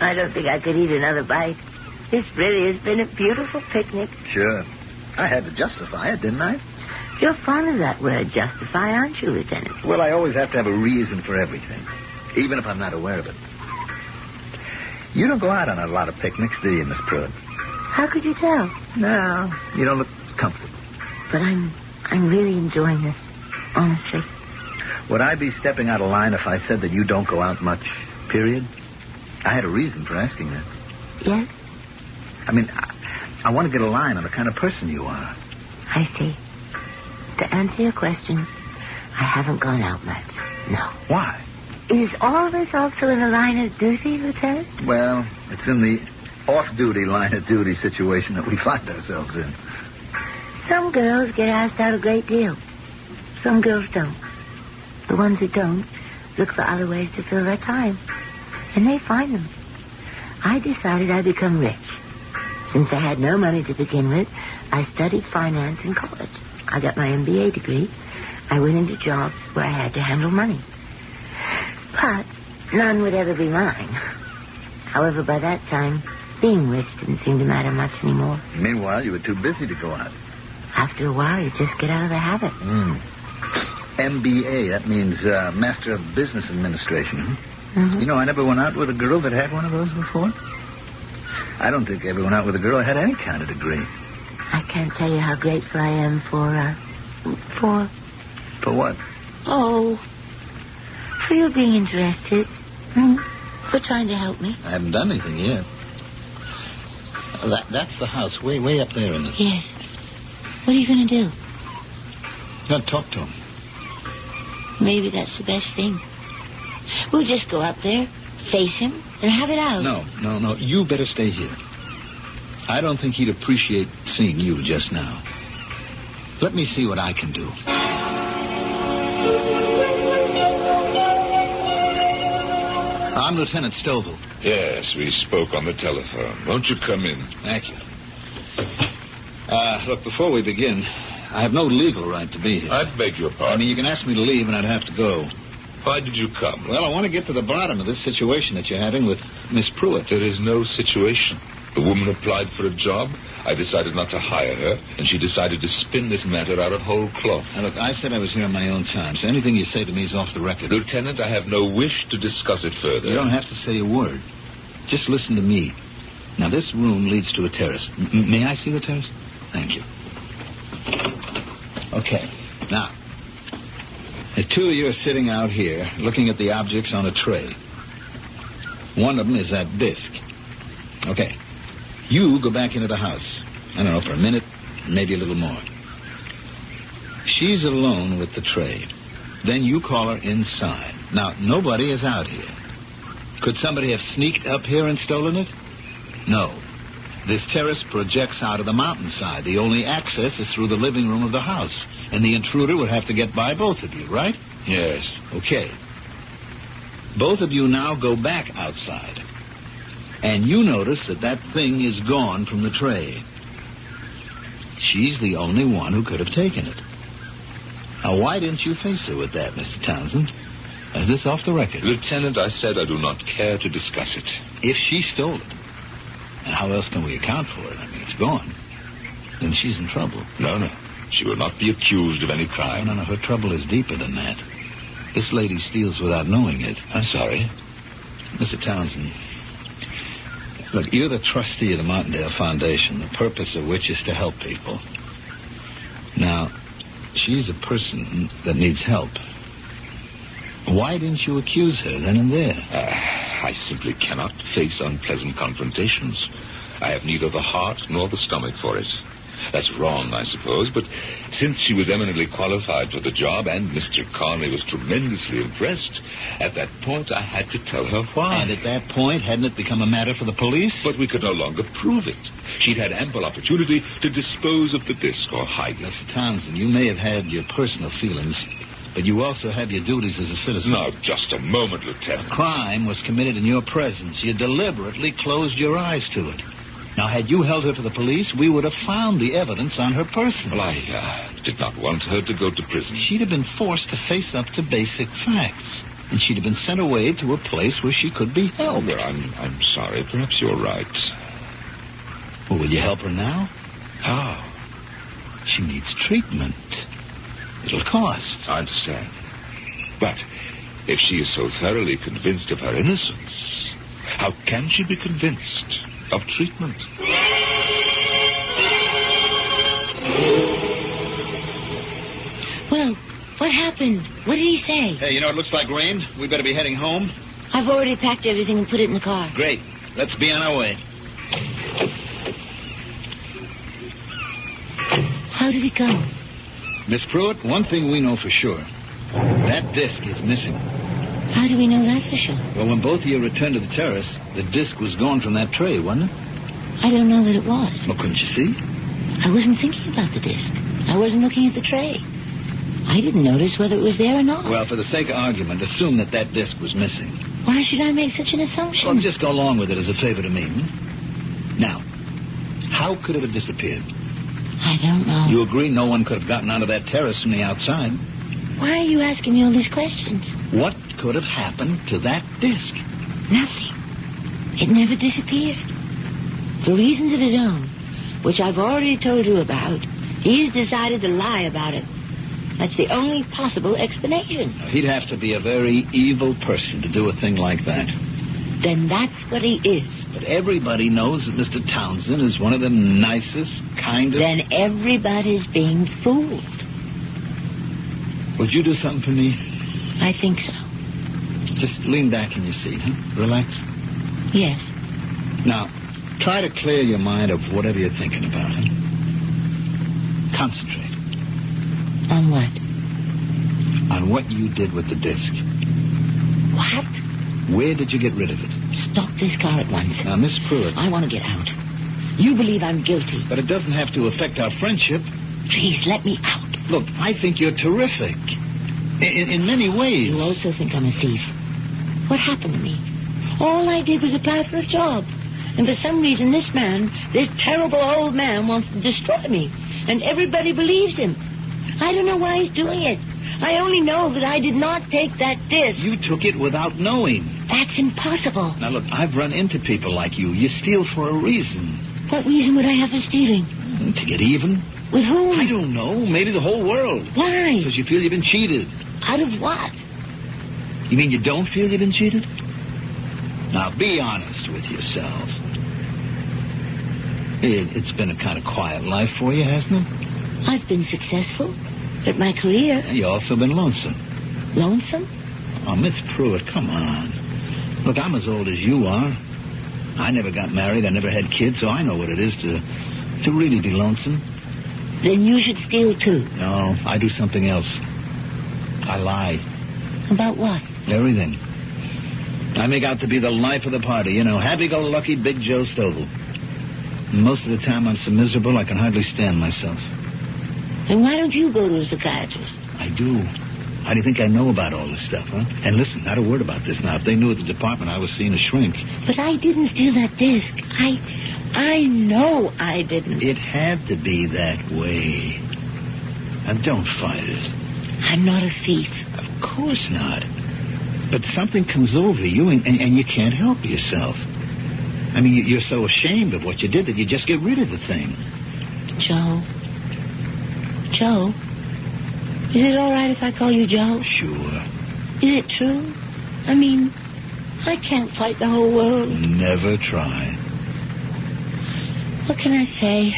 I don't think I could eat another bite. This really has been a beautiful picnic. Sure. I had to justify it, didn't I? You're fond of that word, justify, aren't you, Lieutenant? Well, I always have to have a reason for everything, even if I'm not aware of it. You don't go out on a lot of picnics, do you, Miss Pruitt? How could you tell? No, you don't look comfortable. But I'm really enjoying this, honestly. Would I be stepping out of line if I said that you don't go out much, period? I had a reason for asking that. Yes? I mean, I want to get a line on the kind of person you are. I see. To answer your question, I haven't gone out much. No. Why? Is all this also in the line of duty, Lieutenant? Well, it's in the off-duty line of duty situation that we find ourselves in. Some girls get asked out a great deal. Some girls don't. The ones who don't look for other ways to fill their time. And they find them. I decided I'd become rich. Since I had no money to begin with, I studied finance in college. I got my MBA degree. I went into jobs where I had to handle money. But none would ever be mine. However, by that time, being rich didn't seem to matter much anymore. Meanwhile, you were too busy to go out. After a while, you just get out of the habit. MBA, that means Master of Business Administration. Huh? Mm-hmm. You know, I never went out with a girl that had one of those before. I don't think I ever went out with a girl that had any kind of degree. I can't tell you how grateful I am for... For what? Oh, for you being interested. For trying to help me. I haven't done anything yet. That's the house, way up there, isn't it? Yes. What are you going to do? You got to talk to him. Maybe that's the best thing. We'll just go up there, face him, and have it out. No. You better stay here. I don't think he'd appreciate seeing you just now. Let me see what I can do. I'm Lieutenant Stovall. Yes, we spoke on the telephone. Won't you come in? Thank you. Look, before we begin, I have no legal right to be here. I beg your pardon. I mean, you can ask me to leave and I'd have to go. Why did you come? Well, I want to get to the bottom of this situation that you're having with Miss Pruitt. There is no situation. The woman applied for a job. I decided not to hire her, and she decided to spin this matter out of whole cloth. Now, look, I said I was here on my own time, so anything you say to me is off the record. Lieutenant, I have no wish to discuss it further. You don't have to say a word. Just listen to me. Now, this room leads to a terrace. May I see the terrace? Thank you. Okay. Now, the two of you are sitting out here looking at the objects on a tray. One of them is that disc. Okay. You go back into the house. I don't know, for a minute, maybe a little more. She's alone with the tray. Then you call her inside. Now, nobody is out here. Could somebody have sneaked up here and stolen it? No. This terrace projects out of the mountainside. The only access is through the living room of the house. And the intruder would have to get by both of you, right? Yes. Okay. Both of you now go back outside. And you notice that that thing is gone from the tray. She's the only one who could have taken it. Now, why didn't you face her with that, Mr. Townsend? Is this off the record? Lieutenant, I said I do not care to discuss it. If she stole it, and how else can we account for it? I mean, it's gone. Then she's in trouble. No. She will not be accused of any crime. No, her trouble is deeper than that. This lady steals without knowing it. I'm sorry. Mr. Townsend, look, you're the trustee of the Martindale Foundation, the purpose of which is to help people. Now, she's a person that needs help. Why didn't you accuse her then and there? I simply cannot face unpleasant confrontations. I have neither the heart nor the stomach for it. That's wrong, I suppose, but since she was eminently qualified for the job and Mr. Conley was tremendously impressed, at that point I had to tell her why. And at that point, hadn't it become a matter for the police? But we could no longer prove it. She'd had ample opportunity to dispose of the disc or hide it. Mr. Townsend, you may have had your personal feelings, but you also have your duties as a citizen. Now, just a moment, Lieutenant. A crime was committed in your presence. You deliberately closed your eyes to it. Now, had you held her to the police, we would have found the evidence on her person. Well, I did not want her to go to prison. She'd have been forced to face up to basic facts. And she'd have been sent away to a place where she could be helped. Well, I'm sorry. Perhaps you're right. Well, will you help her now? How? She needs treatment. It'll cost. I understand. But if she is so thoroughly convinced of her innocence, how can she be convinced of treatment? Well, what happened? What did he say? Hey, it looks like rain. We better be heading home. I've already packed everything and put it in the car. Great. Let's be on our way. How did it go? Miss Pruitt, one thing we know for sure. That disc is missing. How do we know that for sure? Well, when both of you returned to the terrace, the disc was gone from that tray, wasn't it? I don't know that it was. Well, couldn't you see? I wasn't thinking about the disc. I wasn't looking at the tray. I didn't notice whether it was there or not. Well, for the sake of argument, assume that disc was missing. Why should I make such an assumption? Well, just go along with it as a favor to me. Now, how could it have disappeared? I don't know. You agree no one could have gotten onto that terrace from the outside? Why are you asking me all these questions? What could have happened to that disc? Nothing. It never disappeared. For reasons of his own, which I've already told you about, he's decided to lie about it. That's the only possible explanation. He'd have to be a very evil person to do a thing like that. Then that's what he is. But everybody knows that Mr. Townsend is one of the nicest, kindest... Then everybody's being fooled. Would you do something for me? I think so. Just lean back in your seat, huh? Relax. Yes. Now, try to clear your mind of whatever you're thinking about, huh? Concentrate. On what? On what you did with the disc. What? Where did you get rid of it? Stop this car at once. Now, Miss Pruitt... I want to get out. You believe I'm guilty. But it doesn't have to affect our friendship. Please, let me out. Look, I think you're terrific. In many ways. You also think I'm a thief. What happened to me? All I did was apply for a job. And for some reason, this man, this terrible old man, wants to destroy me. And everybody believes him. I don't know why he's doing it. I only know that I did not take that disc. You took it without knowing. That's impossible. Now, look, I've run into people like you. You steal for a reason. What reason would I have for stealing? To get even. With whom? I don't know. Maybe the whole world. Why? Because you feel you've been cheated. Out of what? You mean you don't feel you've been cheated? Now, be honest with yourself. It's been a kind of quiet life for you, hasn't it? I've been successful at my career. And you've also been lonesome. Lonesome? Oh, Miss Pruitt, come on. Look, I'm as old as you are. I never got married. I never had kids, so I know what it is to really be lonesome. Then you should steal, too. No, I do something else. I lie. About what? Everything. I make out to be the life of the party, you know, happy-go-lucky Big Joe Stovall. And most of the time I'm so miserable I can hardly stand myself. Then why don't you go to a psychiatrist? I do. How do you think I know about all this stuff, huh? And listen, not a word about this now. If they knew at the department I was seeing a shrink. But I didn't steal that disc. I know I didn't. It had to be that way. And don't fight it. I'm not a thief. Of course not. But something comes over you and you can't help yourself. I mean, you're so ashamed of what you did that you just get rid of the thing. Joe, is it all right if I call you Joe? Sure. Is it true? I mean, I can't fight the whole world. Never try. What can I say?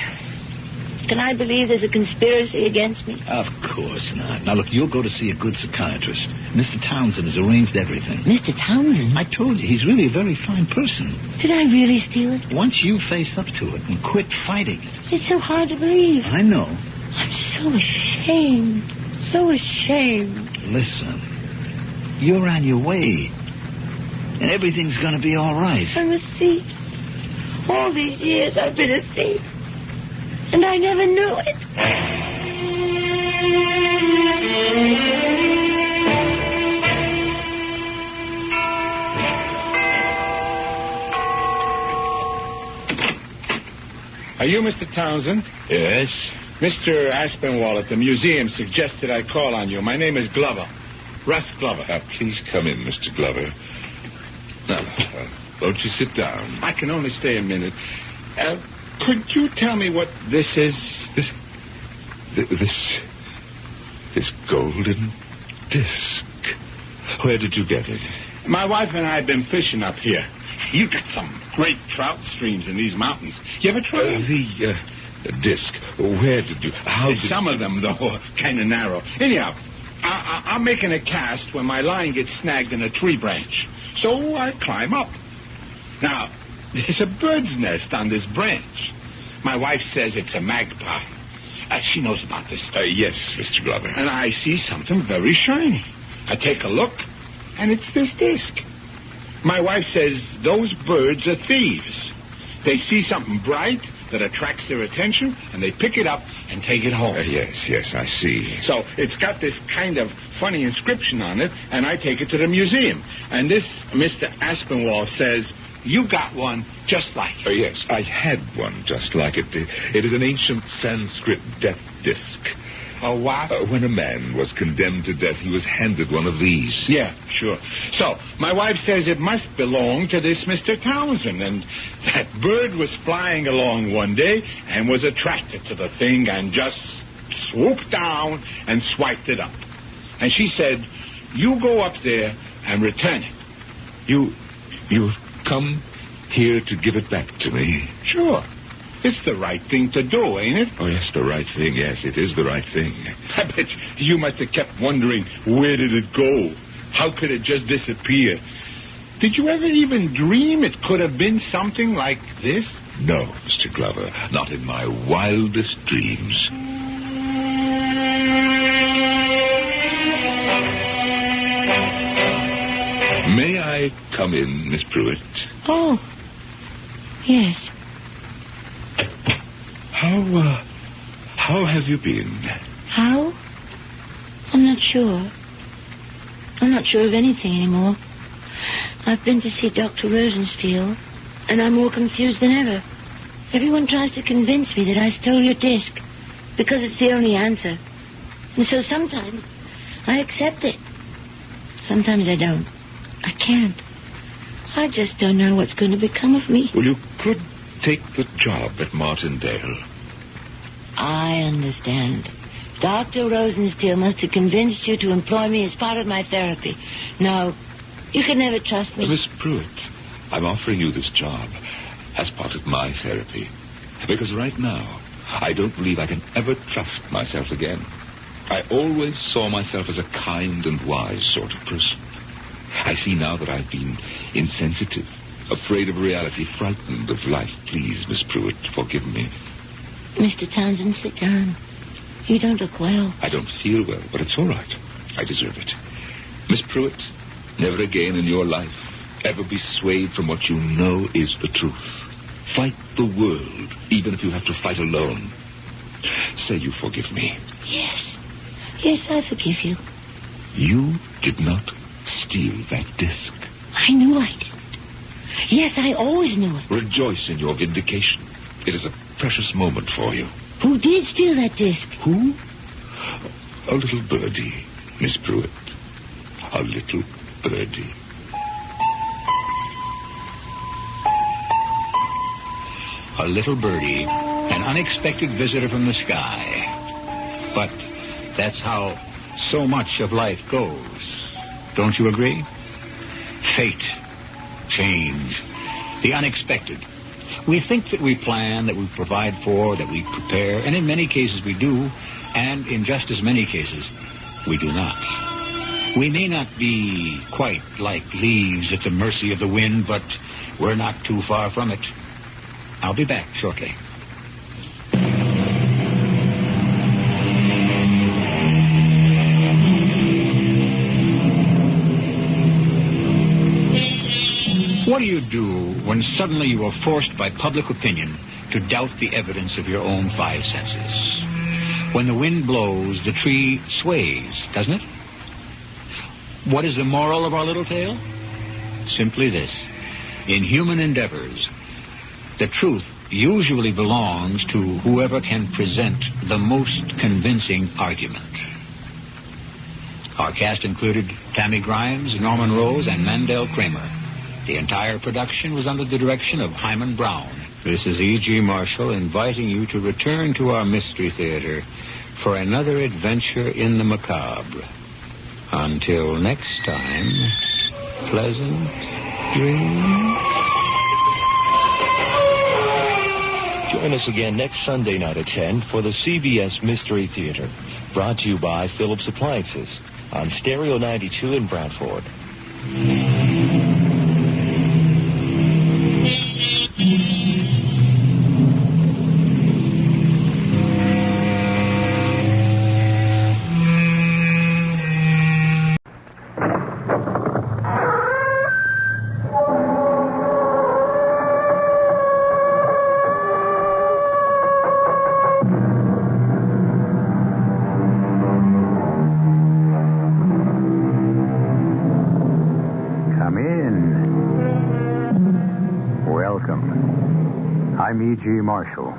Can I believe there's a conspiracy against me? Of course not. Now, look, you'll go to see a good psychiatrist. Mr. Townsend has arranged everything. Mr. Townsend? I told you, he's really a very fine person. Did I really steal it? Once you face up to it and quit fighting it. It's so hard to believe. I know. I'm so ashamed. So ashamed. Listen, you're on your way. And everything's going to be all right. I'm a thief. All these years I've been a thief. And I never knew it. Are you Mr. Townsend? Yes. Mr. Aspinwall at the museum suggested I call on you. My name is Glover. Russ Glover. Please come in, Mr. Glover. Now, won't you sit down? I can only stay a minute. Could you tell me what this is? This golden disc. Where did you get it? My wife and I have been fishing up here. You got some great trout streams in these mountains. You ever tried the disc. Where did you... Some of them, though, are kind of narrow. Anyhow, I'm making a cast when my line gets snagged in a tree branch. So I climb up. Now, there's a bird's nest on this branch. My wife says it's a magpie. She knows about this stuff. Yes, Mr. Glover. And I see something very shiny. I take a look, and it's this disc. My wife says those birds are thieves. They see something bright that attracts their attention, and they pick it up and take it home. Yes, I see. So it's got this kind of funny inscription on it, and I take it to the museum. And this Mr. Aspinwall says, you got one just like it. Yes, I had one just like it. It is an ancient Sanskrit death disc. A what? When a man was condemned to death, he was handed one of these. Yeah, sure. So, my wife says it must belong to this Mr. Townsend, and that bird was flying along one day and was attracted to the thing and just swooped down and swiped it up. And she said, you go up there and return it. You come here to give it back to me? Sure. It's the right thing to do, ain't it? Oh, yes, the right thing. Yes, it is the right thing. I bet you must have kept wondering, where did it go? How could it just disappear? Did you ever even dream it could have been something like this? No, Mr. Glover, not in my wildest dreams. May I come in, Miss Pruitt? Oh, yes. How have you been? How? I'm not sure. I'm not sure of anything anymore. I've been to see Dr. Rosensteel, and I'm more confused than ever. Everyone tries to convince me that I stole your disc, because it's the only answer. And so sometimes I accept it. Sometimes I don't. I can't. I just don't know what's going to become of me. Well, you could take the job at Martindale. I understand. Dr. Rosenstiel must have convinced you to employ me as part of my therapy. No, you can never trust me. Miss Pruitt, I'm offering you this job as part of my therapy. Because right now, I don't believe I can ever trust myself again. I always saw myself as a kind and wise sort of person. I see now that I've been insensitive, afraid of reality, frightened of life. Please, Miss Pruitt, forgive me. Mr. Townsend, sit down. You don't look well. I don't feel well, but it's all right. I deserve it. Miss Pruitt, never again in your life ever be swayed from what you know is the truth. Fight the world, even if you have to fight alone. Say you forgive me. Yes. Yes, I forgive you. You did not steal that disc. I knew I didn't. Yes, I always knew it. Rejoice in your vindication. It is a precious moment for you. Who did steal that disc? Who? A little birdie, Miss Pruitt. A little birdie. A little birdie, an unexpected visitor from the sky. But that's how so much of life goes. Don't you agree? Fate, change, the unexpected. We think that we plan, that we provide for, that we prepare, and in many cases we do, and in just as many cases we do not. We may not be quite like leaves at the mercy of the wind, but we're not too far from it. I'll be back shortly. What do you do when suddenly you are forced by public opinion to doubt the evidence of your own five senses? When the wind blows, the tree sways, doesn't it? What is the moral of our little tale? Simply this. In human endeavors, the truth usually belongs to whoever can present the most convincing argument. Our cast included Tammy Grimes, Norman Rose, and Mandel Kramer. The entire production was under the direction of Hyman Brown. This is E.G. Marshall inviting you to return to our Mystery Theater for another adventure in the macabre. Until next time, pleasant dreams. Join us again next Sunday night at 10 for the CBS Mystery Theater, brought to you by Phillips Appliances on Stereo 92 in Bradford. I'm E.G. Marshall.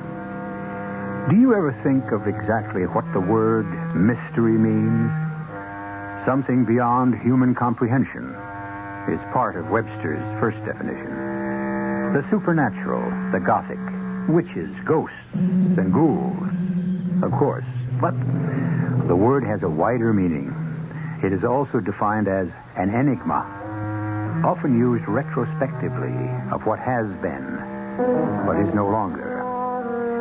Do you ever think of exactly what the word mystery means? Something beyond human comprehension is part of Webster's first definition. The supernatural, the gothic, witches, ghosts, and ghouls, of course. But the word has a wider meaning. It is also defined as an enigma, often used retrospectively of what has been, but is no longer,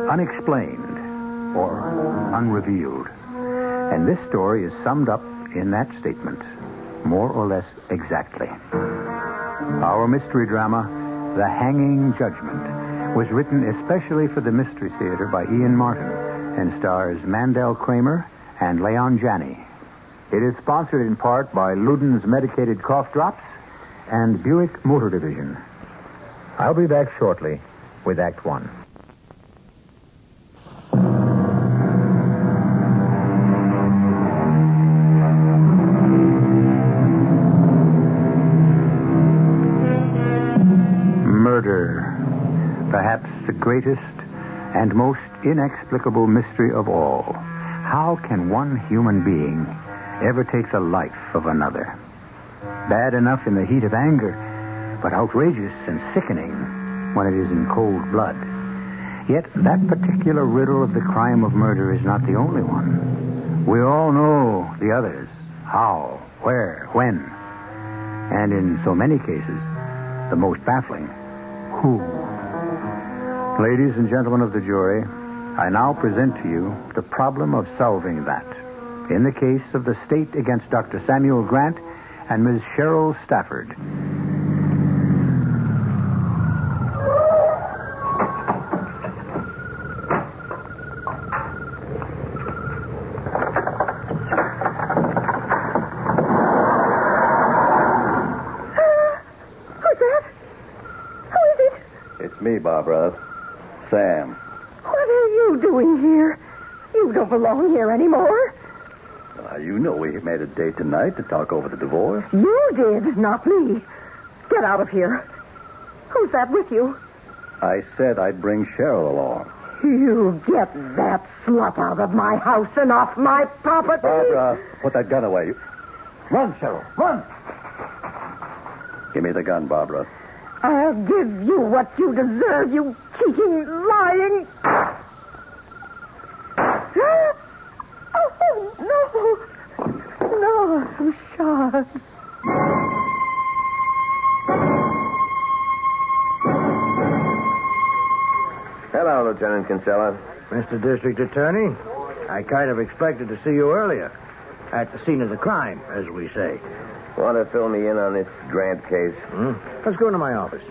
unexplained or unrevealed. And this story is summed up in that statement, more or less exactly. Our mystery drama, The Hanging Judgment, was written especially for the Mystery Theater by Ian Martin and stars Mandel Kramer and Leon Janney. It is sponsored in part by Luden's Medicated Cough Drops and Buick Motor Division. I'll be back shortly with Act One. Murder, perhaps the greatest and most inexplicable mystery of all. How can one human being ever take the life of another. Bad enough in the heat of anger, but outrageous and sickening when it is in cold blood. Yet that particular riddle of the crime of murder is not the only one. We all know the others. How, where, when. And in so many cases, the most baffling, who. Ladies and gentlemen of the jury, I now present to you the problem of solving that. In the case of the state against Dr. Samuel Grant and Ms. Cheryl Stafford. Me, Barbara. Sam. What are you doing here? You don't belong here anymore. You know we made a date tonight to talk over the divorce. You did, not me. Get out of here. Who's that with you? I said I'd bring Cheryl along. You get that slut out of my house and off my property. Barbara, put that gun away. Run, Cheryl, run! Give me the gun, Barbara. I'll give you what you deserve, you cheating, lying... Oh, no. No, I'm shot. Hello, Lieutenant Kinsella. Mr. District Attorney, I kind of expected to see you earlier. At the scene of the crime, as we say. Want to fill me in on this Grant case? Let's go into my office.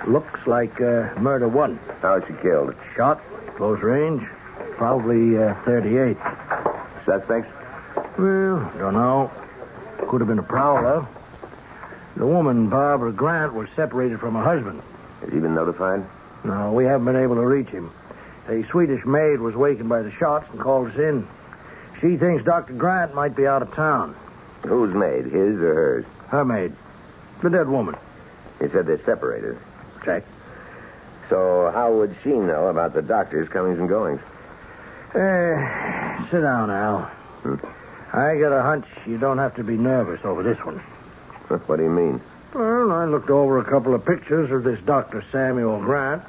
Looks like murder one. How's she killed? Shot, close range, probably 38. Suspects? Well, don't know. Could have been a prowler. The woman, Barbara Grant, was separated from her husband. Has he been notified? No, we haven't been able to reach him. A Swedish maid was wakened by the shots and called us in. She thinks Dr. Grant might be out of town. Whose maid, his or hers? Her maid. The dead woman. You said they're separated. Check. So how would she know about the doctor's comings and goings? Sit down, Al. I got a hunch you don't have to be nervous over this one. What do you mean? Well, I looked over a couple of pictures of this Dr. Samuel Grant.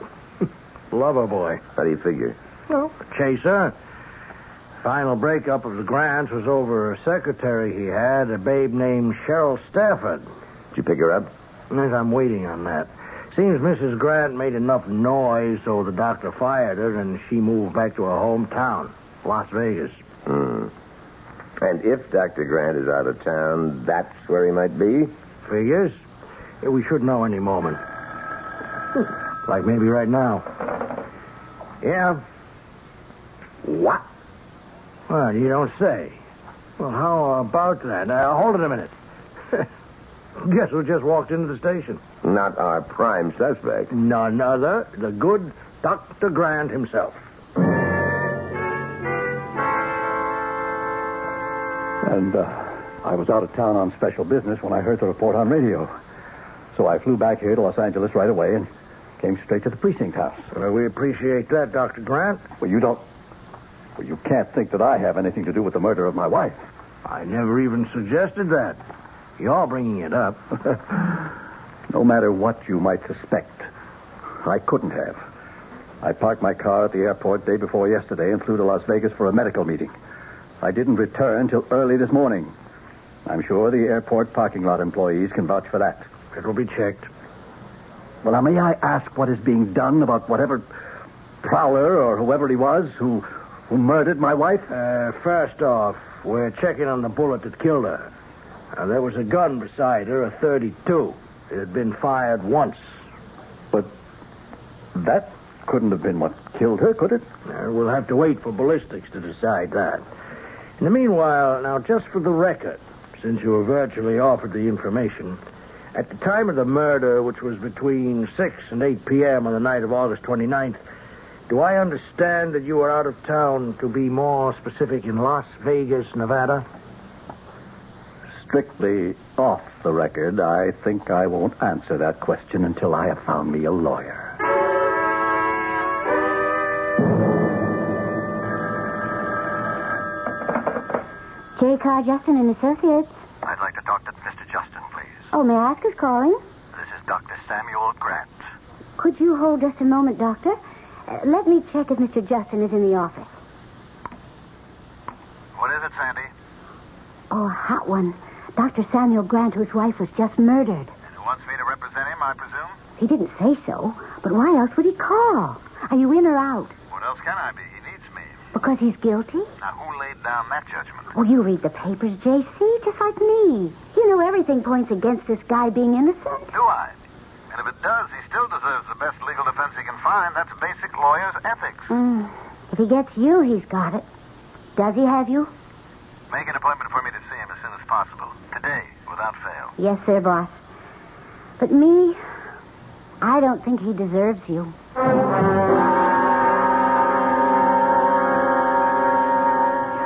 Lover boy. How do you figure? Well, chaser. Final breakup of the Grants was over a secretary he had, a babe named Cheryl Stafford. Did you pick her up? Yes, I'm waiting on that. Seems Mrs. Grant made enough noise so the doctor fired her and she moved back to her hometown, Las Vegas. And if Dr. Grant is out of town, that's where he might be? Figures. We should know any moment. Like maybe right now. Yeah. What? Well, you don't say. Well, how about that? Hold it a minute. Guess who just walked into the station? Not our prime suspect. None other. The good Dr. Grant himself. And I was out of town on special business when I heard the report on radio. So I flew back here to Los Angeles right away and came straight to the precinct house. Well, we appreciate that, Dr. Grant. Well, you can't think that I have anything to do with the murder of my wife. I never even suggested that. You're bringing it up. No matter what you might suspect, I couldn't have. I parked my car at the airport day before yesterday and flew to Las Vegas for a medical meeting. I didn't return till early this morning. I'm sure the airport parking lot employees can vouch for that. It will be checked. Well, now, may I ask what is being done about whatever prowler or whoever he was who murdered my wife? First off, we're checking on the bullet that killed her. There was a gun beside her, a .32. It had been fired once. But that couldn't have been what killed her, could it? We'll have to wait for ballistics to decide that. In the meanwhile, now, just for the record, since you were virtually offered the information, at the time of the murder, which was between 6 and 8 p.m. on the night of August 29th, do I understand that you were out of town, to be more specific, in Las Vegas, Nevada? Strictly off the record, I think I won't answer that question until I have found me a lawyer. J. Carr, Justin and Associates. I'd like to talk to Mr. Justin, please. Oh, may I ask who's calling? This is Dr. Samuel Grant. Could you hold just a moment, Doctor? Let me check if Mr. Justin is in the office. What is it, Sandy? Oh, a hot one. Dr. Samuel Grant, whose wife was just murdered. And who wants me to represent him, I presume? He didn't say so, but why else would he call? Are you in or out? What else can I be? He needs me. Because he's guilty? Now, who laid down that judgment? Well, you read the papers, J.C., just like me. You know everything points against this guy being innocent. Do I? And if it does, he still deserves the best legal defense he can find. That's basic lawyer's ethics. If he gets you, he's got it. Does he have you? Make an appointment for me to see him as soon as possible. Today, without fail. Yes, sir, boss. But me, I don't think he deserves you.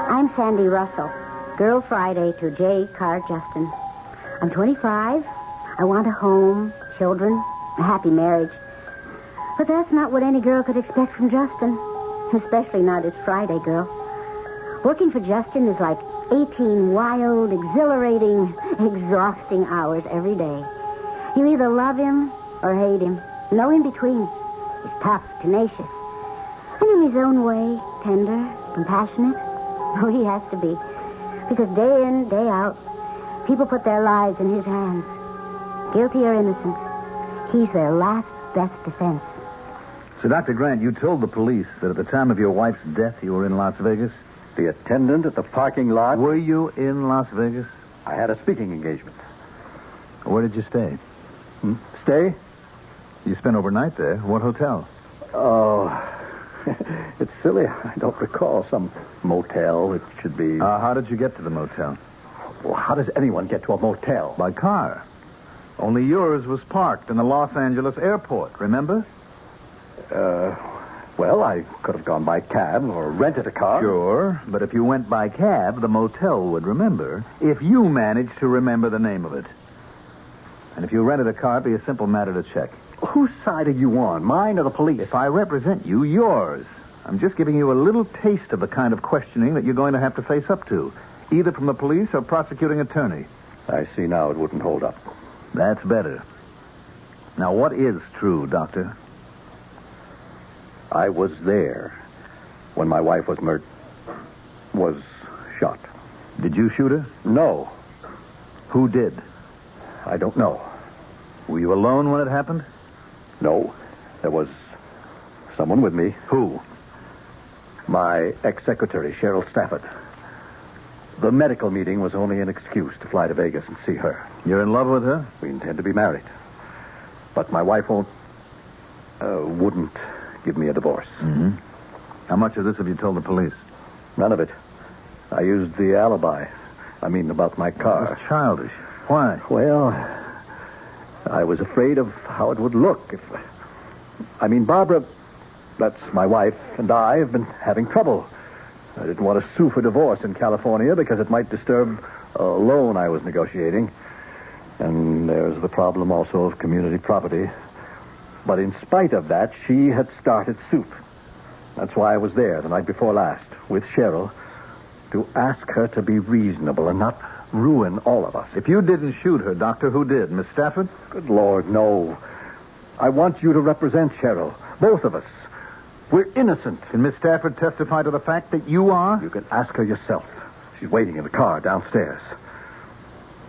I'm Sandy Russell, Girl Friday to J. Carr Justin. I'm 25. I want a home, children, a happy marriage. But that's not what any girl could expect from Justin, especially not his Friday girl. Working for Justin is like 18 wild, exhilarating, exhausting hours every day. You either love him or hate him. No in between. He's tough, tenacious, and in his own way, tender, compassionate. Oh, he has to be. Because day in, day out, people put their lives in his hands. Guilty or innocent, he's their last best defense. So, Dr. Grant, you told the police that at the time of your wife's death, you were in Las Vegas? The attendant at the parking lot? Were you in Las Vegas? I had a speaking engagement. Where did you stay? Stay? You spent overnight there. What hotel? Oh, it's silly. I don't recall. Some motel. It should be... how did you get to the motel? Well, how does anyone get to a motel? By car. Only yours was parked in the Los Angeles airport, remember? Well, I could have gone by cab or rented a car. Sure, but if you went by cab, the motel would remember if you managed to remember the name of it. And if you rented a car, it'd be a simple matter to check. Whose side are you on, mine or the police? If I represent you, yours. I'm just giving you a little taste of the kind of questioning that you're going to have to face up to, either from the police or prosecuting attorney. I see now it wouldn't hold up. That's better. Now, what is true, Doctor? I was there when my wife was shot. Did you shoot her? No. Who did? I don't know. Were you alone when it happened? No. There was someone with me. Who? My ex-secretary, Cheryl Stafford. The medical meeting was only an excuse to fly to Vegas and see her. You're in love with her? We intend to be married. But my wife wouldn't give me a divorce. Mm-hmm. How much of this have you told the police? None of it. I used the alibi. I mean, about my car. That's childish. Why? Well, I was afraid of how it would look if... Barbara, that's my wife, and I have been having trouble. I didn't want to sue for divorce in California because it might disturb a loan I was negotiating. And there's the problem also of community property. But in spite of that, she had started suit. That's why I was there the night before last with Cheryl to ask her to be reasonable and not ruin all of us. If you didn't shoot her, Doctor, who did? Miss Stafford? Good Lord, no. I want you to represent Cheryl. Both of us. We're innocent. Can Miss Stafford testify to the fact that you are? You can ask her yourself. She's waiting in the car downstairs.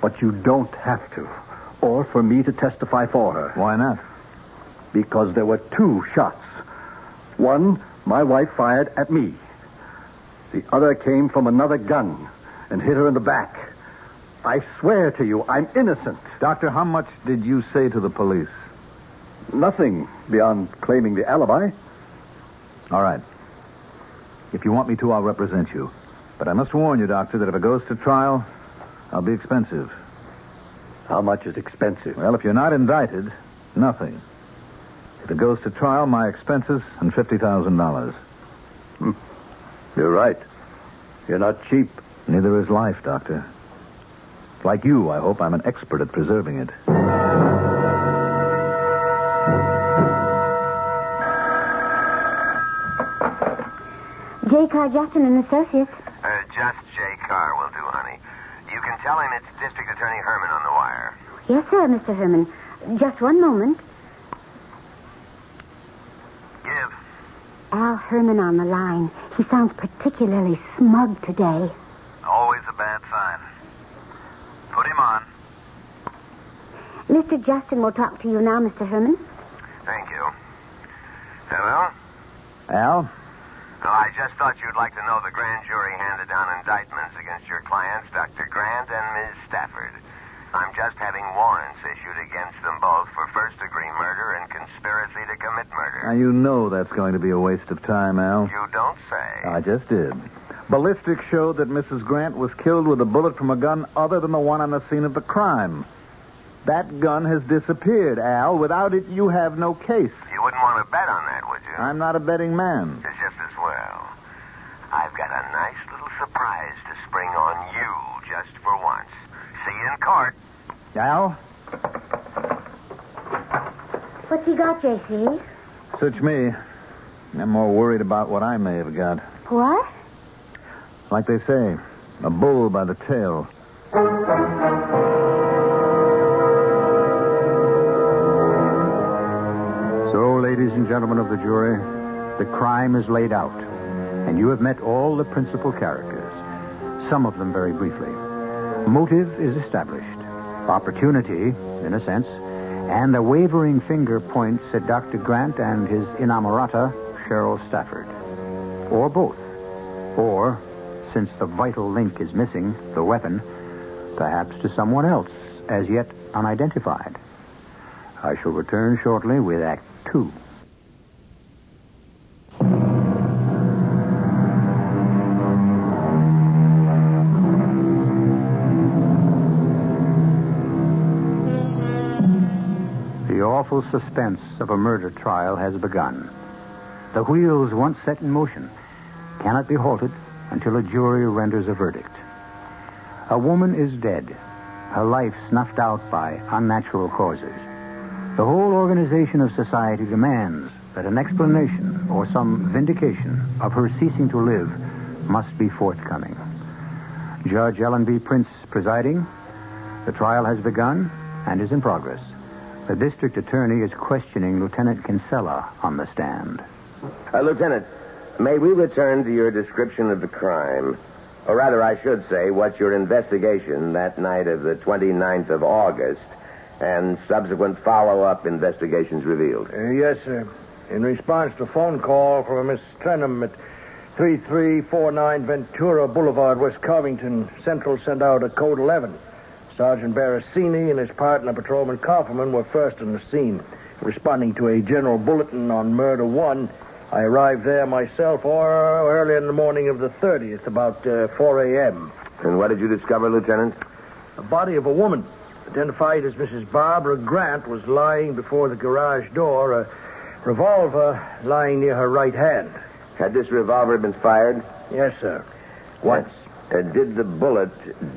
But you don't have to. Or for me to testify for her. Why not? Because there were 2 shots. One, my wife fired at me. The other came from another gun and hit her in the back. I swear to you, I'm innocent. Doctor, how much did you say to the police? Nothing beyond claiming the alibi. All right. If you want me to, I'll represent you. But I must warn you, Doctor, that if it goes to trial, I'll be expensive. How much is expensive? Well, if you're not indicted, nothing. If it goes to trial, my expenses and $50,000. You're right. You're not cheap. Neither is life, Doctor. Like you, I hope I'm an expert at preserving it. J. Carr, Justin and Associates. Just J. Carr will do, honey. You can tell him it's District Attorney Herman on the wire. Yes, sir, Mr. Herman. Just one moment. Give. Al Herman on the line. He sounds particularly smug today. Always a bad sign. Put him on. Mr. Justin will talk to you now, Mr. Herman. Thank you. Hello? Al? Well, I just thought you'd like to know the grand jury handed down indictments against your clients, Dr. Grant and Ms. Stafford. I'm just having warrants issued against them both for first-degree murder and conspiracy to commit murder. Now, you know that's going to be a waste of time, Al. You don't say. I just did. Ballistics showed that Mrs. Grant was killed with a bullet from a gun other than the one on the scene of the crime. That gun has disappeared, Al. Without it, you have no case. You wouldn't want to bet on that, would you? I'm not a betting man. It's just as well. I've got a nice little surprise to spring on you just for once. See you in court. Al? What's he got, J.C.? Such me. I'm more worried about what I may have got. What? Like they say, a bull by the tail. So, ladies and gentlemen of the jury, the crime is laid out, and you have met all the principal characters, some of them very briefly. Motive is established. Opportunity, in a sense, and a wavering finger points at Dr. Grant and his inamorata, Cheryl Stafford. Or both. Or, since the vital link is missing, the weapon, perhaps to someone else, as yet unidentified. I shall return shortly with Act 2. The awful suspense of a murder trial has begun. The wheels, once set in motion, cannot be halted until a jury renders a verdict. A woman is dead, her life snuffed out by unnatural causes. The whole organization of society demands that an explanation or some vindication of her ceasing to live must be forthcoming. Judge Ellen B. Prince presiding. The trial has begun and is in progress. The district attorney is questioning Lieutenant Kinsella on the stand. Lieutenant, may we return to your description of the crime? Or rather, I should say, what your investigation that night of the 29th of August and subsequent follow-up investigations revealed. Yes, sir. In response to a phone call from a Miss Trenham at 3349 Ventura Boulevard, West Covington, Central sent out a code 11. Sergeant Barasini and his partner, Patrolman Kaufman, were first on the scene. Responding to a general bulletin on Murder 1, I arrived there myself early in the morning of the 30th, about 4 a.m. And what did you discover, Lieutenant? The body of a woman, identified as Mrs. Barbara Grant, was lying before the garage door, a revolver lying near her right hand. Had this revolver been fired? Yes, sir. Once. Did the bullet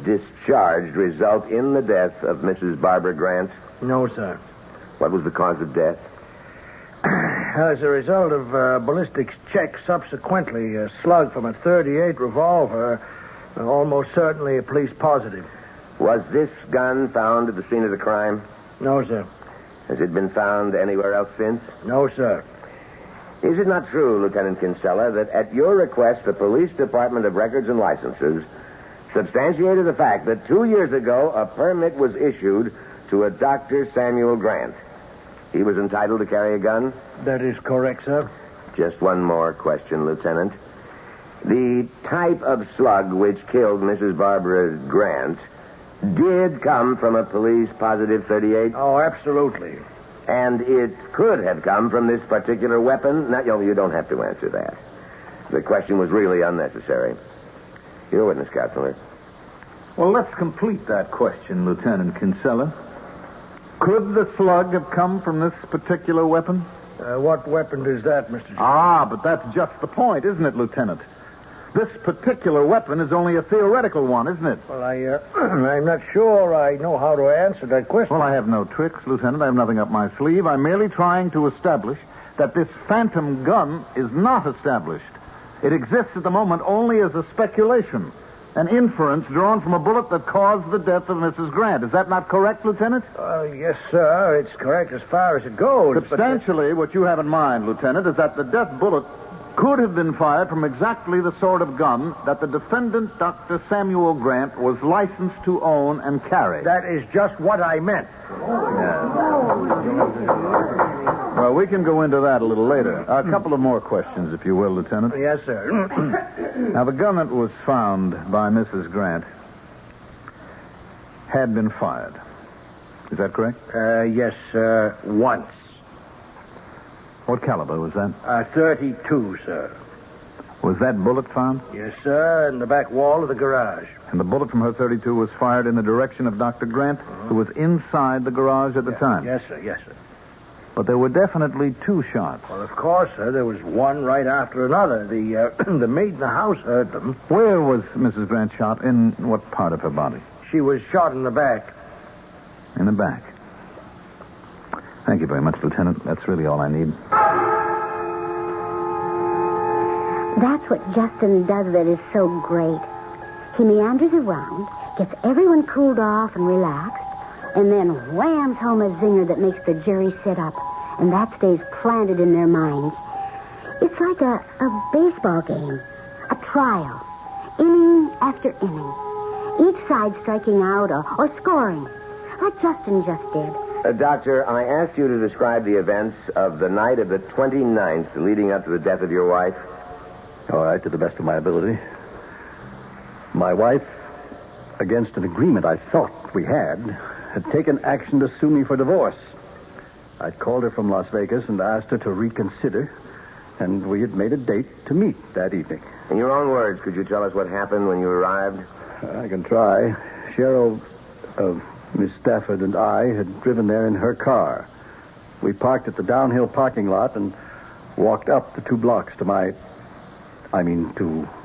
discharged result in the death of Mrs. Barbara Grant? No, sir. What was the cause of death? As a result of ballistics check subsequently, a slug from a .38 revolver, almost certainly a police positive. Was this gun found at the scene of the crime? No, sir. Has it been found anywhere else since? No, sir. Is it not true, Lieutenant Kinsella, that at your request the Police Department of Records and Licenses substantiated the fact that 2 years ago a permit was issued to a Dr. Samuel Grant? He was entitled to carry a gun? That is correct, sir. Just one more question, Lieutenant. The type of slug which killed Mrs. Barbara Grant did come from a police positive .38? Oh, absolutely. And it could have come from this particular weapon? No, you don't have to answer that. The question was really unnecessary. Your witness, Counselor. Well, let's complete that question, Lieutenant Kinsella. Could the slug have come from this particular weapon? What weapon is that, Mr. Jones? Ah, but that's just the point, isn't it, Lieutenant? This particular weapon is only a theoretical one, isn't it? Well, I'm not sure I know how to answer that question. Well, I have no tricks, Lieutenant. I have nothing up my sleeve. I'm merely trying to establish that this phantom gun is not established. It exists at the moment only as a speculation, an inference drawn from a bullet that caused the death of Mrs. Grant. Is that not correct, Lieutenant? Yes, sir. It's correct as far as it goes. Substantially, what you have in mind, Lieutenant, is that the death bullet could have been fired from exactly the sort of gun that the defendant, Dr. Samuel Grant, was licensed to own and carry. That is just what I meant. Well, we can go into that a little later. A couple of more questions, if you will, Lieutenant. Yes, sir. Now, the gun that was found by Mrs. Grant had been fired. Is that correct? Yes, sir. Once. What caliber was that? 32, sir. Was that bullet found? Yes, sir, in the back wall of the garage. And the bullet from her 32 was fired in the direction of Dr. Grant, who was inside the garage at the time? Yes, sir, yes, sir. But there were definitely two shots. Well, of course, sir. There was one right after another. The maid in the house heard them. Where was Mrs. Grant shot? In what part of her body? She was shot in the back. In the back. Thank you very much, Lieutenant. That's really all I need. That's what Justin does that is so great. He meanders around, gets everyone cooled off and relaxed, and then whams home a zinger that makes the jury sit up, and that stays planted in their minds. It's like a baseball game, a trial, inning after inning. Each side striking out or scoring, like Justin just did. Doctor, I asked you to describe the events of the night of the 29th leading up to the death of your wife. All right, to the best of my ability. My wife, against an agreement I thought we had taken action to sue me for divorce. I'd called her from Las Vegas and asked her to reconsider, and we had made a date to meet that evening. In your own words, could you tell us what happened when you arrived? I can try. Cheryl, Miss Stafford and I had driven there in her car. We parked at the downhill parking lot and walked up the 2 blocks to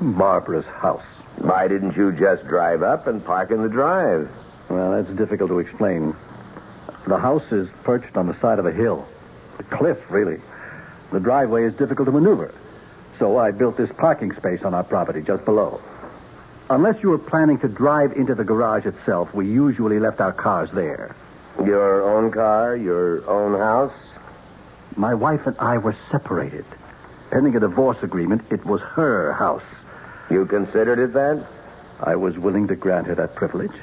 Barbara's house. Why didn't you just drive up and park in the drive? Well, that's difficult to explain. The house is perched on the side of a hill. A cliff, really. The driveway is difficult to maneuver. So I built this parking space on our property just below. Unless you were planning to drive into the garage itself, we usually left our cars there. Your own car, your own house? My wife and I were separated. Pending a divorce agreement, it was her house. You considered it that? I was willing to grant her that privilege.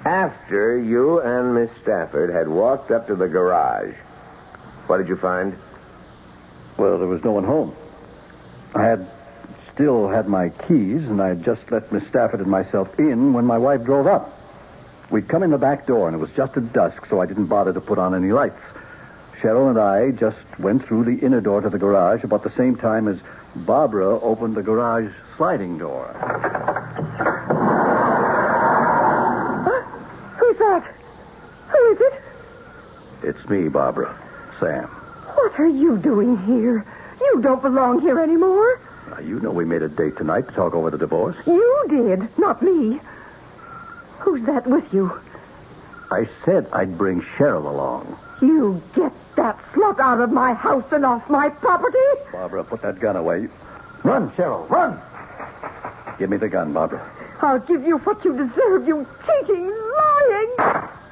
After you and Miss Stafford had walked up to the garage, what did you find? Well, there was no one home. I still had my keys, and I had just let Miss Stafford and myself in when my wife drove up. We'd come in the back door, and it was just at dusk, so I didn't bother to put on any lights. Cheryl and I just went through the inner door to the garage about the same time as Barbara opened the garage sliding door. Who's that? Who is it? It's me, Barbara. Sam. What are you doing here? You don't belong here anymore. Now, you know we made a date tonight to talk over the divorce. You did, not me. Who's that with you? I said I'd bring Cheryl along. You get that slut out of my house and off my property? Barbara, put that gun away. Run, Cheryl, run! Give me the gun, Barbara. I'll give you what you deserve, you cheating, lying...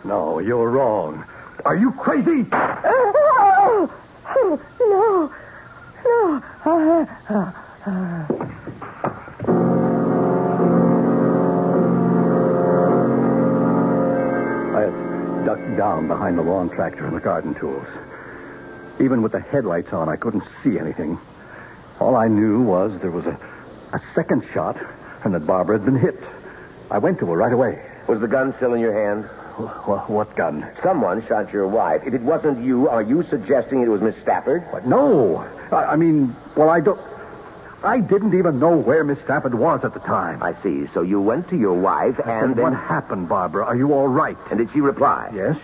No, you're wrong. Are you crazy? No. I had ducked down behind the lawn tractor and the garden tools. Even with the headlights on, I couldn't see anything. All I knew was there was a second shot and that Barbara had been hit. I went to her right away. Was the gun still in your hand? What gun? Someone shot your wife. If it wasn't you, are you suggesting it was Miss Stafford? What? No. I didn't even know where Miss Stafford was at the time. I see. So you went to your wife and then... What happened, Barbara? Are you all right? And did she reply? Yes,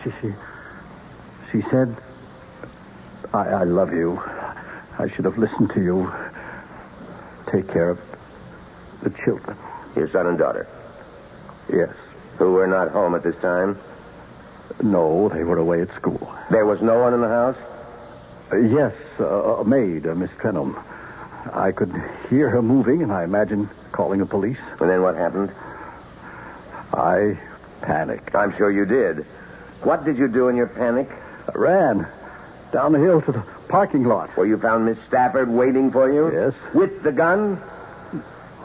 she said, I love you. I should have listened to you. Take care of the children. Your son and daughter? Yes. Who were not home at this time? No, they were away at school. There was no one in the house? Yes, a maid, Miss Trenholm. I could hear her moving, and I imagined calling the police. And then what happened? I panicked. I'm sure you did. What did you do in your panic? I ran down the hill to the parking lot. Where you found Miss Stafford waiting for you? Yes. With the gun?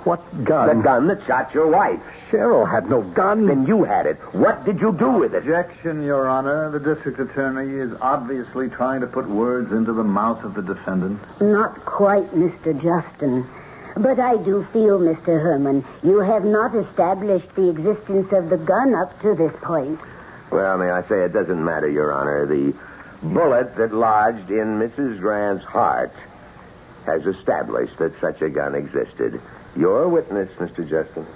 What gun? The gun that shot your wife. Cheryl had no gun. Then you had it. What did you do with it? Objection, Your Honor. The district attorney is obviously trying to put words into the mouth of the defendant. Not quite, Mr. Justin. But I do feel, Mr. Herman, you have not established the existence of the gun up to this point. Well, may I say, it doesn't matter, Your Honor. The bullet that lodged in Mrs. Grant's heart has established that such a gun existed. You're a witness, Mr. Justin.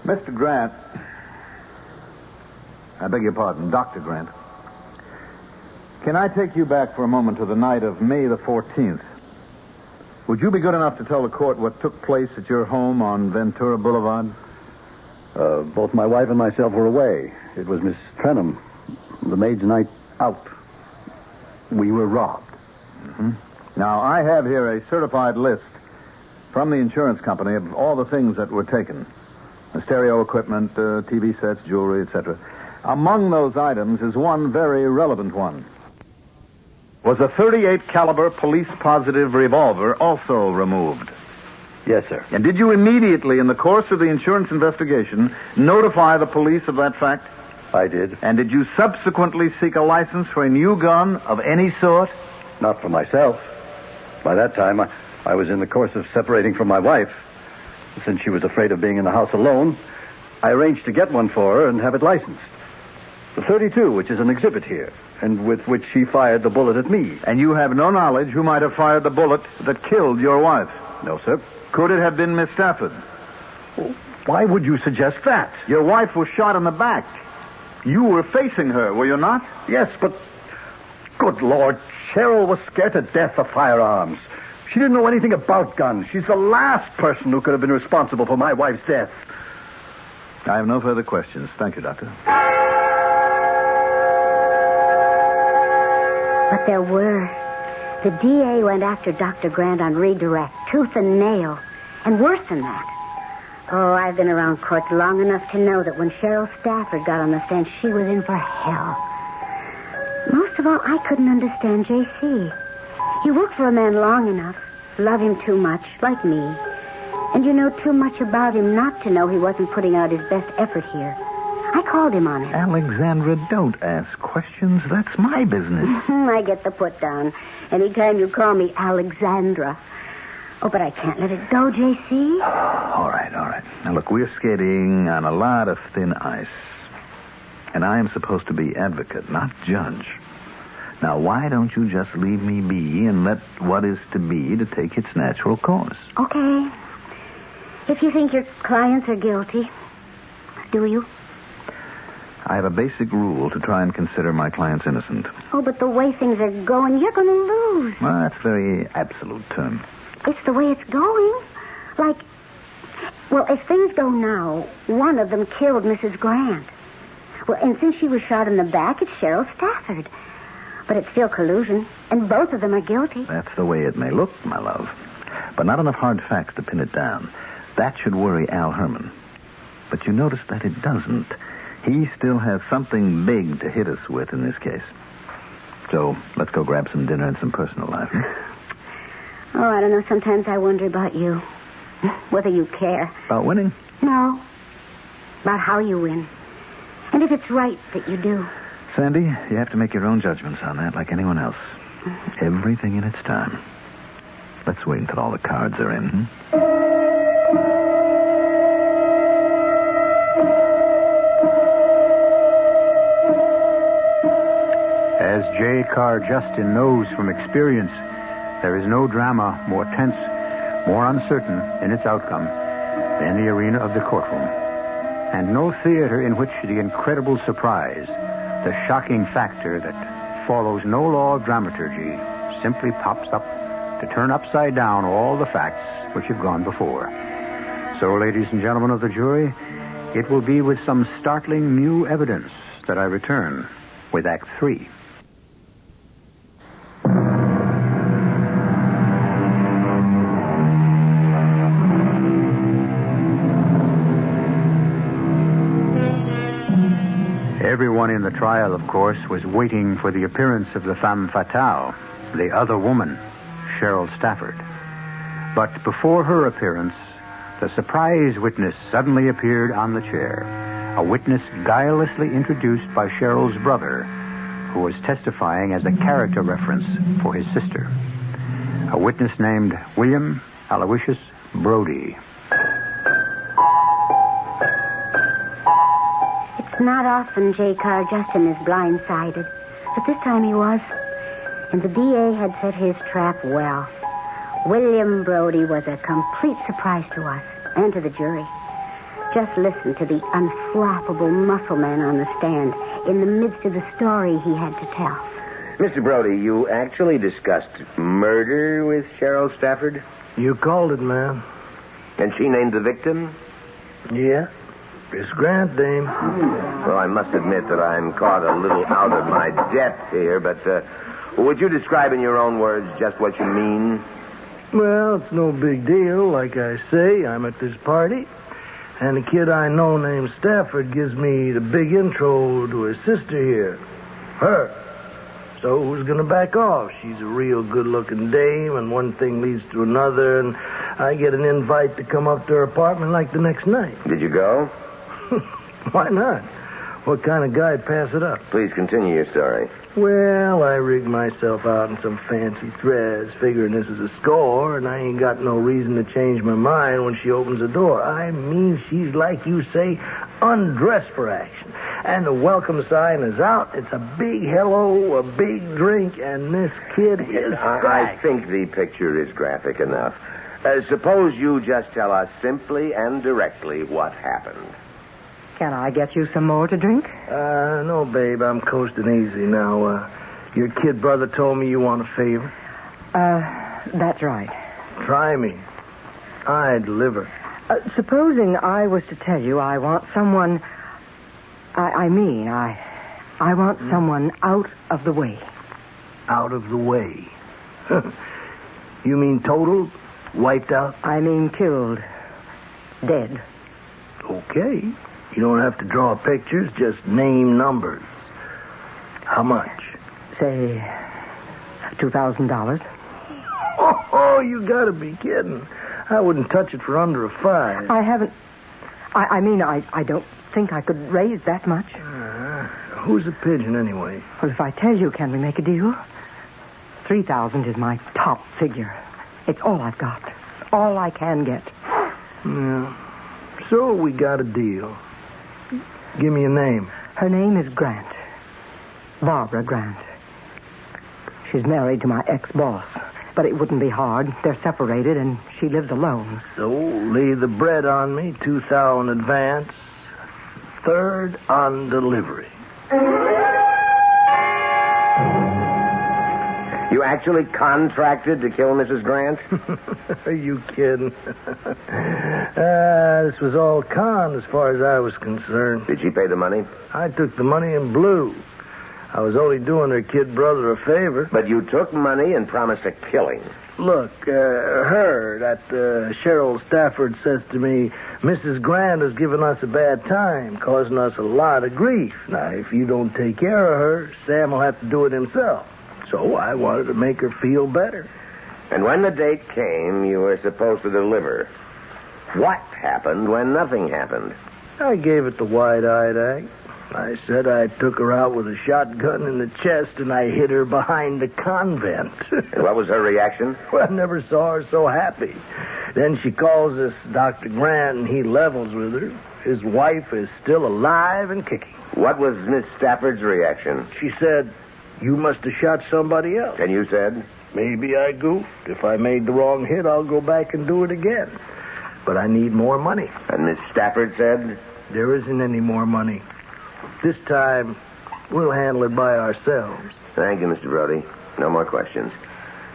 Mr. Grant. I beg your pardon, Dr. Grant. Can I take you back for a moment to the night of May the 14th? Would you be good enough to tell the court what took place at your home on Ventura Boulevard? Both my wife and myself were away. It was Miss Trenham, the maid's night out. We were robbed. Mm-hmm. Now, I have here a certified list from the insurance company of all the things that were taken. The stereo equipment, TV sets, jewelry, etc. Among those items is one very relevant one. Was a .38 caliber police-positive revolver also removed? Yes, sir. And did you immediately, in the course of the insurance investigation, notify the police of that fact? I did. And did you subsequently seek a license for a new gun of any sort? Not for myself. By that time, I was in the course of separating from my wife. Since she was afraid of being in the house alone, I arranged to get one for her and have it licensed. The .32, which is an exhibit here, and with which she fired the bullet at me. And you have no knowledge who might have fired the bullet that killed your wife? No, sir. Could it have been Miss Stafford? Why would you suggest that? Your wife was shot in the back. You were facing her, were you not? Yes, but... Good Lord, Cheryl was scared to death of firearms. She didn't know anything about guns. She's the last person who could have been responsible for my wife's death. I have no further questions. Thank you, Doctor. But there were. The DA went after Dr. Grant on redirect, tooth and nail. And worse than that. Oh, I've been around courts long enough to know that when Cheryl Stafford got on the stand, she was in for hell. Most of all, I couldn't understand J.C. He worked for a man long enough, love him too much, like me. And you know too much about him not to know he wasn't putting out his best effort here. I called him on it. Alexandra, don't ask questions. That's my business. I get the put down anytime you call me Alexandra. Oh, but I can't let it go, J.C. All right. Now, look, we're skating on a lot of thin ice. And I am supposed to be advocate, not judge. Now, why don't you just leave me be and let what is to be to take its natural course? Okay. If you think your clients are guilty, do you? I have a basic rule to try and consider my clients innocent. Oh, but the way things are going, you're going to lose. Well, that's a very absolute term. It's the way it's going. Like, well, as things go now, one of them killed Mrs. Grant. Well, and since she was shot in the back, it's Cheryl Stafford. But it's still collusion, and both of them are guilty. That's the way it may look, my love. But not enough hard facts to pin it down. That should worry Al Herman. But you notice that it doesn't. He still has something big to hit us with in this case. So, let's go grab some dinner and some personal life. Oh, I don't know. Sometimes I wonder about you. Whether you care. About winning? No. About how you win. And if it's right that you do. Sandy, you have to make your own judgments on that like anyone else. Everything in its time. Let's wait until all the cards are in. As J. Carr Justin knows from experience, there is no drama more tense, more uncertain in its outcome than the arena of the courtroom. And no theater in which the incredible surprise, the shocking factor that follows no law of dramaturgy, simply pops up to turn upside down all the facts which have gone before. So, ladies and gentlemen of the jury, it will be with some startling new evidence that I return with Act 3. Everyone in the trial, of course, was waiting for the appearance of the femme fatale, the other woman, Cheryl Stafford. But before her appearance, the surprise witness suddenly appeared on the chair, a witness guilelessly introduced by Cheryl's brother, who was testifying as a character reference for his sister. A witness named William Aloysius Brody. It's not often J. Carr Justin is blindsided, but this time he was. And the DA had set his trap well. William Brody was a complete surprise to us and to the jury. Just listen to the unflappable muscle man on the stand in the midst of the story he had to tell. Mr. Brody, you actually discussed murder with Cheryl Stafford? You called it, ma'am. And she named the victim? Yeah. Miss Grant, dame. Well, I must admit that I'm caught a little out of my depth here, but would you describe in your own words just what you mean? Well, it's no big deal. Like I say, I'm at this party, and a kid I know named Stafford gives me the big intro to his sister here. Her. So who's going to back off? She's a real good-looking dame, and one thing leads to another, and I get an invite to come up to her apartment like the next night. Did you go? Why not? What kind of guy'd pass it up? Please continue your story. Well, I rigged myself out in some fancy threads, figuring this is a score, and I ain't got no reason to change my mind when she opens the door. I mean, she's like you say, undressed for action. And the welcome sign is out. It's a big hello, a big drink, and this kid is I think the picture is graphic enough. Suppose you just tell us simply and directly what happened. Can I get you some more to drink? No, babe. I'm coasting easy now. Your kid brother told me you want a favor. That's right. Try me. I deliver. Supposing I was to tell you I want someone... I want someone out of the way. Out of the way? You mean total? Wiped out? I mean killed. Dead. Okay. You don't have to draw pictures, just name numbers. How much? Say, $2,000. Oh, you gotta be kidding. I wouldn't touch it for under a $5. I haven't... I don't think I could raise that much. Who's a pigeon, anyway? Well, if I tell you, can we make a deal? 3,000 is my top figure. It's all I've got. All I can get. Yeah. So we got a deal. Give me a name. Her name is Grant. Barbara Grant. She's married to my ex-boss. But it wouldn't be hard. They're separated, and she lives alone. So lay the bread on me, $2,000 in advance. Third on delivery. You actually contracted to kill Mrs. Grant? Are you kidding? This was all con as far as I was concerned. Did she pay the money? I took the money and blew. I was only doing her kid brother a favor. But you took money and promised a killing. Look, Cheryl Stafford says to me, Mrs. Grant has given us a bad time, causing us a lot of grief. Now, if you don't take care of her, Sam will have to do it himself. So I wanted to make her feel better. And when the date came, you were supposed to deliver. What happened when nothing happened? I gave it the wide-eyed act. I said I took her out with a shotgun in the chest and I hid her behind the convent. And what was her reaction? Well, I never saw her so happy. Then she calls us Dr. Grant and he levels with her. His wife is still alive and kicking. What was Miss Stafford's reaction? She said, you must have shot somebody else. And you said? Maybe I goofed. If I made the wrong hit, I'll go back and do it again. But I need more money. And Miss Stafford said? There isn't any more money. This time, we'll handle it by ourselves. Thank you, Mr. Brody. No more questions.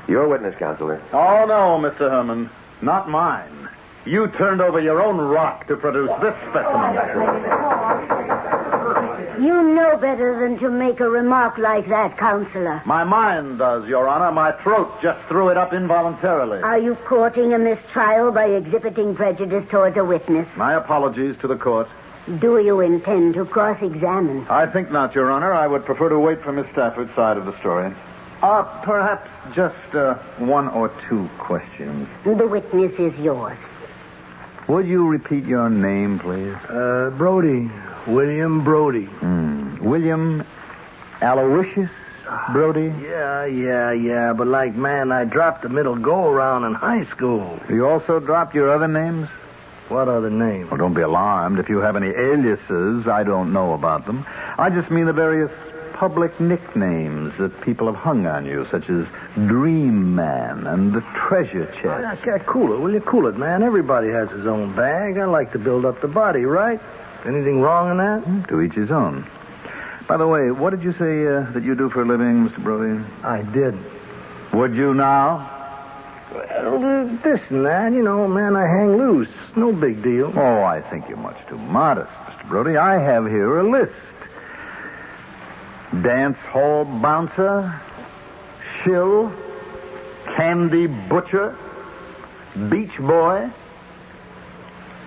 Your witness, Counselor. Oh, no, Mr. Herman. Not mine. You turned over your own rock to produce this specimen. You know better than to make a remark like that, Counselor. My mind does, Your Honor. My throat just threw it up involuntarily. Are you courting a mistrial by exhibiting prejudice towards a witness? My apologies to the court. Do you intend to cross-examine? I think not, Your Honor. I would prefer to wait for Miss Stafford's side of the story. Perhaps just one or two questions. The witness is yours. Would you repeat your name, please? Brody. William Brody. William Aloysius Brody? Yeah. But I dropped the middle go-around in high school. You also dropped your other names? What other names? Well, don't be alarmed. If you have any aliases, I don't know about them. I just mean the various public nicknames that people have hung on you, such as Dream Man and the Treasure Chest. Cool it, will you? Cool it, man. Everybody has his own bag. I like to build up the body, right? Anything wrong in that? To each his own. By the way, what did you say that you do for a living, Mr. Brody? I did. Would you now? Well, this and that, man, I hang loose. No big deal. Oh, I think you're much too modest, Mr. Brody. I have here a list. Dance hall bouncer, shill, candy butcher, beach boy.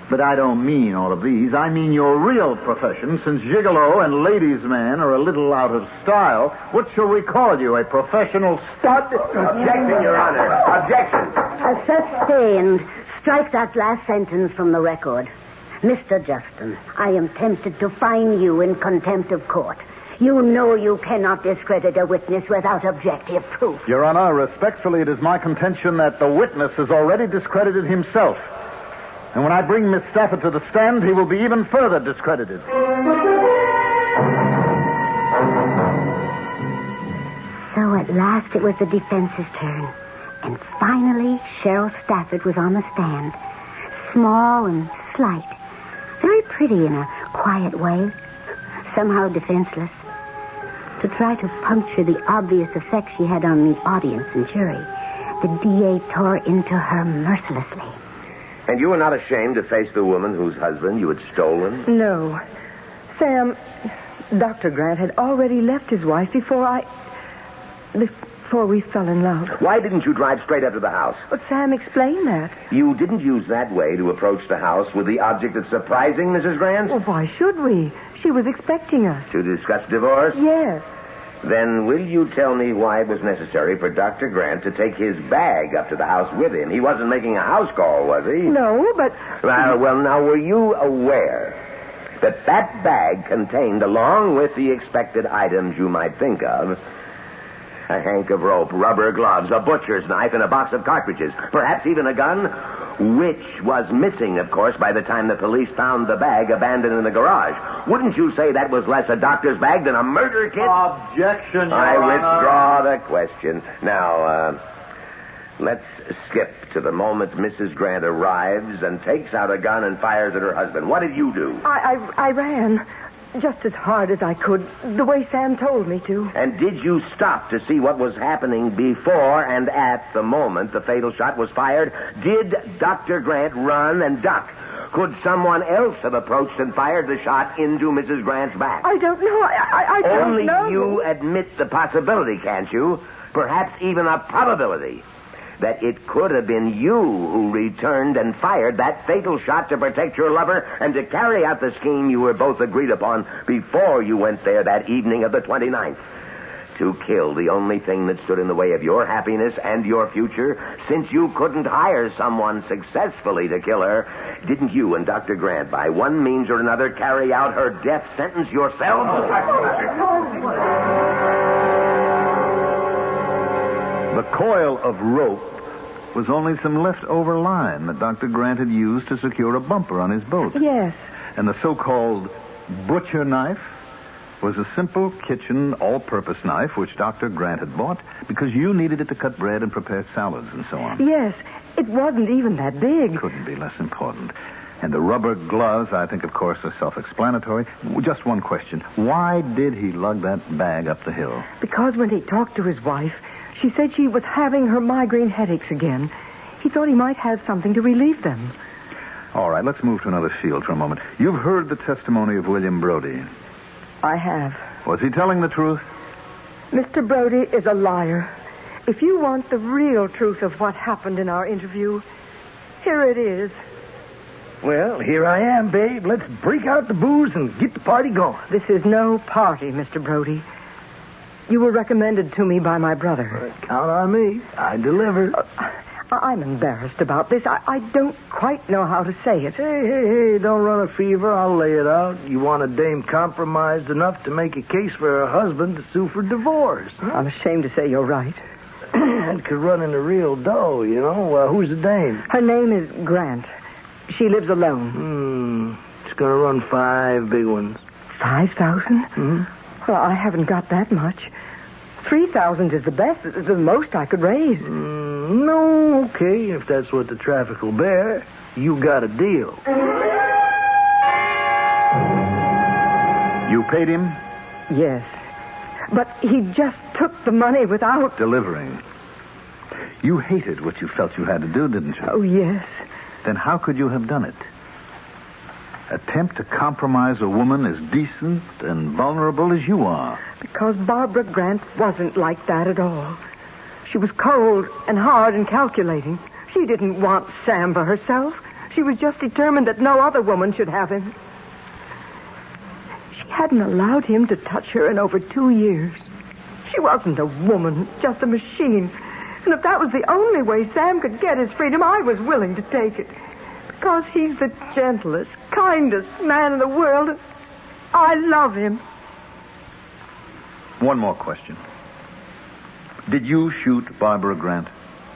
But I don't mean all of these. I mean your real profession, since gigolo and ladies' man are a little out of style. What shall we call you, a professional stud? Objection, Your Honor. Objection. Sustained. Strike that last sentence from the record. Mr. Justin, I am tempted to fine you in contempt of court. You know you cannot discredit a witness without objective proof. Your Honor, respectfully, it is my contention that the witness has already discredited himself. And when I bring Miss Stafford to the stand, he will be even further discredited. So at last it was the defense's turn. And finally, Cheryl Stafford was on the stand. Small and slight. Very pretty in a quiet way. Somehow defenseless. To try to puncture the obvious effect she had on the audience and jury, the DA tore into her mercilessly. And you were not ashamed to face the woman whose husband you had stolen? No. Sam, Dr. Grant had already left his wife before we fell in love. Why didn't you drive straight up to the house? But Sam explained that. You didn't use that way to approach the house with the object of surprising Mrs. Grant? Well, why should we? She was expecting us. To discuss divorce? Yes. Then will you tell me why it was necessary for Dr. Grant to take his bag up to the house with him? He wasn't making a house call, was he? No, but... Well, now, were you aware that that bag contained, along with the expected items you might think of, a hank of rope, rubber gloves, a butcher's knife, and a box of cartridges, perhaps even a gun, which was missing, of course, by the time the police found the bag abandoned in the garage. Wouldn't you say that was less a doctor's bag than a murder kit? Objection, Your I Honor. withdraw the question. Now, let's skip to the moment Mrs. Grant arrives and takes out a gun and fires at her husband. What did you do? I ran. Just as hard as I could, the way Sam told me to. And did you stop to see what was happening before and at the moment the fatal shot was fired? Did Dr. Grant run and duck? Could someone else have approached and fired the shot into Mrs. Grant's back? I don't know. I don't know. Only you admit the possibility, can't you? Perhaps even a probability that it could have been you who returned and fired that fatal shot to protect your lover and to carry out the scheme you were both agreed upon before you went there that evening of the 29th. To kill the only thing that stood in the way of your happiness and your future, since you couldn't hire someone successfully to kill her. Didn't you and Dr. Grant, by one means or another, carry out her death sentence yourselves? The coil of rope was only some leftover line that Dr. Grant had used to secure a bumper on his boat. Yes. And the so-called butcher knife was a simple kitchen all-purpose knife which Dr. Grant had bought because you needed it to cut bread and prepare salads and so on. Yes. It wasn't even that big. Couldn't be less important. And the rubber gloves, I think, of course, are self-explanatory. Just one question. Why did he lug that bag up the hill? Because when he talked to his wife, she said she was having her migraine headaches again. He thought he might have something to relieve them. All right, let's move to another field for a moment. You've heard the testimony of William Brody. I have. Was he telling the truth? Mr. Brody is a liar. If you want the real truth of what happened in our interview, here it is. Well, here I am, babe. Let's break out the booze and get the party going. This is no party, Mr. Brody. You were recommended to me by my brother. Count on me. I deliver. I'm embarrassed about this. I don't quite know how to say it. Hey, don't run a fever. I'll lay it out. You want a dame compromised enough to make a case for her husband to sue for divorce. Huh? I'm ashamed to say you're right. That could run into real dough, you know. Who's the dame? Her name is Grant. She lives alone. It's going to run 5 big ones. 5,000? Mm-hmm. Well, I haven't got that much. 3,000 is the best. It's the most I could raise. No, okay, if that's what the traffic will bear. You got a deal. You paid him? Yes. But he just took the money without... delivering. You hated what you felt you had to do, didn't you? Oh, yes. Then how could you have done it? Attempt to compromise a woman as decent and vulnerable as you are. Because Barbara Grant wasn't like that at all. She was cold and hard and calculating. She didn't want Sam for herself. She was just determined that no other woman should have him. She hadn't allowed him to touch her in over 2 years. She wasn't a woman, just a machine. And if that was the only way Sam could get his freedom, I was willing to take it. Because he's the gentlest, kindest man in the world. I love him. One more question. Did you shoot Barbara Grant?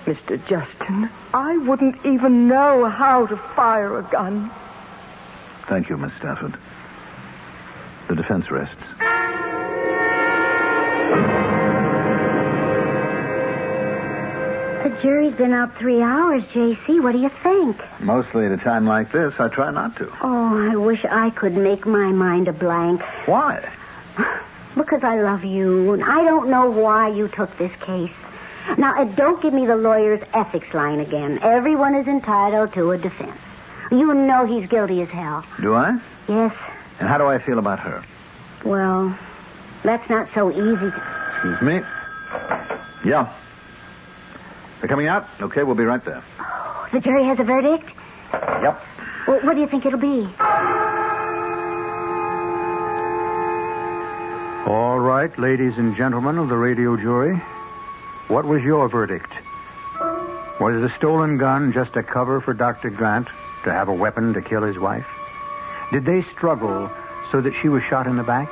Mr. Justin, I wouldn't even know how to fire a gun. Thank you, Miss Stafford. The defense rests. The jury's been out 3 hours, J.C. What do you think? Mostly at a time like this, I try not to. Oh, I wish I could make my mind a blank. Why? Because I love you, and I don't know why you took this case. Now, don't give me the lawyer's ethics line again. Everyone is entitled to a defense. You know he's guilty as hell. Do I? Yes. And how do I feel about her? Well, that's not so easy. Excuse me. Yeah. They're coming out? Okay, we'll be right there. Oh, the jury has a verdict? Yep. Well, what do you think it'll be? All right, ladies and gentlemen of the radio jury. What was your verdict? Was the stolen gun just a cover for Dr. Grant to have a weapon to kill his wife? Did they struggle so that she was shot in the back?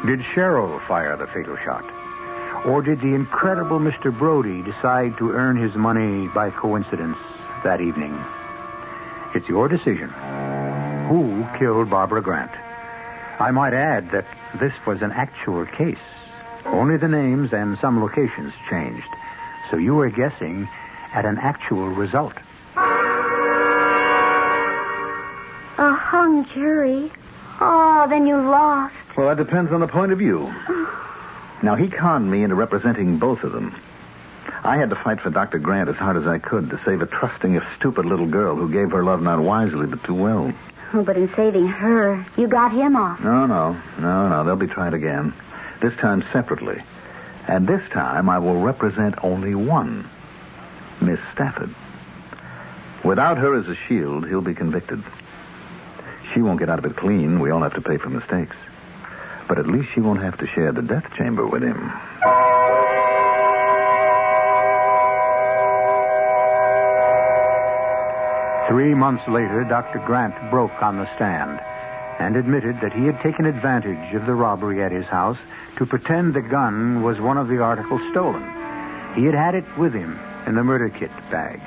Did Cheryl fire the fatal shot? Or did the incredible Mr. Brody decide to earn his money by coincidence that evening? It's your decision. Who killed Barbara Grant? I might add that this was an actual case. Only the names and some locations changed. So you were guessing at an actual result. A hung jury? Oh, then you lost. Well, that depends on the point of view. Now, he conned me into representing both of them. I had to fight for Dr. Grant as hard as I could to save a trusting, if stupid little girl who gave her love not wisely but too well. Oh, but in saving her, you got him off. No. They'll be tried again. This time separately. And this time I will represent only one. Miss Stafford. Without her as a shield, he'll be convicted. She won't get out of it clean. We all have to pay for mistakes. But at least she won't have to share the death chamber with him. Three months later, Dr. Grant broke on the stand and admitted that he had taken advantage of the robbery at his house to pretend the gun was one of the articles stolen. He had it with him in the murder kit bag,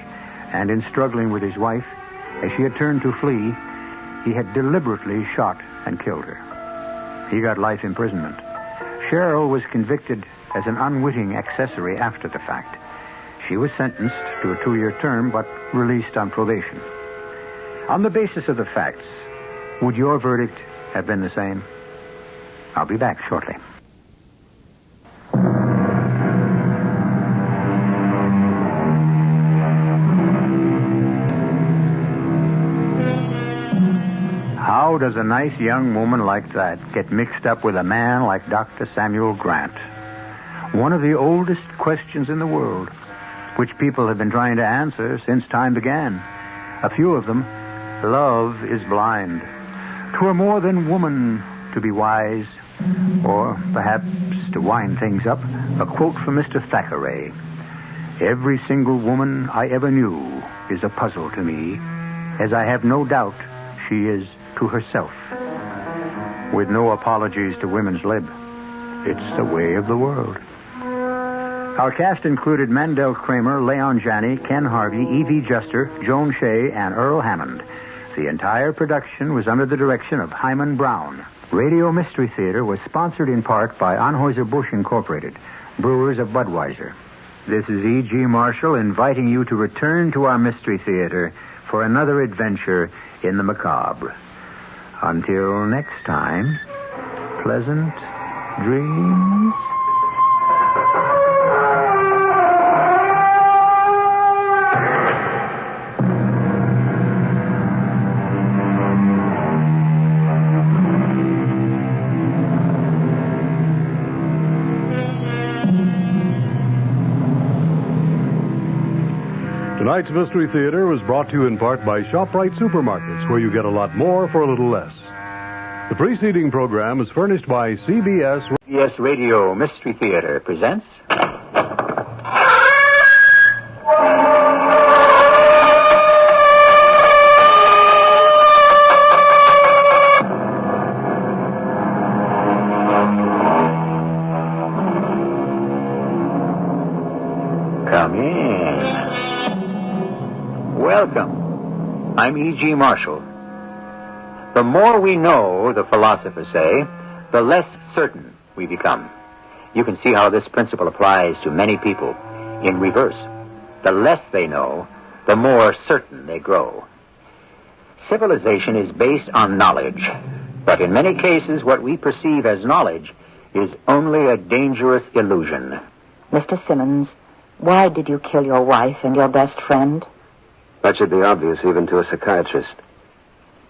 and in struggling with his wife, as she had turned to flee, he had deliberately shot and killed her. He got life imprisonment. Cheryl was convicted as an unwitting accessory after the fact. She was sentenced to a 2-year term, but released on probation. On the basis of the facts, would your verdict have been the same? I'll be back shortly. How does a nice young woman like that get mixed up with a man like Dr. Samuel Grant? One of the oldest questions in the world, which people have been trying to answer since time began. A few of them Love is blind. 'Twere more than woman to be wise, or perhaps to wind things up, a quote from Mr. Thackeray. Every single woman I ever knew is a puzzle to me, as I have no doubt she is to herself. With no apologies to women's lib. It's the way of the world. Our cast included Mandel Kramer, Leon Janney, Ken Harvey, Evie Juster, Joan Shea, and Earl Hammond. The entire production was under the direction of Hyman Brown. Radio Mystery Theater was sponsored in part by Anheuser-Busch Incorporated, brewers of Budweiser. This is E.G. Marshall inviting you to return to our Mystery Theater for another adventure in the macabre. Until next time, pleasant dreams. Tonight's Mystery Theater was brought to you in part by ShopRite Supermarkets, where you get a lot more for a little less. The preceding program is furnished by CBS Radio Mystery Theater presents... Come in. Welcome. I'm E.G. Marshall. The more we know, the philosophers say, the less certain we become. You can see how this principle applies to many people in reverse. The less they know, the more certain they grow. Civilization is based on knowledge, but in many cases what we perceive as knowledge is only a dangerous illusion. Mr. Simmons, why did you kill your wife and your best friend? That should be obvious even to a psychiatrist.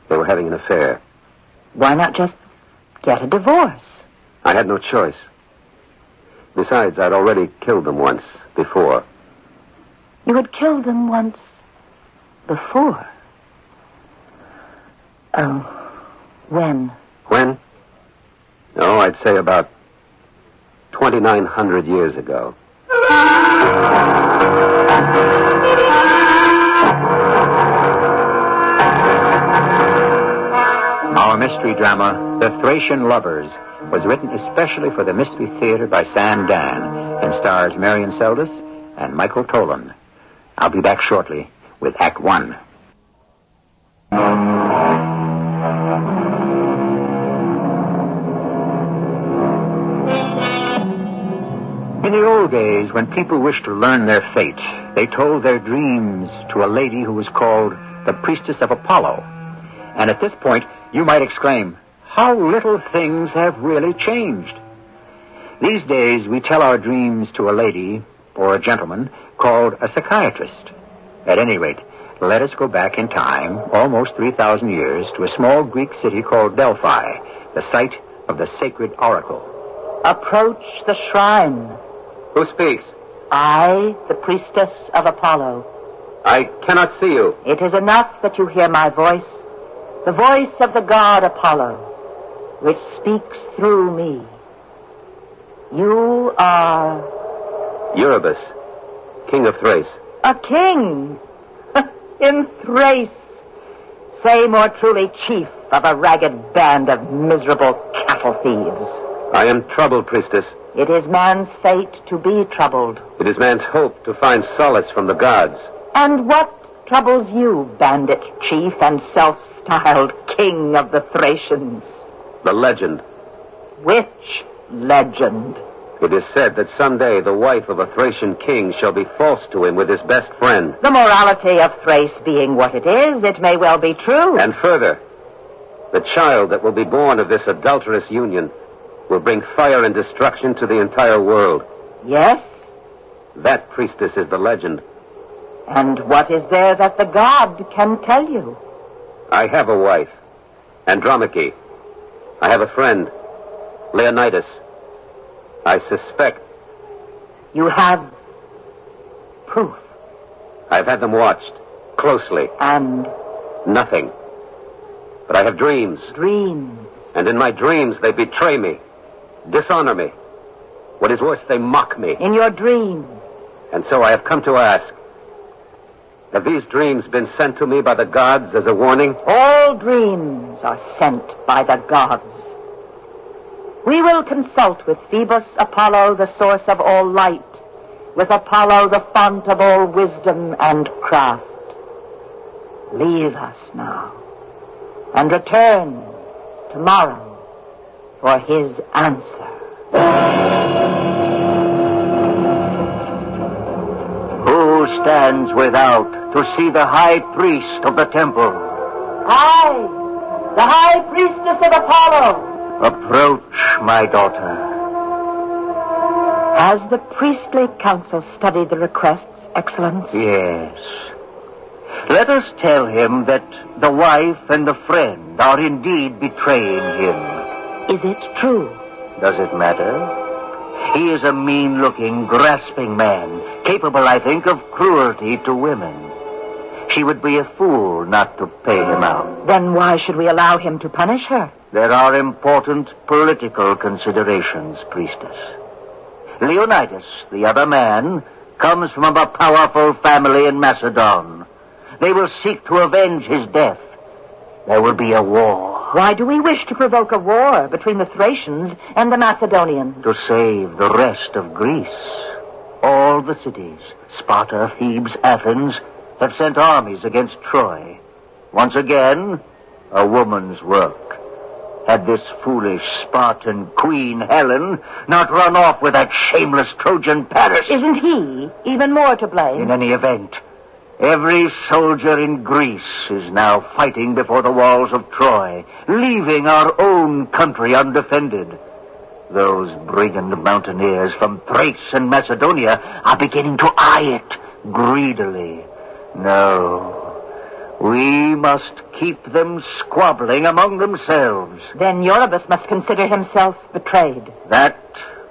They were having an affair. Why not just get a divorce? I had no choice. Besides, I'd already killed them once before. You had killed them once before? Oh, when? When? Oh, I'd say about 2,900 years ago. Our mystery drama, The Thracian Lovers, was written especially for the Mystery Theater by Sam Dan and stars Marion Seldes and Michael Tolan. I'll be back shortly with Act One. In the old days, when people wished to learn their fate, they told their dreams to a lady who was called the Priestess of Apollo. And at this point, you might exclaim, how little things have really changed. These days, we tell our dreams to a lady or a gentleman called a psychiatrist. At any rate, let us go back in time, almost 3,000 years, to a small Greek city called Delphi, the site of the sacred oracle. Approach the shrine. Who speaks? I, the priestess of Apollo. I cannot see you. It is enough that you hear my voice, the voice of the god Apollo, which speaks through me. You are... Eurybus, king of Thrace. A king? In Thrace. Say more truly, chief of a ragged band of miserable cattle thieves. I am troubled, priestess. It is man's fate to be troubled. It is man's hope to find solace from the gods. And what troubles you, bandit chief and self-styled king of the Thracians? The legend. Which legend? It is said that someday the wife of a Thracian king shall be false to him with his best friend. The morality of Thrace being what it is, it may well be true. And further, the child that will be born of this adulterous union will bring fire and destruction to the entire world. Yes? That, priestess, is the legend. And what is there that the god can tell you? I have a wife, Andromache. I have a friend, Leonidas. I suspect. You have proof? I've had them watched closely. And Nothing. But I have dreams. Dreams. And in my dreams, they betray me, dishonor me. What is worse, they mock me. In your dreams. And so I have come to ask, have these dreams been sent to me by the gods as a warning? All dreams are sent by the gods. We will consult with Phoebus Apollo, the source of all light, with Apollo, the font of all wisdom and craft. Leave us now, and return tomorrow for his answer. Who stands without to see the high priest of the temple? I, the high priestess of Apollo. Approach, my daughter. Has the priestly council studied the requests, Excellence? Yes. Let us tell him that the wife and the friend are indeed betraying him. Is it true? Does it matter? He is a mean-looking, grasping man, capable, I think, of cruelty to women. She would be a fool not to pay him out. Then why should we allow him to punish her? There are important political considerations, priestess. Leonidas, the other man, comes from a powerful family in Macedon. They will seek to avenge his death. There will be a war. Why do we wish to provoke a war between the Thracians and the Macedonians? To save the rest of Greece. All the cities, Sparta, Thebes, Athens, have sent armies against Troy. Once again, a woman's work. Had this foolish Spartan queen, Helen, not run off with that shameless Trojan Paris? Isn't he even more to blame? In any event, every soldier in Greece is now fighting before the walls of Troy, leaving our own country undefended. Those brigand mountaineers from Thrace and Macedonia are beginning to eye it greedily. No, we must keep them squabbling among themselves. Then Eurybus must consider himself betrayed. That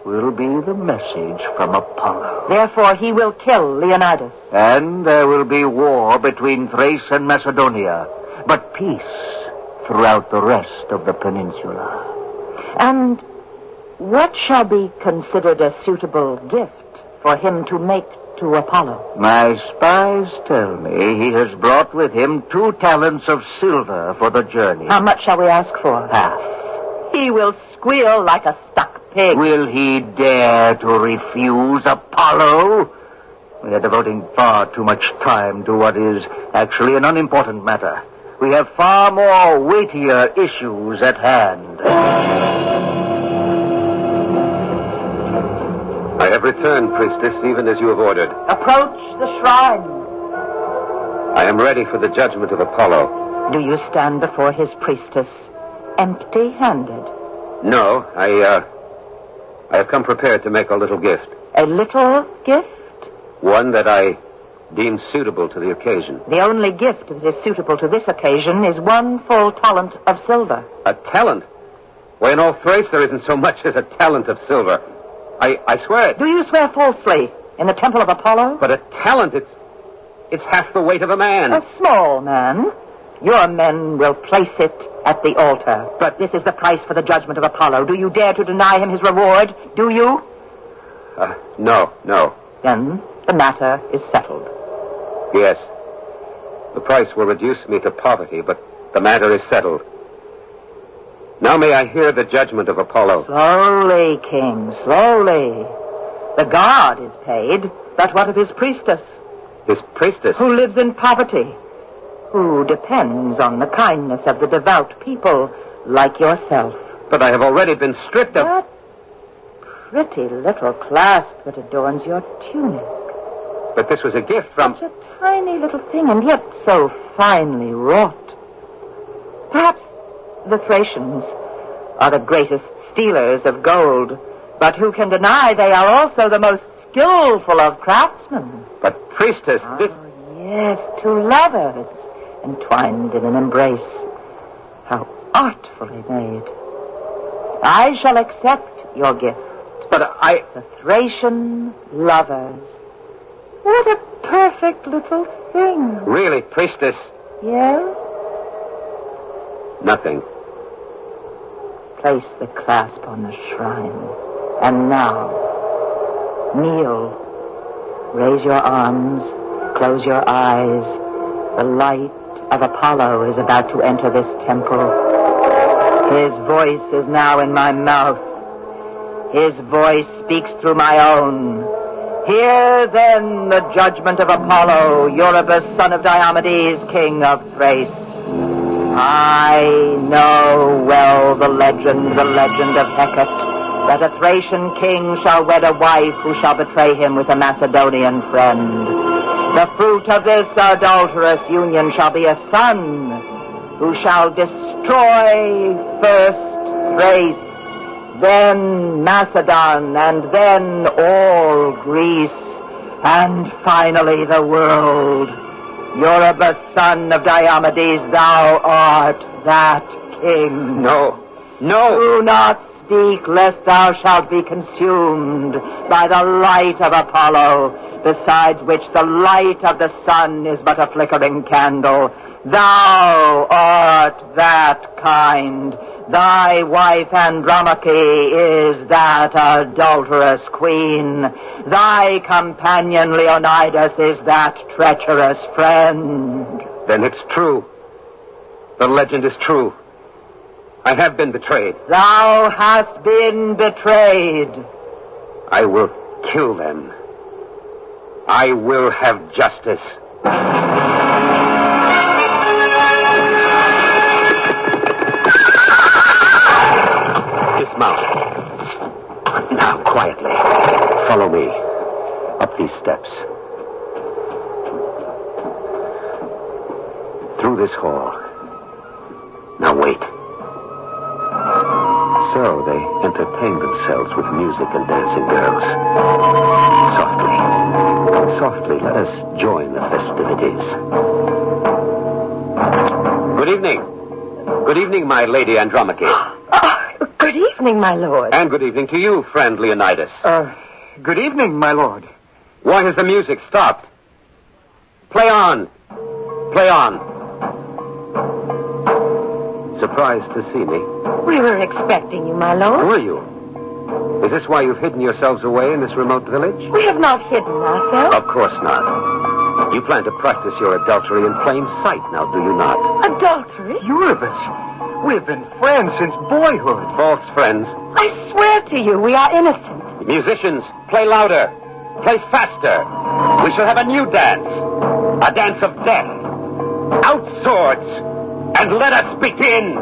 will be the message from Apollo. Therefore, he will kill Leonidas. And there will be war between Thrace and Macedonia, but peace throughout the rest of the peninsula. And what shall be considered a suitable gift for him to make to Apollo? My spies tell me he has brought with him 2 talents of silver for the journey. How much shall we ask for? Half. He will squeal like a stuck pig. Will he dare to refuse Apollo? We are devoting far too much time to what is actually an unimportant matter. We have far more weightier issues at hand. I have returned, priestess, even as you have ordered. Approach the shrine. I am ready for the judgment of Apollo. Do you stand before his priestess empty-handed? No, I have come prepared to make a little gift. A little gift? One that I deem suitable to the occasion. The only gift that is suitable to this occasion is 1 full talent of silver. A talent? Why, in all Thrace there isn't so much as a talent of silver. I swear it. Do you swear falsely in the temple of Apollo? But a talent, it's half the weight of a man. A small man. Your men will place it at the altar. But this is the price for the judgment of Apollo. Do you dare to deny him his reward? Do you? No. Then the matter is settled. Yes. The price will reduce me to poverty, but the matter is settled. Now may I hear the judgment of Apollo. Slowly, King, slowly. The god is paid, but what of his priestess? His priestess? Who lives in poverty, who depends on the kindness of the devout people like yourself. But I have already been stripped of... That pretty little clasp that adorns your tunic. But this was a gift from... Such a tiny little thing, and yet so finely wrought. Perhaps the Thracians are the greatest stealers of gold, but who can deny they are also the most skillful of craftsmen? But, priestess, this... Yes, 2 lovers entwined in an embrace. How artfully made. I shall accept your gift. But The Thracian lovers. What a perfect little thing. Really, priestess? Yes? Nothing. Place the clasp on the shrine. And now, kneel. Raise your arms. Close your eyes. The light of Apollo is about to enter this temple. His voice is now in my mouth. His voice speaks through my own. Hear then the judgment of Apollo, Eurybus, son of Diomedes, king of Thrace. I know well the legend of Hecate, that a Thracian king shall wed a wife who shall betray him with a Macedonian friend. The fruit of this adulterous union shall be a son who shall destroy first Thrace, then Macedon, and then all Greece, and finally the world. Eurybus, son of Diomedes, thou art that king. No. Do not speak, lest thou shalt be consumed by the light of Apollo, besides which the light of the sun is but a flickering candle. Thou art that kind. Thy wife Andromache is that adulterous queen. Thy companion Leonidas is that treacherous friend. Then it's true. The legend is true. I have been betrayed. Thou hast been betrayed. I will kill them. I will have justice. Dismount. Now, quietly. Follow me. Up these steps. Through this hall. Now wait. So they entertain themselves with music and dancing girls. Softly, let us join the festivities. Good evening. Good evening, my lady Andromache. Good evening, my lord. And good evening to you, friend Leonidas. Good evening, my lord. Why has the music stopped? Play on. Play on. Surprised to see me? We were expecting you, my lord. Were you? Is this why you've hidden yourselves away in this remote village? We have not hidden ourselves. Of course not. You plan to practice your adultery in plain sight, now do you not? Adultery? Eurybus, we've been friends since boyhood. False friends. I swear to you, we are innocent. Musicians, play louder. Play faster. We shall have a new dance. A dance of death. Out swords. And let us begin.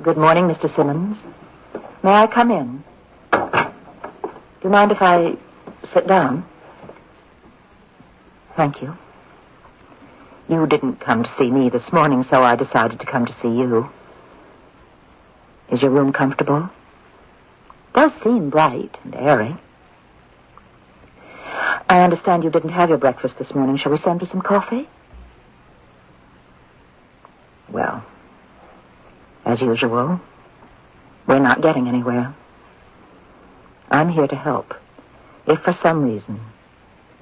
Good morning, Mr. Simmons. May I come in? Do you mind if I sit down? Thank you. You didn't come to see me this morning, so I decided to come to see you. Is your room comfortable? Does seem bright and airy. I understand you didn't have your breakfast this morning. Shall we send you some coffee? Well, as usual, we're not getting anywhere. I'm here to help. If for some reason,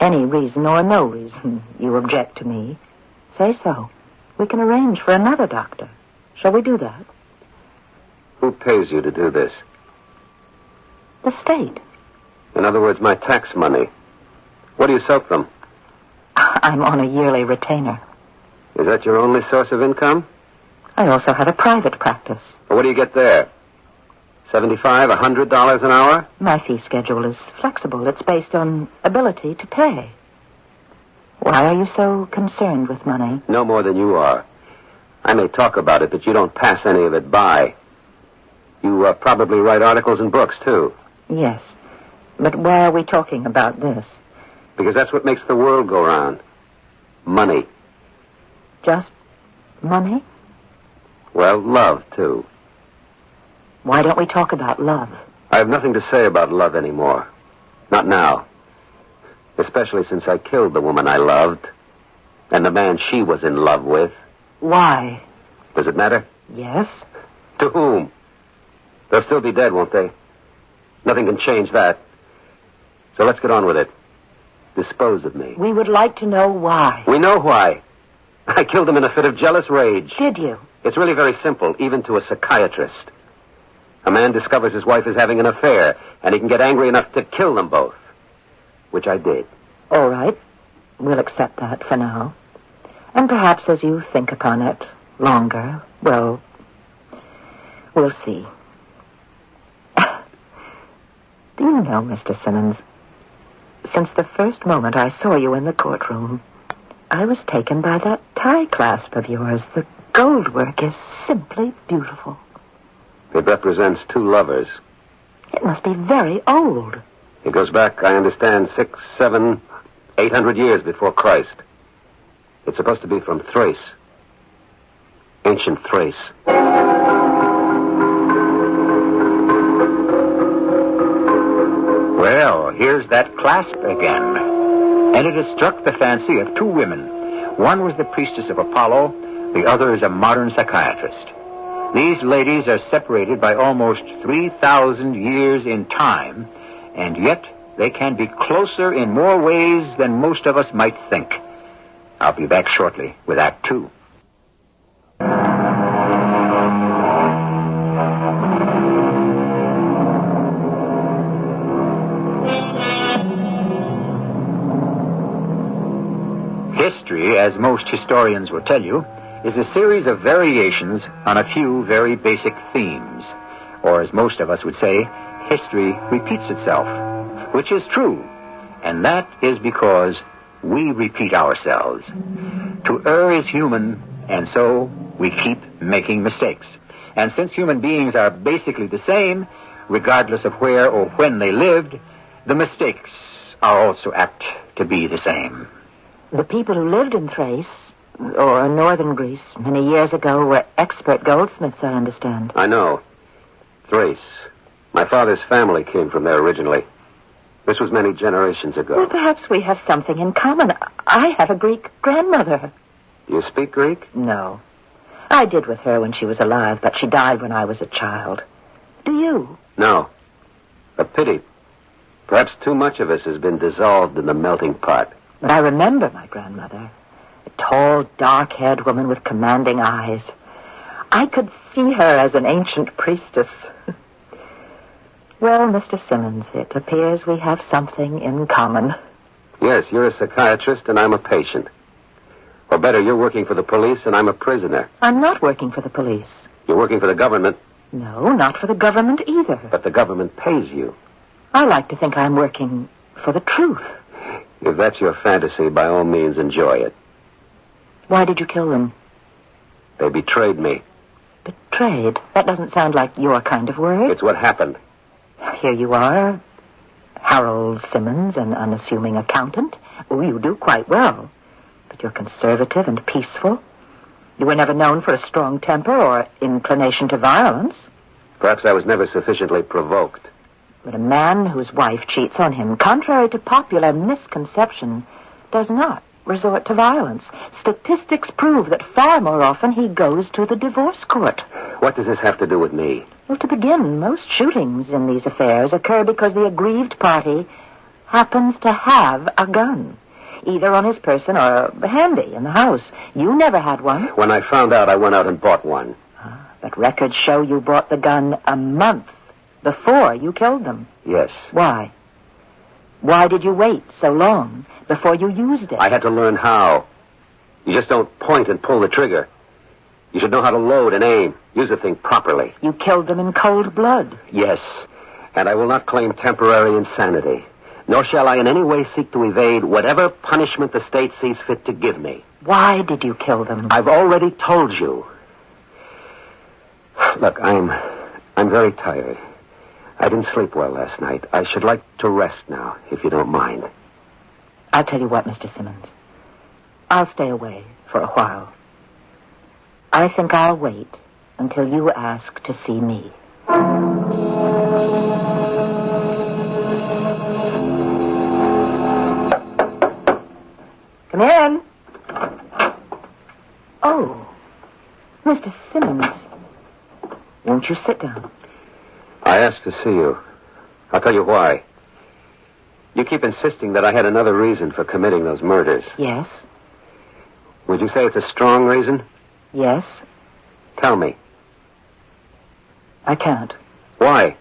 any reason or no reason, you object to me, say so. We can arrange for another doctor. Shall we do that? Who pays you to do this? The state. In other words, my tax money. What do you soak them? I'm on a yearly retainer. Is that your only source of income? I also have a private practice. Well, what do you get there? $75, $100 an hour? My fee schedule is flexible. It's based on ability to pay. Why are you so concerned with money? No more than you are. I may talk about it, but you don't pass any of it by. You probably write articles and books, too. Yes. But why are we talking about this? Because that's what makes the world go round. Money. Just money? Well, love, too. Why don't we talk about love? I have nothing to say about love anymore. Not now. Especially since I killed the woman I loved. And the man she was in love with. Why? Does it matter? Yes. To whom? They'll still be dead, won't they? Nothing can change that. So let's get on with it. Dispose of me. We would like to know why. We know why. I killed him in a fit of jealous rage. Did you? It's really very simple, even to a psychiatrist. A man discovers his wife is having an affair, and he can get angry enough to kill them both. Which I did. All right. We'll accept that for now. And perhaps as you think upon it longer, well, we'll see. Do you know, Mr. Simmons, since the first moment I saw you in the courtroom, I was taken by that tie clasp of yours. The gold work is simply beautiful. It represents two lovers. It must be very old. It goes back, I understand, 600, 700, 800 years before Christ. It's supposed to be from Thrace. Ancient Thrace. Well, here's that clasp again. And it has struck the fancy of two women. One was the priestess of Apollo, the other is a modern psychiatrist. These ladies are separated by almost 3,000 years in time, and yet they can be closer in more ways than most of us might think. I'll be back shortly with Act 2. History, as most historians will tell you, is a series of variations on a few very basic themes. Or as most of us would say, history repeats itself, which is true. And that is because we repeat ourselves. To err is human, and so we keep making mistakes. And since human beings are basically the same, regardless of where or when they lived, the mistakes are also apt to be the same. The people who lived in Thrace, or northern Greece, many years ago were expert goldsmiths, I understand. I know. Thrace. My father's family came from there originally. This was many generations ago. Well, perhaps we have something in common. I have a Greek grandmother. Do you speak Greek? No. I did with her when she was alive, but she died when I was a child. Do you? No. A pity. Perhaps too much of us has been dissolved in the melting pot. But I remember my grandmother. A tall, dark-haired woman with commanding eyes. I could see her as an ancient priestess. Well, Mr. Simmons, it appears we have something in common. Yes, you're a psychiatrist and I'm a patient. Or better, you're working for the police and I'm a prisoner. I'm not working for the police. You're working for the government. No, not for the government either. But the government pays you. I like to think I'm working for the truth. If that's your fantasy, by all means, enjoy it. Why did you kill them? They betrayed me. Betrayed? That doesn't sound like your kind of word. It's what happened. Here you are, Harold Simmons, an unassuming accountant. Oh, you do quite well. But you're conservative and peaceful. You were never known for a strong temper or inclination to violence. Perhaps I was never sufficiently provoked. But a man whose wife cheats on him, contrary to popular misconception, does not resort to violence. Statistics prove that far more often he goes to the divorce court. What does this have to do with me? Well, to begin, most shootings in these affairs occur because the aggrieved party happens to have a gun, either on his person or handy in the house. You never had one. When I found out, I went out and bought one. But records show you bought the gun a month before you killed them. Yes. Why? Why did you wait so long before you used it? I had to learn how. You just don't point and pull the trigger. You should know how to load and aim. Use the thing properly. You killed them in cold blood. Yes. And I will not claim temporary insanity. Nor shall I in any way seek to evade whatever punishment the state sees fit to give me. Why did you kill them? I've already told you. Look, I'm very tired. I didn't sleep well last night. I should like to rest now, if you don't mind. I'll tell you what, Mr. Simmons. I'll stay away for a while. I think I'll wait until you ask to see me. Come in. Oh, Mr. Simmons. Won't you sit down? I asked to see you. I'll tell you why. You keep insisting that I had another reason for committing those murders. Yes. Would you say it's a strong reason? Yes. Tell me. I can't. Why?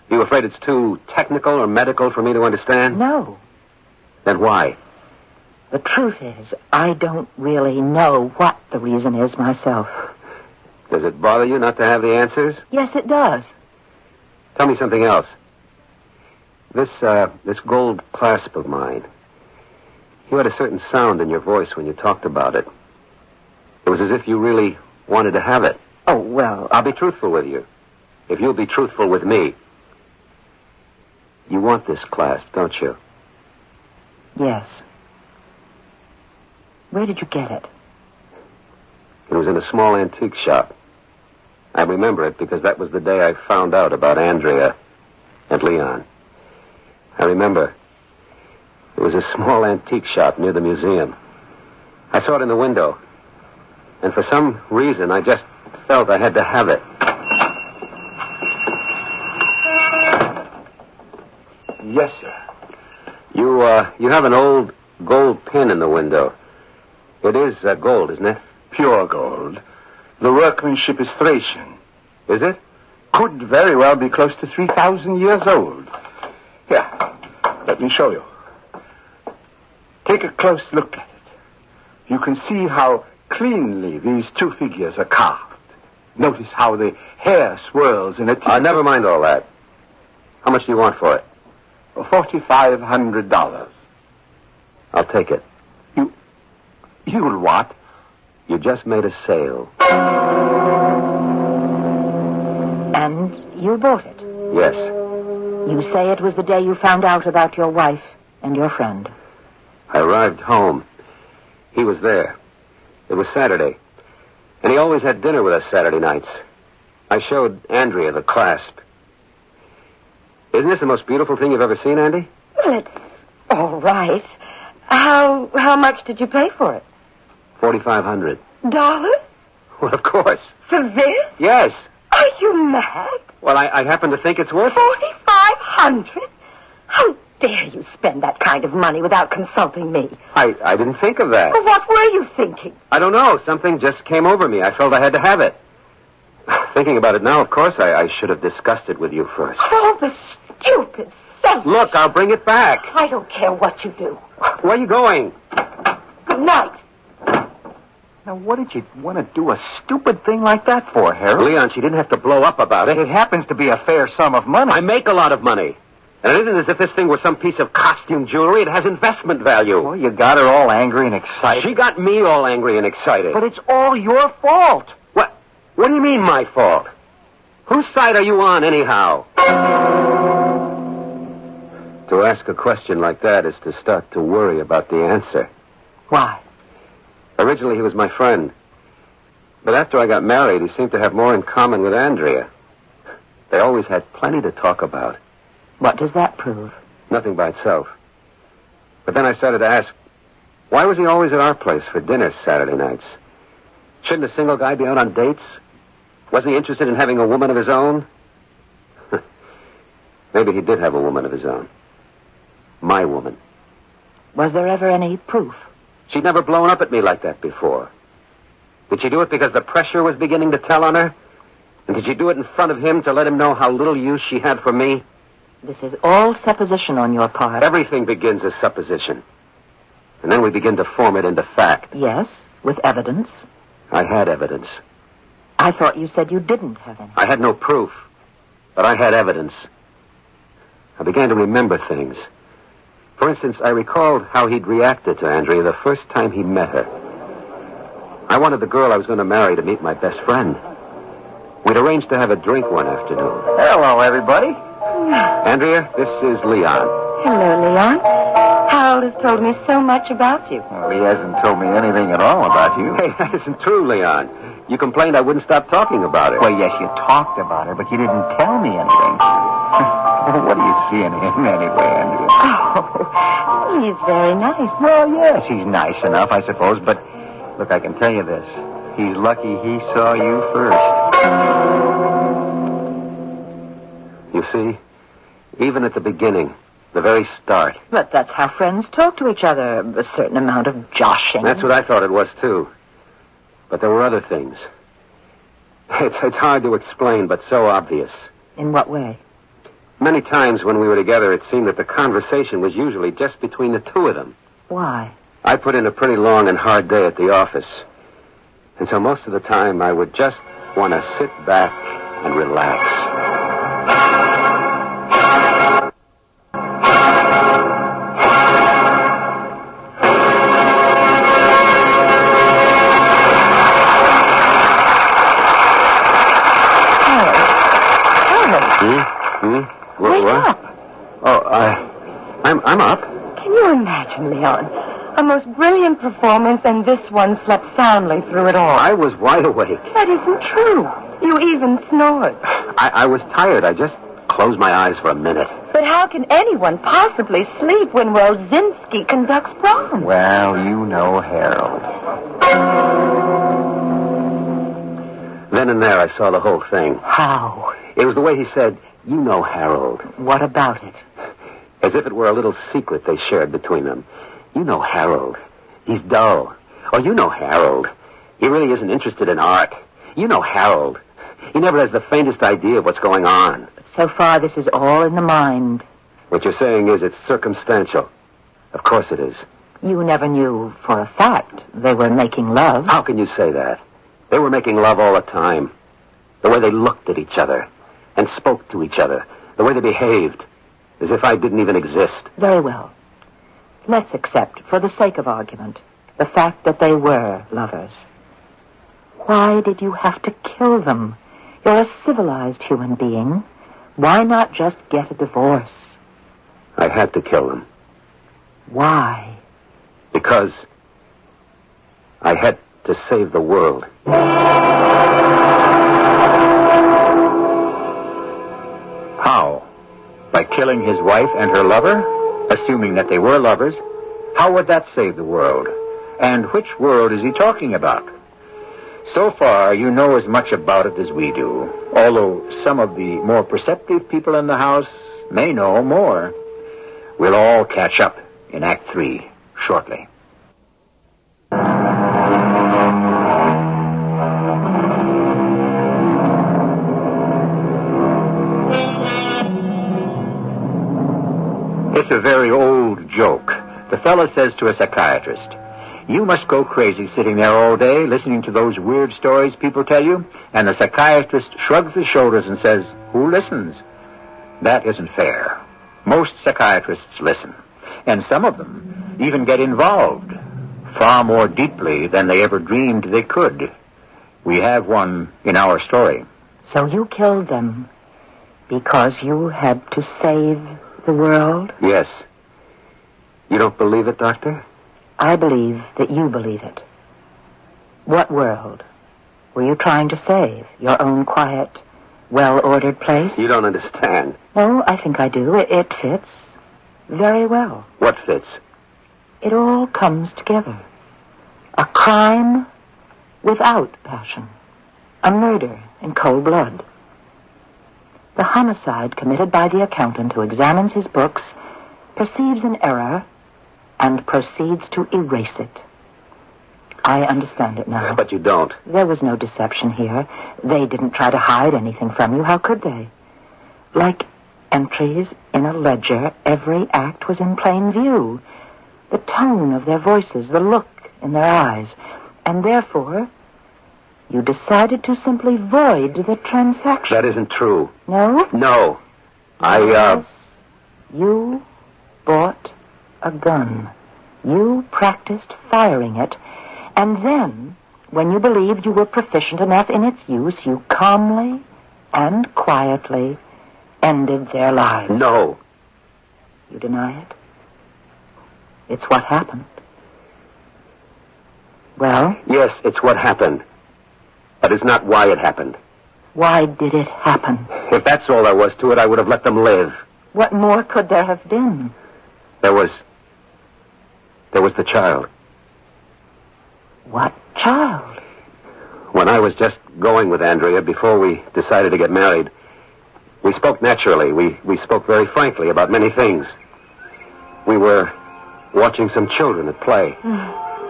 You afraid it's too technical or medical for me to understand? No. Then why? The truth is, I don't really know what the reason is myself. Does it bother you not to have the answers? Yes, it does. Tell me something else. This gold clasp of mine. You had a certain sound in your voice when you talked about it. It was as if you really wanted to have it. Oh, well... I'll be truthful with you. If you'll be truthful with me. You want this clasp, don't you? Yes. Where did you get it? It was in a small antique shop. I remember it because that was the day I found out about Andrea and Leon. I remember. It was a small antique shop near the museum. I saw it in the window. And for some reason, I just felt I had to have it. Yes, sir. You have an old gold pin in the window. It is gold, isn't it? Pure gold. The workmanship is Thracian. Is it? Could very well be close to 3,000 years old. Here, let me show you. Take a close look at it. You can see how cleanly these two figures are carved. Notice how the hair swirls in a... Never mind all that. How much do you want for it? $4,500. I'll take it. You'll what? You just made a sale. And you bought it? Yes. You say it was the day you found out about your wife and your friend. I arrived home. He was there. It was Saturday. And he always had dinner with us Saturday nights. I showed Andrea the clasp. Isn't this the most beautiful thing you've ever seen, Andy? Well, it's all right. How much did you pay for it? $4,500. Dollars? Well, of course. For this? Yes. Are you mad? Well, I happen to think it's worth it. $4,500? How dare you spend that kind of money without consulting me? I didn't think of that. Well, what were you thinking? I don't know. Something just came over me. I felt I had to have it. Thinking about it now, of course, I should have discussed it with you first. Oh, the stupid selfish. Look, I'll bring it back. I don't care what you do. Where are you going? Good night. Now, what did you want to do a stupid thing like that for, Harold? Leon, she didn't have to blow up about it. It happens to be a fair sum of money. I make a lot of money. And it isn't as if this thing was some piece of costume jewelry. It has investment value. Well, you got her all angry and excited. She got me all angry and excited. But it's all your fault. What do you mean, my fault? Whose side are you on, anyhow? To ask a question like that is to start to worry about the answer. Why? Originally, he was my friend. But after I got married, he seemed to have more in common with Andrea. They always had plenty to talk about. What does that prove? Nothing by itself. But then I started to ask, why was he always at our place for dinner Saturday nights? Shouldn't a single guy be out on dates? Wasn't he interested in having a woman of his own? Maybe he did have a woman of his own. My woman. Was there ever any proof? She'd never blown up at me like that before. Did she do it because the pressure was beginning to tell on her? And did she do it in front of him to let him know how little use she had for me? This is all supposition on your part. Everything begins as supposition. And then we begin to form it into fact. Yes, with evidence. I had evidence. I thought you said you didn't have any. I had no proof, but I had evidence. I began to remember things. For instance, I recalled how he'd reacted to Andrea the first time he met her. I wanted the girl I was going to marry to meet my best friend. We'd arranged to have a drink one afternoon. Hello, everybody. Andrea, this is Leon. Hello, Leon. Harold has told me so much about you. Well, he hasn't told me anything at all about you. Hey, that isn't true, Leon. You complained I wouldn't stop talking about her. Well, yes, you talked about her, but you didn't tell me anything. What do you see in him anyway, Andrea? Oh, he's very nice. Well, yes, he's nice enough, I suppose, but look, I can tell you this. He's lucky he saw you first. You see, even at the beginning, The very start. But that's how friends talk to each other. A certain amount of joshing. That's what I thought it was, too. But there were other things. It's hard to explain, but so obvious. In what way? Many times when we were together, it seemed that the conversation was usually just between the two of them. Why? I put in a pretty long and hard day at the office. And so most of the time, I would just want to sit back and relax. Wake up. Oh, I'm up. Can you imagine, Leon? A most brilliant performance, and this one slept soundly through it all. I was wide awake. That isn't true. You even snored. I was tired. I just closed my eyes for a minute. But how can anyone possibly sleep when Rosinski conducts prom? Well, you know Harold. Then and there, I saw the whole thing. How? It was the way he said, "You know Harold." What about it? As if it were a little secret they shared between them. "You know Harold. He's dull." Or, "You know Harold. He really isn't interested in art. You know Harold. He never has the faintest idea of what's going on." But so far, this is all in the mind. What you're saying is it's circumstantial. Of course it is. You never knew for a fact they were making love. How can you say that? They were making love all the time. The way they looked at each other and spoke to each other. The way they behaved. As if I didn't even exist. Very well. Let's accept, for the sake of argument, the fact that they were lovers. Why did you have to kill them? You're a civilized human being. Why not just get a divorce? I had to kill them. Why? Because I had to save the world. How? By killing his wife and her lover? Assuming that they were lovers? How would that save the world? And which world is he talking about? So far, you know as much about it as we do, although some of the more perceptive people in the house may know more. We'll all catch up in Act 3 shortly. It's a very old joke. The fellow says to a psychiatrist, "You must go crazy sitting there all day listening to those weird stories people tell you." And the psychiatrist shrugs his shoulders and says, "Who listens?" That isn't fair. Most psychiatrists listen. And some of them even get involved, far more deeply than they ever dreamed they could. We have one in our story. So you killed them because you had to save the world? Yes. You don't believe it, Doctor? I believe that you believe it. What world were you trying to save? Your own quiet, well-ordered place? You don't understand. Oh, I think I do. It fits very well. What fits? It all comes together. A crime without passion. A murder in cold blood. The homicide committed by the accountant who examines his books perceives an error and proceeds to erase it. I understand it now. But you don't. There was no deception here. They didn't try to hide anything from you. How could they? Like entries in a ledger, every act was in plain view. The tone of their voices, the look in their eyes. And therefore, you decided to simply void the transaction. That isn't true. No? No. Yes. You bought a gun. You practiced firing it. And then, when you believed you were proficient enough in its use, you calmly and quietly ended their lives. No. You deny it? It's what happened. Well? Yes, it's what happened. But it's not why it happened. Why did it happen? If that's all there was to it, I would have let them live. What more could there have been? There was the child. What child? When I was just going with Andrea before we decided to get married, we spoke naturally. We spoke very frankly about many things. We were watching some children at play.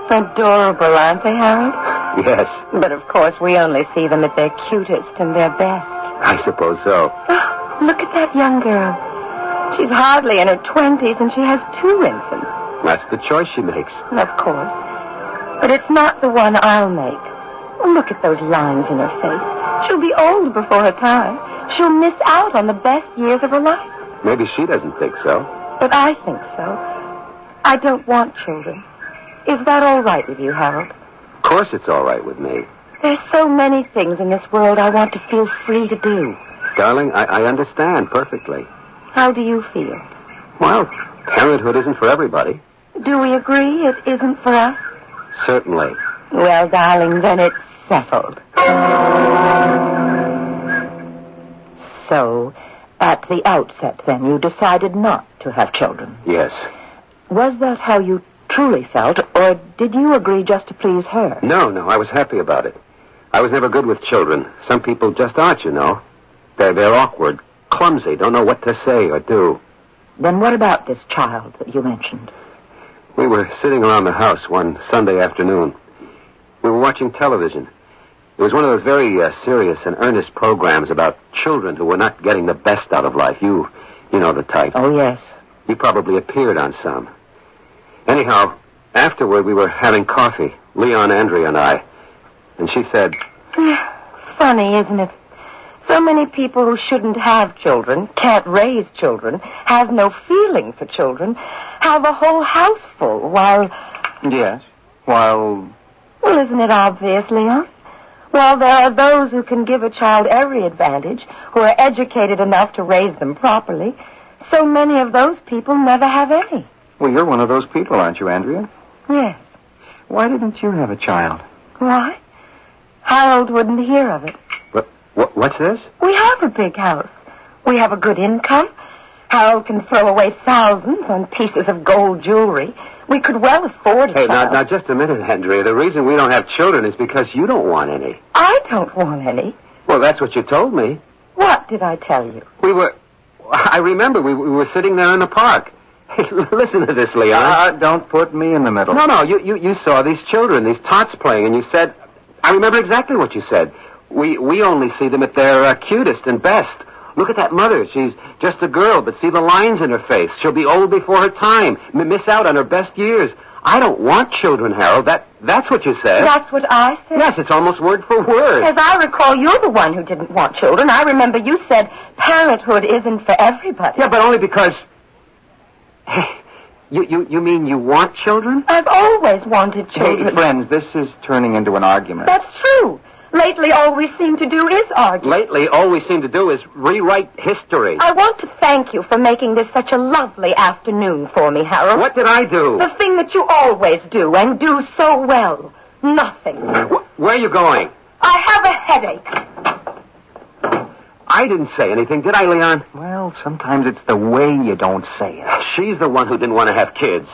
Adorable, aren't they, Harold? Yes, But of course, we only see them at their cutest and their best. I suppose so. Oh, look at that young girl. She's hardly in her 20s, and she has 2 infants. That's the choice she makes. Of course. But it's not the one I'll make. Well, look at those lines in her face. She'll be old before her time. She'll miss out on the best years of her life. Maybe she doesn't think so. But I think so. I don't want children. Is that all right with you, Harold? Of course it's all right with me. There's so many things in this world I want to feel free to do. Darling, I understand perfectly. How do you feel? Well, parenthood isn't for everybody. Do we agree it isn't for us? Certainly. Well, darling, then it's settled. So, at the outset, then, you decided not to have children. Yes. Was that how you truly felt, or did you agree just to please her? No, I was happy about it. I was never good with children. Some people just aren't, you know. They're awkward, clumsy, don't know what to say or do. Then what about this child that you mentioned? We were sitting around the house one Sunday afternoon. We were watching television. It was one of those very serious and earnest programs about children who were not getting the best out of life. You know the type. Oh, yes. You probably appeared on some. Anyhow, afterward we were having coffee, Leon, Andrea, and I. And she said... Funny, isn't it? So many people who shouldn't have children, can't raise children, have no feeling for children, have a whole house full while... Yes, while... Well, isn't it obvious, Leon? While there are those who can give a child every advantage, who are educated enough to raise them properly, so many of those people never have any. Well, you're one of those people, aren't you, Andrea? Yes. Why didn't you have a child? Why? Harold wouldn't hear of it. What's this? We have a big house. We have a good income. Harold can throw away thousands on pieces of gold jewelry. We could well afford it. Hey, now, just a minute, Andrea. The reason we don't have children is because you don't want any. I don't want any. Well, that's what you told me. What did I tell you? I remember we were sitting there in the park. Hey, listen to this, Leon. Don't put me in the middle. No, you saw these children, these tots playing, and you said... I remember exactly what you said. We only see them at their cutest and best. Look at that mother. She's just a girl, but see the lines in her face. She'll be old before her time, miss out on her best years. I don't want children, Harold. That's what you said. That's what I said? Yes, it's almost word for word. As I recall, you're the one who didn't want children. I remember you said parenthood isn't for everybody. Yeah, but only because... Hey, you mean you want children? I've always wanted children. Hey, friends, this is turning into an argument. That's true. Lately, all we seem to do is argue. Lately, all we seem to do is rewrite history. I want to thank you for making this such a lovely afternoon for me, Harold. What did I do? The thing that you always do, and do so well. Nothing. Where are you going? I have a headache. I didn't say anything, did I, Leon? Well, sometimes it's the way you don't say it. She's the one who didn't want to have kids.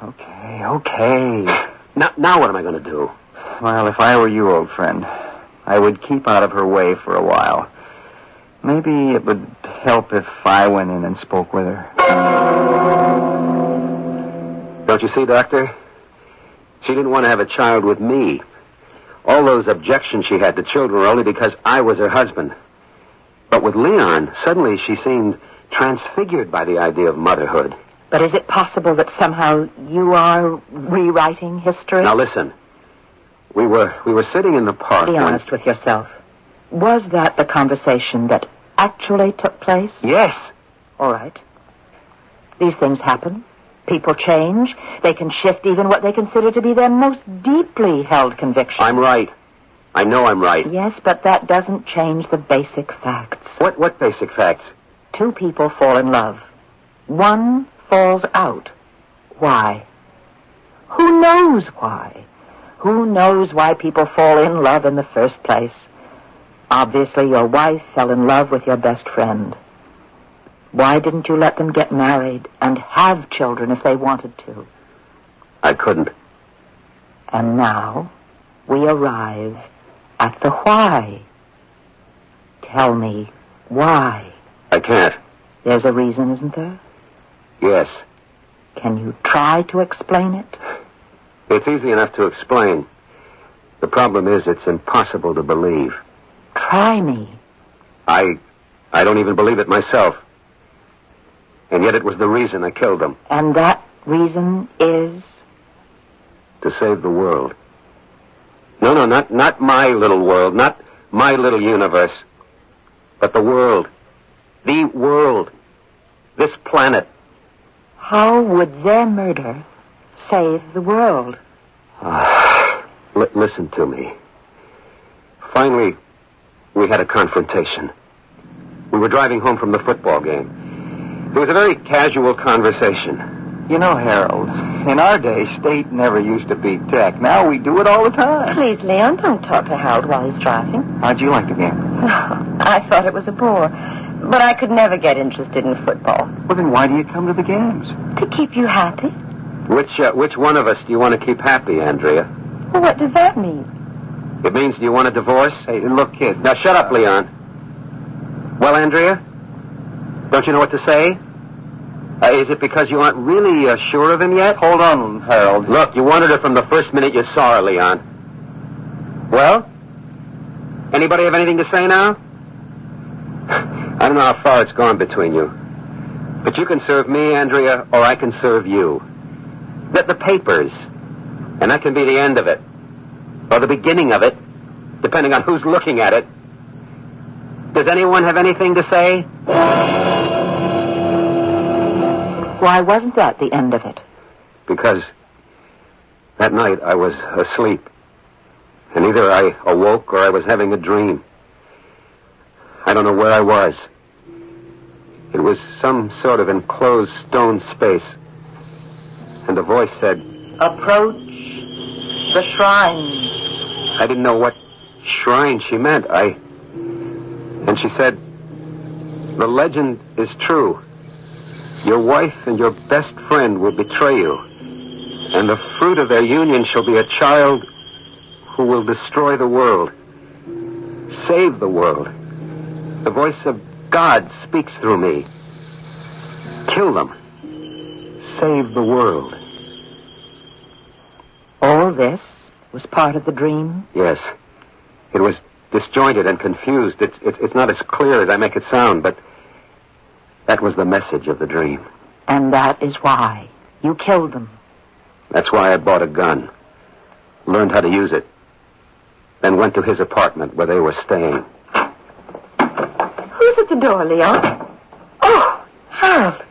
Okay. Now what am I going to do? Well, if I were you, old friend, I would keep out of her way for a while. Maybe it would help if I went in and spoke with her. Don't you see, Doctor? She didn't want to have a child with me. All those objections she had to children were only because I was her husband. But with Leon, suddenly she seemed transfigured by the idea of motherhood. But is it possible that somehow you are rewriting history? Now listen. We were sitting in the park. Be honest with yourself. Was that the conversation that actually took place? Yes. All right. These things happen. People change. They can shift even what they consider to be their most deeply held convictions. I'm right. I know I'm right. Yes, but that doesn't change the basic facts. What basic facts? 2 people fall in love. One falls out. Why? Who knows why? Who knows why people fall in love in the first place? Obviously, your wife fell in love with your best friend. Why didn't you let them get married and have children if they wanted to? I couldn't. And now we arrive at the why. Tell me why. I can't. There's a reason, isn't there? Yes. Can you try to explain it? It's easy enough to explain. The problem is it's impossible to believe. Try me. I don't even believe it myself. And yet it was the reason I killed them. And that reason is? To save the world. No, not my little world, not my little universe, but the world. The world. This planet. How would their murder save the world? Listen to me. Finally, we had a confrontation. We were driving home from the football game. It was a very casual conversation. You know, Harold, in our day, state never used to beat tech. Now we do it all the time. Please, Leon, don't talk to Harold while he's driving. How'd you like the game? I thought it was a bore, but I could never get interested in football. Well, then why do you come to the games? To keep you happy. Which one of us do you want to keep happy, Andrea? Well, what does that mean? It means, do you want a divorce? Hey, look, kid. Now, shut up, Leon. Well, Andrea? Don't you know what to say? Is it because you aren't really sure of him yet? Hold on, Harold. Look, you wanted her from the first minute you saw her, Leon. Well? Anybody have anything to say now? I don't know how far it's gone between you. But you can serve me, Andrea, or I can serve you. The papers. And that can be the end of it. Or the beginning of it, depending on who's looking at it. Does anyone have anything to say? Why wasn't that the end of it? Because that night I was asleep. And either I awoke or I was having a dream. I don't know where I was. It was some sort of enclosed stone space. And a voice said, "Approach the shrine." I didn't know what shrine she meant. And she said, "The legend is true. Your wife and your best friend will betray you. And the fruit of their union shall be a child who will destroy the world. Save the world. The voice of God speaks through me. Kill them. Save the world." All this was part of the dream? Yes. It was disjointed and confused. It's not as clear as I make it sound, but that was the message of the dream. And that is why you killed them? That's why I bought a gun. Learned how to use it. Then went to his apartment where they were staying. Who's at the door, Leon? Oh, Harold.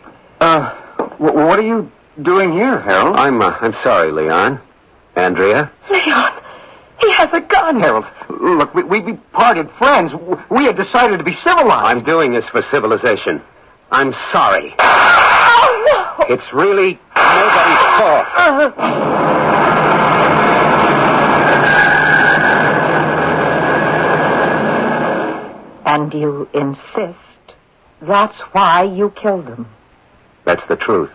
What are you doing here, Harold? I'm sorry, Leon. Andrea? Leon, he has a gun. Harold, look, we parted friends. We had decided to be civilized. I'm doing this for civilization. I'm sorry. Oh, no. It's really nobody's fault. And you insist that's why you killed them? That's the truth.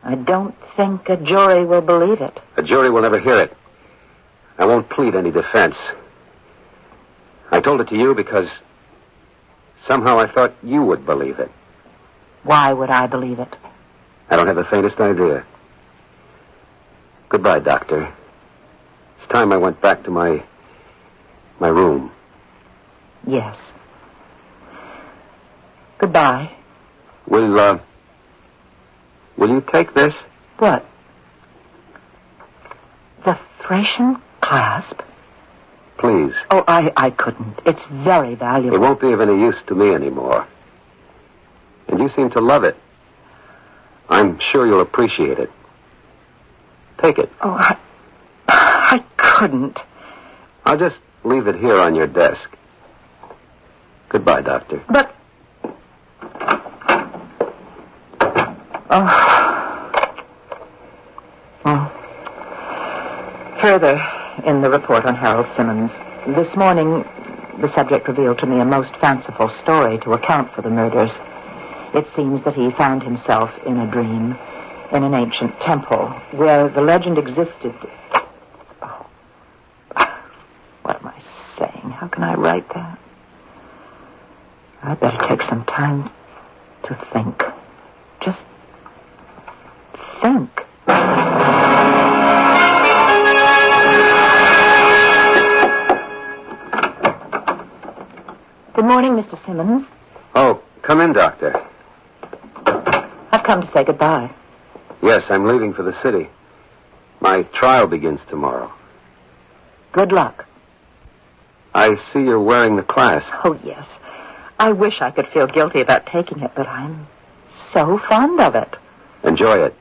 I don't think a jury will believe it. A jury will never hear it. I won't plead any defense. I told it to you because somehow I thought you would believe it. Why would I believe it? I don't have the faintest idea. Goodbye, Doctor. It's time I went back to my room. Yes. Goodbye. Will you take this? What? The Thracian clasp? Please. Oh, I couldn't. It's very valuable. It won't be of any use to me anymore. And you seem to love it. I'm sure you'll appreciate it. Take it. Oh, I couldn't. I'll just leave it here on your desk. Goodbye, Doctor. But... Further, in the report on Harold Simmons, this morning, the subject revealed to me a most fanciful story to account for the murders. It seems that he found himself in a dream in an ancient temple where the legend existed. Oh. What am I saying? How can I write that? I'd better take some time to think. Just morning, Mr. Simmons. Oh, come in, Doctor. I've come to say goodbye. Yes, I'm leaving for the city. My trial begins tomorrow. Good luck. I see you're wearing the clasp. Oh, yes. I wish I could feel guilty about taking it, but I'm so fond of it. Enjoy it.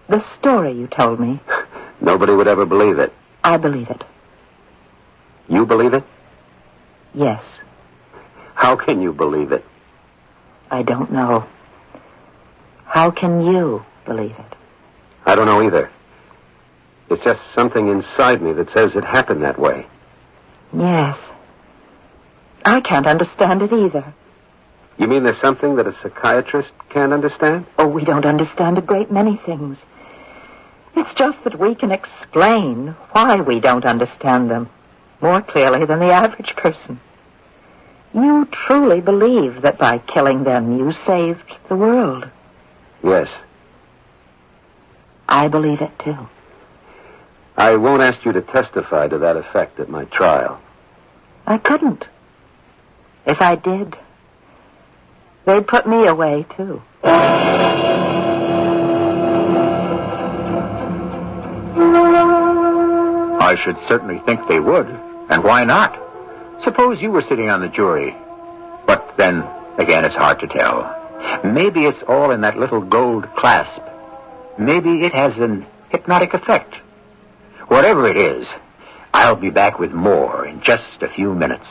The story you told me. Nobody would ever believe it. I believe it. You believe it? Yes. How can you believe it? I don't know. How can you believe it? I don't know either. It's just something inside me that says it happened that way. Yes. I can't understand it either. You mean there's something that a psychiatrist can't understand? Oh, we don't understand a great many things. It's just that we can explain why we don't understand them more clearly than the average person. You truly believe that by killing them you saved the world. Yes. I believe it, too. I won't ask you to testify to that effect at my trial. I couldn't. If I did, they'd put me away, too. I should certainly think they would. And why not? Suppose you were sitting on the jury. But then, again, it's hard to tell. Maybe it's all in that little gold clasp. Maybe it has an hypnotic effect. Whatever it is, I'll be back with more in just a few minutes.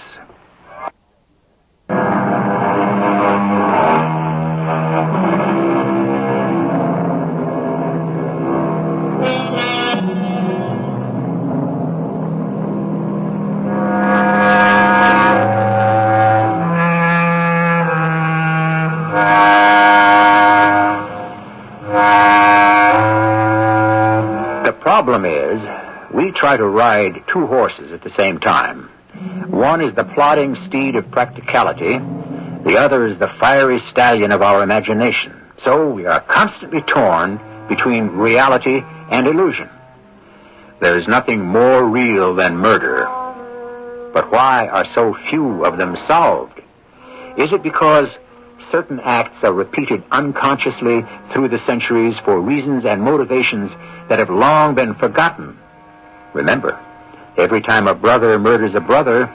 Problem is, we try to ride two horses at the same time. One is the plodding steed of practicality. The other is the fiery stallion of our imagination. So we are constantly torn between reality and illusion. There is nothing more real than murder. But why are so few of them solved? Is it because certain acts are repeated unconsciously through the centuries for reasons and motivations that have long been forgotten? Remember, every time a brother murders a brother,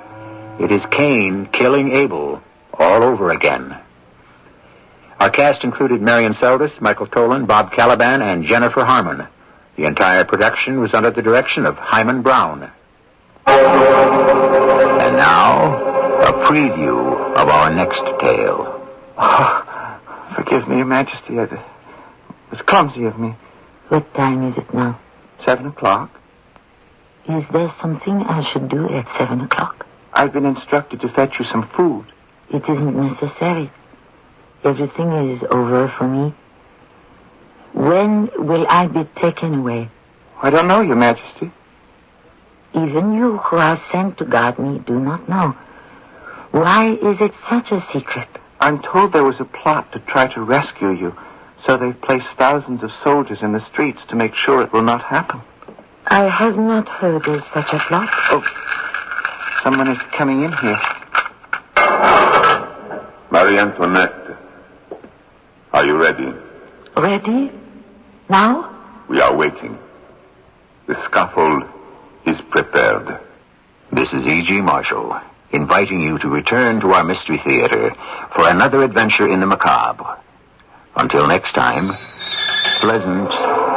it is Cain killing Abel all over again. Our cast included Marion Seldes, Michael Tolan, Bob Caliban, and Jennifer Harmon. The entire production was under the direction of Hyman Brown. And now, a preview of our next tale. Oh, forgive me, Your Majesty. It was clumsy of me. What time is it now? 7 o'clock. Is there something I should do at 7 o'clock? I've been instructed to fetch you some food. It isn't necessary. Everything is over for me. When will I be taken away? I don't know, Your Majesty. Even you who are sent to guard me do not know. Why is it such a secret? I'm told there was a plot to try to rescue you, so they've placed thousands of soldiers in the streets to make sure it will not happen. I have not heard of such a plot. Oh, someone is coming in here. Marie Antoinette, are you ready? Ready? Now? We are waiting. The scaffold is prepared. This is E.G. Marshall, inviting you to return to our Mystery Theater for another adventure in the macabre. Until next time, pleasant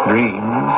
dreams.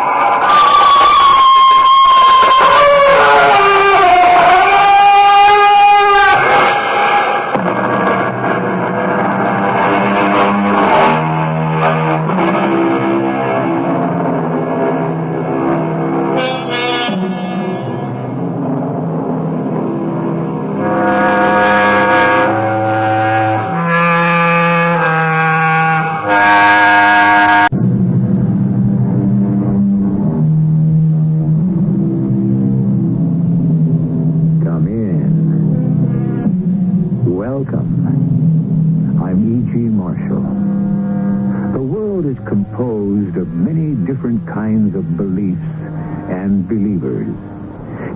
Kinds of beliefs and believers.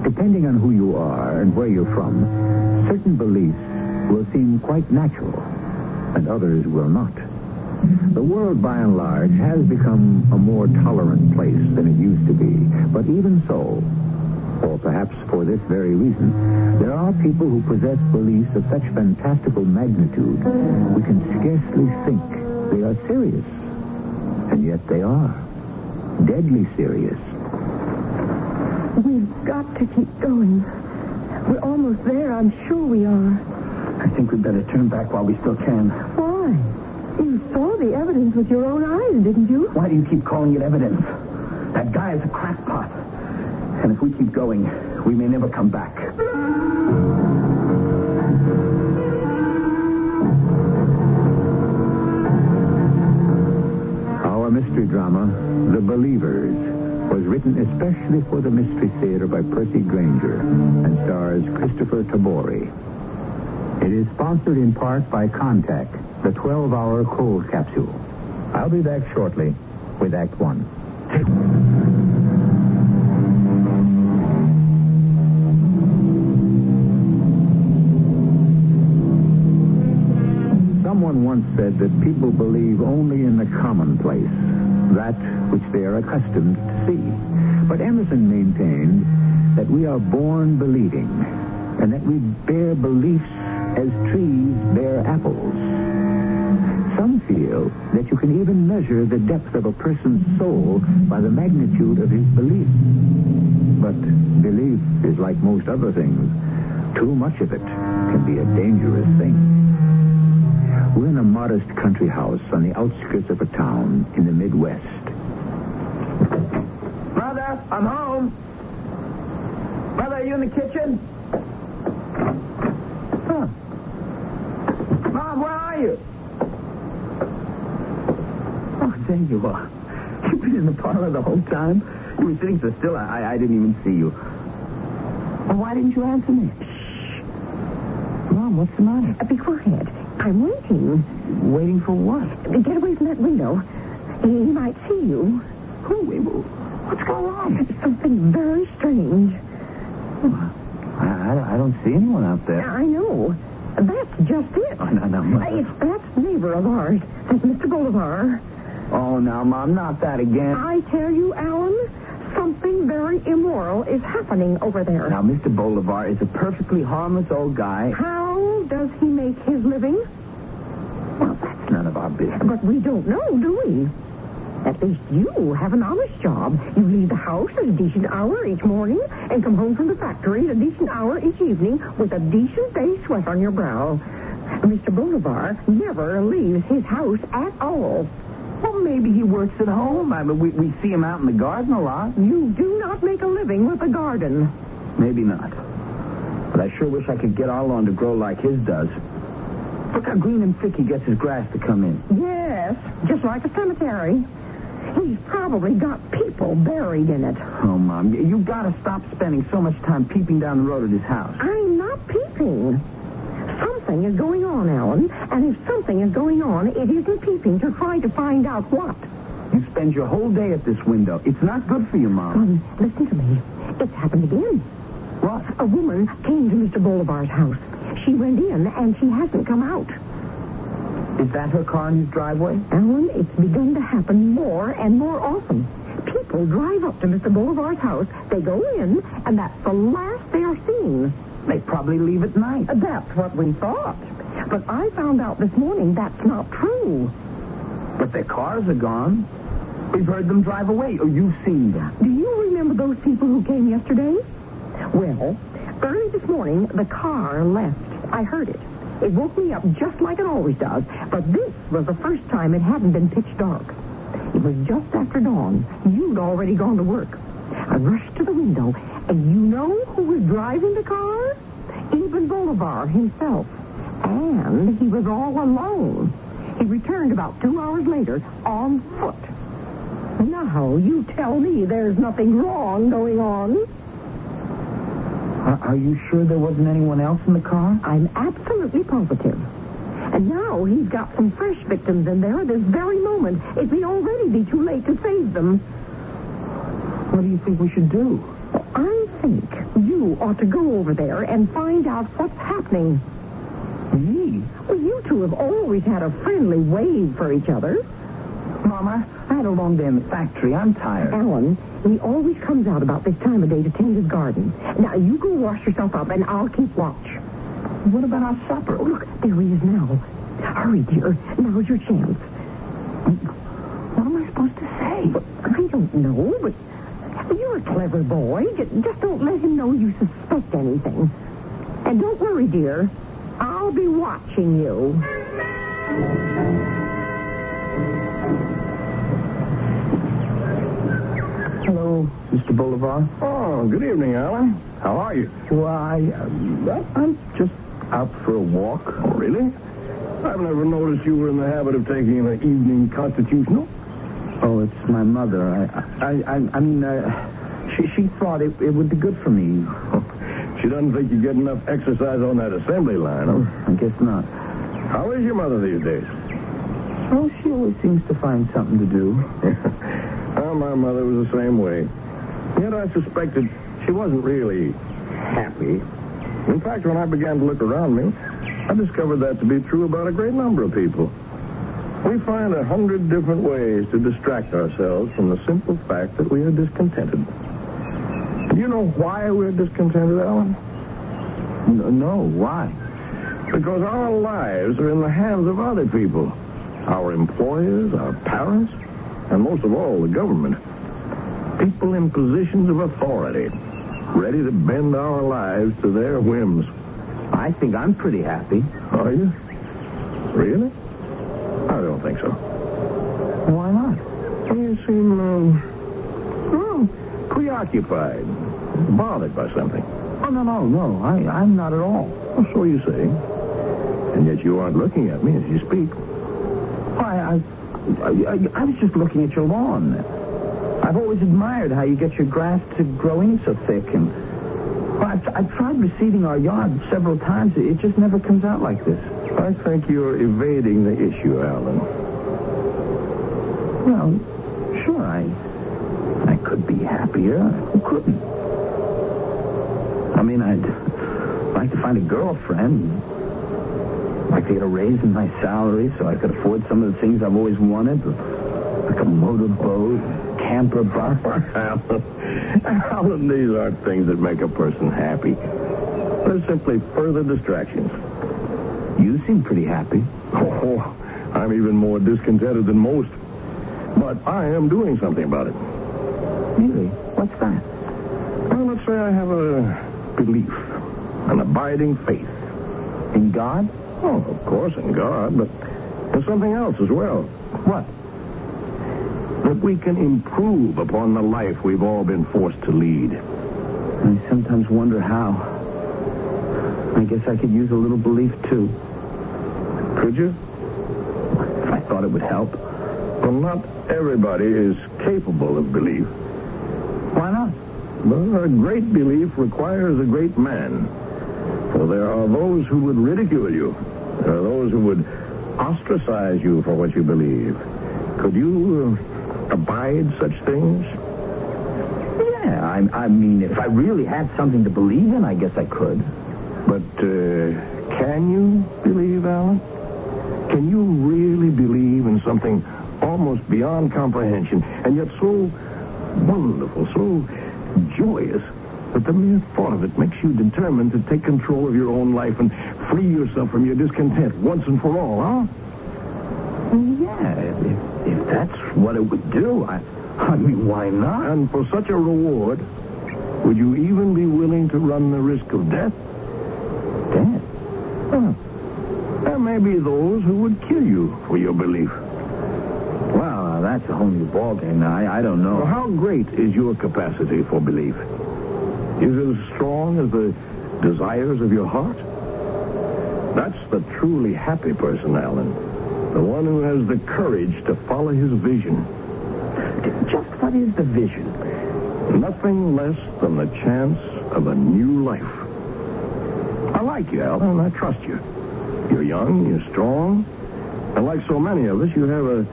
Depending on who you are and where you're from, certain beliefs will seem quite natural, and others will not. The world, by and large, has become a more tolerant place than it used to be. But even so, or perhaps for this very reason, there are people who possess beliefs of such fantastical magnitude we can scarcely think they are serious. And yet they are. Deadly serious. We've got to keep going. We're almost there, I'm sure we are. I think we'd better turn back while we still can. Why? You saw the evidence with your own eyes, didn't you? Why do you keep calling it evidence? That guy is a crackpot. And if we keep going, we may never come back. Our mystery drama, The Believers, was written especially for the Mystery Theater by Percy Granger and stars Christopher Tabori. It is sponsored in part by Contact, the 12-hour cold capsule. I'll be back shortly with Act One. Someone once said that people believe only in the commonplace, that which they are accustomed to see. But Emerson maintained that we are born believing, and that we bear beliefs as trees bear apples. Some feel that you can even measure the depth of a person's soul by the magnitude of his belief. But belief is like most other things. Too much of it can be a dangerous thing. We're in a modest country house on the outskirts of a town in the Midwest. Mother, I'm home. Mother, are you in the kitchen? Huh. Mom, where are you? Oh, there you are. You've been in the parlor the whole time? You were sitting so still, I didn't even see you. Well, why didn't you answer me? Shh. Mom, what's the matter? Be quiet. I'm waiting. Waiting for what? Get away from that window. He might see you. Who? What's going on? Something very strange. I don't see anyone out there. I know. That's just it. Oh, no. It's that neighbor of ours. That's Mr. Bolivar. Oh, now, Mom, not that again. I tell you, Alan, something very immoral is happening over there. Now, Mr. Bolivar is a perfectly harmless old guy. How does he make his living? Well, that's none of our business. But we don't know, do we? At least you have an honest job. You leave the house at a decent hour each morning and come home from the factory at a decent hour each evening with a decent day sweat on your brow. Mr. Bolivar never leaves his house at all. Well, maybe he works at home. I mean, we see him out in the garden a lot. You do not make a living with a garden. Maybe not. But I sure wish I could get our lawn to grow like his does. Look how green and thick he gets his grass to come in. Yes, just like a cemetery. He's probably got people buried in it. Oh, Mom, you gotta stop spending so much time peeping down the road at his house. I'm not peeping. Something is going on, Alan, and if something is going on, it isn't peeping to try to find out what. You spend your whole day at this window. It's not good for you, Mom. Listen to me. It's happened again. What? A woman came to Mr. Bolivar's house. She went in, and she hasn't come out. Is that her car in his driveway? Alan, it's begun to happen more and more often. People drive up to Mr. Bolivar's house, they go in, and that's the last they are seen. They probably leave at night. That's what we thought. But I found out this morning that's not true. But their cars are gone. We've heard them drive away. Oh, you've seen them. Do you remember those people who came yesterday? Well, early this morning, the car left. I heard it. It woke me up just like it always does. But this was the first time it hadn't been pitch dark. It was just after dawn. You'd already gone to work. I rushed to the window, and you know who was driving the car? Even Bolivar himself. And he was all alone. He returned about 2 hours later on foot. Now, you tell me there's nothing wrong going on. Are you sure there wasn't anyone else in the car? I'm absolutely positive. And now he's got some fresh victims in there this very moment. It may already be too late to save them. What do you think we should do? I think you ought to go over there and find out what's happening. Me? Well, you two have always had a friendly wave for each other. Mama, I had a long day in the factory. I'm tired. Alan, he always comes out about this time of day to tend his garden. Now, you go wash yourself up, and I'll keep watch. What about our supper? Oh, look, there he is now. Hurry, dear. Now's your chance. What am I supposed to say? Well, I don't know, but you're a clever boy. Just don't let him know you suspect anything. And don't worry, dear. I'll be watching you. Hello, Mr. Bolivar. Oh, good evening, Alan. How are you? Why, I'm just out for a walk. Oh, really? I've never noticed you were in the habit of taking an evening constitutional. Oh, it's my mother. She thought it would be good for me. She doesn't think you get enough exercise on that assembly line, huh? I guess not. How is your mother these days? Oh, she always seems to find something to do. Well, my mother was the same way. Yet I suspected she wasn't really happy. In fact, when I began to look around me, I discovered that to be true about a great number of people. We find 100 different ways to distract ourselves from the simple fact that we are discontented. Do you know why we're discontented, Alan? No, why? Because our lives are in the hands of other people. Our employers, our parents, and most of all, the government. People in positions of authority, ready to bend our lives to their whims. I think I'm pretty happy. Are you? Really? I don't think so. Why not? You seem, preoccupied, bothered by something. Oh, no. I'm not at all. Well, so you say. And yet you aren't looking at me as you speak. Why, I was just looking at your lawn. I've always admired how you get your grass to grow in so thick. And I've tried reseeding our yard several times. It just never comes out like this. I think you're evading the issue, Alan. Well, sure, I could be happier. Who couldn't? I mean, I'd like to find a girlfriend. I'd like to get a raise in my salary so I could afford some of the things I've always wanted, like a motorboat, camper bus. Alan, these aren't things that make a person happy. They're simply further distractions. You seem pretty happy. Oh, I'm even more discontented than most. But I am doing something about it. Really? What's that? Well, let's say I have a belief, an abiding faith. In God? Oh, of course, in God, but there's something else as well. What? That we can improve upon the life we've all been forced to lead. I sometimes wonder how. I guess I could use a little belief, too. Could you? If I thought it would help. Well, not everybody is capable of belief. Why not? Well, a great belief requires a great man. For there are those who would ridicule you. There are those who would ostracize you for what you believe. Could you abide such things? Yeah, I mean, if I really had something to believe in, I guess I could. But can you believe, Alan? Can you really believe in something almost beyond comprehension, and yet so wonderful, so joyous, that the mere thought of it makes you determined to take control of your own life and free yourself from your discontent once and for all, huh? Yeah, if that's what it would do, I mean, why not? And for such a reward, would you even be willing to run the risk of death? Death? Huh. There may be those who would kill you for your belief. Well, that's a whole new ballgame now. I don't know. Well, how great is your capacity for belief? Is it as strong as the desires of your heart? That's the truly happy person, Alan. The one who has the courage to follow his vision. Just what is the vision? Nothing less than the chance of a new life. I like you, Alan, and I trust you. You're young, you're strong, and like so many of us, you have a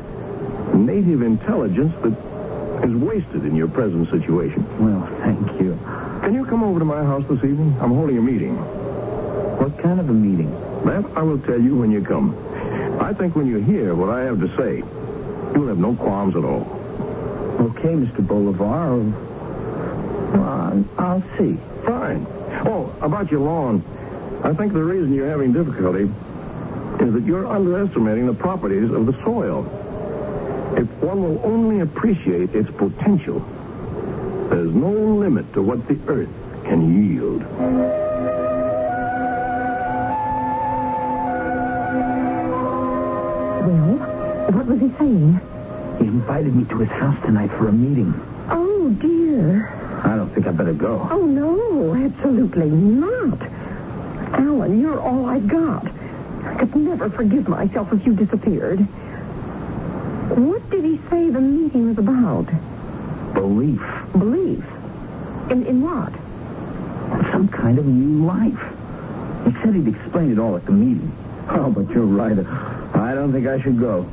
native intelligence that is wasted in your present situation. Well, thank you. Can you come over to my house this evening? I'm holding a meeting. What kind of a meeting? That I will tell you when you come. I think when you hear what I have to say, you'll have no qualms at all. Okay, Mr. Bolivar. Well, I'll see. Fine. Oh, about your lawn. I think the reason you're having difficulty is that you're underestimating the properties of the soil. If one will only appreciate its potential, there's no limit to what the earth can yield. Well, what was he saying? He invited me to his house tonight for a meeting. Oh, dear. I don't think I better go. Oh, no, absolutely not. Alan, you're all I've got. I could never forgive myself if you disappeared. What did he say the meeting was about? Belief. Belief? In what? Some kind of new life. He said he'd explain it all at the meeting. Oh, but you're right. I don't think I should go.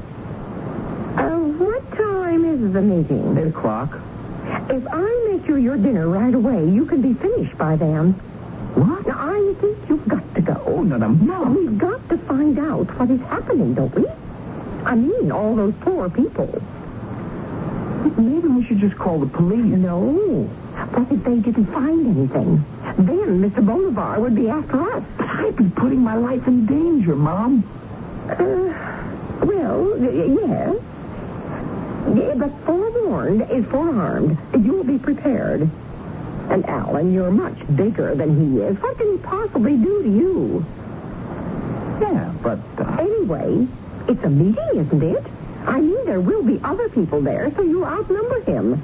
What time is the meeting? 8 o'clock. If I make you your dinner right away, you can be finished by then. What? Now, I think you've got to go. Oh, no. We've got to find out what is happening, don't we? I mean, all those poor people. Maybe we should just call the police. No. What if they didn't find anything? Then Mr. Bolivar would be after us. But I'd be putting my life in danger, Mom. Well, yes. But forewarned is forearmed. You'll be prepared. And Alan, you're much bigger than he is. What can he possibly do to you? Yeah, but... Anyway, it's a meeting, isn't it? I mean, there will be other people there, so you outnumber him.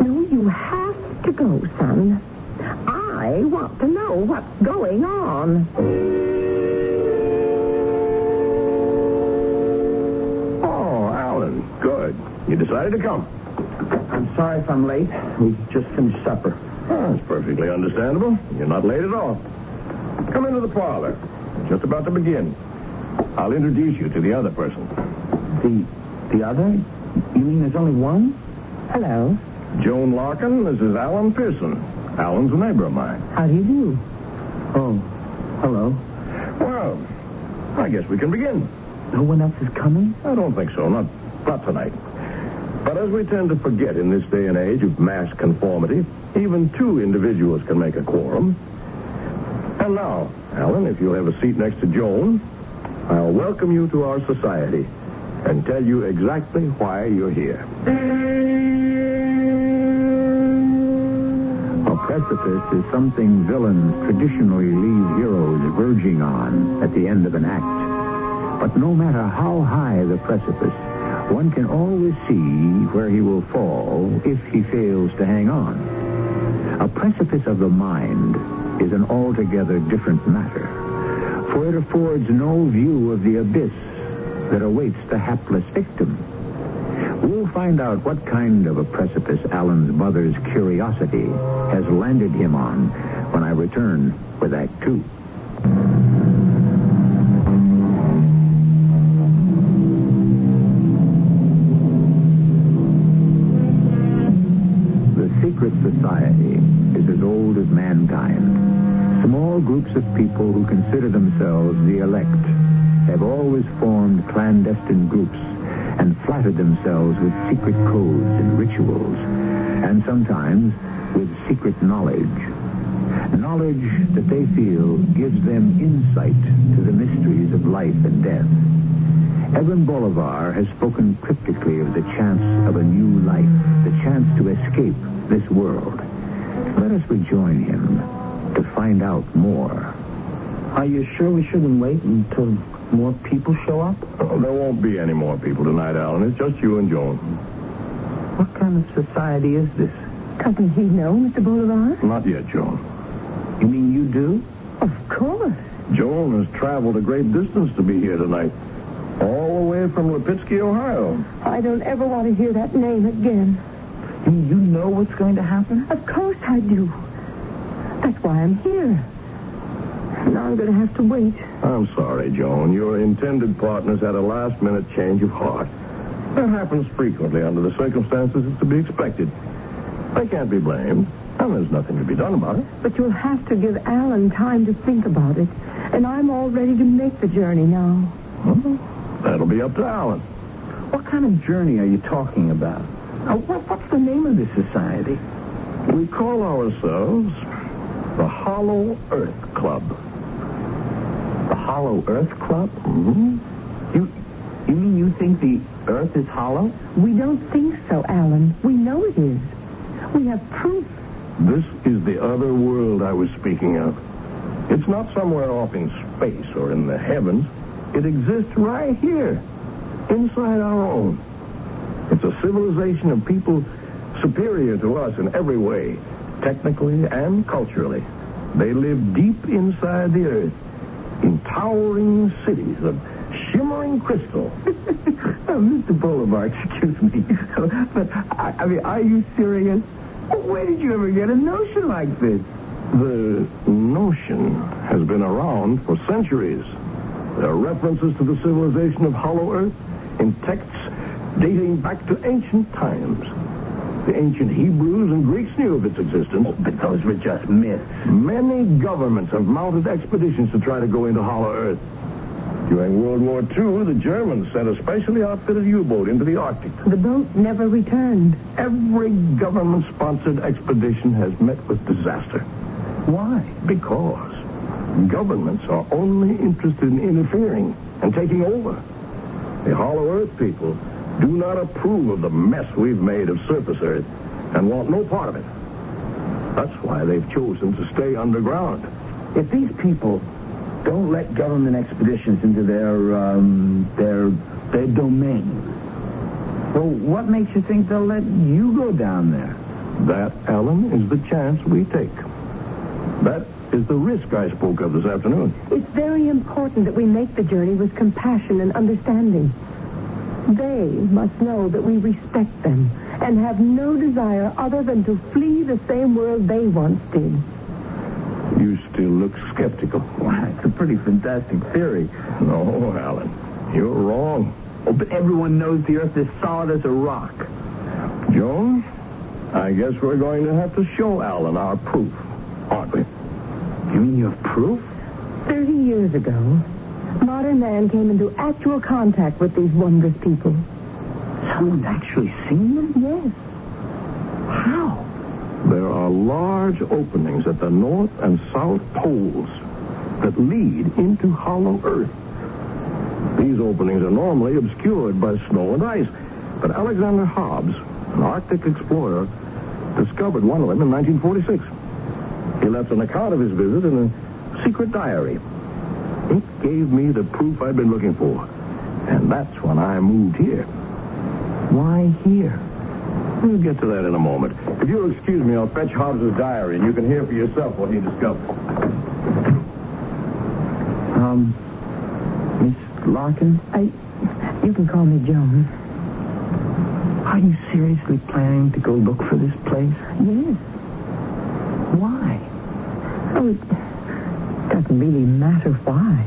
No, you have to go, son. I want to know what's going on. Oh, Alan, good. You decided to come. I'm sorry if I'm late. We just finished supper. Oh, that's perfectly understandable. You're not late at all. Come into the parlor. We're just about to begin. I'll introduce you to the other person. The other? You mean there's only one? Hello. Joan Larkin, this is Alan Pearson. Alan's a neighbor of mine. How do you do? Oh, hello. Well, I guess we can begin. No one else is coming? I don't think so. Not tonight. But as we tend to forget in this day and age of mass conformity, even two individuals can make a quorum. And now, Alan, if you'll have a seat next to Joan, I'll welcome you to our society and tell you exactly why you're here. A precipice is something villains traditionally leave heroes verging on at the end of an act. But no matter how high the precipice, one can always see where he will fall if he fails to hang on. A precipice of the mind is an altogether different matter, for it affords no view of the abyss that awaits the hapless victim. We'll find out what kind of a precipice Alan's mother's curiosity has landed him on when I return with Act 2. The secret society is as old as mankind. Small groups of people who consider themselves the elect have always formed clandestine groups and flattered themselves with secret codes and rituals, and sometimes with secret knowledge. Knowledge that they feel gives them insight to the mysteries of life and death. Evan Bolivar has spoken cryptically of the chance of a new life, the chance to escape this world. Let us rejoin him to find out more. Are you sure we shouldn't wait until more people show up? Oh, there won't be any more people tonight, Alan. It's just you and Joan. What kind of society is this? Doesn't he know, Mr. Bolivar? Not yet, Joan. You mean you do? Of course. Joan has traveled a great distance to be here tonight. All the way from Lipitsky, Ohio. I don't ever want to hear that name again. You know what's going to happen? Of course I do. That's why I'm here. Now I'm going to have to wait. I'm sorry, Joan. Your intended partner's had a last-minute change of heart. That happens frequently under the circumstances. It's to be expected. They can't be blamed, and there's nothing to be done about it. But you'll have to give Alan time to think about it And I'm all ready to make the journey now. Well, that'll be up to Alan. What kind of journey are you talking about? What's the name of this society? We call ourselves the Hollow Earth Club. The Hollow Earth Club? Mm-hmm. You mean you think the Earth is hollow? We don't think so, Alan. We know it is. We have proof. This is the other world I was speaking of. It's not somewhere off in space or in the heavens. It exists right here, inside our own. It's a civilization of people superior to us in every way, technically and culturally. They live deep inside the earth, in towering cities of shimmering crystal. Mr. Boulevard, excuse me. But, I mean, are you serious? Where did you ever get a notion like this? The notion has been around for centuries. There are references to the civilization of Hollow Earth in texts dating back to ancient times. The ancient Hebrews and Greeks knew of its existence. Oh, but those were just myths. Many governments have mounted expeditions to try to go into Hollow Earth. During World War II, the Germans sent a specially outfitted U-boat into the Arctic. The boat never returned. Every government-sponsored expedition has met with disaster. Why? Because governments are only interested in interfering and taking over. The Hollow Earth people do not approve of the mess we've made of surface Earth and want no part of it. That's why they've chosen to stay underground. If these people don't let government expeditions into their domain, well, what makes you think they'll let you go down there? That, Alan, is the chance we take. That is the risk I spoke of this afternoon. It's very important that we make the journey with compassion and understanding. They must know that we respect them and have no desire other than to flee the same world they once did. You still look skeptical. Why, it's a pretty fantastic theory. No, Alan, you're wrong. Oh, but everyone knows the Earth is solid as a rock. Joan, I guess we're going to have to show Alan our proof, aren't we? You mean you have proof? 30 years ago, modern man came into actual contact with these wondrous people. Someone's actually seen them? Yes. How? There are large openings at the north and south poles that lead into Hollow Earth. These openings are normally obscured by snow and ice, but Alexander Hobbs, an Arctic explorer, discovered one of them in 1946. He left an account of his visit in a secret diary. It gave me the proof I'd been looking for, and that's when I moved here. Why here? We'll get to that in a moment. If you'll excuse me, I'll fetch Hobbs' diary, and you can hear for yourself what he discovered. Miss Larkin? You can call me Joan. Are you seriously planning to go look for this place? Yes. Why? Oh, it doesn't really matter why.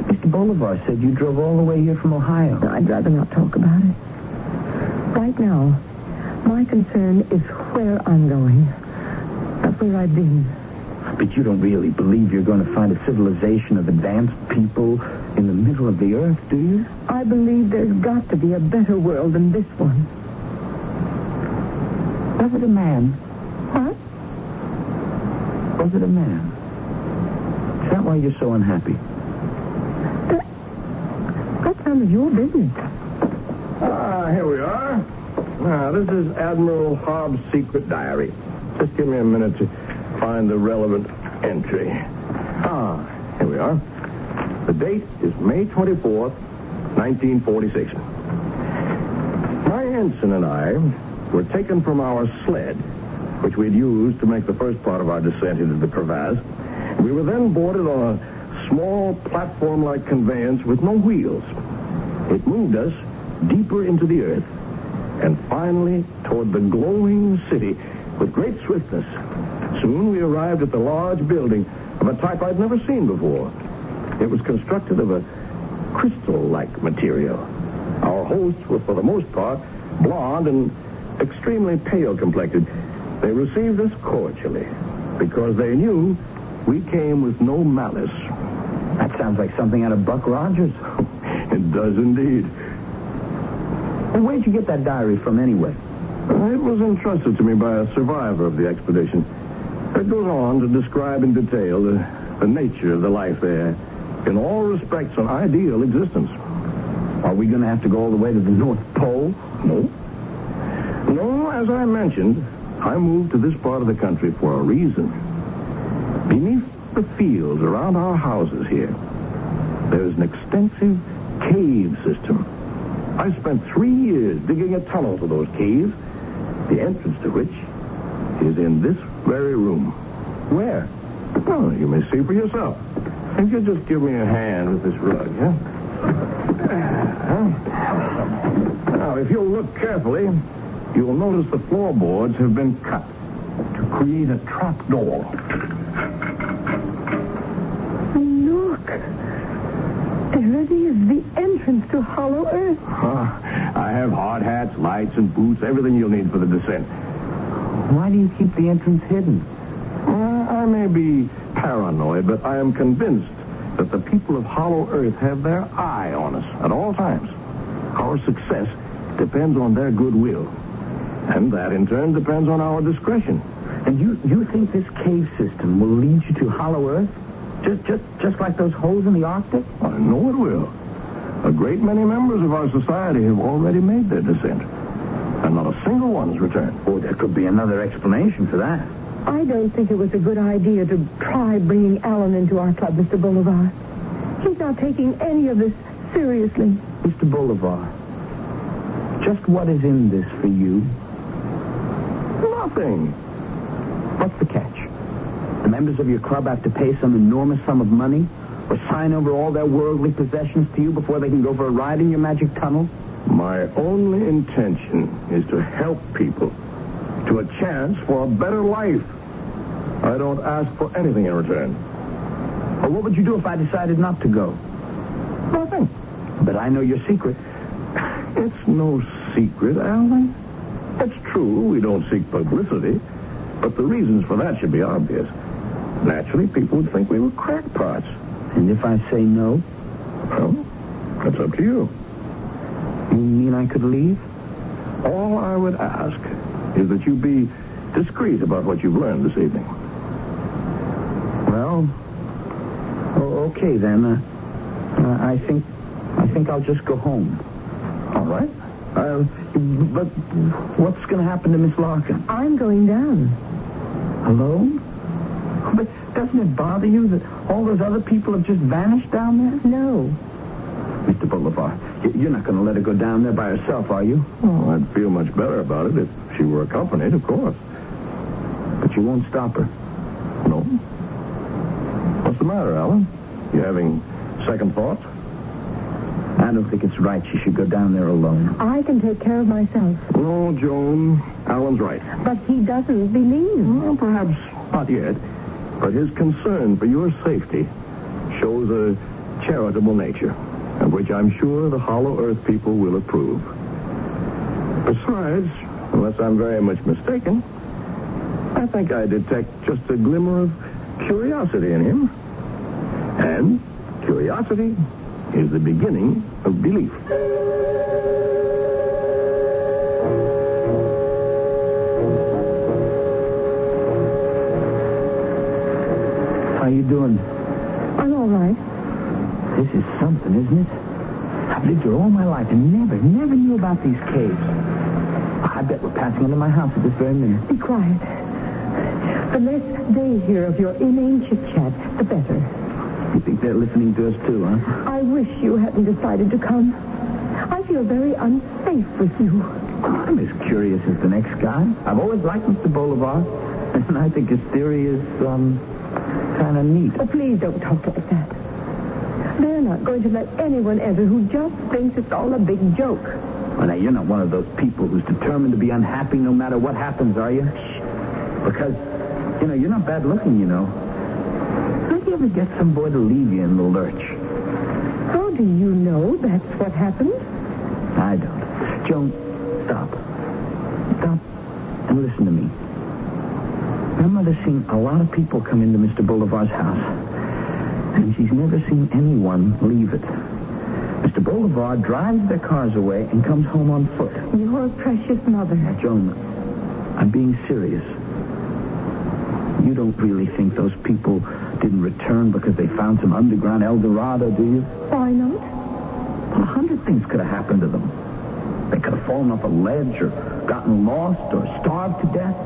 Mr. Bolivar said you drove all the way here from Ohio. No, I'd rather not talk about it. Right now, my concern is where I'm going, not where I've been. But you don't really believe you're going to find a civilization of advanced people in the middle of the earth, do you? I believe there's got to be a better world than this one. Was it a man? Huh? Was it a man? Is that why you're so unhappy? That's none of your business. Here we are. Now, this is Admiral Hobbs' secret diary. Just give me a minute to find the relevant entry. Here we are. The date is May 24th, 1946. My ensign and I were taken from our sled, which we'd used to make the first part of our descent into the crevasse. We were then boarded on a small platform-like conveyance with no wheels. It moved us deeper into the earth, and finally toward the glowing city with great swiftness. Soon we arrived at the large building of a type I'd never seen before. It was constructed of a crystal-like material. Our hosts were, for the most part, blonde and extremely pale-complected. They received us cordially because they knew we came with no malice. Sounds like something out of Buck Rogers. It does indeed. Well, where'd you get that diary from anyway? It was entrusted to me by a survivor of the expedition. It goes on to describe in detail the nature of the life there. In all respects, an ideal existence. Are we going to have to go all the way to the North Pole? No. No, as I mentioned, I moved to this part of the country for a reason. Beneath the fields around our houses here, there's an extensive cave system. I spent 3 years digging a tunnel to those caves, the entrance to which is in this very room. Where? Well, you may see for yourself. If you'll just give me a hand with this rug, huh? Now, if you'll look carefully, you'll notice the floorboards have been cut to create a trap door. Look. There it is, the entrance to Hollow Earth. I have hard hats, lights, and boots, everything you'll need for the descent. Why do you keep the entrance hidden? I may be paranoid, but I am convinced that the people of Hollow Earth have their eye on us at all times. Our success depends on their goodwill. And that, in turn, depends on our discretion. And you think this cave system will lead you to Hollow Earth? Just like those holes in the Arctic? I know it will. A great many members of our society have already made their descent. And not a single one has returned. Oh, there could be another explanation for that. I don't think it was a good idea to try bringing Alan into our club, Mr. Bolivar. He's not taking any of this seriously. Mr. Bolivar, just what is in this for you? Nothing. What's the catch? The members of your club have to pay some enormous sum of money or sign over all their worldly possessions to you before they can go for a ride in your magic tunnel? My only intention is to help people to a chance for a better life. I don't ask for anything in return. Well, what would you do if I decided not to go? Nothing. But I know your secret. It's no secret, Alan. It's true, we don't seek publicity, but the reasons for that should be obvious. Naturally, people would think we were crackpots. And if I say no? Well, that's up to you. You mean I could leave? All I would ask is that you be discreet about what you've learned this evening. Well, okay then. I think I'll just go home. All right. But what's going to happen to Miss Larkin? I'm going down. Alone? But doesn't it bother you that all those other people have just vanished down there? No. Mr. Bolivar, you're not going to let her go down there by herself, are you? Oh, I'd feel much better about it if she were accompanied, of course. But you won't stop her? No. What's the matter, Alan? You having second thoughts? I don't think it's right she should go down there alone. I can take care of myself. No, Joan, Alan's right. But he doesn't believe. Well, perhaps not yet. But his concern for your safety shows a charitable nature, of which I'm sure the Hollow Earth people will approve. Besides, unless I'm very much mistaken, I think I detect just a glimmer of curiosity in him. And curiosity is the beginning of belief. How you doing? I'm all right. This is something, isn't it? I've lived here all my life and never knew about these caves. I bet we're passing into my house at this very minute. Be quiet. The less they hear of your inane chit-chat, the better. You think they're listening to us too, huh? I wish you hadn't decided to come. I feel very unsafe with you. I'm as curious as the next guy. I've always liked Mr. Bolivar, and I think his theory is, kind of neat. Oh, please don't talk like that. They're not going to let anyone enter who just thinks it's all a big joke. Well, now, you're not one of those people who's determined to be unhappy no matter what happens, are you? Shh. Because, you're not bad looking, How'd you ever get some boy to leave you in the lurch? How do you know that's what happened? I don't. Joan, stop. Stop and listen to me. My mother's seen a lot of people come into Mr. Bolivar's house. And she's never seen anyone leave it. Mr. Boulevard drives their cars away and comes home on foot. Your precious mother. Now, Joan, I'm being serious. You don't really think those people didn't return because they found some underground El Dorado, do you? Why not? 100 things could have happened to them. They could have fallen off a ledge or gotten lost or starved to death.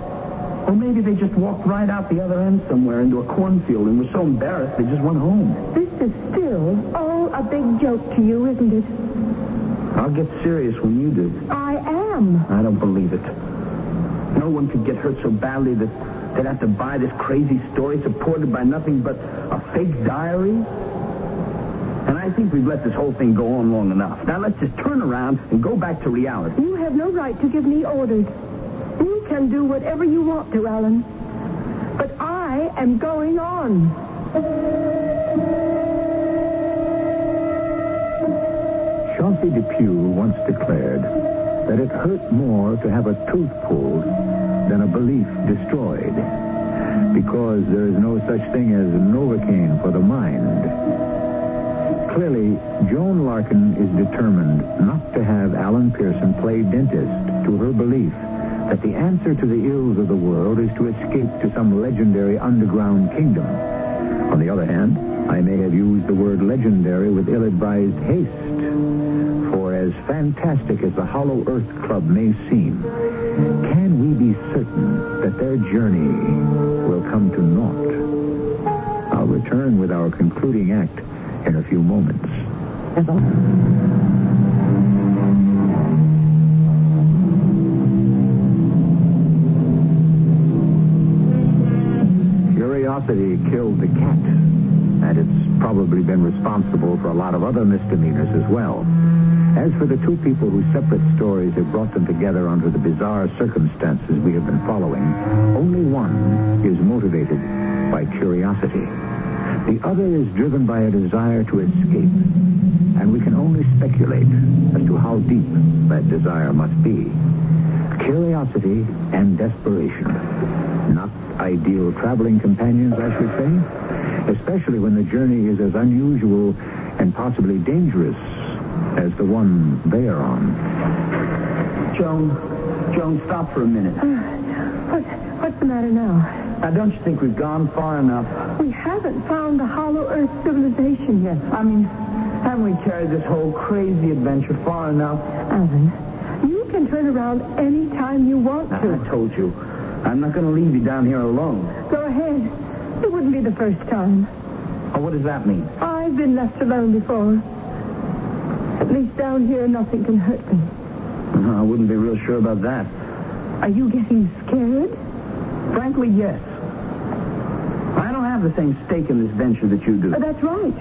Or maybe they just walked right out the other end somewhere into a cornfield and were so embarrassed they just went home. This is still all a big joke to you, isn't it? I'll get serious when you do. I am. I don't believe it. No one could get hurt so badly that they'd have to buy this crazy story supported by nothing but a fake diary. And I think we've let this whole thing go on long enough. Now let's just turn around and go back to reality. You have no right to give me orders. You can do whatever you want to, Alan. But I am going on. Chauncey Depew once declared that it hurt more to have a tooth pulled than a belief destroyed, because there is no such thing as Novocaine for the mind. Clearly, Joan Larkin is determined not to have Alan Pearson play dentist to her belief that the answer to the ills of the world is to escape to some legendary underground kingdom. On the other hand, I may have used the word legendary with ill-advised haste, for as fantastic as the Hollow Earth Club may seem, can we be certain that their journey will come to naught? I'll return with our concluding act in a few moments. Curiosity killed the cat, and it's probably been responsible for a lot of other misdemeanors as well. As for the two people whose separate stories have brought them together under the bizarre circumstances we have been following, only one is motivated by curiosity. The other is driven by a desire to escape, and we can only speculate as to how deep that desire must be. Curiosity and desperation. Not ideal traveling companions, I should say, especially when the journey is as unusual and possibly dangerous as the one they are on. Joan, stop for a minute. What's the matter now? Now, don't you think we've gone far enough? We haven't found the Hollow Earth civilization yet. I mean, haven't we carried this whole crazy adventure far enough? Alan, you can turn around any time you want to. I told you. I'm not going to leave you down here alone. Go ahead. It wouldn't be the first time. Oh, what does that mean? I've been left alone before. At least down here, nothing can hurt me. I wouldn't be real sure about that. Are you getting scared? Frankly, yes. I don't have the same stake in this venture that you do. That's right.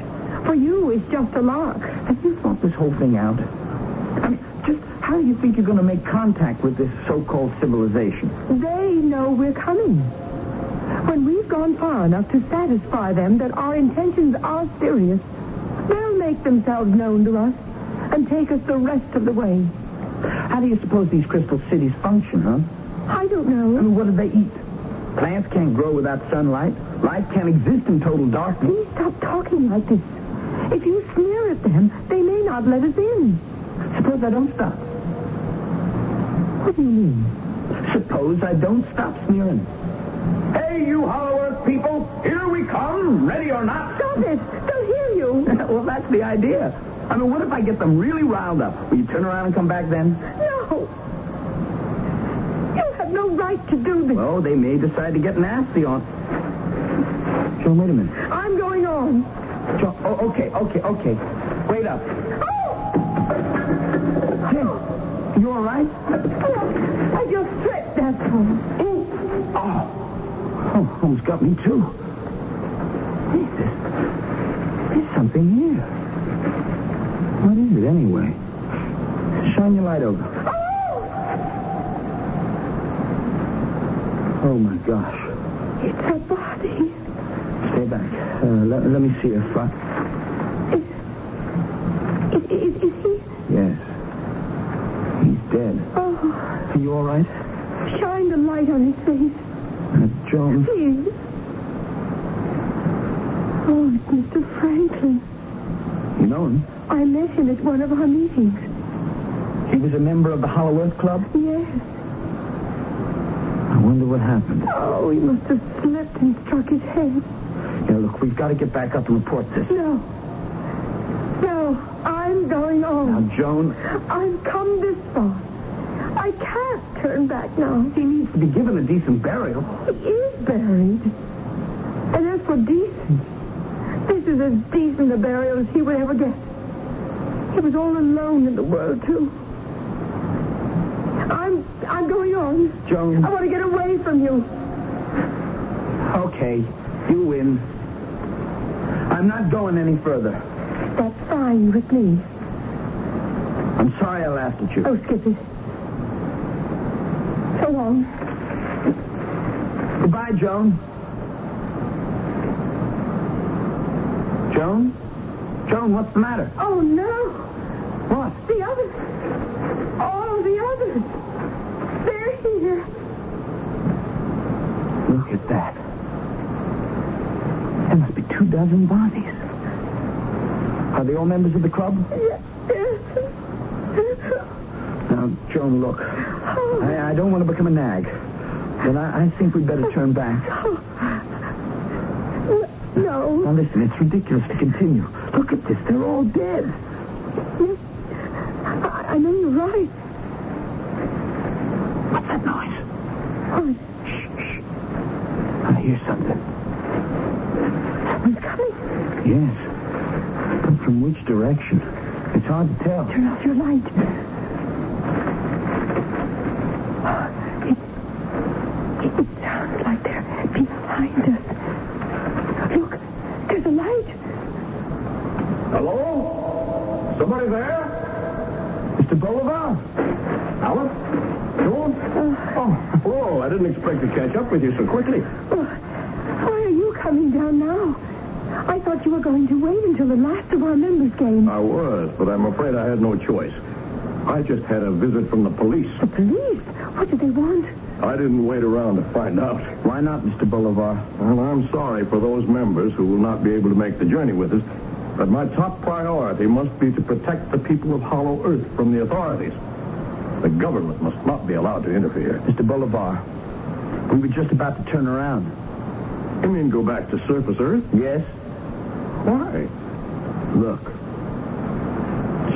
For you, it's just a lark. Have you thought this whole thing out? I mean, just how do you think you're going to make contact with this so-called civilization? They know we're coming. When we've gone far enough to satisfy them that our intentions are serious, they'll make themselves known to us and take us the rest of the way. How do you suppose these crystal cities function, huh? I don't know. I mean, what do they eat? Plants can't grow without sunlight. Life can't exist in total darkness. Please stop talking like this. If you sneer at them, they may not let us in. Suppose I don't stop. What do you mean? Suppose I don't stop sneering. Hey, you Hollow Earth people, here we come, ready or not. Stop it. They'll hear you. Well, that's the idea. I mean, what if I get them really riled up? Will you turn around and come back then? No. You have no right to do this. Oh, they may decide to get nasty on. Joan, wait a minute. I'm going on. Joan, okay. Wait up. Oh! Hey, you all right? Oh, I just tripped, that's all. Oh, almost got me, too. Hey, there's something here. What is it, anyway? Shine your light over. Oh, my gosh. It's a body. Stay back. Let me see her front. Is he? Yes. He's dead. Oh. Are you all right? Shine the light on his face. Joan. Please. Oh, Oh, it's Mr. Franklin. You know him? I met him at one of our meetings. He was a member of the Hollow Earth Club? Yes. I wonder what happened. Oh, he must have slipped and struck his head. Yeah, look, we've got to get back up and report this. No, I'm going on. Now, Joan... I've come this far. I can't turn back now. He needs to be given a decent burial. He is buried. And as for decent, this is as decent a burial as he would ever get. He was all alone in the world, too. I'm going on. Joan. I want to get away from you. Okay, you win. I'm not going any further. That's fine with me. I'm sorry I laughed at you. Oh, skip it. So long. Goodbye, Joan. Joan? Joan, what's the matter? Oh, no. What? The others. All the others. They're here. Look at that. There must be 24 bodies. Are they all members of the club? Yes. Now, Joan, look. I don't want to become a nag. But I think we'd better turn back. No. Now, listen, it's ridiculous to continue. Look at this. They're all dead. Yes. I know you're right. What's that noise? Oh. Shh. I hear something. Someone's coming. Yes. But from which direction? It's hard to tell. Turn off your light. It sounds like they're behind us. Look, there's a light. Hello? Somebody there? Mr. Bolivar? Alice? Joan? Oh, I didn't expect to catch up with you so quickly. Why are you coming down now? I thought you were going to wait until the last of our members came. I was, but I'm afraid I had no choice. I just had a visit from the police. The police? What did they want? I didn't wait around to find out. Why not, Mr. Bolivar? Well, I'm sorry for those members who will not be able to make the journey with us, but my top priority must be to protect the people of Hollow Earth from the authorities. The government must not be allowed to interfere. Mr. Bolivar, we were just about to turn around. You mean go back to surface Earth? Yes. Why? Look.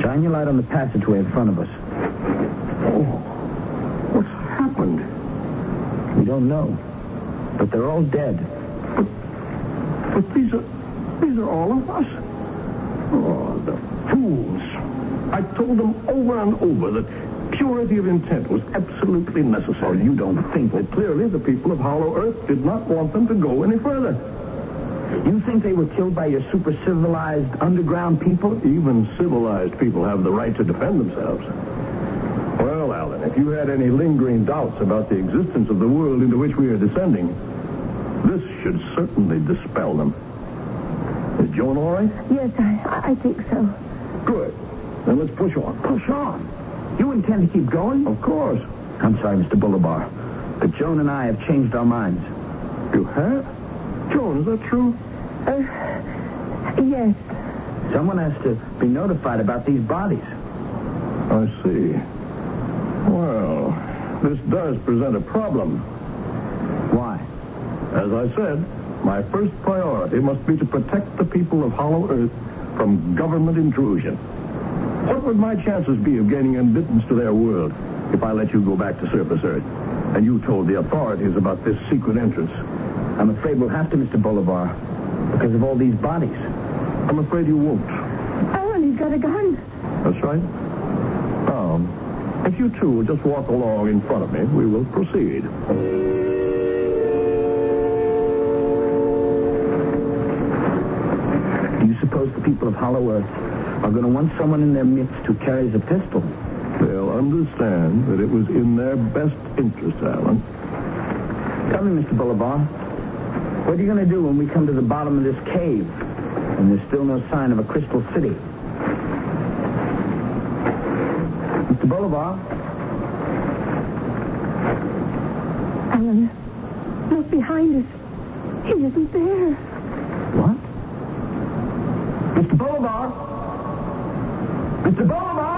Shine your light on the passageway in front of us. Oh. What's happened? We don't know. But they're all dead. But these are all of us. Oh, the fools. I told them over and over that purity of intent was absolutely necessary. Oh, you don't think that... Well, clearly the people of Hollow Earth did not want them to go any further. You think they were killed by your super civilized underground people? Even civilized people have the right to defend themselves. Well, Alan, if you had any lingering doubts about the existence of the world into which we are descending, this should certainly dispel them. Is Joan all right? Yes, I think so. Good. Then let's push on. Push on? You intend to keep going? Of course. I'm sorry, Mr. Bolivar, but Joan and I have changed our minds. You have? Joan, is that true? Yes. Someone has to be notified about these bodies. I see. Well, this does present a problem. Why? As I said, my first priority must be to protect the people of Hollow Earth from government intrusion. What would my chances be of gaining admittance to their world if I let you go back to surface Earth and you told the authorities about this secret entrance? I'm afraid we'll have to, Mr. Bolivar, because of all these bodies. I'm afraid you won't. Alan, he's got a gun. That's right. If you two will just walk along in front of me, we will proceed. Do you suppose the people of Hollow Earth are going to want someone in their midst who carries a pistol? They'll understand that it was in their best interest, Alan. Tell me, Mr. Bolivar, what are you going to do when we come to the bottom of this cave and there's still no sign of a crystal city? Mr. Bolivar? Alan, look behind us. He isn't there. What? Mr. Bolivar! Mr. Bolivar!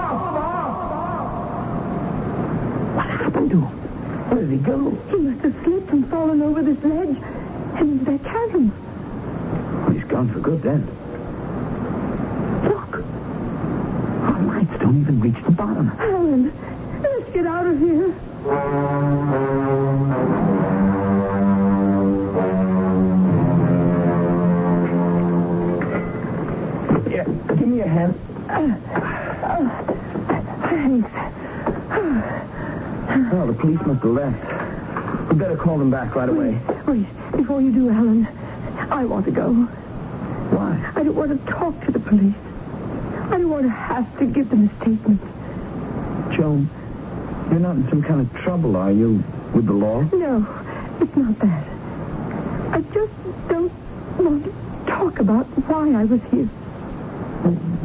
What happened to him? Where did he go? He must have slipped and fallen over this ledge and into that chasm. Oh, he's gone for good then. Look. Our lights don't even reach the bottom. Alan, let's get out of here. Here, give me a hand. Thanks. Oh, the police must have left. We better call them back right away. Wait. Before you do, Alan, I want to go. Why? I don't want to talk to the police. I don't want to have to give them a statement. Joan, you're not in some kind of trouble, are you, with the law? No, it's not that. I just don't want to talk about why I was here.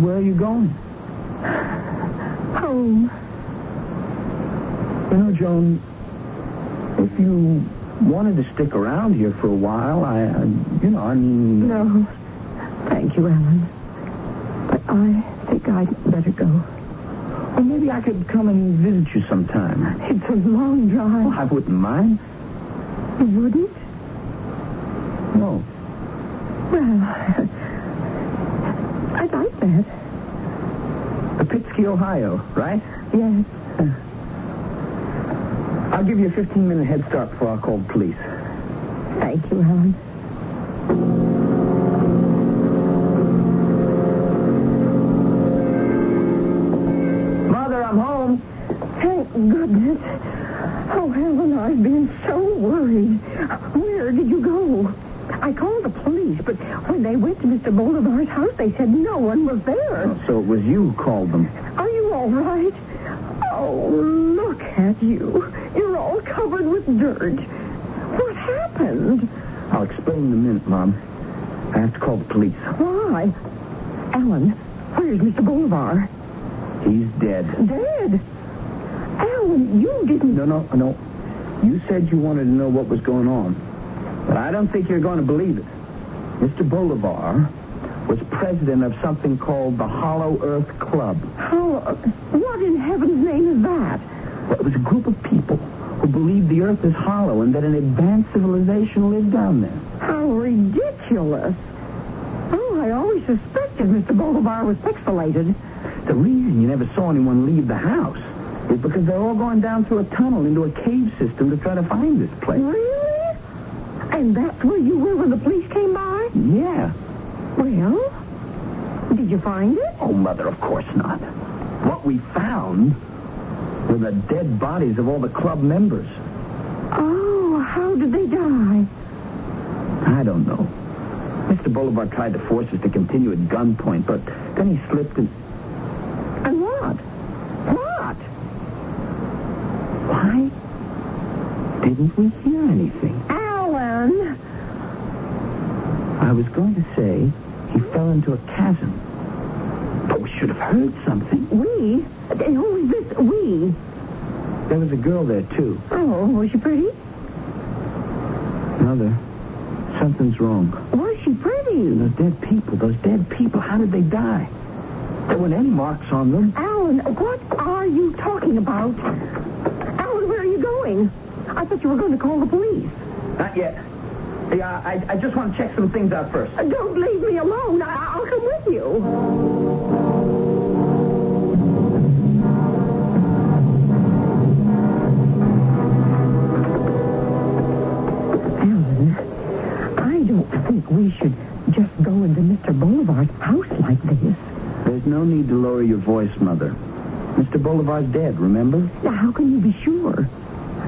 Where are you going? Home. You know, Joan, if you wanted to stick around here for a while, No. Thank you, Alan. But I think I'd better go. Or maybe I could come and visit you sometime. It's a long drive. Well, I wouldn't mind. You wouldn't? No. Well, I'd like that. Poughkeepsie, Ohio, right? Yes. I'll give you a 15-minute head start before I call the police. Thank you, Alan. Mother, I'm home. Thank goodness. Oh, Helen, I've been so worried. Where did you go? I called the police, but when they went to Mr. Bolivar's house, they said no one was there. Oh, so it was you who called them. Are you all right? Oh, look at you. You're all covered with dirt. What happened? I'll explain in a minute, Mom. I have to call the police. Why? Alan, where's Mr. Bolivar? He's dead. Dead? Alan, you didn't... No. You said you wanted to know what was going on. But I don't think you're going to believe it. Mr. Bolivar was president of something called the Hollow Earth Club. What in heaven's name is that? Well, it was a group of people who believed the Earth is hollow and that an advanced civilization lived down there. How ridiculous. Oh, I always suspected Mr. Bolivar was pixelated. The reason you never saw anyone leave the house is because they're all going down through a tunnel into a cave system to try to find this place. Really? And that's where you were when the police came by? Yeah. Well, did you find it? Oh, Mother, of course not. What we found were the dead bodies of all the club members. Oh, how did they die? I don't know. Mr. Bolivar tried to force us to continue at gunpoint, but then he slipped and... And what? What? Why didn't we hear anything? Alan! I was going to say he fell into a chasm. But we should have heard something. We? Who is this we? There was a girl there, too. Oh, was she pretty? Mother, something's wrong. Was she pretty? Those dead people, how did they die? There weren't any marks on them. Alan, what are you talking about? Alan, where are you going? I thought you were going to call the police. Not yet. Hey, I just want to check some things out first. Don't leave me alone. I'll come with you. Alan, I don't think we should just go into Mr. Bolivar's house like this. There's no need to lower your voice, Mother. Mr. Bolivar's dead, remember? Now, how can you be sure?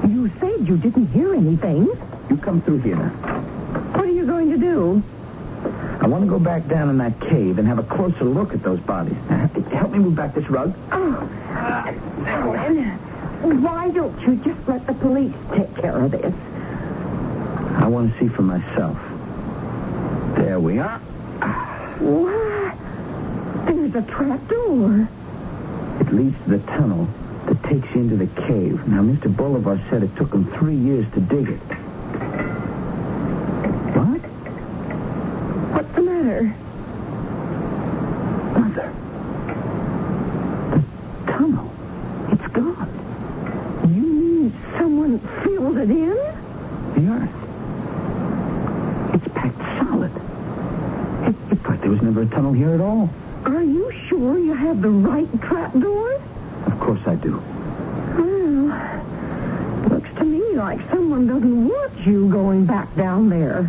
You said you didn't hear anything. You come through here now. What are you going to do? I want to go back down in that cave and have a closer look at those bodies. Now, help me move back this rug. Oh, Alan, why don't you just let the police take care of this? I want to see for myself. There we are. What? There's a trap door. It leads to the tunnel that takes you into the cave. Now, Mr. Bolivar said it took him 3 years to dig it. What? What's the matter? tunnel here at all. Are you sure you have the right trapdoor? Of course I do. Well, looks to me like someone doesn't want you going back down there.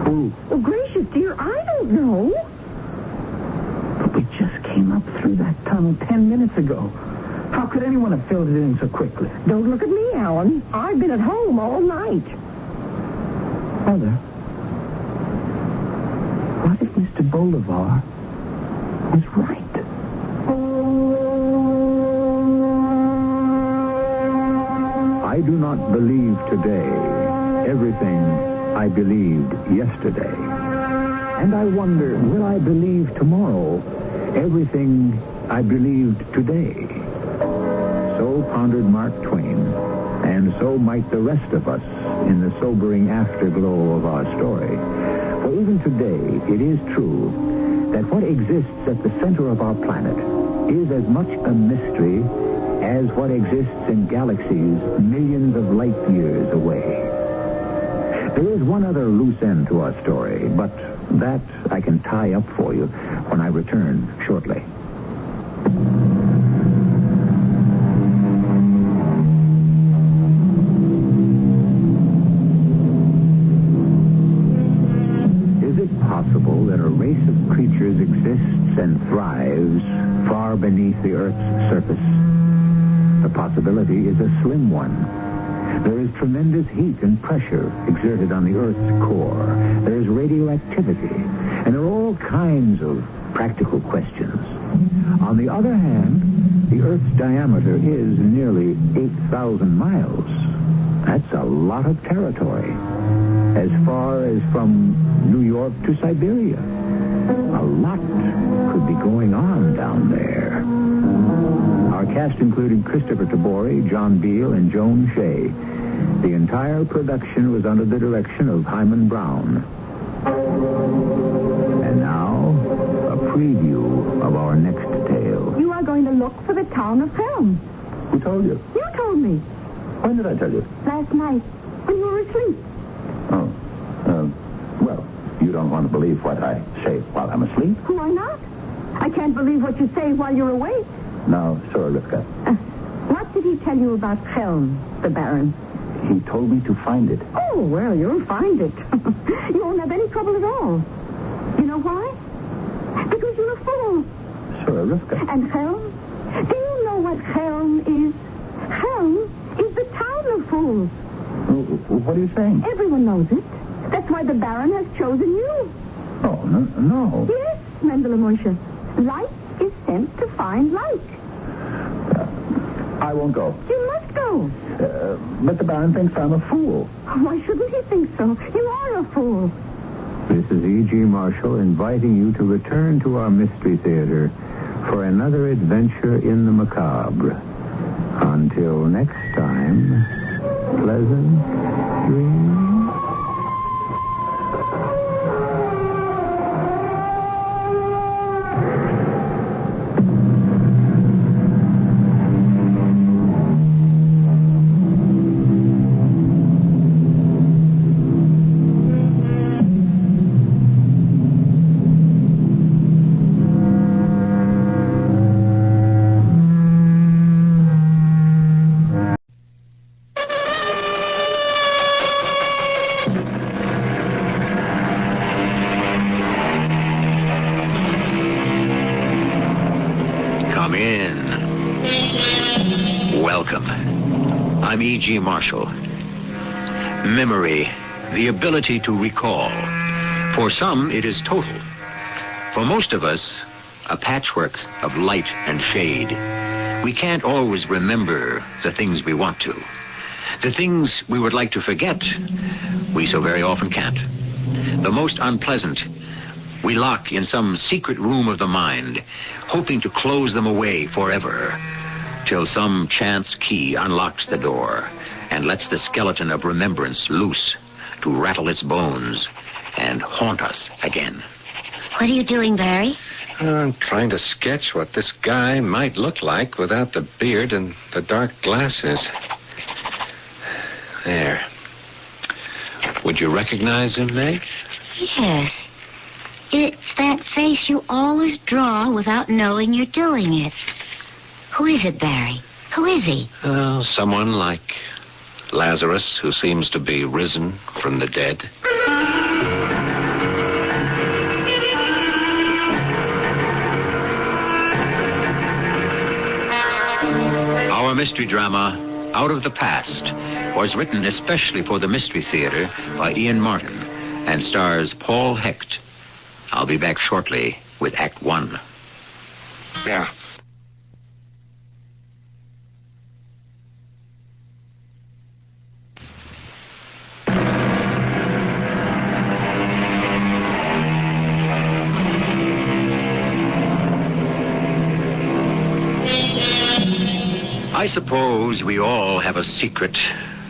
Who? Well, gracious dear, I don't know. But we just came up through that tunnel 10 minutes ago. How could anyone have filled it in so quickly? Don't look at me, Alan. I've been at home all night. Mother, what if Mr. Bolivar was right? I do not believe today everything I believed yesterday. And I wonder, will I believe tomorrow everything I believed today? So pondered Mark Twain, and so might the rest of us in the sobering afterglow of our story. For even today, it is true that what exists at the center of our planet is as much a mystery as what exists in galaxies millions of light years away. There is one other loose end to our story, but that I can tie up for you when I return shortly. Is it possible that a race of creatures exists and thrives far beneath the Earth's surface? The possibility is a slim one. There is tremendous heat and pressure exerted on the Earth's core. There is radioactivity, and there are all kinds of practical questions. On the other hand, the Earth's diameter is nearly 8,000 miles. That's a lot of territory. As far as from New York to Siberia. A lot could be going on down there. Our cast included Christopher Tabori, John Beale, and Joan Shea. The entire production was under the direction of Hyman Brown. And now, a preview of our next tale. You are going to look for the town of Helm. Who told you? You told me. When did I tell you? Last night, when you were asleep. Oh, well, you don't want to believe what I say while I'm asleep? Why not? I can't believe what you say while you're awake. Now, Sir Rivka. What did he tell you about Helm, the Baron? He told me to find it. Oh, well, you'll find it. You won't have any trouble at all. You know why? Because you're a fool. Sir Rivka. And Helm? Do you know what Helm is? Helm is the town of fools. What are you saying? Everyone knows it. That's why the Baron has chosen you. Oh, no. Yes, Mendele Moshe. Light is sent to find light. I won't go. You must go. But the Baron thinks I'm a fool. Why shouldn't he think so? You are a fool. This is E.G. Marshall inviting you to return to our Mystery Theater for another adventure in the macabre. Until next time, pleasant dreams. I'm E.G. Marshall. Memory, the ability to recall. For some, it is total. For most of us, a patchwork of light and shade. We can't always remember the things we want to. The things we would like to forget, we so very often can't. The most unpleasant, we lock in some secret room of the mind, hoping to close them away forever, till some chance key unlocks the door and lets the skeleton of remembrance loose to rattle its bones and haunt us again. What are you doing, Barry? I'm trying to sketch what this guy might look like without the beard and the dark glasses. There. Would you recognize him, Meg? Yes. It's that face you always draw without knowing you're doing it. Who is it, Barry? Who is he? Someone like Lazarus, who seems to be risen from the dead. Our mystery drama, Out of the Past, was written especially for the Mystery Theater by Ian Martin and stars Paul Hecht. I'll be back shortly with Act 1. Yeah. I suppose we all have a secret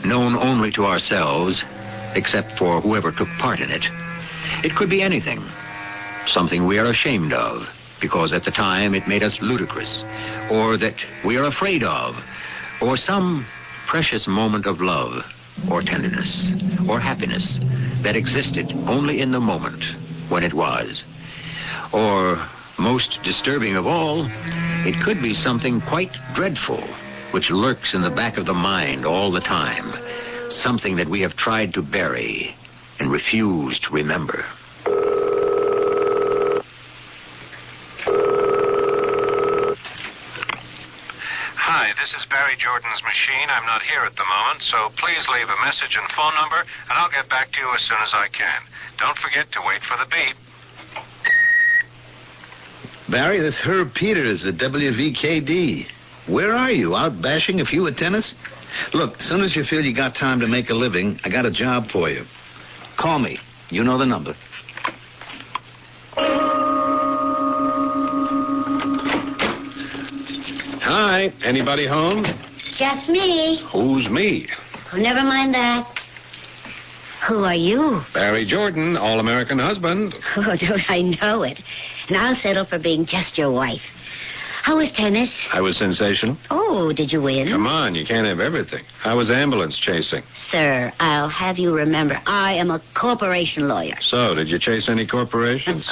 known only to ourselves, except for whoever took part in it. It could be anything. Something we are ashamed of, because at the time it made us ludicrous, or that we are afraid of, or some precious moment of love, or tenderness, or happiness that existed only in the moment when it was. Or, most disturbing of all, it could be something quite dreadful, which lurks in the back of the mind all the time, something that we have tried to bury and refuse to remember. Hi, this is Barry Jordan's machine. I'm not here at the moment, so please leave a message and phone number, and I'll get back to you as soon as I can. Don't forget to wait for the beep. Barry, this Herb Peters at WVKD. Where are you? Out bashing a few at tennis? Look, as soon as you feel you got time to make a living, I got a job for you. Call me. You know the number. Hi, anybody home? Just me. Who's me? Oh, never mind that. Who are you? Barry Jordan, all-American husband. Oh, don't I know it? And I'll settle for being just your wife. How was tennis? I was sensational. Oh, did you win? Come on, you can't have everything. I was ambulance chasing. Sir, I'll have you remember, I am a corporation lawyer. So, did you chase any corporations?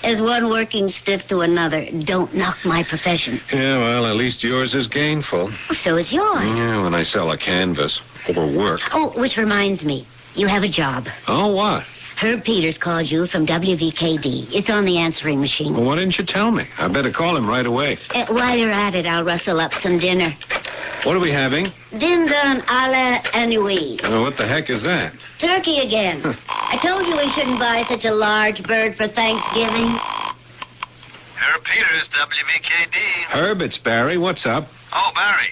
As one working stiff to another, don't knock my profession. Yeah, well, at least yours is gainful. So is yours. Yeah, when I sell a canvas. Overwork. Oh, which reminds me, you have a job. Oh, what? Herb Peters called you from WVKD. It's on the answering machine. Well, why didn't you tell me? I better call him right away. While you're at it, I'll rustle up some dinner. What are we having? Dindon a la Anouilh. Oh, what the heck is that? Turkey again. I told you we shouldn't buy such a large bird for Thanksgiving. Herb Peters, WVKD. Herb, it's Barry. What's up? Oh, Barry.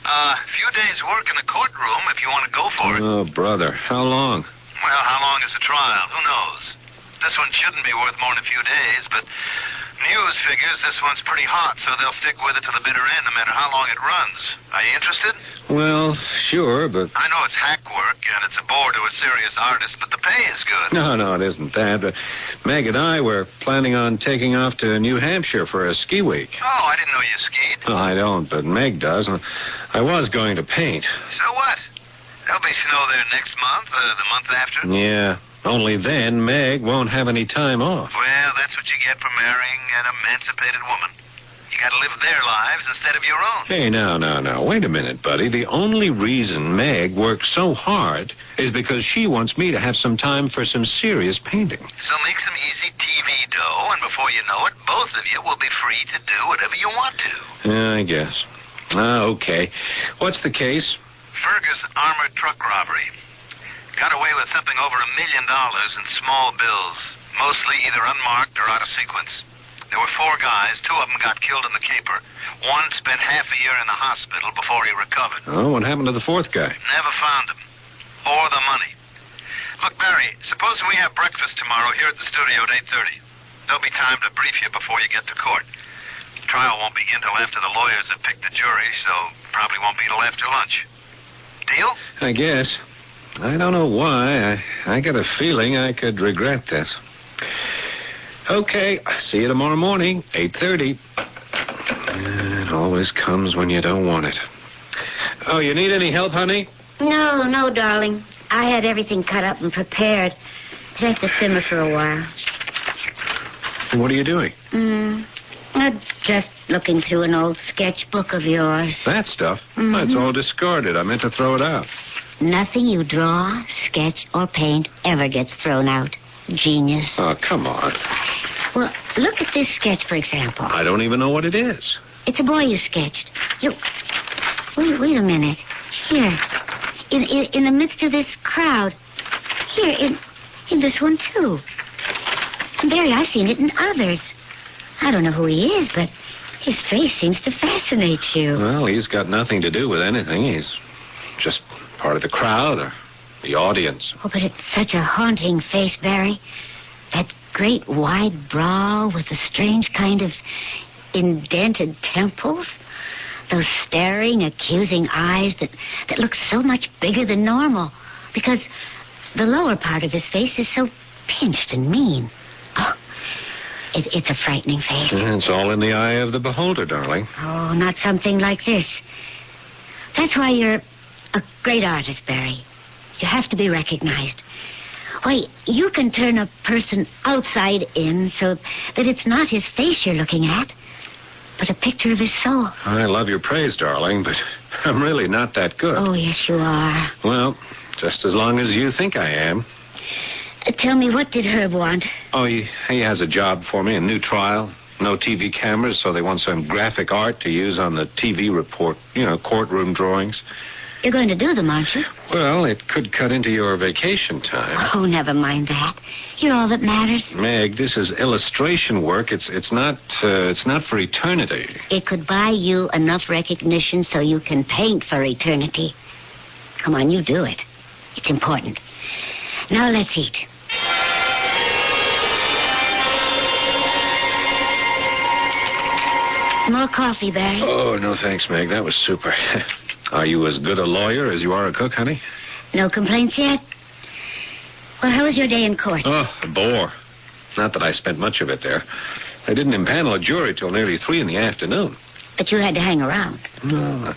A few days' work in the courtroom if you want to go for it. Oh, brother. How long? Well, how long is the trial? Who knows? This one shouldn't be worth more than a few days, but news figures this one's pretty hot, so they'll stick with it to the bitter end no matter how long it runs. Are you interested? Well, sure, but... I know it's hack work, and it's a bore to a serious artist, but the pay is good. No, it isn't that. But Meg and I were planning on taking off to New Hampshire for a ski week. Oh, I didn't know you skied. No, I don't, but Meg does. And I was going to paint. So what? There'll be snow there next month, the month after. Yeah, only then Meg won't have any time off. Well, that's what you get for marrying an emancipated woman. You gotta live their lives instead of your own. Hey, now. Wait a minute, buddy. The only reason Meg works so hard is because she wants me to have some time for some serious painting. So make some easy TV dough, and before you know it, both of you will be free to do whatever you want to. Yeah, I guess. Okay. What's the case? Fergus armored truck robbery. Got away with something over $1 million in small bills, mostly either unmarked or out of sequence. There were 4 guys. 2 of them got killed in the caper. One spent half a year in the hospital before he recovered. Oh, what happened to the 4th guy? Never found him. Or the money. Look, Barry, suppose we have breakfast tomorrow here at the studio at 8:30. There'll be time to brief you before you get to court. The trial won't begin till after the lawyers have picked the jury, so probably won't be till after lunch. Deal? I guess. I don't know why. I got a feeling I could regret this. Okay, see you tomorrow morning, 8:30. It always comes when you don't want it. Oh, you need any help, honey? No, darling. I had everything cut up and prepared. It has to simmer for a while. What are you doing? Just looking through an old sketchbook of yours. That stuff? It's all discarded. I meant to throw it out. Nothing you draw, sketch, or paint ever gets thrown out. Genius. Oh, come on. Well, look at this sketch, for example. I don't even know what it is. It's a boy you sketched. Wait a minute. Here. In the midst of this crowd. Here, in this one, too. Barry, I've seen it in others. I don't know who he is, but his face seems to fascinate you. Well, he's got nothing to do with anything. He's just part of the crowd or the audience. Oh, but it's such a haunting face, Barry. That great wide brow with the strange kind of indented temples. Those staring, accusing eyes that look so much bigger than normal. Because the lower part of his face is so pinched and mean. Oh, it's a frightening face. It's all in the eye of the beholder, darling. Oh, not something like this. That's why you're a great artist, Barry. You have to be recognized. Why, you can turn a person outside in so that it's not his face you're looking at, but a picture of his soul. I love your praise, darling, but I'm really not that good. Oh, yes, you are. Well, just as long as you think I am. Tell me, what did Herb want? Oh, he has a job for me, a new trial. No TV cameras, so they want some graphic art to use on the TV report. Courtroom drawings. You're going to do them, aren't you? Well, it could cut into your vacation time. Oh, never mind that. You're all that matters. Meg, this is illustration work. It's not for eternity. It could buy you enough recognition so you can paint for eternity. Come on, you do it. It's important. Now let's eat. More coffee, Barry. Oh, no thanks, Meg. That was super. Are you as good a lawyer as you are a cook, honey? No complaints yet? Well, how was your day in court? Oh, a bore. Not that I spent much of it there. I didn't impanel a jury till nearly 3 p.m. But you had to hang around. No.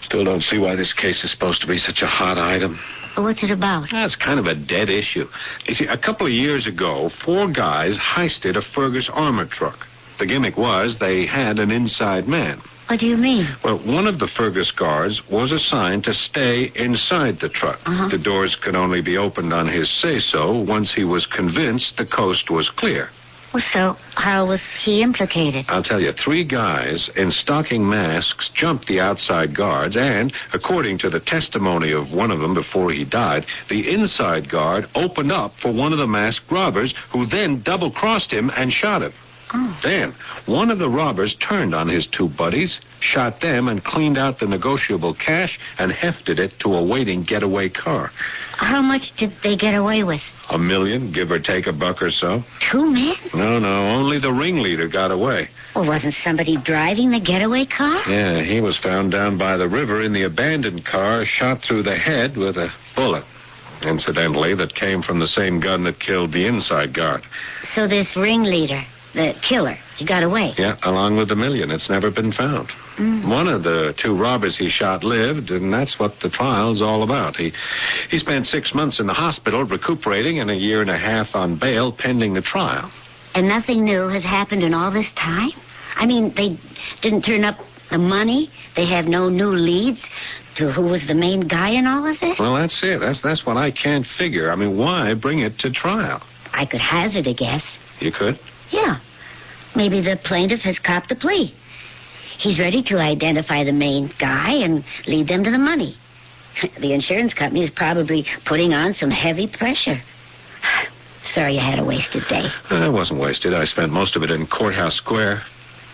Still don't see why this case is supposed to be such a hot item. Well, what's it about? It's kind of a dead issue. You see, a couple of years ago, 4 guys heisted a Fergus armor truck. The gimmick was they had an inside man. What do you mean? Well, one of the Fergus guards was assigned to stay inside the truck. The doors could only be opened on his say-so once he was convinced the coast was clear. Well, so how was he implicated? I'll tell you, 3 guys in stocking masks jumped the outside guards, and, according to the testimony of one of them before he died, the inside guard opened up for one of the masked robbers, who then double-crossed him and shot him. Then, one of the robbers turned on his 2 buddies, shot them, and cleaned out the negotiable cash and hefted it to a waiting getaway car. How much did they get away with? $1 million, give or take $1 or so. 2 men? No, only the ringleader got away. Well, wasn't somebody driving the getaway car? Yeah, he was found down by the river in the abandoned car, shot through the head with a bullet. Incidentally, that came from the same gun that killed the inside guard. So this ringleader, the killer, he got away? Yeah, along with $1 million. It's never been found. One of the 2 robbers he shot lived, and that's what the trial's all about. He spent 6 months in the hospital recuperating and 1.5 years on bail pending the trial. And nothing new has happened in all this time? I mean, they didn't turn up the money? They have no new leads to who was the main guy in all of this? Well, that's it. That's what I can't figure. I mean, why bring it to trial? I could hazard a guess. You could? Yeah. Maybe the plaintiff has copped a plea. He's ready to identify the main guy and lead them to the money. The insurance company is probably putting on some heavy pressure. Sorry you had a wasted day. It wasn't wasted. I spent most of it in Courthouse Square.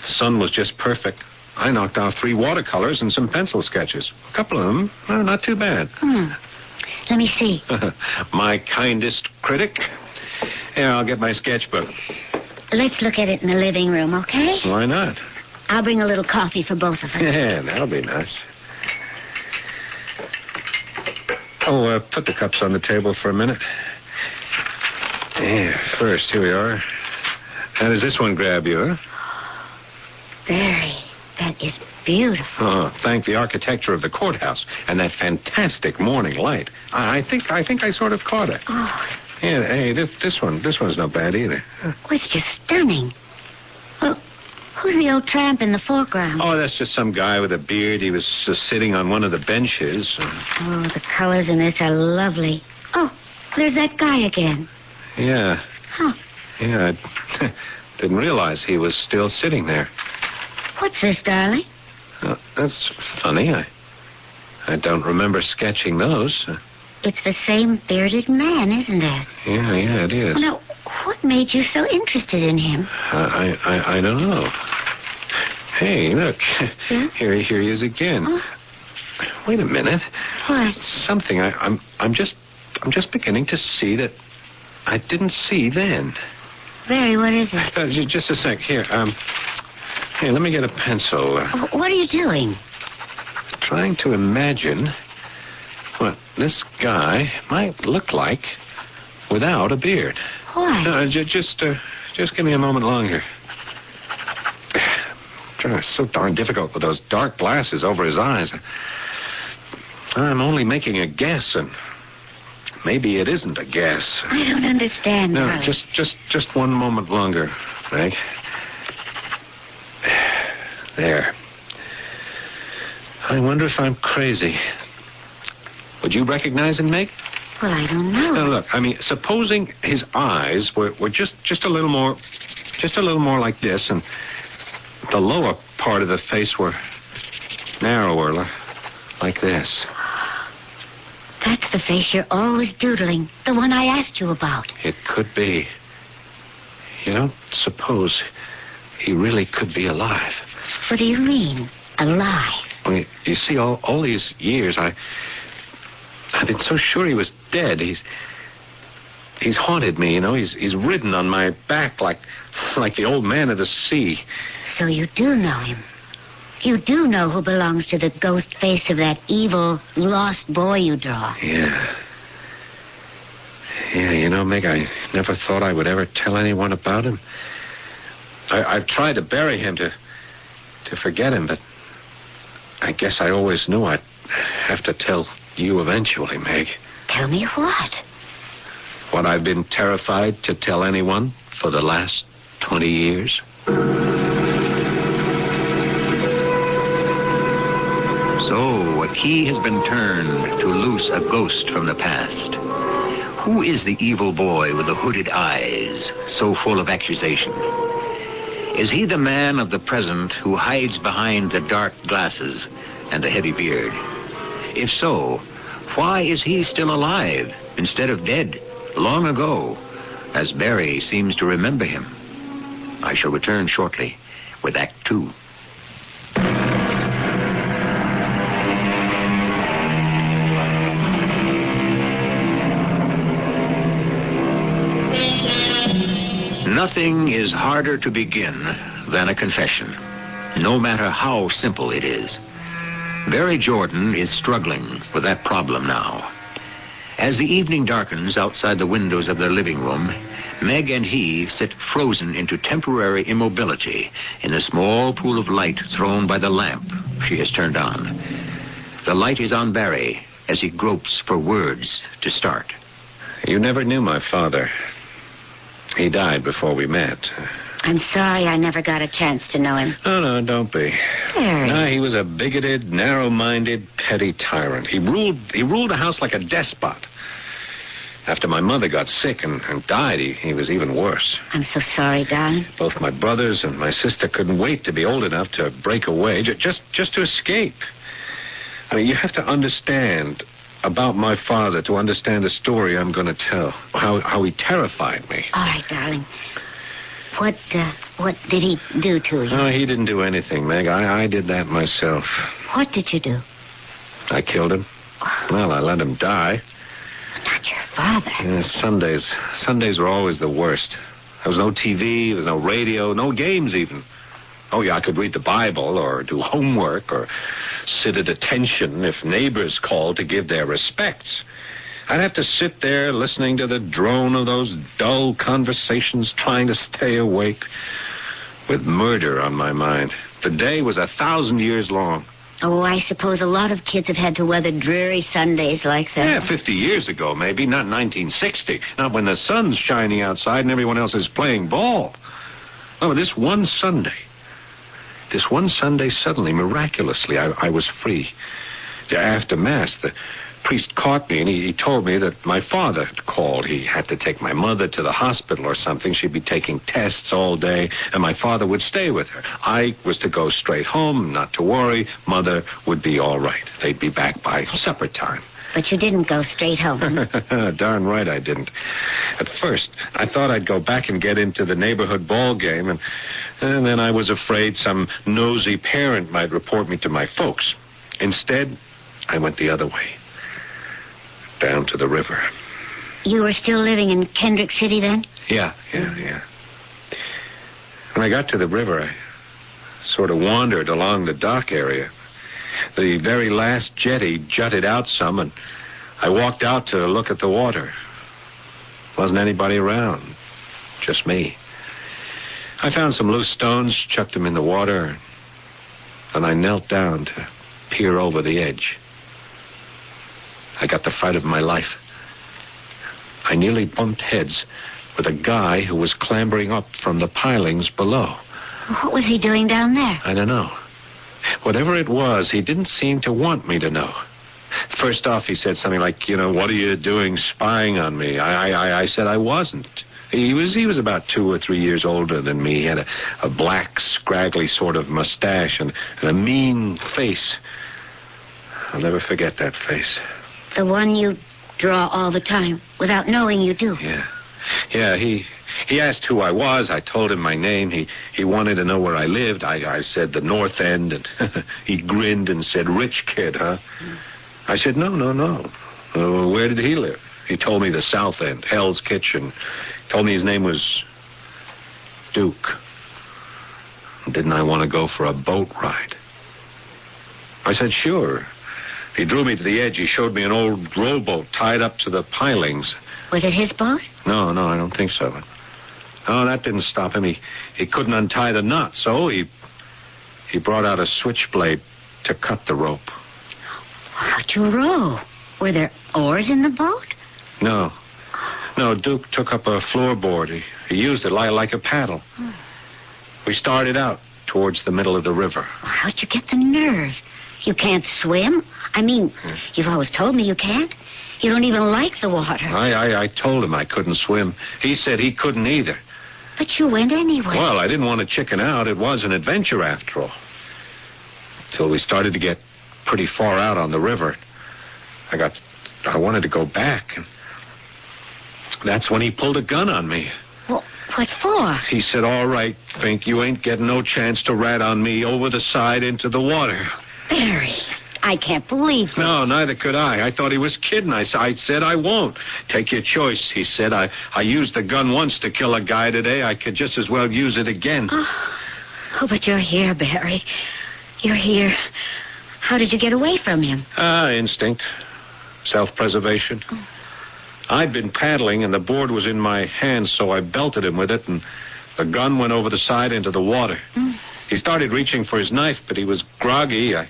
The sun was just perfect. I knocked out 3 watercolors and some pencil sketches. A couple of them, not too bad. Let me see. My kindest critic. Here, I'll get my sketchbook. Let's look at it in the living room, okay? Why not? I'll bring a little coffee for both of us. Yeah, that'll be nice. Oh, put the cups on the table for a minute. Yeah, first, here we are. How does this one grab you, huh? Barry, that is beautiful. Oh, thank the architecture of the courthouse and that fantastic morning light. I think I sort of caught it. Oh. Yeah, hey, this one's not bad either. Oh, it's just stunning. Well, who's the old tramp in the foreground? Oh, that's just some guy with a beard. He was sitting on one of the benches. Oh, the colors in this are lovely. Oh, there's that guy again. Yeah. Huh. Yeah, I didn't realize he was still sitting there. What's this, darling? That's funny. I don't remember sketching those. It's the same bearded man, isn't it? Yeah, it is. Well, now, what made you so interested in him? I don't know. Hey, look. Yeah? Here he is again. Oh. Wait a minute. What? Something I'm just beginning to see that I didn't see then. Barry, what is it? Just a sec. Here, let me get a pencil. What are you doing? Trying to imagine what this guy might look like without a beard. Why? Just give me a moment longer. It's so darn difficult with those dark glasses over his eyes. I'm only making a guess, and maybe it isn't a guess. I don't understand. No, Charlie. just one moment longer, Meg. There. I wonder if I'm crazy. Would you recognize him, Meg? Well, I don't know. Now, look, I mean, supposing his eyes were just a little more like this, and the lower part of the face were narrower, like this. That's the face you're always doodling. The one I asked you about. It could be. You don't suppose he really could be alive? What do you mean, alive? Well, you see, all these years, I've been so sure he was dead. He's haunted me, you know. He's ridden on my back like the old man of the sea. So you do know him. You do know who belongs to the ghost face of that evil, lost boy you draw. Yeah. Yeah, you know, Meg, I never thought I would ever tell anyone about him. I've tried to bury him, to forget him, but I guess I always knew I'd have to tell you eventually, Meg. Tell me what? What I've been terrified to tell anyone for the last 20 years. So, a key has been turned to loose a ghost from the past. Who is the evil boy with the hooded eyes, so full of accusation? Is he the man of the present who hides behind the dark glasses and the heavy beard? If so, why is he still alive instead of dead long ago, as Barry seems to remember him? I shall return shortly with Act 2. Nothing is harder to begin than a confession, no matter how simple it is. Barry Jordan is struggling with that problem now. As the evening darkens outside the windows of their living room, Meg and he sit frozen into temporary immobility in a small pool of light thrown by the lamp she has turned on. The light is on Barry as he gropes for words to start. You never knew my father. He died before we met. I'm sorry I never got a chance to know him. Oh, no, don't be. Barry. No, he was a bigoted, narrow-minded, petty tyrant. He ruled the house like a despot. After my mother got sick and died, he was even worse. I'm so sorry, darling. Both my brothers and my sister couldn't wait to be old enough to break away, just to escape. I mean, you have to understand about my father to understand the story I'm going to tell. How he terrified me. All right, darling. What did he do to you? Oh, he didn't do anything, Meg. I did that myself. What did you do? I killed him. Well, I let him die. Not your father. Yeah, Sundays were always the worst. There was no TV, there was no radio, no games even. Oh, yeah, I could read the Bible or do homework or sit at attention if neighbors called to give their respects. I'd have to sit there listening to the drone of those dull conversations, trying to stay awake, with murder on my mind. The day was 1,000 years long. Oh, I suppose a lot of kids have had to weather dreary Sundays like that. Yeah, 50 years ago, maybe, not 1960. Not when the sun's shining outside and everyone else is playing ball. Oh, this one Sunday, suddenly, miraculously, I was free. After Mass, the priest caught me, and he told me that my father had called. He had to take my mother to the hospital or something. She'd be taking tests all day, and my father would stay with her. I was to go straight home, not to worry. Mother would be all right. They'd be back by supper time. But you didn't go straight home. Darn right I didn't. At first, I thought I'd go back and get into the neighborhood ball game, and then I was afraid some nosy parent might report me to my folks. Instead, I went the other way. Down to the river. You were still living in Kendrick City then? Yeah. When I got to the river, I sort of wandered along the dock area. The very last jetty jutted out some, and I walked out to look at the water. Wasn't anybody around. Just me. I found some loose stones, chucked them in the water, and I knelt down to peer over the edge. I got the fright of my life. I nearly bumped heads with a guy who was clambering up from the pilings below. What was he doing down there? I don't know. Whatever it was, he didn't seem to want me to know. First off, he said something like, what are you doing spying on me? I said I wasn't. He was about 2 or 3 years older than me. He had a black, scraggly sort of mustache and a mean face. I'll never forget that face. The one you draw all the time, without knowing you do. Yeah, he asked who I was. I told him my name. He wanted to know where I lived. I said the North End, and he grinned and said, rich kid, huh? I said, no. Where did he live? He told me the South End, Hell's Kitchen. He told me his name was Duke. Didn't I want to go for a boat ride? I said, sure. He drew me to the edge. He showed me an old rowboat tied up to the pilings. Was it his boat? No, I don't think so. Oh, that didn't stop him. He couldn't untie the knot, so he brought out a switchblade to cut the rope. How'd you row? Were there oars in the boat? No, Duke took up a floorboard. He used it like a paddle. We started out towards the middle of the river. How'd you get the nerve? You can't swim? I mean, you've always told me you can't. You don't even like the water. I told him I couldn't swim. He said he couldn't either. But you went anyway. Well, I didn't want to chicken out. It was an adventure, after all. Till we started to get pretty far out on the river. I wanted to go back. And that's when he pulled a gun on me. Well, what for? He said, all right, Fink, you ain't getting no chance to rat on me over the side into the water. Barry, I can't believe this. No, neither could I. I thought he was kidding. I said I won't. Take your choice. He said, I used the gun once to kill a guy today. I could just as well use it again. Oh, but you're here, Barry. You're here. How did you get away from him? Instinct. Self-preservation. I'd been paddling, and the board was in my hand, so I belted him with it, and the gun went over the side into the water. He started reaching for his knife, but he was groggy. I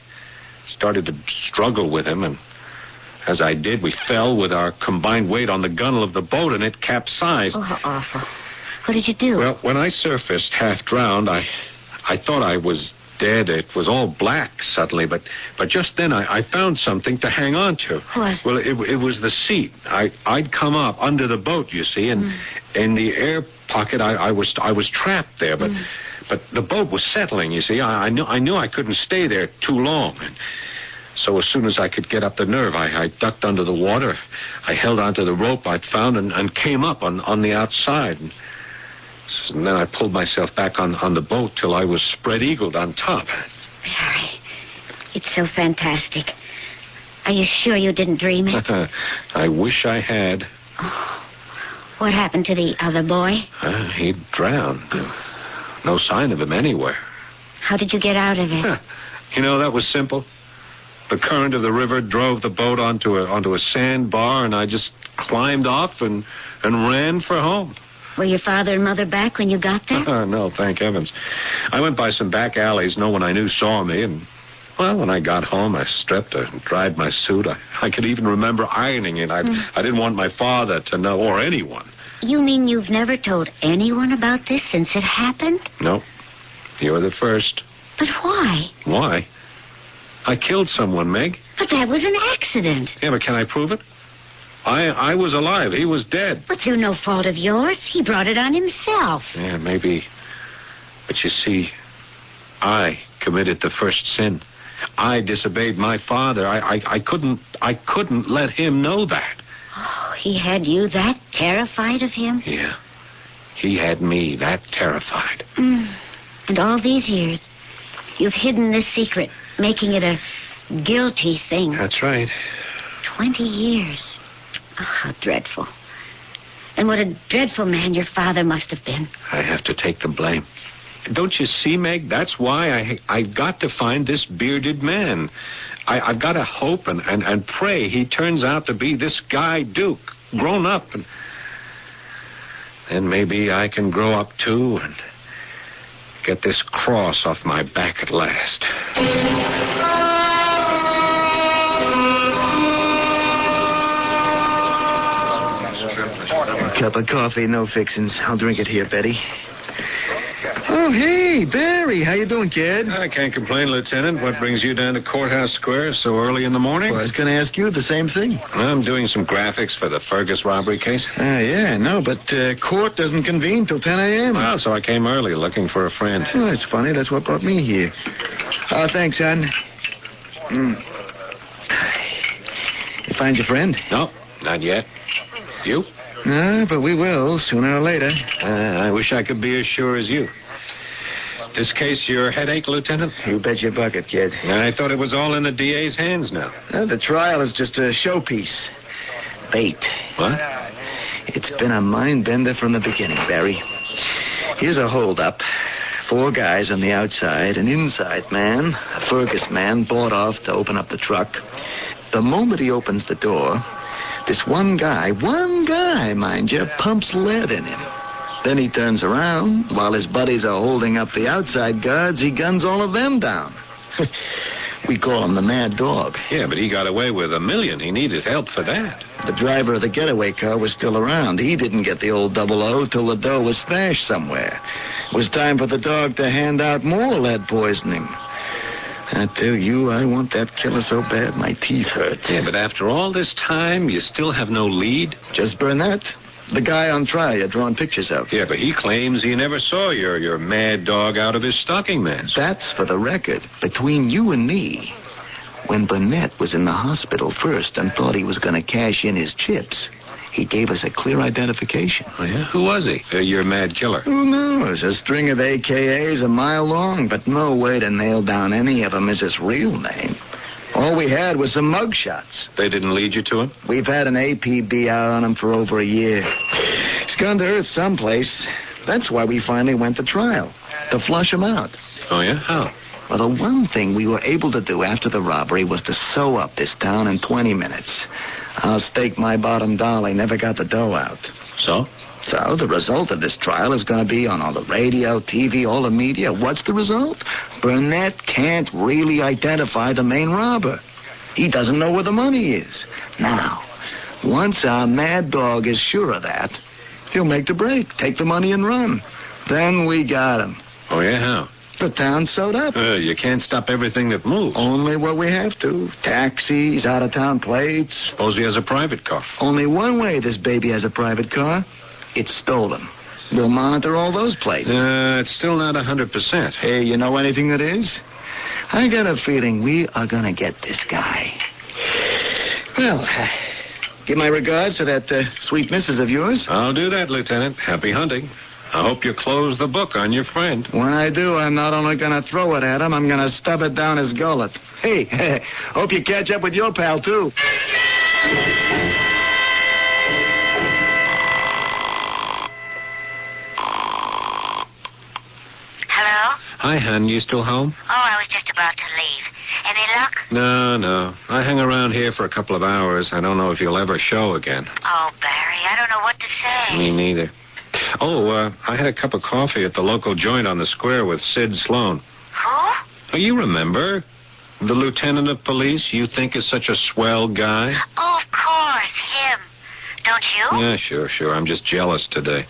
started to struggle with him, and as I did, we fell with our combined weight on the gunwale of the boat, and it capsized. Oh, how awful. What did you do? Well, when I surfaced, half drowned, I thought I was dead. It was all black suddenly, but just then I found something to hang on to. What? Well, it was the seat. I'd come up under the boat, you see, and in the air pocket I was trapped there, but the boat was settling, you see. I knew I couldn't stay there too long. And so as soon as I could get up the nerve, I ducked under the water. I held onto the rope I'd found and came up on the outside. And then I pulled myself back on the boat till I was spread-eagled on top. Barry, it's so fantastic. Are you sure you didn't dream it? I wish I had. Oh, what happened to the other boy? He drowned. No sign of him anywhere. How did you get out of it? You know, that was simple. The current of the river drove the boat onto a sandbar, and I just climbed off and ran for home. Were your father and mother back when you got there? No, thank heavens. I went by some back alleys. No one I knew saw me, and Well, when I got home, I stripped and dried my suit. I could even remember ironing it. I didn't want my father to know, or anyone. You mean you've never told anyone about this since it happened? No. You were the first. But why? Why? I killed someone, Meg. But that was an accident. Yeah, but can I prove it? I was alive. He was dead. But through no fault of yours. He brought it on himself. Yeah, maybe. But you see, I committed the first sin. I disobeyed my father. I couldn't let him know that. Oh, he had you that terrified of him? Yeah. He had me that terrified. And all these years, you've hidden this secret, making it a guilty thing. That's right. 20 years. Oh, how dreadful. And what a dreadful man your father must have been. I have to take the blame. Don't you see, Meg? That's why I've got to find this bearded man. I've got to hope and pray he turns out to be this guy Duke, grown up. And then maybe I can grow up, too, and get this cross off my back at last. Cup of coffee, no fixins. I'll drink it here, Betty. Oh, hey, Barry. How you doing, kid? I can't complain, Lieutenant. What brings you down to Courthouse Square so early in the morning? Well, I was going to ask you the same thing. I'm doing some graphics for the Fergus robbery case. Yeah, no, but court doesn't convene till 10 a.m. Well, so I came early looking for a friend. Oh, that's funny. That's what brought me here. Oh, thanks, son. You find your friend? No, not yet. You? No, but we will, sooner or later. I wish I could be as sure as you. This case your headache, Lieutenant? You bet your bucket, kid. I thought it was all in the DA's hands now. The trial is just a showpiece. Bait. What? It's been a mind-bender from the beginning, Barry. Here's a hold-up. 4 guys on the outside, an inside man, a Fergus man, bought off to open up the truck. The moment he opens the door, this one guy, mind you, pumps lead in him. Then he turns around. While his buddies are holding up the outside guards, he guns all of them down. We call him the Mad Dog. Yeah, but he got away with $1 million. He needed help for that. The driver of the getaway car was still around. He didn't get the old 00 till the dough was stashed somewhere. It was time for the dog to hand out more lead poisoning. I tell you, I want that killer so bad my teeth hurt. Yeah, but after all this time, you still have no lead? Just Burnett. The guy on trial you're drawing pictures of. Yeah, but he claims he never saw your Mad Dog out of his stocking mans. That's for the record. Between you and me, when Burnett was in the hospital first and thought he was going to cash in his chips, he gave us a clear identification. Oh, yeah? Who was he? Your mad killer? Who knows? A string of AKAs a mile long, but no way to nail down any of them as his real name. All we had was some mugshots. They didn't lead you to him? We've had an APB out on him for over a year. He's gone to Earth someplace. That's why we finally went to trial, to flush him out. Oh, yeah? How? Well, the one thing we were able to do after the robbery was to sew up this town in 20 minutes. I'll stake my bottom dollar he never got the dough out. So? So the result of this trial is going to be on all the radio, TV, all the media. What's the result? Burnett can't really identify the main robber. He doesn't know where the money is. Now, once our Mad Dog is sure of that, he'll make the break, take the money and run. Then we got him. Oh, yeah? How? The town's sewed up. You can't stop everything that moves. Only what we have to. Taxis, out-of-town plates. Suppose he has a private car. Only one way this baby has a private car. It's stolen. We'll monitor all those plates. It's still not 100%. Hey, you know anything that is? I got a feeling we are going to get this guy. Well, give my regards to that sweet missus of yours. I'll do that, Lieutenant. Happy hunting. I hope you close the book on your friend. When I do, I'm not only going to throw it at him, I'm going to stub it down his gullet. Hey, hope you catch up with your pal, too. Hello? Hi, hon. You still home? Oh, I was just about to leave. Any luck? No. I hang around here for a couple of hours. I don't know if you'll ever show again. Oh, Barry, I don't know what to say. Me neither. Oh, I had a cup of coffee at the local joint on the square with Sid Sloan. Who? Oh, you remember? The lieutenant of police you think is such a swell guy? Oh, of course, him. Don't you? Yeah, sure. I'm just jealous today.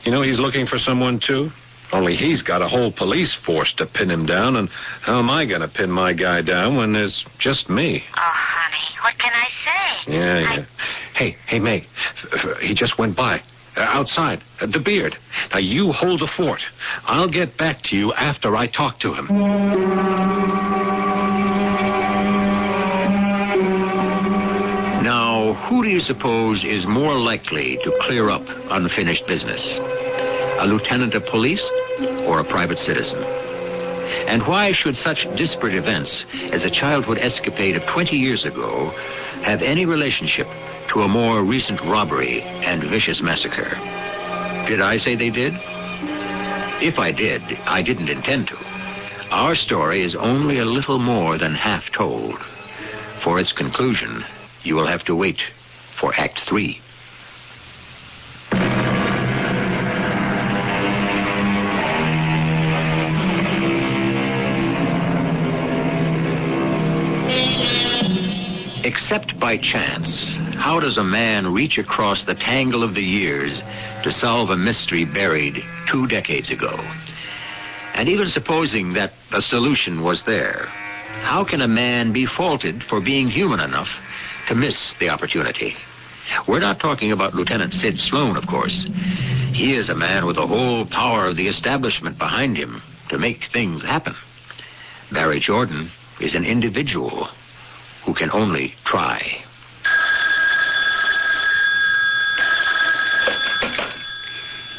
You know, he's looking for someone, too. Only he's got a whole police force to pin him down, and how am I going to pin my guy down when there's just me? Oh, honey, what can I say? Yeah. Hey, Meg, he just went by. Outside, the beard. Now, you hold the fort. I'll get back to you after I talk to him. Now, who do you suppose is more likely to clear up unfinished business? A lieutenant of police or a private citizen? And why should such disparate events as a childhood escapade of 20 years ago have any relationship to a more recent robbery and vicious massacre? Did I say they did? If I did, I didn't intend to. Our story is only a little more than half told. For its conclusion, you will have to wait for Act 3. Except by chance, how does a man reach across the tangle of the years to solve a mystery buried 2 decades ago? And even supposing that a solution was there, how can a man be faulted for being human enough to miss the opportunity? We're not talking about Lieutenant Sid Sloan, of course. He is a man with the whole power of the establishment behind him to make things happen. Barry Jordan is an individual who can only try.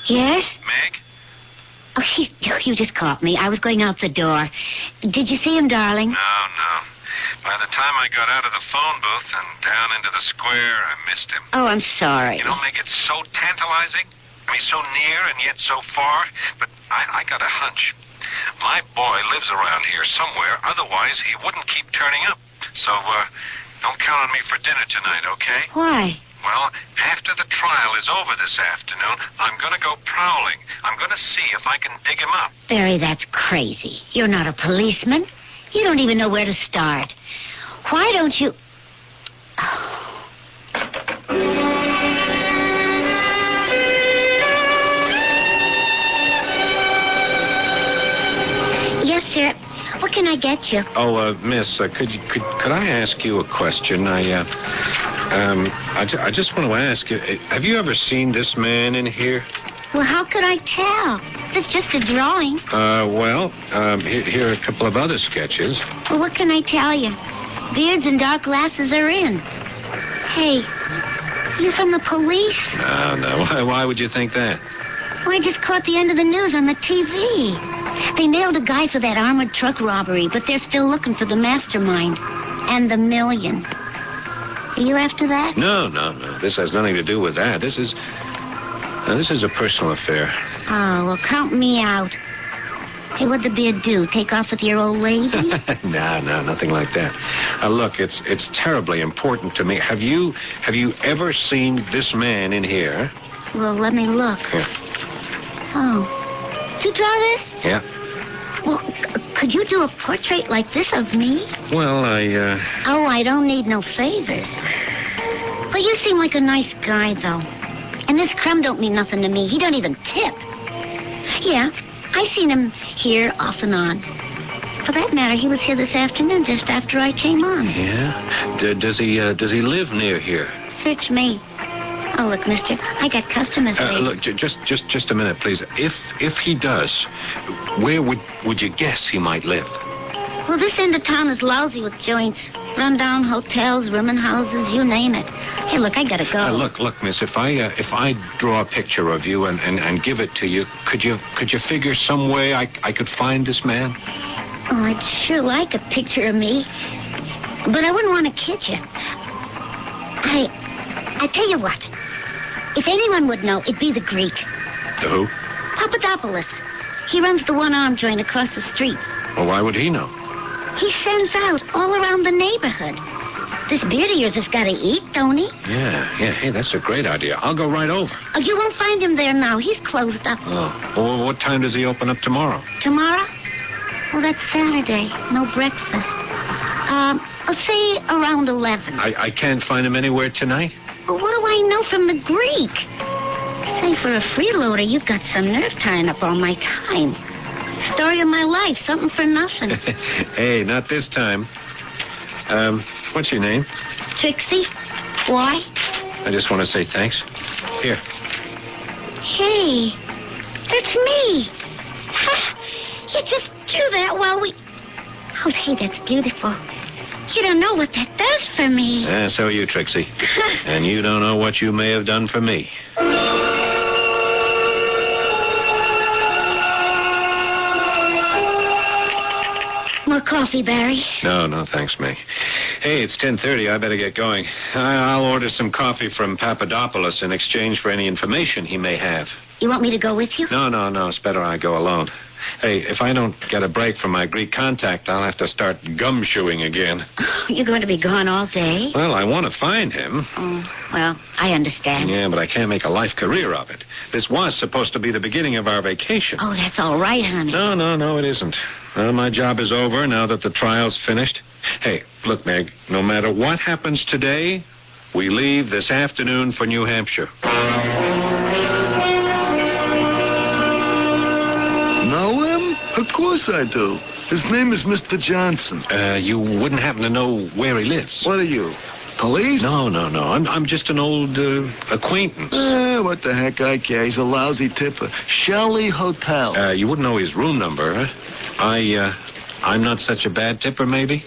Yes? Meg? Oh, you just caught me. I was going out the door. Did you see him, darling? No. By the time I got out of the phone booth and down into the square, I missed him. Oh, I'm sorry. You know, Meg, it's so tantalizing. I mean, so near and yet so far. But I got a hunch. My boy lives around here somewhere. Otherwise, he wouldn't keep turning up. So, don't count on me for dinner tonight, okay? Why? Well, after the trial is over this afternoon, I'm going to go prowling. I'm going to see if I can dig him up. Barry, that's crazy. You're not a policeman. You don't even know where to start. Why don't you... Yes, sir. What can I get you? Oh, miss, could I ask you a question? I just want to ask you, have you ever seen this man in here? Well, how could I tell? It's just a drawing. Here are a couple of other sketches. Well, what can I tell you? Beards and dark glasses are in. Hey, you from the police? No. Why would you think that? Well, I just caught the end of the news on the TV. They nailed a guy for that armored truck robbery, but they're still looking for the mastermind. And the $1 million. Are you after that? No. This has nothing to do with that. This is a personal affair. Oh, well, count me out. Hey, what'd the beard do? Take off with your old lady? No, nothing like that. Look, it's terribly important to me. Have you ever seen this man in here? Well, let me look. Here. Oh. Did you draw this? Yeah. Well, could you do a portrait like this of me? Well, Oh, I don't need no favors. Well, you seem like a nice guy, though. And this crumb don't mean nothing to me. He don't even tip. Yeah, I seen him here off and on. For that matter, he was here this afternoon just after I came on. Yeah? Does he live near here? Search me. Oh, look, mister, I got customers. Look, just a minute, please. If he does, where would you guess he might live? Well, this end of town is lousy with joints. Run-down hotels, rooming houses, you name it. Hey, look, I gotta go. Look, miss, if I draw a picture of you and give it to you, could you figure some way I could find this man? Oh, I'd sure like a picture of me. But I wouldn't want to kid you. I tell you what. If anyone would know, it'd be the Greek. The who? Papadopoulos. He runs the one-arm joint across the street. Well, why would he know? He sends out all around the neighborhood. This beard of yours has got to eat, don't he? Yeah. Hey, that's a great idea. I'll go right over. Oh, you won't find him there now. He's closed up. Oh. Well, what time does he open up tomorrow? Tomorrow? Well, that's Saturday. No breakfast. Let's say around 11. I can't find him anywhere tonight? Well, what do I know from the Greek? Say, for a freeloader, you've got some nerve tying up all my time. Story of my life, something for nothing. Hey, not this time. What's your name? Trixie? Why? I just want to say thanks. Here. Hey, that's me. You just drew that while we... Oh, hey, that's beautiful. You don't know what that does for me. So are you, Trixie. And you don't know what you may have done for me. More coffee, Barry? No, thanks, Meg. Hey, it's 10:30. I better get going. I'll order some coffee from Papadopoulos in exchange for any information he may have. You want me to go with you? No. It's better I go alone. Hey, if I don't get a break from my Greek contact, I'll have to start gumshoeing again. You're going to be gone all day? Well, I want to find him. Oh, well, I understand. Yeah, but I can't make a life career of it. This was supposed to be the beginning of our vacation. Oh, that's all right, honey. No, it isn't. Well, my job is over now that the trial's finished. Hey, look, Meg, no matter what happens today, we leave this afternoon for New Hampshire. Know him? Of course I do. His name is Mr. Johnson. You wouldn't happen to know where he lives? What are you, police? No. I'm just an old acquaintance. What the heck I care. He's a lousy tipper. Shelley Hotel. You wouldn't know his room number, huh? I'm not such a bad tipper, maybe?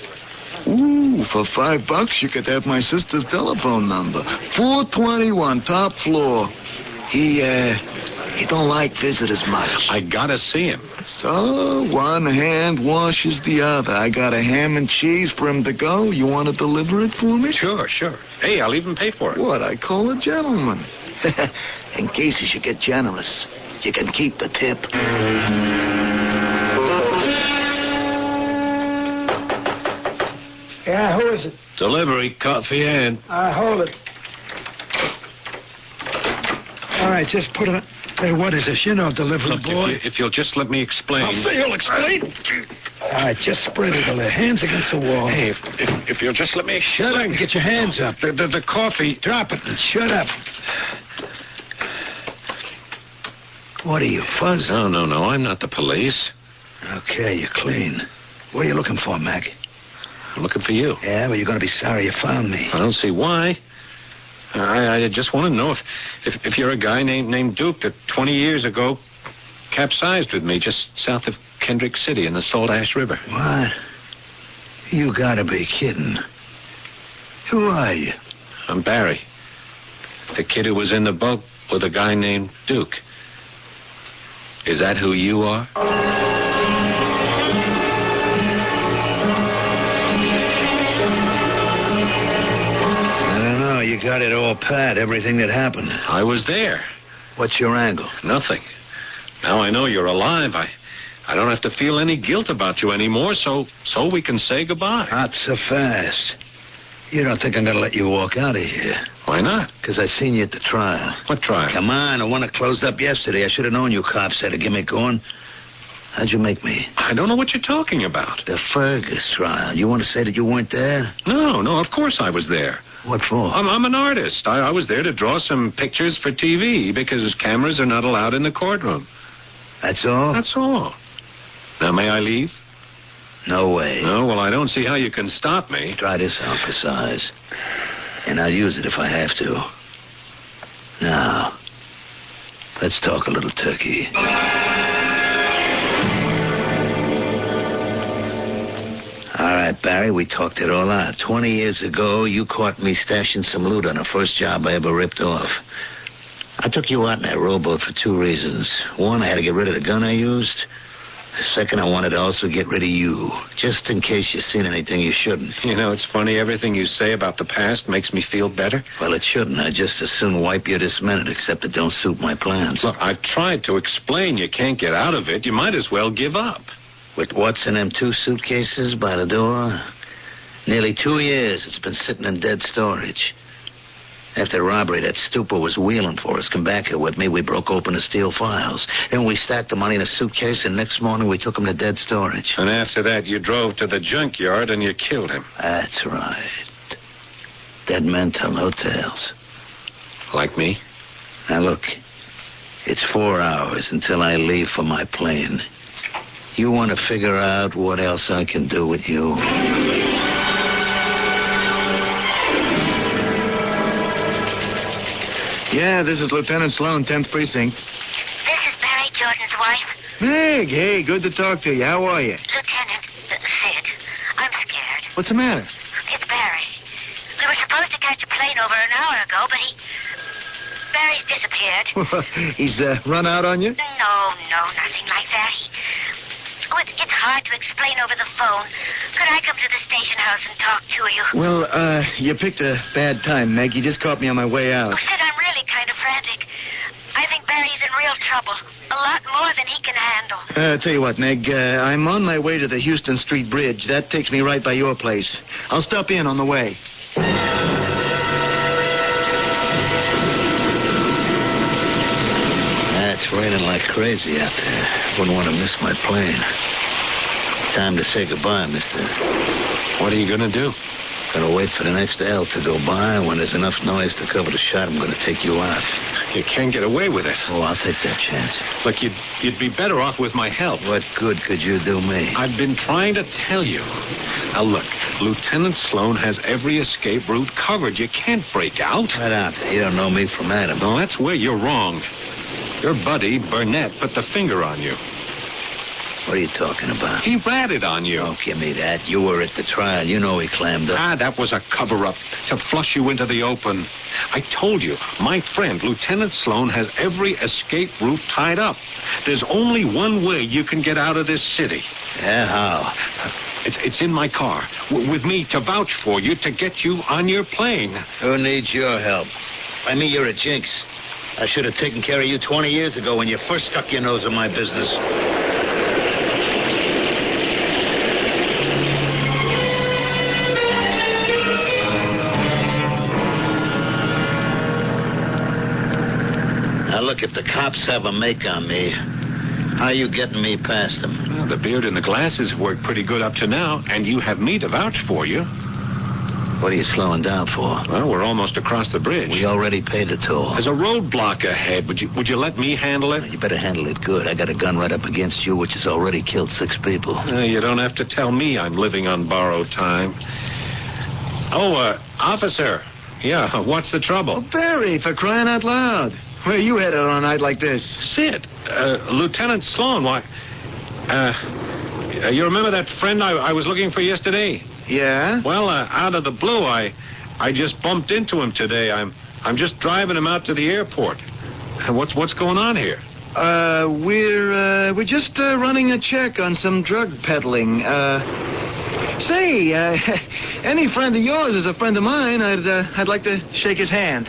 Ooh, for $5 you could have my sister's telephone number. 421, top floor. He don't like visitors much. I gotta see him. So, one hand washes the other. I got a ham and cheese for him to go. You want to deliver it for me? Sure. Hey, I'll even pay for it. What I call a gentleman. In case you should get generous, you can keep the tip. Yeah, who is it? Delivery, coffee and... Hold it. All right, just put it on. Hey, what is this? You know, delivery boy. If you'll just let me explain. I'll say you'll explain. All right, just spread it a little. Hands against the wall. Hey, if you'll just let me explain. Shut up. Get your hands up. The coffee. Drop it. Shut up. What are you, Fuzz? No. I'm not the police. Okay, you're clean. What are you looking for, Mac? I'm looking for you. Yeah, well, you're going to be sorry you found me. I don't see why. I just want to know if you're a guy named Duke that 20 years ago capsized with me just south of Kendrick City in the Salt Ash River. What? You got to be kidding. Who are you? I'm Barry. The kid who was in the boat with a guy named Duke. Is that who you are? You got it all pat, everything that happened. I was there. What's your angle? Nothing. Now I know you're alive. I don't have to feel any guilt about you anymore, so we can say goodbye. Not so fast. You don't think I'm going to let you walk out of here? Why not? Because I seen you at the trial. What trial? Come on, the one that closed up yesterday. I should have known you cops had a gimmick going. How'd you make me? I don't know what you're talking about. The Fergus trial. You want to say that you weren't there? No, of course I was there. What for? I'm an artist. I was there to draw some pictures for TV because cameras are not allowed in the courtroom. That's all? That's all. Now, may I leave? No way. No, well, I don't see how you can stop me. Try this out for size. And I'll use it if I have to. Now, let's talk a little turkey. All right, Barry, we talked it all out. 20 years ago, you caught me stashing some loot on the first job I ever ripped off. I took you out in that rowboat for two reasons. One, I had to get rid of the gun I used. Second, I wanted to also get rid of you, just in case you've seen anything you shouldn't. You know, it's funny, everything you say about the past makes me feel better. Well, it shouldn't. I'd just as soon wipe you this minute, except it don't suit my plans. Look, I've tried to explain you can't get out of it. You might as well give up. With what's in them 2 suitcases by the door? Nearly 2 years it's been sitting in dead storage. After the robbery, that stupor was wheeling for us. Come back here with me. We broke open the steel files. Then we stacked the money in a suitcase, and next morning we took him to dead storage. And after that, you drove to the junkyard and you killed him. That's right. Dead men tell no tales. Like me? Now, look. It's 4 hours until I leave for my plane. You want to figure out what else I can do with you? Yeah, this is Lieutenant Sloan, 10th Precinct. This is Barry Jordan's wife. Meg, hey, good to talk to you. How are you? Lieutenant, Sid, I'm scared. What's the matter? It's Barry. We were supposed to catch a plane over an hour ago, but Barry's disappeared. He's run out on you? No, nothing like that. It's hard to explain over the phone. Could I come to the station house and talk to you? Well, you picked a bad time, Meg. You just caught me on my way out. Oh, Sid, I'm really kind of frantic. I think Barry's in real trouble. A lot more than he can handle. Tell you what, Meg, I'm on my way to the Houston Street Bridge. That takes me right by your place. I'll stop in on the way. It's raining like crazy out there. Wouldn't want to miss my plane. Time to say goodbye, mister. What are you going to do? Gonna wait for the next L to go by. When there's enough noise to cover the shot, I'm gonna take you out. You can't get away with it. Oh, I'll take that chance. Look, you'd be better off with my help. What good could you do me? I've been trying to tell you. Now, look, Lieutenant Sloan has every escape route covered. You can't break out. Right out. You don't know me from Adam. No, that's where you're wrong. Your buddy, Burnett, put the finger on you. What are you talking about? He ratted on you. Don't give me that. You were at the trial. You know he clammed up. That was a cover-up to flush you into the open. I told you, my friend, Lieutenant Sloan, has every escape route tied up. There's only one way you can get out of this city. Yeah, how? It's in my car, with me to vouch for you, to get you on your plane. Who needs your help? I mean, you're a jinx. I should have taken care of you 20 years ago when you first stuck your nose in my business. Now, look, if the cops have a make on me, how are you getting me past them? Well, the beard and the glasses work pretty good up to now, and you have me to vouch for you. What are you slowing down for? Well, we're almost across the bridge. We already paid the toll. There's a roadblock ahead. Would you let me handle it? You better handle it good. I got a gun right up against you, which has already killed 6 people. You don't have to tell me I'm living on borrowed time. Oh, officer. Yeah, what's the trouble? Oh, Barry, for crying out loud. Where are you headed on a night like this? Sid, Lieutenant Sloan, why... you remember that friend I was looking for yesterday? Yeah? Well, out of the blue, I just bumped into him today. I'm just driving him out to the airport. What's going on here? We're just running a check on some drug peddling. Say, any friend of yours is a friend of mine. I'd like to shake his hand.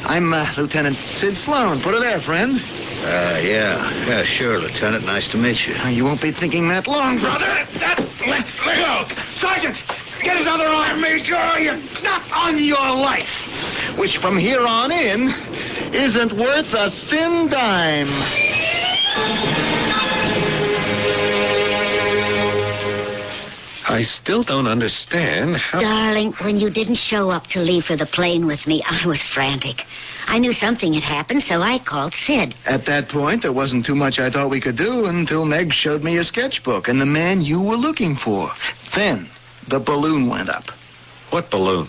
I'm Lieutenant Sid Sloan. Put her there, friend. Yeah, sure, Lieutenant. Nice to meet you. You won't be thinking that long, brother. Let go. Sergeant, get his other arm. Let me go. You're not on your life. Which from here on in isn't worth a thin dime. I still don't understand how... Darling, when you didn't show up to leave for the plane with me, I was frantic. I knew something had happened, so I called Sid. At that point, there wasn't too much I thought we could do until Meg showed me a sketchbook and the man you were looking for. Then, the balloon went up. What balloon?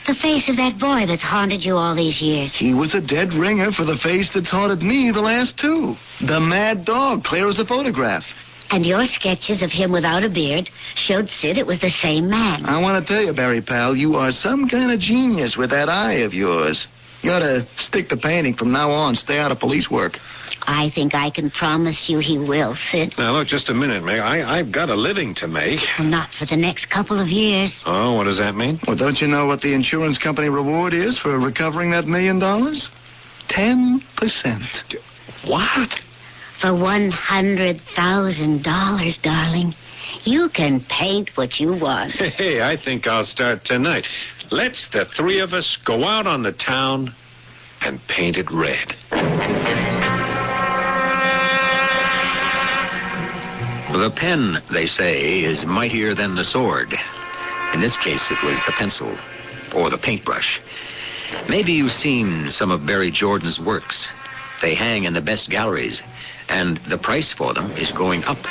The face of that boy that's haunted you all these years. He was a dead ringer for the face that's haunted me the last 2. The mad dog, clear as a photograph. And your sketches of him without a beard showed Sid it was the same man. I want to tell you, Barry pal, you are some kind of genius with that eye of yours. You ought to stick to painting from now on. Stay out of police work. I think I can promise you he will, Sid. Now, look, just a minute, Meg. I've got a living to make. Well, not for the next couple of years. Oh, what does that mean? Well, don't you know what the insurance company reward is for recovering that $1 million? 10%. What? For $100,000, darling, you can paint what you want. Hey, I think I'll start tonight. Let's the three of us go out on the town and paint it red. The pen, they say, is mightier than the sword. In this case, it was the pencil or the paintbrush. Maybe you've seen some of Barry Jordan's works. They hang in the best galleries, and the price for them is going up.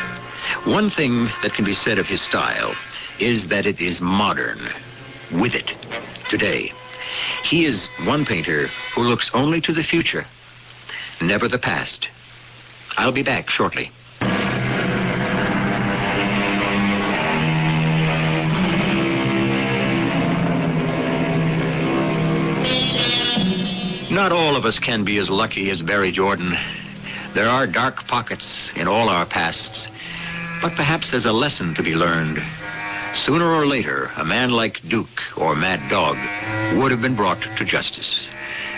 One thing that can be said of his style is that it is modern, with it, today. He is one painter who looks only to the future, never the past. I'll be back shortly. Not all of us can be as lucky as Barry Jordan. There are dark pockets in all our pasts, but perhaps there's a lesson to be learned. Sooner or later, a man like Duke or Mad Dog would have been brought to justice.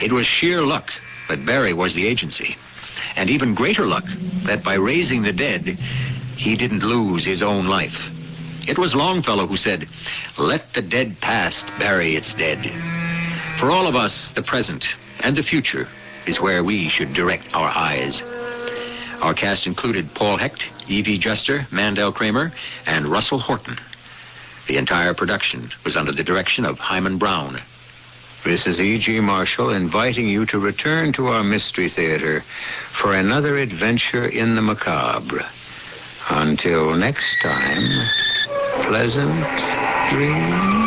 It was sheer luck that Barry was the agency, and even greater luck that by raising the dead, he didn't lose his own life. It was Longfellow who said, "Let the dead past bury its dead." For all of us, the present and the future is where we should direct our eyes. Our cast included Paul Hecht, E.V. Juster, Mandel Kramer, and Russell Horton. The entire production was under the direction of Hyman Brown. This is E.G. Marshall inviting you to return to our Mystery Theater for another adventure in the macabre. Until next time, pleasant dreams.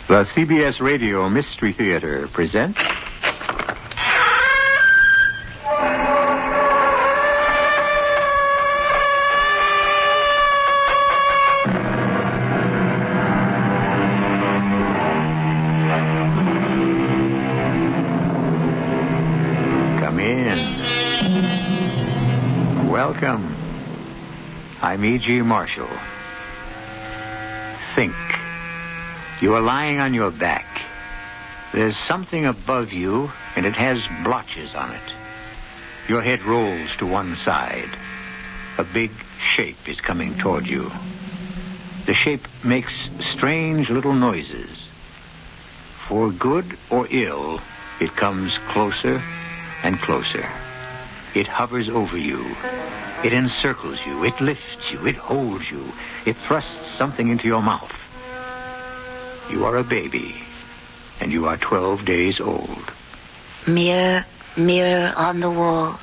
The CBS Radio Mystery Theater presents... Come in. Welcome. I'm E.G. Marshall. Think. You are lying on your back. There's something above you, and it has blotches on it. Your head rolls to one side. A big shape is coming toward you. The shape makes strange little noises. For good or ill, it comes closer and closer. It hovers over you. It encircles you. It lifts you. It holds you. It thrusts something into your mouth. You are a baby, and you are 12 days old. Mirror, mirror on the wall,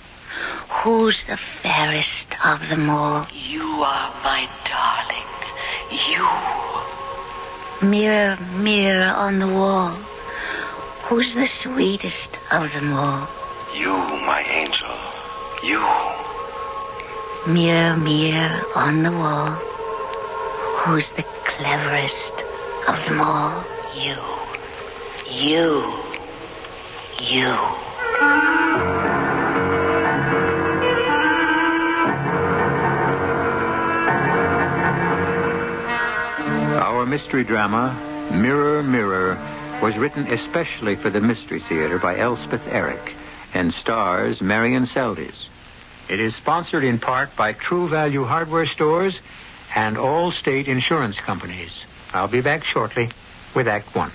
who's the fairest of them all? You are my darling. You. Mirror, mirror on the wall, who's the sweetest of them all? You, my angel. You. Mirror, mirror on the wall, who's the cleverest of them all? You. You. You. Our mystery drama, Mirror, Mirror, was written especially for the Mystery Theater by Elspeth Eric and stars Marion Seldes. It is sponsored in part by True Value Hardware Stores and all state insurance companies. I'll be back shortly with Act One.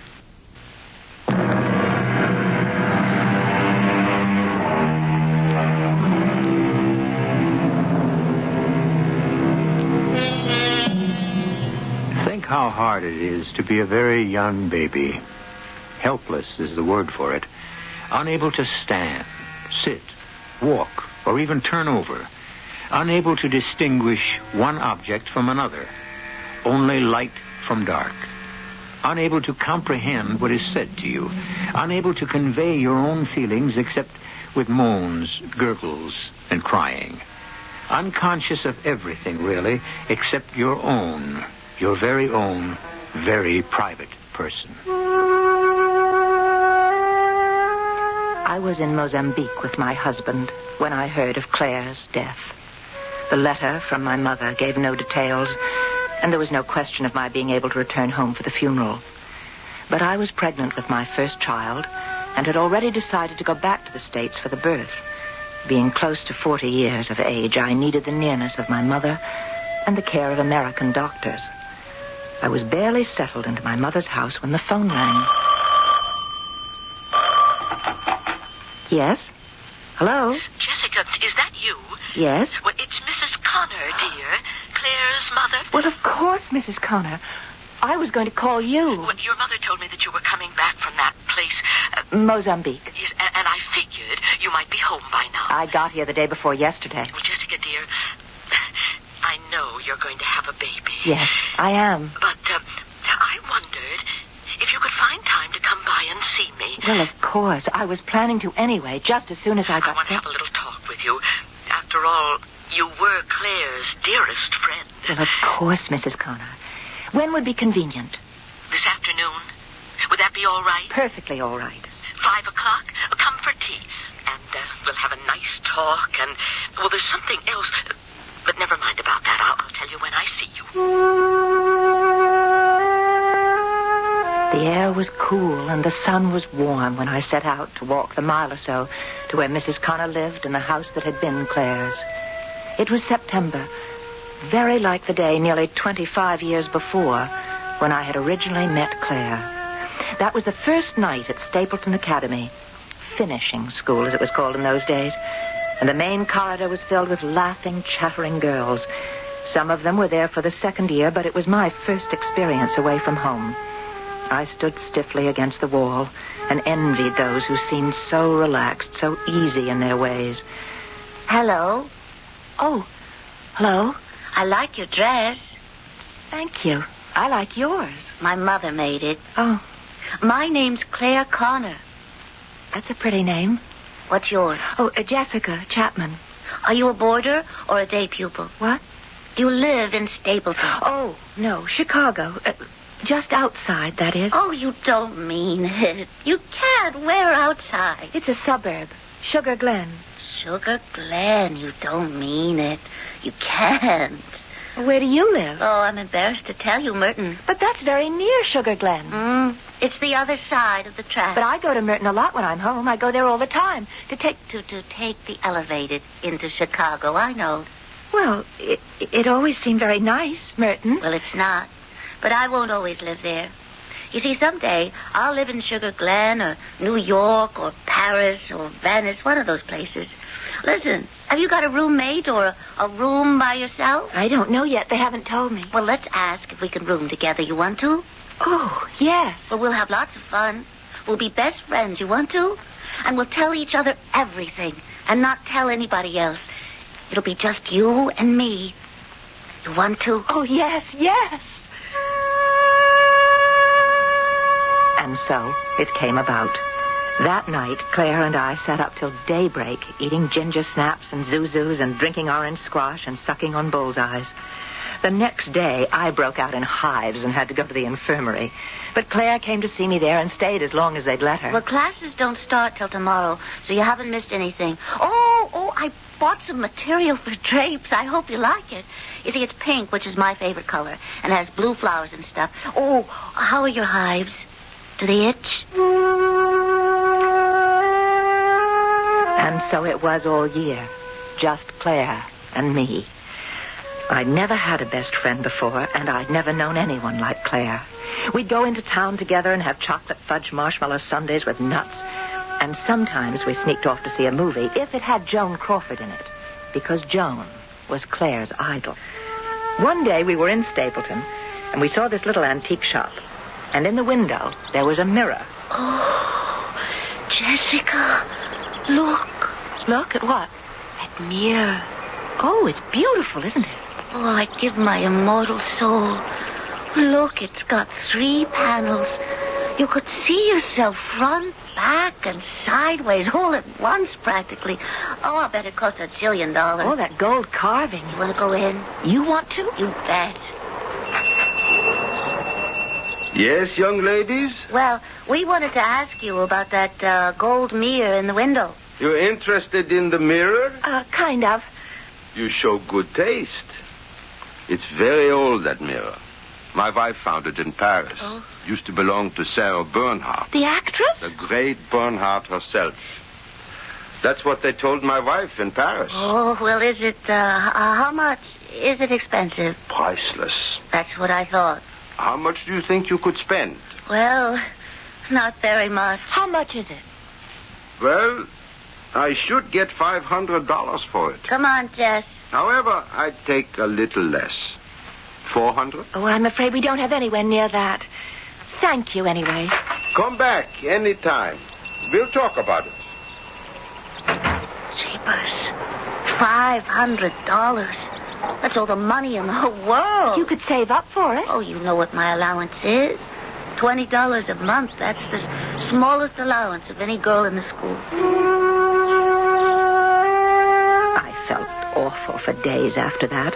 Think how hard it is to be a very young baby. Helpless is the word for it. Unable to stand, sit, walk, or even turn over. Unable to distinguish one object from another. Only light from dark. Unable to comprehend what is said to you. Unable to convey your own feelings except with moans, gurgles, and crying. Unconscious of everything, really, except your own, your very own, very private person. I was in Mozambique with my husband when I heard of Claire's death. The letter from my mother gave no details, and there was no question of my being able to return home for the funeral. But I was pregnant with my first child and had already decided to go back to the States for the birth. Being close to 40 years of age, I needed the nearness of my mother and the care of American doctors. I was barely settled into my mother's house when the phone rang. Yes? Hello? Jessica, is that you? Yes? Well, it's Mrs. Connor, dear. Claire's mother. Well, of course, Mrs. Connor. I was going to call you. Well, your mother told me that you were coming back from that place. Mozambique. Yes, and I figured you might be home by now. I got here the day before yesterday. Well, Jessica, dear, I know you're going to have a baby. Yes, I am. But I wondered if you could find time to come by and see me. Well, of course. I was planning to anyway, just as soon as I got I want to have a little talk with you. After all, you were Claire's dearest friend. Well, of course, Mrs. Connor. When would be convenient? This afternoon. Would that be all right? Perfectly all right. 5 o'clock? Come for tea. And we'll have a nice talk. And, well, there's something else. But never mind about that. I'll tell you when I see you. The air was cool and the sun was warm when I set out to walk the mile or so to where Mrs. Connor lived in the house that had been Claire's. It was September, very like the day nearly 25 years before when I had originally met Claire. That was the first night at Stapleton Academy, finishing school as it was called in those days, and the main corridor was filled with laughing, chattering girls. Some of them were there for the second year, but it was my first experience away from home. I stood stiffly against the wall and envied those who seemed so relaxed, so easy in their ways. Hello. Oh, hello. I like your dress. Thank you. I like yours. My mother made it. Oh. My name's Claire Connor. That's a pretty name. What's yours? Oh, Jessica Chapman. Are you a boarder or a day pupil? What? Do you live in Stapleton? Oh, no, Chicago. Just outside, that is. Oh, you don't mean it. You can't. Where outside? It's a suburb. Sugar Glen. Sugar Glen. You don't mean it. You can't. Where do you live? Oh, I'm embarrassed to tell you, Merton. But that's very near Sugar Glen. It's the other side of the track. But I go to Merton a lot when I'm home. I go there all the time to take the elevated into Chicago. I know. Well, it always seemed very nice, Merton. Well, it's not. But I won't always live there. You see, someday I'll live in Sugar Glen or New York or Paris or Venice, one of those places. Listen, have you got a roommate or a room by yourself? I don't know yet. They haven't told me. Well, let's ask if we can room together. You want to? Oh, yes. Well, we'll have lots of fun. We'll be best friends. You want to? And we'll tell each other everything and not tell anybody else. It'll be just you and me. You want to? Oh, yes, yes. And so it came about. That night, Claire and I sat up till daybreak, eating ginger snaps and zuzus and drinking orange squash and sucking on bullseyes. The next day, I broke out in hives and had to go to the infirmary. But Claire came to see me there and stayed as long as they'd let her. Well, classes don't start till tomorrow, so you haven't missed anything. Oh, I bought some material for drapes. I hope you like it. You see, it's pink, which is my favorite color, and has blue flowers and stuff. Oh, how are your hives? Do they itch? And so it was all year. Just Claire and me. I'd never had a best friend before, and I'd never known anyone like Claire. We'd go into town together and have chocolate fudge marshmallow sundaes with nuts. And sometimes we sneaked off to see a movie if it had Joan Crawford in it, because Joan was Claire's idol. One day we were in Stapleton, and we saw this little antique shop. And in the window, there was a mirror. Oh, Jessica, look. Look at what? That mirror. Oh, it's beautiful, isn't it? Oh, I'd give my immortal soul. Look, it's got 3 panels. You could see yourself front, back, and sideways all at once, practically. Oh, I bet it cost $1 jillion. Oh, that gold carving. You want to go in? You want to? You bet. Yes, young ladies? Well, we wanted to ask you about that gold mirror in the window. You're interested in the mirror? Kind of. You show good taste. It's very old, that mirror. My wife found it in Paris. Oh. Used to belong to Sarah Bernhardt. The actress? The great Bernhardt herself. That's what they told my wife in Paris. Oh, well, is it, how much? Is it expensive? Priceless. That's what I thought. How much do you think you could spend? Well, not very much. How much is it? Well, I should get $500 for it. Come on, Jess. However, I'd take a little less. 400? Oh, I'm afraid we don't have anywhere near that. Thank you, anyway. Come back any time. We'll talk about it. Jeepers. $500. That's all the money in the whole world. You could save up for it. Oh, you know what my allowance is. $20 a month. That's the smallest allowance of any girl in the school. I felt awful for days after that.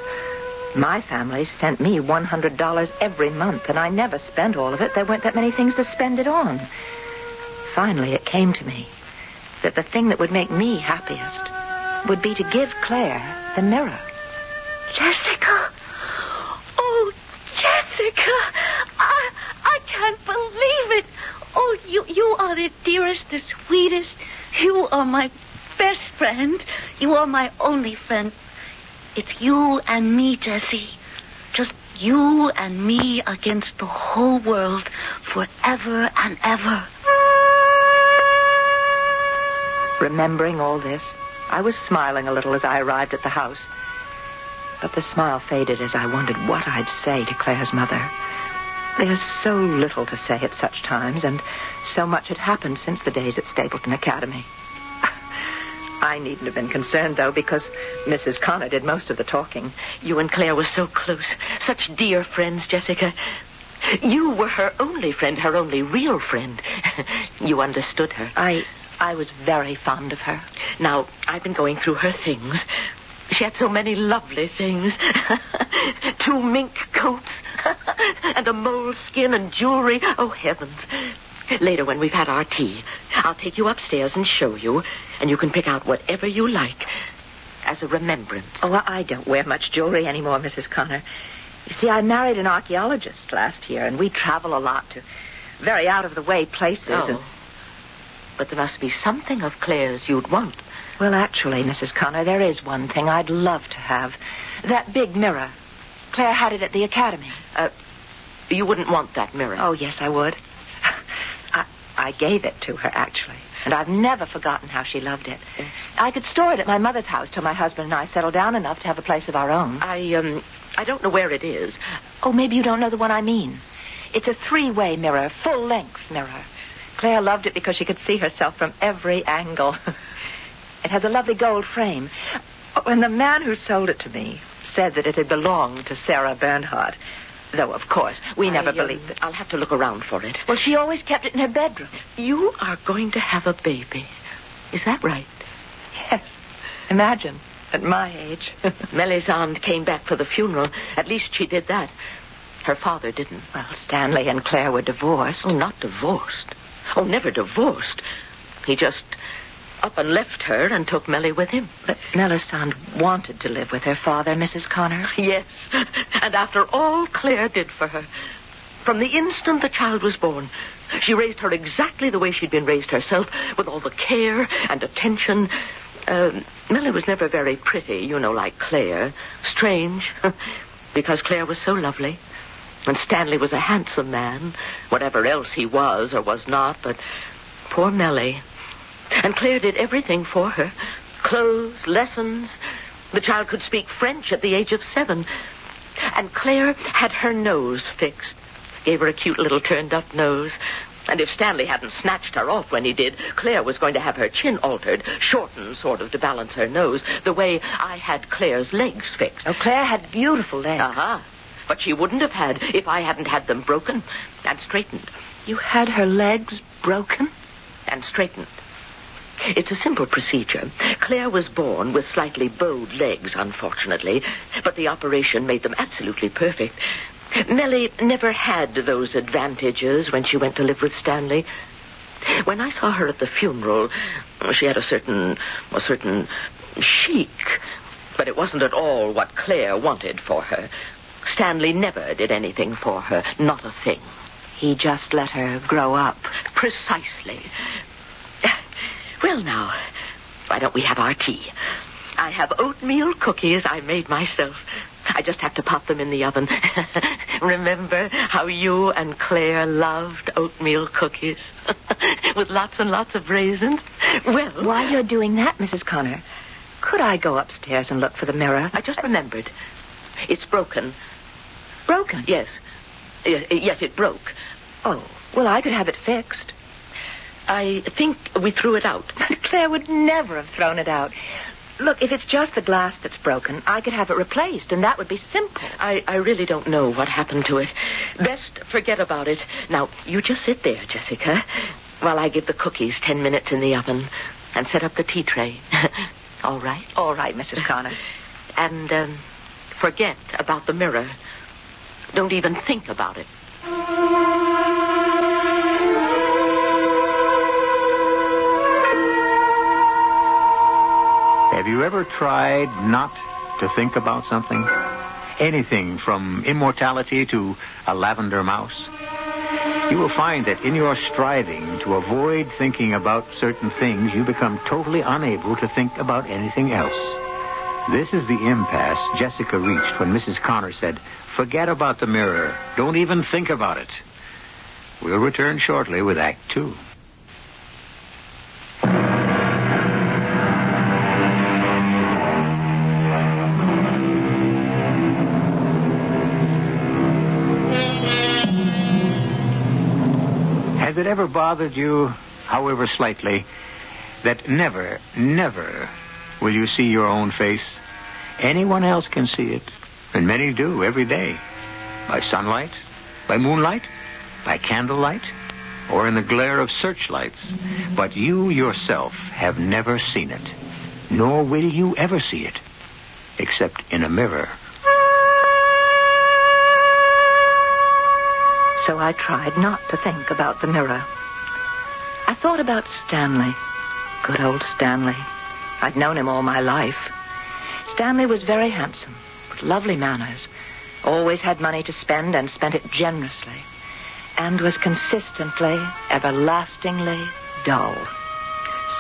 My family sent me $100 every month, and I never spent all of it. There weren't that many things to spend it on. Finally, it came to me that the thing that would make me happiest would be to give Claire the mirror. Jessica! Oh, Jessica! I can't believe it! Oh, you are the dearest, the sweetest. You are my best friend. You are my only friend. It's you and me, Jessie. Just you and me against the whole world forever and ever. Remembering all this, I was smiling a little as I arrived at the house. But the smile faded as I wondered what I'd say to Claire's mother. There's so little to say at such times, and so much had happened since the days at Stapleton Academy. I needn't have been concerned, though, because Mrs. Connor did most of the talking. You and Claire were so close, such dear friends, Jessica. You were her only friend, her only real friend. You understood her. I was very fond of her. Now, I've been going through her things. She had so many lovely things. 2 mink coats and a moleskin and jewelry. Oh, heavens. Later, when we've had our tea, I'll take you upstairs and show you, and you can pick out whatever you like. as a remembrance. Oh, well, I don't wear much jewelry anymore, Mrs. Connor. You see, I married an archaeologist last year, and we travel a lot to very out-of-the-way places. Oh. But there must be something of Claire's you'd want. Well, actually, Mrs. Connor, there is one thing I'd love to have. That big mirror. Claire had it at the academy. You wouldn't want that mirror? Oh, yes, I would. I gave it to her, actually. And I've never forgotten how she loved it. I could store it at my mother's house till my husband and I settled down enough to have a place of our own. I don't know where it is. Oh, maybe you don't know the one I mean. It's a 3-way mirror, full-length mirror. Claire loved it because she could see herself from every angle. It has a lovely gold frame. When the man who sold it to me said that it had belonged to Sarah Bernhardt, though, of course, we never believed it. I'll have to look around for it. Well, she always kept it in her bedroom. You are going to have a baby. Is that right? Yes. Imagine, at my age. Melisande came back for the funeral. At least she did that. Her father didn't. Well, Stanley and Claire were divorced. Oh, not divorced. Oh, never divorced. He just up and left her and took Melly with him. But Melisande wanted to live with her father, Mrs. Connor. Yes, and after all Claire did for her, from the instant the child was born, she raised her exactly the way she'd been raised herself, with all the care and attention. Melly was never very pretty, like Claire. Strange, because Claire was so lovely. And Stanley was a handsome man, whatever else he was or was not, but poor Melly. And Claire did everything for her. Clothes, lessons. The child could speak French at the age of 7. And Claire had her nose fixed. Gave her a cute little turned-up nose. And if Stanley hadn't snatched her off when he did, Claire was going to have her chin altered, shortened sort of to balance her nose, the way I had Claire's legs fixed. Oh, Claire had beautiful legs. Uh-huh. But she wouldn't have had if I hadn't had them broken and straightened. You had her legs broken? And straightened. It's a simple procedure. Claire was born with slightly bowed legs, unfortunately, but the operation made them absolutely perfect. Melly never had those advantages when she went to live with Stanley. When I saw her at the funeral, she had a certain chic, but it wasn't at all what Claire wanted for her. Stanley never did anything for her, not a thing. He just let her grow up. Precisely. Well, now, why don't we have our tea? I have oatmeal cookies I made myself. I just have to pop them in the oven. Remember how you and Claire loved oatmeal cookies? With lots and lots of raisins? Well, while you're doing that, Mrs. Connor, could I go upstairs and look for the mirror? I just remembered. It's broken. Broken? Yes. Yes, it broke. Oh, well, I could have it fixed. I think we threw it out. Claire would never have thrown it out. Look, if it's just the glass that's broken, I could have it replaced, and that would be simple. I really don't know what happened to it. Best forget about it. Now, you just sit there, Jessica, while I give the cookies 10 minutes in the oven and set up the tea tray. All right? All right, Mrs. Connor. And, forget about the mirror. Don't even think about it. Have you ever tried not to think about something? Anything from immortality to a lavender mouse? You will find that in your striving to avoid thinking about certain things, you become totally unable to think about anything else. This is the impasse Jessica reached when Mrs. Connor said, "Forget about the mirror. Don't even think about it." We'll return shortly with Act 2. Has it ever bothered you, however slightly, that never, never will you see your own face? Anyone else can see it, and many do every day. By sunlight, by moonlight, by candlelight, or in the glare of searchlights. But you yourself have never seen it, nor will you ever see it, except in a mirror. So I tried not to think about the mirror. I thought about Stanley. Good old Stanley. I'd known him all my life. Stanley was very handsome, with lovely manners, always had money to spend and spent it generously, and was consistently, everlastingly dull.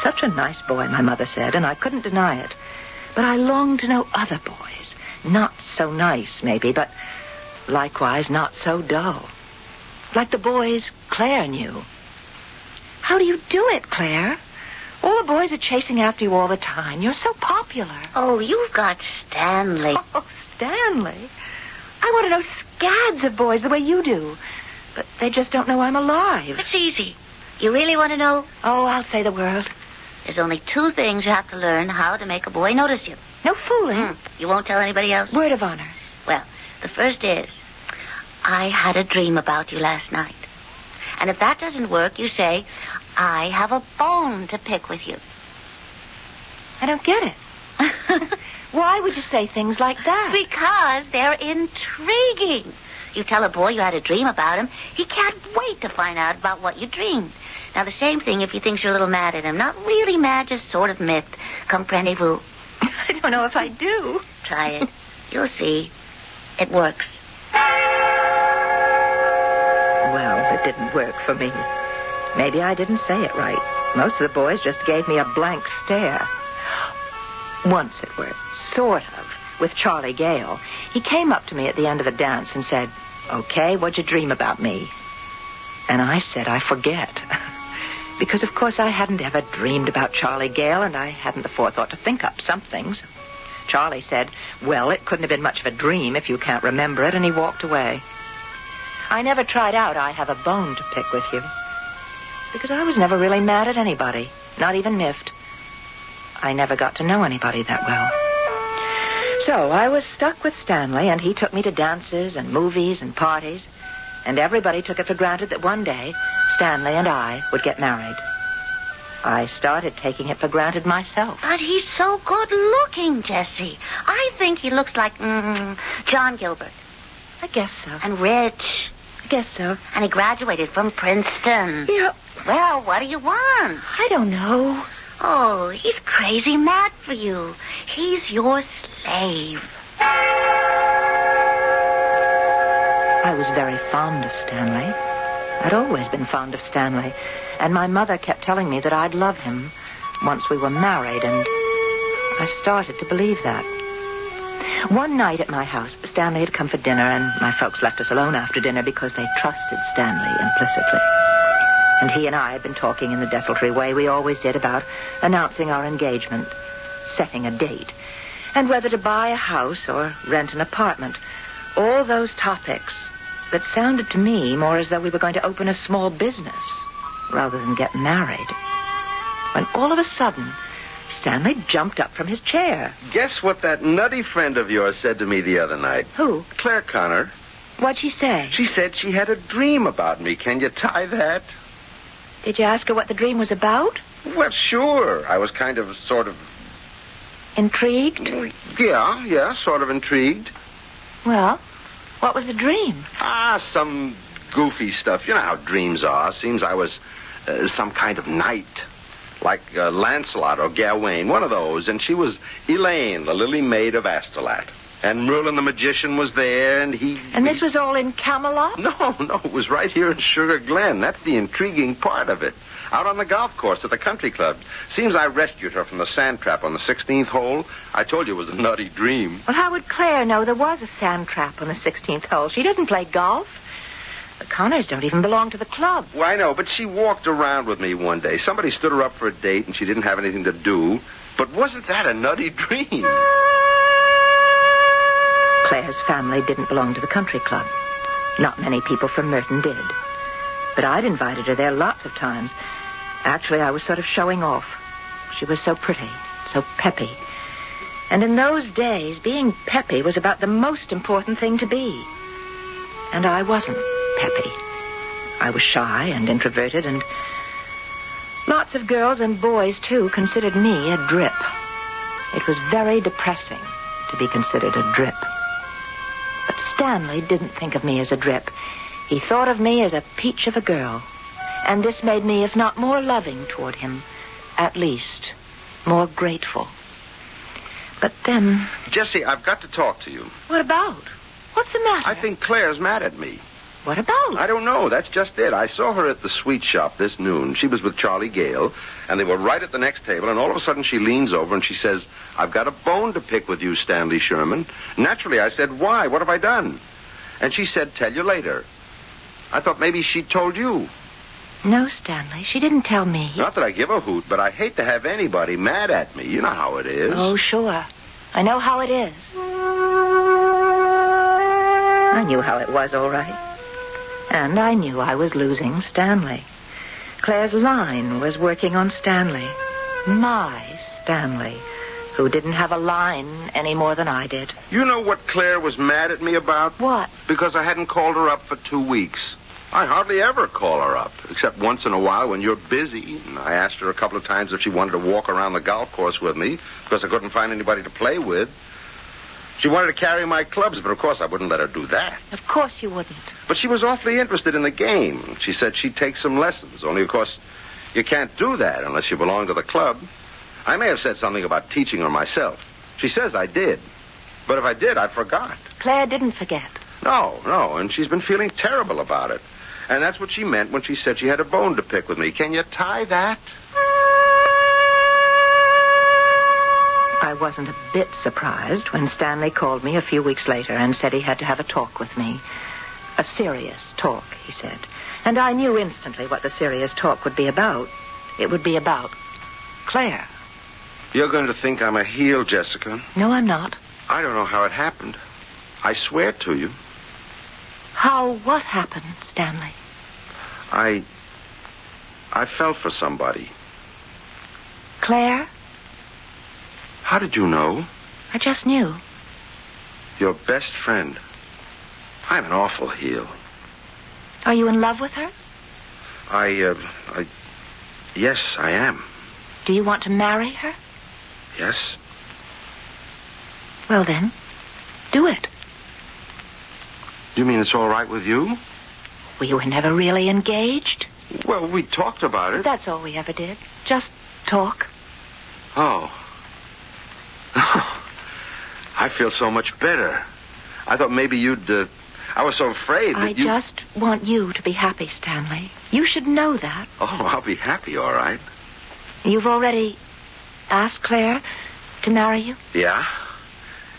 Such a nice boy, my mother said, and I couldn't deny it. But I longed to know other boys, not so nice, maybe, but likewise not so dull. Like the boys Claire knew. How do you do it, Claire? All the boys are chasing after you all the time. You're so popular. Oh, you've got Stanley. Oh, Stanley? I want to know scads of boys the way you do. But they just don't know I'm alive. It's easy. You really want to know? Oh, I'll say the word. There's only 2 things you have to learn how to make a boy notice you. No fooling. You won't tell anybody else? Word of honor. Well, the first is, I had a dream about you last night. And if that doesn't work, you say, I have a bone to pick with you. I don't get it. Why would you say things like that? Because they're intriguing. You tell a boy you had a dream about him, he can't wait to find out about what you dreamed. Now, the same thing if he thinks you're a little mad at him. Not really mad, just sort of miffed. Comprenez-vous? I don't know if I do. Try it. You'll see. It works. Well, it didn't work for me. Maybe I didn't say it right. Most of the boys just gave me a blank stare. Once it worked, sort of, with Charlie Gale. He came up to me at the end of the dance and said, "Okay, what'd you dream about me?" And I said, "I forget." Because, of course, I hadn't ever dreamed about Charlie Gale, and I hadn't the forethought to think up some things. Charlie said, "Well, it couldn't have been much of a dream if you can't remember it," and he walked away. I never tried out "I have a bone to pick with you," because I was never really mad at anybody, not even miffed. I never got to know anybody that well. So I was stuck with Stanley, and he took me to dances and movies and parties, and everybody took it for granted that one day Stanley and I would get married. I started taking it for granted myself. But he's so good-looking, Jessie. I think he looks like John Gilbert. I guess so. And rich. I guess so. And he graduated from Princeton. Yeah. Well, what do you want? I don't know. Oh, he's crazy mad for you. He's your slave. I was very fond of Stanley. I'd always been fond of Stanley. And my mother kept telling me that I'd love him once we were married, and I started to believe that. One night at my house, Stanley had come for dinner, and my folks left us alone after dinner because they trusted Stanley implicitly. And he and I had been talking in the desultory way we always did about announcing our engagement, setting a date, and whether to buy a house or rent an apartment. All those topics that sounded to me more as though we were going to open a small business rather than get married. When all of a sudden, Stanley jumped up from his chair. Guess what that nutty friend of yours said to me the other night? Who? Claire Connor. What'd she say? She said she had a dream about me. Can you tie that? Did you ask her what the dream was about? Well, sure. I was kind of, sort of... Intrigued? Yeah, sort of intrigued. Well, what was the dream? Some goofy stuff. You know how dreams are. Seems I was some kind of knight. Like Lancelot or Gawain, one of those. And she was Elaine, the lily maid of Astolat. And Merlin the magician was there, and he... And this was all in Camelot? No, it was right here in Sugar Glen. That's the intriguing part of it. Out on the golf course at the country club. Seems I rescued her from the sand trap on the 16th hole. I told you it was a nutty dream. Well, how would Claire know there was a sand trap on the 16th hole? She doesn't play golf. The Connors don't even belong to the club. Well, I know, but she walked around with me one day. Somebody stood her up for a date, and she didn't have anything to do. But wasn't that a nutty dream? Claire's family didn't belong to the country club. Not many people from Merton did. But I'd invited her there lots of times. Actually, I was sort of showing off. She was so pretty, so peppy. And in those days, being peppy was about the most important thing to be. And I wasn't peppy. I was shy and introverted, and lots of girls and boys, too, considered me a drip. It was very depressing to be considered a drip. But Stanley didn't think of me as a drip. He thought of me as a peach of a girl. And this made me, if not more loving toward him, at least more grateful. But then... Jessie, I've got to talk to you. What about? What's the matter? I think Claire's mad at me. What about? I don't know. That's just it. I saw her at the sweet shop this noon. She was with Charlie Gale, and they were right at the next table, and all of a sudden she leans over and she says, I've got a bone to pick with you, Stanley Sherman. Naturally, I said, why? What have I done? And she said, tell you later. I thought maybe she told you. No, Stanley, she didn't tell me. Not that I give a hoot, but I hate to have anybody mad at me. You know how it is. Oh, sure. I know how it is. I knew how it was, all right. And I knew I was losing Stanley. Claire's line was working on Stanley. My Stanley, who didn't have a line any more than I did. You know what Claire was mad at me about? What? Because I hadn't called her up for 2 weeks. I hardly ever call her up, except once in a while when you're busy. And I asked her a couple of times if she wanted to walk around the golf course with me, because I couldn't find anybody to play with. She wanted to carry my clubs, but of course I wouldn't let her do that. Of course you wouldn't. But she was awfully interested in the game. She said she'd take some lessons, only of course you can't do that unless you belong to the club. I may have said something about teaching her myself. She says I did. But if I did, I forgot. Claire didn't forget. No, and she's been feeling terrible about it. And that's what she meant when she said she had a bone to pick with me. Can you tie that? I wasn't a bit surprised when Stanley called me a few weeks later and said he had to have a talk with me. A serious talk, he said. And I knew instantly what the serious talk would be about. It would be about Claire. You're going to think I'm a heel, Jessica. No, I'm not. I don't know how it happened. I swear to you. How what happened, Stanley? I fell for somebody. Claire? How did you know? I just knew. Your best friend. I'm an awful heel. Are you in love with her? Yes, I am. Do you want to marry her? Yes. Well, then, do it. You mean it's all right with you? We were never really engaged. Well, we talked about it. That's all we ever did. Just talk. Oh. I feel so much better. I thought maybe you'd... I was so afraid that I just want you to be happy, Stanley. You should know that. Oh, I'll be happy, all right. You've already asked Claire to marry you? Yeah.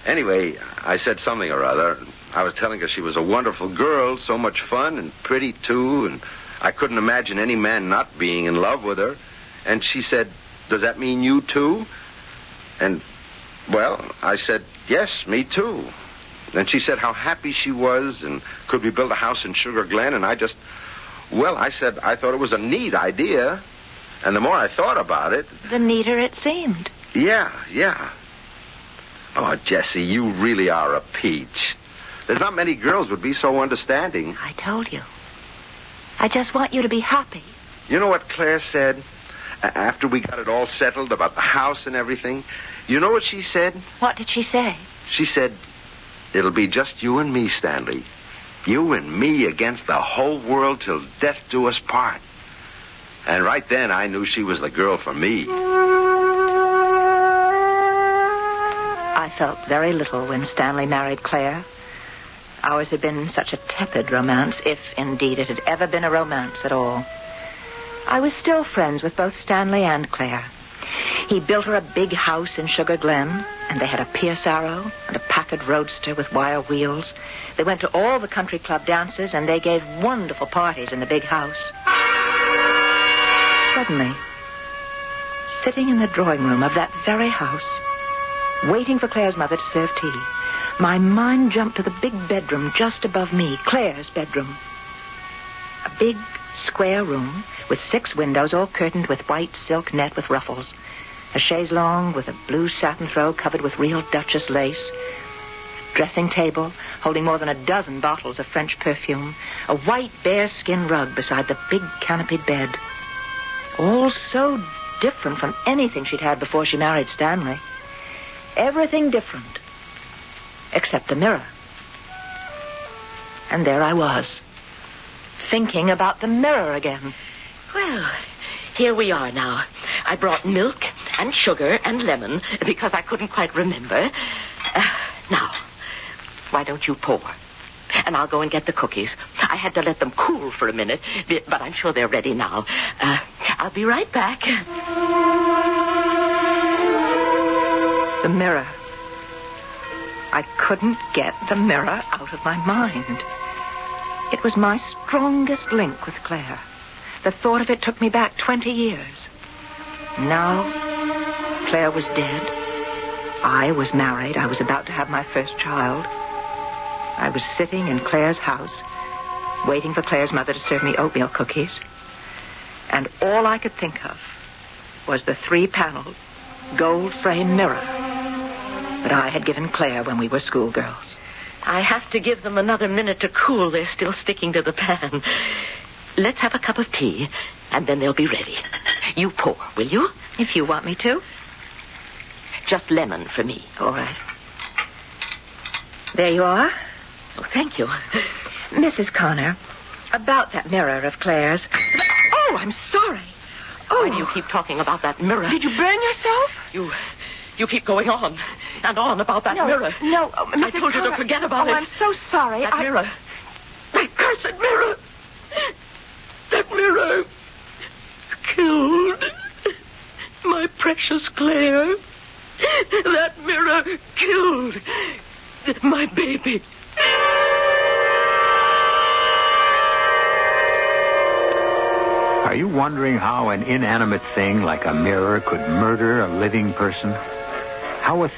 Anyway, I said something or other. I was telling her she was a wonderful girl, so much fun and pretty, too, and I couldn't imagine any man not being in love with her. And she said, does that mean you, too? And, well, I said, yes, me, too. And she said how happy she was and could we build a house in Sugar Glen, and I said I thought it was a neat idea. And the more I thought about it... The neater it seemed. Yeah. Oh, Jessie, you really are a peach. There's not many girls would be so understanding. I told you. I just want you to be happy. You know what Claire said after we got it all settled about the house and everything? You know what she said? What did she say? She said, it'll be just you and me, Stanley. You and me against the whole world till death do us part. And right then, I knew she was the girl for me. I felt very little when Stanley married Claire. Ours had been such a tepid romance, if indeed it had ever been a romance at all. I was still friends with both Stanley and Claire. He built her a big house in Sugar Glen, and they had a Pierce Arrow and a Packard Roadster with wire wheels. They went to all the country club dances, and they gave wonderful parties in the big house. Suddenly, sitting in the drawing room of that very house, waiting for Claire's mother to serve tea, my mind jumped to the big bedroom just above me, Claire's bedroom. A big, square room with 6 windows all curtained with white silk net with ruffles. A chaise longue with a blue satin throw covered with real Duchess lace. A dressing table holding more than a dozen bottles of French perfume. A white bearskin rug beside the big canopied bed. All so different from anything she'd had before she married Stanley. Everything different. Except the mirror. And there I was, thinking about the mirror again. Well, here we are now. I brought milk and sugar and lemon because I couldn't quite remember. Now, why don't you pour? And I'll go and get the cookies. I had to let them cool for a minute, but I'm sure they're ready now. I'll be right back. The mirror. I couldn't get the mirror out of my mind. It was my strongest link with Claire. The thought of it took me back 20 years. Now, Claire was dead. I was married. I was about to have my first child. I was sitting in Claire's house, waiting for Claire's mother to serve me oatmeal cookies. And all I could think of was the 3-paneled, gold-framed mirror that I had given Claire when we were schoolgirls. I have to give them another minute to cool. They're still sticking to the pan. Let's have a cup of tea, and then they'll be ready. You pour, will you? If you want me to. Just lemon for me. All right. There you are. Oh, thank you. Mrs. Connor, about that mirror of Claire's. Oh, I'm sorry. Why do you keep talking about that mirror? Did you burn yourself? You keep going on and on about that mirror. No, Mrs. I told you to forget about it. Oh, I'm so sorry. That mirror. That cursed mirror. That mirror killed my precious Claire. That mirror killed my baby. Are you wondering how an inanimate thing like a mirror could murder a living person? How a